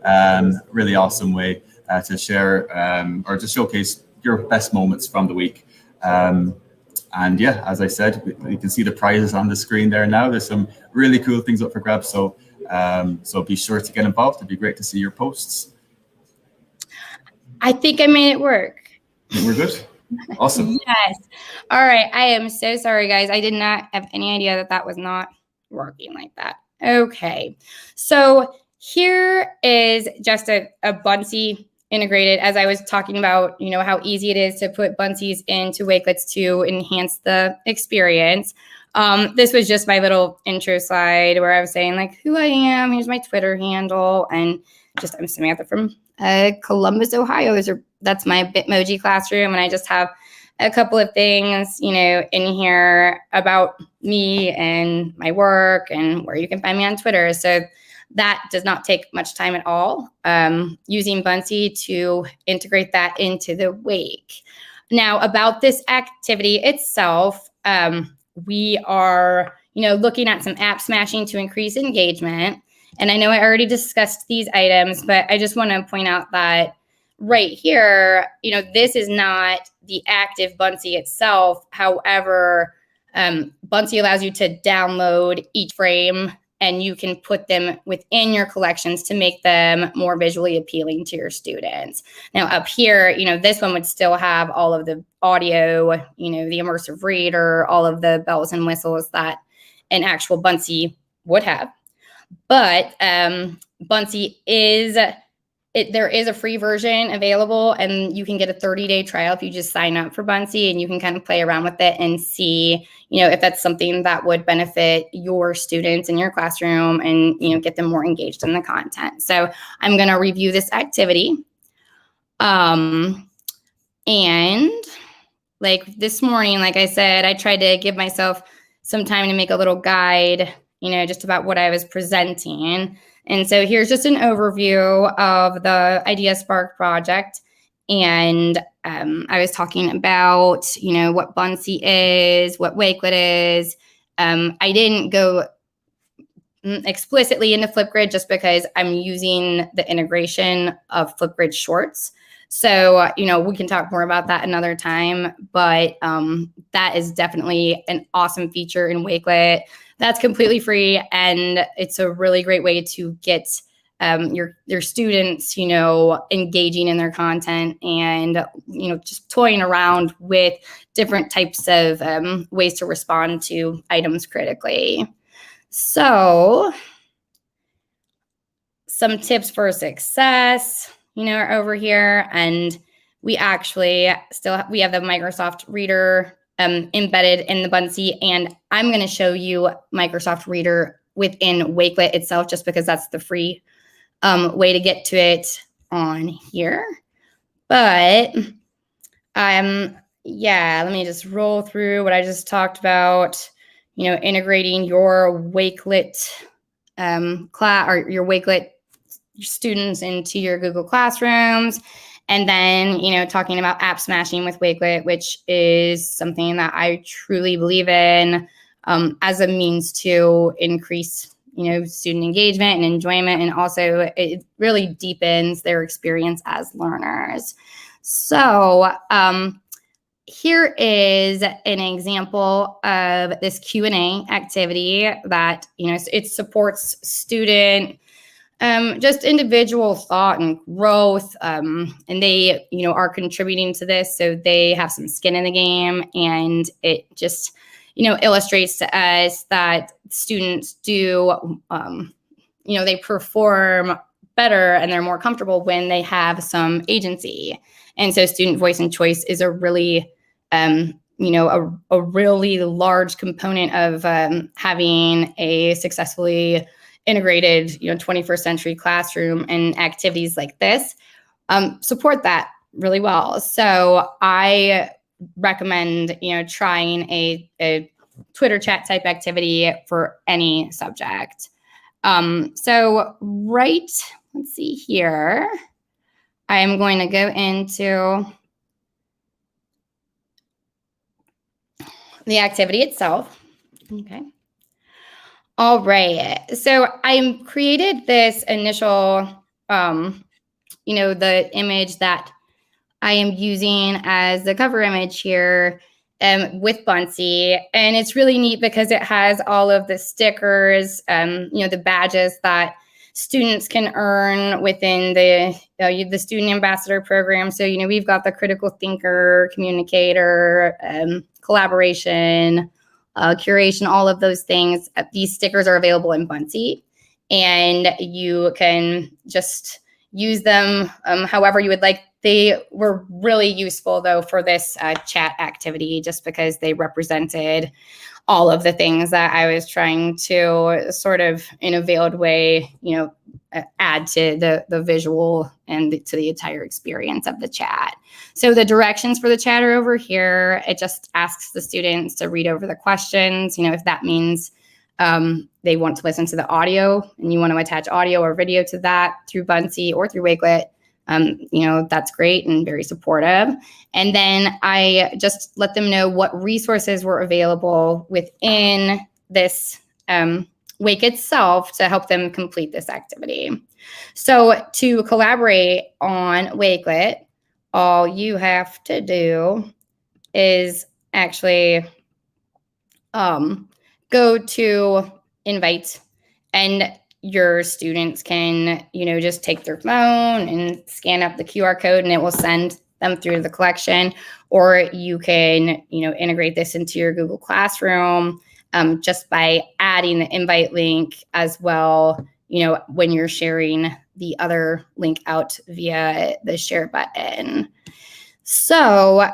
really awesome way to share or to showcase your best moments from the week. And yeah, as I said, you can see the prizes on the screen there now. There's some really cool things up for grabs. So be sure to get involved. It'd be great to see your posts. I think I made it work. We're good. Awesome. Yes. All right. I am so sorry, guys. I did not have any idea that was not working like that. Okay. So here is just a Buncee integrated, as I was talking about, how easy it is to put Buncees into Wakelets to enhance the experience. This was just my little intro slide where I was saying like who I am. Here's my Twitter handle, and I'm Samantha from Columbus, Ohio. That's my Bitmoji classroom, and I just have a couple of things, in here about me and my work and where you can find me on Twitter. So that does not take much time at all, using Buncee to integrate that into the wake. Now, about this activity itself, we are, looking at some app smashing to increase engagement. And I know I already discussed these items, but I just want to point out that right here, this is not the active Buncee itself. However, Buncee allows you to download each frame, and you can put them within your collections to make them more visually appealing to your students. Now up here, this one would still have all of the audio, the immersive reader, all of the bells and whistles that an actual Buncee would have. But Buncee there is a free version available, and you can get a 30-day trial if you just sign up for Buncee, and you can kind of play around with it and see, if that's something that would benefit your students in your classroom and, get them more engaged in the content. So I'm going to review this activity. And like this morning, like I said, I tried to give myself some time to make a little guide, just about what I was presenting. And so here's just an overview of the Idea Spark project. And I was talking about, what Buncee is, what Wakelet is. I didn't go explicitly into Flipgrid just because I'm using the integration of Flipgrid shorts. So, we can talk more about that another time, but that is definitely an awesome feature in Wakelet. That's completely free, and it's a really great way to get your students, engaging in their content and, just toying around with different types of ways to respond to items critically. So some tips for success, are over here, and we actually we have the Microsoft Reader embedded in the Buncee, and I'm going to show you Microsoft Reader within Wakelet itself, just because that's the free way to get to it on here. But let me just roll through what I just talked about, integrating your Wakelet class or your Wakelet students into your Google Classrooms. And then, talking about Appsmashing with Wakelet, which is something that I truly believe in as a means to increase, student engagement and enjoyment. And also it really deepens their experience as learners. So here is an example of this Q&A activity that, it supports student just individual thought and growth, and they, are contributing to this, so they have some skin in the game, and it just, illustrates to us that students do, they perform better and they're more comfortable when they have some agency. And so student voice and choice is a really, a really large component of having a successfully integrated, 21st century classroom, and activities like this support that really well. So I recommend, trying a Twitter chat type activity for any subject. So let's see here. I am going to go into the activity itself. Okay. All right. So I created this initial, the image that I am using as the cover image here with Buncee. And it's really neat because it has all of the stickers, the badges that students can earn within the student ambassador program. So, we've got the critical thinker, communicator, collaboration, curation, all of those things. These stickers are available in Buncee, and you can just use them however you would like. They were really useful, though, for this chat activity, just because they represented all of the things that I was trying to sort of, in a veiled way, add to the visual and to the entire experience of the chat. So the directions for the chat are over here. It just asks the students to read over the questions. If that means they want to listen to the audio and you want to attach audio or video to that through Buncee or through Wakelet, that's great and very supportive. And then I just let them know what resources were available within this Wake itself to help them complete this activity. So to collaborate on Wakelet, all you have to do is actually go to invite, and your students can, just take their phone and scan up the QR code and it will send them through the collection. Or you can, integrate this into your Google Classroom just by adding the invite link as well, when you're sharing the other link out via the share button. So,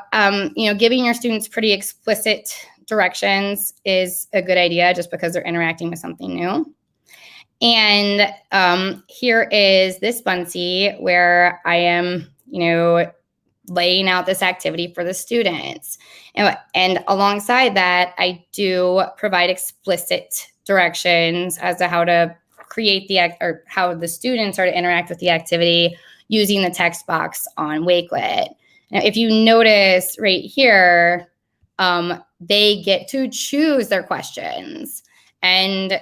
giving your students pretty explicit directions is a good idea just because they're interacting with something new. And here is this Buncee where I am, laying out this activity for the students. And alongside that, I do provide explicit directions as to how to create or how the students are to interact with the activity using the text box on Wakelet. Now, if you notice right here, they get to choose their questions, and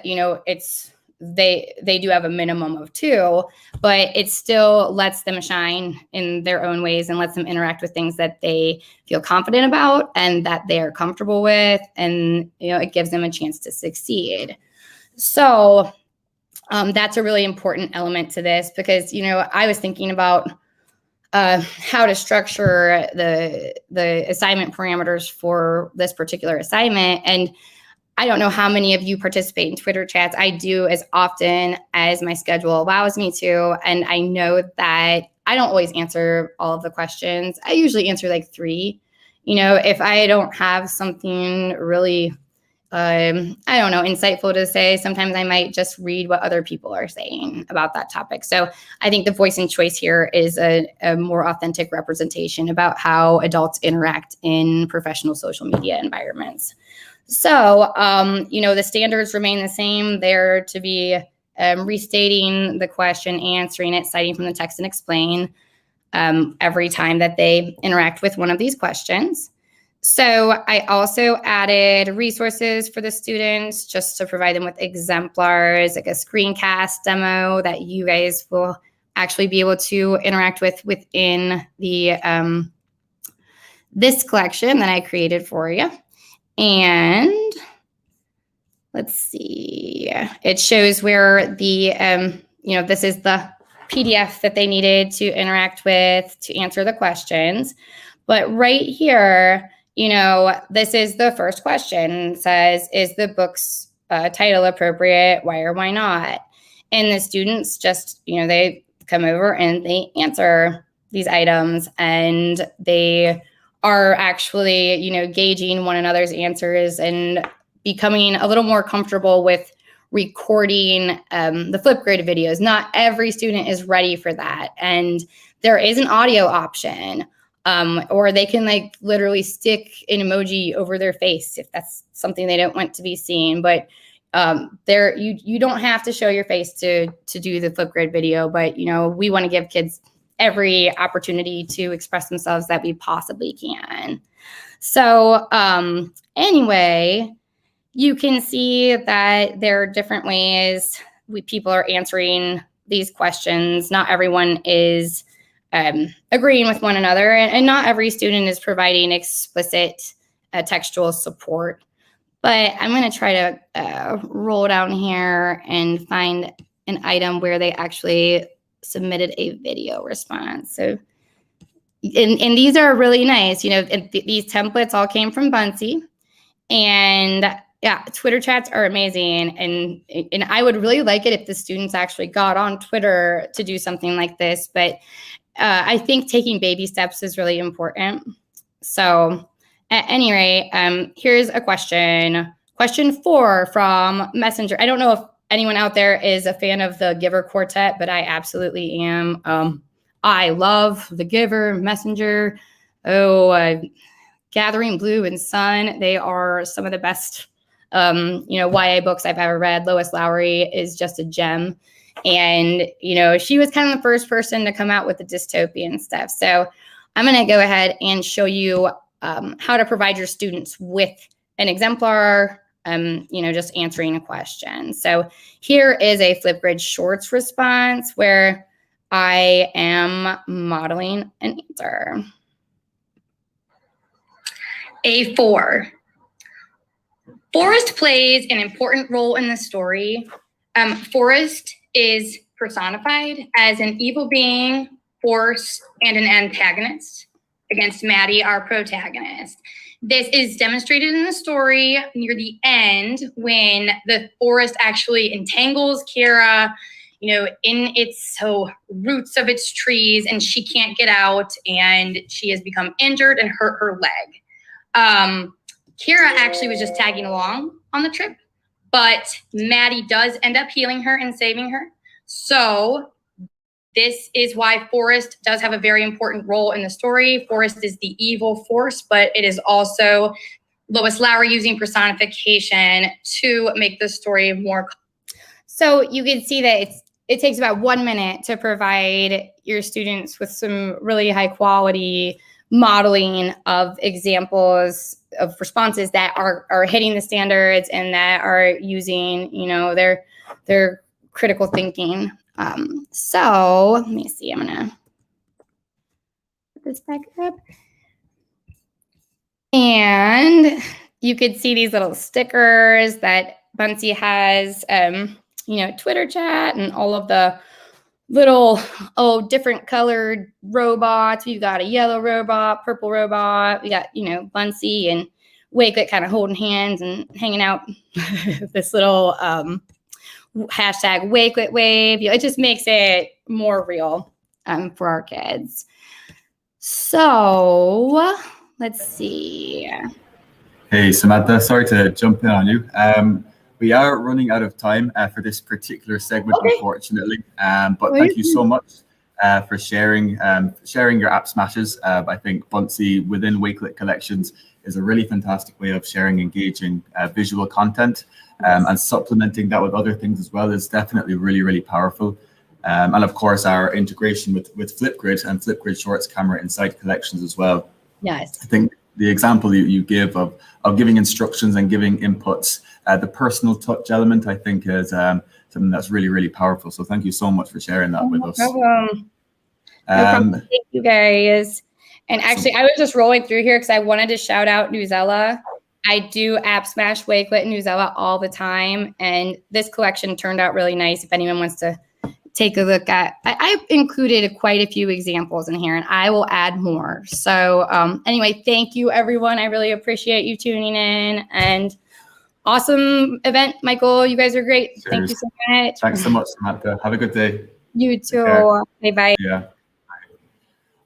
they do have a minimum of 2, but it still lets them shine in their own ways and lets them interact with things that they feel confident about and that they are comfortable with, and it gives them a chance to succeed. So that's a really important element to this, because I was thinking about how to structure the assignment parameters for this particular assignment. And I don't know how many of you participate in Twitter chats. I do as often as my schedule allows me to. And I know that I don't always answer all of the questions. I usually answer like 3. If I don't have something really, insightful to say, sometimes I might just read what other people are saying about that topic. So I think the voice and choice here is a more authentic representation about how adults interact in professional social media environments. So, the standards remain the same. They're to be restating the question, answering it, citing from the text and explain every time that they interact with one of these questions. So I also added resources for the students just to provide them with exemplars, like a screencast demo that you guys will actually be able to interact with within the this collection that I created for you. And let's see, it shows where the, this is the PDF that they needed to interact with to answer the questions. But right here, this is the first question. It says, is the book's title appropriate? Why or why not? And the students just, they come over and they answer these items, and they are actually, gauging one another's answers and becoming a little more comfortable with recording the Flipgrid videos. Not every student is ready for that. And there is an audio option, or they can literally stick an emoji over their face if that's something they don't want to be seen. But you don't have to show your face to do the Flipgrid video, but we want to give kids every opportunity to express themselves that we possibly can. So anyway, you can see that there are different ways people are answering these questions. Not everyone is agreeing with one another, and not every student is providing explicit textual support. But I'm going to try to roll down here and find an item where they actually submitted a video response. So, and these are really nice. These templates all came from Buncee, and yeah, Twitter chats are amazing. And I would really like it if the students actually got on Twitter to do something like this. But I think taking baby steps is really important. So at any rate, here's a question. Question 4 from Messenger. I don't know if anyone out there is a fan of the Giver Quartet, but I absolutely am. I love the Giver, Messenger, Gathering Blue and Sun. They are some of the best, YA books I've ever read. Lois Lowry is just a gem. And, she was kind of the first person to come out with the dystopian stuff. So I'm going to go ahead and show you how to provide your students with an exemplar just answering a question. So here is a Flipgrid Shorts response where I am modeling an answer. A4. Forest plays an important role in the story. Forest is personified as an evil being, force, and an antagonist against Maddie, our protagonist. This is demonstrated in the story near the end when the forest actually entangles Kira, in its roots of its trees, and she can't get out, and she has become injured and hurt her leg. Kira actually was just tagging along on the trip, but Maddie does end up healing her and saving her. So this is why Forest does have a very important role in the story. Forest is the evil force, but it is also Lois Lowry using personification to make the story more. So you can see that it takes about 1 minute to provide your students with some really high quality modeling of examples of responses that are hitting the standards and that are using, their critical thinking. So let me see, I'm gonna put this back up. And you could see these little stickers that Buncee has, Twitter chat and all of the little, different colored robots. We've got a yellow robot, purple robot. We got, Buncee and Wakelet kind of holding hands and hanging out this little hashtag Wakelet wave. It just makes it more real for our kids. So let's see. Hey, Samantha, sorry to jump in on you. We are running out of time for this particular segment, unfortunately. But thank you so much for sharing your app smashes. I think Buncee within Wakelet collections is a really fantastic way of sharing engaging visual content, and supplementing that with other things as well is definitely really, really powerful. And of course, our integration with Flipgrid and Flipgrid Shorts camera inside collections as well. Yes. I think the example you give of giving instructions and giving inputs, the personal touch element, I think is something that's really, really powerful. So thank you so much for sharing that with us. No problem. Thank you guys. And actually, I was just rolling through here because I wanted to shout out Newsella. I do Appsmash Wakelet and Newsella all the time. And this collection turned out really nice if anyone wants to take a look at. I included quite a few examples in here, and I will add more. So anyway, thank you, everyone. I really appreciate you tuning in. And awesome event, Michael. You guys are great. Cheers. Thank you so much. Thanks so much, Samantha. Have a good day. You too. Bye-bye. Yeah.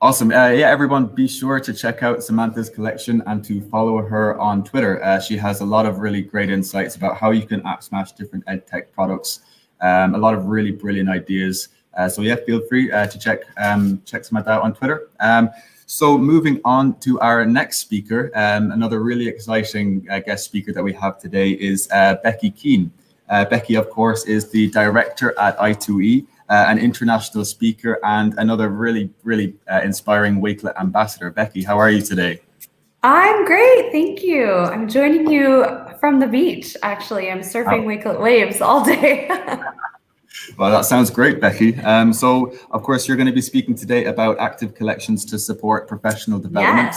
Awesome. Everyone, be sure to check out Samantha's collection and to follow her on Twitter. She has a lot of really great insights about how you can app smash different EdTech products. A lot of really brilliant ideas. So feel free to check Samantha out on Twitter. So moving on to our next speaker, another really exciting guest speaker that we have today is Becky Keane. Becky, of course, is the director at I2E, an international speaker and another really, really inspiring Wakelet ambassador. Becky, how are you today? I'm great, thank you. I'm joining you from the beach, actually. I'm surfing Wakelet waves all day. Well, that sounds great, Becky. So, of course, you're going to be speaking today about active collections to support professional development,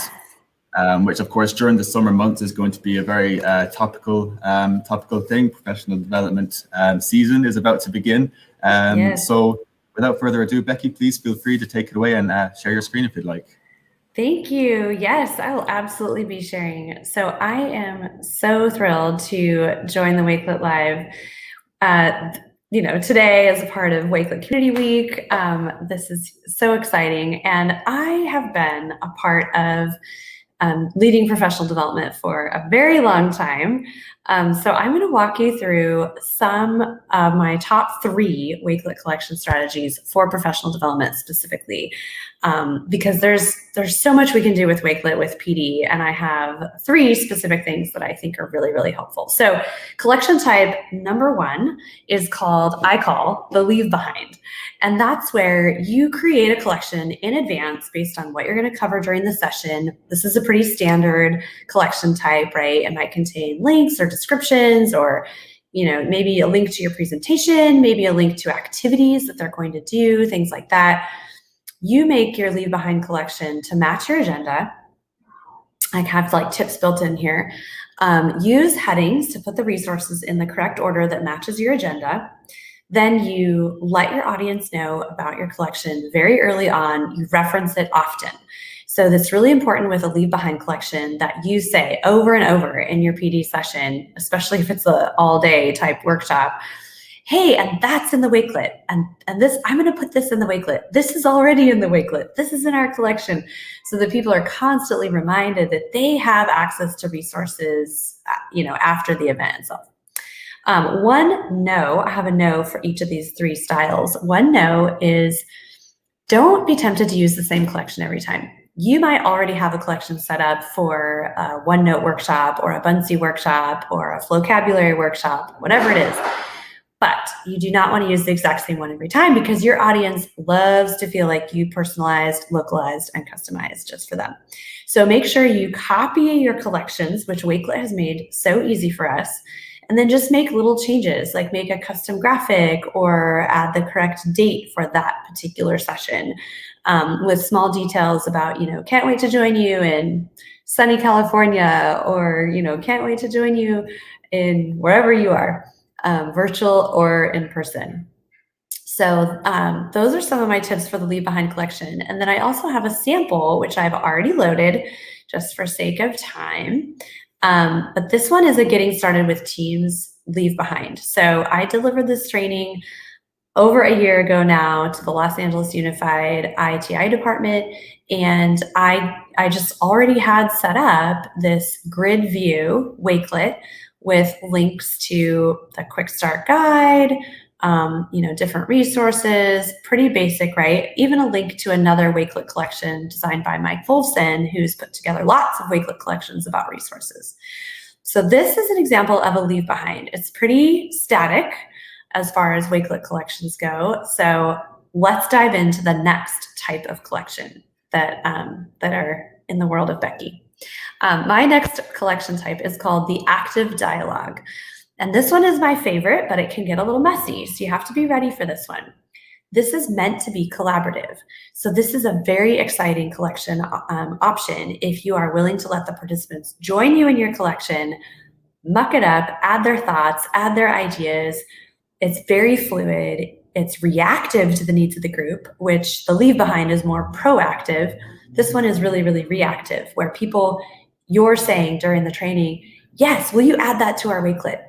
which, of course, during the summer months is going to be a very topical thing. Professional development season is about to begin. So, without further ado, Becky, please feel free to take it away and share your screen if you'd like. Thank you. Yes, I will absolutely be sharing. So I am so thrilled to join the Wakelet Live, today as a part of Wakelet Community Week. This is so exciting. And I have been a part of leading professional development for a very long time. So I'm going to walk you through some of my top 3 Wakelet collection strategies for professional development specifically, because there's so much we can do with Wakelet with PD, and I have 3 specific things that I think are really, really helpful. So collection type number 1 is I call the leave behind. And that's where you create a collection in advance based on what you're going to cover during the session. This is a pretty standard collection type, right? It might contain links or descriptions, or maybe a link to your presentation, maybe a link to activities that they're going to do, things like that. You make your leave behind collection to match your agenda. I have like tips built in here. Use headings to put the resources in the correct order that matches your agenda. Then you let your audience know about your collection very early on. You reference it often. So that's really important with a leave behind collection that you say over and over in your PD session, especially if it's an all day type workshop. Hey, and that's in the Wakelet. And this, I'm going to put this in the Wakelet. This is already in the Wakelet. This is in our collection. So that people are constantly reminded that they have access to resources, after the event itself. One no, I have a no for each of these 3 styles. One no is don't be tempted to use the same collection every time. You might already have a collection set up for a OneNote workshop or a Buncee workshop or a vocabulary workshop, whatever it is. But you do not want to use the exact same one every time, because your audience loves to feel like you personalized, localized, and customized just for them. So make sure you copy your collections, which Wakelet has made so easy for us, and then just make little changes, like make a custom graphic or add the correct date for that particular session, with small details about, can't wait to join you in sunny California, or, can't wait to join you in wherever you are, virtual or in person. So those are some of my tips for the leave behind collection. And then I also have a sample, which I've already loaded just for sake of time. But this one is a getting started with teams leave behind. So I delivered this training over a year ago now to the Los Angeles Unified ITI department. And I just already had set up this grid view Wakelet with links to the quick start guide, different resources, pretty basic, right? Even a link to another Wakelet collection designed by Mike Wolfson, who's put together lots of Wakelet collections about resources. So this is an example of a leave behind. It's pretty static as far as Wakelet collections go. So let's dive into the next type of collection that are in the world of Becky. My next collection type is called the active dialogue. And this one is my favorite, but it can get a little messy. So you have to be ready for this one. This is meant to be collaborative. So this is a very exciting collection option if you are willing to let the participants join you in your collection, muck it up, add their thoughts, add their ideas. It's very fluid. It's reactive to the needs of the group, which the leave behind is more proactive. This one is really, really reactive, where you're saying during the training, yes, will you add that to our Wakelet?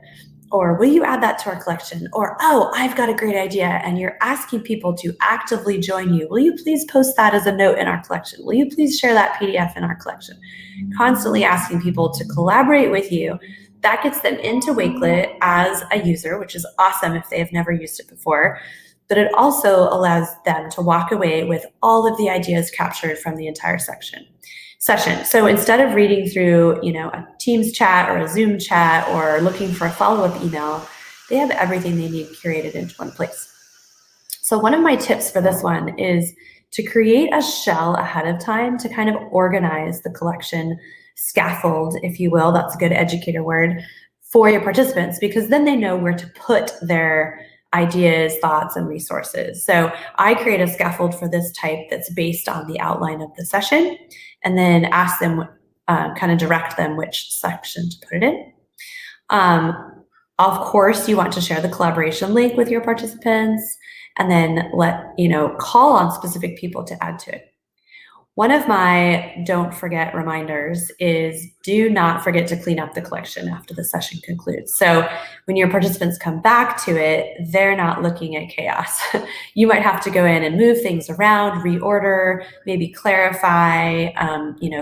Or will you add that to our collection? Or, oh, I've got a great idea. And you're asking people to actively join you. Will you please post that as a note in our collection? Will you please share that PDF in our collection? Constantly asking people to collaborate with you. That gets them into Wakelet as a user, which is awesome if they have never used it before. But it also allows them to walk away with all of the ideas captured from the entire session. So instead of reading through, a Teams chat or a Zoom chat or looking for a follow-up email, they have everything they need curated into one place. So one of my tips for this one is to create a shell ahead of time to kind of organize the collection scaffold, if you will. That's a good educator word for your participants, because then they know where to put their ideas, thoughts, and resources. So I create a scaffold for this type that's based on the outline of the session, and then ask them, kind of direct them which section to put it in. Of course, you want to share the collaboration link with your participants, and then call on specific people to add to it. One of my don't forget reminders is do not forget to clean up the collection after the session concludes. So when your participants come back to it, they're not looking at chaos. You might have to go in and move things around, reorder, maybe clarify,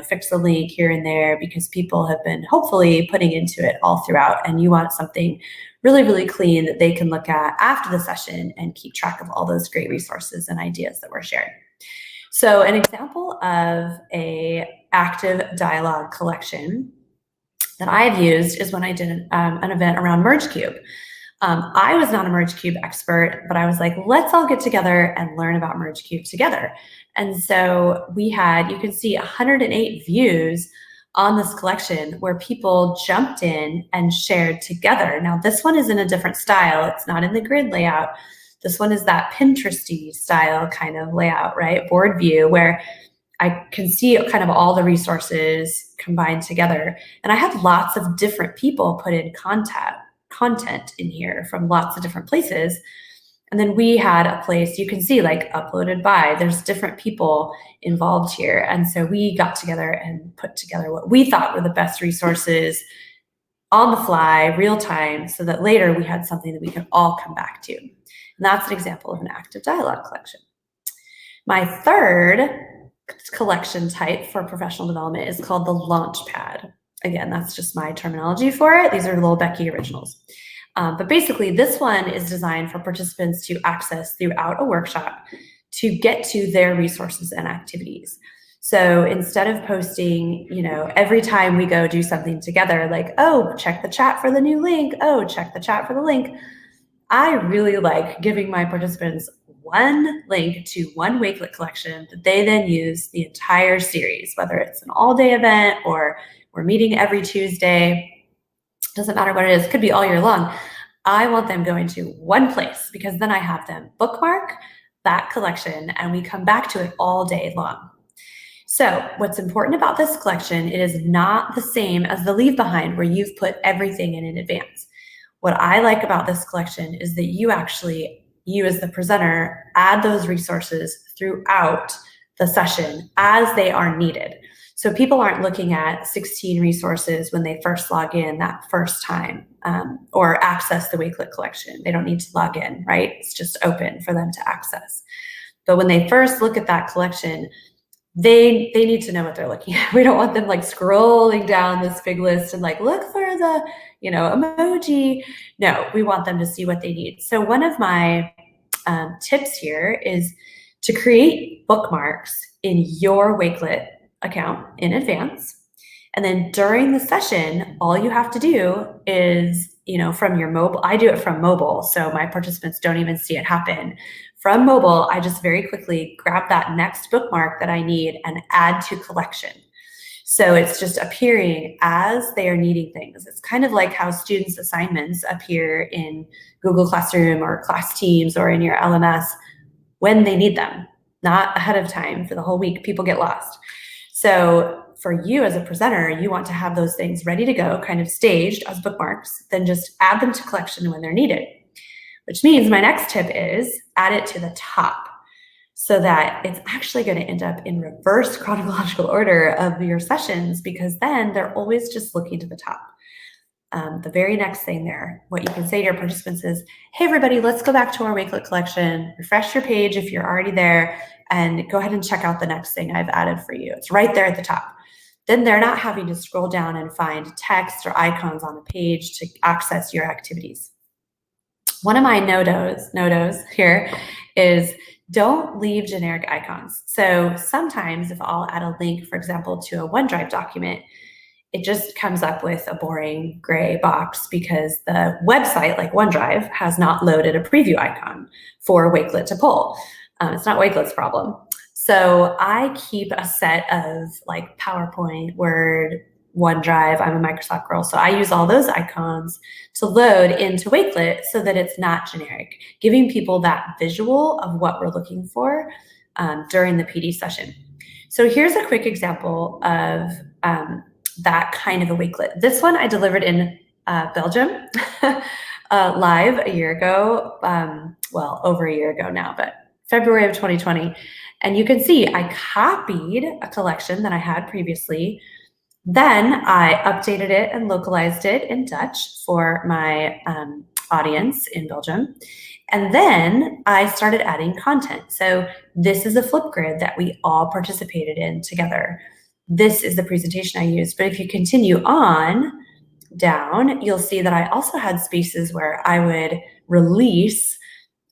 fix the link here and there, because people have been hopefully putting into it all throughout, and you want something really, really clean that they can look at after the session and keep track of all those great resources and ideas that were shared. So an example of a active dialogue collection that I have used is when I did an event around MergeCube. I was not a MergeCube expert, but I was like, let's all get together and learn about MergeCube together. And so we had, you can see 108 views on this collection where people jumped in and shared together. Now, this one is in a different style. It's not in the grid layout. This one is that Pinteresty style kind of layout, right? Board view, where I can see kind of all the resources combined together. And I had lots of different people put in content in here from lots of different places. And then we had a place you can see like uploaded by, there's different people involved here. And so we got together and put together what we thought were the best resources on the fly, real time, so that later we had something that we could all come back to. And that's an example of an active dialogue collection. My third collection type for professional development is called the Launchpad. Again, that's just my terminology for it. These are little Becky originals. But basically, this one is designed for participants to access throughout a workshop to get to their resources and activities. So instead of posting, every time we go do something together, like, oh, check the chat for the new link. Oh, check the chat for the link. I really like giving my participants one link to one Wakelet collection that they then use the entire series, whether it's an all-day event or we're meeting every Tuesday. Doesn't matter what it is, could be all year long. I want them going to one place because then I have them bookmark that collection and we come back to it all day long. So what's important about this collection, it is not the same as the Leave Behind where you've put everything in advance. What I like about this collection is that you as the presenter, add those resources throughout the session as they are needed. So people aren't looking at 16 resources when they first log in that first time or access the Wakelet collection. They don't need to log in, right? It's just open for them to access. But when they first look at that collection, they need to know what they're looking at. We don't want them like scrolling down this big list and like, look for the, emoji. No, we want them to see what they need. So one of my tips here is to create bookmarks in your Wakelet account in advance. And then during the session, all you have to do is, from your mobile, I do it from mobile, so my participants don't even see it happen. From mobile, I just very quickly grab that next bookmark that I need and add to collection. So it's just appearing as they are needing things. It's kind of like how students' assignments appear in Google Classroom or Class Teams or in your LMS when they need them, not ahead of time for the whole week. People get lost. So for you as a presenter, you want to have those things ready to go, kind of staged as bookmarks, then just add them to collection when they're needed. Which means my next tip is add it to the top so that it's actually going to end up in reverse chronological order of your sessions, because then they're always just looking to the top. The very next thing there, what you can say to your participants is, hey, everybody, let's go back to our Wakelet collection, refresh your page if you're already there, and go ahead and check out the next thing I've added for you. It's right there at the top. Then they're not having to scroll down and find text or icons on the page to access your activities. One of my no-dos here is don't leave generic icons. So sometimes if I'll add a link, for example, to a OneDrive document, it just comes up with a boring gray box because the website, like OneDrive, has not loaded a preview icon for Wakelet to pull. It's not Wakelet's problem. So I keep a set of like PowerPoint, Word, OneDrive. I'm a Microsoft girl, so I use all those icons to load into Wakelet so that it's not generic, giving people that visual of what we're looking for during the PD session. So here's a quick example of that kind of a Wakelet. This one I delivered in Belgium live a year ago, well, over a year ago now, but February of 2020. And you can see I copied a collection that I had previously. Then I updated it and localized it in Dutch for my audience in Belgium. And then I started adding content. So this is a Flipgrid that we all participated in together. This is the presentation I used. But if you continue on down, you'll see that I also had spaces where I would release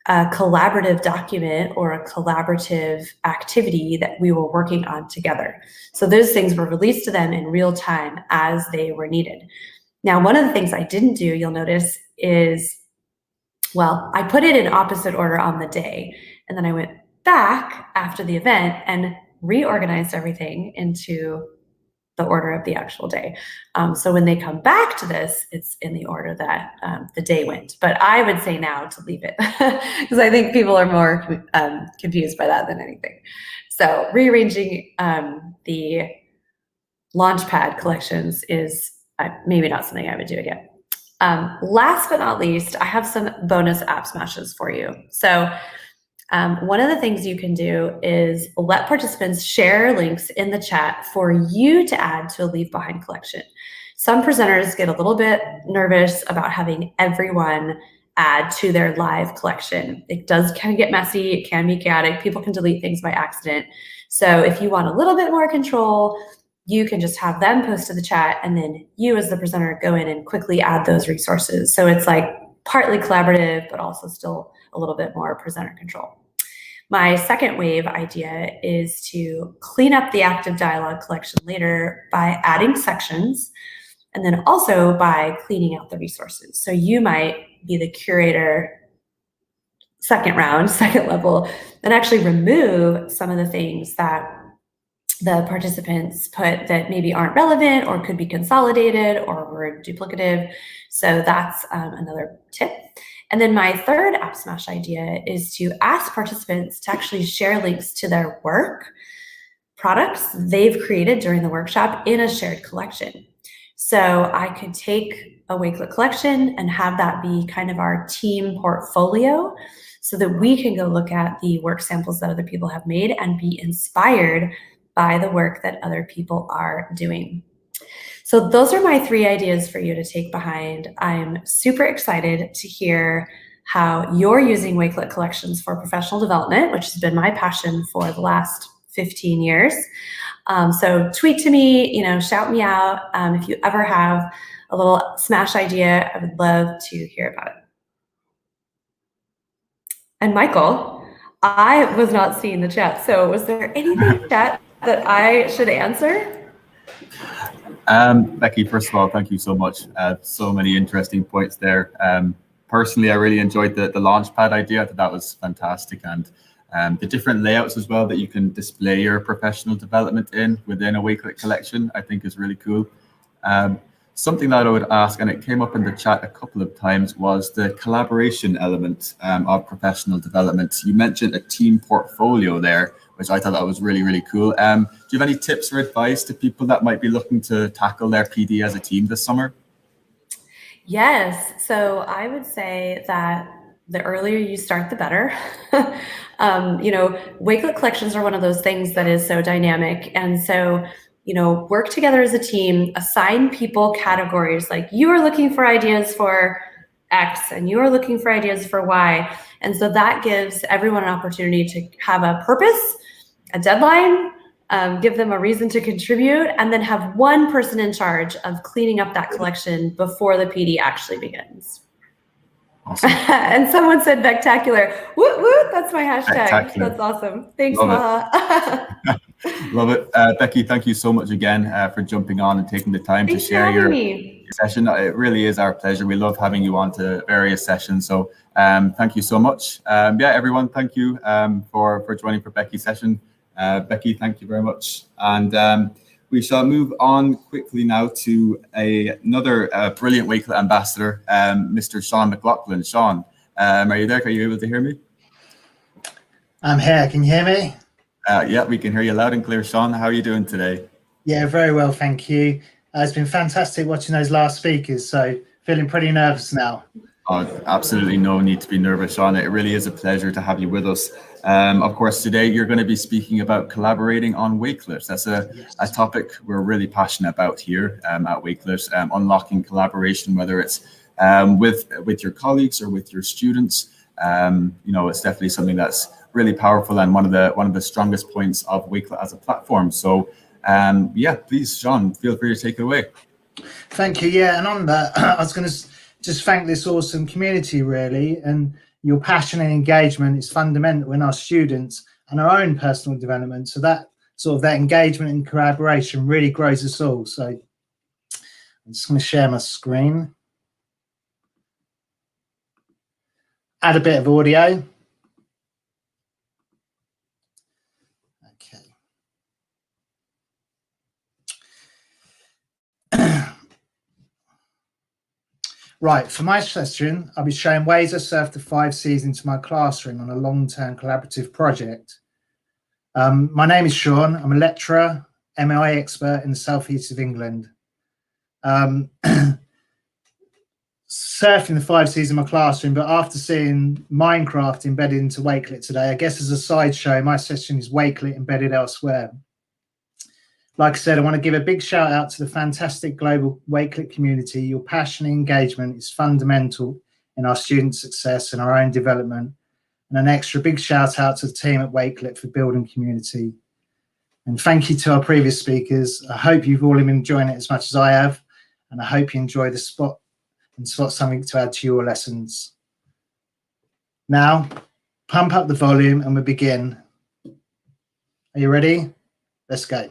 a collaborative document or a collaborative activity that we were working on together. So those things were released to them in real time as they were needed. Now, one of the things I didn't do, you'll notice, is, well, I put it in opposite order on the day, and then I went back after the event and reorganized everything into the order of the actual day. So when they come back to this, it's in the order that the day went. But I would say now to leave it because I think people are more confused by that than anything. So rearranging the Launchpad collections is maybe not something I would do again. Last but not least, I have some bonus app smashes for you. So one of the things you can do is let participants share links in the chat for you to add to a Leave Behind collection. Some presenters get a little bit nervous about having everyone add to their live collection. It does kind of get messy. It can be chaotic. People can delete things by accident. So if you want a little bit more control, you can just have them post to the chat and then you as the presenter go in and quickly add those resources. So it's like partly collaborative, but also still a little bit more presenter control. My second wave idea is to clean up the active dialogue collection later by adding sections and then also by cleaning out the resources. So you might be the curator second round, second level, and actually remove some of the things that the participants put that maybe aren't relevant or could be consolidated or were duplicative. So that's another tip. And then my third App Smash idea is to ask participants to actually share links to their work, products they've created during the workshop in a shared collection. So I could take a Wakelet collection and have that be kind of our team portfolio so that we can go look at the work samples that other people have made and be inspired by the work that other people are doing. So those are my 3 ideas for you to take behind. I'm super excited to hear how you're using Wakelet collections for professional development, which has been my passion for the last 15 years. So tweet to me, shout me out. If you ever have a little smash idea, I would love to hear about it. And Michael, I was not seeing the chat. So was there anything in the chat that I should answer? Becky, first of all, thank you so much. So many interesting points there. Personally, I really enjoyed the Launchpad idea. I thought that was fantastic. And the different layouts as well that you can display your professional development in within a Wakelet collection, I think is really cool. Something that I would ask, and it came up in the chat a couple of times, was the collaboration element of professional development. You mentioned a team portfolio there, which I thought that was really, really cool. Do you have any tips or advice to people that might be looking to tackle their PD as a team this summer? Yes, so I would say that the earlier you start, the better. Wakelet collections are one of those things that is so dynamic. And so, work together as a team, assign people categories, like you are looking for ideas for X and you are looking for ideas for Y. And so that gives everyone an opportunity to have a purpose, a deadline, give them a reason to contribute, and then have one person in charge of cleaning up that collection before the PD actually begins. Awesome. And someone said "spectacular." Woot woot! That's my hashtag. That's awesome. Thanks, Maha. Love it. Becky, thank you so much again for jumping on and taking the time to share your session. It really is our pleasure. We love having you on to various sessions. So thank you so much. Everyone, thank you for joining for Becky's session. Becky, thank you very much. And we shall move on quickly now to another brilliant Wakelet ambassador, Mr. Sean McLaughlin. Sean, are you there? Are you able to hear me? I'm here. Can you hear me? Yeah, we can hear you loud and clear, Sean. How are you doing today? Yeah, very well, thank you. It's been fantastic watching those last speakers, so feeling pretty nervous now. Oh, absolutely no need to be nervous, Sean. It really is a pleasure to have you with us. Of course, today you're going to be speaking about collaborating on Wakelet. That's a topic we're really passionate about here at Wakelet, unlocking collaboration, whether it's with your colleagues or with your students. It's definitely something that's really powerful and one of the strongest points of Wakelet as a platform. So please, Sean, feel free to take it away. Thank you. Yeah, and on that, I was going to just thank this awesome community, really, and your passion and engagement is fundamental in our students and our own personal development. So that engagement and collaboration really grows us all. So I'm just going to share my screen. Add a bit of audio. Right, for my session, I'll be showing ways I surfed the 5 Cs into my classroom on a long-term collaborative project. My name is Sean. I'm a lecturer, MI expert in the southeast of England. Surfing the 5 Cs in my classroom, but after seeing Minecraft embedded into Wakelet today, I guess as a sideshow, my session is Wakelet embedded elsewhere. Like I said, I want to give a big shout out to the fantastic global Wakelet community. Your passion and engagement is fundamental in our student success and our own development. And an extra big shout out to the team at Wakelet for building community. And thank you to our previous speakers. I hope you've all been enjoying it as much as I have. And I hope you enjoy the spot and spot something to add to your lessons. Now, pump up the volume and we begin. Are you ready? Let's go.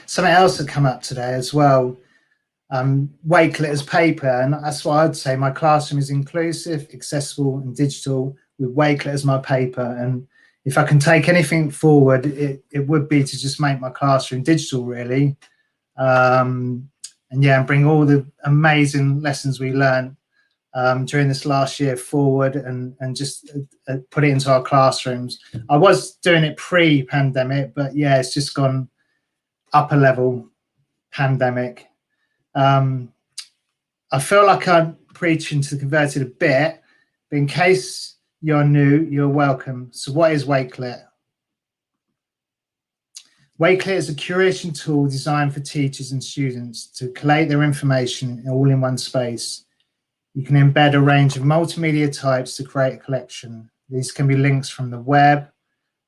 Something else that come up today as well, Wakelet as paper, and that's why I'd say my classroom is inclusive, accessible and digital with Wakelet as my paper. And if I can take anything forward, it would be to just make my classroom digital really. And bring all the amazing lessons we learned during this last year forward and just put it into our classrooms. I was doing it pre-pandemic, but yeah, it's just gone upper level pandemic. I feel like I'm preaching to the converted a bit, but in case you're new, you're welcome. So what is Wakelet? Wakelet is a curation tool designed for teachers and students to collate their information all in one space. You can embed a range of multimedia types to create a collection. These can be links from the web,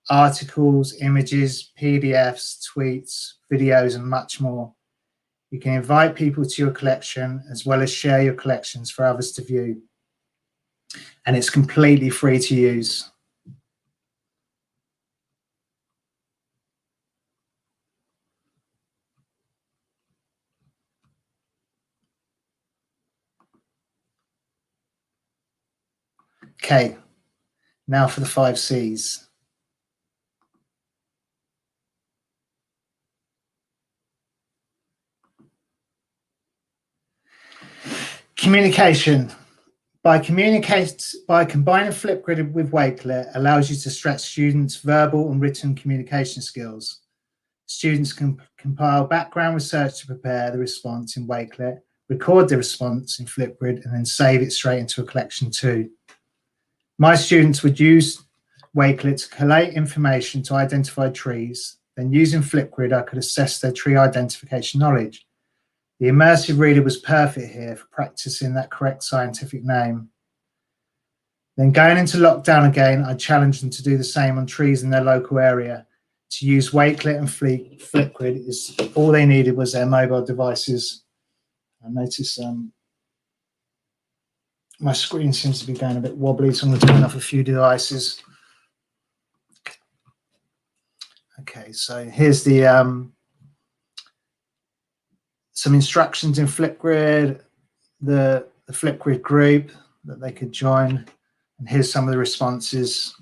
articles, images, PDFs, tweets, videos, and much more. You can invite people to your collection as well as share your collections for others to view. And it's completely free to use. Okay, now for the 5 Cs. Communication. By combining Flipgrid with Wakelet allows you to stretch students' verbal and written communication skills. Students can compile background research to prepare the response in Wakelet, record the response in Flipgrid, and then save it straight into a collection too. My students would use Wakelet to collate information to identify trees. Then using Flipgrid, I could assess their tree identification knowledge. The immersive reader was perfect here for practicing that correct scientific name. Then going into lockdown again, I challenged them to do the same on trees in their local area. To use Wakelet and Flipgrid, is all they needed was their mobile devices. I notice my screen seems to be going a bit wobbly, so I'm going to turn off a few devices. Okay, so here's the some instructions in Flipgrid, the Flipgrid group that they could join, and here's some of the responses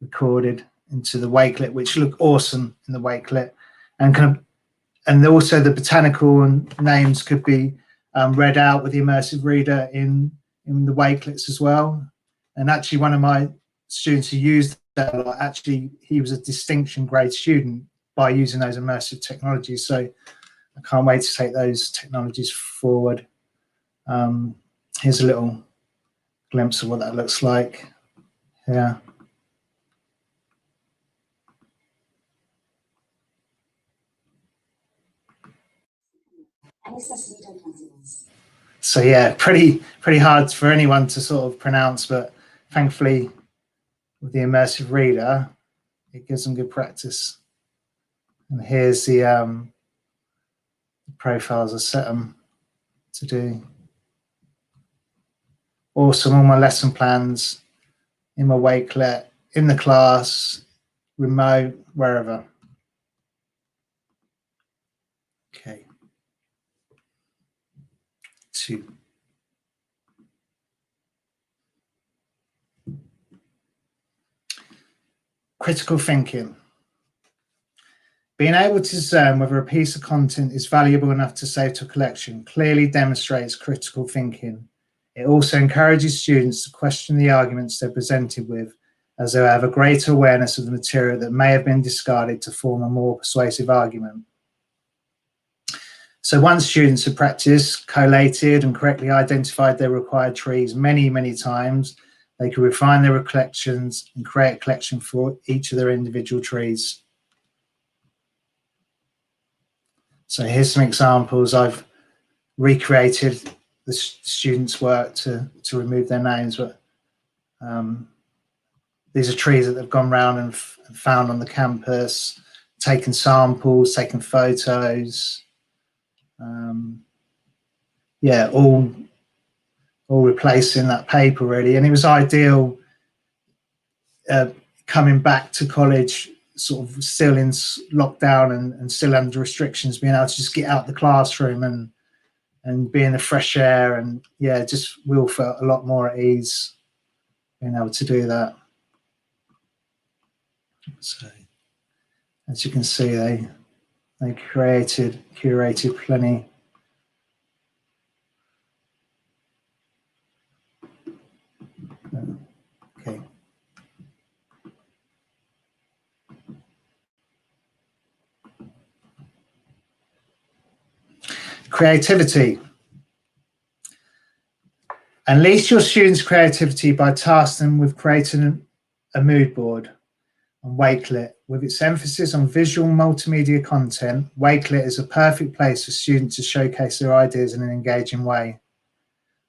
recorded into the Wakelet, which look awesome in the Wakelet, and also the botanical names could be read out with the immersive reader in the Wakelets as well. And actually, one of my students who used that a lot, actually he was a distinction grade student by using those immersive technologies. So I can't wait to take those technologies forward. Here's a little glimpse of what that looks like. Yeah. So yeah, pretty hard for anyone to sort of pronounce, but thankfully with the immersive reader, it gives them good practice. And here's the profiles I set them to do. Awesome, all my lesson plans in my Wakelet, in the class, remote, wherever. Okay. 2. Critical thinking. Being able to discern whether a piece of content is valuable enough to save to a collection clearly demonstrates critical thinking. It also encourages students to question the arguments they're presented with, as they have a greater awareness of the material that may have been discarded to form a more persuasive argument. So once students have practiced, collated and correctly identified their required trees many, many times, they can refine their collections and create a collection for each of their individual trees. So here's some examples. I've recreated the students' work to remove their names, but these are trees that they've gone around and found on the campus, taken samples, taken photos. Yeah, all replacing that paper really, and it was ideal coming back to college sort of still in lockdown and still under restrictions, being able to just get out the classroom and be in the fresh air, and yeah, just we all felt a lot more at ease being able to do that. So as you can see, they curated plenty. Okay. Creativity. Unleash your students' creativity by tasking them with creating a mood board on Wakelet. With its emphasis on visual multimedia content, Wakelet is a perfect place for students to showcase their ideas in an engaging way.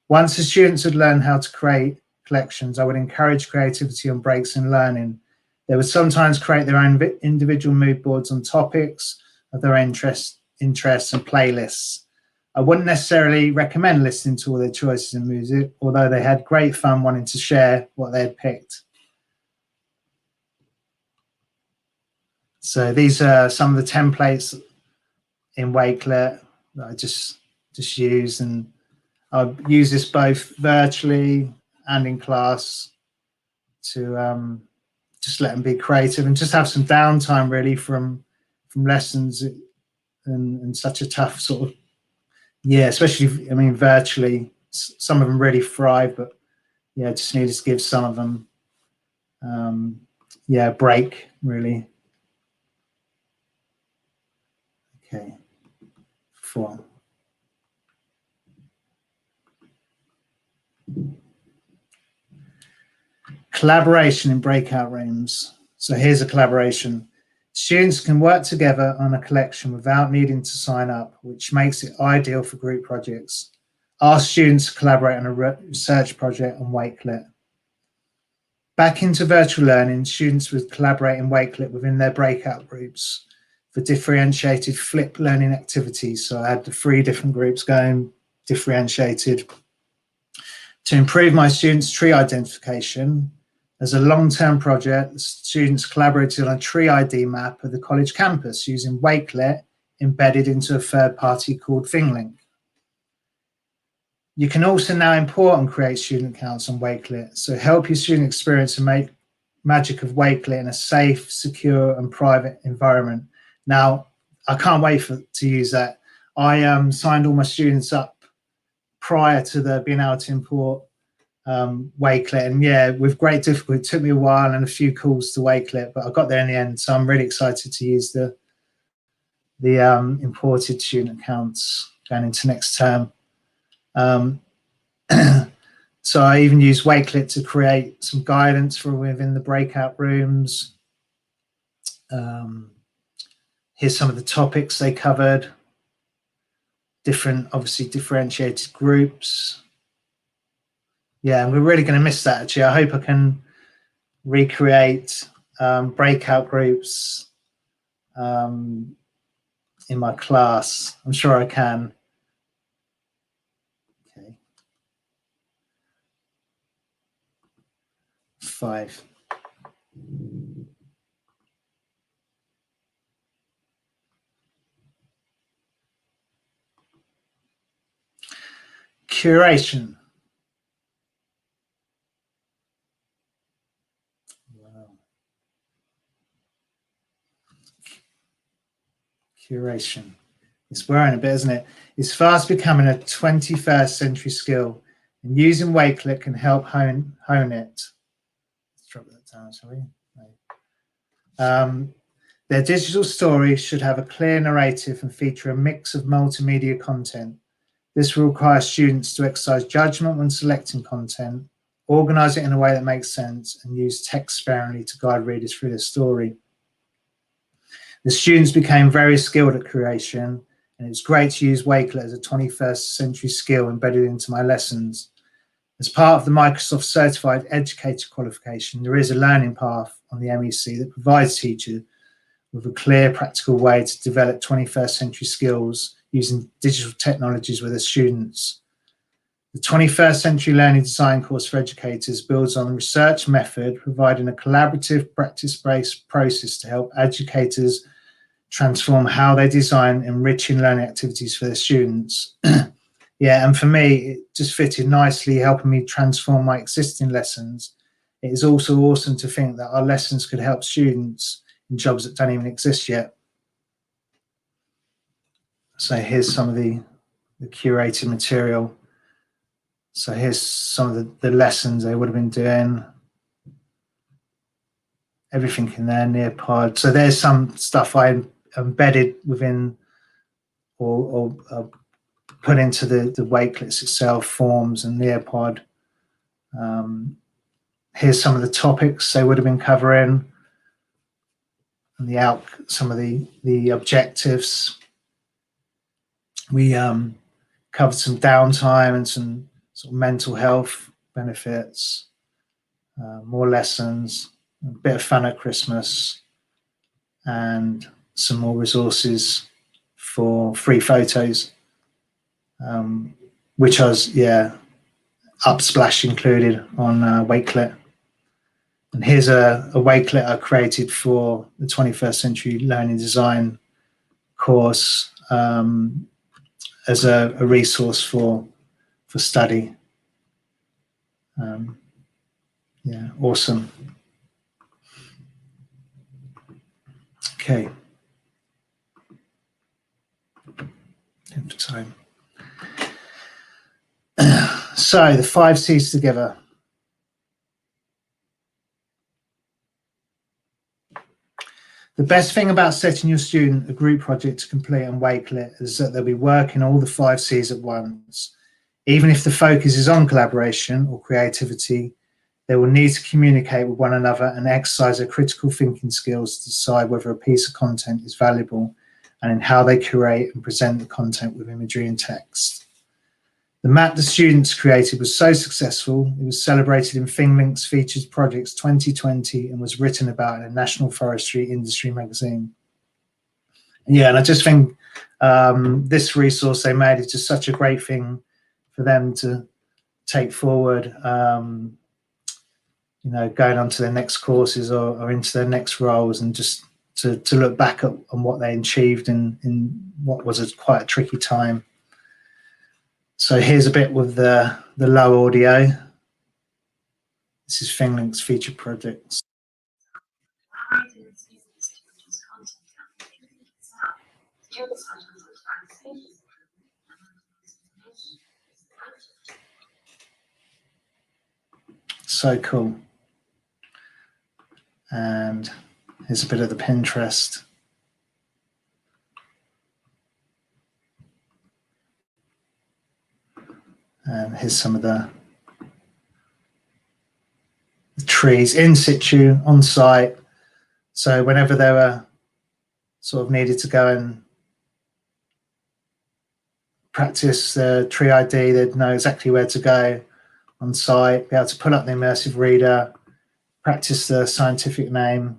Once the students had learned how to create collections, I would encourage creativity on breaks in learning. They would sometimes create their own individual mood boards on topics of their interests and playlists. I wouldn't necessarily recommend listening to all their choices in music, although they had great fun wanting to share what they had picked. So these are some of the templates in Wakelet that I just used, and I use this both virtually and in class to just let them be creative and just have some downtime really from lessons and such a tough sort of, yeah, especially, I mean, virtually, some of them really thrive, but yeah, just needed to give some of them, yeah, a break really. Okay, 4. Collaboration in breakout rooms. So here's a collaboration. Students can work together on a collection without needing to sign up, which makes it ideal for group projects. Ask students to collaborate on a research project on Wakelet. Back into virtual learning, students would collaborate in Wakelet within their breakout groups for differentiated flip learning activities. So I had the 3 different groups going, differentiated. To improve my students' tree identification, as a long-term project, the students collaborated on a tree ID map of the college campus using Wakelet embedded into a third party called ThingLink. You can also now import and create student accounts on Wakelet, so help your student experience and make magic of Wakelet in a safe, secure and private environment. Now, I can't wait to use that. I signed all my students up prior to being able to import Wakelet, and yeah, with great difficulty. It took me a while and a few calls to Wakelet, but I got there in the end. So I'm really excited to use the imported student accounts going into next term. So I even used Wakelet to create some guidance for within the breakout rooms. Here's some of the topics they covered. Different, obviously differentiated groups. Yeah, we're really going to miss that actually. I hope I can recreate breakout groups in my class. I'm sure I can. Okay. 5. Curation. Wow. Curation. It's wearing a bit, isn't it? It's fast becoming a 21st century skill, and using Wakelet can help hone it. Let's drop that down, shall we? No. Their digital story should have a clear narrative and feature a mix of multimedia content. This will require students to exercise judgment when selecting content, organize it in a way that makes sense, and use text sparingly to guide readers through their story. The students became very skilled at curation, and it's great to use Wakelet as a 21st century skill embedded into my lessons. As part of the Microsoft Certified Educator qualification, there is a learning path on the MEC that provides teachers with a clear, practical way to develop 21st century skills using digital technologies with their students. The 21st Century Learning Design course for educators builds on a research method, providing a collaborative, practice-based process to help educators transform how they design enriching learning activities for their students. Yeah, and for me, it just fitted nicely, helping me transform my existing lessons. It is also awesome to think that our lessons could help students in jobs that don't even exist yet. So here's some of the curated material. So here's some of the lessons they would have been doing. Everything in there, Nearpod. So there's some stuff I embedded within or put into the Wakelets itself, forms and Nearpod. Here's some of the topics they would have been covering, and some of the objectives. We covered some downtime and some sort of mental health benefits, more lessons, a bit of fun at Christmas, and some more resources for free photos, which was, Appsmash included on Wakelet. And here's a Wakelet I created for the 21st Century Learning Design course as a resource for study. Awesome. Okay. End of time. So the 5 C's together. The best thing about setting your student a group project to complete on Wakelet is that they'll be working all the 5 C's at once. Even if the focus is on collaboration or creativity, they will need to communicate with one another and exercise their critical thinking skills to decide whether a piece of content is valuable and in how they curate and present the content with imagery and text. The map the students created was so successful, it was celebrated in ThingLink's Featured Projects 2020 and was written about in a National Forestry Industry magazine. And I just think this resource they made is just such a great thing for them to take forward, going on to their next courses or into their next roles, and just to look back on what they achieved in what was quite a tricky time. So here's a bit with the low audio. This is ThingLink's Featured Projects. So cool. And here's a bit of the Pinterest. And here's some of the trees in situ, on site. So whenever they were sort of needed to go and practice the tree ID, they'd know exactly where to go on site, be able to pull up the immersive reader, practice the scientific name.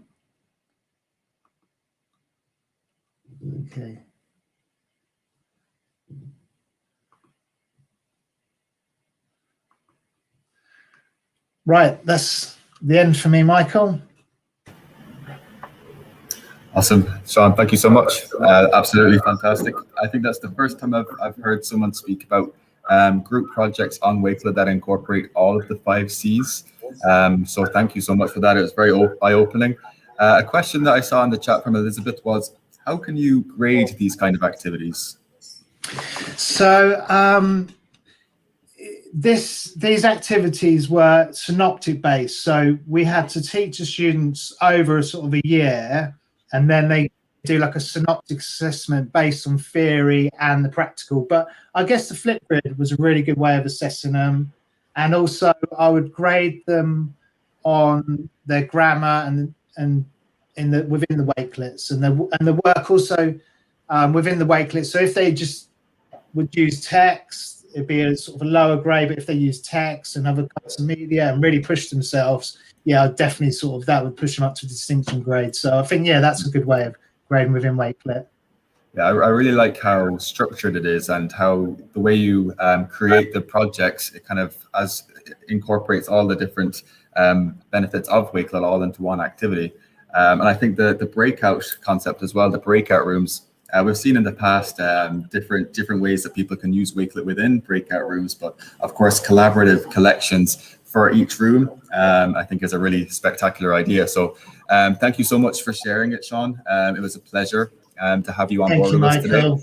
Okay. Right, that's the end for me, Michael. Awesome, Sean, thank you so much. Absolutely fantastic. I think that's the first time I've heard someone speak about group projects on Wakelet that incorporate all of the 5 C's. So thank you so much for that. It was very eye-opening. A question that I saw in the chat from Elizabeth was, how can you grade these kind of activities? So these activities were synoptic based. So we had to teach the students over a sort of a year, and then they do like a synoptic assessment based on theory and the practical. But I guess the Flipgrid was a really good way of assessing them. And also I would grade them on their grammar and within the Wakelets and the work also within the Wakelet. So if they just would use text, it'd be a sort of a lower grade, but if they use text and other kinds of media and really push themselves, yeah, definitely sort of that would push them up to distinction grade. So I think, yeah, that's a good way of grading within Wakelet. Yeah, I really like how structured it is and how the way you create the projects, it kind of incorporates all the different benefits of Wakelet all into one activity. And I think the breakout concept as well, the breakout rooms, we've seen in the past different ways that people can use Wakelet within breakout rooms, but of course collaborative collections for each room, I think is a really spectacular idea. So thank you so much for sharing it, Sean. It was a pleasure to have you on board with us today.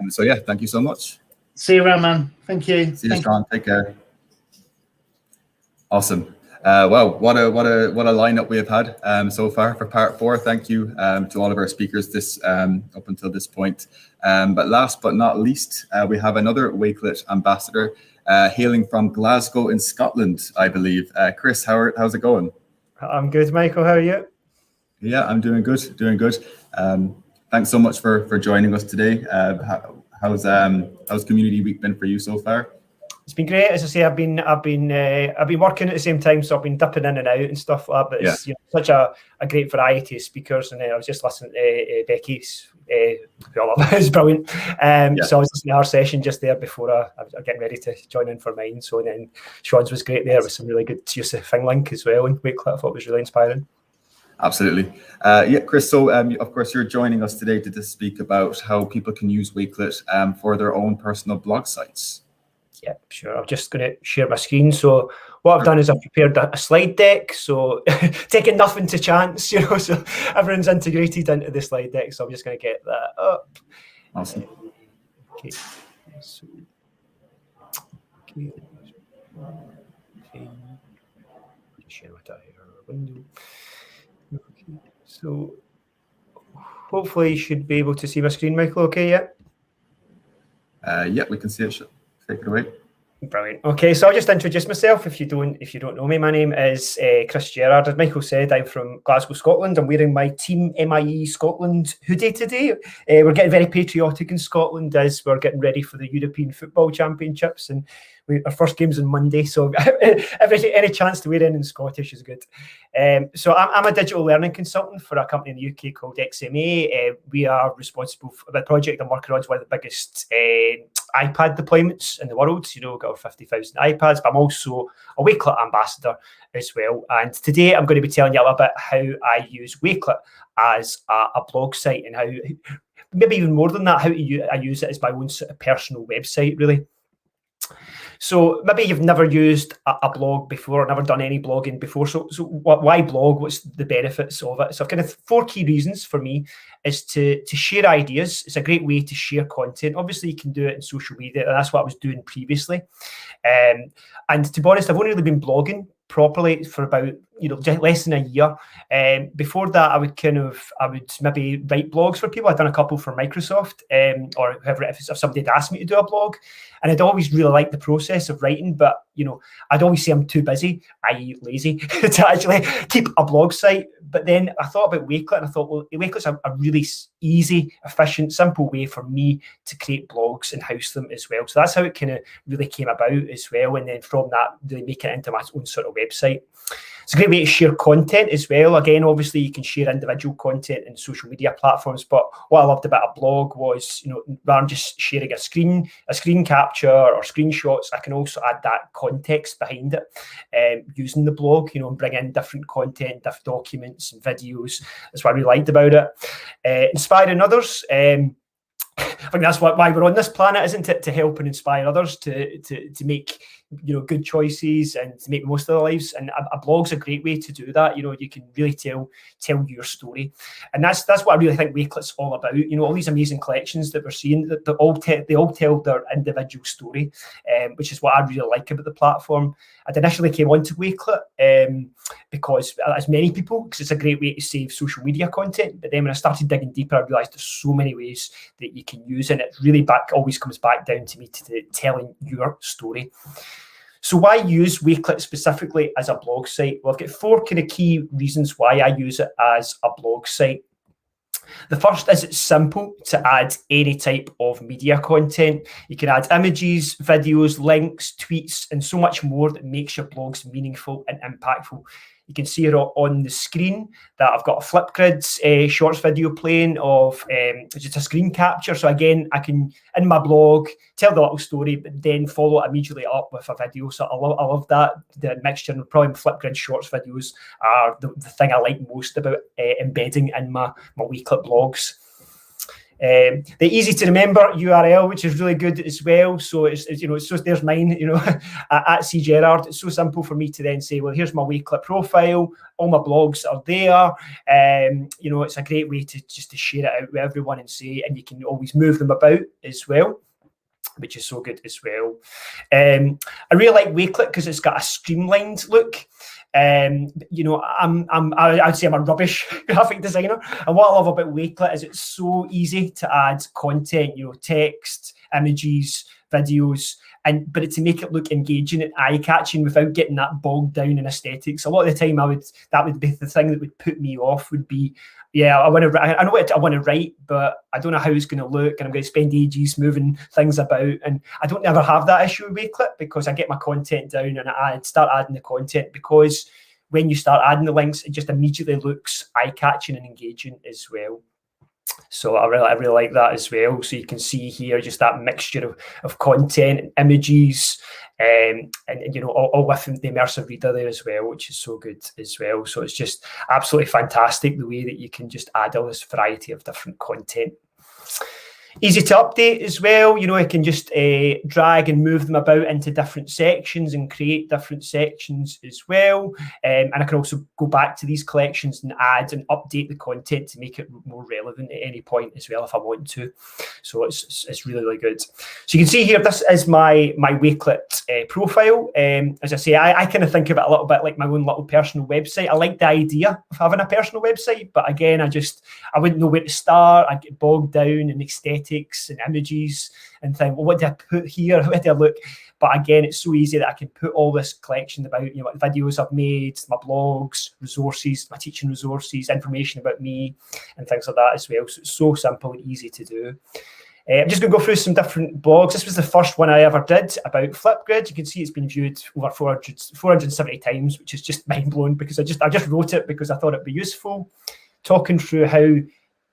So yeah, thank you so much. See you around, man. Thank you. See you, Sean. Take care. Awesome. Well, what a lineup we have had so far for part 4. Thank you to all of our speakers up until this point. But last but not least, we have another Wakelet ambassador hailing from Glasgow in Scotland, I believe. Chris, how's it going? I'm good, Michael. How are you? Yeah, I'm doing good. Doing good. Thanks so much for joining us today. How's Community Week been for you so far? It's been great. As I say, I've been working at the same time, so I've been dipping in and out and stuff like that. But it's such a great variety of speakers, and I was just listening to Becky's. It's brilliant. So I was listening to our session just there before I'm getting ready to join in for mine. So and then Sean's was great there with some really good use of ThingLink as well, and Wakelet I thought was really inspiring. Absolutely. Yeah, Chris, so of course you're joining us today to speak about how people can use Wakelet for their own personal blog sites. Yeah, sure. I'm just going to share my screen. So what I've done is I've prepared a slide deck. So taking nothing to chance, so everyone's integrated into the slide deck. So I'm just going to get that up. Awesome. Okay. So, okay. Share with our window. Okay. So hopefully you should be able to see my screen, Michael. Okay, yeah? Yeah, we can see it. Take it away. Brilliant. Okay, so I'll just introduce myself if you don't know me. My name is Chris Gerrard. As Michael said, I'm from Glasgow, Scotland. I'm wearing my Team MIE Scotland hoodie today. We're getting very patriotic in Scotland as we're getting ready for the European Football Championships, and our first game's on Monday, so any chance to wear in Scottish is good. So I'm a digital learning consultant for a company in the UK called XMA. We are responsible for the project I'm working on. It's one of the biggest iPad deployments in the world. We've got over 50,000 iPads, but I'm also a Wakelet ambassador as well. And today I'm going to be telling you a little bit how I use Wakelet as a blog site, and how, maybe even more than that, how I use it as my own sort of personal website, really. So maybe you've never used a blog before, or never done any blogging before. So why blog? What's the benefits of it? So kind of 4 key reasons for me is to share ideas. It's a great way to share content. Obviously, you can do it in social media, and that's what I was doing previously. And to be honest, I've only really been blogging properly for about just less than a year. Before that, I would maybe write blogs for people. I'd done a couple for Microsoft, or whoever, if somebody had asked me to do a blog, and I'd always really liked the process of writing, but I'd always say I'm too busy, i.e. lazy, to actually keep a blog site. But then I thought about Wakelet, and I thought, well, Wakelet's a really easy, efficient, simple way for me to create blogs and house them as well. So that's how it kind of really came about as well. And then from that, really make it into my own sort of website. It's a great way to share content as well. Again, obviously, you can share individual content in social media platforms, but what I loved about a blog was, rather than just sharing a screen capture or screenshots, I can also add that context behind it using the blog, and bring in different content, different documents and videos. That's what I really liked about it. Inspiring others. I think that's why we're on this planet, isn't it? To help and inspire others to make good choices and to make the most of their lives. And a blog's a great way to do that. You can really tell your story, and that's what I really think Wakelet's all about. All these amazing collections that we're seeing, that they all tell their individual story, which is what I really like about the platform. I'd initially came onto Wakelet because, as many people, because it's a great way to save social media content. But then when I started digging deeper, I realised there's so many ways that you can use, and it really always comes back down to me to telling your story. So why use Wakelet specifically as a blog site? Well, I've got 4 kind of key reasons why I use it as a blog site. The first is it's simple to add any type of media content. You can add images, videos, links, tweets, and so much more that makes your blogs meaningful and impactful. You can see it on the screen that I've got a Flipgrid shorts video playing of just a screen capture. So again, I can, in my blog, tell the little story, but then follow it immediately up with a video. So I love that. The mixture, and probably Flipgrid shorts videos are the thing I like most about embedding in my Wakelet blogs. The easy to remember URL, which is really good as well. So it's so there's mine, at C Gerrard. It's so simple for me to then say, well, here's my Wakelet profile. All my blogs are there. It's a great way to share it out with everyone and you can always move them about as well, which is so good as well. I really like Wakelet because it's got a streamlined look. I'd say I'm a rubbish graphic designer, and what I love about Wakelet is it's so easy to add content, text, images, videos, but to make it look engaging and eye-catching without getting that bogged down in aesthetics. A lot of the time, that would be the thing that would put me off. Would be, I know what I want to write, but I don't know how it's going to look, and I'm going to spend ages moving things about. And I don't ever have that issue with Wakelet because I get my content down and I start adding the content, because when you start adding the links, it just immediately looks eye-catching and engaging as well. So I really like that as well. So you can see here just that mixture of content and images, and all with the immersive reader there as well, which is so good as well. So it's just absolutely fantastic the way that you can just add all this variety of different content. Easy to update as well. I can just drag and move them about into different sections and create different sections as well. And I can also go back to these collections and add and update the content to make it more relevant at any point as well if I want to. So it's really, really good. So you can see here, this is my Wakelet profile. As I say, I kind of think of it a little bit like my own little personal website. I like the idea of having a personal website, but again, I wouldn't know where to start. I'd get bogged down in aesthetics and images and think, well, what do I put here? How do I look? But again, it's so easy that I can put all this collection about, what videos I've made, my blogs, resources, my teaching resources, information about me, and things like that as well. So it's so simple and easy to do. I'm just going to go through some different blogs. This was the first one I ever did about Flipgrid. You can see it's been viewed over 470 times, which is just mind-blowing, because I just wrote it because I thought it'd be useful, talking through how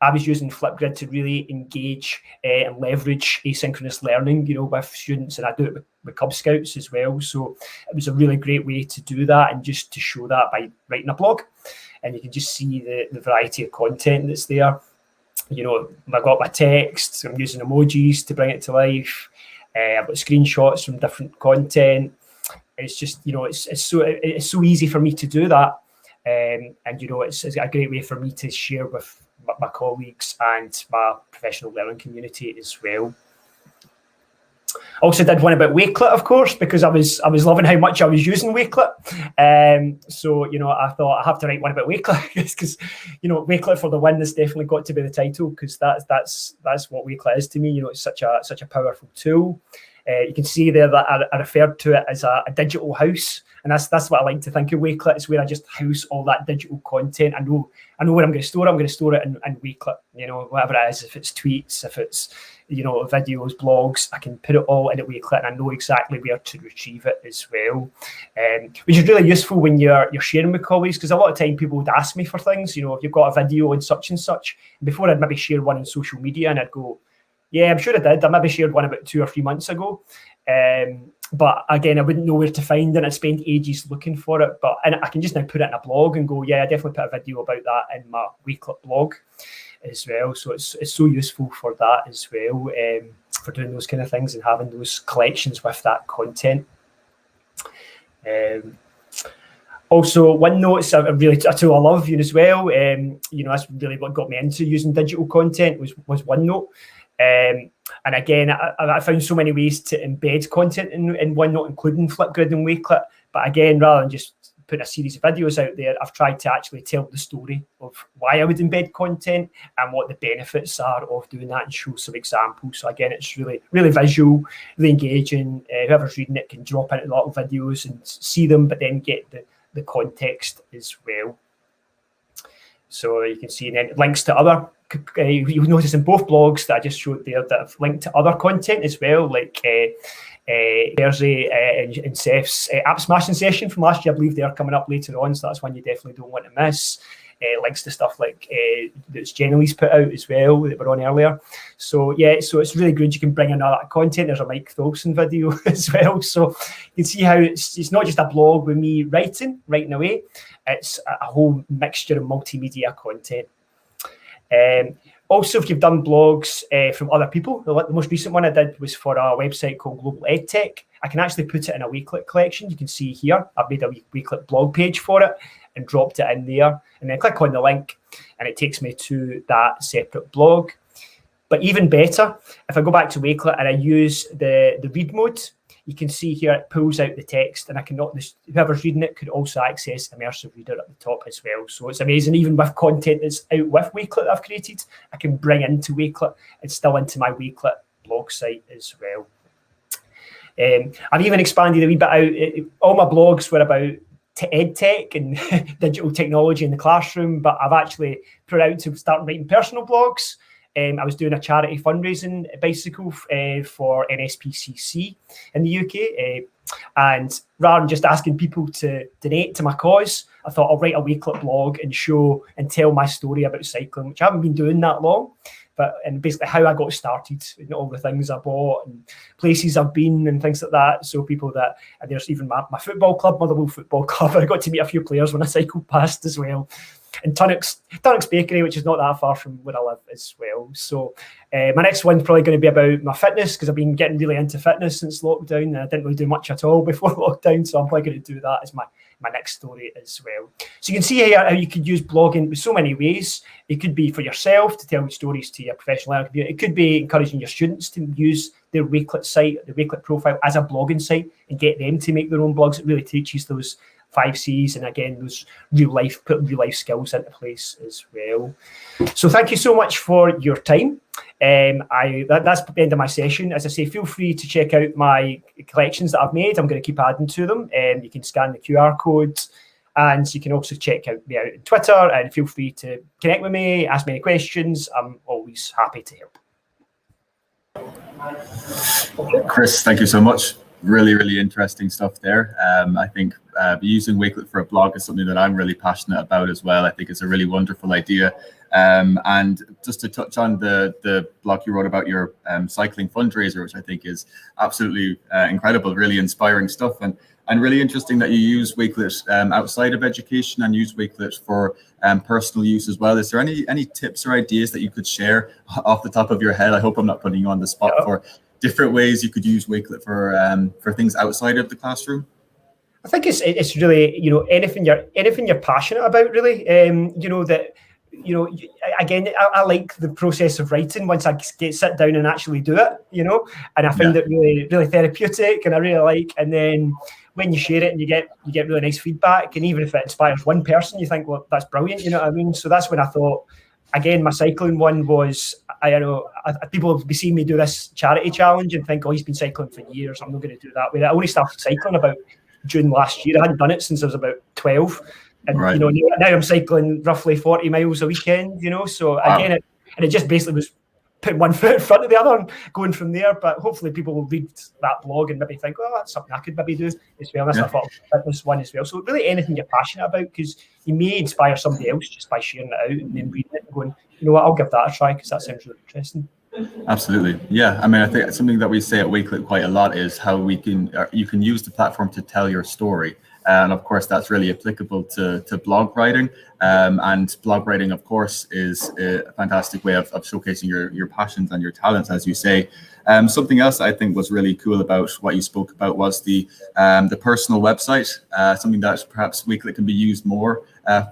I was using Flipgrid to really engage and leverage asynchronous learning, with students, and I do it with Cub Scouts as well. So it was a really great way to do that, and just to show that by writing a blog. And you can just see the variety of content that's there. I've got my text, I'm using emojis to bring it to life. I've got screenshots from different content. It's just, it's so easy for me to do that. And it's a great way for me to share with my colleagues and my professional learning community as well. Also did one about Wakelet, of course, because I was loving how much I was using Wakelet. So, you know, I thought I have to write one about Wakelet because, you know, Wakelet for the win has definitely got to be the title, because that's what Wakelet is to me. You know, it's such a powerful tool. You can see there that I referred to it as a digital house, and that's what I like to think of Wakelet. It's where I just house all that digital content. I know where I'm going to store it. I'm going to store it in Wakelet. You know, whatever it is, if it's tweets, if it's, you know, videos, blogs, I can put it all in a Wakelet, and I know exactly where to retrieve it as well, which is really useful when you're sharing with colleagues, because a lot of time people would ask me for things. You know, if you've got a video on such and such, before I'd maybe share one on social media, and I'd go, yeah, I'm sure I did. I maybe shared one about 2 or 3 months ago. But again, I wouldn't know where to find it. I'd spend ages looking for it. And I can just now put it in a blog and go, yeah, I definitely put a video about that in my Wakelet blog as well. So it's so useful for that as well, for doing those kind of things and having those collections with that content. Also, OneNote's a tool I love as well. You know, that's really what got me into using digital content was OneNote. And again, I found so many ways to embed content in OneNote, including Flipgrid and Wakelet. But again, rather than just putting a series of videos out there, I've tried to actually tell the story of why I would embed content and what the benefits are of doing that, and show some examples. So again, it's really, really visual, really engaging. Whoever's reading it can drop into the little videos and see them, but then get the context as well. So you can see, and then links to other, you'll notice in both blogs that I just showed there that I've linked to other content as well, like there's in Seth's Appsmashing session from last year. I believe they're coming up later on, so that's one you definitely don't want to miss. Links to stuff like that's Jenny's put out as well that were on earlier. So yeah, so it's really good. You can bring in all that content. There's a Mike Tholson video as well. So you can see how it's not just a blog with me writing away. It's a whole mixture of multimedia content. Also, if you've done blogs from other people, the most recent one I did was for a website called Global EdTech. I can actually put it in a Wakelet collection. You can see here, I've made a Wakelet blog page for it and dropped it in there. And then click on the link and it takes me to that separate blog. But even better, if I go back to Wakelet and I use the read mode, you can see here it pulls out the text, and I cannot, whoever's reading it could also access Immersive Reader at the top as well. So it's amazing, even with content that's out with Wakelet that I've created, I can bring into Wakelet and still into my Wakelet blog site as well. I've even expanded a wee bit out. All my blogs were about EdTech and digital technology in the classroom, but I've actually put out to start writing personal blogs. I was doing a charity fundraising bicycle for NSPCC in the UK. And rather than just asking people to donate to my cause, I thought I'll write a Wakelet blog and show and tell my story about cycling, which I haven't been doing that long. And basically how I got started and all the things I bought and places I've been and things like that. So people that, and there's even my football club, Motherwell Football Club. I got to meet a few players when I cycled past as well. And Tunnock's Bakery, which is not that far from where I live as well. So my next one's probably going to be about my fitness, because I've been getting really into fitness since lockdown. And I didn't really do much at all before lockdown. So I'm probably going to do that as my next story as well. So you can see here how you could use blogging in so many ways. It could be for yourself to tell stories to your professional learner community. It could be encouraging your students to use their Wakelet site, the Wakelet profile, as a blogging site and get them to make their own blogs. It really teaches those 5 C's and again those put real life skills into place as well. So thank you so much for your time. That's the end of my session. As I say, feel free to check out my collections that I've made. I'm going to keep adding to them. You can scan the QR codes, and you can also check me out on Twitter, and feel free to connect with me, ask me any questions. I'm always happy to help. Chris, thank you so much. Really, really interesting stuff there. I think using Wakelet for a blog is something that I'm really passionate about as well. I think it's a really wonderful idea. And just to touch on the blog you wrote about your cycling fundraiser, which I think is absolutely incredible, really inspiring stuff, and really interesting that you use Wakelet outside of education and use Wakelet for personal use as well. Is there any tips or ideas that you could share off the top of your head? I hope I'm not putting you on the spot for different ways you could use Wakelet for things outside of the classroom. I think it's really, anything you're passionate about, really. That you know, again, I like the process of writing once I sit down and actually do it, you know, and I find it really, really therapeutic, and I really like. And then when you share it and you get really nice feedback, and even if it inspires one person, you think, well, that's brilliant, you know what I mean? So that's when I thought, again, my cycling one was, people will be seeing me do this charity challenge and think, oh, he's been cycling for years, I'm not going to do that. I only started cycling about June last year. I hadn't done it since I was about 12. And, you know, now I'm cycling roughly 40 miles a weekend, you know, so again, it just basically was putting one foot in front of the other and going from there. But hopefully people will read that blog and maybe think, oh, that's something I could maybe do as well. And that's what I thought this one as well. So really anything you're passionate about, because you may inspire somebody else just by sharing it out and then reading it and going, you know what, I'll give that a try because that sounds really interesting. Absolutely. Yeah. I mean, I think something that we say at Wakelet quite a lot is how you can use the platform to tell your story. And of course, that's really applicable to blog writing. And blog writing, of course, is a fantastic way of showcasing your passions and your talents, as you say. Something else I think was really cool about what you spoke about was the personal website. Something that perhaps Wakelet can be used more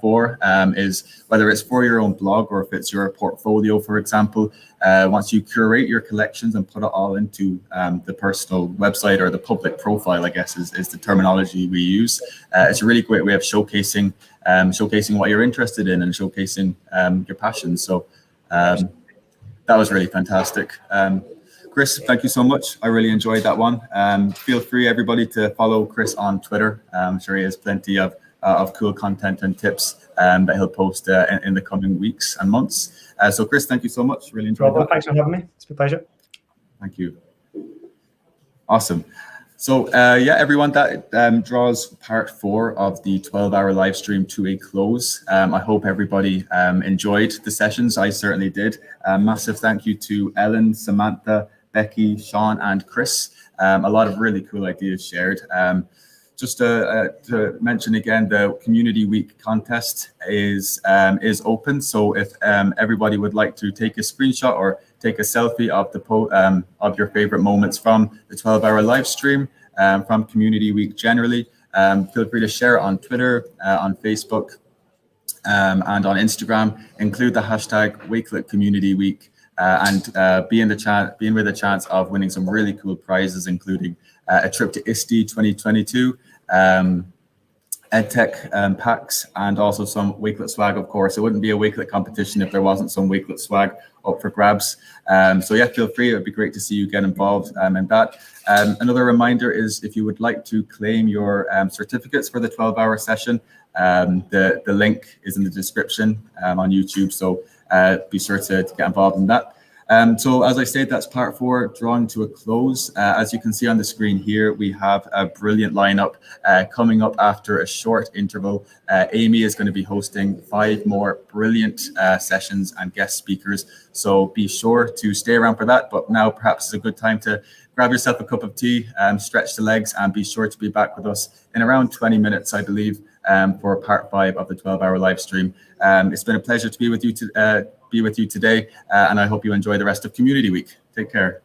for is whether it's for your own blog or if it's your portfolio, for example. Once you curate your collections and put it all into the personal website, or the public profile, I guess is the terminology we use. It's a really great way of showcasing what you're interested in and showcasing your passions. So that was really fantastic. Chris, thank you so much. I really enjoyed that one. Feel free, everybody, to follow Chris on Twitter. I'm sure he has plenty of cool content and tips that he'll post in the coming weeks and months. So Chris, thank you so much. Really enjoyed that. Thanks for having me. It's been a pleasure. Thank you. Awesome. So yeah, everyone, that draws part 4 of the 12-hour live stream to a close. I hope everybody enjoyed the sessions. I certainly did. Massive thank you to Ellen, Samantha, Becky, Sean, and Chris. A lot of really cool ideas shared. Just to mention again, the Community Week contest is open. So if everybody would like to take a screenshot or take a selfie of the of your favorite moments from the 12-hour live stream, from Community Week generally, feel free to share it on Twitter, on Facebook, and on Instagram. Include the hashtag Wakelet Community Week, and be with a chance of winning some really cool prizes, including a trip to ISTE 2022, EdTech packs, and also some Wakelet swag, of course. It wouldn't be a Wakelet competition if there wasn't some Wakelet swag up for grabs. So yeah, feel free. It would be great to see you get involved in that. Another reminder is if you would like to claim your certificates for the 12-hour session, the link is in the description on YouTube. So be sure to get involved in that. So as I said, that's part 4 drawing to a close. As you can see on the screen here, we have a brilliant lineup coming up after a short interval. Amy is going to be hosting 5 more brilliant sessions and guest speakers. So be sure to stay around for that. But now perhaps is a good time to grab yourself a cup of tea, stretch the legs, and be sure to be back with us in around 20 minutes, I believe, for part 5 of the 12-hour live stream. It's been a pleasure to be with you today, and I hope you enjoy the rest of Community Week. Take care.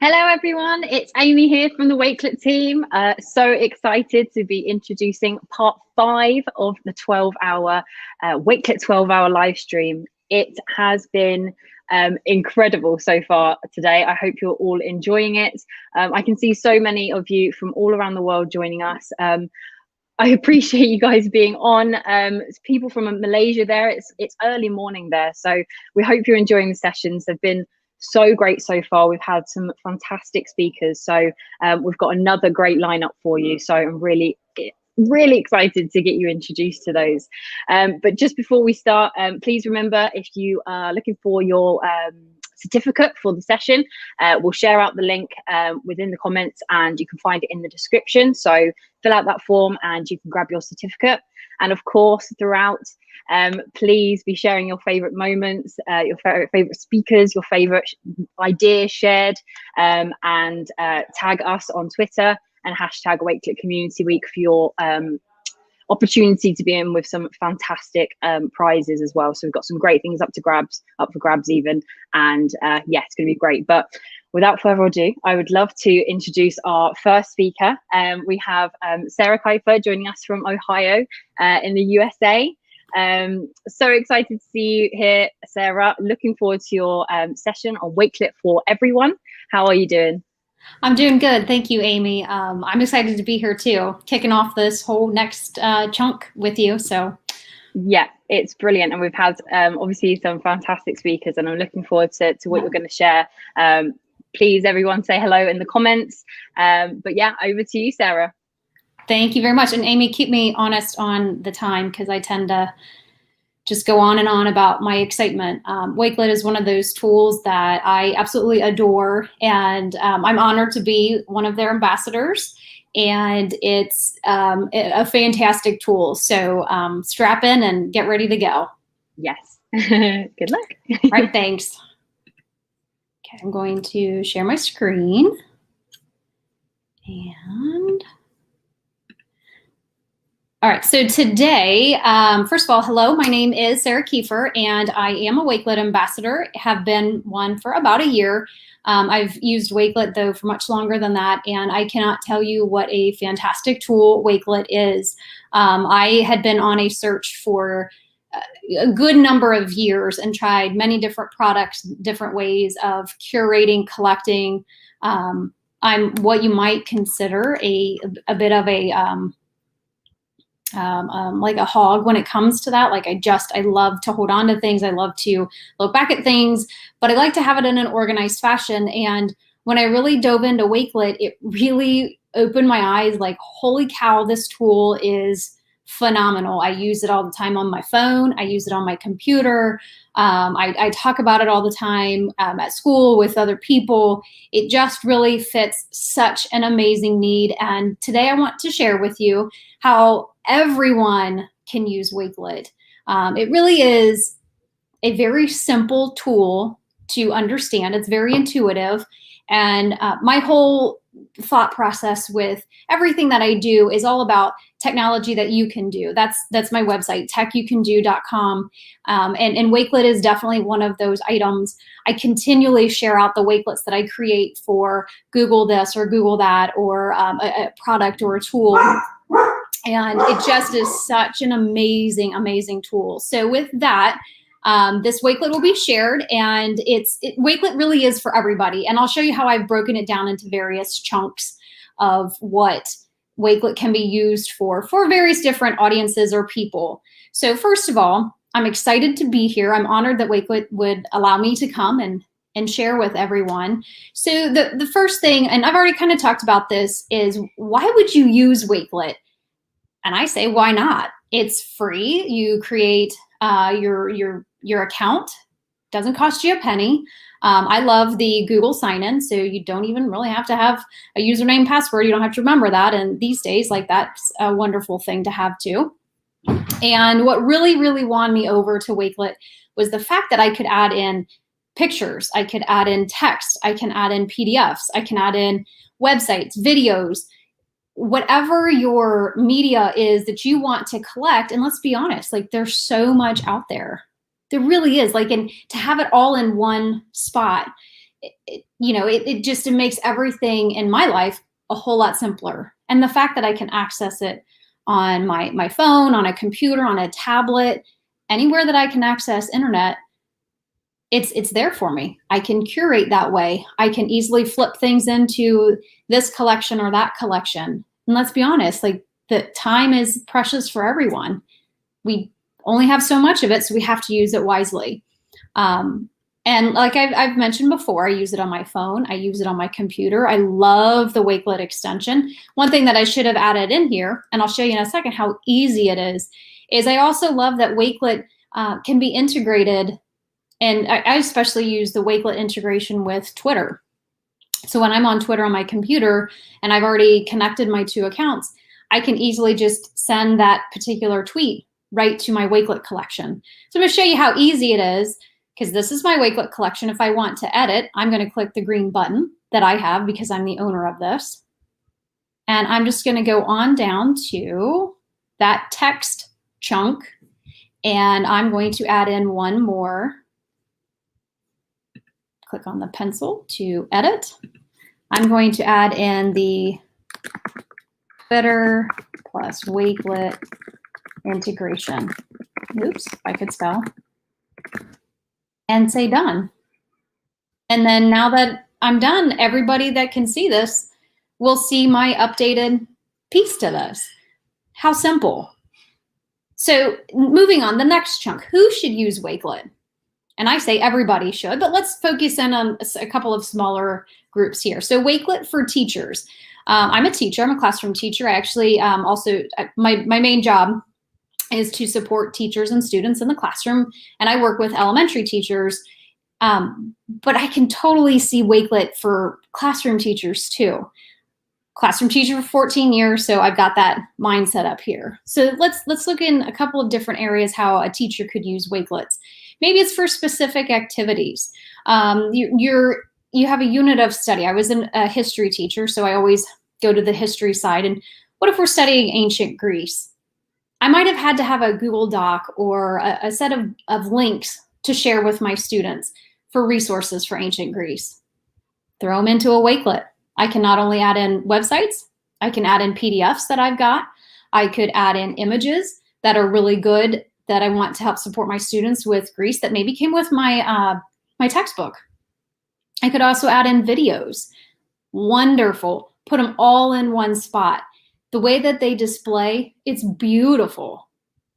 Hello everyone, it's Amy here from the Wakelet team. So excited to be introducing part 5 of the 12-hour Wakelet 12-hour live stream. It has been incredible so far today. I hope you're all enjoying it. I can see so many of you from all around the world joining us. I appreciate you guys being on. It's people from Malaysia there. It's early morning there, so we hope you're enjoying the sessions. They've been so great so far. We've had some fantastic speakers, so we've got another great lineup for you. So I'm really excited to get you introduced to those. But just before we start, please remember, if you are looking for your certificate for the session, we'll share out the link within the comments, and you can find it in the description. So fill out that form and you can grab your certificate. And of course, throughout, please be sharing your favorite moments, your favorite speakers, your favorite ideas shared, and tag us on Twitter and hashtag Wakelet Community Week for your opportunity to be in with some fantastic prizes as well. So we've got some great things up for grabs even, and yeah, it's going to be great. But without further ado, I would love to introduce our first speaker. We have Sarah Kuiper joining us from Ohio in the USA. So excited to see you here, Sarah. Looking forward to your session on Wakelet for everyone. How are you doing? I'm doing good. Thank you, Amy. I'm excited to be here too, kicking off this whole next chunk with you. So yeah, it's brilliant. And we've had obviously some fantastic speakers, and I'm looking forward to what you're going to share. Please, everyone, say hello in the comments. But yeah, over to you, Sarah. Thank you very much. And Amy, keep me honest on the time, because I tend to just go on and on about my excitement. Wakelet is one of those tools that I absolutely adore, and I'm honored to be one of their ambassadors, and it's a fantastic tool. So strap in and get ready to go. Yes. Good luck. All right, thanks. Okay, I'm going to share my screen. And all right, so today, first of all, hello, my name is Sarah Kuiper, and I am a Wakelet ambassador, have been one for about a year. I've used Wakelet, though, for much longer than that, and I cannot tell you what a fantastic tool Wakelet is. I had been on a search for a good number of years and tried many different products, different ways of curating, collecting. I'm what you might consider a bit of a like a hog when it comes to that. Like I love to hold on to things. I love to look back at things, but I like to have it in an organized fashion. And when I really dove into Wakelet, it really opened my eyes, like, holy cow, this tool is phenomenal. I use it all the time on my phone. I use it on my computer. I talk about it all the time at school with other people. It just really fits such an amazing need. And today I want to share with you how everyone can use Wakelet. It really is a very simple tool to understand. It's very intuitive. And my whole thought process with everything that I do is all about technology that you can do. That's my website, techyoucando.com. And Wakelet is definitely one of those items. I continually share out the Wakelets that I create for Google this or Google that, or a product or a tool. And it just is such an amazing, amazing tool. So with that, this Wakelet will be shared, and Wakelet really is for everybody. And I'll show you how I've broken it down into various chunks of what Wakelet can be used for various different audiences or people. So first of all, I'm excited to be here. I'm honored that Wakelet would allow me to come and share with everyone. So the first thing, and I've already kind of talked about this, is why would you use Wakelet? And I say, why not? It's free. You create your account. Doesn't cost you a penny. I love the Google sign-in, so you don't even really have to have a username, password. You don't have to remember that. And these days, like, that's a wonderful thing to have too. And what really, really won me over to Wakelet was the fact that I could add in pictures. I could add in text. I can add in PDFs. I can add in websites, videos, whatever your media is that you want to collect. And let's be honest, like, there's so much out there. There really is, like, and to have it all in one spot it makes everything in my life a whole lot simpler. And the fact that I can access it on my phone, on a computer, on a tablet, anywhere that I can access internet, it's there for me. I can curate that way. I can easily flip things into this collection or that collection. And let's be honest, like, the time is precious for everyone. We only have so much of it, so we have to use it wisely. And like I've mentioned before, I use it on my phone. I use it on my computer. I love the Wakelet extension. One thing that I should have added in here, and I'll show you in a second how easy it is I also love that Wakelet can be integrated. And I especially use the Wakelet integration with Twitter. So when I'm on Twitter on my computer and I've already connected my 2 accounts, I can easily just send that particular tweet right to my Wakelet collection. So I'm going to show you how easy it is, because this is my Wakelet collection. If I want to edit, I'm going to click the green button that I have because I'm the owner of this. And I'm just going to go on down to that text chunk, and I'm going to add in one more. Click on the pencil to edit. I'm going to add in the Twitter plus Wakelet integration. Oops, if I could spell. And say done. And then now that I'm done, everybody that can see this will see my updated piece to this. How simple. So moving on, the next chunk, who should use Wakelet? And I say everybody should, but let's focus in on a couple of smaller groups here. So Wakelet for teachers. I'm a teacher, I'm a classroom teacher. I actually my main job is to support teachers and students in the classroom, and I work with elementary teachers, but I can totally see Wakelet for classroom teachers too. Classroom teacher for 14 years, so I've got that mindset up here. So let's look in a couple of different areas how a teacher could use Wakelets. Maybe it's for specific activities. You have a unit of study. I was a history teacher, so I always go to the history side. And what if we're studying ancient Greece? I might have had to have a Google Doc or a set of links to share with my students for resources for ancient Greece. Throw them into a Wakelet. I can not only add in websites, I can add in PDFs that I've got. I could add in images that are really good that I want to help support my students with Greece that maybe came with my textbook. I could also add in videos. Wonderful. Put them all in one spot. The way that they display, it's beautiful.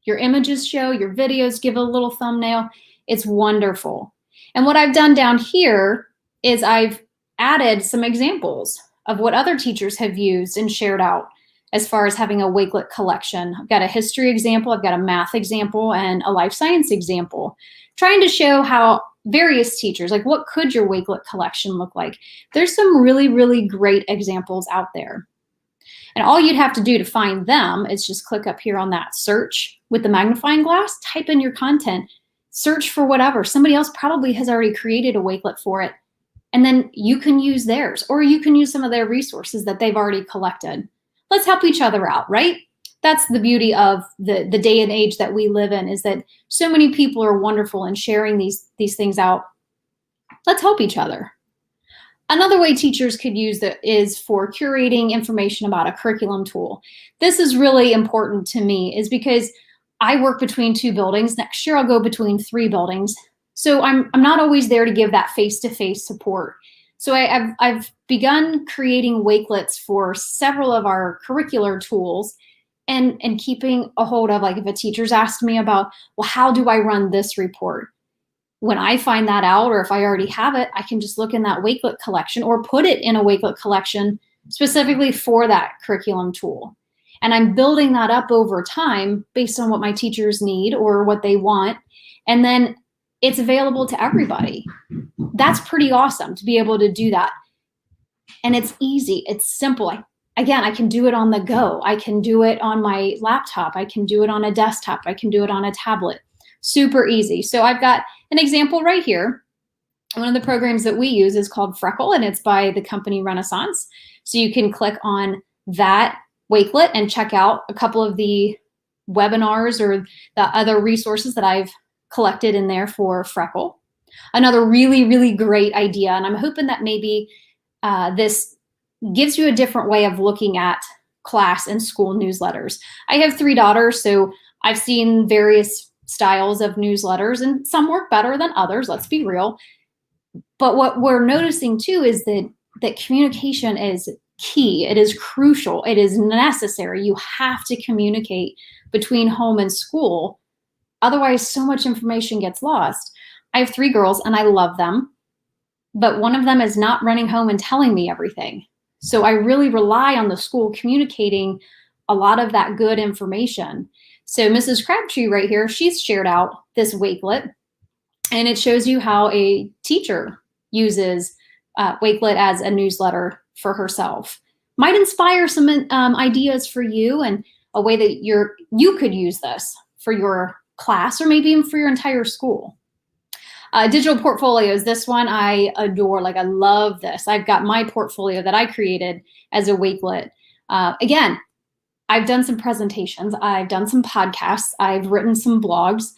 Your images show, your videos give a little thumbnail. It's wonderful. And what I've done down here is I've added some examples of what other teachers have used and shared out as far as having a Wakelet collection. I've got a history example, I've got a math example, and a life science example, trying to show how various teachers, like what could your Wakelet collection look like? There's some really, really great examples out there. And all you'd have to do to find them is just click up here on that search with the magnifying glass, type in your content, search for whatever. Somebody else probably has already created a Wakelet for it. And then you can use theirs, or you can use some of their resources that they've already collected. Let's help each other out, right? That's the beauty of the day and age that we live in, is that so many people are wonderful in sharing these things out. Let's help each other. Another way teachers could use that is for curating information about a curriculum tool. This is really important to me, is because I work between 2 buildings. Next year I'll go between 3 buildings. So I'm not always there to give that face-to-face support. So I've begun creating Wakelets for several of our curricular tools and keeping a hold of, like, if a teacher's asked me about, well, how do I run this report? When I find that out, or if I already have it, I can just look in that Wakelet collection or put it in a Wakelet collection specifically for that curriculum tool. And I'm building that up over time based on what my teachers need or what they want. And then it's available to everybody. That's pretty awesome to be able to do that. And it's easy, it's simple. Again, I can do it on the go. I can do it on my laptop. I can do it on a desktop. I can do it on a tablet. Super easy. So I've got an example right here. One of the programs that we use is called Freckle, and it's by the company Renaissance. So you can click on that Wakelet and check out a couple of the webinars or the other resources that I've collected in there for Freckle. Another really, really great idea, and I'm hoping that maybe this gives you a different way of looking at class and school newsletters. I have 3 daughters, so I've seen various styles of newsletters, and some work better than others, let's be real. But what we're noticing too is that communication is key. It is crucial. It is necessary. You have to communicate between home and school. Otherwise, so much information gets lost. I have 3 girls and I love them, but one of them is not running home and telling me everything. So I really rely on the school communicating a lot of that good information. So Mrs. Crabtree right here, she's shared out this Wakelet, and it shows you how a teacher uses Wakelet as a newsletter for herself. Might inspire some ideas for you and a way that you could use this for your class or maybe even for your entire school. Digital portfolios, this one I adore. Like, I love this. I've got my portfolio that I created as a Wakelet. Again, I've done some presentations, I've done some podcasts, I've written some blogs,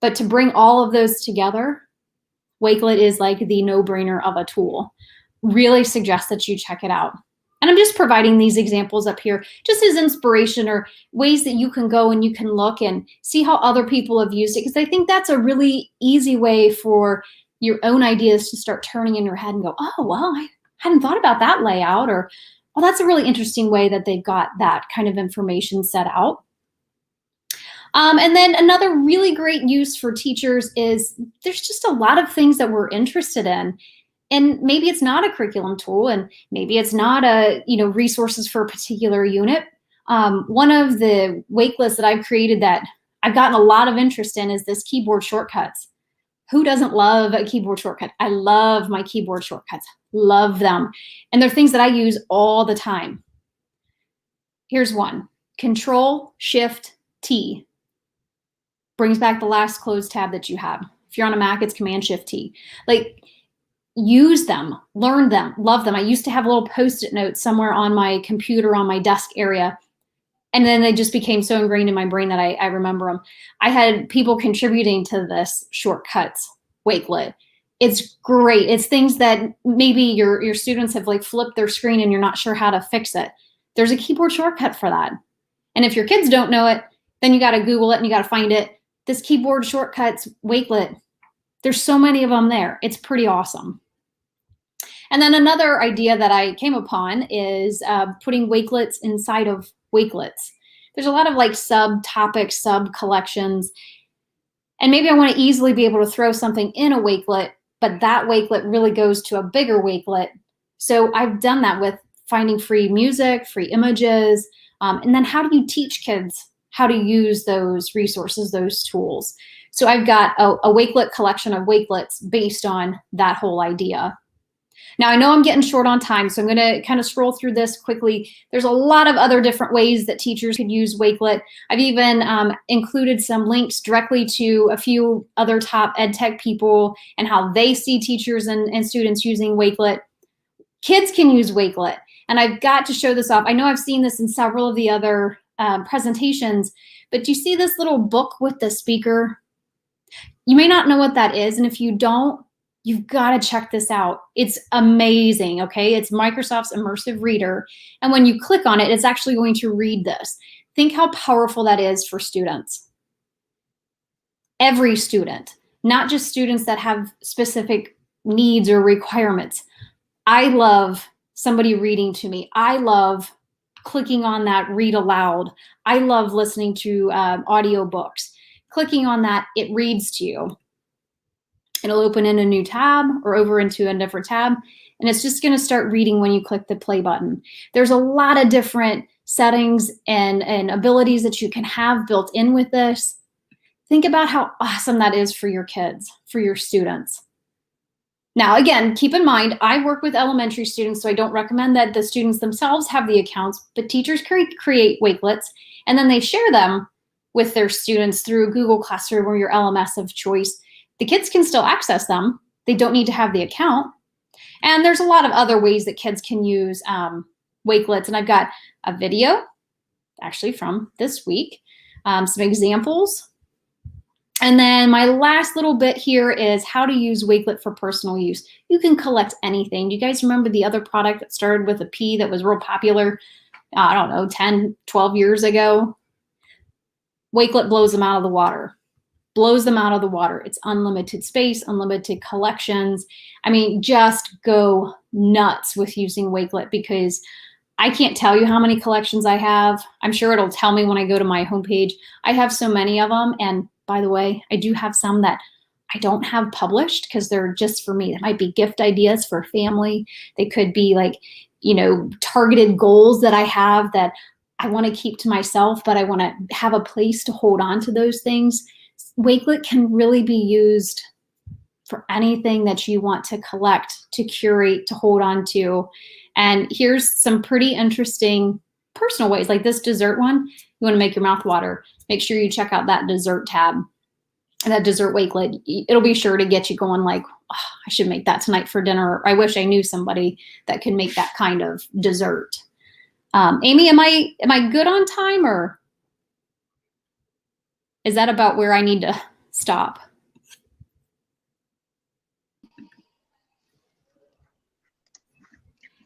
but to bring all of those together, Wakelet is like the no-brainer of a tool. Really suggest that you check it out. And I'm just providing these examples up here just as inspiration or ways that you can go and you can look and see how other people have used it, because I think that's a really easy way for your own ideas to start turning in your head and go, oh, well, I hadn't thought about that layout, or, well, that's a really interesting way that they've got that kind of information set out. And then another really great use for teachers is there's just a lot of things that we're interested in. And maybe it's not a curriculum tool, and maybe it's not a, resources for a particular unit. One of the Wakelets that I've created that I've gotten a lot of interest in is this keyboard shortcuts. Who doesn't love a keyboard shortcut? I love my keyboard shortcuts, love them. And they're things that I use all the time. Here's one, Control-Shift-T. Brings back the last closed tab that you have. If you're on a Mac, it's Command-Shift-T. Like, use them, learn them, love them. I used to have little Post-it notes somewhere on my computer on my desk area, and then they just became so ingrained in my brain that I remember them. I had people contributing to this shortcuts Wakelet. It's great. It's things that maybe your students have like flipped their screen and you're not sure how to fix it. There's a keyboard shortcut for that. And if your kids don't know it, then you got to Google it and you got to find it. This keyboard shortcuts Wakelet, there's so many of them there. It's pretty awesome. And then another idea that I came upon is putting Wakelets inside of Wakelets. There's a lot of like subtopics, sub-collections, and maybe I want to easily be able to throw something in a Wakelet, but that Wakelet really goes to a bigger Wakelet. So I've done that with finding free music, free images, and then how do you teach kids how to use those resources, those tools? So I've got a Wakelet collection of Wakelets based on that whole idea. Now, I know I'm getting short on time, so I'm going to kind of scroll through this quickly. There's a lot of other different ways that teachers could use Wakelet. I've even included some links directly to a few other top ed tech people and how they see teachers and students using Wakelet. Kids can use Wakelet, and I've got to show this off. I know I've seen this in several of the other presentations, but do you see this little book with the speaker? You may not know what that is, and if you don't, you've got to check this out. It's amazing, okay? It's Microsoft's Immersive Reader, and when you click on it, it's actually going to read this. Think how powerful that is for students. Every student, not just students that have specific needs or requirements. I love somebody reading to me. I love clicking on that read aloud. I love listening to audiobooks. Clicking on that, it reads to you. It'll open in a new tab or over into a different tab, and it's just going to start reading when you click the play button. There's a lot of different settings and abilities that you can have built in with this. Think about how awesome that is for your kids, for your students. Now, again, keep in mind, I work with elementary students, so I don't recommend that the students themselves have the accounts, but teachers create Wakelets, and then they share them with their students through Google Classroom or your LMS of choice. The kids can still access them. They don't need to have the account. And there's a lot of other ways that kids can use Wakelets. And I've got a video actually from this week, some examples. And then my last little bit here is how to use Wakelet for personal use. You can collect anything. Do you guys remember the other product that started with a P that was real popular, I don't know, 10, 12 years ago? Wakelet blows them out of the water. Blows them out of the water. It's unlimited space, unlimited collections. I mean, just go nuts with using Wakelet, because I can't tell you how many collections I have. I'm sure it'll tell me when I go to my homepage. I have so many of them. And by the way, I do have some that I don't have published because they're just for me. That might be gift ideas for family. They could be like, you know, targeted goals that I have that I want to keep to myself, but I want to have a place to hold on to those things. Wakelet can really be used for anything that you want to collect, to curate, to hold on to. And here's some pretty interesting personal ways, like this dessert one. You want to make your mouth water. Make sure you check out that dessert tab, that dessert Wakelet. It'll be sure to get you going like, oh, I should make that tonight for dinner. I wish I knew somebody that could make that kind of dessert. Amy, am I good on time, or is that about where I need to stop?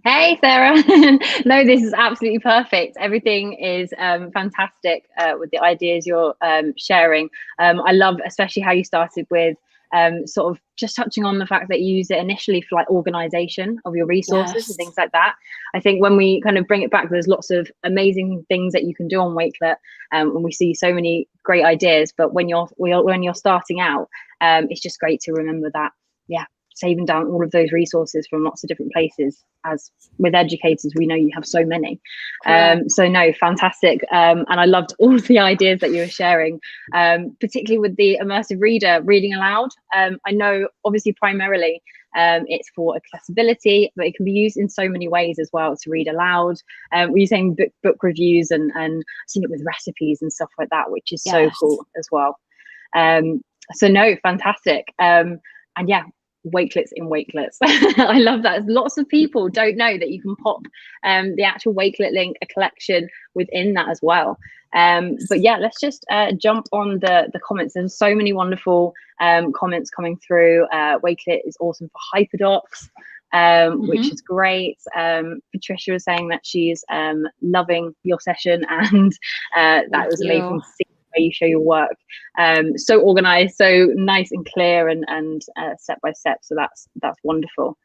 Hey, Sarah. No, this is absolutely perfect. Everything is fantastic with the ideas you're sharing. I love especially how you started with sort of just touching on the fact that you use it initially for like organization of your resources and things like that. I think when we kind of bring it back, there's lots of amazing things that you can do on Wakelet, and we see so many great ideas. But when you're starting out, it's just great to remember that, yeah, saving down all of those resources from lots of different places. As with educators, we know you have so many. So no, fantastic. And I loved all of the ideas that you were sharing, particularly with the immersive reader, reading aloud. I know obviously primarily it's for accessibility, but it can be used in so many ways as well to read aloud. We're using book reviews and I've seen it with recipes and stuff like that, which is so cool as well. So no, fantastic. And yeah, Wakelets in Wakelets. I love that. Lots of people don't know that you can pop the actual Wakelet link, a collection within that as well. But yeah, let's just jump on the comments. There's so many wonderful comments coming through. Wakelet is awesome for hyperdocs, which is great. Patricia was saying that she's loving your session, and that was amazing to see you show your work, so organized, so nice and clear, and step by step. So that's wonderful.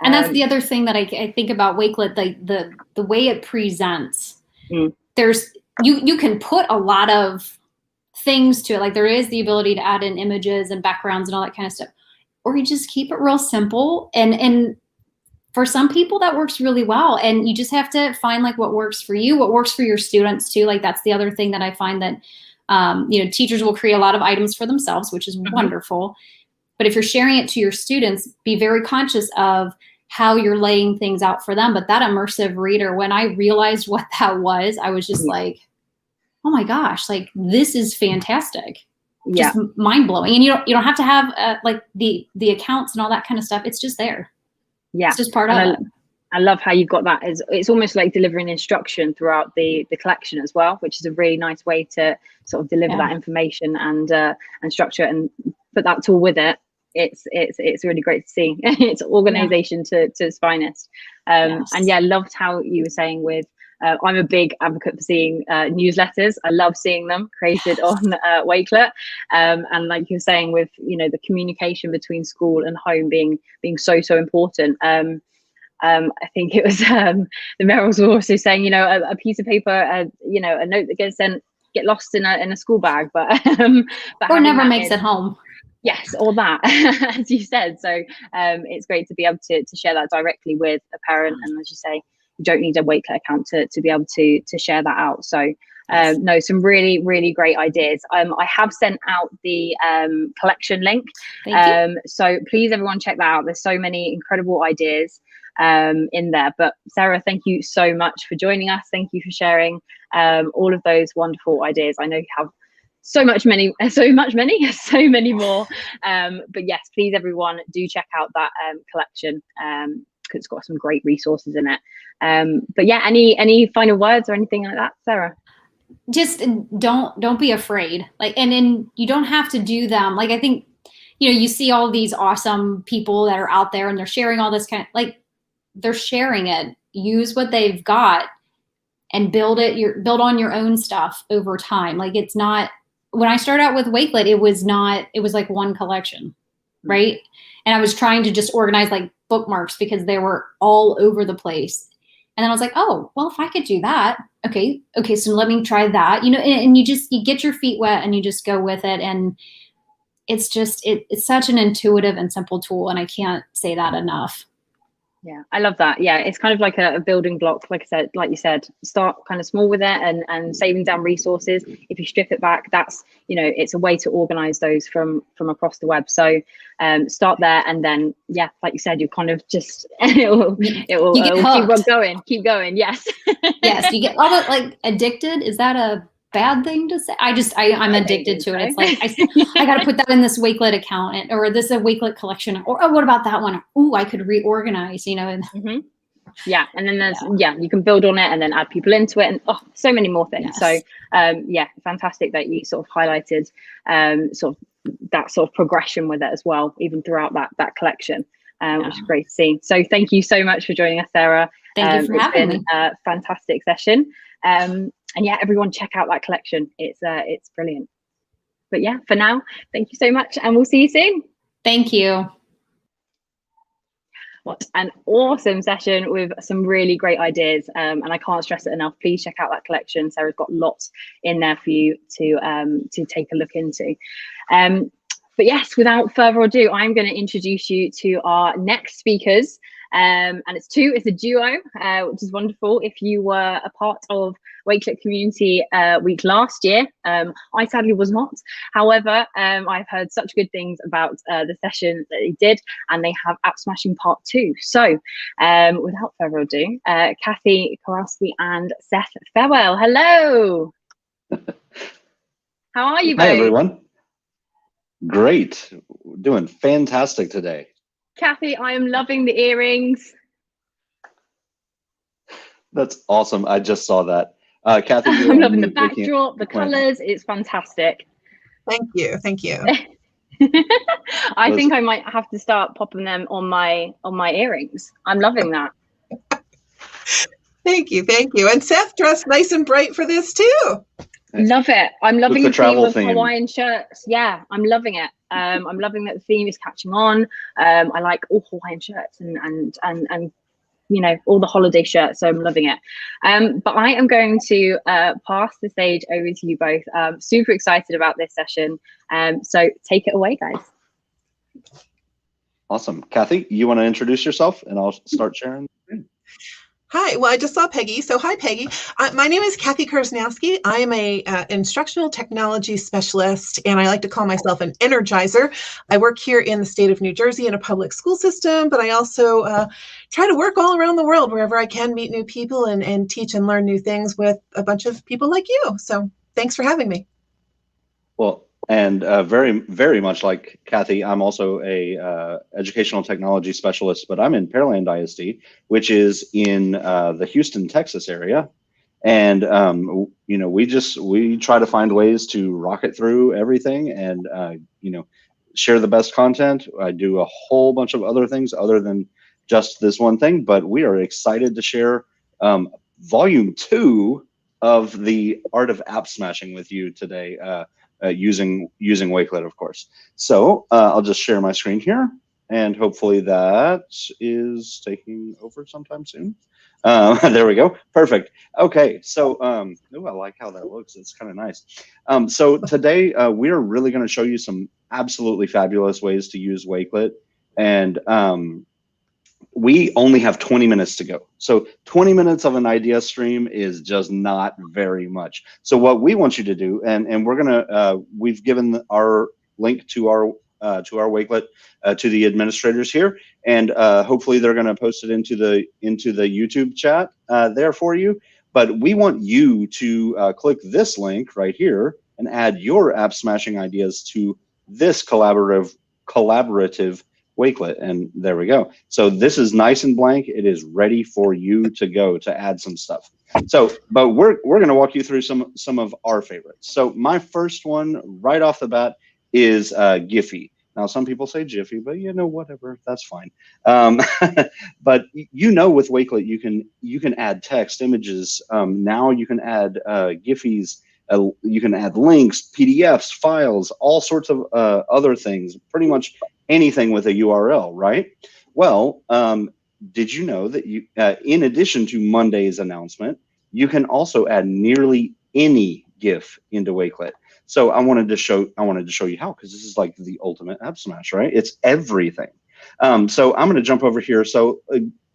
And that's the other thing that I think about Wakelet, like the way it presents. There's you can put a lot of things to it. Like there is the ability to add in images and backgrounds and all that kind of stuff, or you just keep it real simple. And for some people that works really well, and you just have to find like what works for you, what works for your students too. Like that's the other thing that I find that you know, teachers will create a lot of items for themselves, which is wonderful. But if you're sharing it to your students, be very conscious of how you're laying things out for them. But that immersive reader, when I realized what that was, I was just like, oh my gosh, like this is fantastic. Just mind blowing. And you don't have to have like the accounts and all that kind of stuff. It's just there. Yeah. It's just part of it. I love how you've got that. It's almost like delivering instruction throughout the collection as well, which is a really nice way to sort of deliver that information and structure and put that tool with it. It's really great to see. It's organization to its finest. And yeah, loved how you were saying with I'm a big advocate for seeing newsletters. I love seeing them created on Wakelet, and like you're saying with, you know, the communication between school and home being so important. I think it was the Merrills were also saying, you know, a piece of paper, you know, a note that gets sent get lost in a school bag, but or never makes it home. Yes, or that, as you said. So it's great to be able to share that directly with a parent, and as you say, you don't need a Wakelet account to be able to share that out. So no, some really great ideas. I have sent out the collection link, so please everyone check that out. There's so many incredible ideas in there. But Sarah, thank you so much for joining us. Thank you for sharing all of those wonderful ideas. I know you have so many more. But yes, please everyone do check out that collection, because it's got some great resources in it. But yeah, any final words or anything like that, Sarah? just don't be afraid. Like, and then you don't have to do them. Like, I think, you know, you see all these awesome people that are out there and they're sharing all this kind of, like, they're sharing it. Use what they've got and build on your own stuff over time. Like, it's not, when I started out with Wakelet, it was like one collection, right? And I was trying to just organize like bookmarks because they were all over the place. And then I was like, oh, well, if I could do that, okay, so let me try that, you know, and you get your feet wet and you just go with it. And it's just, it's such an intuitive and simple tool. And I can't say that enough. Yeah, I love that. Yeah, it's kind of like a building block. Like you said, start kind of small with it and saving down resources. If you strip it back, that's, you know, it's a way to organize those from across the web. So start there, and then, yeah, like you said, you kind of just it will keep going. Yes. Yes, you get almost like addicted. Is that a bad thing to say? I'm addicted to it. It's like I got to put that in this Wakelet account, or this a Wakelet collection, or oh, what about that one? Ooh, I could reorganize, you know. And yeah, and then there's you can build on it and then add people into it, and so many more things. Yes. So yeah, fantastic that you sort of highlighted sort of that sort of progression with it as well, even throughout that collection, which is great to see. So thank you so much for joining us, Sarah. Thank you for having me. A fantastic session. And yeah, everyone check out that collection. It's brilliant. But yeah, for now, thank you so much, and we'll see you soon. Thank you. What an awesome session with some really great ideas. And I can't stress it enough. Please check out that collection. Sarah's got lots in there for you to take a look into. But yes, without further ado, I'm going to introduce you to our next speakers. And it's a duo, which is wonderful. If you were a part of Wakelet Community Week last year, I sadly was not. However, I've heard such good things about the session that they did, and they have Appsmashing Part 2. So without further ado, Kathy Kowalski and Seth Farewell. Hello. How are you both? Hi, everyone. Great. Doing fantastic today. Kathy, I am loving the earrings. That's awesome. I just saw that. Kathy, I'm loving the backdrop, the colors. It's fantastic. Thank you. Thank you. I think I might have to start popping them on my earrings. I'm loving that. Thank you. Thank you. And Seth dressed nice and bright for this too. Love it. I'm loving the theme of theme. Hawaiian shirts. Yeah, I'm loving it. I'm loving that the theme is catching on. I like all Hawaiian shirts and you know, all the holiday shirts, so I'm loving it. But I am going to pass the stage over to you both. Super excited about this session. So take it away, guys. Awesome. Kathy, you want to introduce yourself and I'll start sharing? Hi, well, I just saw Peggy. So hi, Peggy. My name is Kathy Kursnowski. I am a instructional technology specialist, and I like to call myself an energizer. I work here in the state of New Jersey in a public school system, but I also try to work all around the world wherever I can, meet new people and teach and learn new things with a bunch of people like you. So thanks for having me. Well, and very, very much like Kathy, I'm also a educational technology specialist, but I'm in Pearland ISD, which is in the Houston, Texas area. And, you know, we try to find ways to rocket through everything and, you know, share the best content. I do a whole bunch of other things other than just this one thing, but we are excited to share volume 2 of the Art of App Smashing with you today. Using Wakelet, of course. So I'll just share my screen here, and hopefully that is taking over sometime soon. There we go. Perfect. Okay. So, I like how that looks. It's kind of nice. So today we're really going to show you some absolutely fabulous ways to use Wakelet, and we only have 20 minutes to go. So 20 minutes of an idea stream is just not very much. So what we want you to do, and we're gonna, we've given our link to our Wakelet to the administrators here, and hopefully they're gonna post it into the YouTube chat there for you. But we want you to click this link right here and add your app smashing ideas to this collaborative Wakelet, and there we go. So this is nice and blank. It is ready for you to go to add some stuff. So, but we're going to walk you through some of our favorites. So my first one right off the bat is Giphy. Now, some people say Jiffy, but whatever, that's fine. But with Wakelet, you can add text, images. Now you can add Giphies. You can add links, PDFs, files, all sorts of other things. Pretty much anything with a URL, right? Well, did you know that you, in addition to Monday's announcement, you can also add nearly any GIF into Wakelet? So I wanted to show you how, because this is like the ultimate app smash, right? It's everything. So I'm going to jump over here. So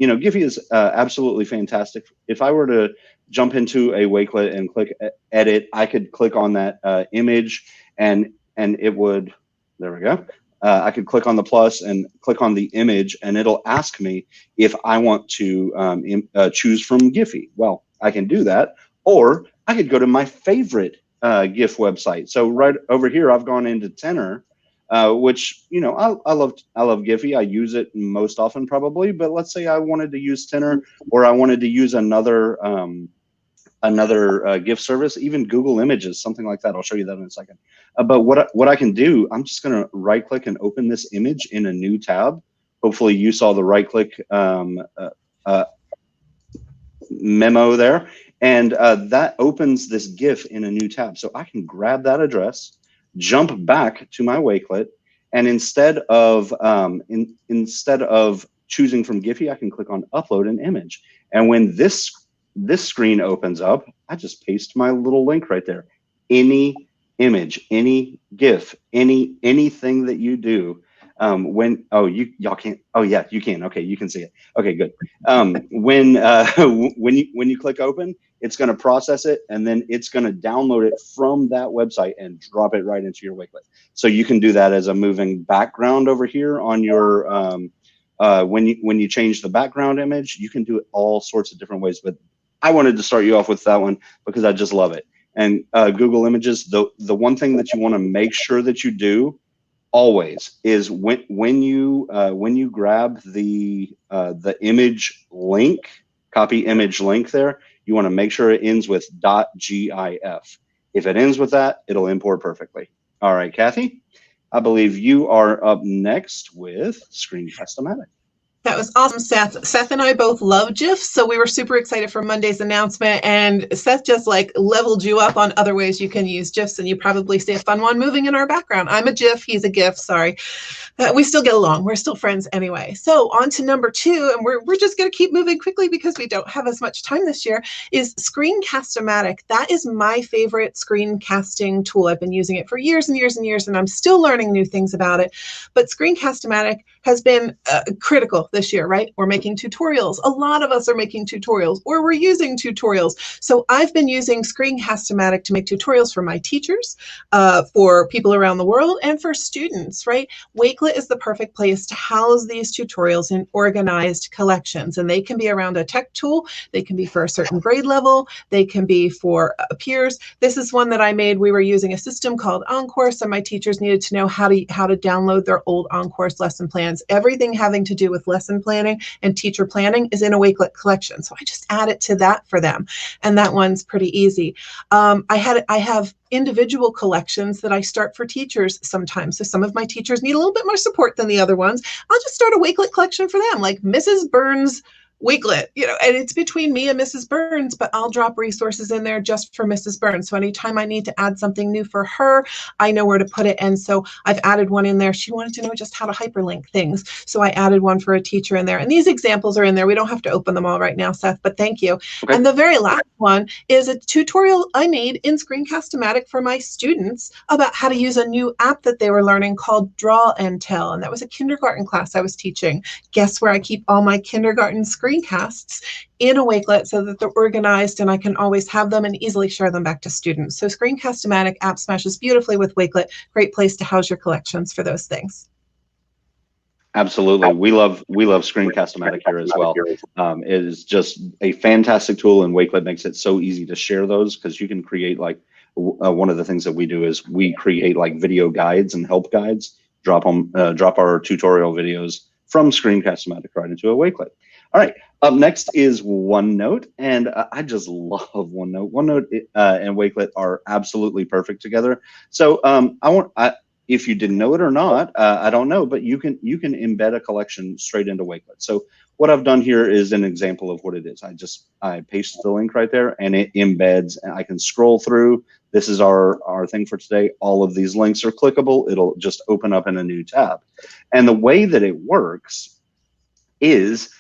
Giphy is absolutely fantastic. If I were to jump into a Wakelet and click edit, I could click on that image, and it would. There we go. I could click on the plus and click on the image, and it'll ask me if I want to choose from Giphy. Well, I can do that, or I could go to my favorite GIF website. So right over here, I've gone into Tenor, which I love Giphy. I use it most often, probably. But let's say I wanted to use Tenor, or I wanted to use another GIF service, even Google Images, something like that. I'll show you that in a second. But what I can do, I'm just going to right click and open this image in a new tab. Hopefully you saw the right click memo there. And that opens this GIF in a new tab. So I can grab that address, jump back to my Wakelet, and instead of choosing from Giphy, I can click on Upload an Image. And when this screen opens up, I just paste my little link right there. Any image, any GIF, anything that you do. Y'all can't. Oh yeah, you can. Okay, you can see it. Okay, good. When you click open, it's going to process it, and then it's going to download it from that website and drop it right into your Wakelet. So you can do that as a moving background over here on your when you change the background image. You can do it all sorts of different ways, but I wanted to start you off with that one because I just love it. And Google Images, the one thing that you want to make sure that you do always is when you grab the image link, copy image link there, you want to make sure it ends with .gif. If it ends with that, it'll import perfectly. All right, Kathy, I believe you are up next with Screencast-O-Matic. That was awesome, Seth. Seth and I both love GIFs, so we were super excited for Monday's announcement, and Seth just leveled you up on other ways you can use GIFs, and you probably see a fun one moving in our background. I'm a GIF, he's a GIF, sorry. We still get along, we're still friends anyway. So on to number 2, and we're just gonna keep moving quickly because we don't have as much time this year, is Screencast-O-Matic. That is my favorite screencasting tool. I've been using it for years and years and years, and I'm still learning new things about it. But Screencast-O-Matic has been critical this year, right? We're making tutorials. A lot of us are making tutorials, or we're using tutorials. So I've been using Screencast-O-Matic to make tutorials for my teachers, for people around the world, and for students, right? Wakelet is the perfect place to house these tutorials in organized collections, and they can be around a tech tool. They can be for a certain grade level. They can be for peers. This is one that I made. We were using a system called OnCourse, and my teachers needed to know how to download their old OnCourse lesson plans. Everything having to do with lesson planning and teacher planning is in a Wakelet collection. So I just added to that for them. And that one's pretty easy. I have individual collections that I start for teachers sometimes. So some of my teachers need a little bit more support than the other ones. I'll just start a Wakelet collection for them, like Mrs. Burns Wakelet, and it's between me and Mrs. Burns, but I'll drop resources in there just for Mrs. Burns. So anytime I need to add something new for her, I know where to put it. And so I've added one in there. She wanted to know just how to hyperlink things. So I added one for a teacher in there. And these examples are in there. We don't have to open them all right now, Seth, but thank you. Okay. And the very last one is a tutorial I made in Screencast-O-Matic for my students about how to use a new app that they were learning called Draw and Tell. And that was a kindergarten class I was teaching. Guess where I keep all my kindergarten screencasts? In a Wakelet so that they're organized and I can always have them and easily share them back to students. So Screencast-O-Matic app smashes beautifully with Wakelet. Great place to house your collections for those things. Absolutely. We love Screencast-O-Matic here as well. It is just a fantastic tool, and Wakelet makes it so easy to share those because you can create one of the things that we do is we create video guides and help guides, drop our tutorial videos from Screencast-O-Matic right into a Wakelet. All right. Up next is OneNote, and I just love OneNote. OneNote and Wakelet are absolutely perfect together. So if you didn't know it or not, I don't know, but you can embed a collection straight into Wakelet. So what I've done here is an example of what it is. I paste the link right there, and it embeds, and I can scroll through. This is our thing for today. All of these links are clickable. It'll just open up in a new tab. And the way that it works is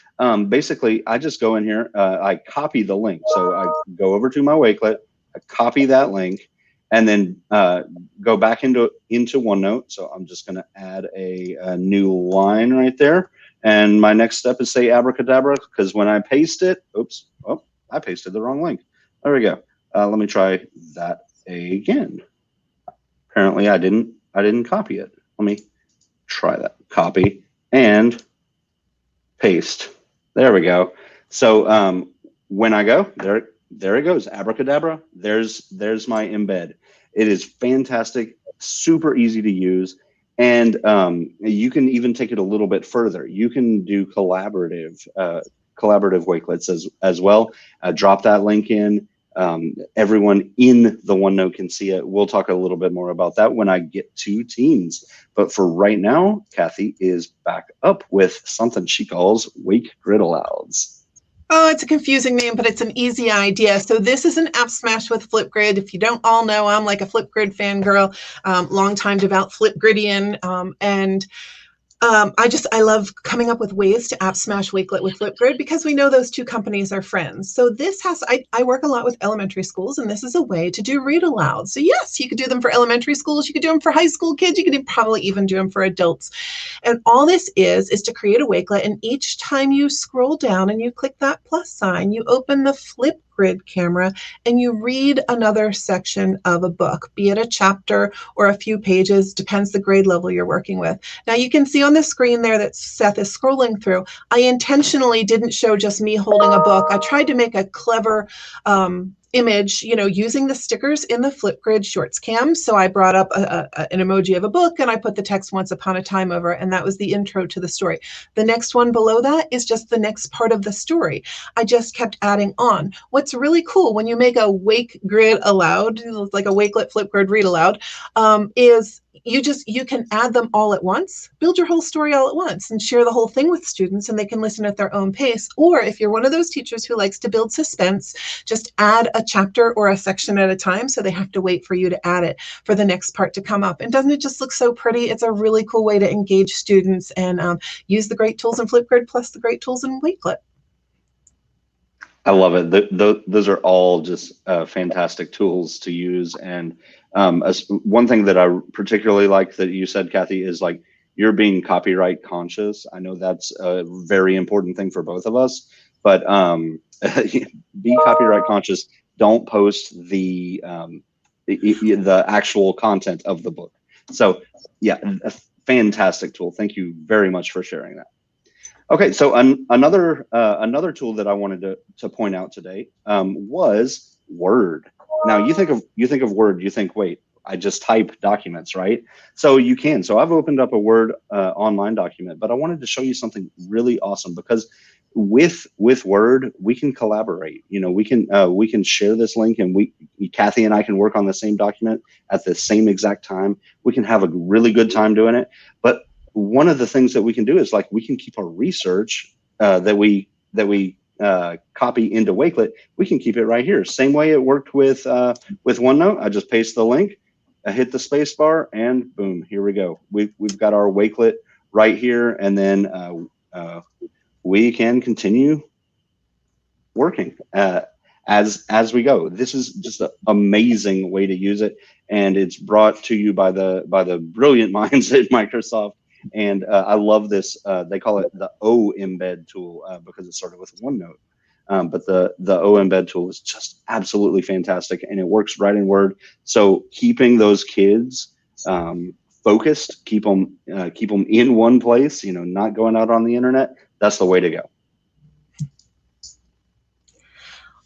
basically I just go in here, I copy the link. So I go over to my Wakelet, I copy that link, and then go back into OneNote. So I'm just going to add a new line right there. And my next step is say abracadabra, because when I paste it, oops, oh, I pasted the wrong link. There we go. Let me try that again. Apparently I didn't copy it. Let me try that. Copy and paste. There we go. So when I go there it goes. Abracadabra. There's my embed. It is fantastic, super easy to use. And you can even take it a little bit further. You can do collaborative Wakelets as well. Drop that link in. Everyone in the OneNote can see it. We'll talk a little bit more about that when I get to teams. But for right now, Kathy is back up with something she calls Wake Grid Alouds. Oh, it's a confusing name, but it's an easy idea. So this is an app smash with Flipgrid. If you don't all know, I'm like a Flipgrid fangirl, longtime devout Flipgridian, and I love coming up with ways to app smash Wakelet with Flipgrid because we know those two companies are friends. So this I work a lot with elementary schools, and this is a way to do read aloud. So yes, you could do them for elementary schools, you could do them for high school kids, you could probably even do them for adults. And all this is to create a Wakelet, and each time you scroll down and you click that plus sign, you open the Flipgrid camera and you read another section of a book, be it a chapter or a few pages, depends the grade level you're working with. Now you can see on the screen there that Seth is scrolling through. I intentionally didn't show just me holding a book. I tried to make a clever image, using the stickers in the Flipgrid Shorts cam. So I brought up an emoji of a book and I put the text once upon a time over, and that was the intro to the story. The next one below that is just the next part of the story. I just kept adding on. What's really cool when you make a Wake Grid Aloud, like a Wakelet Flipgrid Read Aloud, is you can add them all at once, build your whole story all at once and share the whole thing with students, and they can listen at their own pace. Or if you're one of those teachers who likes to build suspense, just add a chapter or a section at a time, so they have to wait for you to add it for the next part to come up. And doesn't it just look so pretty? It's a really cool way to engage students and use the great tools in Flipgrid plus the great tools in Wakelet. I love it. Those are all just fantastic tools to use. And one thing that I particularly like that you said, Kathy, is like you're being copyright conscious. I know that's a very important thing for both of us, but be copyright conscious. Don't post the actual content of the book. So yeah, a fantastic tool. Thank you very much for sharing that. Okay, so another tool that I wanted to point out today was Word. Now you think of Word, you think, wait, I just type documents, right? So you can. So I've opened up a Word online document, but I wanted to show you something really awesome because with Word we can collaborate. We can share this link, and Kathy and I can work on the same document at the same exact time. We can have a really good time doing it, but one of the things that we can do is like we can keep our research that we copy into Wakelet. We can keep it right here. Same way it worked with OneNote. I just paste the link, I hit the space bar, and boom, here we go. We've got our Wakelet right here, and then we can continue working as we go. This is just an amazing way to use it, and it's brought to you by the brilliant minds at Microsoft. And I love this. They call it the O embed tool because it started with OneNote. But the O embed tool is just absolutely fantastic, and it works right in Word. So keeping those kids focused, keep them in one place, not going out on the internet. That's the way to go.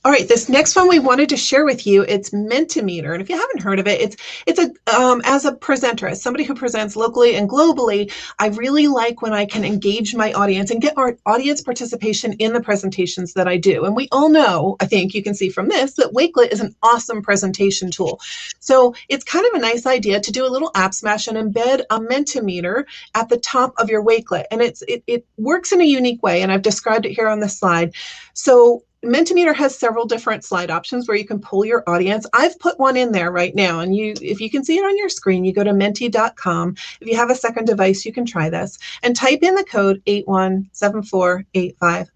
All right, this next one we wanted to share with you, it's Mentimeter. And if you haven't heard of it, it's as a presenter, as somebody who presents locally and globally, I really like when I can engage my audience and get our audience participation in the presentations that I do. And we all know, I think you can see from this, that Wakelet is an awesome presentation tool. So it's kind of a nice idea to do a little app smash and embed a Mentimeter at the top of your Wakelet. And it works in a unique way, and I've described it here on the slide. So Mentimeter has several different slide options where you can pull your audience. I've put one in there right now, and if you can see it on your screen, you go to menti.com. If you have a second device, you can try this and type in the code 8174855.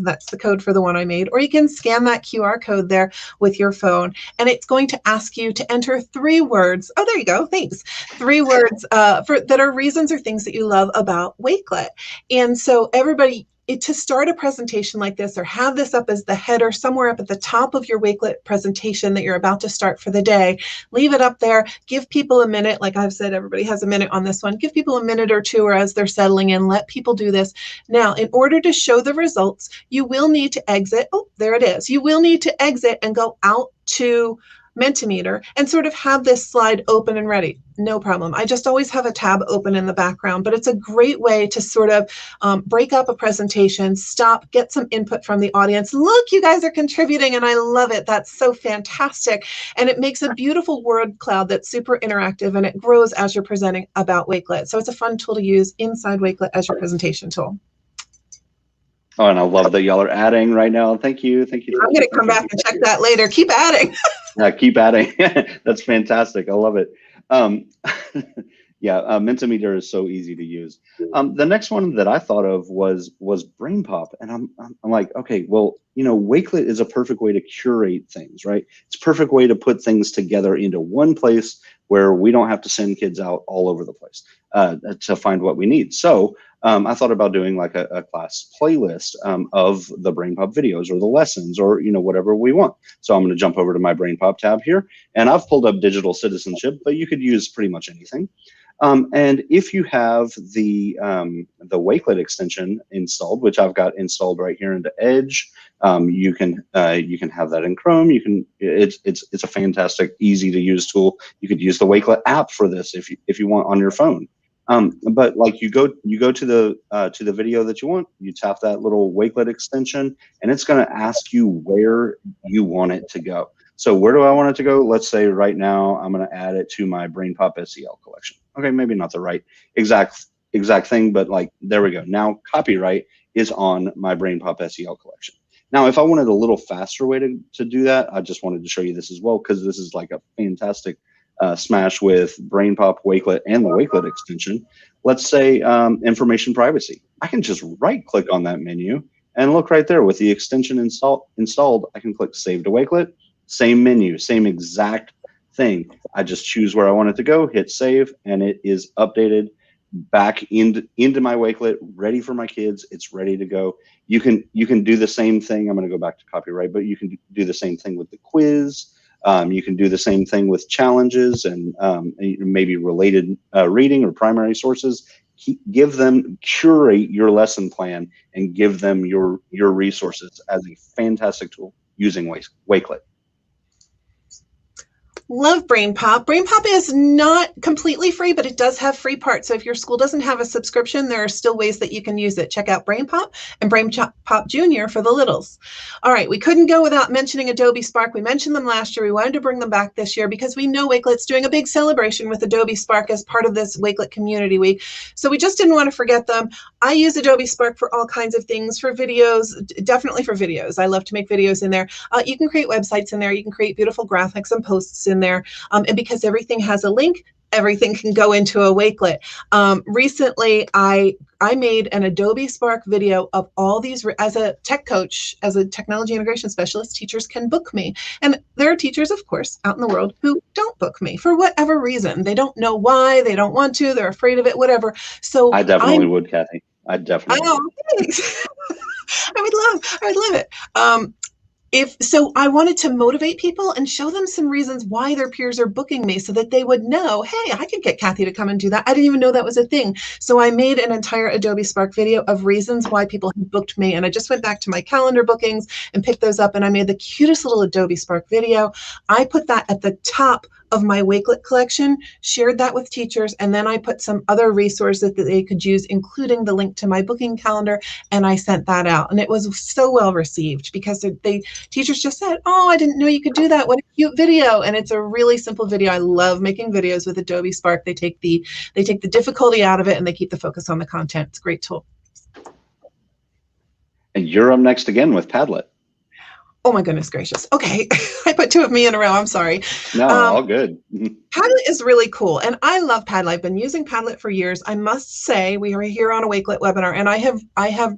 That's the code for the one I made, or you can scan that QR code there with your phone, and it's going to ask you to enter 3 words. Oh, there you go. Thanks. 3 words that are reasons or things that you love about Wakelet. And so everybody, to start a presentation like this, or have this up as the header somewhere up at the top of your Wakelet presentation that you're about to start for the day, leave it up there, give people a minute. Like I've said, everybody has a minute on this one. Give people a minute or 2, or as they're settling in, let people do this. Now, in order to show the results, you will need to exit. Oh, there it is. You will need to exit and go out to Mentimeter and sort of have this slide open and ready. No problem. I just always have a tab open in the background, but it's a great way to sort of break up a presentation, stop, get some input from the audience. Look, you guys are contributing, and I love it. That's so fantastic. And it makes a beautiful word cloud that's super interactive, and it grows as you're presenting about Wakelet. So it's a fun tool to use inside Wakelet as your presentation tool. Oh, and I love that y'all are adding right now. Thank you. Thank you. I'm going to come back and check that later. Keep adding. Keep adding. That's fantastic. I love it. Yeah, Mentimeter is so easy to use. The next one that I thought of was BrainPop, and I'm like, okay, well, you know, Wakelet is a perfect way to curate things, right? It's a perfect way to put things together into one place where we don't have to send kids out all over the place to find what we need. So I thought about doing like a class playlist of the BrainPop videos or the lessons, or, you know, whatever we want. So I'm going to jump over to my BrainPop tab here, and I've pulled up digital citizenship, but you could use pretty much anything. And if you have the Wakelet extension installed, which I've got installed right here into Edge, you can have that in Chrome. It's a fantastic, easy to use tool. You could use the Wakelet app for this if you want on your phone. But like you go to the video that you want, you tap that little Wakelet extension, and it's going to ask you where you want it to go. So where do I want it to go? Let's say right now I'm going to add it to my BrainPop SEL collection. Okay, maybe not the right exact thing, but like there we go. Now copyright is on my BrainPop SEL collection. Now, if I wanted a little faster way to do that, I just wanted to show you this as well, because this is like a fantastic smash with BrainPop, Wakelet, and the Wakelet extension. Let's say information privacy. I can just right click on that menu and look right there with the extension installed. I can click Save to Wakelet, same menu, same exact thing. I just choose where I want it to go, hit save, and it is updated back into my Wakelet, ready for my kids. It's ready to go. You can do the same thing. I'm going to go back to copyright, but you can do the same thing with the quiz. You can do the same thing with challenges and maybe related reading or primary sources. Curate your lesson plan and give them your resources as a fantastic tool using Wakelet. Love BrainPop. BrainPop is not completely free, but it does have free parts. So if your school doesn't have a subscription, there are still ways that you can use it. Check out BrainPop and BrainPop Junior for the littles. All right, we couldn't go without mentioning Adobe Spark. We mentioned them last year. We wanted to bring them back this year because we know Wakelet's doing a big celebration with Adobe Spark as part of this Wakelet Community Week. So we just didn't want to forget them. I use Adobe Spark for all kinds of things, for videos, definitely for videos. I love to make videos in there. You can create websites in there. You can create beautiful graphics and posts in there. And because everything has a link, everything can go into a Wakelet. Recently, I made an Adobe Spark video of all these. As a tech coach, as a technology integration specialist, teachers can book me. And there are teachers, of course, out in the world who don't book me for whatever reason. They don't know why, they don't want to, they're afraid of it, whatever. So I definitely would, Kathy. I definitely would. Oh, thanks. I would love it. So I wanted to motivate people and show them some reasons why their peers are booking me so that they would know, hey, I could get Kathy to come and do that. I didn't even know that was a thing. So I made an entire Adobe Spark video of reasons why people had booked me. And I just went back to my calendar bookings and picked those up. And I made the cutest little Adobe Spark video. I put that at the top of my Wakelet collection, shared that with teachers, and then I put some other resources that they could use, including the link to my booking calendar, and I sent that out. And it was so well received because teachers just said, oh, I didn't know you could do that. What a cute video. And it's a really simple video. I love making videos with Adobe Spark. They take the difficulty out of it and they keep the focus on the content. It's a great tool. And you're up next again with Padlet. Oh my goodness gracious. Okay, I put two of me in a row. I'm sorry. No, all good. Padlet is really cool. And I love Padlet. I've been using Padlet for years. I must say, we are here on a Wakelet webinar, and I have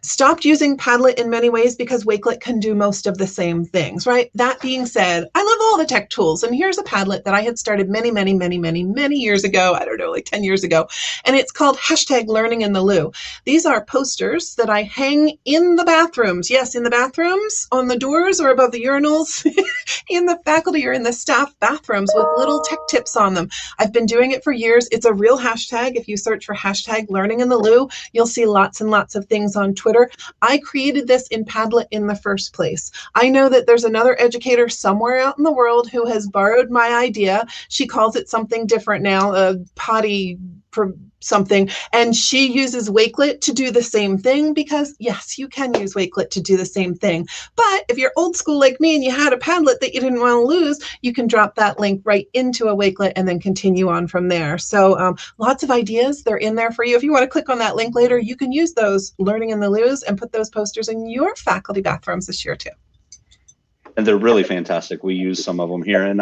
stopped using Padlet in many ways because Wakelet can do most of the same things, right? That being said, I love all the tech tools. And here's a Padlet that I had started many years ago. I don't know, like 10 years ago. And it's called #LearningInTheLoo. These are posters that I hang in the bathrooms. Yes, in the bathrooms, on the doors or above the urinals, in the faculty or in the staff bathrooms with little tech tips on them. I've been doing it for years. It's a real hashtag. If you search for #LearningInTheLoo, you'll see lots and lots of things on Twitter. I created this in Padlet in the first place. I know that there's another educator somewhere out in the world who has borrowed my idea. She calls it something different now, potty something, and she uses Wakelet to do the same thing because yes, you can use Wakelet to do the same thing. But if you're old school like me and you had a Padlet that you didn't want to lose, you can drop that link right into a Wakelet and then continue on from there. So lots of ideas, they're in there for you. If you want to click on that link later, you can use those Learning in the Loos and put those posters in your faculty bathrooms this year too. And they're really fantastic. We use some of them here, and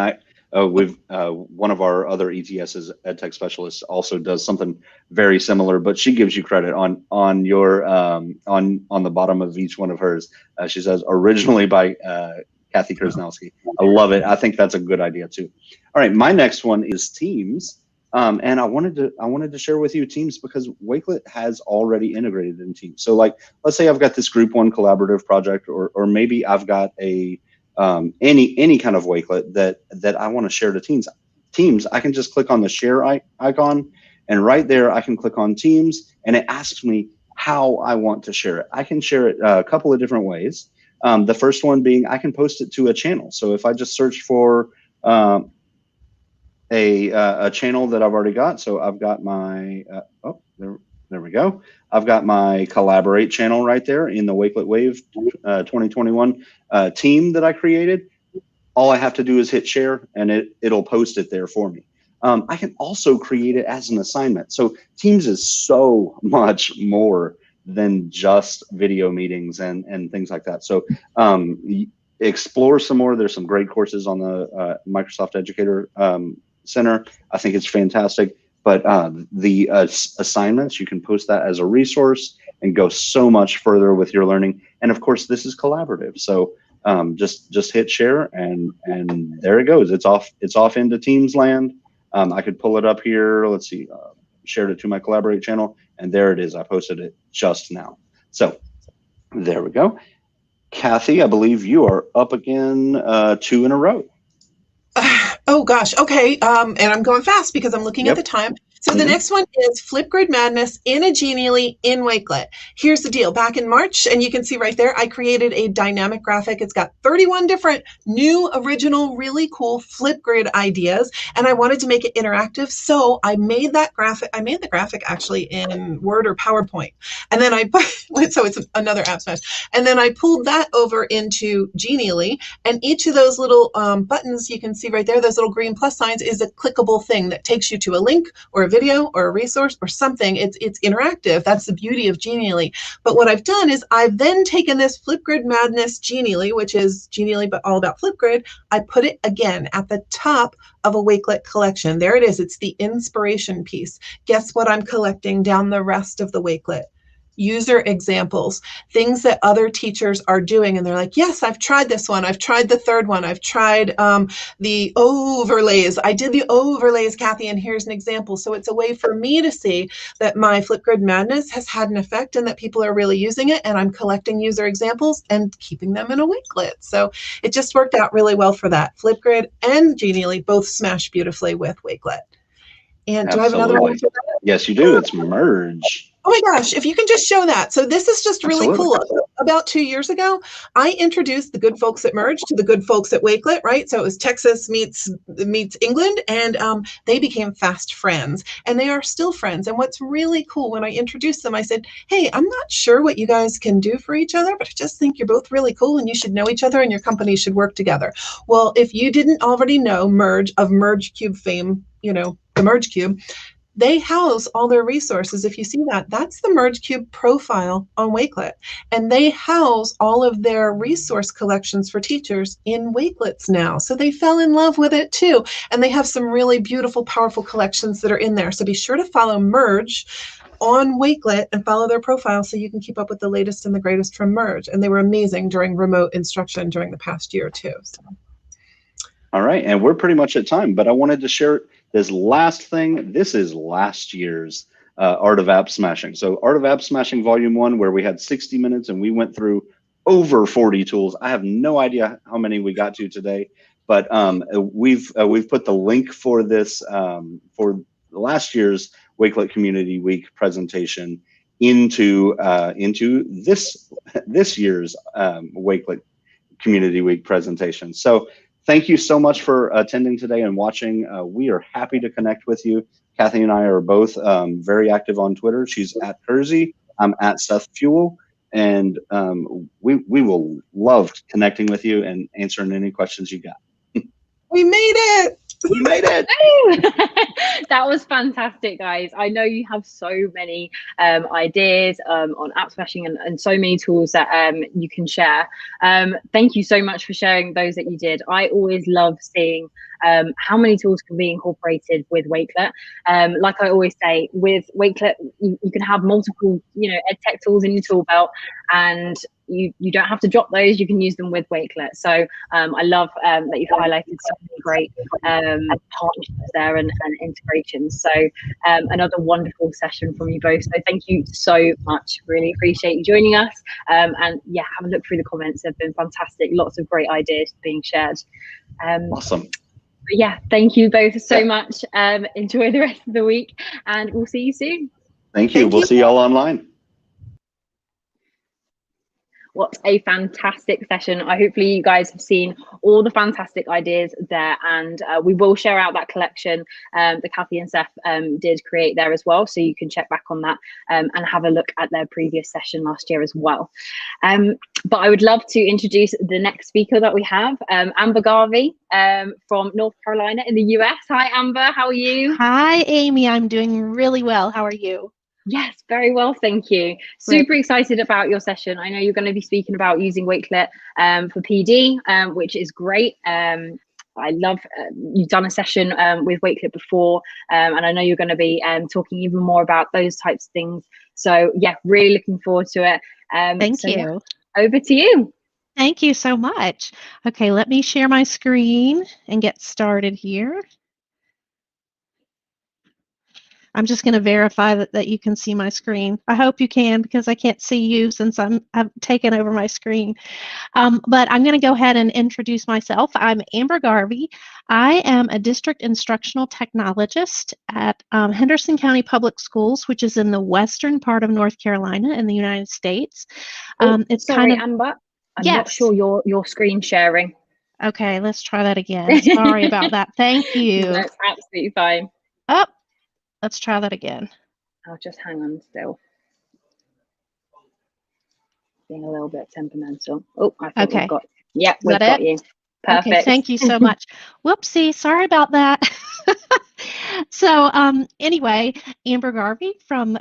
one of our other ETS's EdTech specialists also does something very similar, but she gives you credit on your on the bottom of each one of hers. She says originally by Kathy Krasnowski. I love it. I think that's a good idea too. All right, my next one is Teams, and I wanted to share with you Teams because Wakelet has already integrated in Teams. So like, let's say I've got this Group 1 collaborative project, or maybe I've got a any kind of Wakelet that I want to share to Teams. I can just click on the share icon, and right there I can click on Teams, and it asks me how I want to share it. I can share it a couple of different ways. The first one being I can post it to a channel. So if I just search for a channel that I've already got, so I've got my there we go. I've got my Collaborate channel right there in the Wakelet Wave 2021 team that I created. All I have to do is hit share, and it'll post it there for me. I can also create it as an assignment. So Teams is so much more than just video meetings and things like that. So explore some more. There's some great courses on the Microsoft Educator Center. I think it's fantastic. But the assignments, you can post that as a resource and go so much further with your learning. And of course, this is collaborative. So just hit share, and there it goes. It's off into Teams land. I could pull it up here. Let's see, shared it to my Collaborate channel, and there it is. I posted it just now. So there we go. Kathy, I believe you are up again 2 in a row. Oh gosh, okay, and I'm going fast because I'm looking at the time. So the next one is Flipgrid Madness in a Genially in Wakelet. Here's the deal. Back in March, and you can see right there, I created a dynamic graphic. It's got 31 different new, original, really cool Flipgrid ideas, and I wanted to make it interactive. So I made that graphic. I made the graphic actually in Word or PowerPoint, and then so it's another Appsmash. And then I pulled that over into Genially, and each of those little buttons you can see right there, those little green plus signs, is a clickable thing that takes you to a link or a video or a resource or something. It's interactive. That's the beauty of Genially. But what I've done is I've then taken this Flipgrid Madness Genially, which is Genially but all about Flipgrid. I put it again at the top of a Wakelet collection. There it is. It's the inspiration piece. Guess what I'm collecting down the rest of the Wakelet? User examples, things that other teachers are doing, and they're like, yes, I've tried this one, I've tried the third one, I've tried the overlays. I did the overlays, Kathy, and here's an example. So it's a way for me to see that my Flipgrid Madness has had an effect and that people are really using it, and I'm collecting user examples and keeping them in a Wakelet. So it just worked out really well for that. Flipgrid and Genially both smash beautifully with Wakelet. And do I have another one for that? Yes, you do. It's Merge. Oh my gosh, if you can just show that. So this is just really Absolutely. cool. About 2 years ago, I introduced the good folks at Merge to the good folks at Wakelet, right? So it was Texas meets England, and they became fast friends, and they are still friends. And what's really cool, when I introduced them, I said, hey, I'm not sure what you guys can do for each other, but I just think you're both really cool and you should know each other and your companies should work together. Well, if you didn't already know Merge of Merge Cube fame, you know, the Merge Cube, they house all their resources. If you see that, that's the Merge Cube profile on Wakelet. And they house all of their resource collections for teachers in Wakelets now. So they fell in love with it too. And they have some really beautiful, powerful collections that are in there. So be sure to follow Merge on Wakelet and follow their profile so you can keep up with the latest and the greatest from Merge. And they were amazing during remote instruction during the past year too. So. All right, and we're pretty much at time, but I wanted to share this last thing. This is last year's Art of App Smashing. So Art of App Smashing Volume 1, where we had 60 minutes and we went through over 40 tools. I have no idea how many we got to today, but we've put the link for this, for last year's Wakelet Community Week presentation into this year's Wakelet Community Week presentation. So thank you so much for attending today and watching. We are happy to connect with you. Kathy and I are both very active on Twitter. She's at Kersey, I'm at Seth Fuel, and we will love connecting with you and answering any questions you got. We made it! We made it! That was fantastic, guys. I know you have so many ideas on app smashing and so many tools that you can share. Thank you so much for sharing those that you did. I always love seeing how many tools can be incorporated with Wakelet. Like I always say, with Wakelet, you can have multiple, ed tech tools in your tool belt, and you don't have to drop those. You can use them with Wakelet. So I love that you've highlighted so many great partnerships there and integrations. So another wonderful session from you both. So thank you so much. Really appreciate you joining us. And yeah, have a look through the comments. They've been fantastic. Lots of great ideas being shared. Awesome. But yeah, thank you both so much. Enjoy the rest of the week, and we'll see you soon. Thank you. We'll see you all online. What a fantastic session. Hopefully you guys have seen all the fantastic ideas there, and we will share out that collection that Kathy and Seth did create there as well, so you can check back on that and have a look at their previous session last year as well. But I would love to introduce the next speaker that we have, Amber Garvey from North Carolina in the US. Hi Amber, how are you? Hi Amy, I'm doing really well. How are you? Yes, very well, thank you. Super excited about your session. I know you're going to be speaking about using Wakelet for PD, which is great. I love you've done a session with Wakelet before, and I know you're going to be talking even more about those types of things. So yeah, really looking forward to it. Thank you. Yeah, over to you. Thank you so much. Okay, let me share my screen and get started here. I'm just going to verify that you can see my screen. I hope you can, because I can't see you since I've taken over my screen. But I'm going to go ahead and introduce myself. I'm Amber Garvey. I am a district instructional technologist at Henderson County Public Schools, which is in the western part of North Carolina in the United States. It's sorry, Amber. I'm not sure your screen sharing. Okay, let's try that again. Sorry about that. Thank you. That's absolutely fine. Oh. Let's try that again. I'll just hang on still. Being a little bit temperamental. Oh, I think we've got, we've got you. Perfect. Okay, thank you so much. Whoopsie, sorry about that. So anyway, Amber Garvey from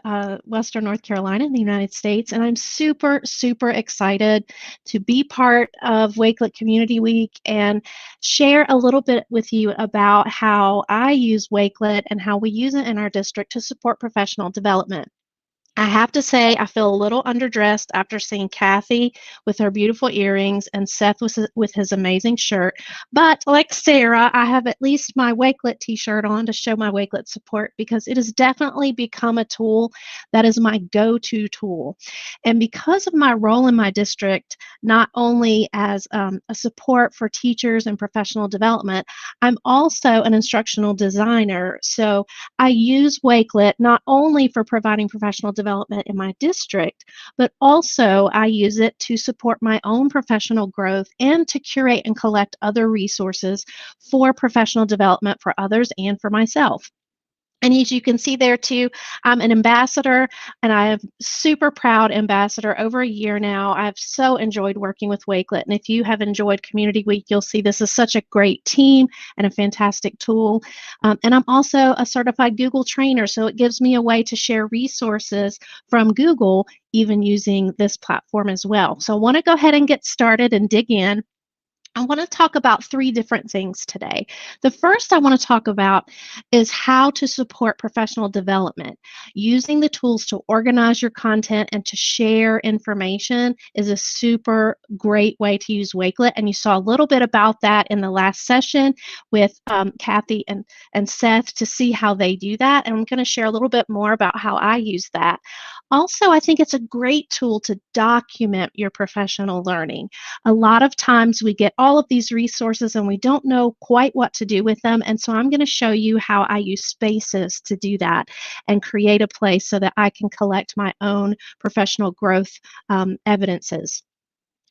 Western North Carolina in the United States, and I'm super, super excited to be part of Wakelet Community Week and share a little bit with you about how I use Wakelet and how we use it in our district to support professional development. I have to say, I feel a little underdressed after seeing Kathy with her beautiful earrings and Seth with his amazing shirt. But like Sarah, I have at least my Wakelet t-shirt on to show my Wakelet support, because it has definitely become a tool that is my go-to tool. And because of my role in my district, not only as a support for teachers and professional development, I'm also an instructional designer. So I use Wakelet not only for providing professional development, development in my district, but also I use it to support my own professional growth and to curate and collect other resources for professional development for others and for myself. And as you can see there too, I'm an ambassador, and I am super proud ambassador over a year now. I've so enjoyed working with Wakelet. And if you have enjoyed Community Week, you'll see this is such a great team and a fantastic tool. And I'm also a certified Google trainer, so it gives me a way to share resources from Google, even using this platform as well. So I want to go ahead and get started and dig in. I want to talk about 3 different things today. The first I want to talk about is how to support professional development. Using the tools to organize your content and to share information is a super great way to use Wakelet, and you saw a little bit about that in the last session with Kathy and Seth to see how they do that, and I'm going to share a little bit more about how I use that. Also, I think it's a great tool to document your professional learning. A lot of times we get all of these resources and we don't know quite what to do with them, and so I'm going to show you how I use Spaces to do that and create a place so that I can collect my own professional growth evidences.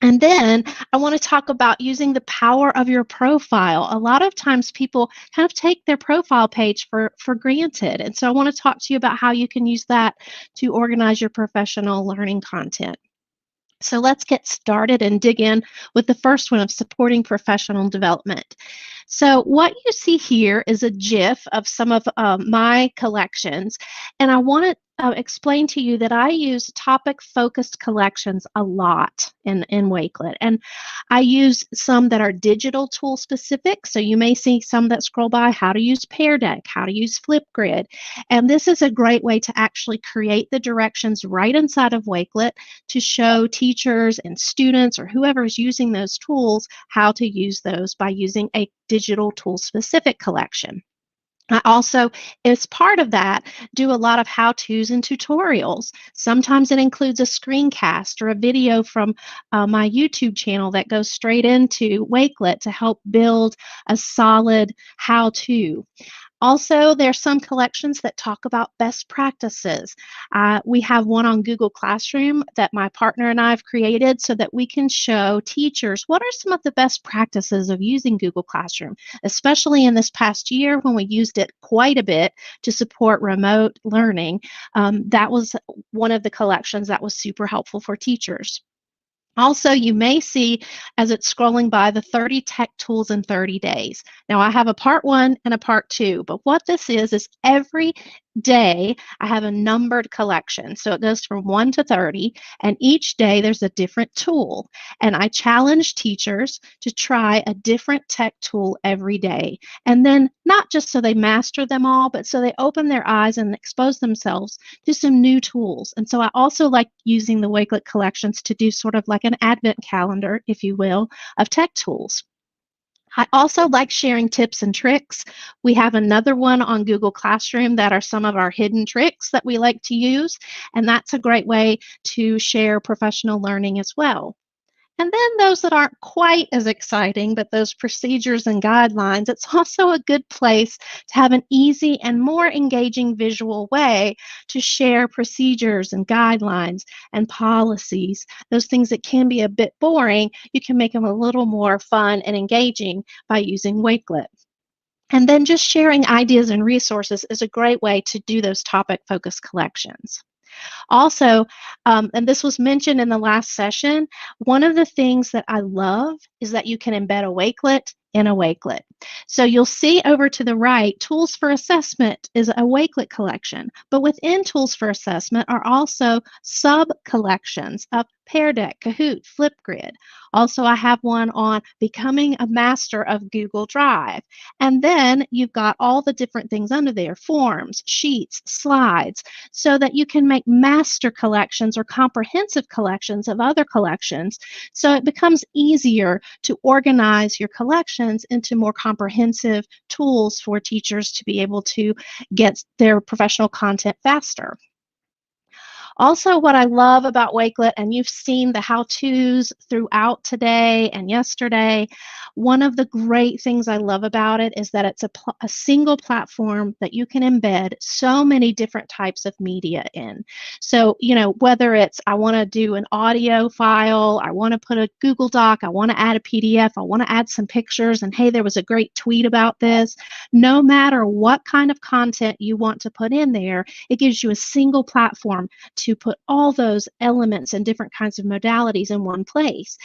And then I want to talk about using the power of your profile. A lot of times people kind of take their profile page for granted. And so I want to talk to you about how you can use that to organize your professional learning content. So let's get started and dig in with the first one of supporting professional development. So what you see here is a GIF of some of my collections, and I want to explain to you that I use topic-focused collections a lot in Wakelet, and I use some that are digital tool specific. So you may see some that scroll by how to use Pear Deck, how to use Flipgrid, and this is a great way to actually create the directions right inside of Wakelet to show teachers and students or whoever is using those tools how to use those by using a digital tool specific collection. I also, as part of that, do a lot of how-tos and tutorials. Sometimes it includes a screencast or a video from my YouTube channel that goes straight into Wakelet to help build a solid how-to. Also, there are some collections that talk about best practices. We have one on Google Classroom that my partner and I have created so that we can show teachers what are some of the best practices of using Google Classroom, especially in this past year when we used it quite a bit to support remote learning. That was one of the collections that was super helpful for teachers. Also, you may see as it's scrolling by the 30 tech tools in 30 days. Now, I have a part 1 and a part 2, but what this is every day I have a numbered collection. So it goes from 1 to 30, and each day there's a different tool. And I challenge teachers to try a different tech tool every day. And then not just so they master them all, but so they open their eyes and expose themselves to some new tools. And so I also like using the Wakelet collections to do sort of like an advent calendar, if you will, of tech tools. I also like sharing tips and tricks. We have another one on Google Classroom that are some of our hidden tricks that we like to use, and that's a great way to share professional learning as well. And then those that aren't quite as exciting, but those procedures and guidelines, it's also a good place to have an easy and more engaging visual way to share procedures and guidelines and policies. Those things that can be a bit boring, you can make them a little more fun and engaging by using Wakelet. And then just sharing ideas and resources is a great way to do those topic-focused collections. Also, and this was mentioned in the last session, one of the things that I love is that you can embed a Wakelet in a Wakelet. So you'll see over to the right, Tools for Assessment is a Wakelet collection, but within Tools for Assessment are also sub-collections of Pear Deck, Kahoot, Flipgrid. Also, I have one on becoming a master of Google Drive. And then you've got all the different things under there, forms, sheets, slides, so that you can make master collections or comprehensive collections of other collections. So it becomes easier to organize your collections into more comprehensive tools for teachers to be able to get their professional content faster. Also, what I love about Wakelet, and you've seen the how-tos throughout today and yesterday, one of the great things I love about it is that it's a single platform that you can embed so many different types of media in. So, you know, whether it's I want to do an audio file, I want to put a Google Doc, I want to add a PDF, I want to add some pictures, and hey, there was a great tweet about this. No matter what kind of content you want to put in there, it gives you a single platform to put all those elements and different kinds of modalities in one place.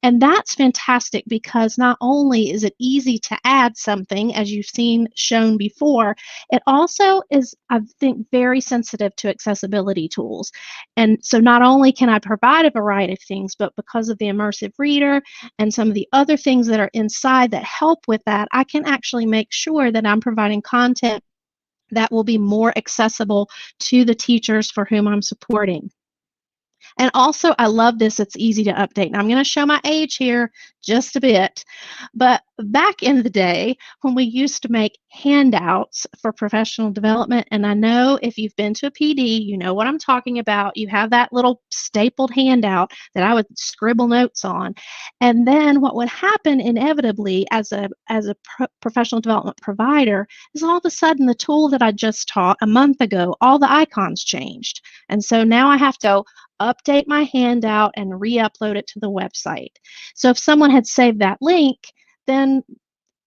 And that's fantastic because not only is it easy to add something, as you've seen shown before, it also is, I think, very sensitive to accessibility tools. And so not only can I provide a variety of things, but because of the immersive reader and some of the other things that are inside that help with that, I can actually make sure that I'm providing content that will be more accessible to the teachers for whom I'm supporting. And also, I love this. It's easy to update. Now, I'm going to show my age here just a bit. But back in the day, when we used to make handouts for professional development, and I know if you've been to a PD, you know what I'm talking about. You have that little stapled handout that I would scribble notes on. And then what would happen inevitably as a professional development provider is all of a sudden the tool that I just taught a month ago, all the icons changed. And so now I have to update my handout and re-upload it to the website. So if someone had saved that link, then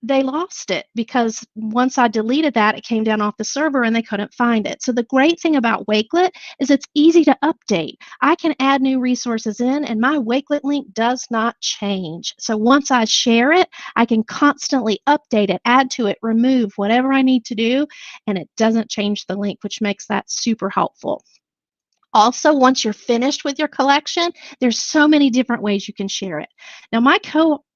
they lost it because once I deleted that, it came down off the server and they couldn't find it. So the great thing about Wakelet is it's easy to update. I can add new resources in and my Wakelet link does not change. So once I share it, I can constantly update it, add to it, remove whatever I need to do, and it doesn't change the link, which makes that super helpful. Also, once you're finished with your collection, there's so many different ways you can share it. Now, my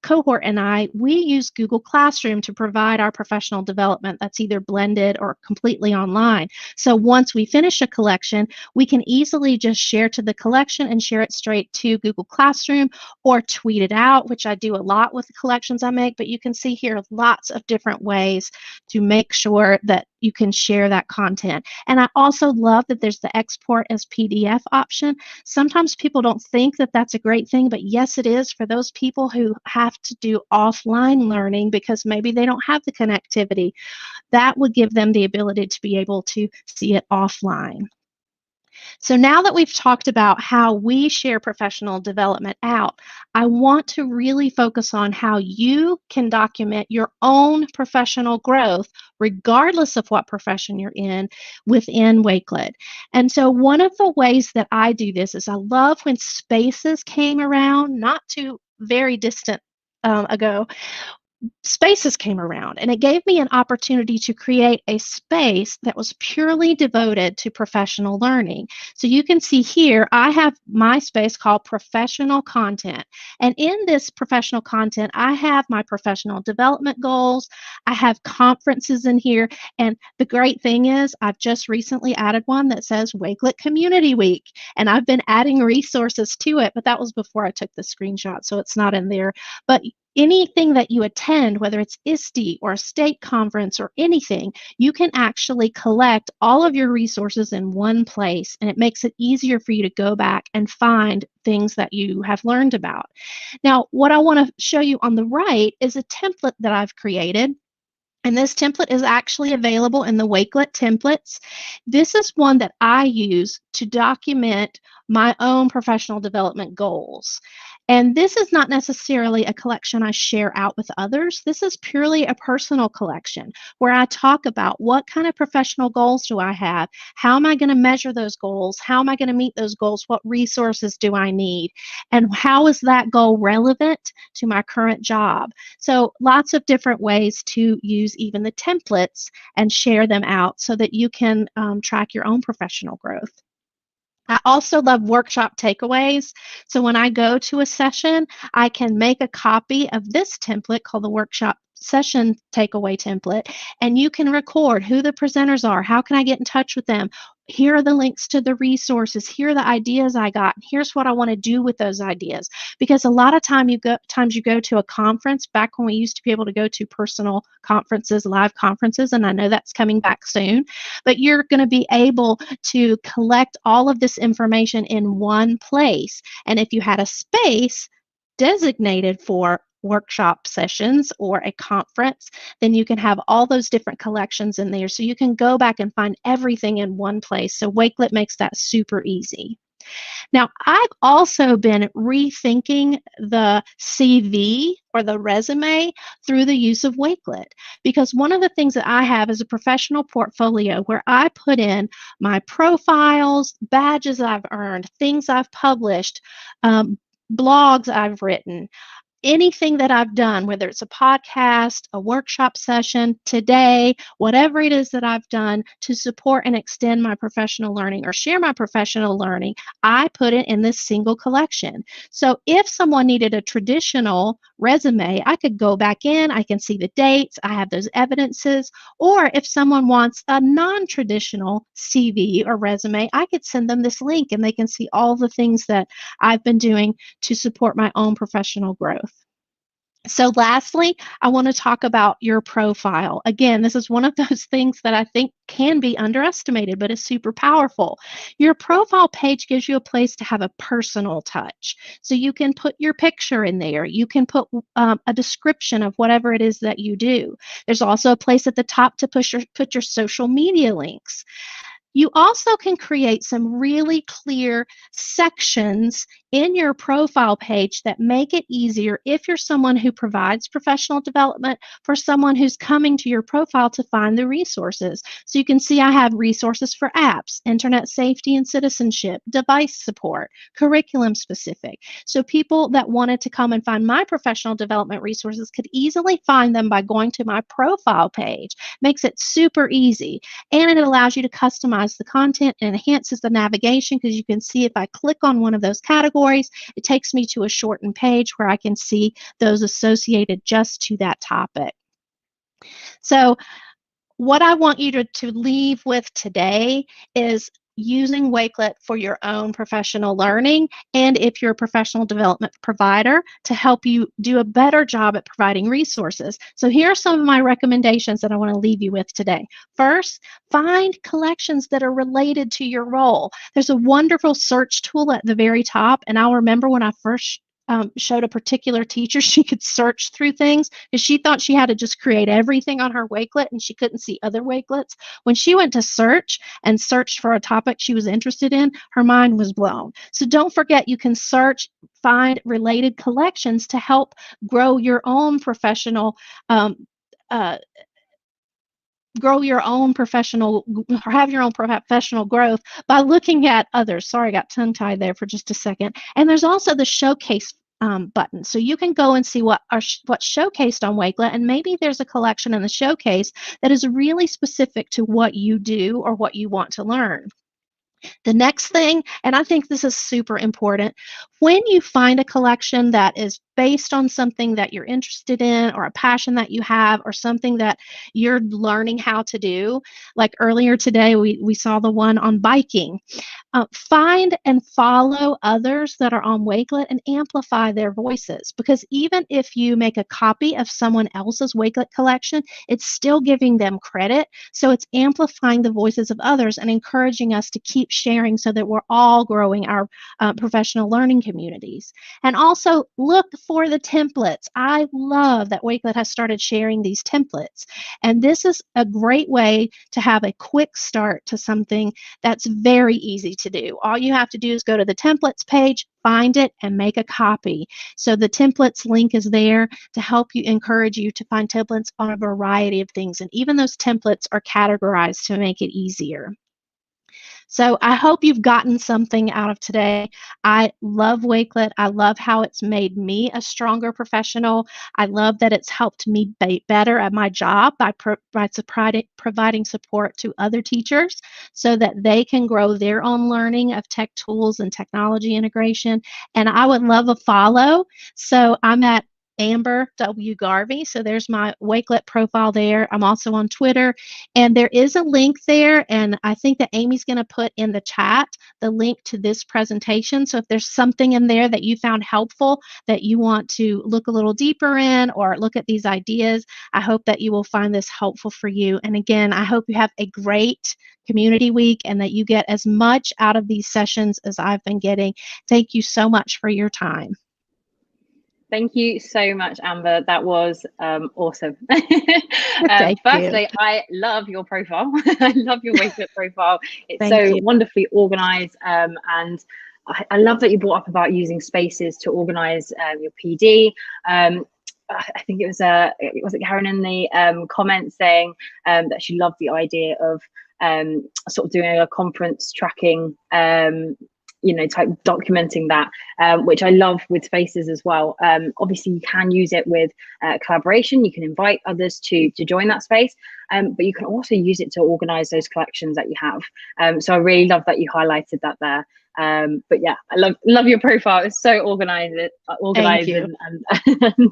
cohort and I, we use Google Classroom to provide our professional development that's either blended or completely online. So once we finish a collection, we can easily just share to the collection and share it straight to Google Classroom or tweet it out, which I do a lot with the collections I make, but you can see here lots of different ways to make sure that you can share that content. And I also love that there's the export as PDF option. Sometimes people don't think that that's a great thing, but yes, it is for those people who have to do offline learning because maybe they don't have the connectivity. That would give them the ability to be able to see it offline. So now that we've talked about how we share professional development out, I want to really focus on how you can document your own professional growth, regardless of what profession you're in, within Wakelet. And so one of the ways that I do this is I love when Spaces came around, not too very distant ago. Spaces came around and it gave me an opportunity to create a space that was purely devoted to professional learning. So you can see here, I have my space called Professional Content. And in this professional content, I have my professional development goals. I have conferences in here. And the great thing is I've just recently added one that says Wakelet Community Week. And I've been adding resources to it, but that was before I took the screenshot, so it's not in there. But anything that you attend, whether it's ISTE or a state conference or anything, you can actually collect all of your resources in one place, and it makes it easier for you to go back and find things that you have learned about. Now, what I want to show you on the right is a template that I've created. And this template is actually available in the Wakelet templates. This is one that I use to document my own professional development goals. And this is not necessarily a collection I share out with others. This is purely a personal collection where I talk about what kind of professional goals do I have? How am I going to measure those goals? How am I going to meet those goals? What resources do I need? And how is that goal relevant to my current job? So lots of different ways to use even the templates and share them out so that you can track your own professional growth. I also love workshop takeaways. So when I go to a session, I can make a copy of this template called the workshop session takeaway template, and you can record who the presenters are, how can I get in touch with them, here are the links to the resources. Here are the ideas I got. Here's what I want to do with those ideas. Because a lot of times you go to a conference, back when we used to be able to go to personal conferences, live conferences, and I know that's coming back soon, but you're going to be able to collect all of this information in one place. And if you had a space designated for workshop sessions or a conference, then you can have all those different collections in there. So you can go back and find everything in one place. So Wakelet makes that super easy. Now, I've also been rethinking the CV or the resume through the use of Wakelet, because one of the things that I have is a professional portfolio where I put in my profiles, badges I've earned, things I've published, blogs I've written, anything that I've done, whether it's a podcast, a workshop session, today, whatever it is that I've done to support and extend my professional learning or share my professional learning, I put it in this single collection. So if someone needed a traditional resume, I could go back in, I can see the dates, I have those evidences, or if someone wants a non-traditional CV or resume, I could send them this link and they can see all the things that I've been doing to support my own professional growth. So lastly, I want to talk about your profile. Again, this is one of those things that I think can be underestimated, but is super powerful. Your profile page gives you a place to have a personal touch. So you can put your picture in there. You can put a description of whatever it is that you do. There's also a place at the top to put your social media links. You also can create some really clear sections in your profile page that make it easier if you're someone who provides professional development for someone who's coming to your profile to find the resources. So you can see I have resources for apps, internet safety and citizenship, device support, curriculum specific. So people that wanted to come and find my professional development resources could easily find them by going to my profile page. Makes it super easy. And it allows you to customize the content and enhances the navigation, because you can see if I click on one of those categories, it takes me to a shortened page where I can see those associated just to that topic. So what I want you to leave with today is using Wakelet for your own professional learning, and if you're a professional development provider, to help you do a better job at providing resources. So here are some of my recommendations that I want to leave you with today. First, find collections that are related to your role. There's a wonderful search tool at the very top, and I'll remember when I first showed a particular teacher, she could search through things because she thought she had to just create everything on her Wakelet and she couldn't see other Wakelets. When she went to search and searched for a topic she was interested in, her mind was blown. So don't forget, you can search, find related collections to help grow your own professional grow your own professional, or have your own professional growth by looking at others. Sorry, I got tongue-tied there for just a second. And there's also the showcase button. So you can go and see what's showcased on Wakelet, and maybe there's a collection in the showcase that is really specific to what you do or what you want to learn. The next thing, and I think this is super important, when you find a collection that is based on something that you're interested in or a passion that you have or something that you're learning how to do, like earlier today we saw the one on biking, find and follow others that are on Wakelet and amplify their voices, because even if you make a copy of someone else's Wakelet collection, it's still giving them credit. So it's amplifying the voices of others and encouraging us to keep sharing so that we're all growing our professional learning communities. And also look for the templates. I love that Wakelet has started sharing these templates. And this is a great way to have a quick start to something that's very easy to do. All you have to do is go to the templates page, find it, and make a copy. So the templates link is there to help you, encourage you to find templates on a variety of things. And even those templates are categorized to make it easier. So I hope you've gotten something out of today. I love Wakelet. I love how it's made me a stronger professional. I love that it's helped me be better at my job by providing support to other teachers so that they can grow their own learning of tech tools and technology integration. And I would love a follow. So I'm at Amber W. Garvey. So there's my Wakelet profile there. I'm also on Twitter, and there is a link there, and I think that Amy's going to put in the chat the link to this presentation. So if there's something in there that you found helpful that you want to look a little deeper in or look at these ideas, I hope that you will find this helpful for you. And again, I hope you have a great community week and that you get as much out of these sessions as I've been getting. Thank you so much for your time. Thank you so much, Amber. That was awesome. Thank Firstly, you. I love your profile. I love your Wakelet profile. It's Thank so you. wonderfully organized, and I love that you brought up about using spaces to organize your PD. I think it was Karen in the comments saying that she loved the idea of sort of doing a conference tracking, type documenting that, which I love with spaces as well. Obviously, you can use it with collaboration. You can invite others to join that space, but you can also use it to organize those collections that you have. So I really love that you highlighted that there. But yeah, I love your profile. It's so organized and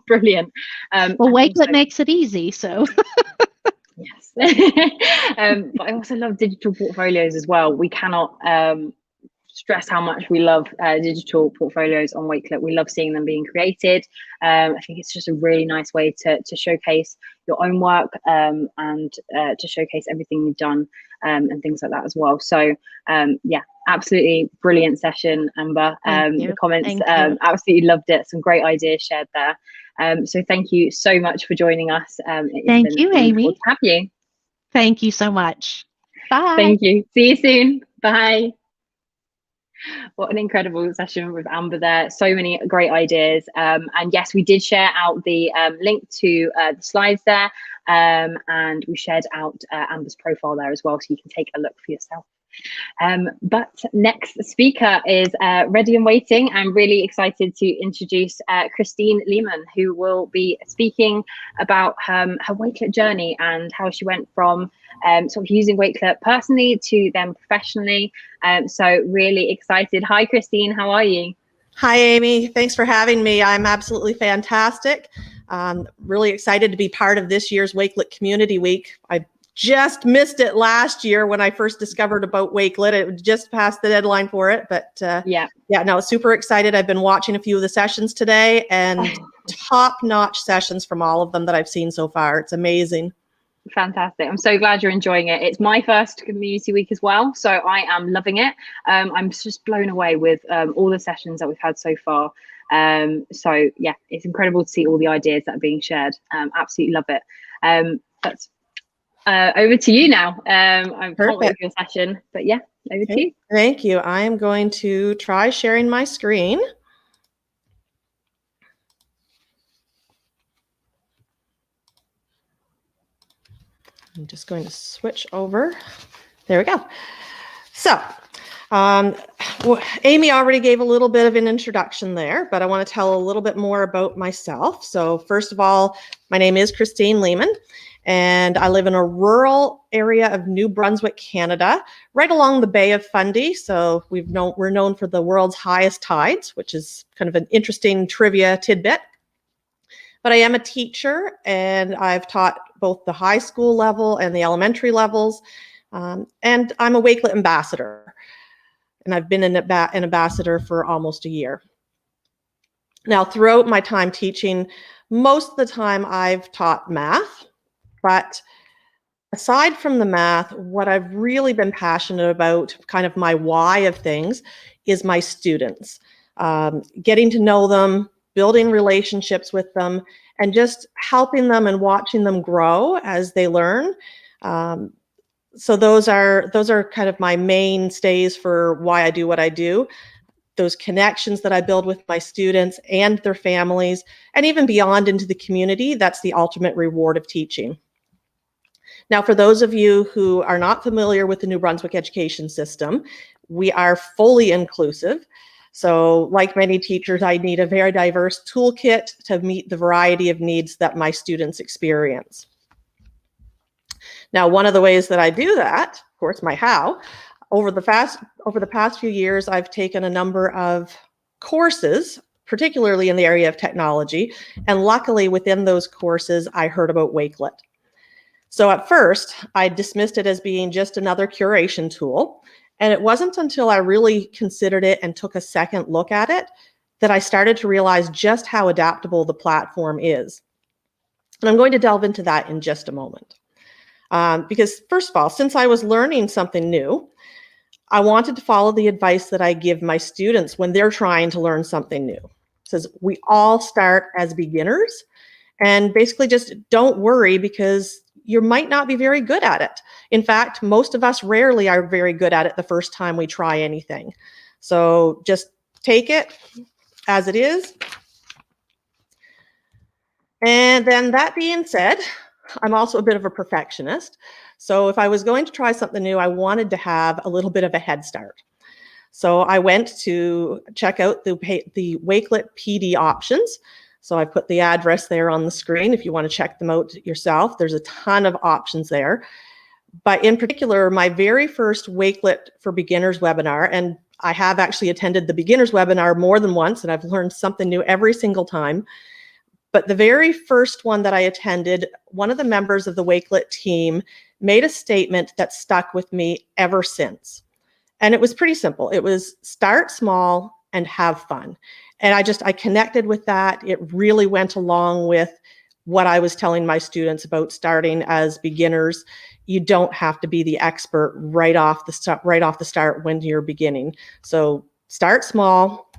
brilliant. Well, Wakelet makes it easy, so. Yes. But I also love digital portfolios as well. We cannot stress how much we love digital portfolios on Wakelet. We love seeing them being created. I think it's just a really nice way to showcase your own work and to showcase everything you've done and things like that as well. So yeah, absolutely brilliant session, Amber. The comments, absolutely loved it. Some great ideas shared there. So thank you so much for joining us. Thank you, Amy. To have you. Thank you so much. Bye. Thank you. See you soon. Bye. What an incredible session with Amber there. So many great ideas. And yes, we did share out the link to the slides there. And we shared out Amber's profile there as well, so you can take a look for yourself. But next speaker is ready and waiting. I'm really excited to introduce Christine Leeman, who will be speaking about her Wakelet journey and how she went from sort of using Wakelet personally to then professionally. So really excited. Hi, Christine, how are you? Hi, Amy. Thanks for having me. I'm absolutely fantastic. Really excited to be part of this year's Wakelet Community Week. I just missed it last year when I first discovered about Wakelet. It just passed the deadline for it, but yeah, no, super excited. I've been watching a few of the sessions today, and top-notch sessions from all of them that I've seen so far. It's amazing. Fantastic. I'm so glad you're enjoying it. It's my first community week as well, so I am loving it. I'm just blown away with all the sessions that we've had so far. So yeah, it's incredible to see all the ideas that are being shared. Absolutely love it. But over to you now. I can't wait for your session, but yeah, over to you. Thank you. I am going to try sharing my screen. I'm just going to switch over. There we go. So, Amy already gave a little bit of an introduction there, but I want to tell a little bit more about myself. So first of all, my name is Christine Leeman, and I live in a rural area of New Brunswick, Canada, right along the Bay of Fundy. So we're known for the world's highest tides, which is kind of an interesting trivia tidbit. But I am a teacher, and I've taught both the high school level and the elementary levels. And I'm a Wakelet ambassador, and I've been an ambassador for almost a year. Now, throughout my time teaching, most of the time I've taught math, but aside from the math, what I've really been passionate about, kind of my why of things, is my students. Getting to know them, building relationships with them, and just helping them and watching them grow as they learn. So those are kind of my mainstays for why I do what I do. Those connections that I build with my students and their families, and even beyond into the community, that's the ultimate reward of teaching. Now, for those of you who are not familiar with the New Brunswick education system, we are fully inclusive. So like many teachers, I need a very diverse toolkit to meet the variety of needs that my students experience. Now, one of the ways that I do that, of course, my how, over the past few years, I've taken a number of courses particularly in the area of technology. And luckily within those courses, I heard about Wakelet. So at first, I dismissed it as being just another curation tool. And it wasn't until I really considered it and took a second look at it that I started to realize just how adaptable the platform is. And I'm going to delve into that in just a moment. Because first of all, since I was learning something new, I wanted to follow the advice that I give my students when they're trying to learn something new. It says we all start as beginners, and basically just don't worry because you might not be very good at it. In fact, most of us rarely are very good at it the first time we try anything. So just take it as it is. And then that being said, I'm also a bit of a perfectionist. So if I was going to try something new, I wanted to have a little bit of a head start. So I went to check out the Wakelet PD options. So I put the address there on the screen if you want to check them out yourself. There's a ton of options there. But in particular, my very first Wakelet for Beginners webinar, and I have actually attended the Beginners webinar more than once, and I've learned something new every single time. But the very first one that I attended, one of the members of the Wakelet team made a statement that stuck with me ever since. And it was pretty simple. It was start small and have fun. And I connected with that. It really went along with what I was telling my students about starting as beginners. You don't have to be the expert right off the start when you're beginning. So start small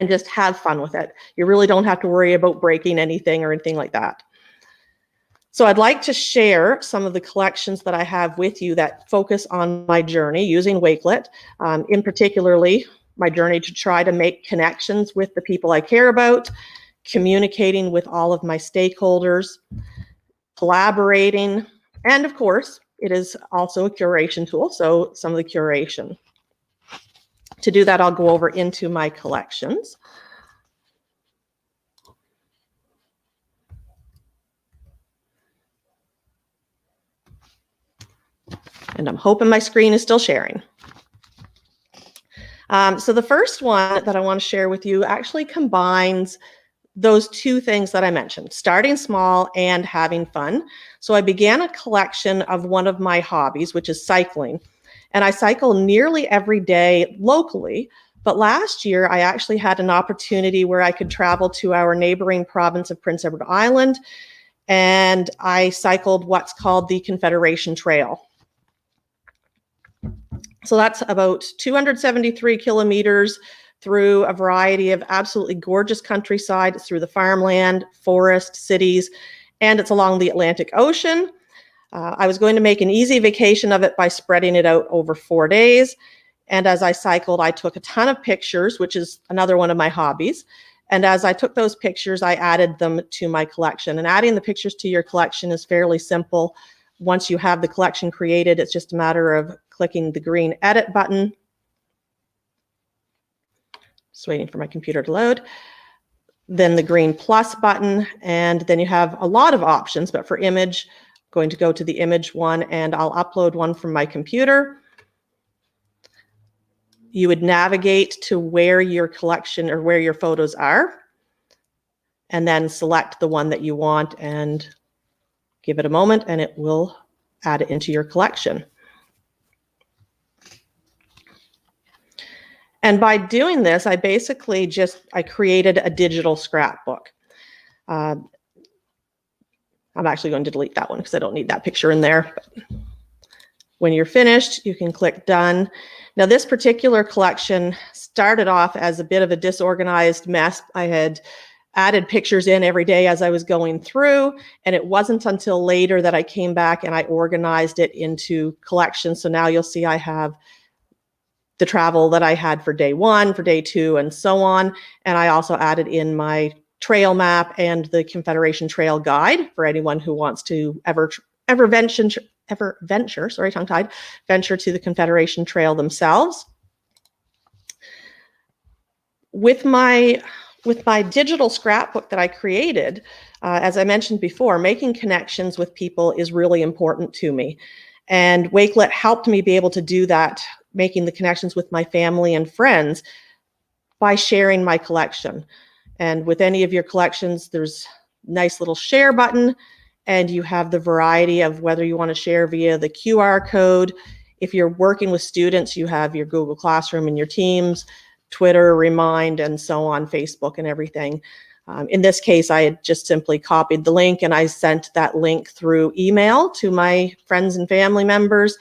and just have fun with it. You really don't have to worry about breaking anything or anything like that. So I'd like to share some of the collections that I have with you that focus on my journey using Wakelet, in particularly my journey to try to make connections with the people I care about, communicating with all of my stakeholders, collaborating, and of course, it is also a curation tool, so some of the curation. To do that, I'll go over into my collections. And I'm hoping my screen is still sharing. So the first one that I want to share with you actually combines those two things that I mentioned, starting small and having fun. So I began a collection of one of my hobbies, which is cycling. And I cycle nearly every day locally. But last year, I actually had an opportunity where I could travel to our neighboring province of Prince Edward Island. And I cycled what's called the Confederation Trail. So that's about 273 kilometers through a variety of absolutely gorgeous countryside. It's through the farmland, forest, cities, and it's along the Atlantic Ocean. I was going to make an easy vacation of it by spreading it out over 4 days. And as I cycled, I took a ton of pictures, which is another one of my hobbies. And as I took those pictures, I added them to my collection. And adding the pictures to your collection is fairly simple. Once you have the collection created, it's just a matter of clicking the green edit button. Just waiting for my computer to load. Then the green plus button, and then you have a lot of options, but for image, I'm going to go to the image one and I'll upload one from my computer. You would navigate to where your collection or where your photos are, and then select the one that you want and give it a moment and it will add it into your collection. And by doing this, I basically I created a digital scrapbook. I'm actually going to delete that one because I don't need that picture in there. But when you're finished, you can click done. Now, this particular collection started off as a bit of a disorganized mess. I had added pictures in every day as I was going through, and it wasn't until later that I came back and I organized it into collections. So now you'll see I have the travel that I had for day 1, for day 2, and so on. And I also added in my trail map and the Confederation Trail Guide for anyone who wants to ever venture to the Confederation Trail themselves. With my digital scrapbook that I created, as I mentioned before, making connections with people is really important to me. And Wakelet helped me be able to do that, making the connections with my family and friends. by sharing my collection. And with any of your collections, there's a nice little share button, and you have the variety of whether you want to share via the QR code. If you're working with students, you have your Google Classroom and your Teams, Twitter, Remind, and so on, Facebook and everything. In this case, I had just simply copied the link and I sent that link through email to my friends and family members,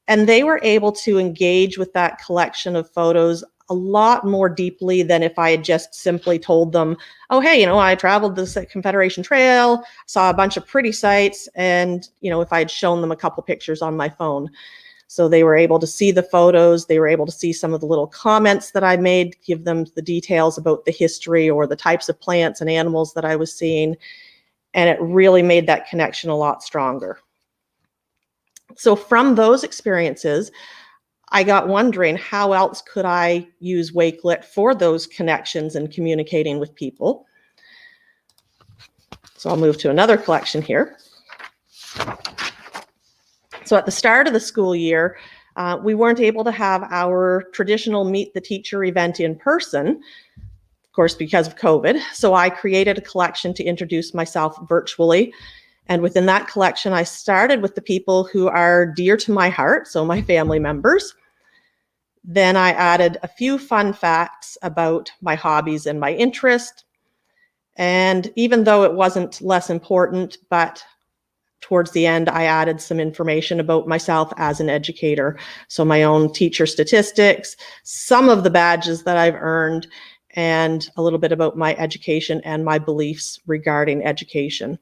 and they were able to engage with that collection of photos a lot more deeply than if I had just simply told them, oh, hey, I traveled the Confederation Trail, saw a bunch of pretty sights, and, if I had shown them a couple pictures on my phone. So they were able to see the photos, they were able to see some of the little comments that I made, give them the details about the history or the types of plants and animals that I was seeing, and it really made that connection a lot stronger. So from those experiences, I got wondering, how else could I use Wakelet for those connections and communicating with people? So I'll move to another collection here. So at the start of the school year, we weren't able to have our traditional Meet the Teacher event in person, of course, because of COVID. So I created a collection to introduce myself virtually. And within that collection, I started with the people who are dear to my heart, so my family members. Then I added a few fun facts about my hobbies and my interest. And even though it wasn't less important, but towards the end, I added some information about myself as an educator. So my own teacher statistics, some of the badges that I've earned, and a little bit about my education and my beliefs regarding education.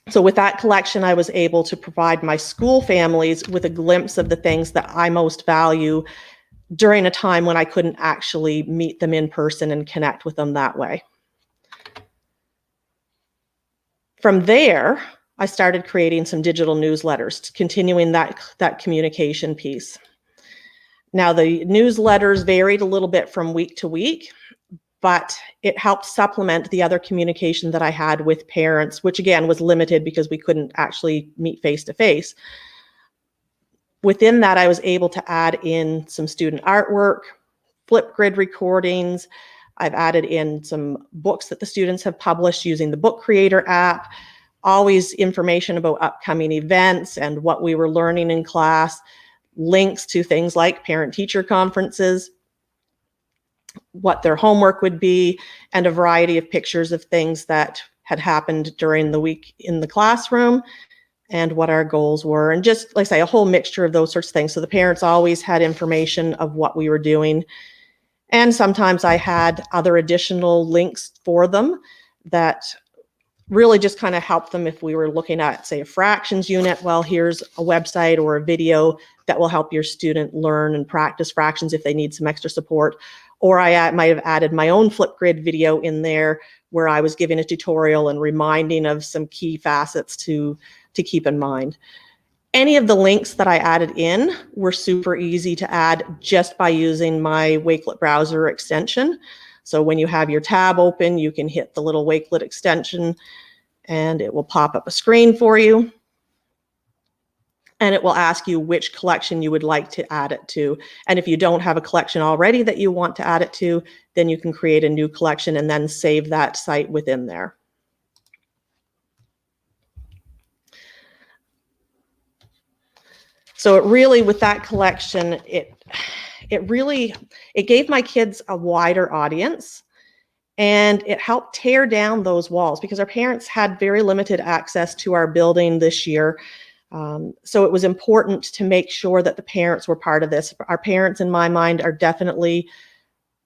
So with that collection, I was able to provide my school families with a glimpse of the things that I most value during a time when I couldn't actually meet them in person and connect with them that way. From there, I started creating some digital newsletters, continuing that communication piece. Now, the newsletters varied a little bit from week to week, but it helped supplement the other communication that I had with parents, which again was limited because we couldn't actually meet face-to-face. Within that, I was able to add in some student artwork, Flipgrid recordings. I've added in some books that the students have published using the Book Creator app, always information about upcoming events and what we were learning in class, links to things like parent-teacher conferences, what their homework would be, and a variety of pictures of things that had happened during the week in the classroom and what our goals were. And just, like I say, a whole mixture of those sorts of things. So the parents always had information of what we were doing. And sometimes I had other additional links for them that really just kind of helped them if we were looking at, say, a fractions unit. Well, here's a website or a video that will help your student learn and practice fractions if they need some extra support. Or I might have added my own Flipgrid video in there where I was giving a tutorial and reminding of some key facets to keep in mind. Any of the links that I added in were super easy to add just by using my Wakelet browser extension. So when you have your tab open, you can hit the little Wakelet extension and it will pop up a screen for you. And it will ask you which collection you would like to add it to. And if you don't have a collection already that you want to add it to, then you can create a new collection and then save that site within there. So it really, with that collection, it gave my kids a wider audience, and it helped tear down those walls because our parents had very limited access to our building this year. So it was important to make sure that the parents were part of this. Our parents, in my mind, are definitely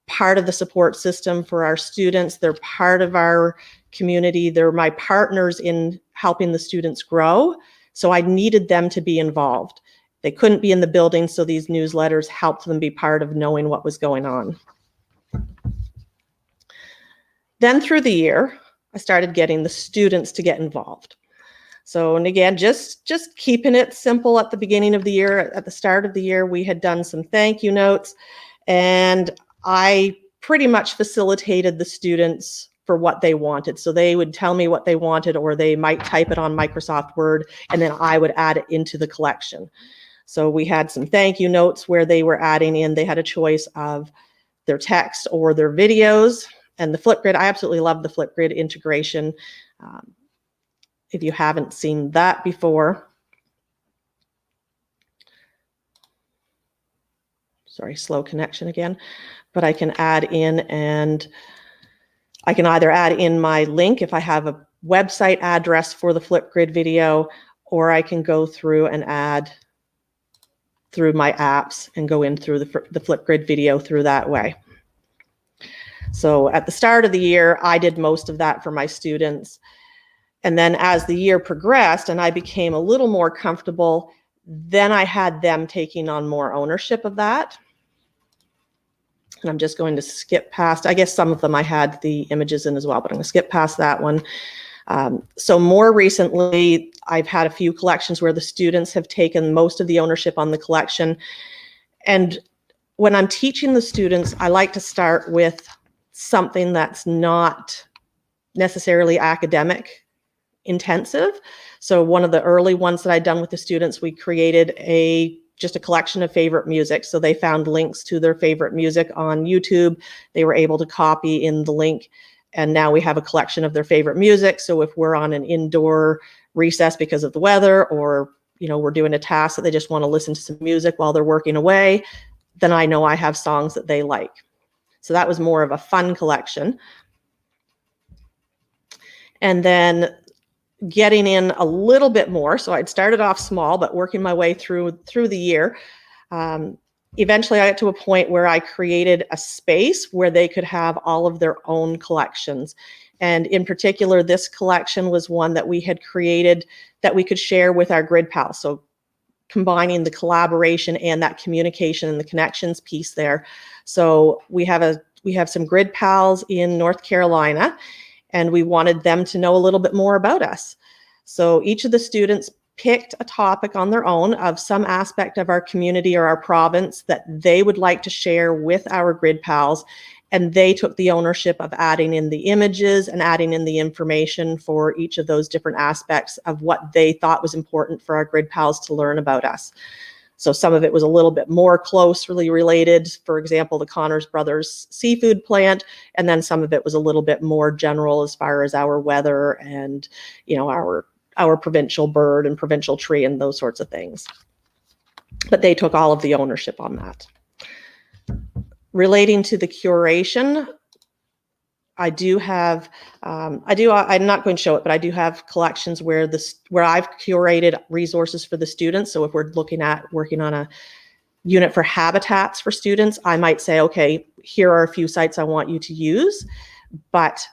part of the support system for our students. They're part of our community. They're my partners in helping the students grow. So I needed them to be involved. They couldn't be in the building, so these newsletters helped them be part of knowing what was going on. Then through the year, I started getting the students to get involved. So, and again, just keeping it simple at the beginning of the year. At the start of the year, we had done some thank you notes, and I pretty much facilitated the students for what they wanted. So they would tell me what they wanted, or they might type it on Microsoft Word, and then I would add it into the collection. So we had some thank you notes where they were adding in, they had a choice of their text or their videos. And the Flipgrid, I absolutely love the Flipgrid integration. If you haven't seen that before, sorry, slow connection again, but I can add in, and I can either add in my link if I have a website address for the Flipgrid video, or I can go through and add through my apps and go in through the Flipgrid video through that way. So at the start of the year, I did most of that for my students. And then as the year progressed and I became a little more comfortable, then I had them taking on more ownership of that. And I'm just going to skip past, I guess some of them I had the images in as well, but I'm going to skip past that one. So more recently, I've had a few collections where the students have taken most of the ownership on the collection. And when I'm teaching the students, I like to start with something that's not necessarily academic intensive. So one of the early ones that I'd done with the students, we created just a collection of favorite music. So they found links to their favorite music on YouTube. They were able to copy in the link, and now we have a collection of their favorite music. So if we're on an indoor recess because of the weather, or we're doing a task that they just want to listen to some music while they're working away, then I know I have songs that they like. So that was more of a fun collection. And then getting in a little bit more. So I'd started off small, but working my way through the year. Eventually I got to a point where I created a space where they could have all of their own collections. And in particular, this collection was one that we had created that we could share with our grid pals. So combining the collaboration and that communication and the connections piece there. So we have some grid pals in North Carolina, and we wanted them to know a little bit more about us. So each of the students picked a topic on their own of some aspect of our community or our province that they would like to share with our grid pals, and they took the ownership of adding in the images and adding in the information for each of those different aspects of what they thought was important for our grid pals to learn about us. So some of it was a little bit more closely related, for example, the Connors Brothers seafood plant, and then some of it was a little bit more general as far as our weather and our provincial bird and provincial tree and those sorts of things. But they took all of the ownership on that. Relating to the curation, I'm not going to show it, but I do have collections where I've curated resources for the students. So if we're looking at working on a unit for habitats for students, I might say, okay, here are a few sites I want you to use. But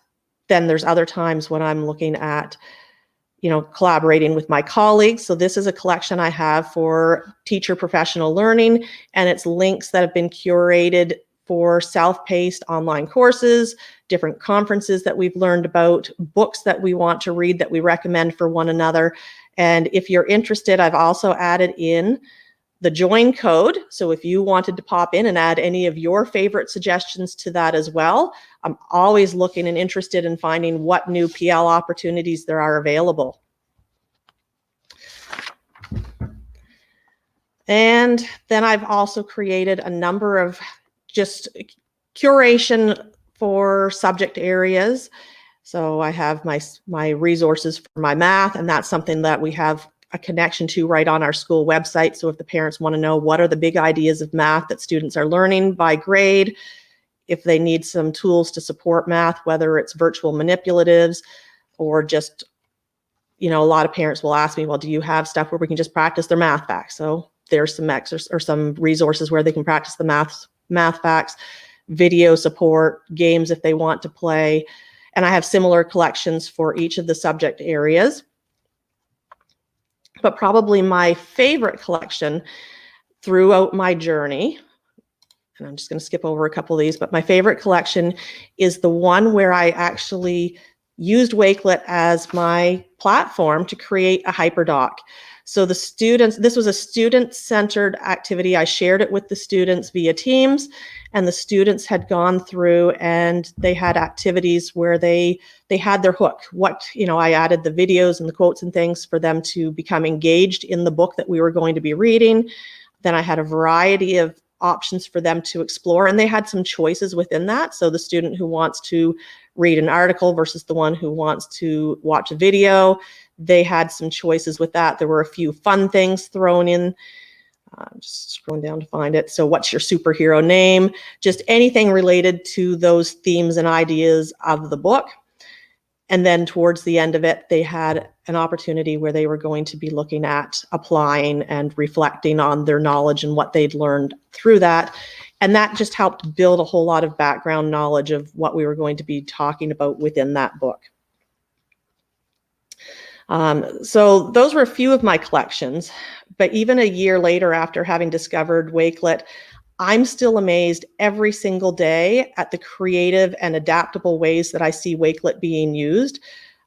then there's other times when I'm looking at, collaborating with my colleagues. So this is a collection I have for teacher professional learning, and it's links that have been curated for self-paced online courses, different conferences that we've learned about, books that we want to read that we recommend for one another. And if you're interested, I've also added in the join code. So if you wanted to pop in and add any of your favorite suggestions to that as well, I'm always looking and interested in finding what new PL opportunities there are available. And then I've also created a number of just curation for subject areas. So I have my resources for my math, and that's something that we have a connection to right on our school website. So if the parents want to know what are the big ideas of math that students are learning by grade, if they need some tools to support math, whether it's virtual manipulatives or just, a lot of parents will ask me, well, do you have stuff where we can just practice their math facts? So there's some or some resources where they can practice the math facts, video support, games if they want to play. And I have similar collections for each of the subject areas. But probably my favorite collection throughout my journey, and I'm just going to skip over a couple of these, but my favorite collection is the one where I actually used Wakelet as my platform to create a hyperdoc. So the students, this was a student-centered activity. I shared it with the students via Teams, and the students had gone through and they had activities where they had their hook. I added the videos and the quotes and things for them to become engaged in the book that we were going to be reading. Then I had a variety of options for them to explore, and they had some choices within that. So the student who wants to read an article versus the one who wants to watch a video, they had some choices with that. There were a few fun things thrown in. Just scrolling down to find it. So what's your superhero name? Just anything related to those themes and ideas of the book. And then towards the end of it, they had an opportunity where they were going to be looking at applying and reflecting on their knowledge and what they'd learned through that. And that just helped build a whole lot of background knowledge of what we were going to be talking about within that book. So those were a few of my collections, but even a year later after having discovered Wakelet, I'm still amazed every single day at the creative and adaptable ways that I see Wakelet being used.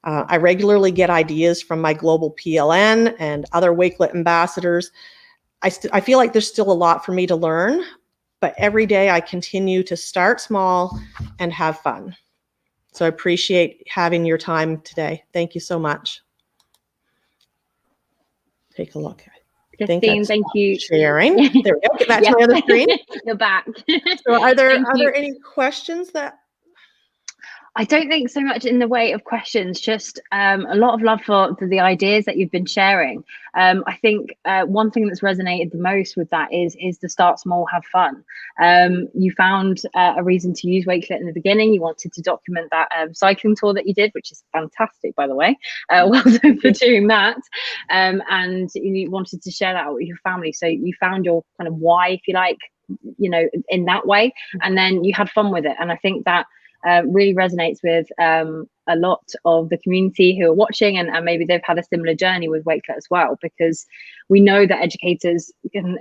I regularly get ideas from my global PLN and other Wakelet ambassadors. I feel like there's still a lot for me to learn, but every day I continue to start small and have fun. So I appreciate having your time today. Thank you so much. Take a look. Christine, thank you. Sharing. There we go. Get back to my other screen. You're back. So are there any questions that? I don't think so much in the way of questions, just a lot of love for the ideas that you've been sharing. I think one thing that's resonated the most with that is to start small, have fun. You found a reason to use Wakelet in the beginning. You wanted to document that cycling tour that you did, which is fantastic, by the way. Well done for doing that. And you wanted to share that with your family. So you found your kind of why, if you like, in that way. And then you had fun with it. And I think that really resonates with a lot of the community who are watching, and maybe they've had a similar journey with Wakelet as well, because we know that educators can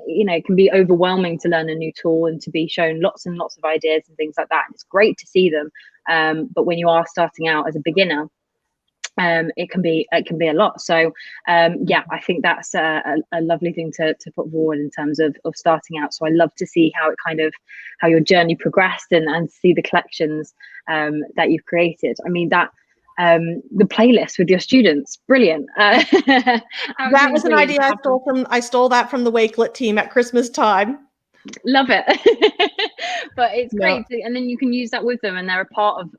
be overwhelming to learn a new tool and to be shown lots and lots of ideas and things like that. And it's great to see them, but when you are starting out as a beginner, it can be a lot. So yeah, I think that's a lovely thing to put forward in terms of starting out. So I love to see how your journey progressed and see the collections that you've created. I mean, that the playlist with your students, brilliant. That was an idea I stole that from the Wakelet team at Christmas time. Love it. But it's great and then you can use that with them, and they're a part of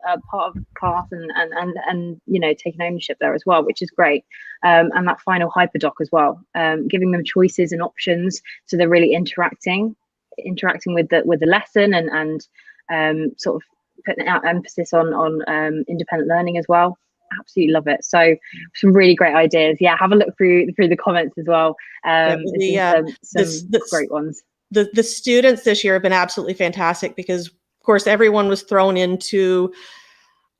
class and taking ownership there as well, which is great. And that final hyperdoc as well, giving them choices and options, so they're really interacting with the lesson and sort of putting out emphasis on independent learning as well. Absolutely love it. So some really great ideas. Yeah, have a look through the comments as well. Some great ones. The students this year have been absolutely fantastic, because of course everyone was thrown into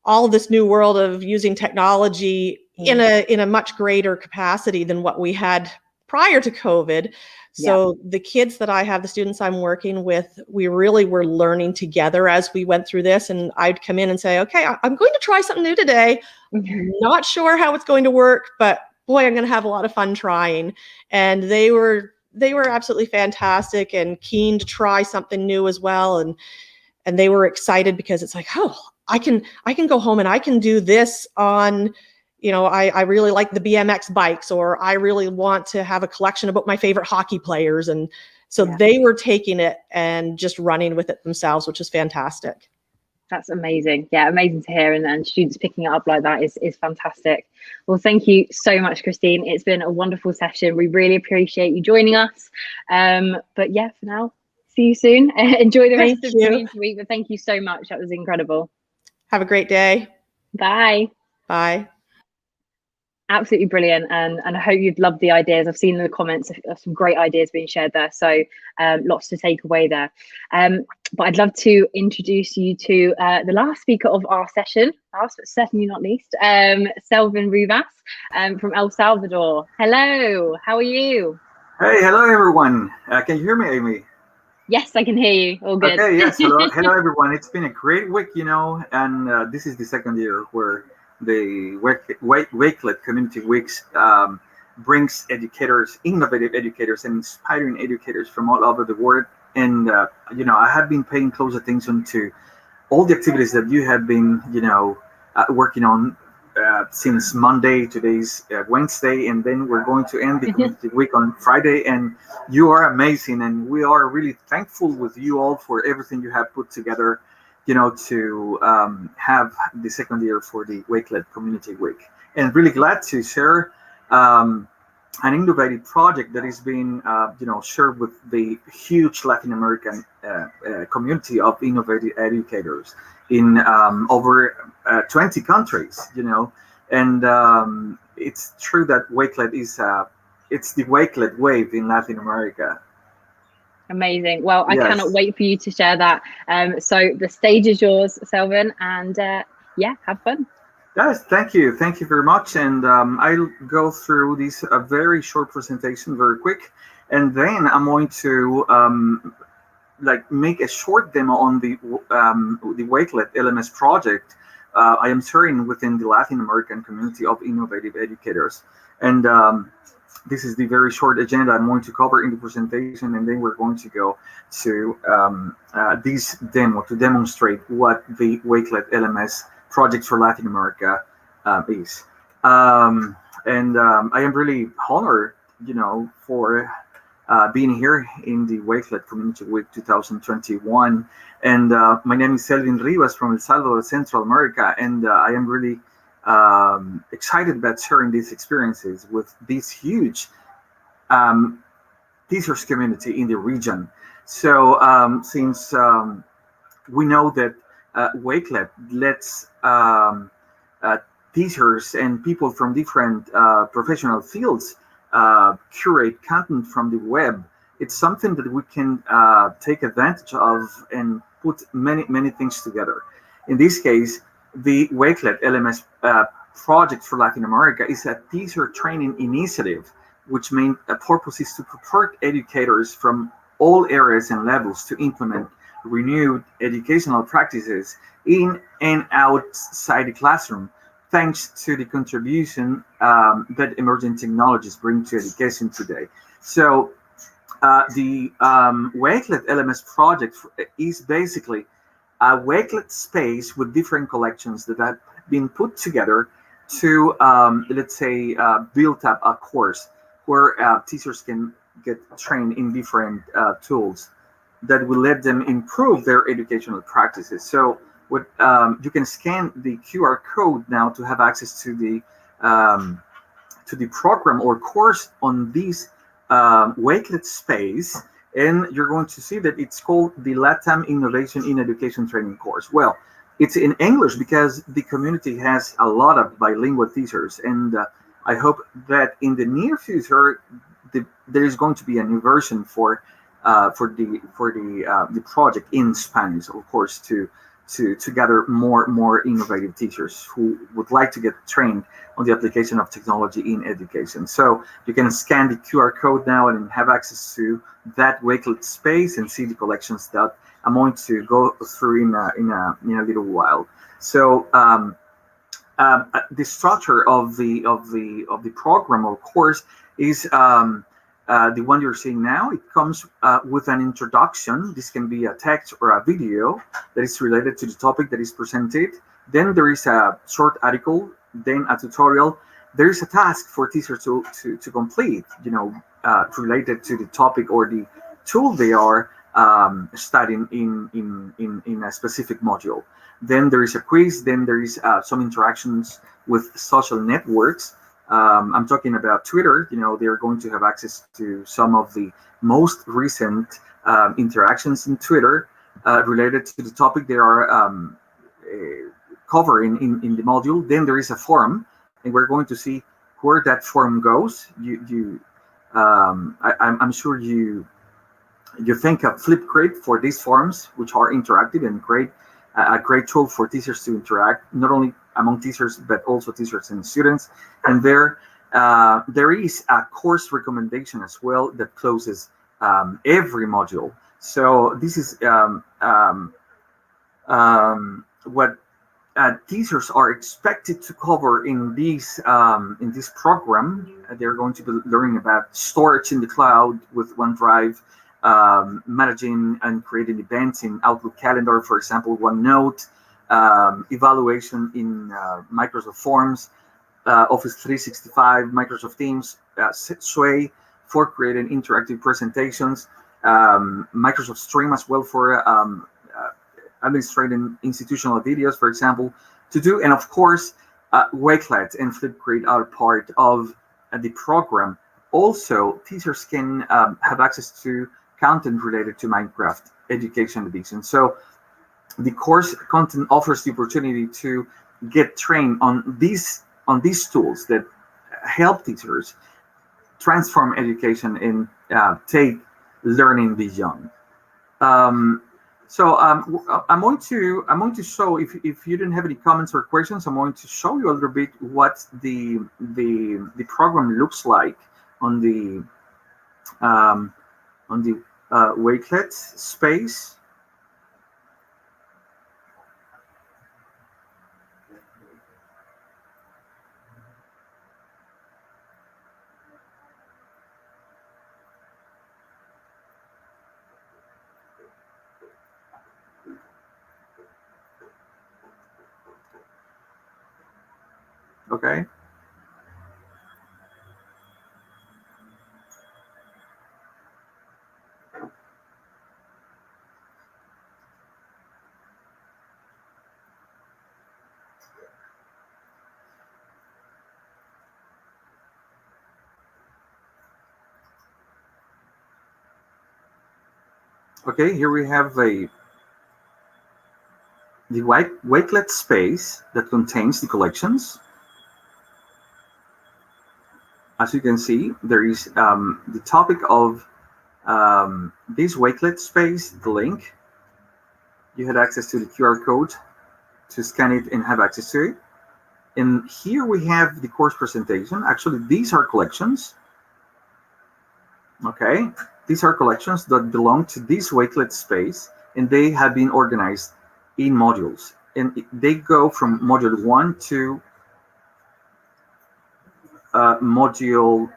all this new world of using technology in a much greater capacity than what we had prior to COVID. So the kids that I have, the students I'm working with, we really were learning together as we went through this. And I'd come in and say, okay, I'm going to try something new today. Not sure how it's going to work, but boy, I'm going to have a lot of fun trying. And they were absolutely fantastic and keen to try something new as well. And they were excited because it's like, oh, I can go home and I can do this on, I really like the BMX bikes, or I really want to have a collection about my favorite hockey players. And so they were taking it and just running with it themselves, which is fantastic. That's amazing. Yeah, amazing to hear. And students picking it up like that is fantastic. Well, thank you so much, Christine. It's been a wonderful session. We really appreciate you joining us. But yeah, for now, see you soon. Enjoy the rest of the community week. But thank you so much. That was incredible. Have a great day. Bye. Bye. Absolutely brilliant, and I hope you've loved the ideas. I've seen in the comments of some great ideas being shared there, so lots to take away there. But I'd love to introduce you to the last speaker of our session, last but certainly not least, Selvin Rivas from El Salvador. Hello, how are you? Hey, hello everyone. Can you hear me, Amy? Yes, I can hear you. All good. Okay, yes, hello everyone. It's been a great week, and this is the second year where the Wakelet Community Weeks brings educators, innovative educators, and inspiring educators from all over the world. And I have been paying close attention to all the activities that you have been, working on since Monday. Today's Wednesday, and then we're going to end the community week on Friday. And you are amazing, and we are really thankful with you all for everything you have put together, to have the second year for the Wakelet Community Week. And really glad to share an innovative project that is being, shared with the huge Latin American community of innovative educators in over 20 countries, and it's true that Wakelet is, it's the Wakelet wave in Latin America. Amazing. Well, I Yes. cannot wait for you to share that. So the stage is yours, Selvin, and have fun. Yes, thank you very much. And I'll go through this very short presentation very quick, and then I'm going to make a short demo on the Wakelet LMS project I am sharing within the Latin American community of innovative educators. And this is the very short agenda I'm going to cover in the presentation, and then we're going to go to this demo to demonstrate what the Wakelet LMS project for Latin America is. And I am really honored, for being here in the Wakelet Community Week 2021. And my name is Selvin Rivas from El Salvador, Central America, and I am really excited about sharing these experiences with this huge teachers community in the region. So since we know that Wakelet lets teachers and people from different professional fields curate content from the web, it's something that we can take advantage of and put many things together. In this case, the Wakelet LMS project for Latin America is a teacher training initiative, which main purpose is to prepare educators from all areas and levels to implement renewed educational practices in and outside the classroom, thanks to the contribution that emerging technologies bring to education today. So the Wakelet LMS project is basically a Wakelet space with different collections that have been put together to, let's say, build up a course where teachers can get trained in different tools that will let them improve their educational practices. So what you can scan the QR code now to have access to the program or course on this Wakelet space, and you're going to see that it's called the LATAM Innovation in Education Training course. Well, it's in English because the community has a lot of bilingual teachers, and I hope that in the near future there is going to be a new version for the project in Spanish, of course, to gather more innovative teachers who would like to get trained on the application of technology in education. So you can scan the QR code now and have access to that Wakelet space and see the collections that I'm going to go through in a little while. So the structure of the program or course is the one you're seeing now. It comes with an introduction. This can be a text or a video that is related to the topic that is presented. Then there is a short article, then a tutorial. There is a task for teachers to complete, related to the topic or the tool they are studying in a specific module. Then there is a quiz. Then there is some interactions with social networks. I'm talking about Twitter. They're going to have access to some of the most recent interactions in Twitter related to the topic they are covering in the module. Then there is a forum, and we're going to see where that forum goes. I'm sure you think of Flipgrid for these forums, which are interactive and a great tool for teachers to interact, not only among teachers, but also teachers and students. And there is a course recommendation as well that closes every module. So this is what teachers are expected to cover in this program. They're going to be learning about storage in the cloud with OneDrive, managing and creating events in Outlook Calendar, for example, OneNote, evaluation in Microsoft Forms, Office 365, Microsoft Teams, Sway for creating interactive presentations, Microsoft Stream as well for administrating institutional videos, for example, to do. And of course, Wakelet and Flipgrid are part of the program. Also, teachers can have access to content related to Minecraft Education Edition. So the course content offers the opportunity to get trained on these tools that help teachers transform education and take learning beyond. So I'm going to show, if you didn't have any comments or questions, I'm going to show you a little bit what the program looks like on the Wakelet space. Okay. Okay, here we have the Wakelet space that contains the collections. As you can see, there is the topic of this Wakelet space, the link. You had access to the QR code to scan it and have access to it. And here we have the course presentation. Actually, these are collections. Okay, these are collections that belong to this Wakelet space, and they have been organized in modules. And they go from module 1 to module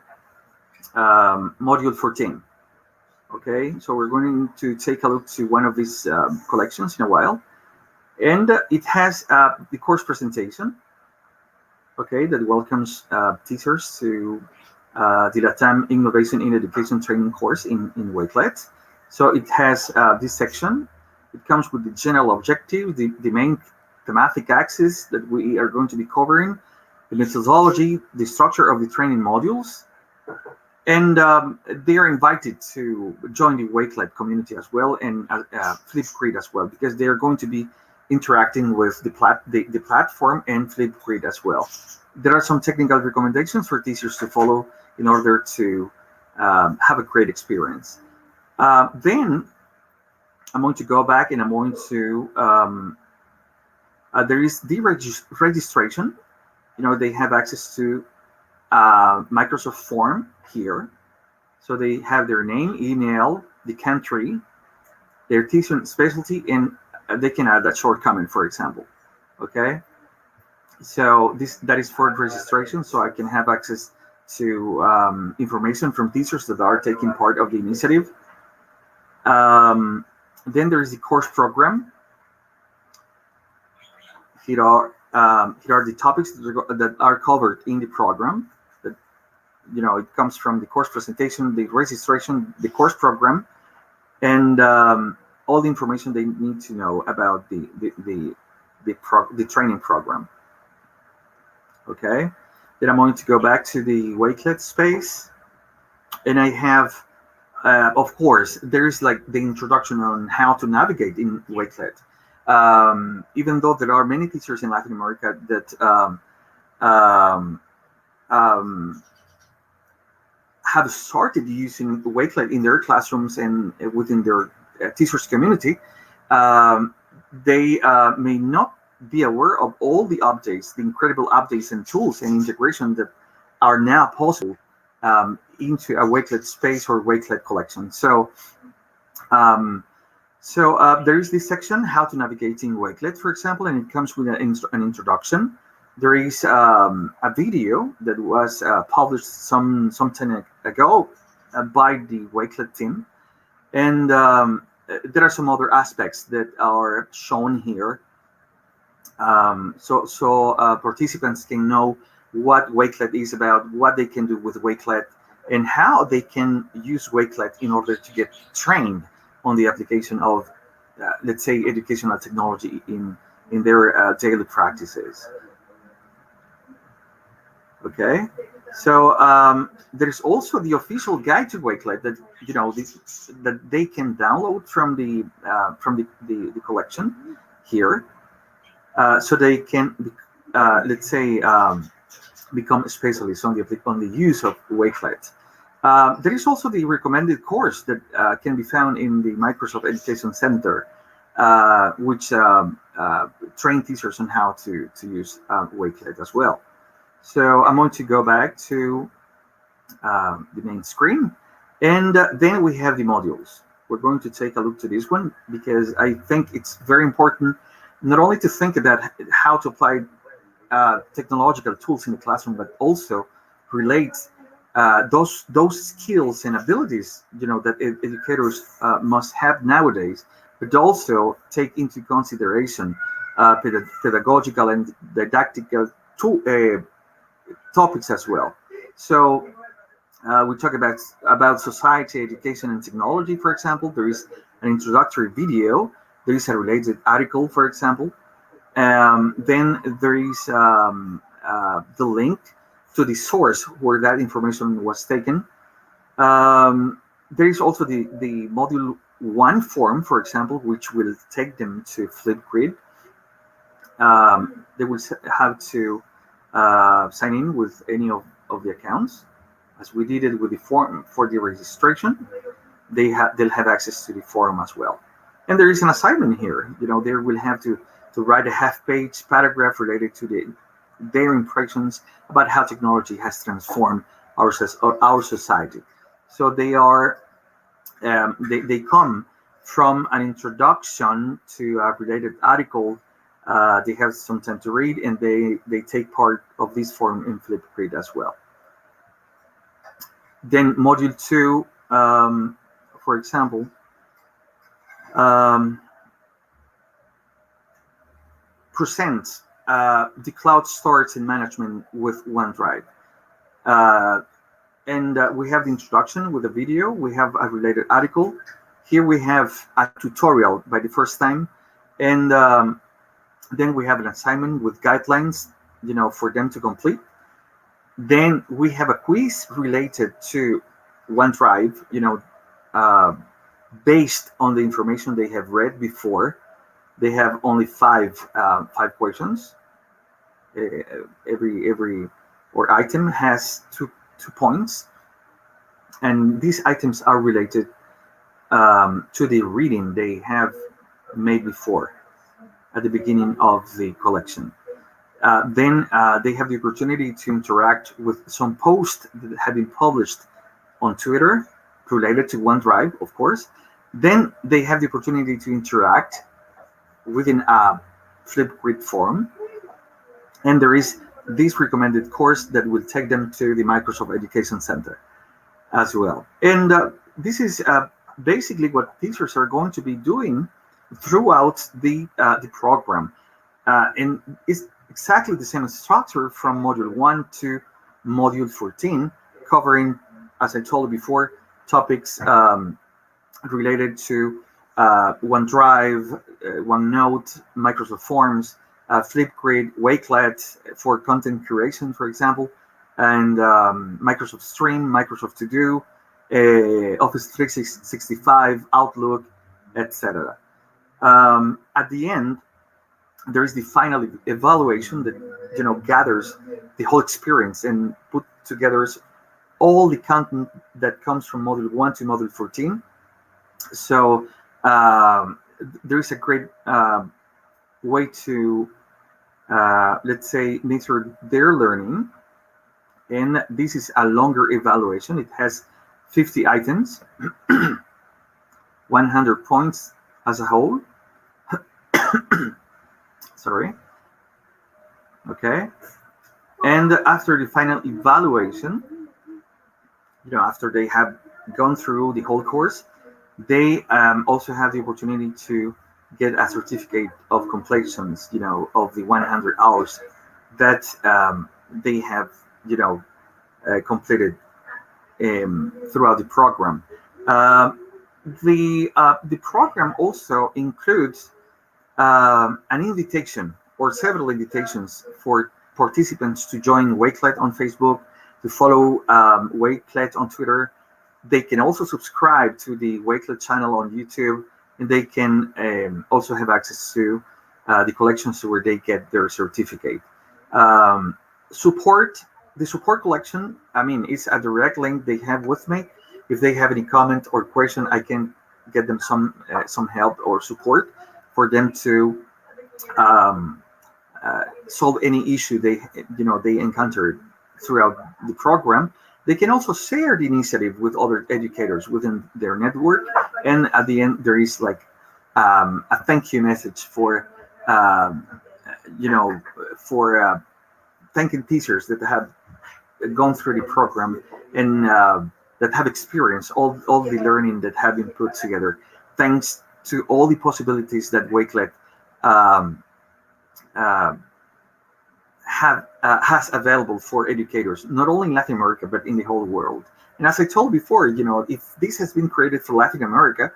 14. Okay, so we're going to take a look to one of these collections in a while, and it has the course presentation. Okay, that welcomes teachers to the LATAM Innovation in Education training course in Wakelet. So it has this section. It comes with the general objective, the main thematic axis that we are going to be covering, the methodology, the structure of the training modules, and they are invited to join the Wakelet community as well, and Flipgrid as well, because they are going to be interacting with the platform and Flipgrid as well. There are some technical recommendations for teachers to follow in order to have a great experience. Then I'm going to go back and I'm going to, there is the registration. You know, they have access to Microsoft Form here. So they have their name, email, the country, their teacher specialty, and they can add that short comment, for example. Okay. So that is for registration. So I can have access to information from teachers that are taking part of the initiative. Then there is the course program. Here are the topics that are covered in the program. That, you know, it comes from the course presentation, the registration, the course program, and all the information they need to know about the training program. Okay. Then I'm going to go back to the Wakelet space, and I have, of course, there's like the introduction on how to navigate in Wakelet. Even though there are many teachers in Latin America that have started using Wakelet in their classrooms and within their teachers community, they may not be aware of all the updates, the incredible updates and tools and integration that are now possible into a Wakelet space or Wakelet collection. So So there is this section, how to navigate in Wakelet, for example, and it comes with an introduction. There is a video that was published some time ago by the Wakelet team. And there are some other aspects that are shown here. So participants can know what Wakelet is about, what they can do with Wakelet, and how they can use Wakelet in order to get trained on the application of, let's say, educational technology in their daily practices. Okay, so there's also the official guide to Wakelet that that they can download from the collection here, so they can let's say become specialists on the use of Wakelet. There is also the recommended course that can be found in the Microsoft Education Center, which train teachers on how to use Wakelet as well. So I'm going to go back to the main screen, and then we have the modules. We're going to take a look to this one because I think it's very important not only to think about how to apply technological tools in the classroom, but also relate those skills and abilities that educators must have nowadays, but also take into consideration pedagogical and didactical topics as well. So we talk about society, education, and technology, for example. There is an introductory video. There is a related article, for example. Then there is the link to the source where that information was taken. There is also the module 1 form, for example, which will take them to Flipgrid. They will have to sign in with any of the accounts, as we did it with the form for the registration. They'll have access to the forum as well. And there is an assignment here. They will have to write a half-page paragraph related to their impressions about how technology has transformed our society. So they are they come from an introduction to a related article. They have some time to read, and they take part of this forum in Flipgrid as well. Then module 2, for example, presents the cloud storage and management with OneDrive. And we have the introduction with a video. We have a related article. Here we have a tutorial by the first time. And then we have an assignment with guidelines, for them to complete. Then we have a quiz related to OneDrive, based on the information they have read before. They have only five questions. Every item has two points, and these items are related to the reading they have made before at the beginning of the collection. Then they have the opportunity to interact with some posts that have been published on Twitter related to OneDrive, of course. Then they have the opportunity to interact within a Flipgrid forum. And there is this recommended course that will take them to the Microsoft Education Center as well. And this is basically what teachers are going to be doing throughout the program. And it's exactly the same structure from Module 1 to Module 14, covering, as I told you before, topics related to OneDrive, OneNote, Microsoft Forms, Flipgrid, Wakelet for content curation, for example, and Microsoft Stream, Microsoft To Do, Office 365, Outlook, etc. At the end, there is the final evaluation that gathers the whole experience and put together all the content that comes from Module 1 to Module 14. So there is a great way to, let's say, measure their learning. And this is a longer evaluation. It has 50 items, 100 points as a whole. Sorry. Okay. And after the final evaluation, after they have gone through the whole course, they also have the opportunity to get a certificate of completions, of the 100 hours that they have, completed throughout the program. The program also includes an invitation or several invitations for participants to join Wakelet on Facebook, to follow Wakelet on Twitter. They can also subscribe to the Wakelet channel on YouTube, and they can also have access to the collections where they get their certificate. The support collection, it's a direct link they have with me. If they have any comment or question, I can get them some help or support for them to solve any issue they encountered throughout the program. They can also share the initiative with other educators within their network, and at the end there is like a thank you message for thanking teachers that have gone through the program and that have experienced all the learning that have been put together, thanks to all the possibilities that Wakelet has available for educators, not only in Latin America, but in the whole world. And as I told before, if this has been created for Latin America,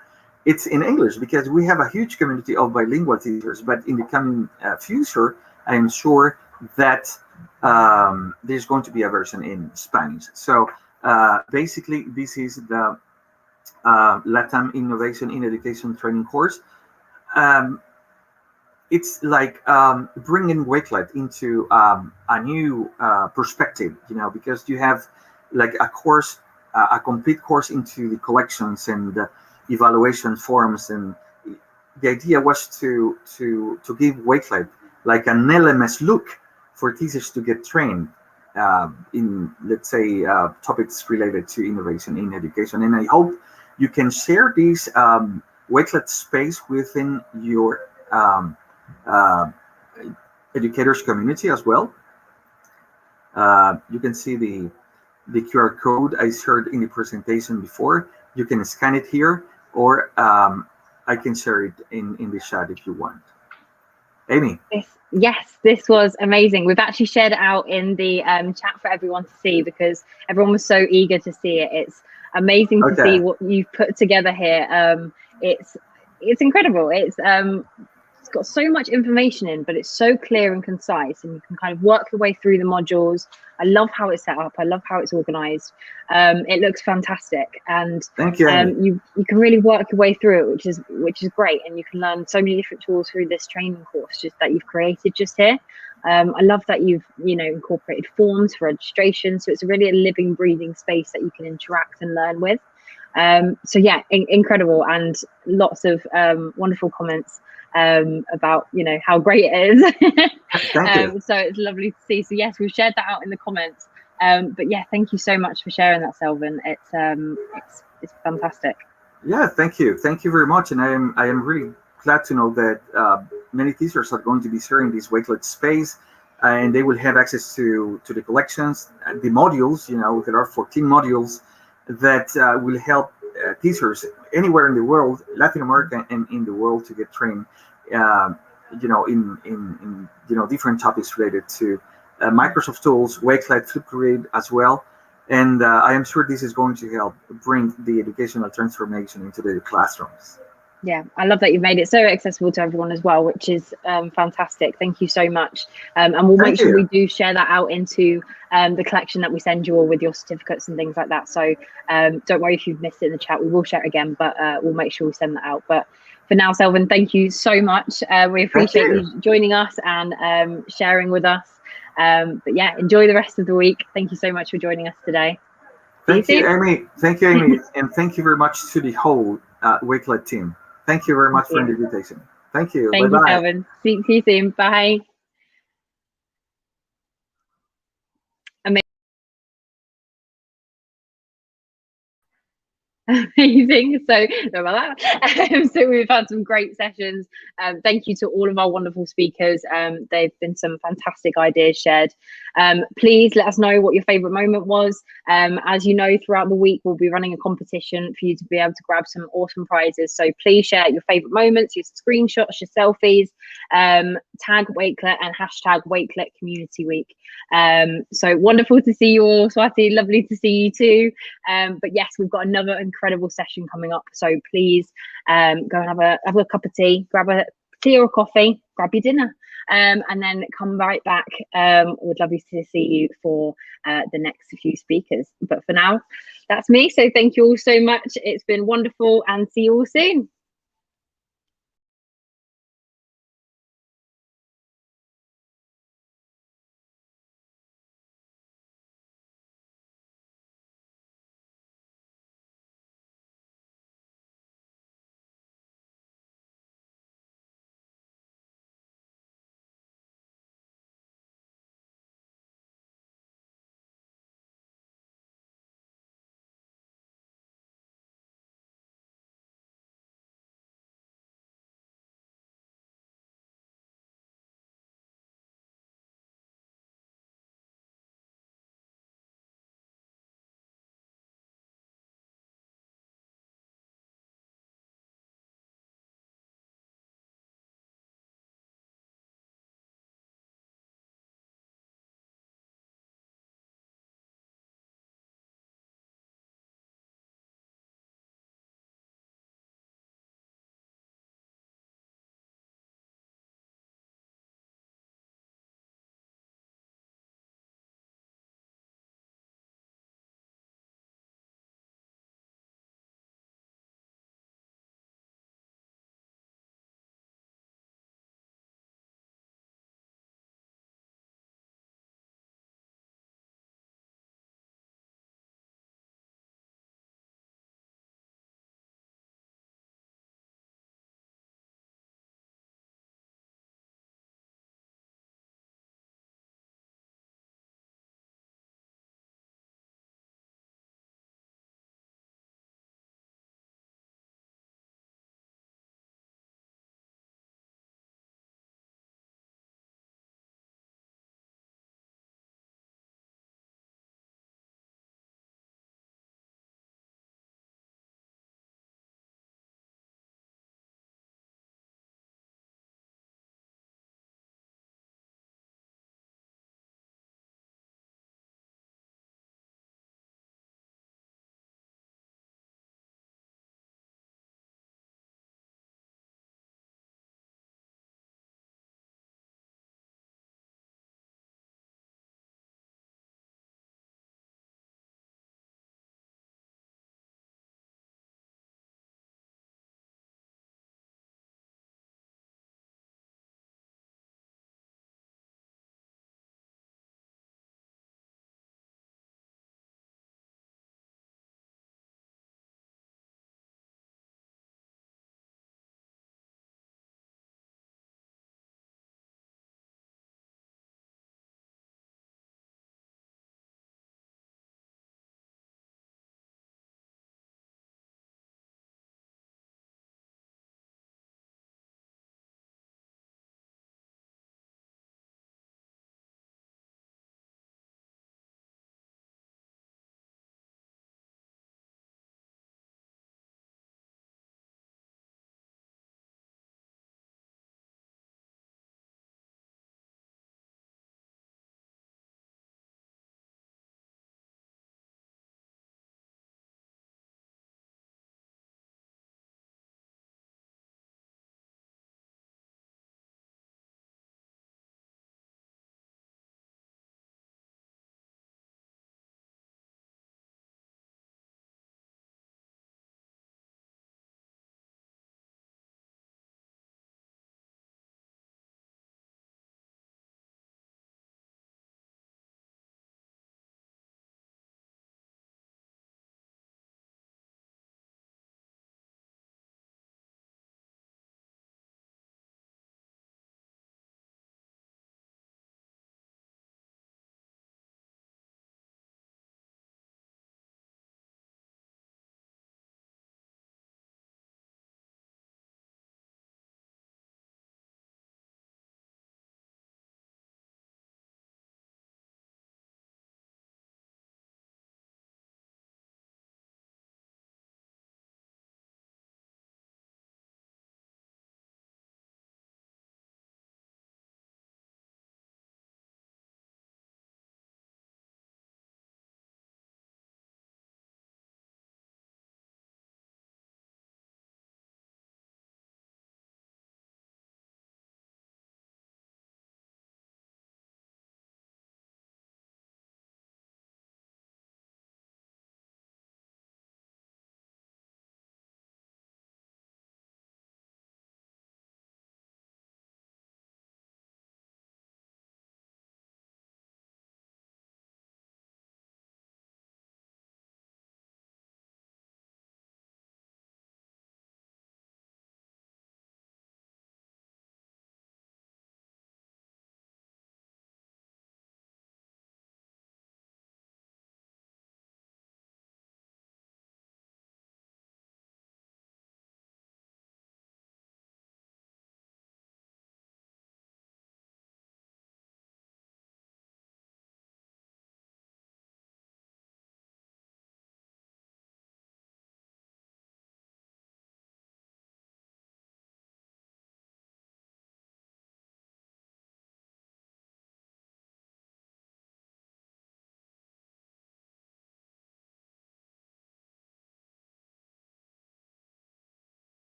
it's in English because we have a huge community of bilingual teachers. But in the coming future, I am sure that there's going to be a version in Spanish. So basically, this is the LATAM Innovation in Education Training course. It's like bringing Wakelet into a new perspective, because you have like a course, a complete course into the collections and the evaluation forms. And the idea was to give Wakelet like an LMS look for teachers to get trained in, let's say, topics related to innovation in education. And I hope you can share this Wakelet space within your educators community as well. You can see the QR code I shared in the presentation before. You can scan it here, or I can share it in the chat if you want. Amy. Yes, this was amazing. We've actually shared it out in the chat for everyone to see because everyone was so eager to see it. It's amazing to see what you've put together here. It's incredible. It's got so much information in, but it's so clear and concise, and you can kind of work your way through the modules. I love how it's set up. I love how it's organized. It looks fantastic, and thank you. You can really work your way through it, which is great, and you can learn so many different tools through this training course that you've created just here. I love that you've incorporated forms for registration, so it's really a living, breathing space that you can interact and learn with. So yeah, incredible, and lots of wonderful comments about how great it is. Thank you. So it's lovely to see. So yes, we've shared that out in the comments. But yeah, thank you so much for sharing that, Selvin. It's fantastic. Yeah, thank you very much. And I am really glad to know that many teachers are going to be sharing this Wakelet space, and they will have access to the collections, the modules. There are 14 modules that will help teachers anywhere in the world, Latin America and in the world, to get trained, in different topics related to Microsoft tools, Wakelet, Flipgrid as well. And I am sure this is going to help bring the educational transformation into the classrooms. Yeah, I love that you've made it so accessible to everyone as well, which is fantastic. Thank you so much. And we'll make sure we do share that out into the collection that we send you all with your certificates and things like that. So don't worry if you've missed it in the chat. We will share it again, but we'll make sure we send that out. But for now, Selvin, thank you so much. We appreciate you joining us and sharing with us. But yeah, enjoy the rest of the week. Thank you so much for joining us today. Thank you, Amy. Thank you, Amy. And thank you very much to the whole Wakelet team. Thank you very much for the invitation. Thank you. Thank you, Selvin. See you soon. Bye. Amazing. Amazing. So, no about that. So we've had some great sessions. Thank you to all of our wonderful speakers. They've been some fantastic ideas shared. Please let us know what your favourite moment was. As you know, throughout the week, we'll be running a competition for you to be able to grab some awesome prizes. So please share your favourite moments, your screenshots, your selfies, tag Wakelet and hashtag Wakelet Community Week. So wonderful to see you all, Swati. Lovely to see you too. But yes, we've got another incredible session coming up. So please go and have a cup of tea, grab a tea or a coffee, grab your dinner, and then come right back. We'd love to see you for the next few speakers. But for now, that's me. So thank you all so much. It's been wonderful, and see you all soon.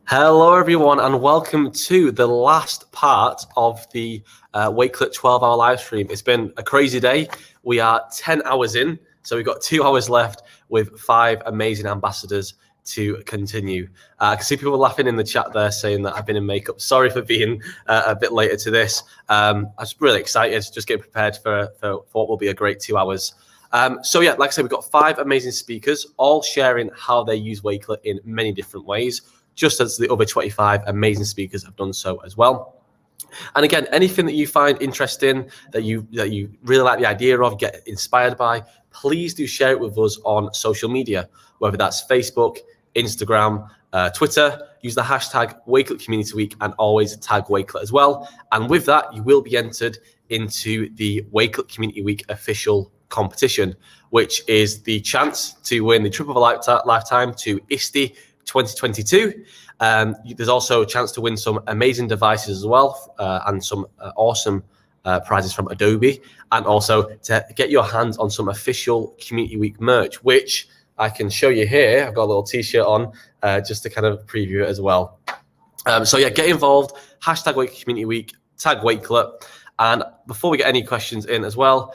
Hello, everyone, and welcome to the last part of the Wakelet 12-hour live stream. It's been a crazy day. We are 10 hours in, so we've got 2 hours left with 5 amazing ambassadors to continue. I can see people laughing in the chat there saying that I've been in makeup. Sorry for being a bit later to this. I'm just really excited, just getting prepared for what will be a great 2 hours. So yeah, like I said, we've got 5 amazing speakers, all sharing how they use Wakelet in many different ways, just as the other 25 amazing speakers have done so as well. And again, anything that you find interesting, that you really like the idea of, get inspired by, please do share it with us on social media, whether that's Facebook, Instagram, Twitter. Use the hashtag Wakelet Community Week and always tag Wakelet as well. And with that, you will be entered into the Wakelet Community Week official competition, which is the chance to win the trip of a lifetime to ISTE 2022. There's also a chance to win some amazing devices as well, and some awesome prizes from Adobe, and also to get your hands on some official Community Week merch, which I can show you here. I've got a little t-shirt on just to kind of preview it as well. So yeah, get involved, hashtag Wakelet Community Week, tag Wakelet. And before we get any questions in as well,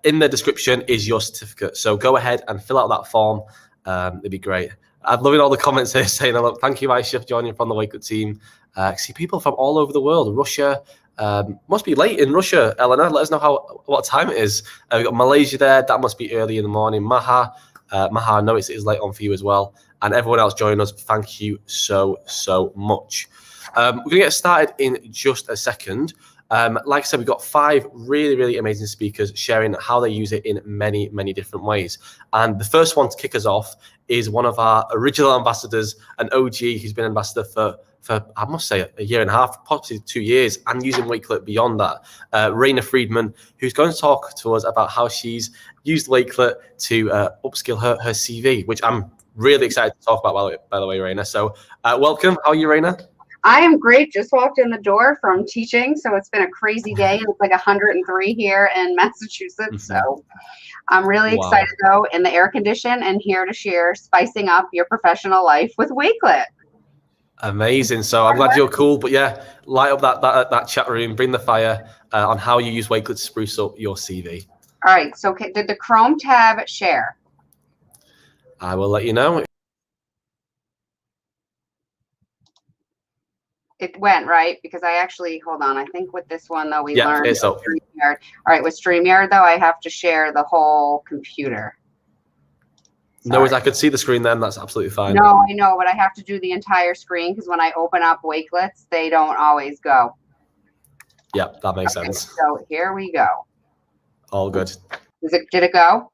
in the description is your certificate. So go ahead and fill out that form. It'd be great. I'm loving all the comments here saying, look, thank you, Aisha, for joining from the Wakelet team. I see people from all over the world. Russia, must be late in Russia. Eleanor, let us know what time it is. We've got Malaysia there. That must be early in the morning. Maha, I know it is late on for you as well. And everyone else joining us, thank you so much. We're going to get started in just a second. Like I said, we've got 5 really amazing speakers sharing how they use it in many different ways. And the first one to kick us off is one of our original ambassadors, an OG who's been ambassador for I must say, a year and a half, possibly 2 years, and using Wakelet beyond that. Rayna Freedman, who's going to talk to us about how she's used Wakelet to upskill her CV, which I'm really excited to talk about, by the way, Rayna. So welcome. How are you, Rayna? I am great. Just walked in the door from teaching, so it's been a crazy day. It's like 103 here in Massachusetts, so I'm really excited though, in the air condition, and here to share spicing up your professional life with Wakelet. Amazing. So I'm glad you're cool, but yeah, light up that chat room, bring the fire on how you use Wakelet to spruce up your CV. All right. So did the Chrome tab share? I will let you know. It went, right? Because I actually, hold on, I think with this one though, we learned it's up. StreamYard. All right, with StreamYard though, I have to share the whole computer. No worries, I could see the screen then, that's absolutely fine. No, I know, but I have to do the entire screen because when I open up Wakelets, they don't always go. Yeah, that makes sense. So here we go. All good. Did it go?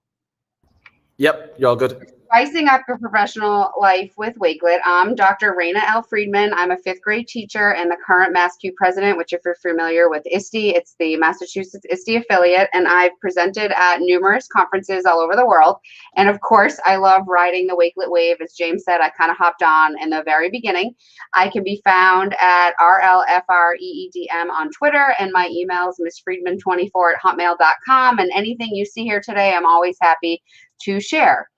Yep, you're all good. Spicing up your professional life with Wakelet. I'm Dr. Rayna Ell Freedman. I'm a 5th grade teacher and the current MassQ president, which if you're familiar with ISTE, it's the Massachusetts ISTE affiliate, and I've presented at numerous conferences all over the world. And of course, I love riding the Wakelet wave. As James said, I kind of hopped on in the very beginning. I can be found at RLFREEDM on Twitter, and my email is missfreedman24@hotmail.com. And anything you see here today, I'm always happy to share.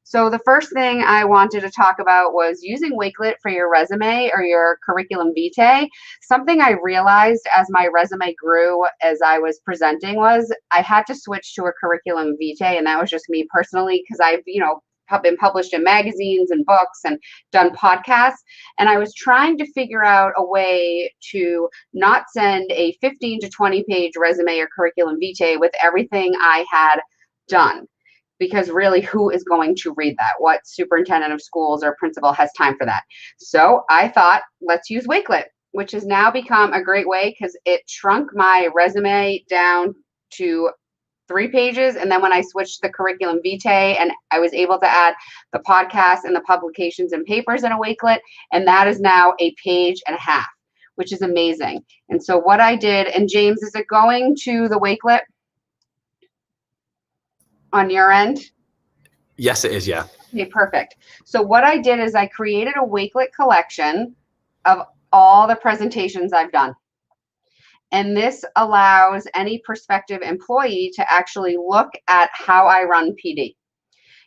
So the first thing I wanted to talk about was using Wakelet for your resume or your curriculum vitae. Something I realized as my resume grew as I was presenting was I had to switch to a curriculum vitae, and that was just me personally because I've, have been published in magazines and books and done podcasts, and I was trying to figure out a way to not send a 15 to 20 page resume or curriculum vitae with everything I had done. Because really, who is going to read that? What superintendent of schools or principal has time for that? So I thought, let's use Wakelet, which has now become a great way because it shrunk my resume down to 3 pages. And then when I switched the curriculum vitae, and I was able to add the podcast and the publications and papers in a Wakelet, and that is now a page and a half, which is amazing. And so what I did, and James, is it going to the Wakelet on your end? Yes, it is, yeah. Okay, perfect. So what I did is I created a Wakelet collection of all the presentations I've done. And this allows any prospective employee to actually look at how I run PD.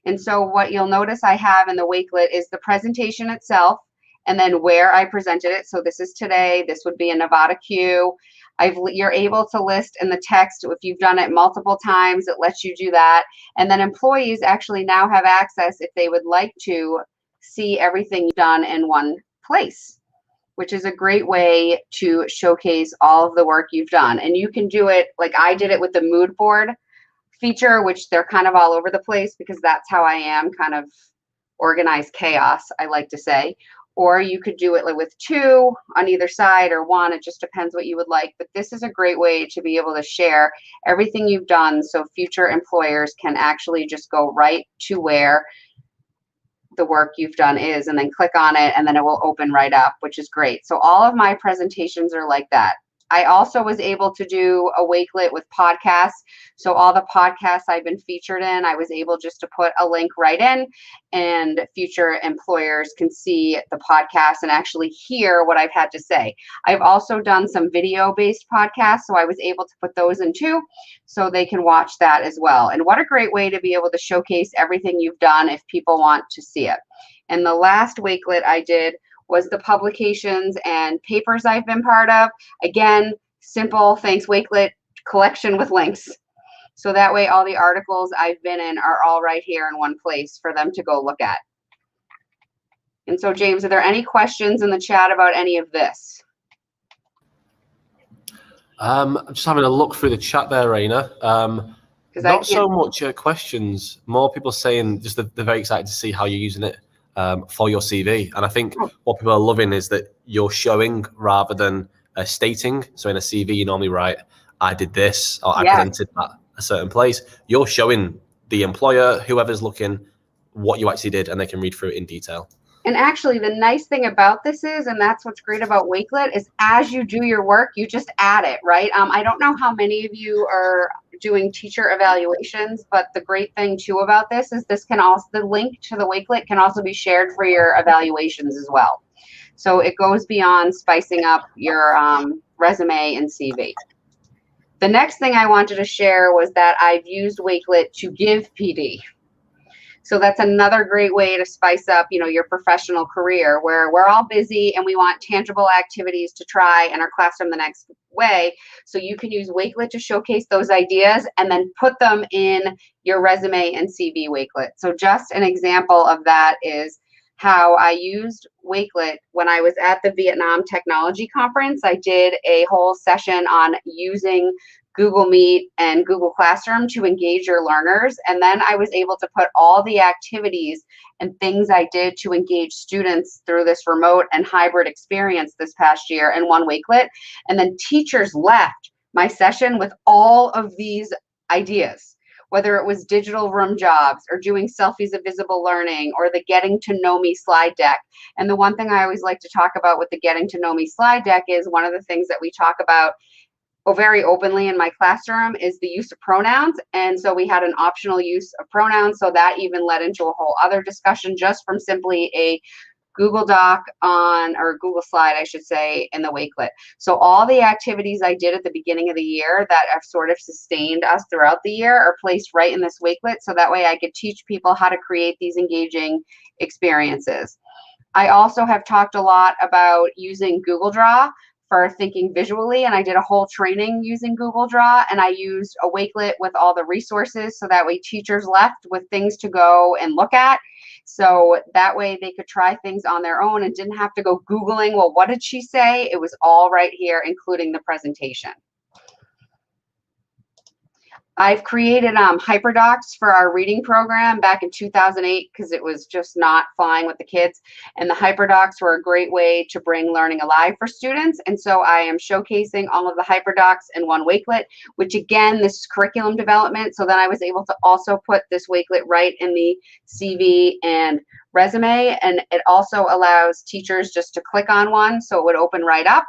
And so what you'll notice I have in the Wakelet is the presentation itself, and then where I presented it. So this is today, this would be a Nevada Q. You're able to list in the text, if you've done it multiple times, it lets you do that. And then employees actually now have access, if they would like to, see everything you've done in one place, which is a great way to showcase all of the work you've done. And you can do it like I did it with the mood board feature, which they're kind of all over the place because that's how I am, kind of organized chaos, I like to say. Or you could do it with 2 on either side or 1. It just depends what you would like. But this is a great way to be able to share everything you've done so future employers can actually just go right to where the work you've done is and then click on it and then it will open right up, which is great. So all of my presentations are like that. I also was able to do a Wakelet with podcasts. So all the podcasts I've been featured in, I was able just to put a link right in, and future employers can see the podcast and actually hear what I've had to say. I've also done some video-based podcasts, so I was able to put those in too, so they can watch that as well. And what a great way to be able to showcase everything you've done if people want to see it. And the last Wakelet I did was the publications and papers I've been part of. Again, simple, thanks Wakelet collection with links. So that way all the articles I've been in are all right here in one place for them to go look at. And so James, are there any questions in the chat about any of this? I'm just having a look through the chat there, Rayna. Not so much questions, more people saying just they're very excited to see how you're using it for your CV. And I think what people are loving is that you're showing rather than stating. So in a CV, you normally write, I did this, or I presented at a certain place. You're showing the employer, whoever's looking, what you actually did, and they can read through it in detail. And actually, the nice thing about this is, and that's what's great about Wakelet, is as you do your work, you just add it, right? I don't know how many of you are doing teacher evaluations, but the great thing too about this is this can also, the link to the Wakelet can also be shared for your evaluations as well. So it goes beyond spicing up your resume and CV. The next thing I wanted to share was that I've used Wakelet to give PD. So that's another great way to spice up, your professional career, where we're all busy and we want tangible activities to try in our classroom the next way. So you can use Wakelet to showcase those ideas and then put them in your resume and CV Wakelet. So just an example of that is how I used Wakelet when I was at the Vietnam Technology Conference. I did a whole session on using Google Meet and Google Classroom to engage your learners. And then I was able to put all the activities and things I did to engage students through this remote and hybrid experience this past year in one Wakelet. And then teachers left my session with all of these ideas, whether it was digital room jobs or doing selfies of visible learning or the getting to know me slide deck. And the one thing I always like to talk about with the getting to know me slide deck is one of the things that we talk about very openly in my classroom is the use of pronouns. And so we had an optional use of pronouns. So that even led into a whole other discussion just from simply a Google Doc or Google Slide, I should say, in the Wakelet. So all the activities I did at the beginning of the year that have sort of sustained us throughout the year are placed right in this Wakelet. So that way I could teach people how to create these engaging experiences. I also have talked a lot about using Google Draw for thinking visually, and I did a whole training using Google Draw, and I used a Wakelet with all the resources so that way teachers left with things to go and look at. So that way they could try things on their own and didn't have to go Googling, well, what did she say? It was all right here, including the presentation. I've created hyperdocs for our reading program back in 2008 because it was just not flying with the kids. And the hyperdocs were a great way to bring learning alive for students. And so I am showcasing all of the hyperdocs in one Wakelet, which again, this is curriculum development. So then I was able to also put this Wakelet right in the CV and resume. And it also allows teachers just to click on one. So it would open right up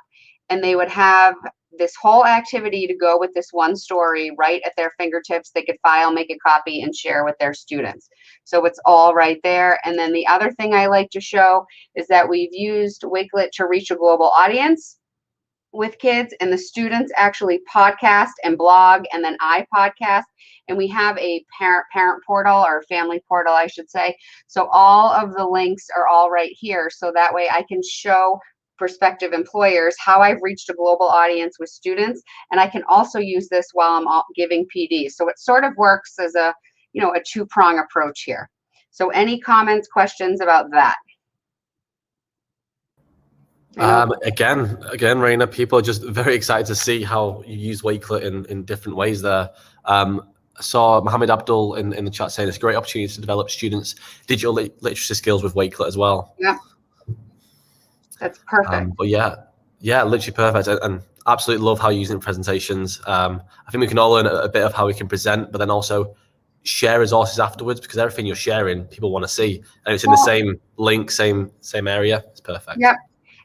and they would have this whole activity to go with this one story right at their fingertips. They could file, make a copy, and share with their students. So it's all right there. And then the other thing I like to show is that we've used Wakelet to reach a global audience. with kids, and the students actually podcast and blog, and then I podcast. And we have a parent portal, or family portal, I should say. So all of the links are all right here. So that way I can show prospective employers how I've reached a global audience with students. And I can also use this while I'm giving PDs. So it sort of works as a, you know, a two-prong approach here. So any comments, questions about that? Again, Rayna, people are just very excited to see how you use Wakelet in different ways there. I saw Mohammed Abdul in the chat saying it's a great opportunity to develop students' digital literacy skills with Wakelet as well. Yeah, that's perfect. But yeah, literally perfect, and absolutely love how you're using presentations. I think we can all learn a bit of how we can present, but then also share resources afterwards, because everything you're sharing, people want to see, and it's in the same link, same area. It's perfect. Yep.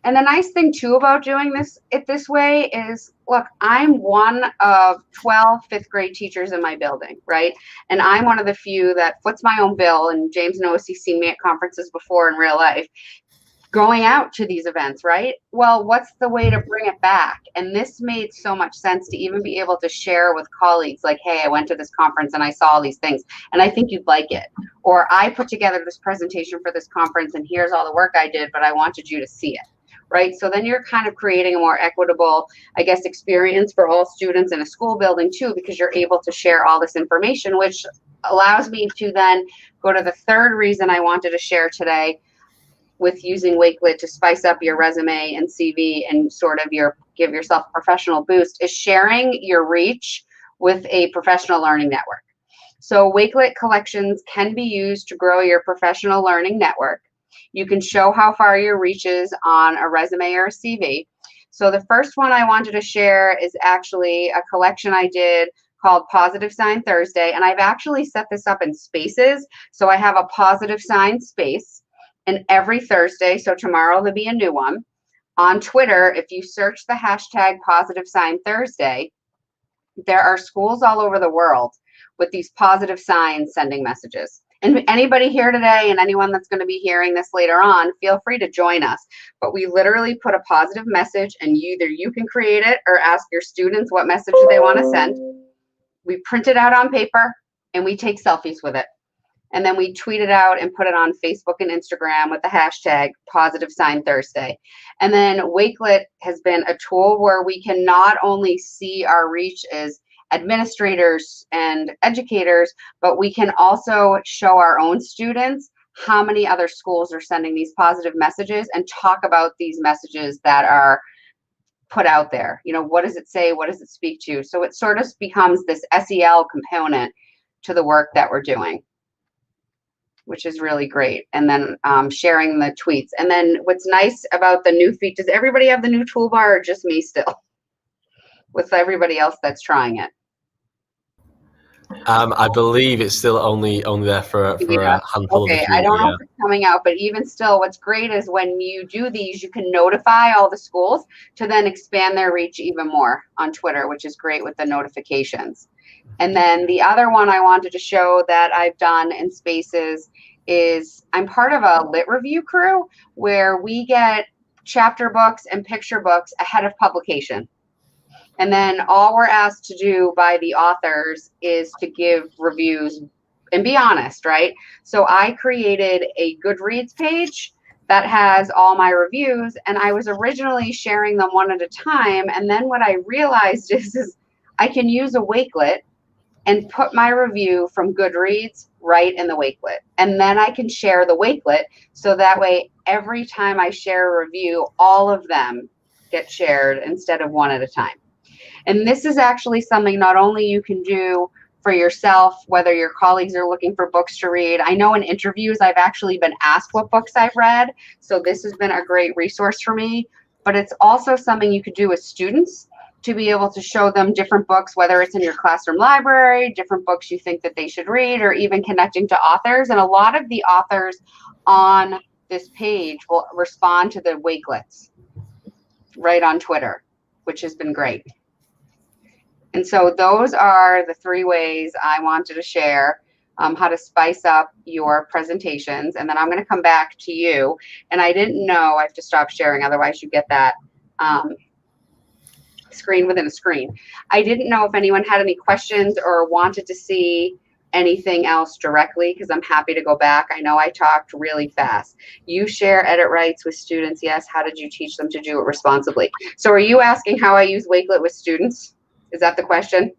And the nice thing too about doing this way is, look, I'm one of 12 fifth grade teachers in my building, right? And I'm one of the few that foots my own bill, and James knows he's seen me at conferences before in real life, going out to these events, right? Well, what's the way to bring it back? And this made so much sense to even be able to share with colleagues, like, hey, I went to this conference and I saw all these things, and I think you'd like it. Or I put together this presentation for this conference, and here's all the work I did, but I wanted you to see it. Right? So then you're kind of creating a more equitable, I guess, experience for all students in a school building too, because you're able to share all this information, which allows me to then go to the third reason I wanted to share today with using Wakelet to spice up your resume and CV and sort of give yourself a professional boost, is sharing your reach with a professional learning network. So Wakelet collections can be used to grow your professional learning network. You can show how far your reach is on a resume or a CV. So the first one I wanted to share is actually a collection I did called Positive Sign Thursday. And I've actually set this up in spaces. So I have a positive sign space, and every Thursday, so tomorrow there'll be a new one. On Twitter, if you search the hashtag Positive Sign Thursday, there are schools all over the world with these positive signs sending messages. And anybody here today and anyone that's going to be hearing this later on, feel free to join us. But we literally put a positive message, and either you can create it or ask your students what message they want to send. We print it out on paper, and we take selfies with it. And then we tweet it out and put it on Facebook and Instagram with the hashtag Positive Sign Thursday. And then Wakelet has been a tool where we can not only see our reach as administrators and educators, but we can also show our own students how many other schools are sending these positive messages and talk about these messages that are put out there. You know, what does it say? What does it speak to? So it sort of becomes this SEL component to the work that we're doing, which is really great. And then sharing the tweets. And then what's nice about the new feature, does everybody have the new toolbar, or just me still with everybody else that's trying it? I believe it's still only there for a handful of the I don't know if it's coming out, but even still, what's great is when you do these, you can notify all the schools to then expand their reach even more on Twitter, which is great with the notifications. And then the other one I wanted to show that I've done in Spaces is I'm part of a lit review crew where we get chapter books and picture books ahead of publication. And then all we're asked to do by the authors is to give reviews and be honest, right? So I created a Goodreads page that has all my reviews, and I was originally sharing them one at a time. And then what I realized is I can use a Wakelet and put my review from Goodreads right in the Wakelet. And then I can share the Wakelet, so that way every time I share a review, all of them get shared instead of one at a time. And this is actually something not only you can do for yourself, whether your colleagues are looking for books to read. I know in interviews, I've actually been asked what books I've read. So this has been a great resource for me, but it's also something you could do with students to be able to show them different books, whether it's in your classroom library, different books you think that they should read, or even connecting to authors. And a lot of the authors on this page will respond to the Wakelets right on Twitter, which has been great. And so those are the three ways I wanted to share how to spice up your presentations. And then I'm going to come back to you. And I didn't know, I have to stop sharing, otherwise you get that screen within a screen. I didn't know if anyone had any questions or wanted to see anything else directly, because I'm happy to go back. I know I talked really fast. You share edit rights with students. Yes. How did you teach them to do it responsibly? So are you asking how I use Wakelet with students? Is that the question?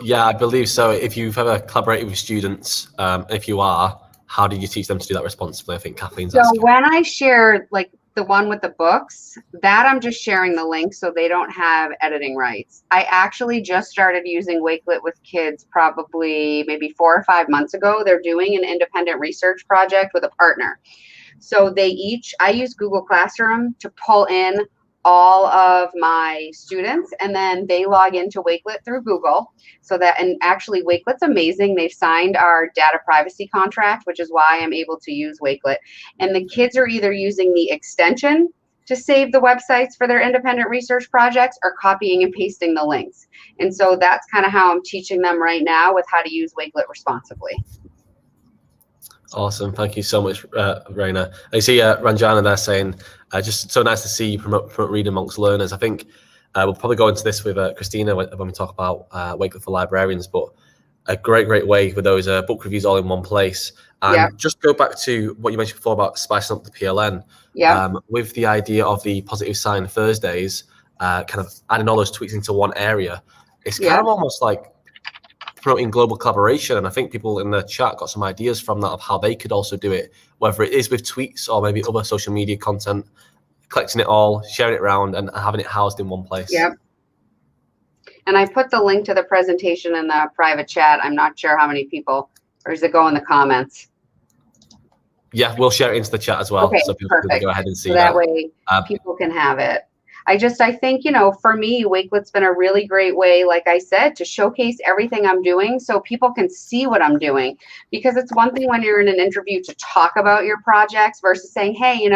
Yeah, I believe so. If you've ever collaborated with students, if you are, how do you teach them to do that responsibly? I think Kathleen's asking. So when I share like the one with the books, that I'm just sharing the link so they don't have editing rights. I actually just started using Wakelet with kids probably maybe 4 or 5 months ago. They're doing an independent research project with a partner. So I use Google Classroom to pull in all of my students, and then they log into Wakelet through Google. And actually Wakelet's amazing. They've signed our data privacy contract, which is why I'm able to use Wakelet. And the kids are either using the extension to save the websites for their independent research projects or copying and pasting the links. And so that's kind of how I'm teaching them right now with how to use Wakelet responsibly. Awesome. Thank you so much, Rayna. I see Ranjana there saying, just so nice to see you promote reading amongst learners. I think we'll probably go into this with Christina when we talk about Wakelet for librarians, but a great way with those book reviews all in one place. And just go back to what you mentioned before about spicing up the PLN. With the idea of the Positive Sign Thursdays, kind of adding all those tweaks into one area, it's kind of almost like promoting global collaboration. And I think people in the chat got some ideas from that of how they could also do it, whether it is with tweets or maybe other social media content, collecting it all, sharing it around and having it housed in one place. Yep. And I put the link to the presentation in the private chat. I'm not sure how many people, or does it go in the comments? Yeah, we'll share it into the chat as well. Okay, so people perfect. can go ahead and see so that way people can have it. I think, for me, Wakelet's been a really great way, like I said, to showcase everything I'm doing so people can see what I'm doing. Because it's one thing when you're in an interview to talk about your projects versus saying, hey,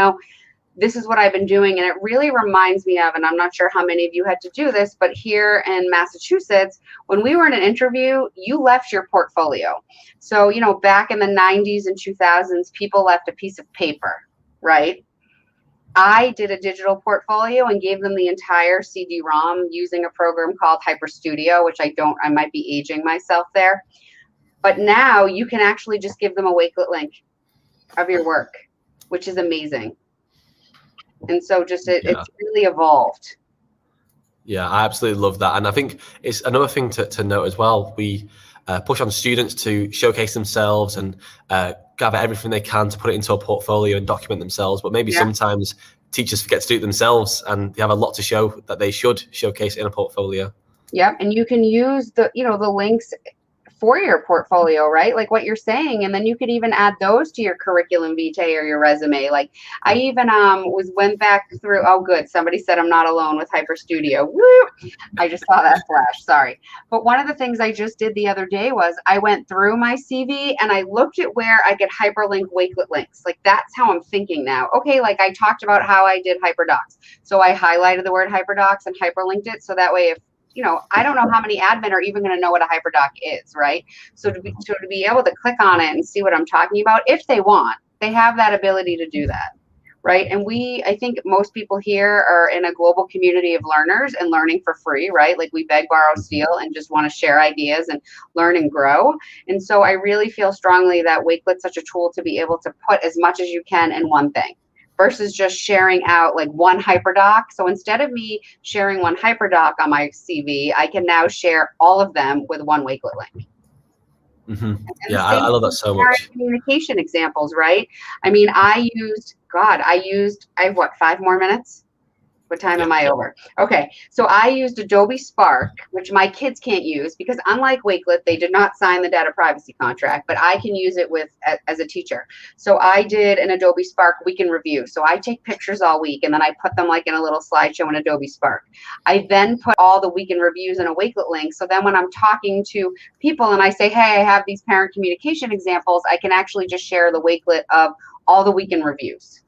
this is what I've been doing. And it really reminds me of, and I'm not sure how many of you had to do this, but here in Massachusetts, when we were in an interview, you left your portfolio. So, back in the 90s and 2000s, people left a piece of paper, right? I did a digital portfolio and gave them the entire CD-ROM using a program called HyperStudio, which I might be aging myself there. But now you can actually just give them a Wakelet link of your work, which is amazing. And so it's really evolved. Yeah, I absolutely love that. And I think it's another thing to note as well. We push on students to showcase themselves and gather everything they can to put it into a portfolio and document themselves. But maybe sometimes teachers forget to do it themselves and they have a lot to show that they should showcase in a portfolio. Yep. And you can use the links for your portfolio, right? Like what you're saying. And then you could even add those to your curriculum vitae or your resume. Like I even went back through, oh good, somebody said I'm not alone with HyperStudio. Woo! I just saw that flash, sorry. But one of the things I just did the other day was I went through my CV and I looked at where I could hyperlink Wakelet links. Like that's how I'm thinking now. Okay, like I talked about how I did HyperDocs. So I highlighted the word HyperDocs and hyperlinked it. So that way if I don't know how many admin are even going to know what a HyperDoc is, right? So to be able to click on it and see what I'm talking about, if they want, they have that ability to do that, right? And I think most people here are in a global community of learners and learning for free, right? Like we beg, borrow, steal, and just want to share ideas and learn and grow. And so I really feel strongly that Wakelet's such a tool to be able to put as much as you can in one thing, versus just sharing out like one HyperDoc. So instead of me sharing one HyperDoc on my CV, I can now share all of them with one Wakelet link. Mm-hmm. Yeah, I love that so much. Communication examples, right? I mean, I have what, 5 more minutes? What time am I over? Okay, so I used Adobe Spark, which my kids can't use because unlike Wakelet, they did not sign the data privacy contract, but I can use it as a teacher. So I did an Adobe Spark week in review. So I take pictures all week and then I put them like in a little slideshow in Adobe Spark. I then put all the week in reviews in a Wakelet link. So then when I'm talking to people and I say, hey, I have these parent communication examples, I can actually just share the Wakelet of all the week in reviews,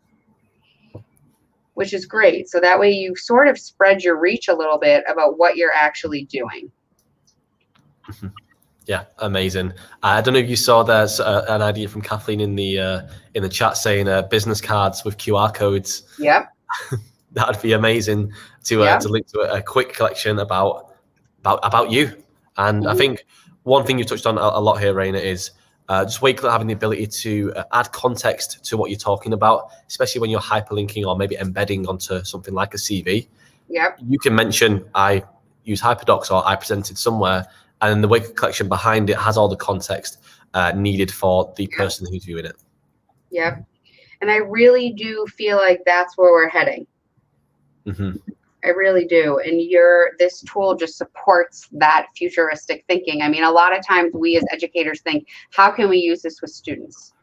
which is great. So that way you sort of spread your reach a little bit about what you're actually doing. Yeah, amazing. I don't know if you saw there's an idea from Kathleen in the chat saying business cards with QR codes. Yep. that'd be amazing to link to a quick collection about you. And I think one thing you've touched on a lot here, Rayna, is just Wakelet having the ability to add context to what you're talking about, especially when you're hyperlinking or maybe embedding onto something like a CV. Yep. You can mention, I use Hyperdocs or I presented somewhere, and then the Wakelet collection behind it has all the context needed for the person who's viewing it. Yep. And I really do feel like that's where we're heading. Mm-hmm. I really do. And this tool just supports that futuristic thinking. I mean, a lot of times we as educators think, how can we use this with students?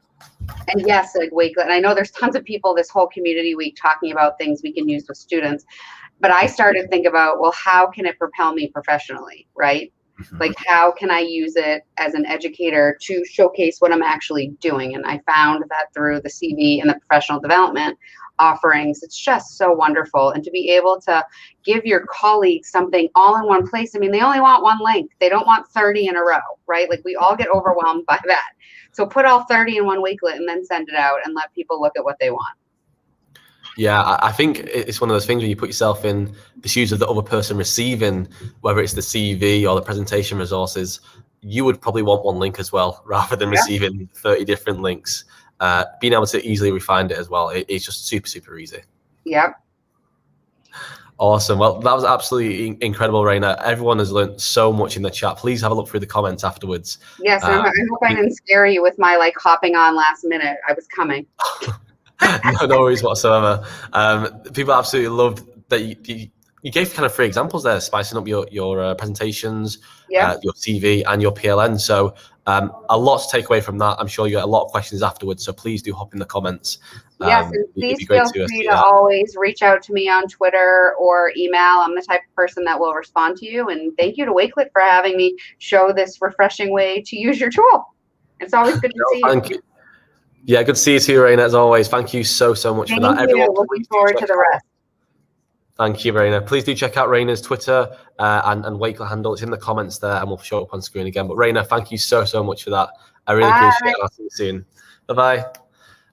And yes, like Wakelet, and I know there's tons of people this whole community week talking about things we can use with students, but I started to think about, well, how can it propel me professionally, right? Like, how can I use it as an educator to showcase what I'm actually doing? And I found that through the CV and the professional development offerings, it's just so wonderful. And to be able to give your colleagues something all in one place. I mean, they only want one link. They don't want 30 in a row, right? Like, we all get overwhelmed by that. So put all 30 in one Wakelet and then send it out and let people look at what they want. Yeah, I think it's one of those things where you put yourself in the shoes of the other person receiving, whether it's the CV or the presentation resources. You would probably want one link as well, rather than receiving 30 different links. Being able to easily refine it as well, it's just super, super easy. Yep. Awesome. Well, that was absolutely incredible, Rayna. Everyone has learned so much in the chat. Please have a look through the comments afterwards. Yes, I hope I didn't scare you with my hopping on last minute. I was coming. No worries whatsoever. People absolutely loved that you gave kind of 3 examples there, spicing up your presentations, your CV, and your PLN. So a lot to take away from that. I'm sure you get a lot of questions afterwards, so please do hop in the comments. Yes, and please feel free to always reach out to me on Twitter or email. I'm the type of person that will respond to you. And thank you to Wakelet for having me show this refreshing way to use your tool. It's always good to see you. Thank you. Yeah, good to see you too, Rayna, as always. Thank you so much for that. Everyone, looking forward to the rest. Thank you, Rayna. Please do check out Rayna's Twitter and Wakelet handle. It's in the comments there, and we'll show it up on screen again. But Rayna, thank you so much for that. I really appreciate it. I'll see you soon. Bye-bye.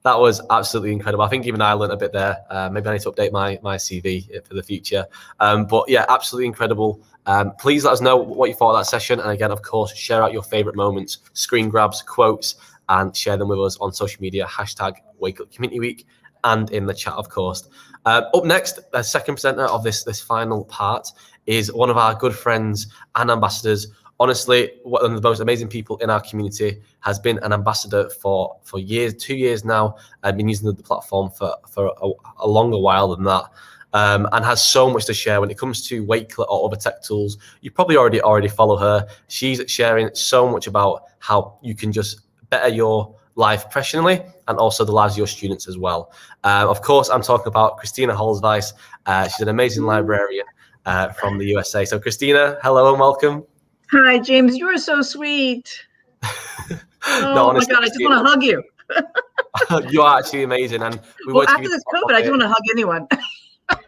That was absolutely incredible. I think even I learned a bit there. Maybe I need to update my CV for the future. But yeah, absolutely incredible. Please let us know what you thought of that session. And again, of course, share out your favorite moments, screen grabs, quotes, and share them with us on social media, #Wakelet Community Week, and in the chat, of course. Up next, the second presenter of this final part is one of our good friends and ambassadors. Honestly, one of the most amazing people in our community, has been an ambassador for years, 2 years now. I've been using the platform for a longer while than that. And has so much to share when it comes to Wakelet or other tech tools. You probably already follow her. She's sharing so much about how you can just better your life professionally and also the lives of your students as well. Of course, I'm talking about Christina Holzweiss. She's an amazing librarian from the USA. So Christina, hello and welcome. Hi, James. You are so sweet. No, honestly, my God, I just want to hug you. You are actually amazing. And after this COVID, I just want to hug anyone.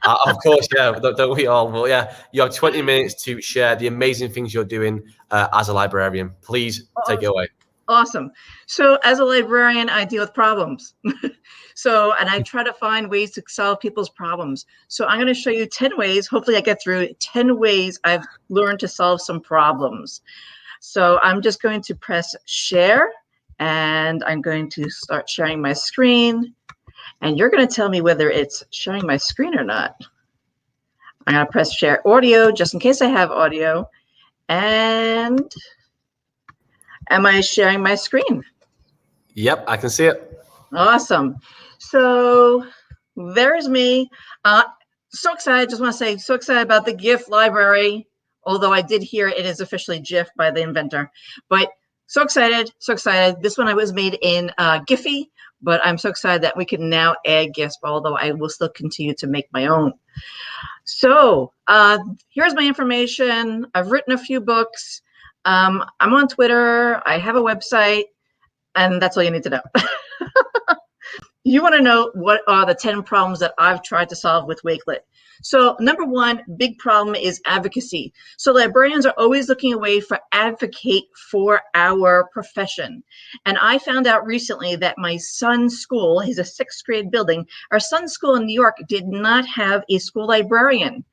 Of course, yeah, don't we all? Well, yeah, you have 20 minutes to share the amazing things you're doing as a librarian. Please take it away. Awesome. So as a librarian, I deal with problems. And I try to find ways to solve people's problems. So I'm going to show you 10 ways. Hopefully I get through it. 10 ways I've learned to solve some problems. So I'm just going to press share, and I'm going to start sharing my screen. And you're going to tell me whether it's showing my screen or not. I'm going to press share audio just in case I have audio. And am I sharing my screen? Yep, I can see it. Awesome. So there's me. So excited. Just want to say, so excited about the GIF library. Although I did hear it is officially GIF by the inventor. But so excited, so excited. This one I was made in Giphy, but I'm so excited that we can now add GIFs, although I will still continue to make my own. So here's my information. I've written a few books. I'm on Twitter. I have a website, and that's all you need to know. you want to know what are the 10 problems that I've tried to solve with Wakelet. So number one big problem is advocacy. So librarians are always looking away for advocate for our profession. And I found out recently that my son's school, he's a 6th grade building, our son's school in New York did not have a school librarian.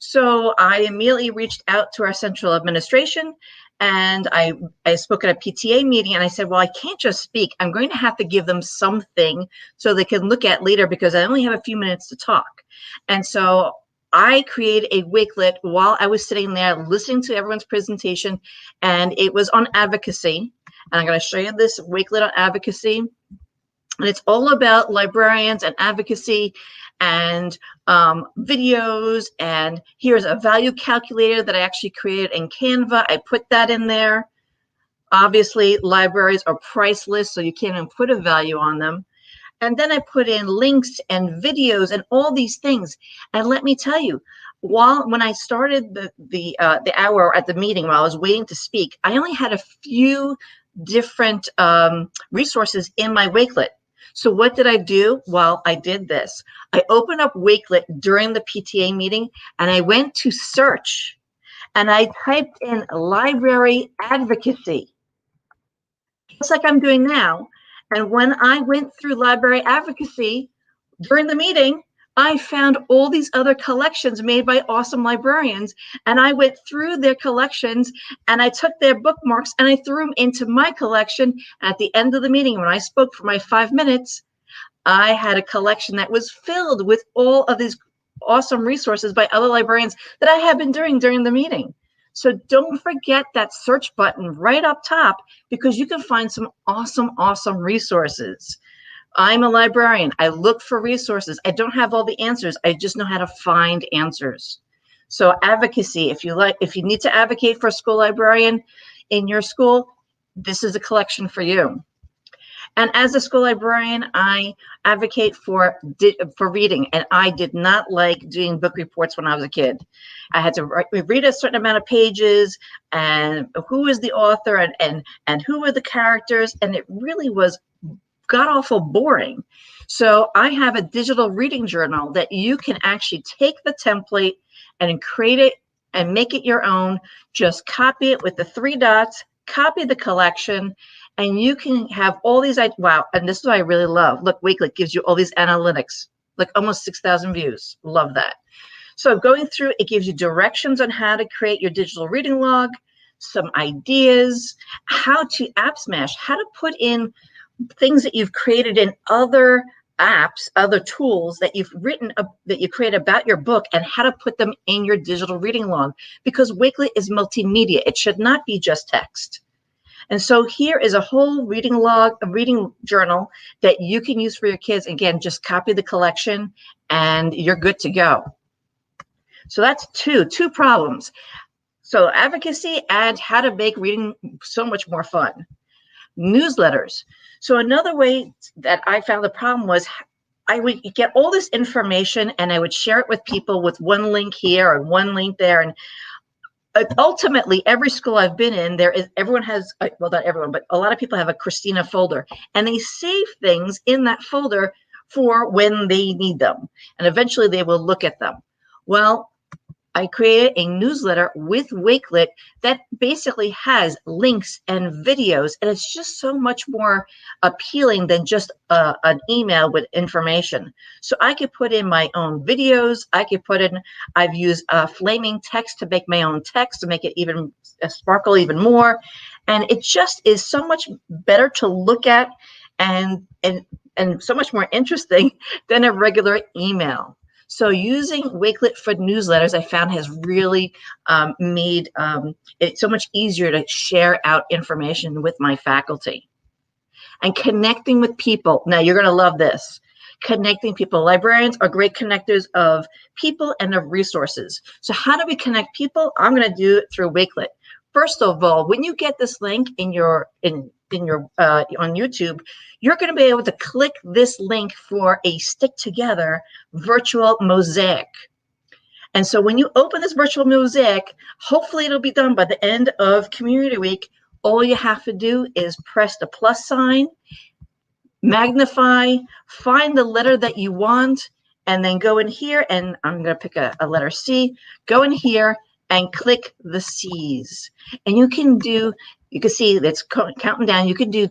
So I immediately reached out to our central administration, and I spoke at a PTA meeting, and I said, well, I can't just speak. I'm going to have to give them something so they can look at later, because I only have a few minutes to talk. And so I created a Wakelet while I was sitting there listening to everyone's presentation, and it was on advocacy. And I'm going to show you this Wakelet on advocacy. And it's all about librarians and advocacy and videos. And here's a value calculator that I actually created in Canva. I put that in there. Obviously, libraries are priceless, so you can't even put a value on them. And then I put in links and videos and all these things. And let me tell you, when I started the hour at the meeting, while I was waiting to speak, I only had a few different resources in my Wakelet. So what did I do? Well, I did this. I opened up Wakelet during the PTA meeting, and I went to search, and I typed in library advocacy, just like I'm doing now. And when I went through library advocacy during the meeting, I found all these other collections made by awesome librarians, and I went through their collections, and I took their bookmarks and I threw them into my collection. At the end of the meeting, when I spoke for my 5 minutes, I had a collection that was filled with all of these awesome resources by other librarians that I had been doing during the meeting. So don't forget that search button right up top, because you can find some awesome resources. I'm a librarian. I look for resources. I don't have all the answers. I just know how to find answers. So advocacy, if you need to advocate for a school librarian in your school, this is a collection for you. And as a school librarian, I advocate for reading, and I did not like doing book reports when I was a kid. I had to read a certain amount of pages, and who is the author, and who are the characters, and it really was god-awful boring. So I have a digital reading journal that you can actually take the template and create it and make it your own. Just copy it with the 3 dots, copy the collection, and you can have all these. Wow, and this is what I really love. Look, Wakelet gives you all these analytics, like almost 6,000 views. Love that. So going through, it gives you directions on how to create your digital reading log, some ideas, how to Appsmash, how to put in things that you've created in other apps, other tools that you've written, that you create about your book, and how to put them in your digital reading log, because Wakelet is multimedia. It should not be just text. And so here is a whole reading log, a reading journal that you can use for your kids. Again, just copy the collection and you're good to go. So that's two problems. So advocacy and how to make reading so much more fun. Newsletters. So another way that I found the problem was I would get all this information and I would share it with people with one link here and one link there. And ultimately, every school I've been in, everyone has, well, not everyone, but a lot of people have a Christina folder, and they save things in that folder for when they need them. And eventually they will look at them. Well, I created a newsletter with Wakelet that basically has links and videos, and it's just so much more appealing than just an email with information. So I could put in my own videos. I've used flaming text to make my own text to make it even sparkle even more. And it just is so much better to look at and so much more interesting than a regular email. So using Wakelet for newsletters, I found has really made it so much easier to share out information with my faculty. And connecting with people. Now, you're going to love this. Connecting people. Librarians are great connectors of people and of resources. So how do we connect people? I'm going to do it through Wakelet. First of all, when you get this link on YouTube, you're going to be able to click this link for a stick together virtual mosaic. And so when you open this virtual mosaic, hopefully it'll be done by the end of Community Week. All you have to do is press the plus sign, magnify, find the letter that you want, and then go in here, and I'm going to pick a letter C, go in here and click the C's. And you can see that's counting down. You can do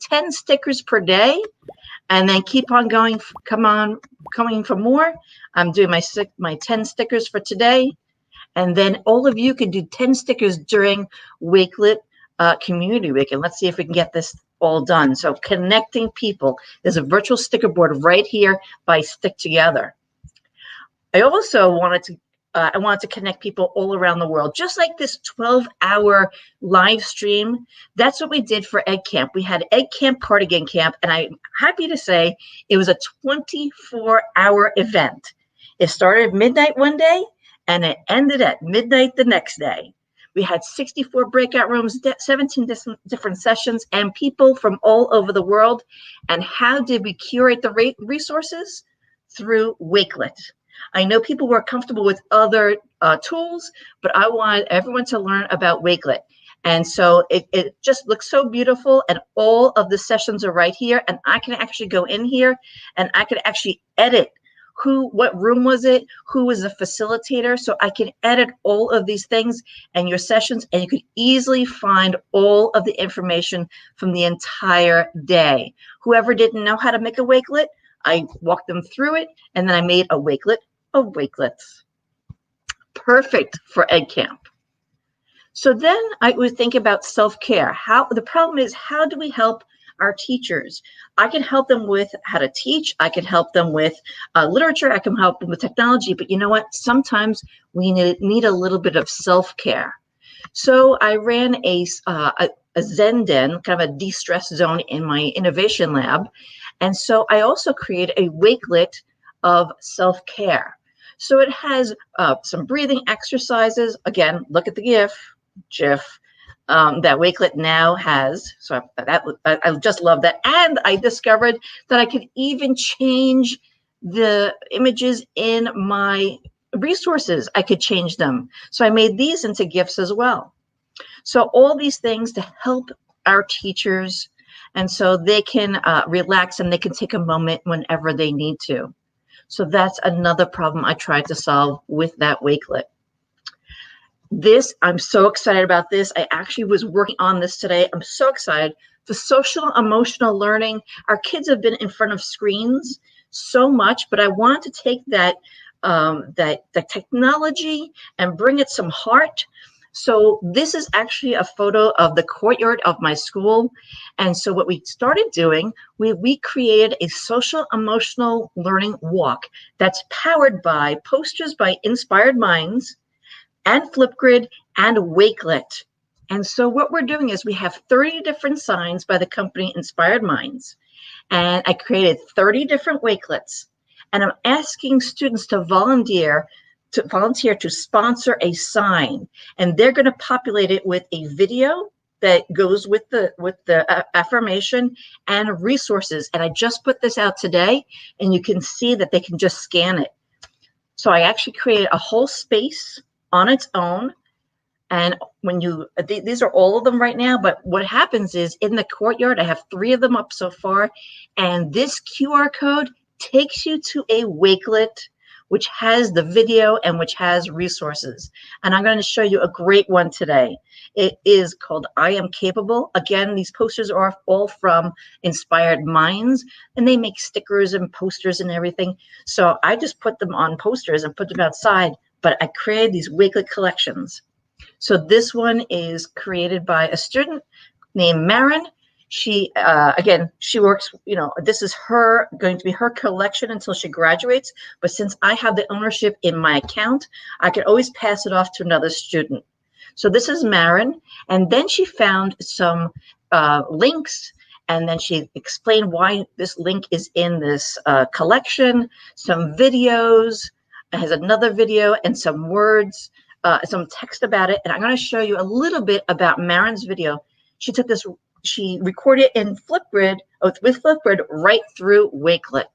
10 stickers per day, and then keep on going, coming for more. I'm doing my 10 stickers for today. And then all of you can do 10 stickers during Wakelet Community Week. And let's see if we can get this all done. So connecting people. There's a virtual sticker board right here by Stick Together. I also wanted to connect people all around the world, just like this 12-hour live stream. That's what we did for Egg Camp. We had Egg Camp, Cardigan Camp, and I'm happy to say it was a 24-hour event. It started at midnight one day, and it ended at midnight the next day. We had 64 breakout rooms, 17 different sessions, and people from all over the world. And how did we curate the resources? Through Wakelet. I know people were comfortable with other tools, but I wanted everyone to learn about Wakelet. And so it just looks so beautiful, and all of the sessions are right here. And I can actually go in here and I can actually edit what room was it, who was the facilitator. So I can edit all of these things and your sessions, and you can easily find all of the information from the entire day. Whoever didn't know how to make a Wakelet, I walked them through it, and then I made a Wakelet of Wakelets. Perfect for Egg Camp. So then I would think about self-care. The problem is, how do we help our teachers? I can help them with how to teach. I can help them with literature. I can help them with technology. But you know what? Sometimes we need a little bit of self-care. So I ran a Zen Den, kind of a de-stress zone in my innovation lab. And so I also created a Wakelet of self-care. So it has some breathing exercises. Again, look at the GIF. That Wakelet now has. So I just love that. And I discovered that I could even change the images in my resources. I could change them. So I made these into GIFs as well. So all these things to help our teachers, and so they can relax and they can take a moment whenever they need to. So that's another problem I tried to solve with that Wakelet. I'm so excited about this. I actually was working on this today. I'm so excited. The social emotional learning. Our kids have been in front of screens so much, but I want to take that technology and bring it some heart. So this is actually a photo of the courtyard of my school. And so what we started doing, we created a social emotional learning walk that's powered by posters by Inspired Minds and Flipgrid and Wakelet. And so what we're doing is we have 30 different signs by the company Inspired Minds. And I created 30 different Wakelets. And I'm asking students to volunteer to sponsor a sign. And they're going to populate it with a video that goes with the affirmation and resources. And I just put this out today, and you can see that they can just scan it. So I actually created a whole space on its own. And when these are all of them right now, but what happens is in the courtyard, I have 3 of them up so far. And this QR code takes you to a Wakelet, which has the video and which has resources. And I'm going to show you a great one today. It is called I Am Capable. Again, these posters are all from Inspired Minds, and they make stickers and posters and everything. So I just put them on posters and put them outside, but I created these Wakelet collections. So this one is created by a student named Maren. She, again, she works, this is going to be her collection until she graduates. But since I have the ownership in my account, I can always pass it off to another student. So this is Maren. And then she found some links, and then she explained why this link is in this collection, some videos. It has another video and some words, some text about it. And I'm going to show you a little bit about Maren's video. She took this. She recorded in Flipgrid, with Flipgrid, right through Wakelet.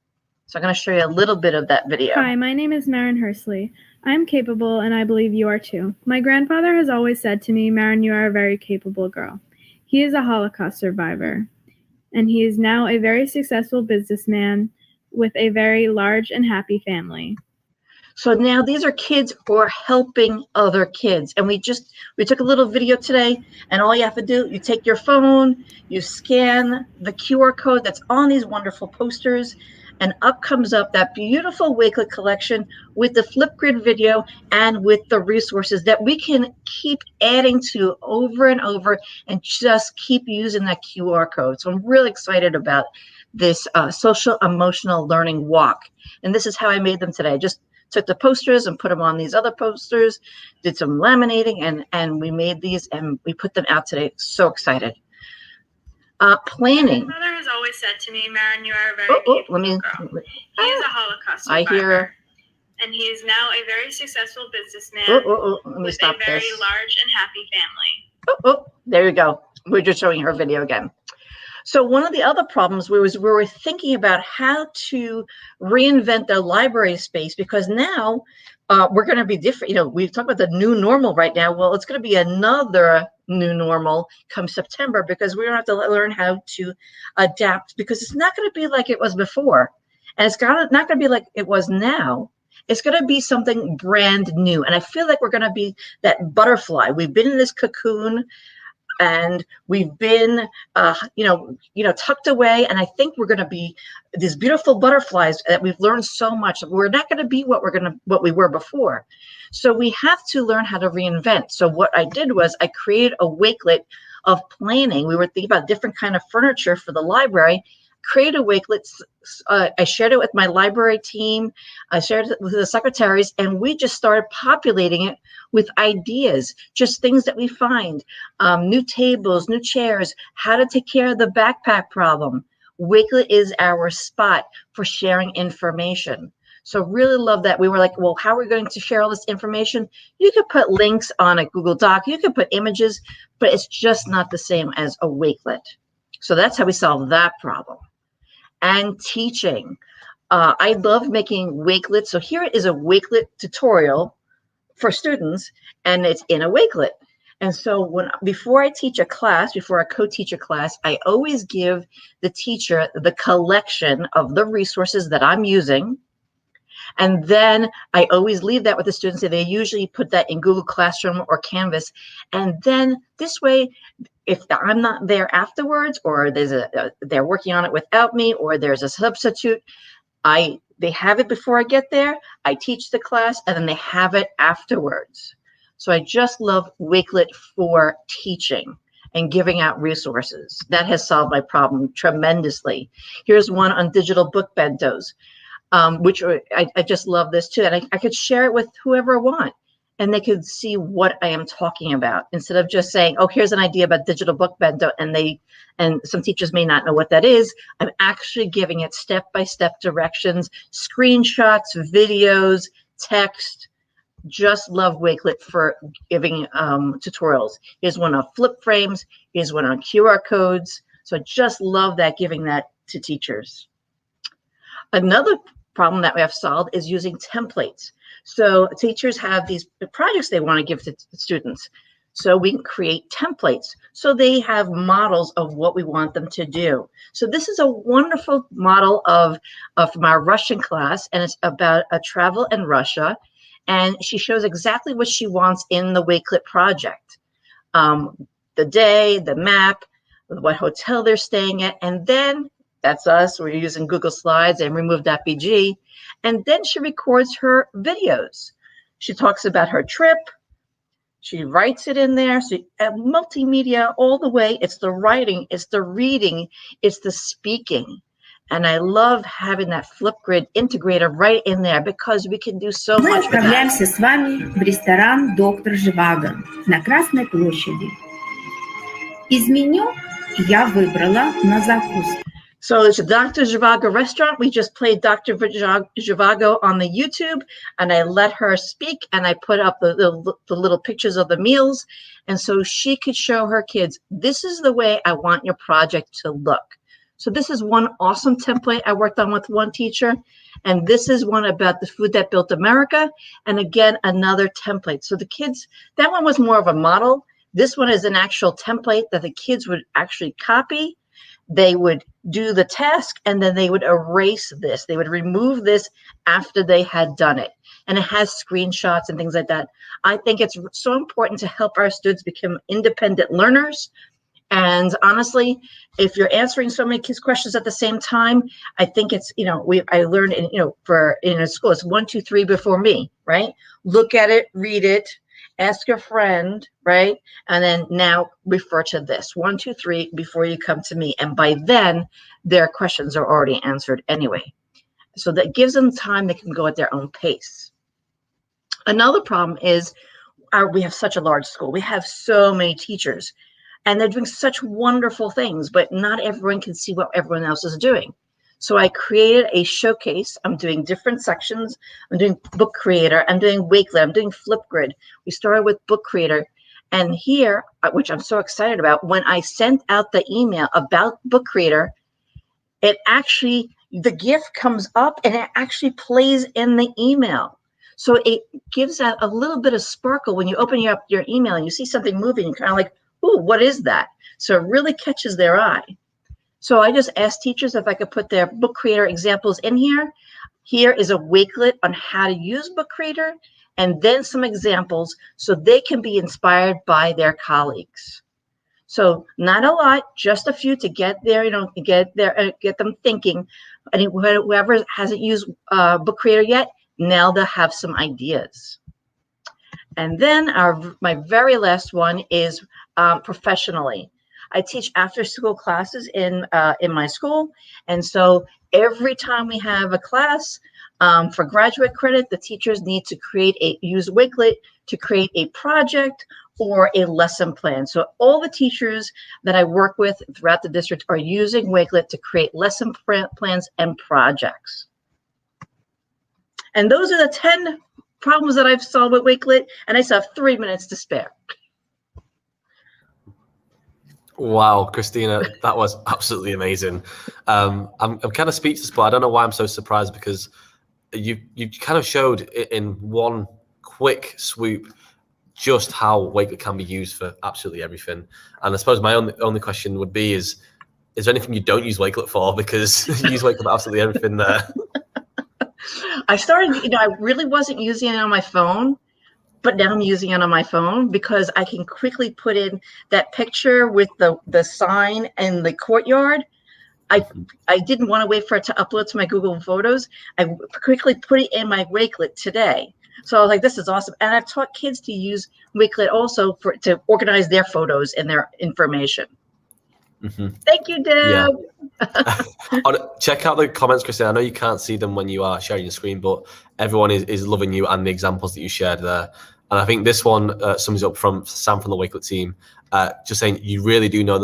So I'm going to show you a little bit of that video. Hi, my name is Maren Hursley. I'm capable, and I believe you are too. My grandfather has always said to me, Maren, you are a very capable girl. He is a Holocaust survivor. and he is now a very successful businessman with a very large and happy family. So now these are kids who are helping other kids. And we took a little video today, and all you have to do, you take your phone, you scan the QR code that's on these wonderful posters, and up comes up that beautiful Wakelet collection with the Flipgrid video and with the resources that we can keep adding to over and over and just keep using that QR code. So I'm really excited about this social emotional learning walk. And this is how I made them today. I just took the posters and put them on these other posters, did some laminating, and we made these and we put them out today. So excited. Planning. My mother has always said to me, Marin, you are a very capable girl. He is a Holocaust survivor. I hear. And he is now a very successful businessman Let me with stop a very this. large and happy family. There you go. We're just showing her video again. So one of the other problems we were thinking about how to reinvent the library space, because now we're going to be different. You know, we've talked about the new normal right now. Well, it's going to be another new normal come September, because we're going to have to learn how to adapt, because it's not going to be like it was before. And it's not going to be like it was now. It's going to be something brand new. And I feel like we're going to be that butterfly. We've been in this cocoon, and we've been, tucked away. And I think we're going to be these beautiful butterflies that we've learned so much. We're not going to be what we were before. So we have to learn how to reinvent. So what I did was I created a Wakelet of planning. We were thinking about different kind of furniture for the library. Create a Wakelet. I shared it with my library team. I shared it with the secretaries, and we just started populating it with ideas, just things that we find, new tables, new chairs, how to take care of the backpack problem. Wakelet is our spot for sharing information. So really love that. We were like, well, how are we going to share all this information? You could put links on a Google Doc, you could put images, but it's just not the same as a Wakelet. So that's how we solve that problem. And teaching. I love making Wakelet. So here is a Wakelet tutorial for students, and it's in a Wakelet. And so before I teach a class, before I co-teach a class, I always give the teacher the collection of the resources that I'm using. And then I always leave that with the students. They usually put that in Google Classroom or Canvas. And then this way, if I'm not there afterwards, or they're working on it without me, or there's a substitute, they have it before I get there, I teach the class, and then they have it afterwards. So I just love Wakelet for teaching and giving out resources. That has solved my problem tremendously. Here's one on digital book bentos, which I just love this too. And I could share it with whoever I want, and they could see what I am talking about, instead of just saying, oh, here's an idea about digital book bento, and some teachers may not know what that is. I'm actually giving it step-by-step directions, screenshots, videos, text. Just love Wakelet for giving tutorials. Here's one on flip frames. Here's one on QR codes. So I just love that, giving that to teachers. Another problem that we have solved is using templates. So teachers have these projects they want to give to students. So we can create templates so they have models of what we want them to do. So this is a wonderful model from our Russian class, and it's about a travel in Russia. And she shows exactly what she wants in the Wakelet project. The day, the map, what hotel they're staying at, and then that's us. We're using Google Slides and remove.bg. And then she records her videos. She talks about her trip. She writes it in there. So multimedia all the way. It's the writing, it's the reading, it's the speaking. And I love having that Flipgrid integrated right in there, because we can do so Мы much with that. отправляемся с вами в ресторан «Доктор Живаго» на Красной площади. Из меню я выбрала на закуску. So it's a Dr. Zhivago restaurant. We just played Dr. Zhivago on the YouTube, and I let her speak, and I put up the little pictures of the meals. And so she could show her kids, this is the way I want your project to look. So this is one awesome template I worked on with one teacher. And this is one about the food that built America. And again, another template. So the kids, that one was more of a model. This one is an actual template that the kids would actually copy. they would do the task and then they would erase this. They would remove this after they had done it. And it has screenshots and things like that. I think it's so important to help our students become independent learners. And honestly, if you're answering so many kids' questions at the same time, I think it's, I learned in a school, it's 1, 2, 3 before me, right? Look at it, read it, ask a friend, right? And then now refer to this 1, 2, 3 before you come to me. And by then their questions are already answered anyway. So that gives them time they can go at their own pace. Another problem is we have such a large school. We have so many teachers. And they're doing such wonderful things, but not everyone can see what everyone else is doing. So I created a showcase. I'm doing different sections. I'm doing Book Creator. I'm doing Wakelet. I'm doing Flipgrid. We started with Book Creator. And here, which I'm so excited about, when I sent out the email about Book Creator, it actually, the GIF comes up and it actually plays in the email. So it gives out a little bit of sparkle when you open up your email and you see something moving. You're kind of like, ooh, what is that? So it really catches their eye. So I just asked teachers if I could put their Book Creator examples in here. Here is a Wakelet on how to use Book Creator, and then some examples so they can be inspired by their colleagues. So not a lot, just a few to get there, get them thinking. And whoever hasn't used Book Creator yet, now they'll have some ideas. And then my very last one is professionally. I teach after-school classes in my school, and so every time we have a class for graduate credit, the teachers need to use Wakelet to create a project or a lesson plan. So all the teachers that I work with throughout the district are using Wakelet to create lesson plans and projects. And those are the 10 problems that I've solved with Wakelet, and I still have 3 minutes to spare. Wow, Christina, that was absolutely amazing. I'm kind of speechless, but I don't know why I'm so surprised, because you kind of showed in one quick swoop just how Wakelet can be used for absolutely everything. And I suppose my only question would be is there anything you don't use Wakelet for? Because you use Wakelet for absolutely everything there. I started, I really wasn't using it on my phone, but now I'm using it on my phone because I can quickly put in that picture with the sign and the courtyard. I didn't want to wait for it to upload to my Google Photos. I quickly put it in my Wakelet today. So I was like, this is awesome. And I've taught kids to use Wakelet also to organize their photos and their information. Mm-hmm. Thank you, Deb. Yeah. Check out the comments, Christina. I know you can't see them when you are sharing your screen, but everyone is loving you and the examples that you shared there. And I think this one sums up from Sam from the Wakelet team, just saying you really do know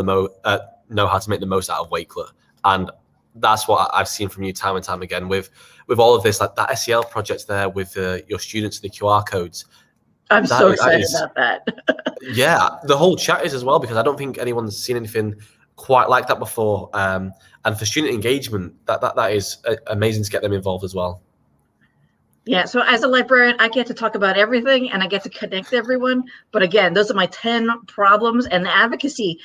know how to make the most out of Wakelet. And that's what I've seen from you time and time again with all of this, like that SEL project there with your students and the QR codes. I'm so excited about that. Yeah, the whole chat is as well, because I don't think anyone's seen anything quite like that before. And for student engagement, that is amazing to get them involved as well. Yeah, so as a librarian, I get to talk about everything and I get to connect everyone. But again, those are my 10 problems, and the advocacy,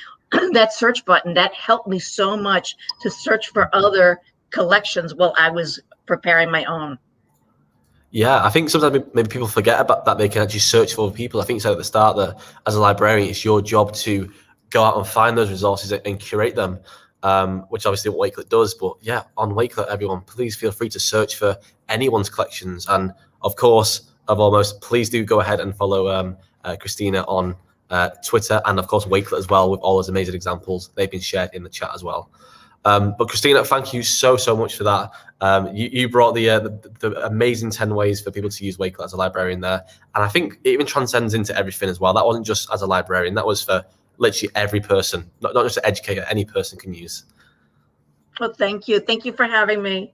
that search button, that helped me so much to search for other collections while I was preparing my own. Yeah, I think sometimes maybe people forget about that they can actually search for other people. I think you said at the start that as a librarian, it's your job to go out and find those resources and curate them, which obviously what Wakelet does. But yeah, on Wakelet, everyone, please feel free to search for anyone's collections. And of course, please do go ahead and follow Christina on Twitter, and of course Wakelet as well, with all those amazing examples. They've been shared in the chat as well. But Christina, thank you so much for that. You brought the amazing 10 ways for people to use Wakelet as a librarian there, and I think it even transcends into everything as well. That wasn't just as a librarian, that was for literally every person, not just an educator, any person can use. Well, thank you for having me.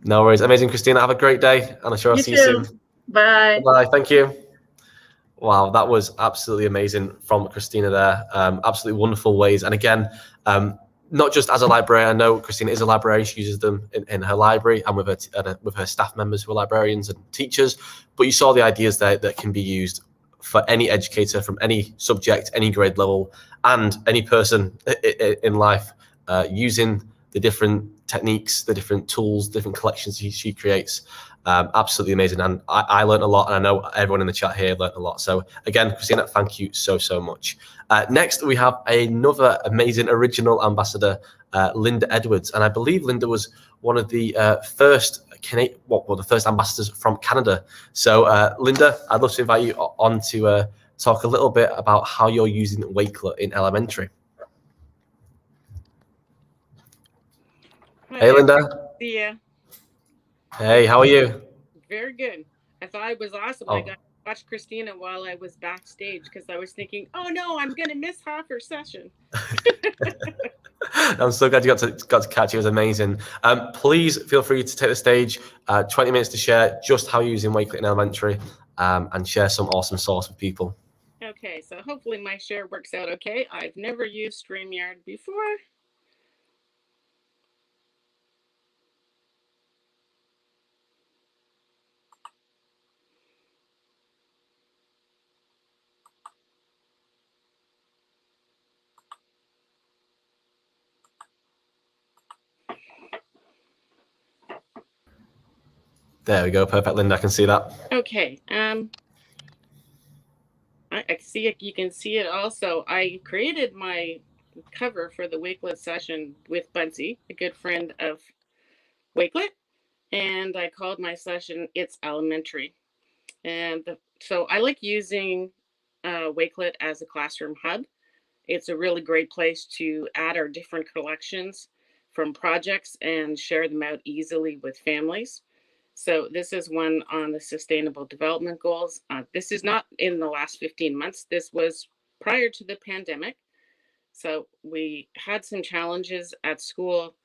No worries. Amazing, Christina. Have a great day, and I'm sure I'll see you soon. Bye. Bye. Thank you. Wow, that was absolutely amazing from Christina there. Absolutely wonderful ways. And again, not just as a librarian. I know Christina is a librarian. She uses them in her library and with her staff members who are librarians and teachers. But you saw the ideas there that can be used for any educator from any subject, any grade level, and any person in life using the different techniques, the different tools, different collections she creates. Absolutely amazing. And I learned a lot, and I know everyone in the chat here learned a lot. So again, Christina, thank you so much. Next, we have another amazing original ambassador, Linda Edwards. And I believe Linda was one of the first the first ambassadors from Canada. So Linda, I'd love to invite you on to talk a little bit about how you're using Wakelet in elementary. Hey, Linda. See ya. Hey, how are you? Very good. I thought it was awesome. Oh. I got to watch Christina while I was backstage because I was thinking, oh no, I'm going to miss half her session. I'm so glad you got to catch it. It was amazing. Please feel free to take the stage. 20 minutes to share just how you're using Wakelet in elementary, and share some awesome source with people. Okay, so hopefully my share works out okay. I've never used StreamYard before. There we go. Perfect, Linda. I can see that. Okay. I see it. You can see it also. I created my cover for the Wakelet session with Buncee, a good friend of Wakelet, and I called my session "It's Elementary." And so I like using Wakelet as a classroom hub. It's a really great place to add our different collections from projects and share them out easily with families. So this is one on the Sustainable Development Goals. This is not in the last 15 months. This was prior to the pandemic. So we had some challenges at school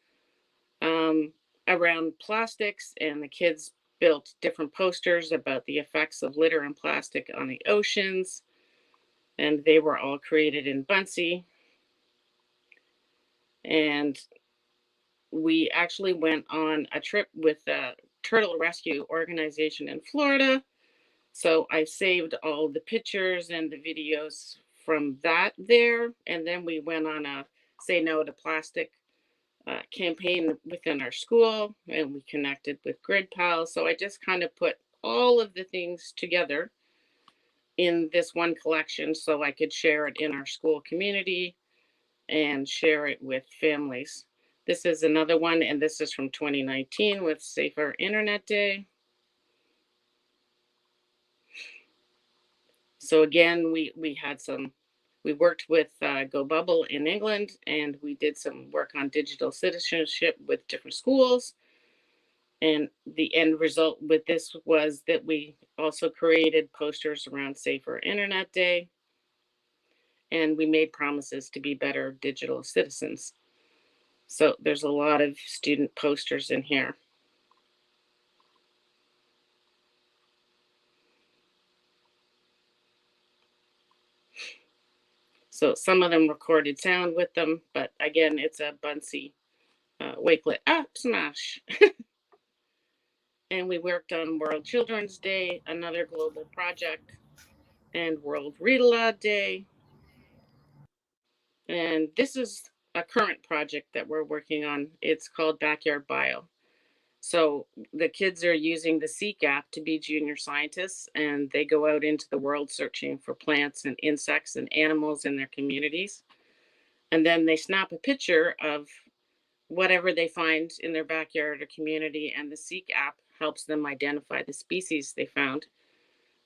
around plastics, and the kids built different posters about the effects of litter and plastic on the oceans. And they were all created in Buncee. And we actually went on a trip with a turtle rescue organization in Florida. So I saved all the pictures and the videos from that there. And then we went on a Say No to Plastic campaign within our school, and we connected with Grid Pals. So I just kind of put all of the things together in this one collection so I could share it in our school community and share it with families. This is another one, and this is from 2019 with Safer Internet Day. So again, we worked with Go Bubble in England, and we did some work on digital citizenship with different schools. And the end result with this was that we also created posters around Safer Internet Day, and we made promises to be better digital citizens. So there's a lot of student posters in here. So some of them recorded sound with them, but again, it's a Buncee Wakelet Appsmash. And we worked on World Children's Day, another global project, and World Read Aloud Day. And this is a current project that we're working on. It's called Backyard Bio. So the kids are using the Seek app to be junior scientists, and they go out into the world searching for plants and insects and animals in their communities. And then they snap a picture of whatever they find in their backyard or community, and the Seek app helps them identify the species they found.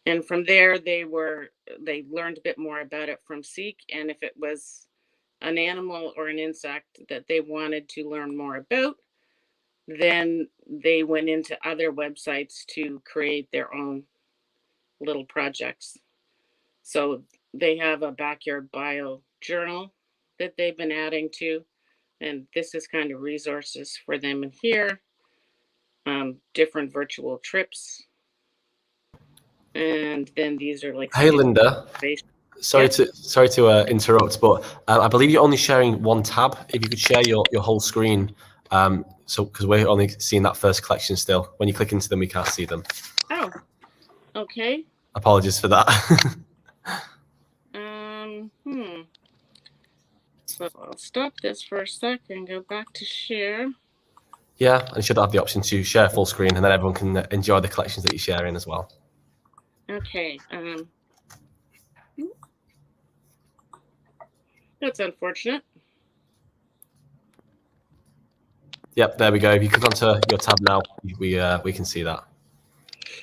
And from there, they learned a bit more about it from Seek, and if it was an animal or an insect that they wanted to learn more about, then they went into other websites to create their own little projects. So they have a Backyard Bio journal that they've been adding to, and this is kind of resources for them in here, different virtual trips. And then these are like— Hey, Linda. Sorry to interrupt, but I believe you're only sharing one tab. If you could share your whole screen, so because we're only seeing that first collection still. When you click into them, we can't see them. Oh, okay. Apologies for that. So I'll stop this for a second, go back to share. Yeah, and you should have the option to share full screen, and then everyone can enjoy the collections that you're sharing as well. Okay. That's unfortunate. Yep, there we go. If you click onto your tab now, we can see that.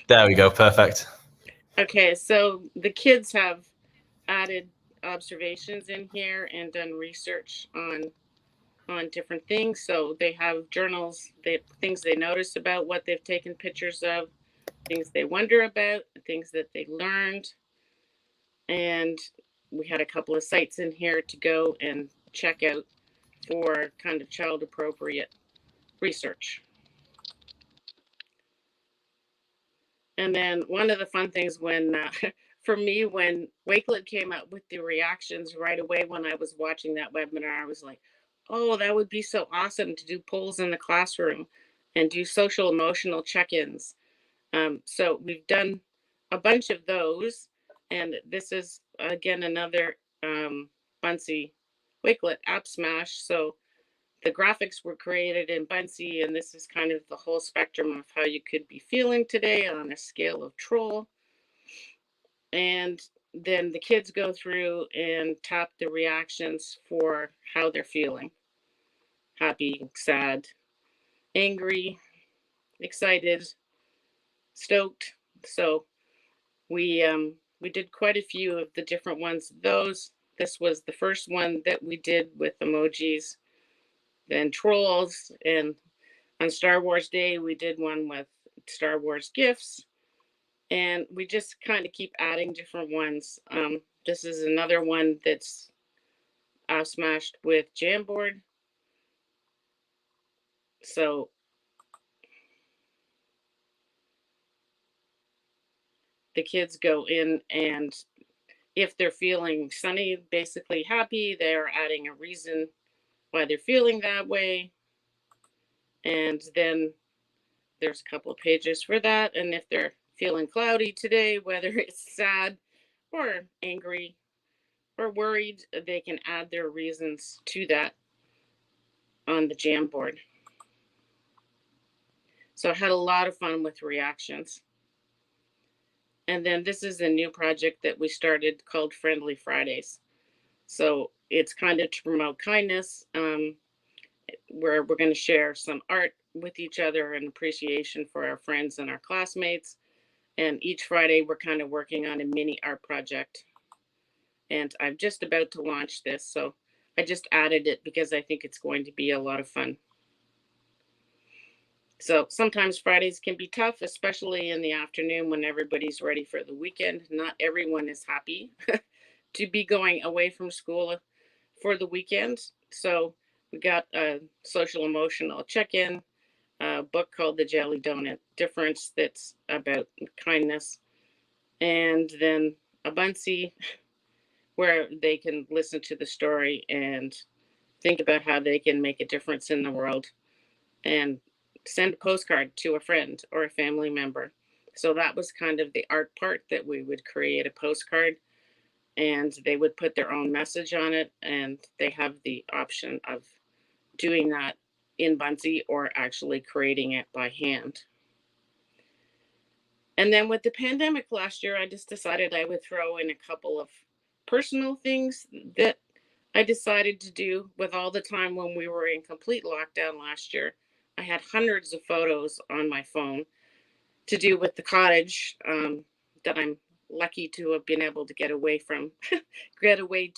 There we go. Perfect. Okay, so the kids have added observations in here and done research on different things. So they have journals, things they notice about what they've taken pictures of, things they wonder about, things that they learned. And we had a couple of sites in here to go and check out for kind of child appropriate research. And then one of the fun things when, for me, when Wakelet came out with the reactions right away when I was watching that webinar, I was like, oh, that would be so awesome to do polls in the classroom and do social emotional check-ins. So we've done a bunch of those. And this is, again, another Buncee Wakelet Appsmash. So the graphics were created in Buncee, and this is kind of the whole spectrum of how you could be feeling today on a scale of troll. And then the kids go through and tap the reactions for how they're feeling. Happy, sad, angry, excited, stoked. So we did quite a few of the different ones. This was the first one that we did with emojis, then trolls, and on Star Wars Day we did one with Star Wars gifts, and we just kind of keep adding different ones. This is another one that's smashed with Jamboard. So the kids go in, and if they're feeling sunny, basically happy, they're adding a reason why they're feeling that way. And then there's a couple of pages for that. And if they're feeling cloudy today, whether it's sad or angry or worried, they can add their reasons to that on the Jamboard. So I had a lot of fun with reactions. And then this is a new project that we started called Friendly Fridays. So it's kind of to promote kindness, where we're going to share some art with each other and appreciation for our friends and our classmates. And each Friday we're kind of working on a mini art project. And I'm just about to launch this, so I just added it because I think it's going to be a lot of fun. So sometimes Fridays can be tough, especially in the afternoon when everybody's ready for the weekend. Not everyone is happy to be going away from school for the weekend. So we got a social emotional check-in, a book called The Jelly Donut Difference that's about kindness, and then a Buncee where they can listen to the story and think about how they can make a difference in the world and send a postcard to a friend or a family member. So that was kind of the art part, that we would create a postcard and they would put their own message on it, and they have the option of doing that in Buncee or actually creating it by hand. And then with the pandemic last year, I just decided I would throw in a couple of personal things that I decided to do with all the time when we were in complete lockdown last year. I had hundreds of photos on my phone to do with the cottage that I'm lucky to have been able to get away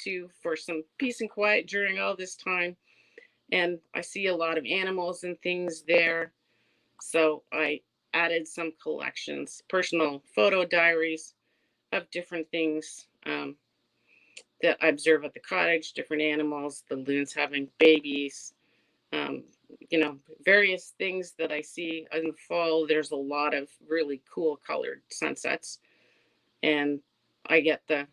to for some peace and quiet during all this time. And I see a lot of animals and things there. So I added some collections, personal photo diaries of different things that I observe at the cottage, different animals, the loons having babies, various things that I see in the fall. There's a lot of really cool colored sunsets, and I get the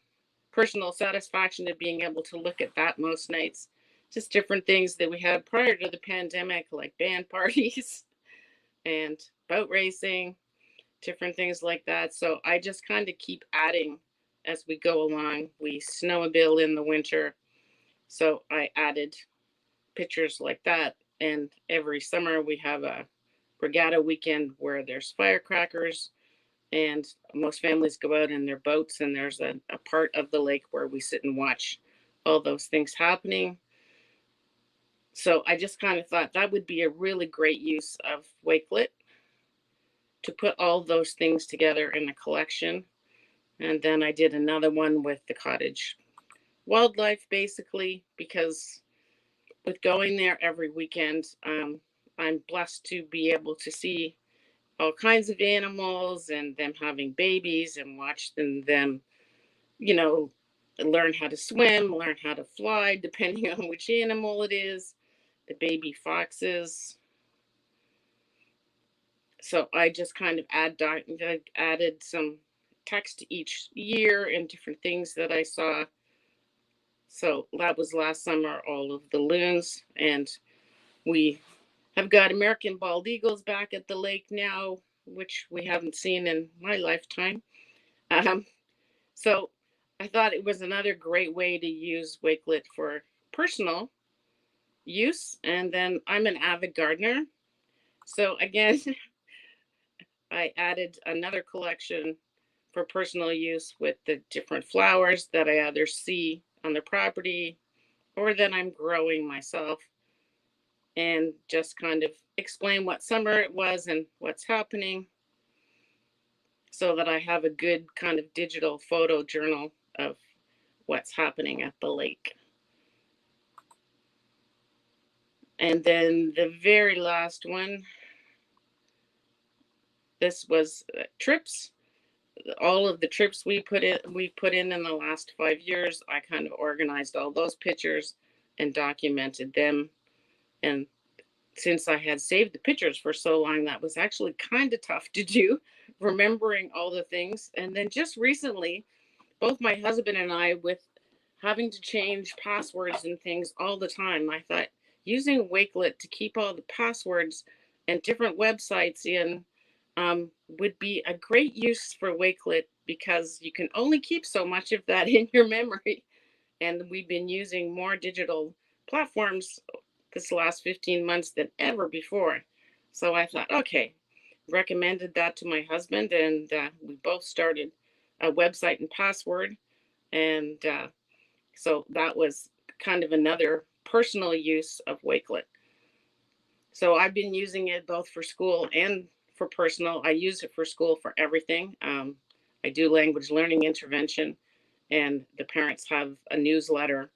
personal satisfaction of being able to look at that most nights. Just different things that we had prior to the pandemic, like band parties and boat racing, different things like that. So I just kind of keep adding as we go along. We snowmobile in the winter. So I added pictures like that. And every summer we have a regatta weekend where there's firecrackers, and most families go out in their boats, and there's a part of the lake where we sit and watch all those things happening. So I just kind of thought that would be a really great use of Wakelet, to put all those things together in a collection. And then I did another one with the cottage wildlife, basically, because with going there every weekend, I'm blessed to be able to see all kinds of animals and them having babies, and watch them, learn how to swim, learn how to fly, depending on which animal it is, the baby foxes. So I just kind of added some text each year and different things that I saw. So that was last summer, all of the loons. And we have got American bald eagles back at the lake now, which we haven't seen in my lifetime. So I thought it was another great way to use Wakelet for personal use. And then I'm an avid gardener. So again, I added another collection for personal use with the different flowers that I either see on the property or that I'm growing myself, and just kind of explain what summer it was and what's happening, so that I have a good kind of digital photo journal of what's happening at the lake. And then the very last one, this was trips. All of the trips we put in the last 5 years, I kind of organized all those pictures and documented them. And since I had saved the pictures for so long, that was actually kind of tough to do, remembering all the things. And then just recently, both my husband and I, with having to change passwords and things all the time, I thought using Wakelet to keep all the passwords and different websites in would be a great use for Wakelet, because you can only keep so much of that in your memory. And we've been using more digital platforms this last 15 months than ever before. So I thought, okay, recommended that to my husband, and we both started a website and password. And so that was kind of another personal use of Wakelet. So I've been using it both for school and for personal. I use it for school for everything. I do language learning intervention, and the parents have a newsletter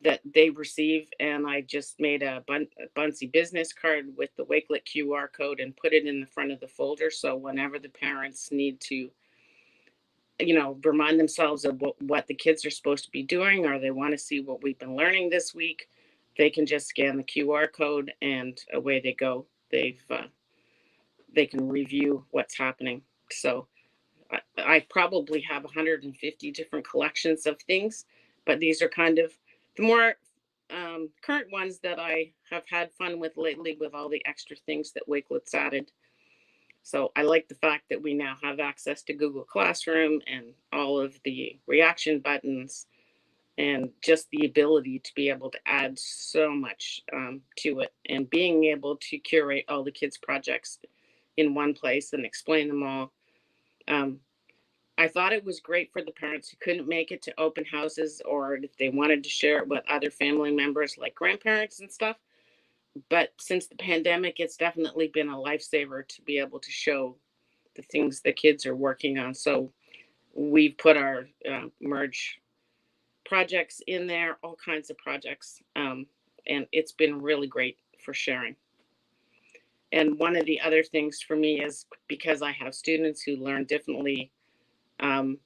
that they receive, and I just made a Buncee business card with the Wakelet QR code and put it in the front of the folder. So whenever the parents need to, remind themselves of what the kids are supposed to be doing, or they want to see what we've been learning this week, they can just scan the QR code and away they go. They can review what's happening. So I probably have 150 different collections of things, but these are kind of the more current ones that I have had fun with lately, with all the extra things that Wakelet's added. So I like the fact that we now have access to Google Classroom and all of the reaction buttons, and just the ability to be able to add so much to it, and being able to curate all the kids' projects in one place and explain them all. I thought it was great for the parents who couldn't make it to open houses, or if they wanted to share it with other family members like grandparents and stuff. But since the pandemic, it's definitely been a lifesaver to be able to show the things the kids are working on. So we've put our merge projects in there, all kinds of projects, and it's been really great for sharing. And one of the other things for me is, because I have students who learn differently, and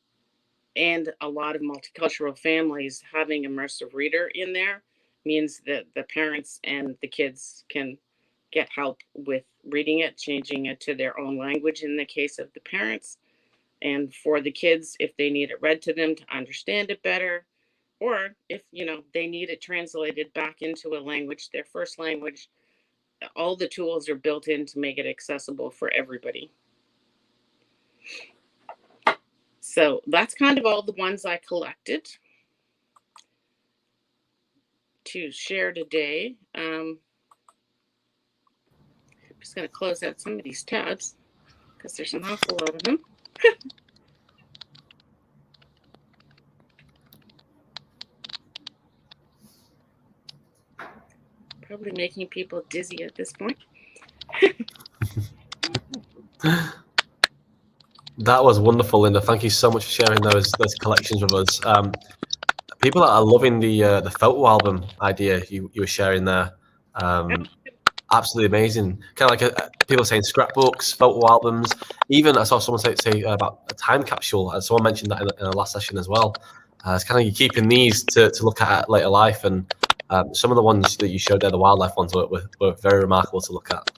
a lot of multicultural families, having immersive reader in there means that the parents and the kids can get help with reading it, changing it to their own language in the case of the parents. And for the kids, if they need it read to them to understand it better, or if they need it translated back into a language, their first language, all the tools are built in to make it accessible for everybody. So that's kind of all the ones I collected. to share today. I'm just going to close out some of these tabs because there's an awful lot of them. Probably making people dizzy at this point. That was wonderful, Linda. Thank you so much for sharing those collections with us. People are loving the photo album idea you were sharing there. Absolutely amazing. Kind of like people saying scrapbooks, photo albums. Even I saw someone say about a time capsule. Someone mentioned that in the last session as well. It's kind of you keeping these to look at later life, and some of the ones that you showed there, the wildlife ones, were very remarkable to look at.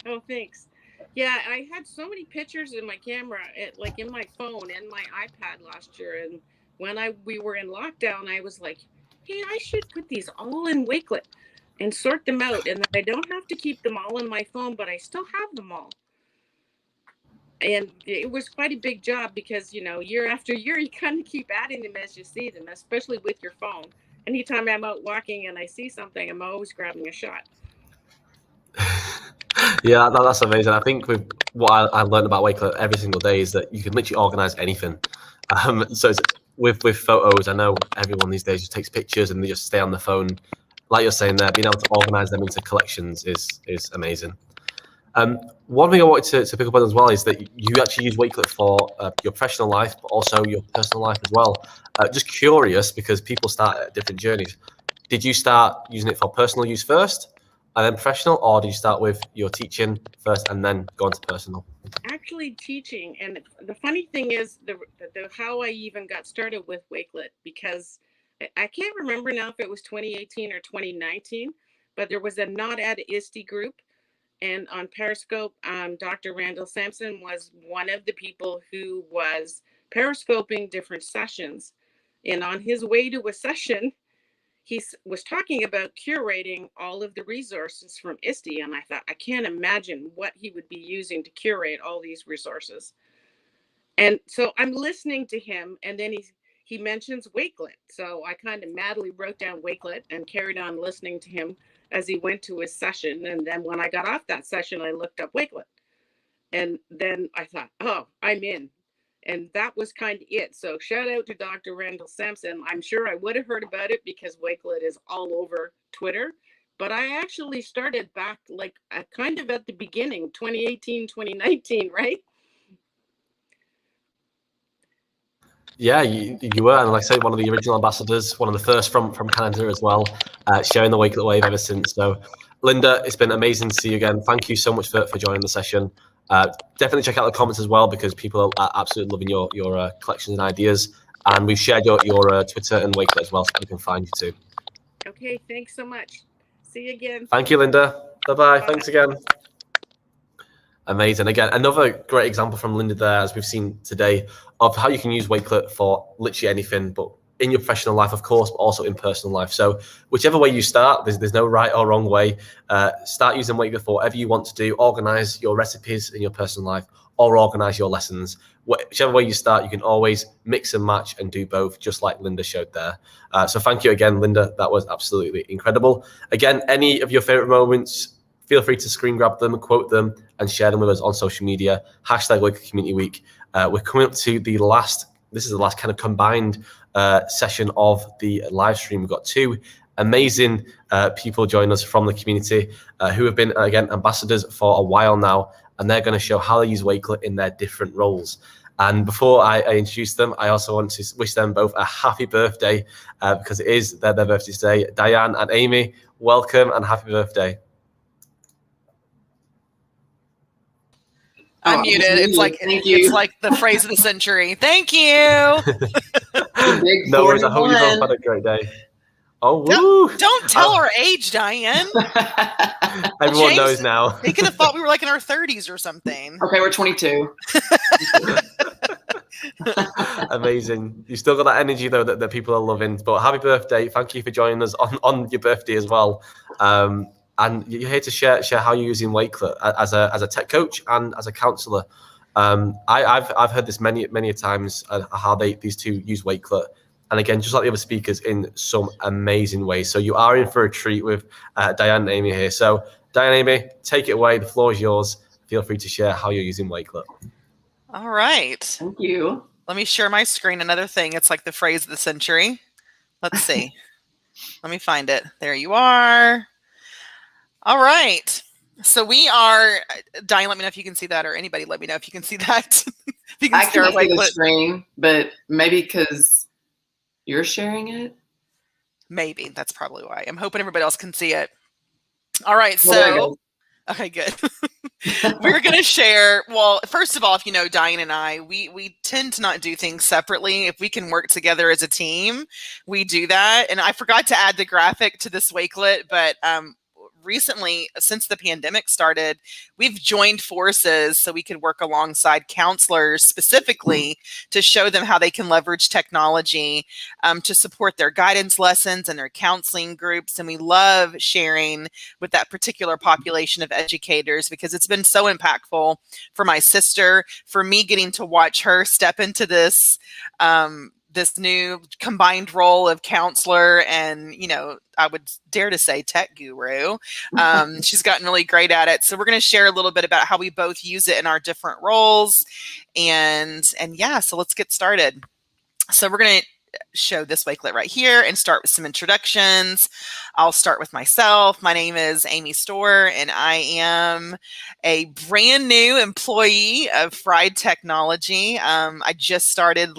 Oh, thanks. Yeah, I had so many pictures in my camera, like in my phone and my iPad last year. And when we were in lockdown, I was like, hey, I should put these all in Wakelet and sort them out. And I don't have to keep them all in my phone, but I still have them all. And it was quite a big job because, you know, year after year, you kind of keep adding them as you see them, especially with your phone. Anytime I'm out walking and I see something, I'm always grabbing a shot. Yeah, that's amazing. I think with what I learned about Wakelet every single day is that you can literally organize anything. So with photos, I know everyone these days just takes pictures and they just stay on the phone. Like you're saying there, being able to organize them into collections is amazing. One thing I wanted to pick up on as well is that you actually use Wakelet for your professional life, but also your personal life as well. Just curious, because people start at different journeys. Did you start using it for personal use first and then professional, or did you start with your teaching first and then go on to personal? Actually teaching. And the funny thing is the how I even got started with Wakelet, because I can't remember now if it was 2018 or 2019, but there was a Not at ISTE group. And on Periscope, Dr. Randall Sampson was one of the people who was periscoping different sessions. And on his way to a session, he was talking about curating all of the resources from ISTE. And I thought, I can't imagine what he would be using to curate all these resources. And so I'm listening to him, and then he mentions Wakelet. So I kind of madly wrote down Wakelet and carried on listening to him as he went to his session. And then when I got off that session, I looked up Wakelet. And then I thought, oh, I'm in. And that was kind of it. So shout out to Dr. Randall Sampson. I'm sure I would have heard about it because Wakelet is all over Twitter. But I actually started back like kind of at the beginning, 2018, 2019, right? Yeah, you were, and like I say, one of the original ambassadors, one of the first from Canada as well, sharing the Wakelet wave ever since. So, Linda, it's been amazing to see you again. Thank you so much for joining the session. Definitely check out the comments as well, because people are absolutely loving your collections and ideas. And we've shared your Twitter and Wakelet as well, so we can find you too. Okay, thanks so much. See you again. Thank you, Linda. Bye-bye. Thanks again. Amazing. Again, another great example from Linda there, as we've seen today, of how you can use Wakelet for literally anything, but in your professional life, of course, but also in personal life. So whichever way you start, there's no right or wrong way. Start using Wakelet for whatever you want to do. Organize your recipes in your personal life, or organize your lessons. Whichever way you start, you can always mix and match and do both, just like Linda showed there. So thank you again, Linda. That was absolutely incredible. Again, any of your favorite moments, feel free to screen grab them, quote them, and share them with us on social media. #Wakelet Community Week. We're coming up to the last, this is the last kind of combined session of the live stream. We've got two amazing people join us from the community who have been, again, ambassadors for a while now, and they're going to show how they use Wakelet in their different roles. And before I introduce them, I also want to wish them both a happy birthday because it is their birthday today. Diane and Amy, welcome and happy birthday. Unmuted. It's like the phrase of the century. Thank you. No worries. I hope you both had a great day. Oh, woo! Don't tell our age, Diane. Everyone knows now. They could have thought we were like in our 30s or something. Okay, we're 22. Amazing. You still got that energy though that people are loving. But happy birthday! Thank you for joining us on your birthday as well. And you're here to share how you're using Wakelet as a tech coach and as a counsellor. I've heard this many times how these two use Wakelet and again, just like the other speakers, in some amazing ways. So you are in for a treat with Diane and Amy here. So Diane and Amy, take it away. The floor is yours. Feel free to share how you're using Wakelet. All right. Thank you. Let me share my screen. Another thing, it's like the phrase of the century. Let's see. Let me find it. There you are. All right. So we are, Diane, let me know if you can see that, or anybody let me know if you can see that. If you can I share can't see the Wakelet. screen, but maybe because you're sharing it? Maybe. That's probably why. I'm hoping everybody else can see it. All right. Well, there it So, goes. okay, good. We're going to share. Well, first of all, if you know Diane and I, we tend to not do things separately. If we can work together as a team, we do that. And I forgot to add the graphic to this Wakelet, but recently, since the pandemic started, we've joined forces so we can work alongside counselors specifically to show them how they can leverage technology to support their guidance lessons and their counseling groups. And we love sharing with that particular population of educators because it's been so impactful for my sister, for me getting to watch her step into this this new combined role of counselor and, you know, I would dare to say tech guru. She's gotten really great at it. So we're going to share a little bit about how we both use it in our different roles. And yeah, so let's get started. So we're going to show this Wakelet right here and start with some introductions. I'll start with myself. My name is Amy Storr, and I am a brand new employee of Fried Technology. I just started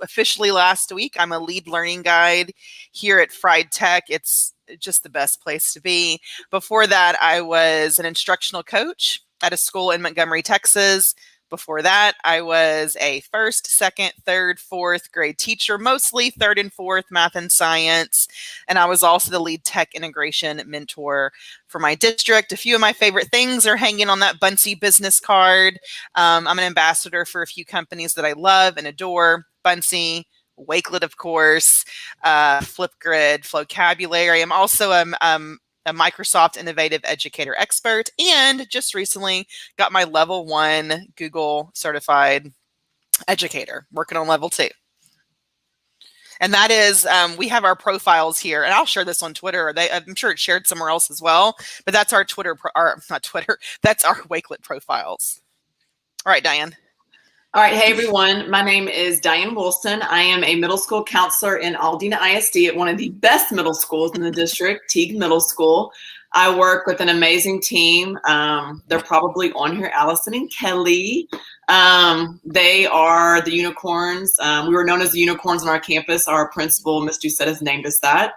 officially last week. I'm a lead learning guide here at Fried Tech. It's just the best place to be. Before that, I was an instructional coach at a school in Montgomery, Texas. Before that, I was a first, second, third, fourth grade teacher, mostly third and fourth math and science. And I was also the lead tech integration mentor for my district. A few of my favorite things are hanging on that Buncee business card. I'm an ambassador for a few companies that I love and adore. Buncee, Wakelet, of course, Flipgrid, Flocabulary. I'm also a Microsoft Innovative Educator Expert, and just recently got my level 1 Google certified educator, working on level 2. And that is, we have our profiles here, and I'll share this on Twitter. I'm sure it's shared somewhere else as well, but that's our that's our Wakelet profiles. All right, Diane. All right. Hey, everyone. My name is Diane Wilson. I am a middle school counselor in Aldina ISD at one of the best middle schools in the district, Teague Middle School. I work with an amazing team. They're probably on here, Allison and Kelly. They are the unicorns. We were known as the unicorns on our campus. Our principal, Ms. Doucette, has named us that.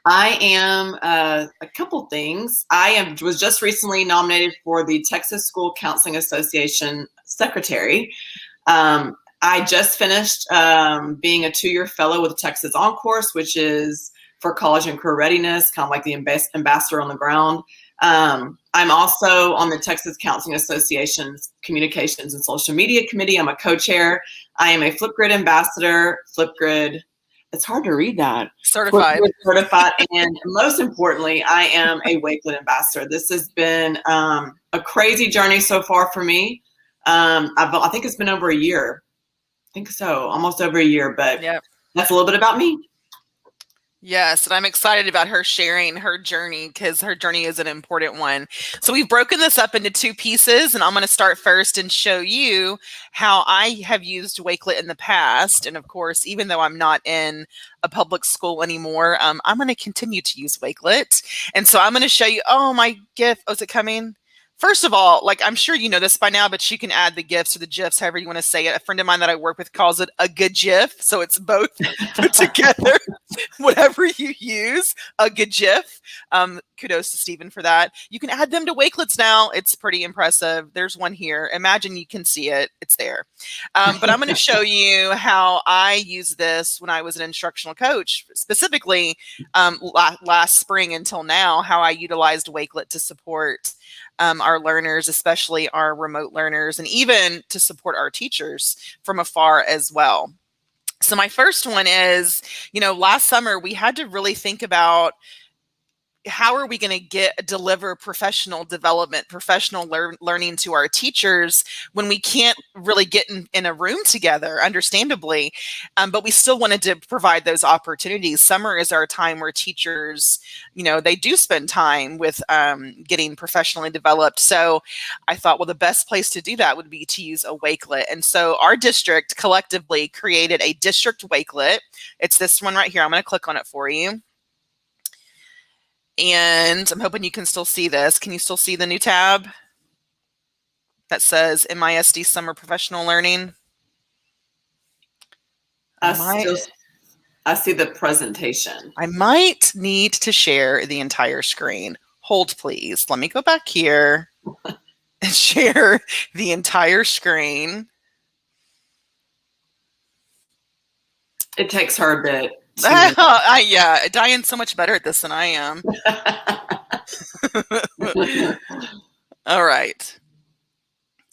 I am a couple things. Was just recently nominated for the Texas School Counseling Association Secretary. I just finished being a 2-year fellow with the Texas On-Course, which is for college and career readiness, kind of like the ambassador on the ground. I'm also on the Texas Counseling Association's Communications and Social Media Committee. I'm a co-chair. I am a Flipgrid ambassador. Flipgrid, it's hard to read that. Certified. Certified. And most importantly, I am a Wakelet ambassador. This has been a crazy journey so far for me. I think it's been over a year. I think so, almost over a year, but yep. That's a little bit about me. Yes, and I'm excited about her sharing her journey because her journey is an important one. So we've broken this up into 2 pieces, and I'm going to start first and show you how I have used Wakelet in the past. And of course, even though I'm not in a public school anymore, I'm going to continue to use Wakelet. And so I'm going to show you, oh, my GIF, oh, is it coming? First of all, like, I'm sure you know this by now, but you can add the GIFs or the GIFs, however you want to say it. A friend of mine that I work with calls it a good GIF. So it's both put together, whatever you use, a good GIF. Kudos to Stephen for that. You can add them to Wakelets now. It's pretty impressive. There's one here. Imagine you can see it. It's there. But I'm going to show you how I used this when I was an instructional coach, specifically last spring until now, how I utilized Wakelet to support our learners, especially our remote learners, and even to support our teachers from afar as well. So my first one is, last summer we had to really think about how are we going to deliver professional development, professional learning to our teachers when we can't really get in a room together, understandably, but we still wanted to provide those opportunities. Summer is our time where teachers, they do spend time with getting professionally developed. So I thought, well, the best place to do that would be to use a Wakelet. And so our district collectively created a district Wakelet. It's this one right here. I'm going to click on it for you. And I'm hoping you can still see this. Can you still see the new tab that says MISD Summer Professional Learning? I see the presentation. I might need to share the entire screen. Hold, please. Let me go back here and share the entire screen. It takes her a bit. Yeah, Diane's so much better at this than I am. All right.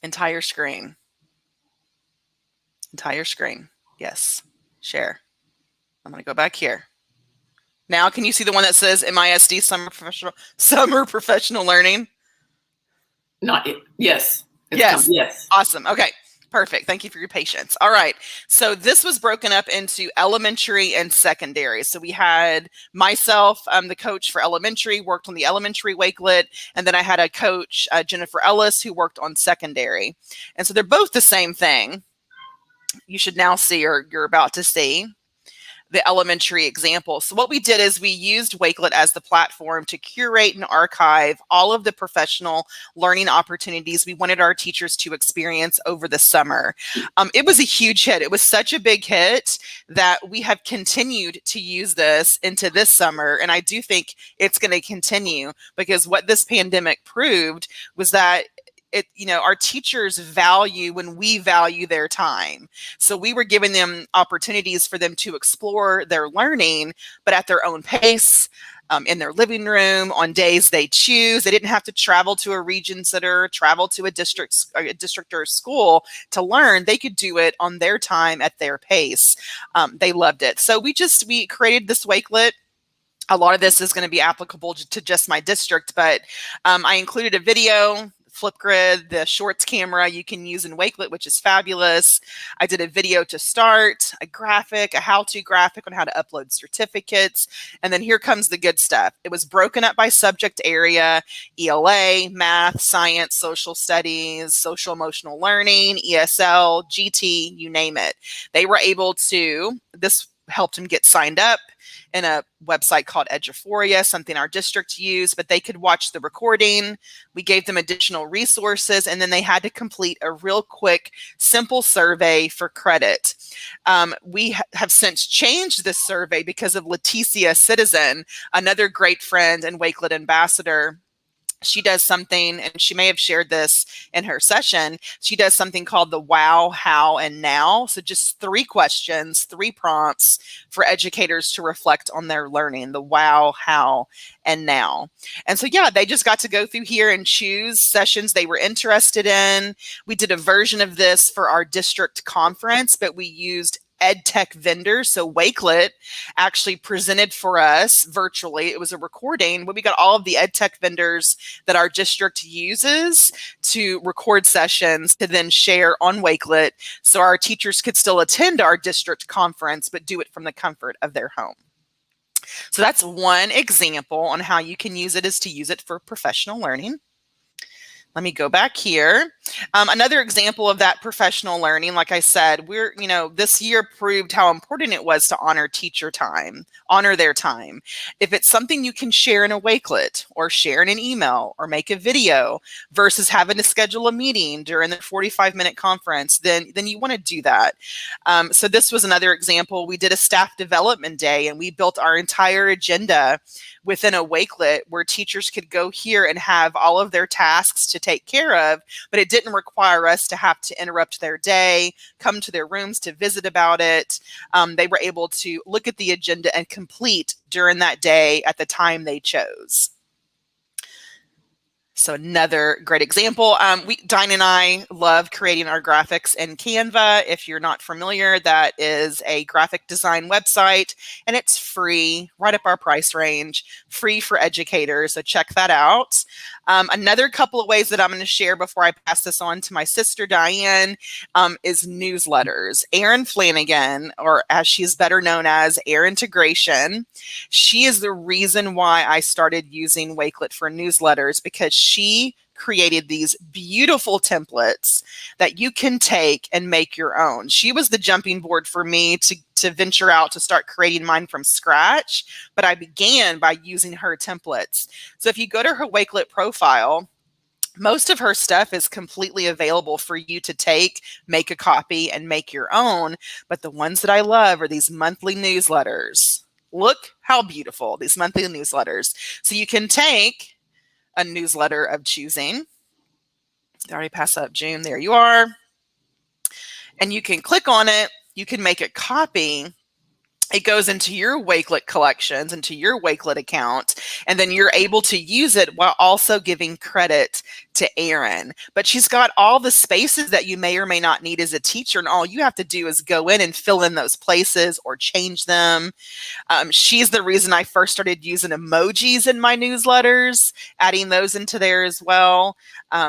Entire screen. Entire screen. Yes. Share. I'm going to go back here. Now, can you see the one that says MISD Summer Professional Learning? Not yet. Yes. Yes. Yes. Awesome. Okay. Perfect. Thank you for your patience. All right. So this was broken up into elementary and secondary. So we had myself, the coach for elementary, worked on the elementary Wakelet. And then I had a coach, Jennifer Ellis, who worked on secondary. And so they're both the same thing. You should now see, or you're about to see, the elementary example. So what we did is we used Wakelet as the platform to curate and archive all of the professional learning opportunities we wanted our teachers to experience over the summer. It was a huge hit. It was such a big hit that we have continued to use this into this summer. And I do think it's going to continue, because what this pandemic proved was that our teachers value when we value their time. So we were giving them opportunities for them to explore their learning, but at their own pace, in their living room, on days they choose. They didn't have to travel to a region center, travel to a district or a school to learn. They could do it on their time at their pace. They loved it. So we created this Wakelet. A lot of this is going to be applicable to just my district, but I included a video, Flipgrid, the shorts camera you can use in Wakelet, which is fabulous. I did a video to start, a graphic, a how-to graphic on how to upload certificates. And then here comes the good stuff. It was broken up by subject area: ELA, math, science, social studies, social emotional learning, ESL, GT, you name it. They were able to, this helped them get signed up in a website called Eduphoria, something our district used, but they could watch the recording. We gave them additional resources, and then they had to complete a real quick, simple survey for credit. We have since changed this survey because of Leticia Citizen, another great friend and Wakelet ambassador. She does something, and she may have shared this in her session. She does something called the wow, how, and now. So just 3 questions, 3 prompts for educators to reflect on their learning: the wow, how, and now. And so, yeah, they just got to go through here and choose sessions they were interested in. We did a version of this for our district conference, but we used EdTech vendors. So Wakelet actually presented for us virtually. It was a recording, but we got all of the EdTech vendors that our district uses to record sessions to then share on Wakelet, so our teachers could still attend our district conference, but do it from the comfort of their home. So that's one example on how you can use it, is to use it for professional learning. Let me go back here. Another example of that professional learning, like I said, this year proved how important it was to honor teacher time, honor their time. If it's something you can share in a Wakelet, or share in an email, or make a video, versus having to schedule a meeting during the 45-minute conference, then you want to do that. So this was another example. We did a staff development day, and we built our entire agenda within a Wakelet where teachers could go here and have all of their tasks to take care of, but it didn't require us to have to interrupt their day, come to their rooms to visit about it. They were able to look at the agenda and complete during that day at the time they chose. So another great example. Diane and I love creating our graphics in Canva. If you're not familiar, that is a graphic design website, and it's free, right up our price range, free for educators. So check that out. Another couple of ways that I'm going to share before I pass this on to my sister Diane is newsletters. Erin Flanagan, or as she's better known as Air Integration, she is the reason why I started using Wakelet for newsletters, because she created these beautiful templates that you can take and make your own. She was the jumping board for me to venture out to start creating mine from scratch, but I began by using her templates. So if you go to her Wakelet profile, most of her stuff is completely available for you to take, make a copy, and make your own. But the ones that I love are these monthly newsletters. Look how beautiful, these monthly newsletters. So you can take a newsletter of choosing. I already passed up June. There you are. And you can click on it. You can make a copy. It goes into your Wakelet collections, into your Wakelet account, and then you're able to use it while also giving credit to Erin. But she's got all the spaces that you may or may not need as a teacher, and all you have to do is go in and fill in those places or change them. She's the reason I first started using emojis in my newsletters, adding those into there as well.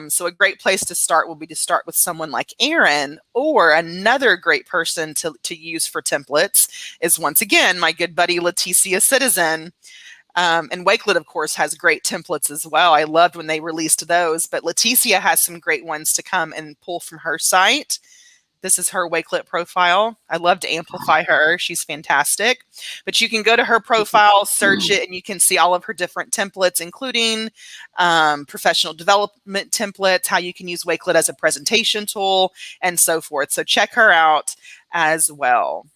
So a great place to start will be to start with someone like Erin, or another great person to use for templates is, once again, my good buddy Leticia Citizen. And Wakelet, of course, has great templates as well. I loved when they released those, but Leticia has some great ones to come and pull from her site. This is her Wakelet profile. I love to amplify her. She's fantastic. But you can go to her profile, search it, and you can see all of her different templates, including professional development templates, how you can use Wakelet as a presentation tool, and so forth. So check her out as well.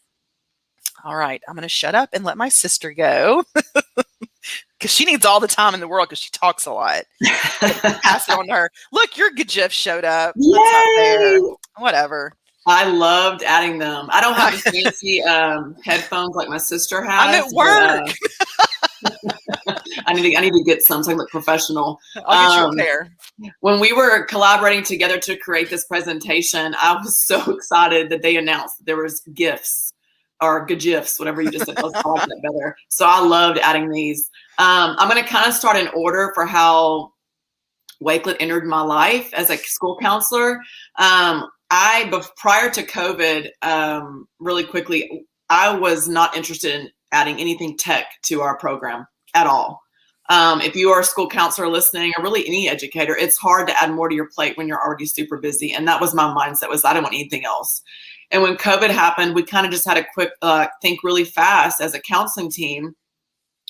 All right, I'm going to shut up and let my sister go, because she needs all the time in the world because she talks a lot. Pass it on to her. Look, your GIF showed up. Yay! Whatever. I loved adding them. I don't have the fancy headphones like my sister has. I'm at work. I need to get some so I can look professional. I'll get you a pair. When we were collaborating together to create this presentation, I was so excited that they announced that there was GIFs. Or GIFs, whatever you just said. I like that better. So I loved adding these. I'm going to kind of start in order for how Wakelet entered my life as a school counselor. Prior to COVID, really quickly, I was not interested in adding anything tech to our program at all. If you are a school counselor listening, or really any educator, it's hard to add more to your plate when you're already super busy. And that was my mindset, was I didn't want anything else. And when COVID happened, we kind of just had a quick think really fast as a counseling team.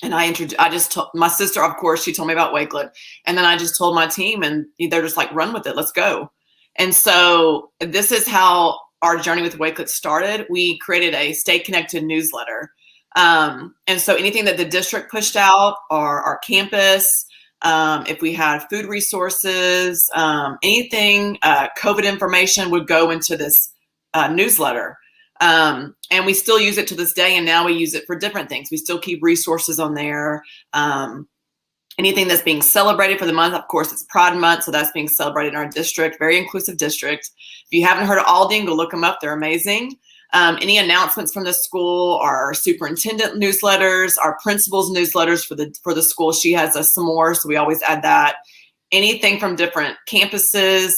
And I just told my sister, of course, she told me about Wakelet. And then I just told my team, and they're just like, run with it, let's go. And so this is how our journey with Wakelet started. We created a Stay Connected newsletter. And so anything that the district pushed out, or our campus, if we had food resources, anything, COVID information would go into this newsletter. And we still use it to this day, and now we use it for different things. We still keep resources on there. Anything that's being celebrated for the month, of course, it's Pride Month, so that's being celebrated in our district, very inclusive district. If you haven't heard of Aldine, go look them up, they're amazing. Any announcements from the school, our superintendent newsletters, our principal's newsletters for the school, she has some more, so we always add that. Anything from different campuses.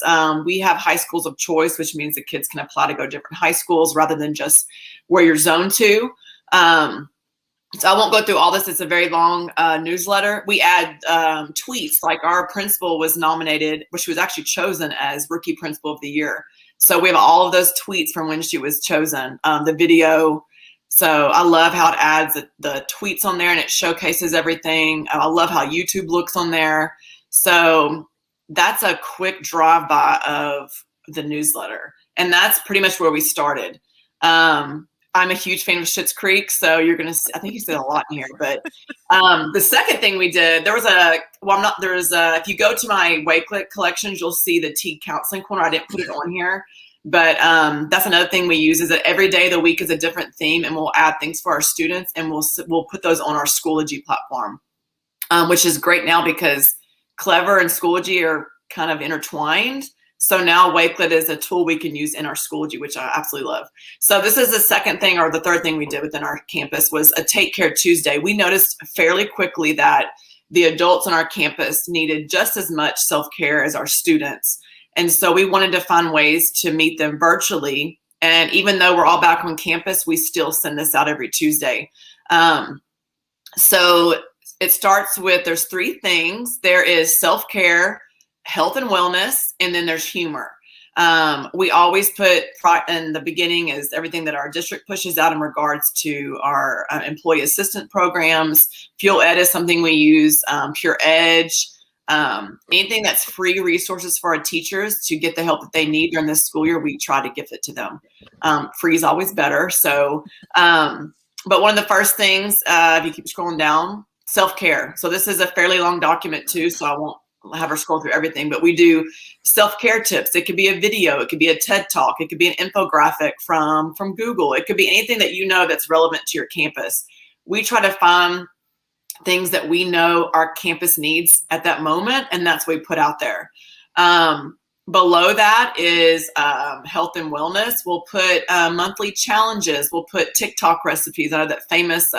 We have high schools of choice, which means the kids can apply to go to different high schools rather than just where you're zoned to. So I won't go through all this. It's a very long newsletter. We add tweets, like our principal was nominated, which was actually chosen as Rookie Principal of the Year. So we have all of those tweets from when she was chosen, the video. So I love how it adds the tweets on there, and it showcases everything. I love how YouTube looks on there. So that's a quick drive-by of the newsletter. And that's pretty much where we started. I'm a huge fan of Schitt's Creek, so you're going to see, I think you said a lot in here, but the second thing we did, if you go to my Wakelet collections, you'll see the T counseling corner. I didn't put it on here, but that's another thing we use, is that every day of the week is a different theme, and we'll add things for our students, and we'll put those on our Schoology platform, which is great now because Clever and Schoology are kind of intertwined. So now Wakelet is a tool we can use in our Schoology, which I absolutely love. So this is the second thing, or the third thing we did within our campus, was a Take Care Tuesday. We noticed fairly quickly that the adults on our campus needed just as much self-care as our students. And so we wanted to find ways to meet them virtually. And even though we're all back on campus, we still send this out every Tuesday. So it starts with, there's 3 things. There is self-care, health and wellness, and then there's humor. We always put in the beginning is everything that our district pushes out in regards to our employee assistant programs. Fuel Ed is something we use, Pure Edge, anything that's free resources for our teachers to get the help that they need during this school year, we try to give it to them. Free is always better. So, but one of the first things, if you keep scrolling down, self-care. So this is a fairly long document too, so I won't have her scroll through everything, but we do self-care tips. It could be a video, it could be a TED Talk, it could be an infographic from Google. It could be anything that you know that's relevant to your campus. We try to find things that we know our campus needs at that moment, and that's what we put out there. Below that is health and wellness. We'll put monthly challenges. We'll put TikTok recipes out of that famous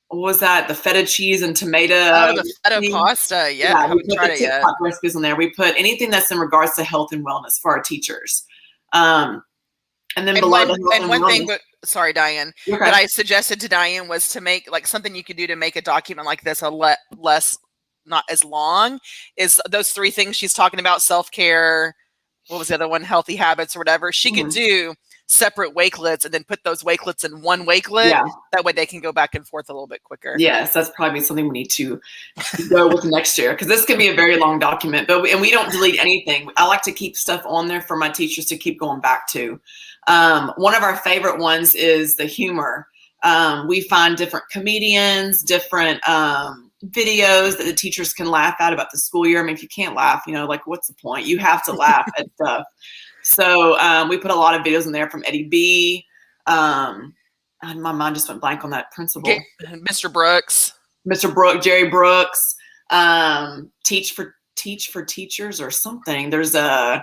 what was that? The feta cheese and tomato. Oh, the feta pasta. Yeah, I haven't tried it yet. Recipes in there. We put anything that's in regards to health and wellness for our teachers. And then below one thing, sorry, Diane, okay, that I suggested to Diane was to make like something you could do to make a document like this less, not as long, is those 3 things she's talking about: self-care, what was the other one? Healthy habits or whatever. She could do separate Wakelets and then put those Wakelets in one Wakelet. Yeah. That way they can go back and forth a little bit quicker. Yes, that's probably something we need to go with next year, because this can be a very long document, but we don't delete anything. I like to keep stuff on there for my teachers to keep going back to. One of our favorite ones is the humor. We find different comedians, different videos that the teachers can laugh at about the school year. I mean, if you can't laugh, like, what's the point? You have to laugh at stuff. So we put a lot of videos in there from Eddie B. And my mind just went blank on that principal. Mr. Brooks. Mr. Brooks, Jerry Brooks. Teach for Teachers or something. There's so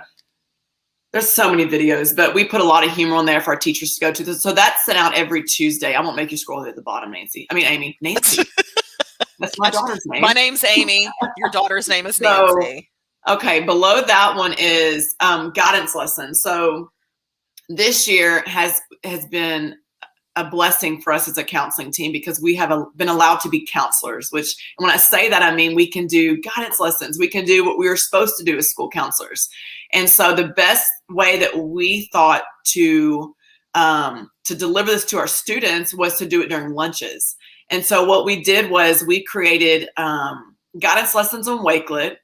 many videos, but we put a lot of humor on there for our teachers to go to. So that's sent out every Tuesday. I won't make you scroll to the bottom, Amy. Nancy. That's my daughter's name. My name's Amy. Your daughter's name is Nancy. Okay, below that one is guidance lessons. So this year has been a blessing for us as a counseling team, because we have been allowed to be counselors, which, when I say that, I mean we can do guidance lessons. We can do what we were supposed to do as school counselors. And so the best way that we thought to deliver this to our students was to do it during lunches. And so what we did was we created guidance lessons on Wakelet.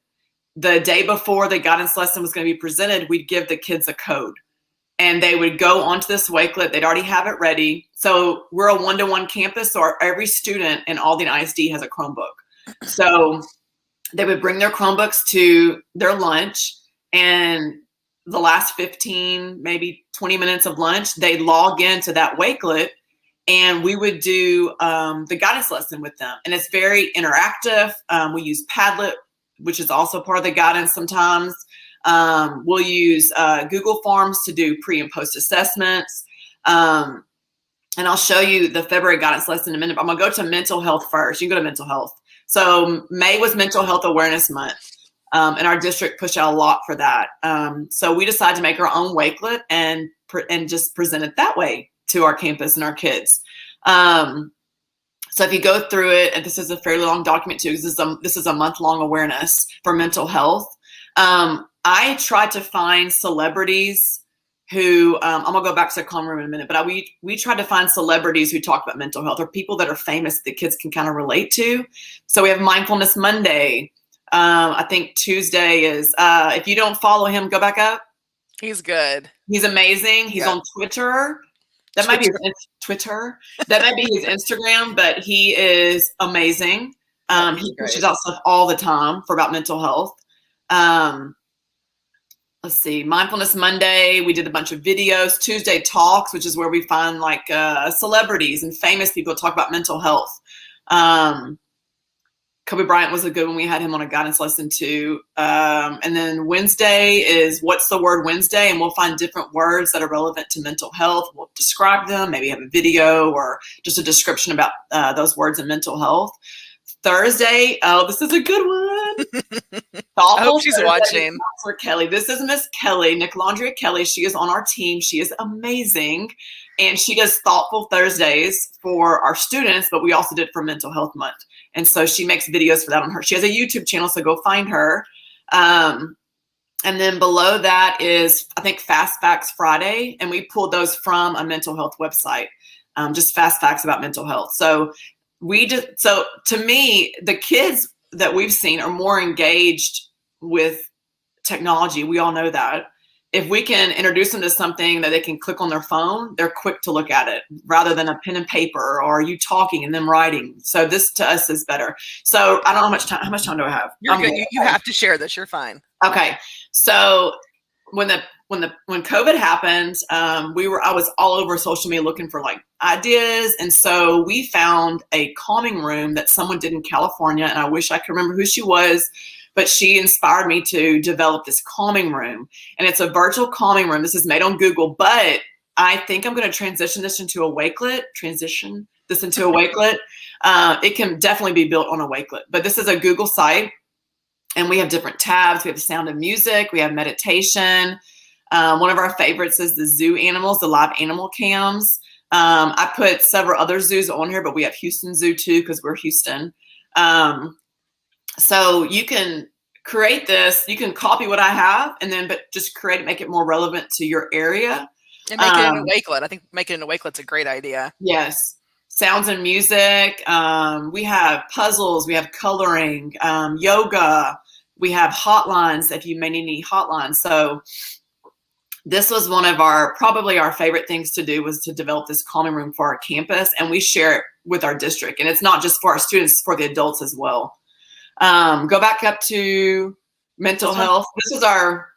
The day before the guidance lesson was going to be presented, we'd give the kids a code, and they would go onto this Wakelet. They'd already have it ready. So we're a 1-to-1 campus, so every student in Aldine ISD has a Chromebook. So they would bring their Chromebooks to their lunch, and the last 15, maybe 20 minutes of lunch, they'd log into that Wakelet, and we would do the guidance lesson with them. And it's very interactive. We use Padlet, which is also part of the guidance sometimes. We'll use Google Forms to do pre and post assessments. And I'll show you the February guidance lesson in a minute. But I'm gonna go to mental health first. You can go to mental health. So May was Mental Health Awareness Month. And our district pushed out a lot for that. So we decided to make our own Wakelet and just present it that way to our campus and our kids. So if you go through it, and this is a fairly long document too, because this is a month-long awareness for mental health. I tried to find celebrities who, I'm gonna go back to the common room in a minute, but we tried to find celebrities who talk about mental health, or people that are famous that kids can kind of relate to. So we have Mindfulness Monday. I think Tuesday is, if you don't follow him, go back up. He's good. He's amazing. He's on Twitter. That might be his Twitter. That might be his Instagram, but he is amazing. He pushes out stuff all the time about mental health. Let's see, Mindfulness Monday, we did a bunch of videos. Tuesday Talks, which is where we find like celebrities and famous people talk about mental health. Kobe Bryant was a good one. We had him on a guidance lesson too. And then Wednesday is What's the Word Wednesday? And we'll find different words that are relevant to mental health. We'll describe them, maybe have a video or just a description about those words in mental health. Thursday, oh, this is a good one. I hope she's watching. For Kelly. This is Miss Kelly, Nicolandria Kelly. She is on our team. She is amazing. And she does Thoughtful Thursdays for our students, but we also did for Mental Health Month. And so she makes videos for that on her. She has a YouTube channel, so go find her. And then below that is, I think, Fast Facts Friday. And we pulled those from a mental health website, just fast facts about mental health. So to me, the kids that we've seen are more engaged with technology. We all know that. If we can introduce them to something that they can click on their phone, they're quick to look at it rather than a pen and paper or you talking and them writing. So this to us is better. So I don't know how much time do I have? You're good. You have to share this. You're fine. Okay. So when COVID happened, I was all over social media looking for like ideas. And so we found a calming room that someone did in California. And I wish I could remember who she was, but she inspired me to develop this calming room. And it's a virtual calming room. This is made on Google, but I think I'm going to transition this into a Wakelet. It can definitely be built on a Wakelet, but this is a Google site. And we have different tabs. We have the sound of music. We have meditation. One of our favorites is the zoo animals, the live animal cams. I put several other zoos on here, but we have Houston Zoo too, because we're Houston. So you can create this, you can copy what I have but just create it, make it more relevant to your area. And make it into Wakelet. I think making it into Wakelet's a great idea. Yes. Sounds and music. We have puzzles, we have coloring, yoga, we have hotlines if you may need any hotlines. So this was one of probably our favorite things to do was to develop this calming room for our campus, and we share it with our district. And it's not just for our students, it's for the adults as well. Go back up to mental health. This is our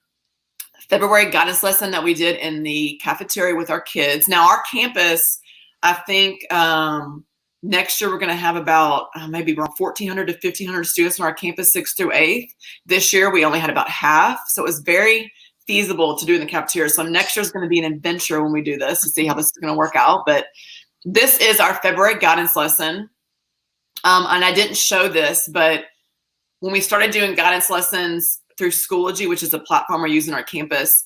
February guidance lesson that we did in the cafeteria with our kids. Now our campus, I think next year we're going to have about maybe around 1,400 to 1,500 students on our campus, 6th through 8th. This year we only had about half. So it was very feasible to do in the cafeteria. So next year is going to be an adventure when we do this to see how this is going to work out. But this is our February guidance lesson. And I didn't show this, but when we started doing guidance lessons through Schoology, which is a platform we're using on our campus,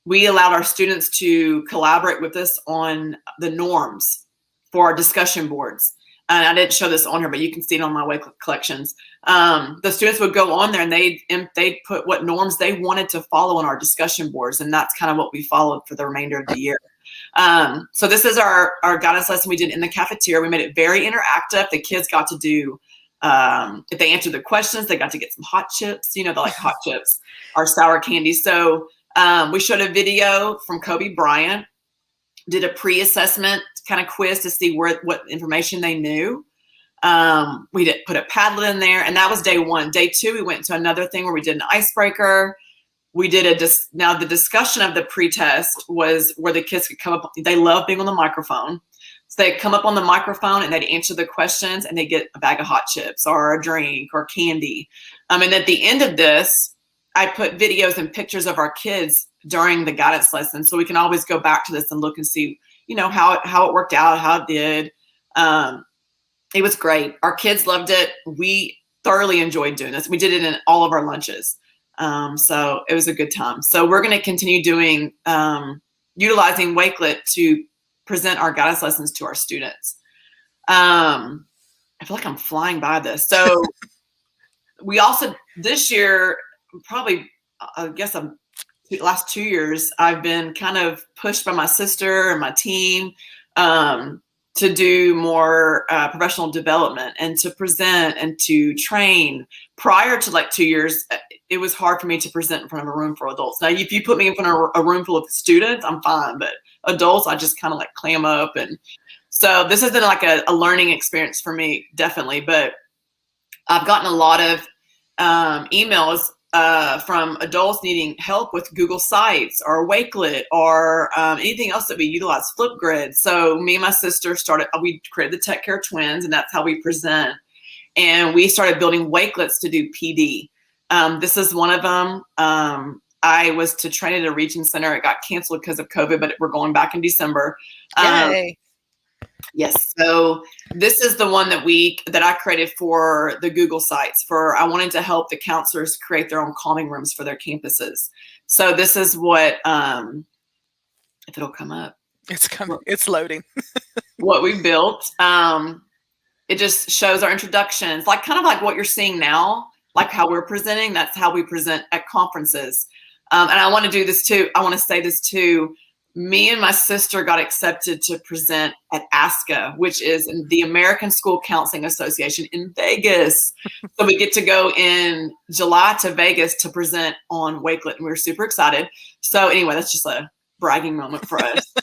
we allowed our students to collaborate with us on the norms for our discussion boards. And I didn't show this on here, but you can see it on my Wakelet collections. The students would go on there and they'd put what norms they wanted to follow on our discussion boards. And that's kind of what we followed for the remainder of the year. So this is our guidance lesson we did in the cafeteria. We made it very interactive. The kids got to do, if they answered the questions, they got to get some hot chips. They like hot chips or sour candy. So we showed a video from Kobe Bryant, did a pre-assessment kind of quiz to see what information they knew. We did put a Padlet in there, and that was day one. Day two, we went to another thing where we did an icebreaker. We did now the discussion of the pre-test was where the kids could come up. They love being on the microphone. So they'd come up on the microphone and they'd answer the questions and they'd get a bag of hot chips or a drink or candy. And at the end of this, I put videos and pictures of our kids during the guidance lesson. So we can always go back to this and look and see, how it worked out, how it did. It was great. Our kids loved it. We thoroughly enjoyed doing this. We did it in all of our lunches. So it was a good time. So we're going to continue doing, utilizing Wakelet to present our guidance lessons to our students. I feel like I'm flying by this. So we also, this year, probably, I guess the last 2 years, I've been kind of pushed by my sister and my team to do more professional development and to present and to train. Prior to 2 years, it was hard for me to present in front of a room for adults. Now, if you put me in front of a room full of students, I'm fine, but adults, I just kind of clam up. And so this has been a learning experience for me, definitely. But I've gotten a lot of emails from adults needing help with Google Sites or Wakelet or anything else that we utilize, Flipgrid. So me and my sister we created the Tech Care Twins, and that's how we present. and we started building Wakelets to do PD. This is one of them. I was to train at a region center. It got canceled because of COVID, but we're going back in December. Yay. Yes. So this is the one that I created for the Google sites. I wanted to help the counselors create their own calming rooms for their campuses. So this is what, if it'll come up. It's coming. It's loading. What we built. It just shows our introductions, kind of like what you're seeing now, like how we're presenting. That's how we present at conferences. And I want to do this too. I want to say this too. Me and my sister got accepted to present at ASCA, which is the American School Counseling Association in Vegas. So we get to go in July to Vegas to present on Wakelet, and we were super excited. So anyway, that's just a bragging moment for us.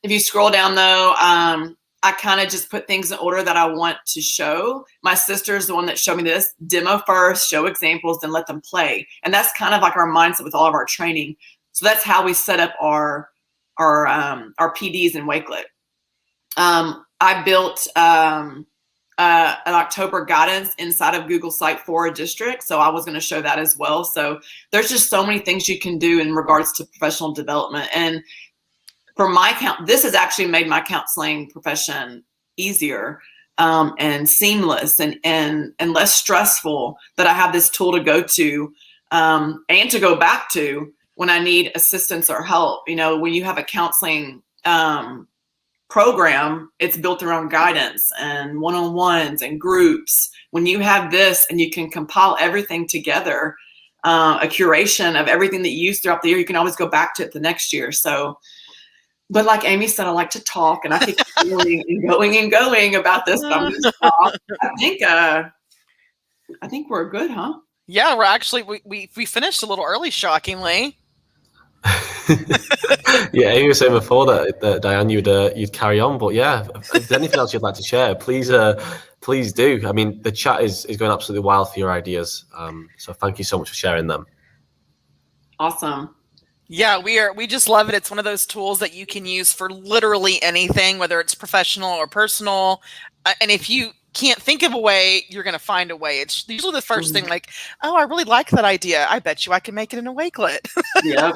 If you scroll down though, I kind of just put things in order that I want to show. My sister is the one that showed me this. Demo first, show examples, then let them play. And that's kind of like our mindset with all of our training. So that's how we set up our PDs in Wakelet. I built an October guidance inside of Google Site for a district. So I was going to show that as well. So there's just so many things you can do in regards to professional development. And for my this has actually made my counseling profession easier and seamless and less stressful that I have this tool to go to and to go back to when I need assistance or help. When you have a counseling program, it's built around guidance and one-on-ones and groups. When you have this and you can compile everything together, a curation of everything that you use throughout the year, you can always go back to it the next year. So, but like Amy said, I like to talk, and I keep going and going about this. But I'm gonna stop. I think we're good, huh? Yeah, we're actually we finished a little early, shockingly. Yeah, Amy was saying before that Diane, you'd carry on, but yeah, if there's anything else you'd like to share, please do. I mean, the chat is going absolutely wild for your ideas. So thank you so much for sharing them. Awesome. Yeah, we just love it. It's one of those tools that you can use for literally anything, whether it's professional or personal. And if you can't think of a way, you're going to find a way. It's usually the first thing, like, oh, I really like that idea. I bet you I can make it in a Wakelet. Yeah.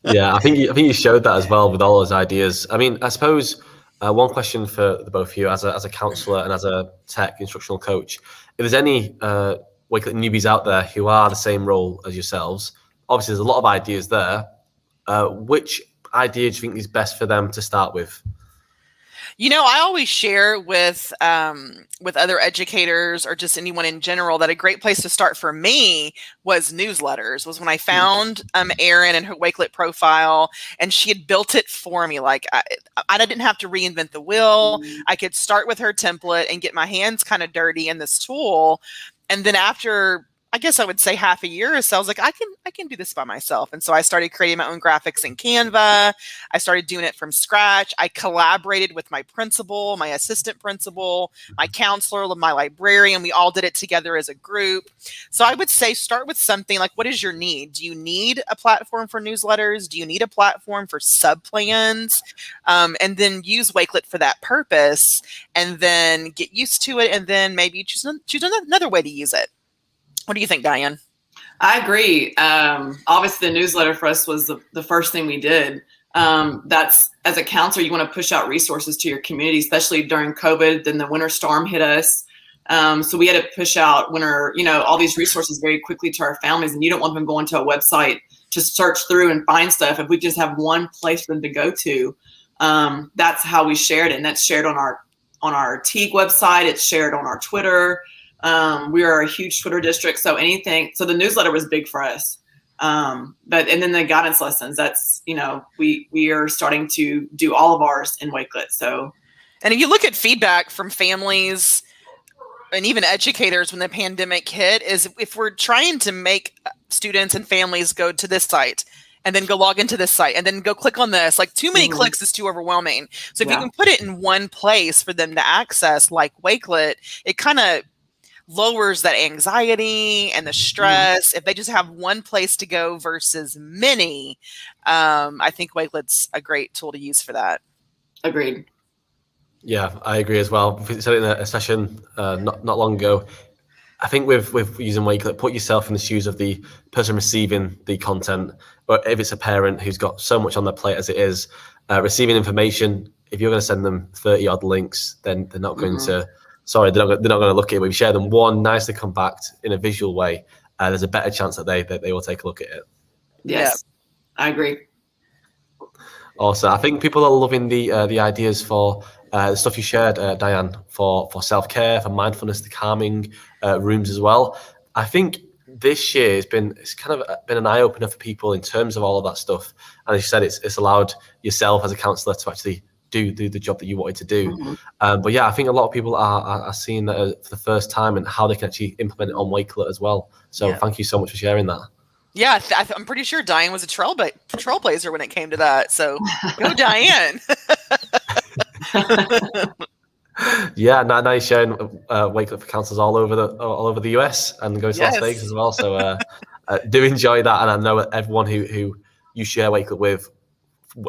Yeah, I think you showed that as well with all those ideas. I mean, I suppose one question for the both of you as a counselor and as a tech instructional coach, if there's any Wakelet newbies out there who are the same role as yourselves, obviously there's a lot of ideas there. Which idea do you think is best for them to start with? I always share with other educators or just anyone in general that a great place to start for me was newsletters. Was when I found Erin and her Wakelet profile, and she had built it for me. Like I didn't have to reinvent the wheel. I could start with her template and get my hands kind of dirty in this tool, and then after, I guess I would say half a year or so, I was like, I can do this by myself. And so I started creating my own graphics in Canva. I started doing it from scratch. I collaborated with my principal, my assistant principal, my counselor, my librarian. We all did it together as a group. So I would say start with something like, what is your need? Do you need a platform for newsletters? Do you need a platform for sub-plans? And then use Wakelet for that purpose, and then get used to it, and then maybe choose another way to use it. What do you think, Diane? I agree. Obviously, the newsletter for us was the first thing we did. That's, as a counselor, you want to push out resources to your community, especially during COVID. Then the winter storm hit us. So we had to push out all these resources very quickly to our families. And you don't want them going to a website to search through and find stuff. If we just have one place for them to go to, that's how we shared it. And that's shared on our Teague website. It's shared on our Twitter. We are a huge Twitter district, so the newsletter was big for us. And then the guidance lessons, that's, we are starting to do all of ours in Wakelet. So, and if you look at feedback from families and even educators when the pandemic hit, is if we're trying to make students and families go to this site and then go log into this site and then go click on this, like too many clicks is too overwhelming. So if you can put it in one place for them to access, like Wakelet, it kind of lowers that anxiety and the stress. If they just have one place to go versus many, I think Wakelet's a great tool to use for that. Agreed. Yeah, I agree as well. We said it in a session not long ago. I think with using Wakelet, put yourself in the shoes of the person receiving the content, or if it's a parent who's got so much on their plate as it is, receiving information. If you're going to send them 30 odd links, then they're not going to. Sorry, they're not going to look at it. But if you share them one nicely compact in a visual way, there's a better chance that they will take a look at it. Yes, I agree. Also, I think people are loving the ideas for the stuff you shared, Diane, for self-care, for mindfulness, the calming rooms as well. I think this year it's kind of been an eye-opener for people in terms of all of that stuff. And as you said, it's allowed yourself as a counsellor to actually do the job that you wanted to do. But yeah, I think a lot of people are seeing that for the first time and how they can actually implement it on Wakelet as well. So thank you so much for sharing that. Yeah, I'm pretty sure Diane was a trailblazer when it came to that. So go, Diane. Yeah, now you're sharing Wakelet for counsellors all over the US and going to Las Vegas as well. So do enjoy that, and I know everyone who you share Wakelet with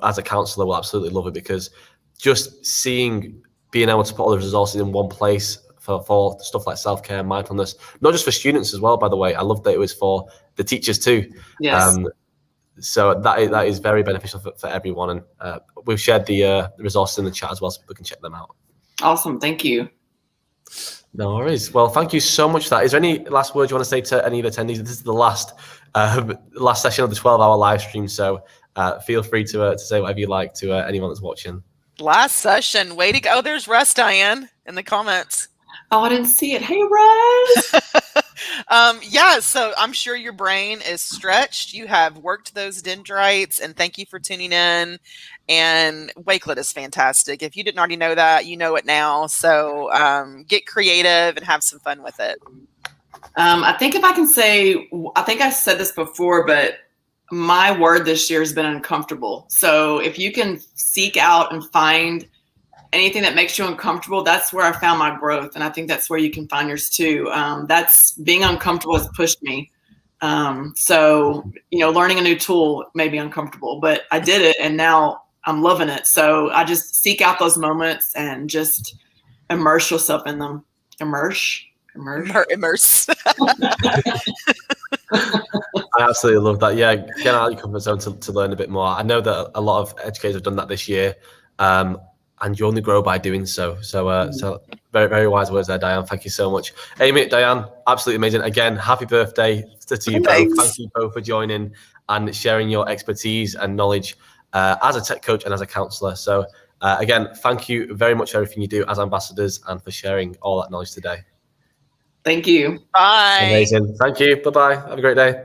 as a counsellor will absolutely love it, because just being able to put all the resources in one place for stuff like self-care, mindfulness, not just for students as well, by the way. I love that it was for the teachers too. Yes. So that is very beneficial for everyone. And we've shared the resources in the chat as well, so people can check them out. Awesome. Thank you. No worries. Well, thank you so much for that. Is there any last words you want to say to any of the attendees? This is the last session of the 12-hour live stream. So feel free to say whatever you like to anyone that's watching. Last session. Way to go. There's Russ, Diane, in the comments. Oh, I didn't see it. Hey, Russ. Yeah, so I'm sure your brain is stretched. You have worked those dendrites, and thank you for tuning in. And Wakelet is fantastic. If you didn't already know that, you know it now. So get creative and have some fun with it. I think if I can say, I think I said this before, but my word this year has been uncomfortable. So if you can seek out and find anything that makes you uncomfortable, that's where I found my growth. And I think that's where you can find yours too. That's being uncomfortable has pushed me. So, learning a new tool made me uncomfortable, but I did it and now I'm loving it. So I just seek out those moments and just immerse yourself in them. Immerse. I absolutely love that. Yeah, get out of your comfort zone to learn a bit more. I know that a lot of educators have done that this year. And you only grow by doing so. So very, very wise words there, Diane. Thank you so much. Amit, Diane, absolutely amazing. Again, happy birthday to you both. Thank you both for joining and sharing your expertise and knowledge as a tech coach and as a counsellor. So again, thank you very much for everything you do as ambassadors and for sharing all that knowledge today. Thank you. Bye. Amazing. Thank you. Bye-bye. Have a great day.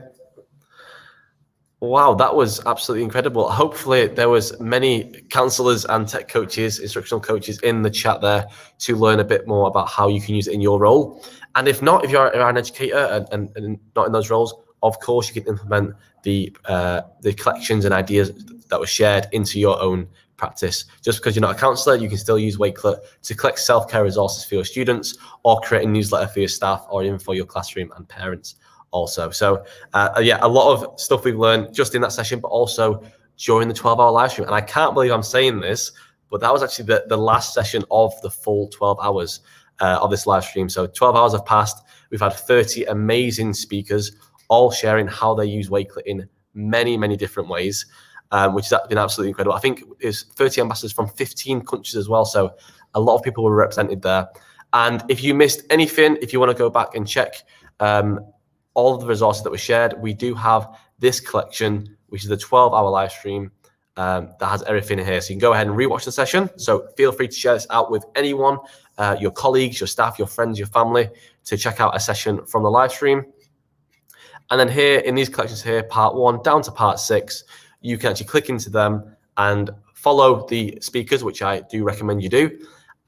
Wow, that was absolutely incredible. Hopefully there was many counsellors and tech coaches, instructional coaches in the chat there to learn a bit more about how you can use it in your role. And if not, if you're an educator and not in those roles, of course you can implement the collections and ideas that were shared into your own practice. Just because you're not a counsellor, you can still use Wakelet to collect self-care resources for your students or create a newsletter for your staff or even for your classroom and parents also. So yeah, a lot of stuff we've learned just in that session, but also during the 12-hour live stream. And I can't believe I'm saying this, but that was actually the last session of the full 12 hours of this live stream. So 12 hours have passed. We've had 30 amazing speakers all sharing how they use Wakelet in many, many different ways, which has been absolutely incredible. I think it's 30 ambassadors from 15 countries as well. So a lot of people were represented there. And if you missed anything, if you want to go back and check all of the resources that were shared, we do have this collection, which is the 12-hour live stream that has everything in here. So you can go ahead and rewatch the session. So feel free to share this out with anyone, your colleagues, your staff, your friends, your family, to check out a session from the live stream. And then here in these collections here, part 1 down to part 6, you can actually click into them and follow the speakers, which I do recommend you do.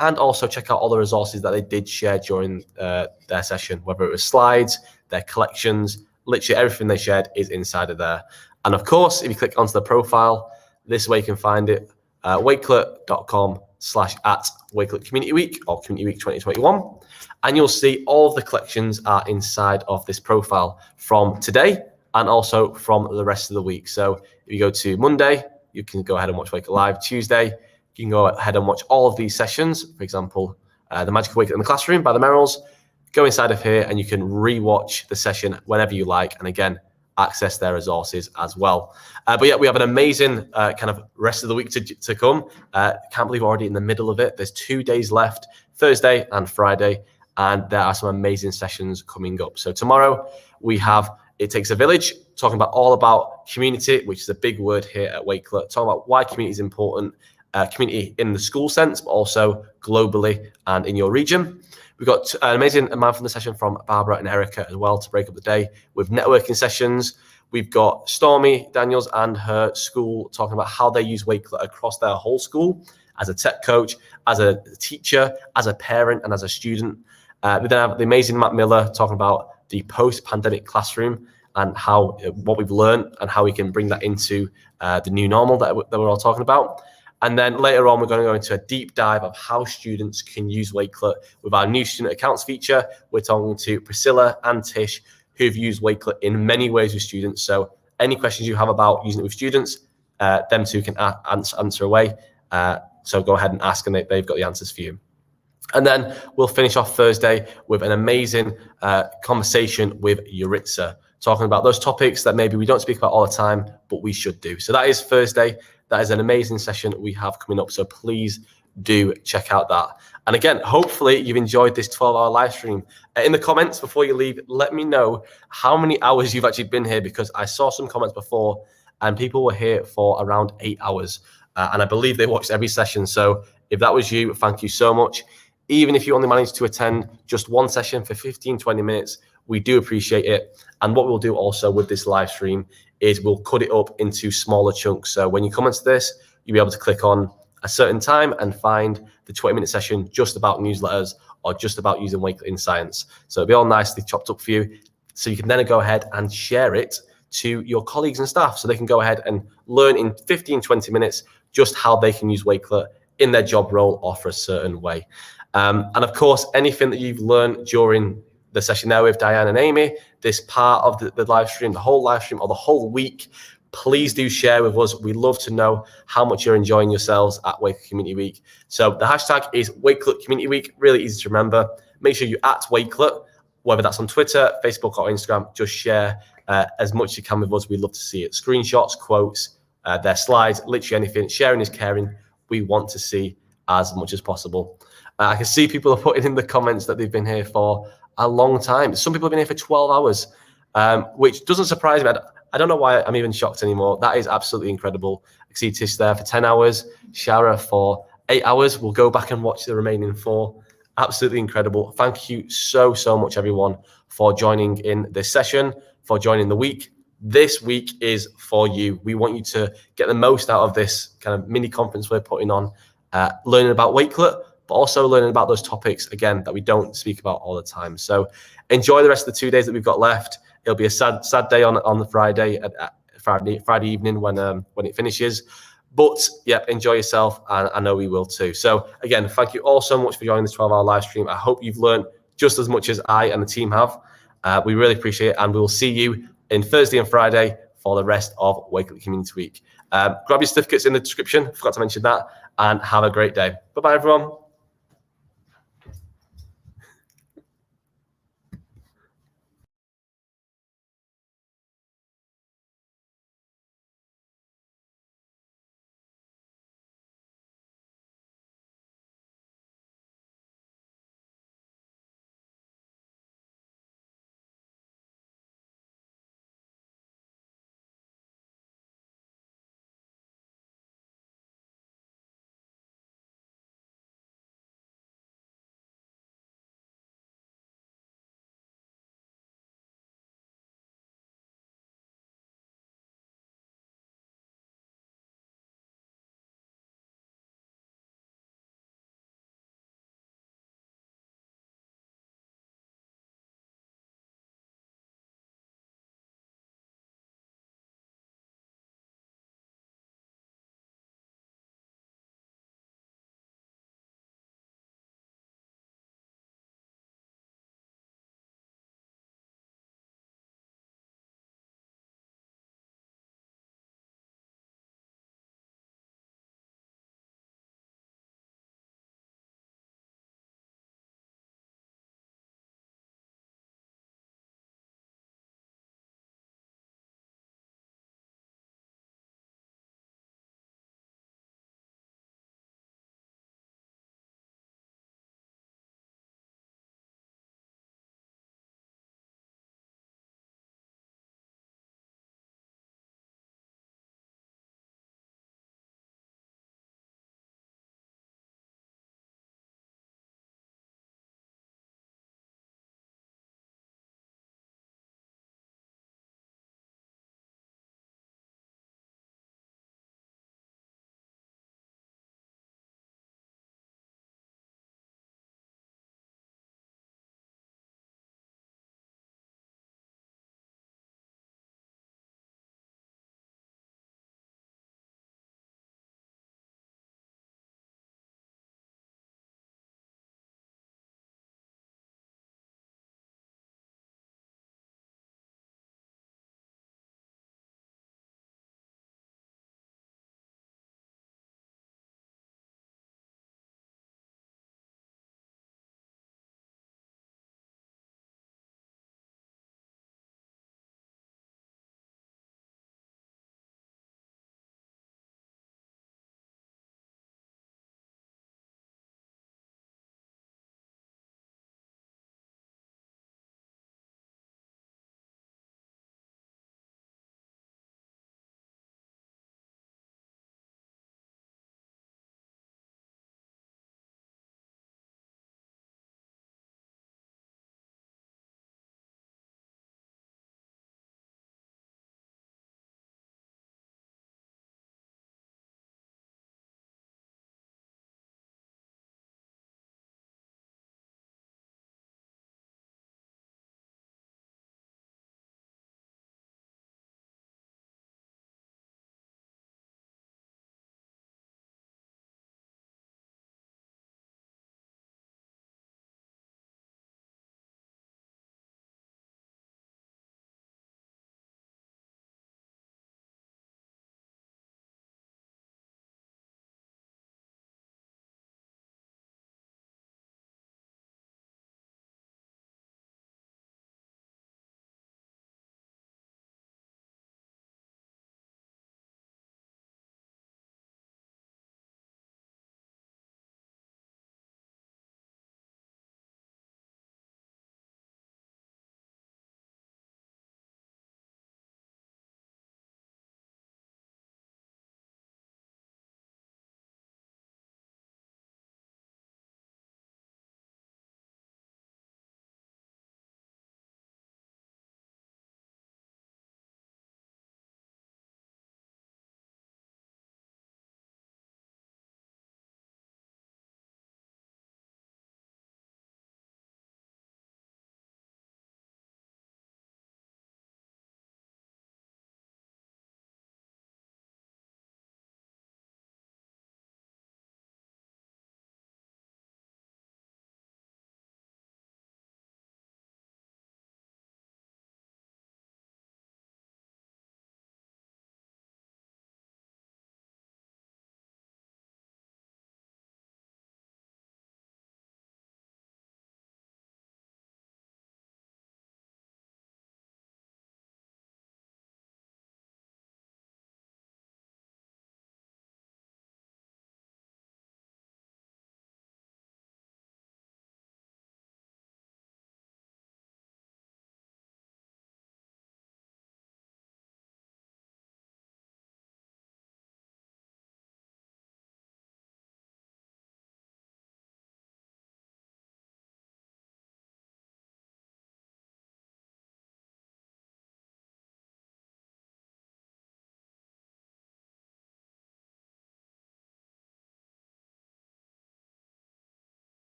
And also check out all the resources that they did share during their session, whether it was slides, their collections, literally everything they shared is inside of there. And of course, if you click onto the profile, this is where you can find it, wakelet.com/@Wakelet Community Week or Community Week 2021. And you'll see all of the collections are inside of this profile from today and also from the rest of the week. So if you go to Monday, you can go ahead and watch Wakelet Live. Tuesday, You can go ahead and watch all of these sessions. For example, the Magical Wakelet in the Classroom by the Merrills. Go inside of here and you can re-watch the session whenever you like. And again, access their resources as well. But yeah, we have an amazing kind of rest of the week to come. Can't believe we're already in the middle of it. There's 2 days left, Thursday and Friday, and there are some amazing sessions coming up. So tomorrow we have It Takes a Village, talking about all about community, which is a big word here at Wakelet, talking about why community is important, community in the school sense, but also globally and in your region. We've got an amazing mindfulness session from Barbara and Erica as well to break up the day with networking sessions. We've got Stormy Daniels and her school talking about how they use Wakelet across their whole school as a tech coach, as a teacher, as a parent, and as a student. We then have the amazing Matt Miller talking about the post-pandemic classroom and how what we've learned and how we can bring that into the new normal that we're all talking about. And then later on, we're going to go into a deep dive of how students can use Wakelet with our new student accounts feature. We're talking to Priscilla and Tish, who've used Wakelet in many ways with students. So any questions you have about using it with students, them two can answer away. So go ahead and ask, and they've got the answers for you. And then we'll finish off Thursday with an amazing conversation with Yuritsa, talking about those topics that maybe we don't speak about all the time, but we should do. So that is Thursday. That is an amazing session we have coming up. So please do check out that. And again, hopefully you've enjoyed this 12-hour live stream. In the comments before you leave, let me know how many hours you've actually been here, because I saw some comments before and people were here for around 8 hours. And I believe they watched every session. So if that was you, thank you so much. Even if you only managed to attend just one session for 15, 20 minutes, we do appreciate it. And what we'll do also with this live stream is we'll cut it up into smaller chunks. So when you come into this, you'll be able to click on a certain time and find the 20-minute session just about newsletters or just about using Wakelet in science. So it'll be all nicely chopped up for you. So you can then go ahead and share it to your colleagues and staff so they can go ahead and learn in 15, 20 minutes just how they can use Wakelet in their job role or for a certain way. And of course, anything that you've learned during the session there with Diane and Amy, this part of the live stream, the whole live stream or the whole week, please do share with us. We love to know how much you're enjoying yourselves at Wakelet Community Week. So the hashtag is Wakelet Community Week, really easy to remember. Make sure you at Wakelet, whether that's on Twitter, Facebook or Instagram, just share as much as you can with us. We'd love to see it. Screenshots, quotes, their slides, literally anything. Sharing is caring. We want to see as much as possible. I can see people are putting in the comments that they've been here for a long time. Some people have been here for 12 hours, which doesn't surprise me. I don't know why I'm even shocked anymore. That is absolutely incredible. I see Tish there for 10 hours, Shara for 8 hours. We'll go back and watch the remaining 4. Absolutely incredible. Thank you so, so much, everyone, for joining in this session, for joining the week. This week is for you. We want you to get the most out of this kind of mini conference we're putting on, learning about Wakelet, but also learning about those topics, again, that we don't speak about all the time. So enjoy the rest of the 2 days that we've got left. It'll be a sad day on the Friday, Friday evening when it finishes. But yeah, enjoy yourself, and I know we will too. So again, thank you all so much for joining this 12-hour live stream. I hope you've learned just as much as I and the team have. We really appreciate it, and we will see you in Thursday and Friday for the rest of Wakelet Community Week. Grab your certificates in the description. Forgot to mention that, and have a great day. Bye-bye, everyone.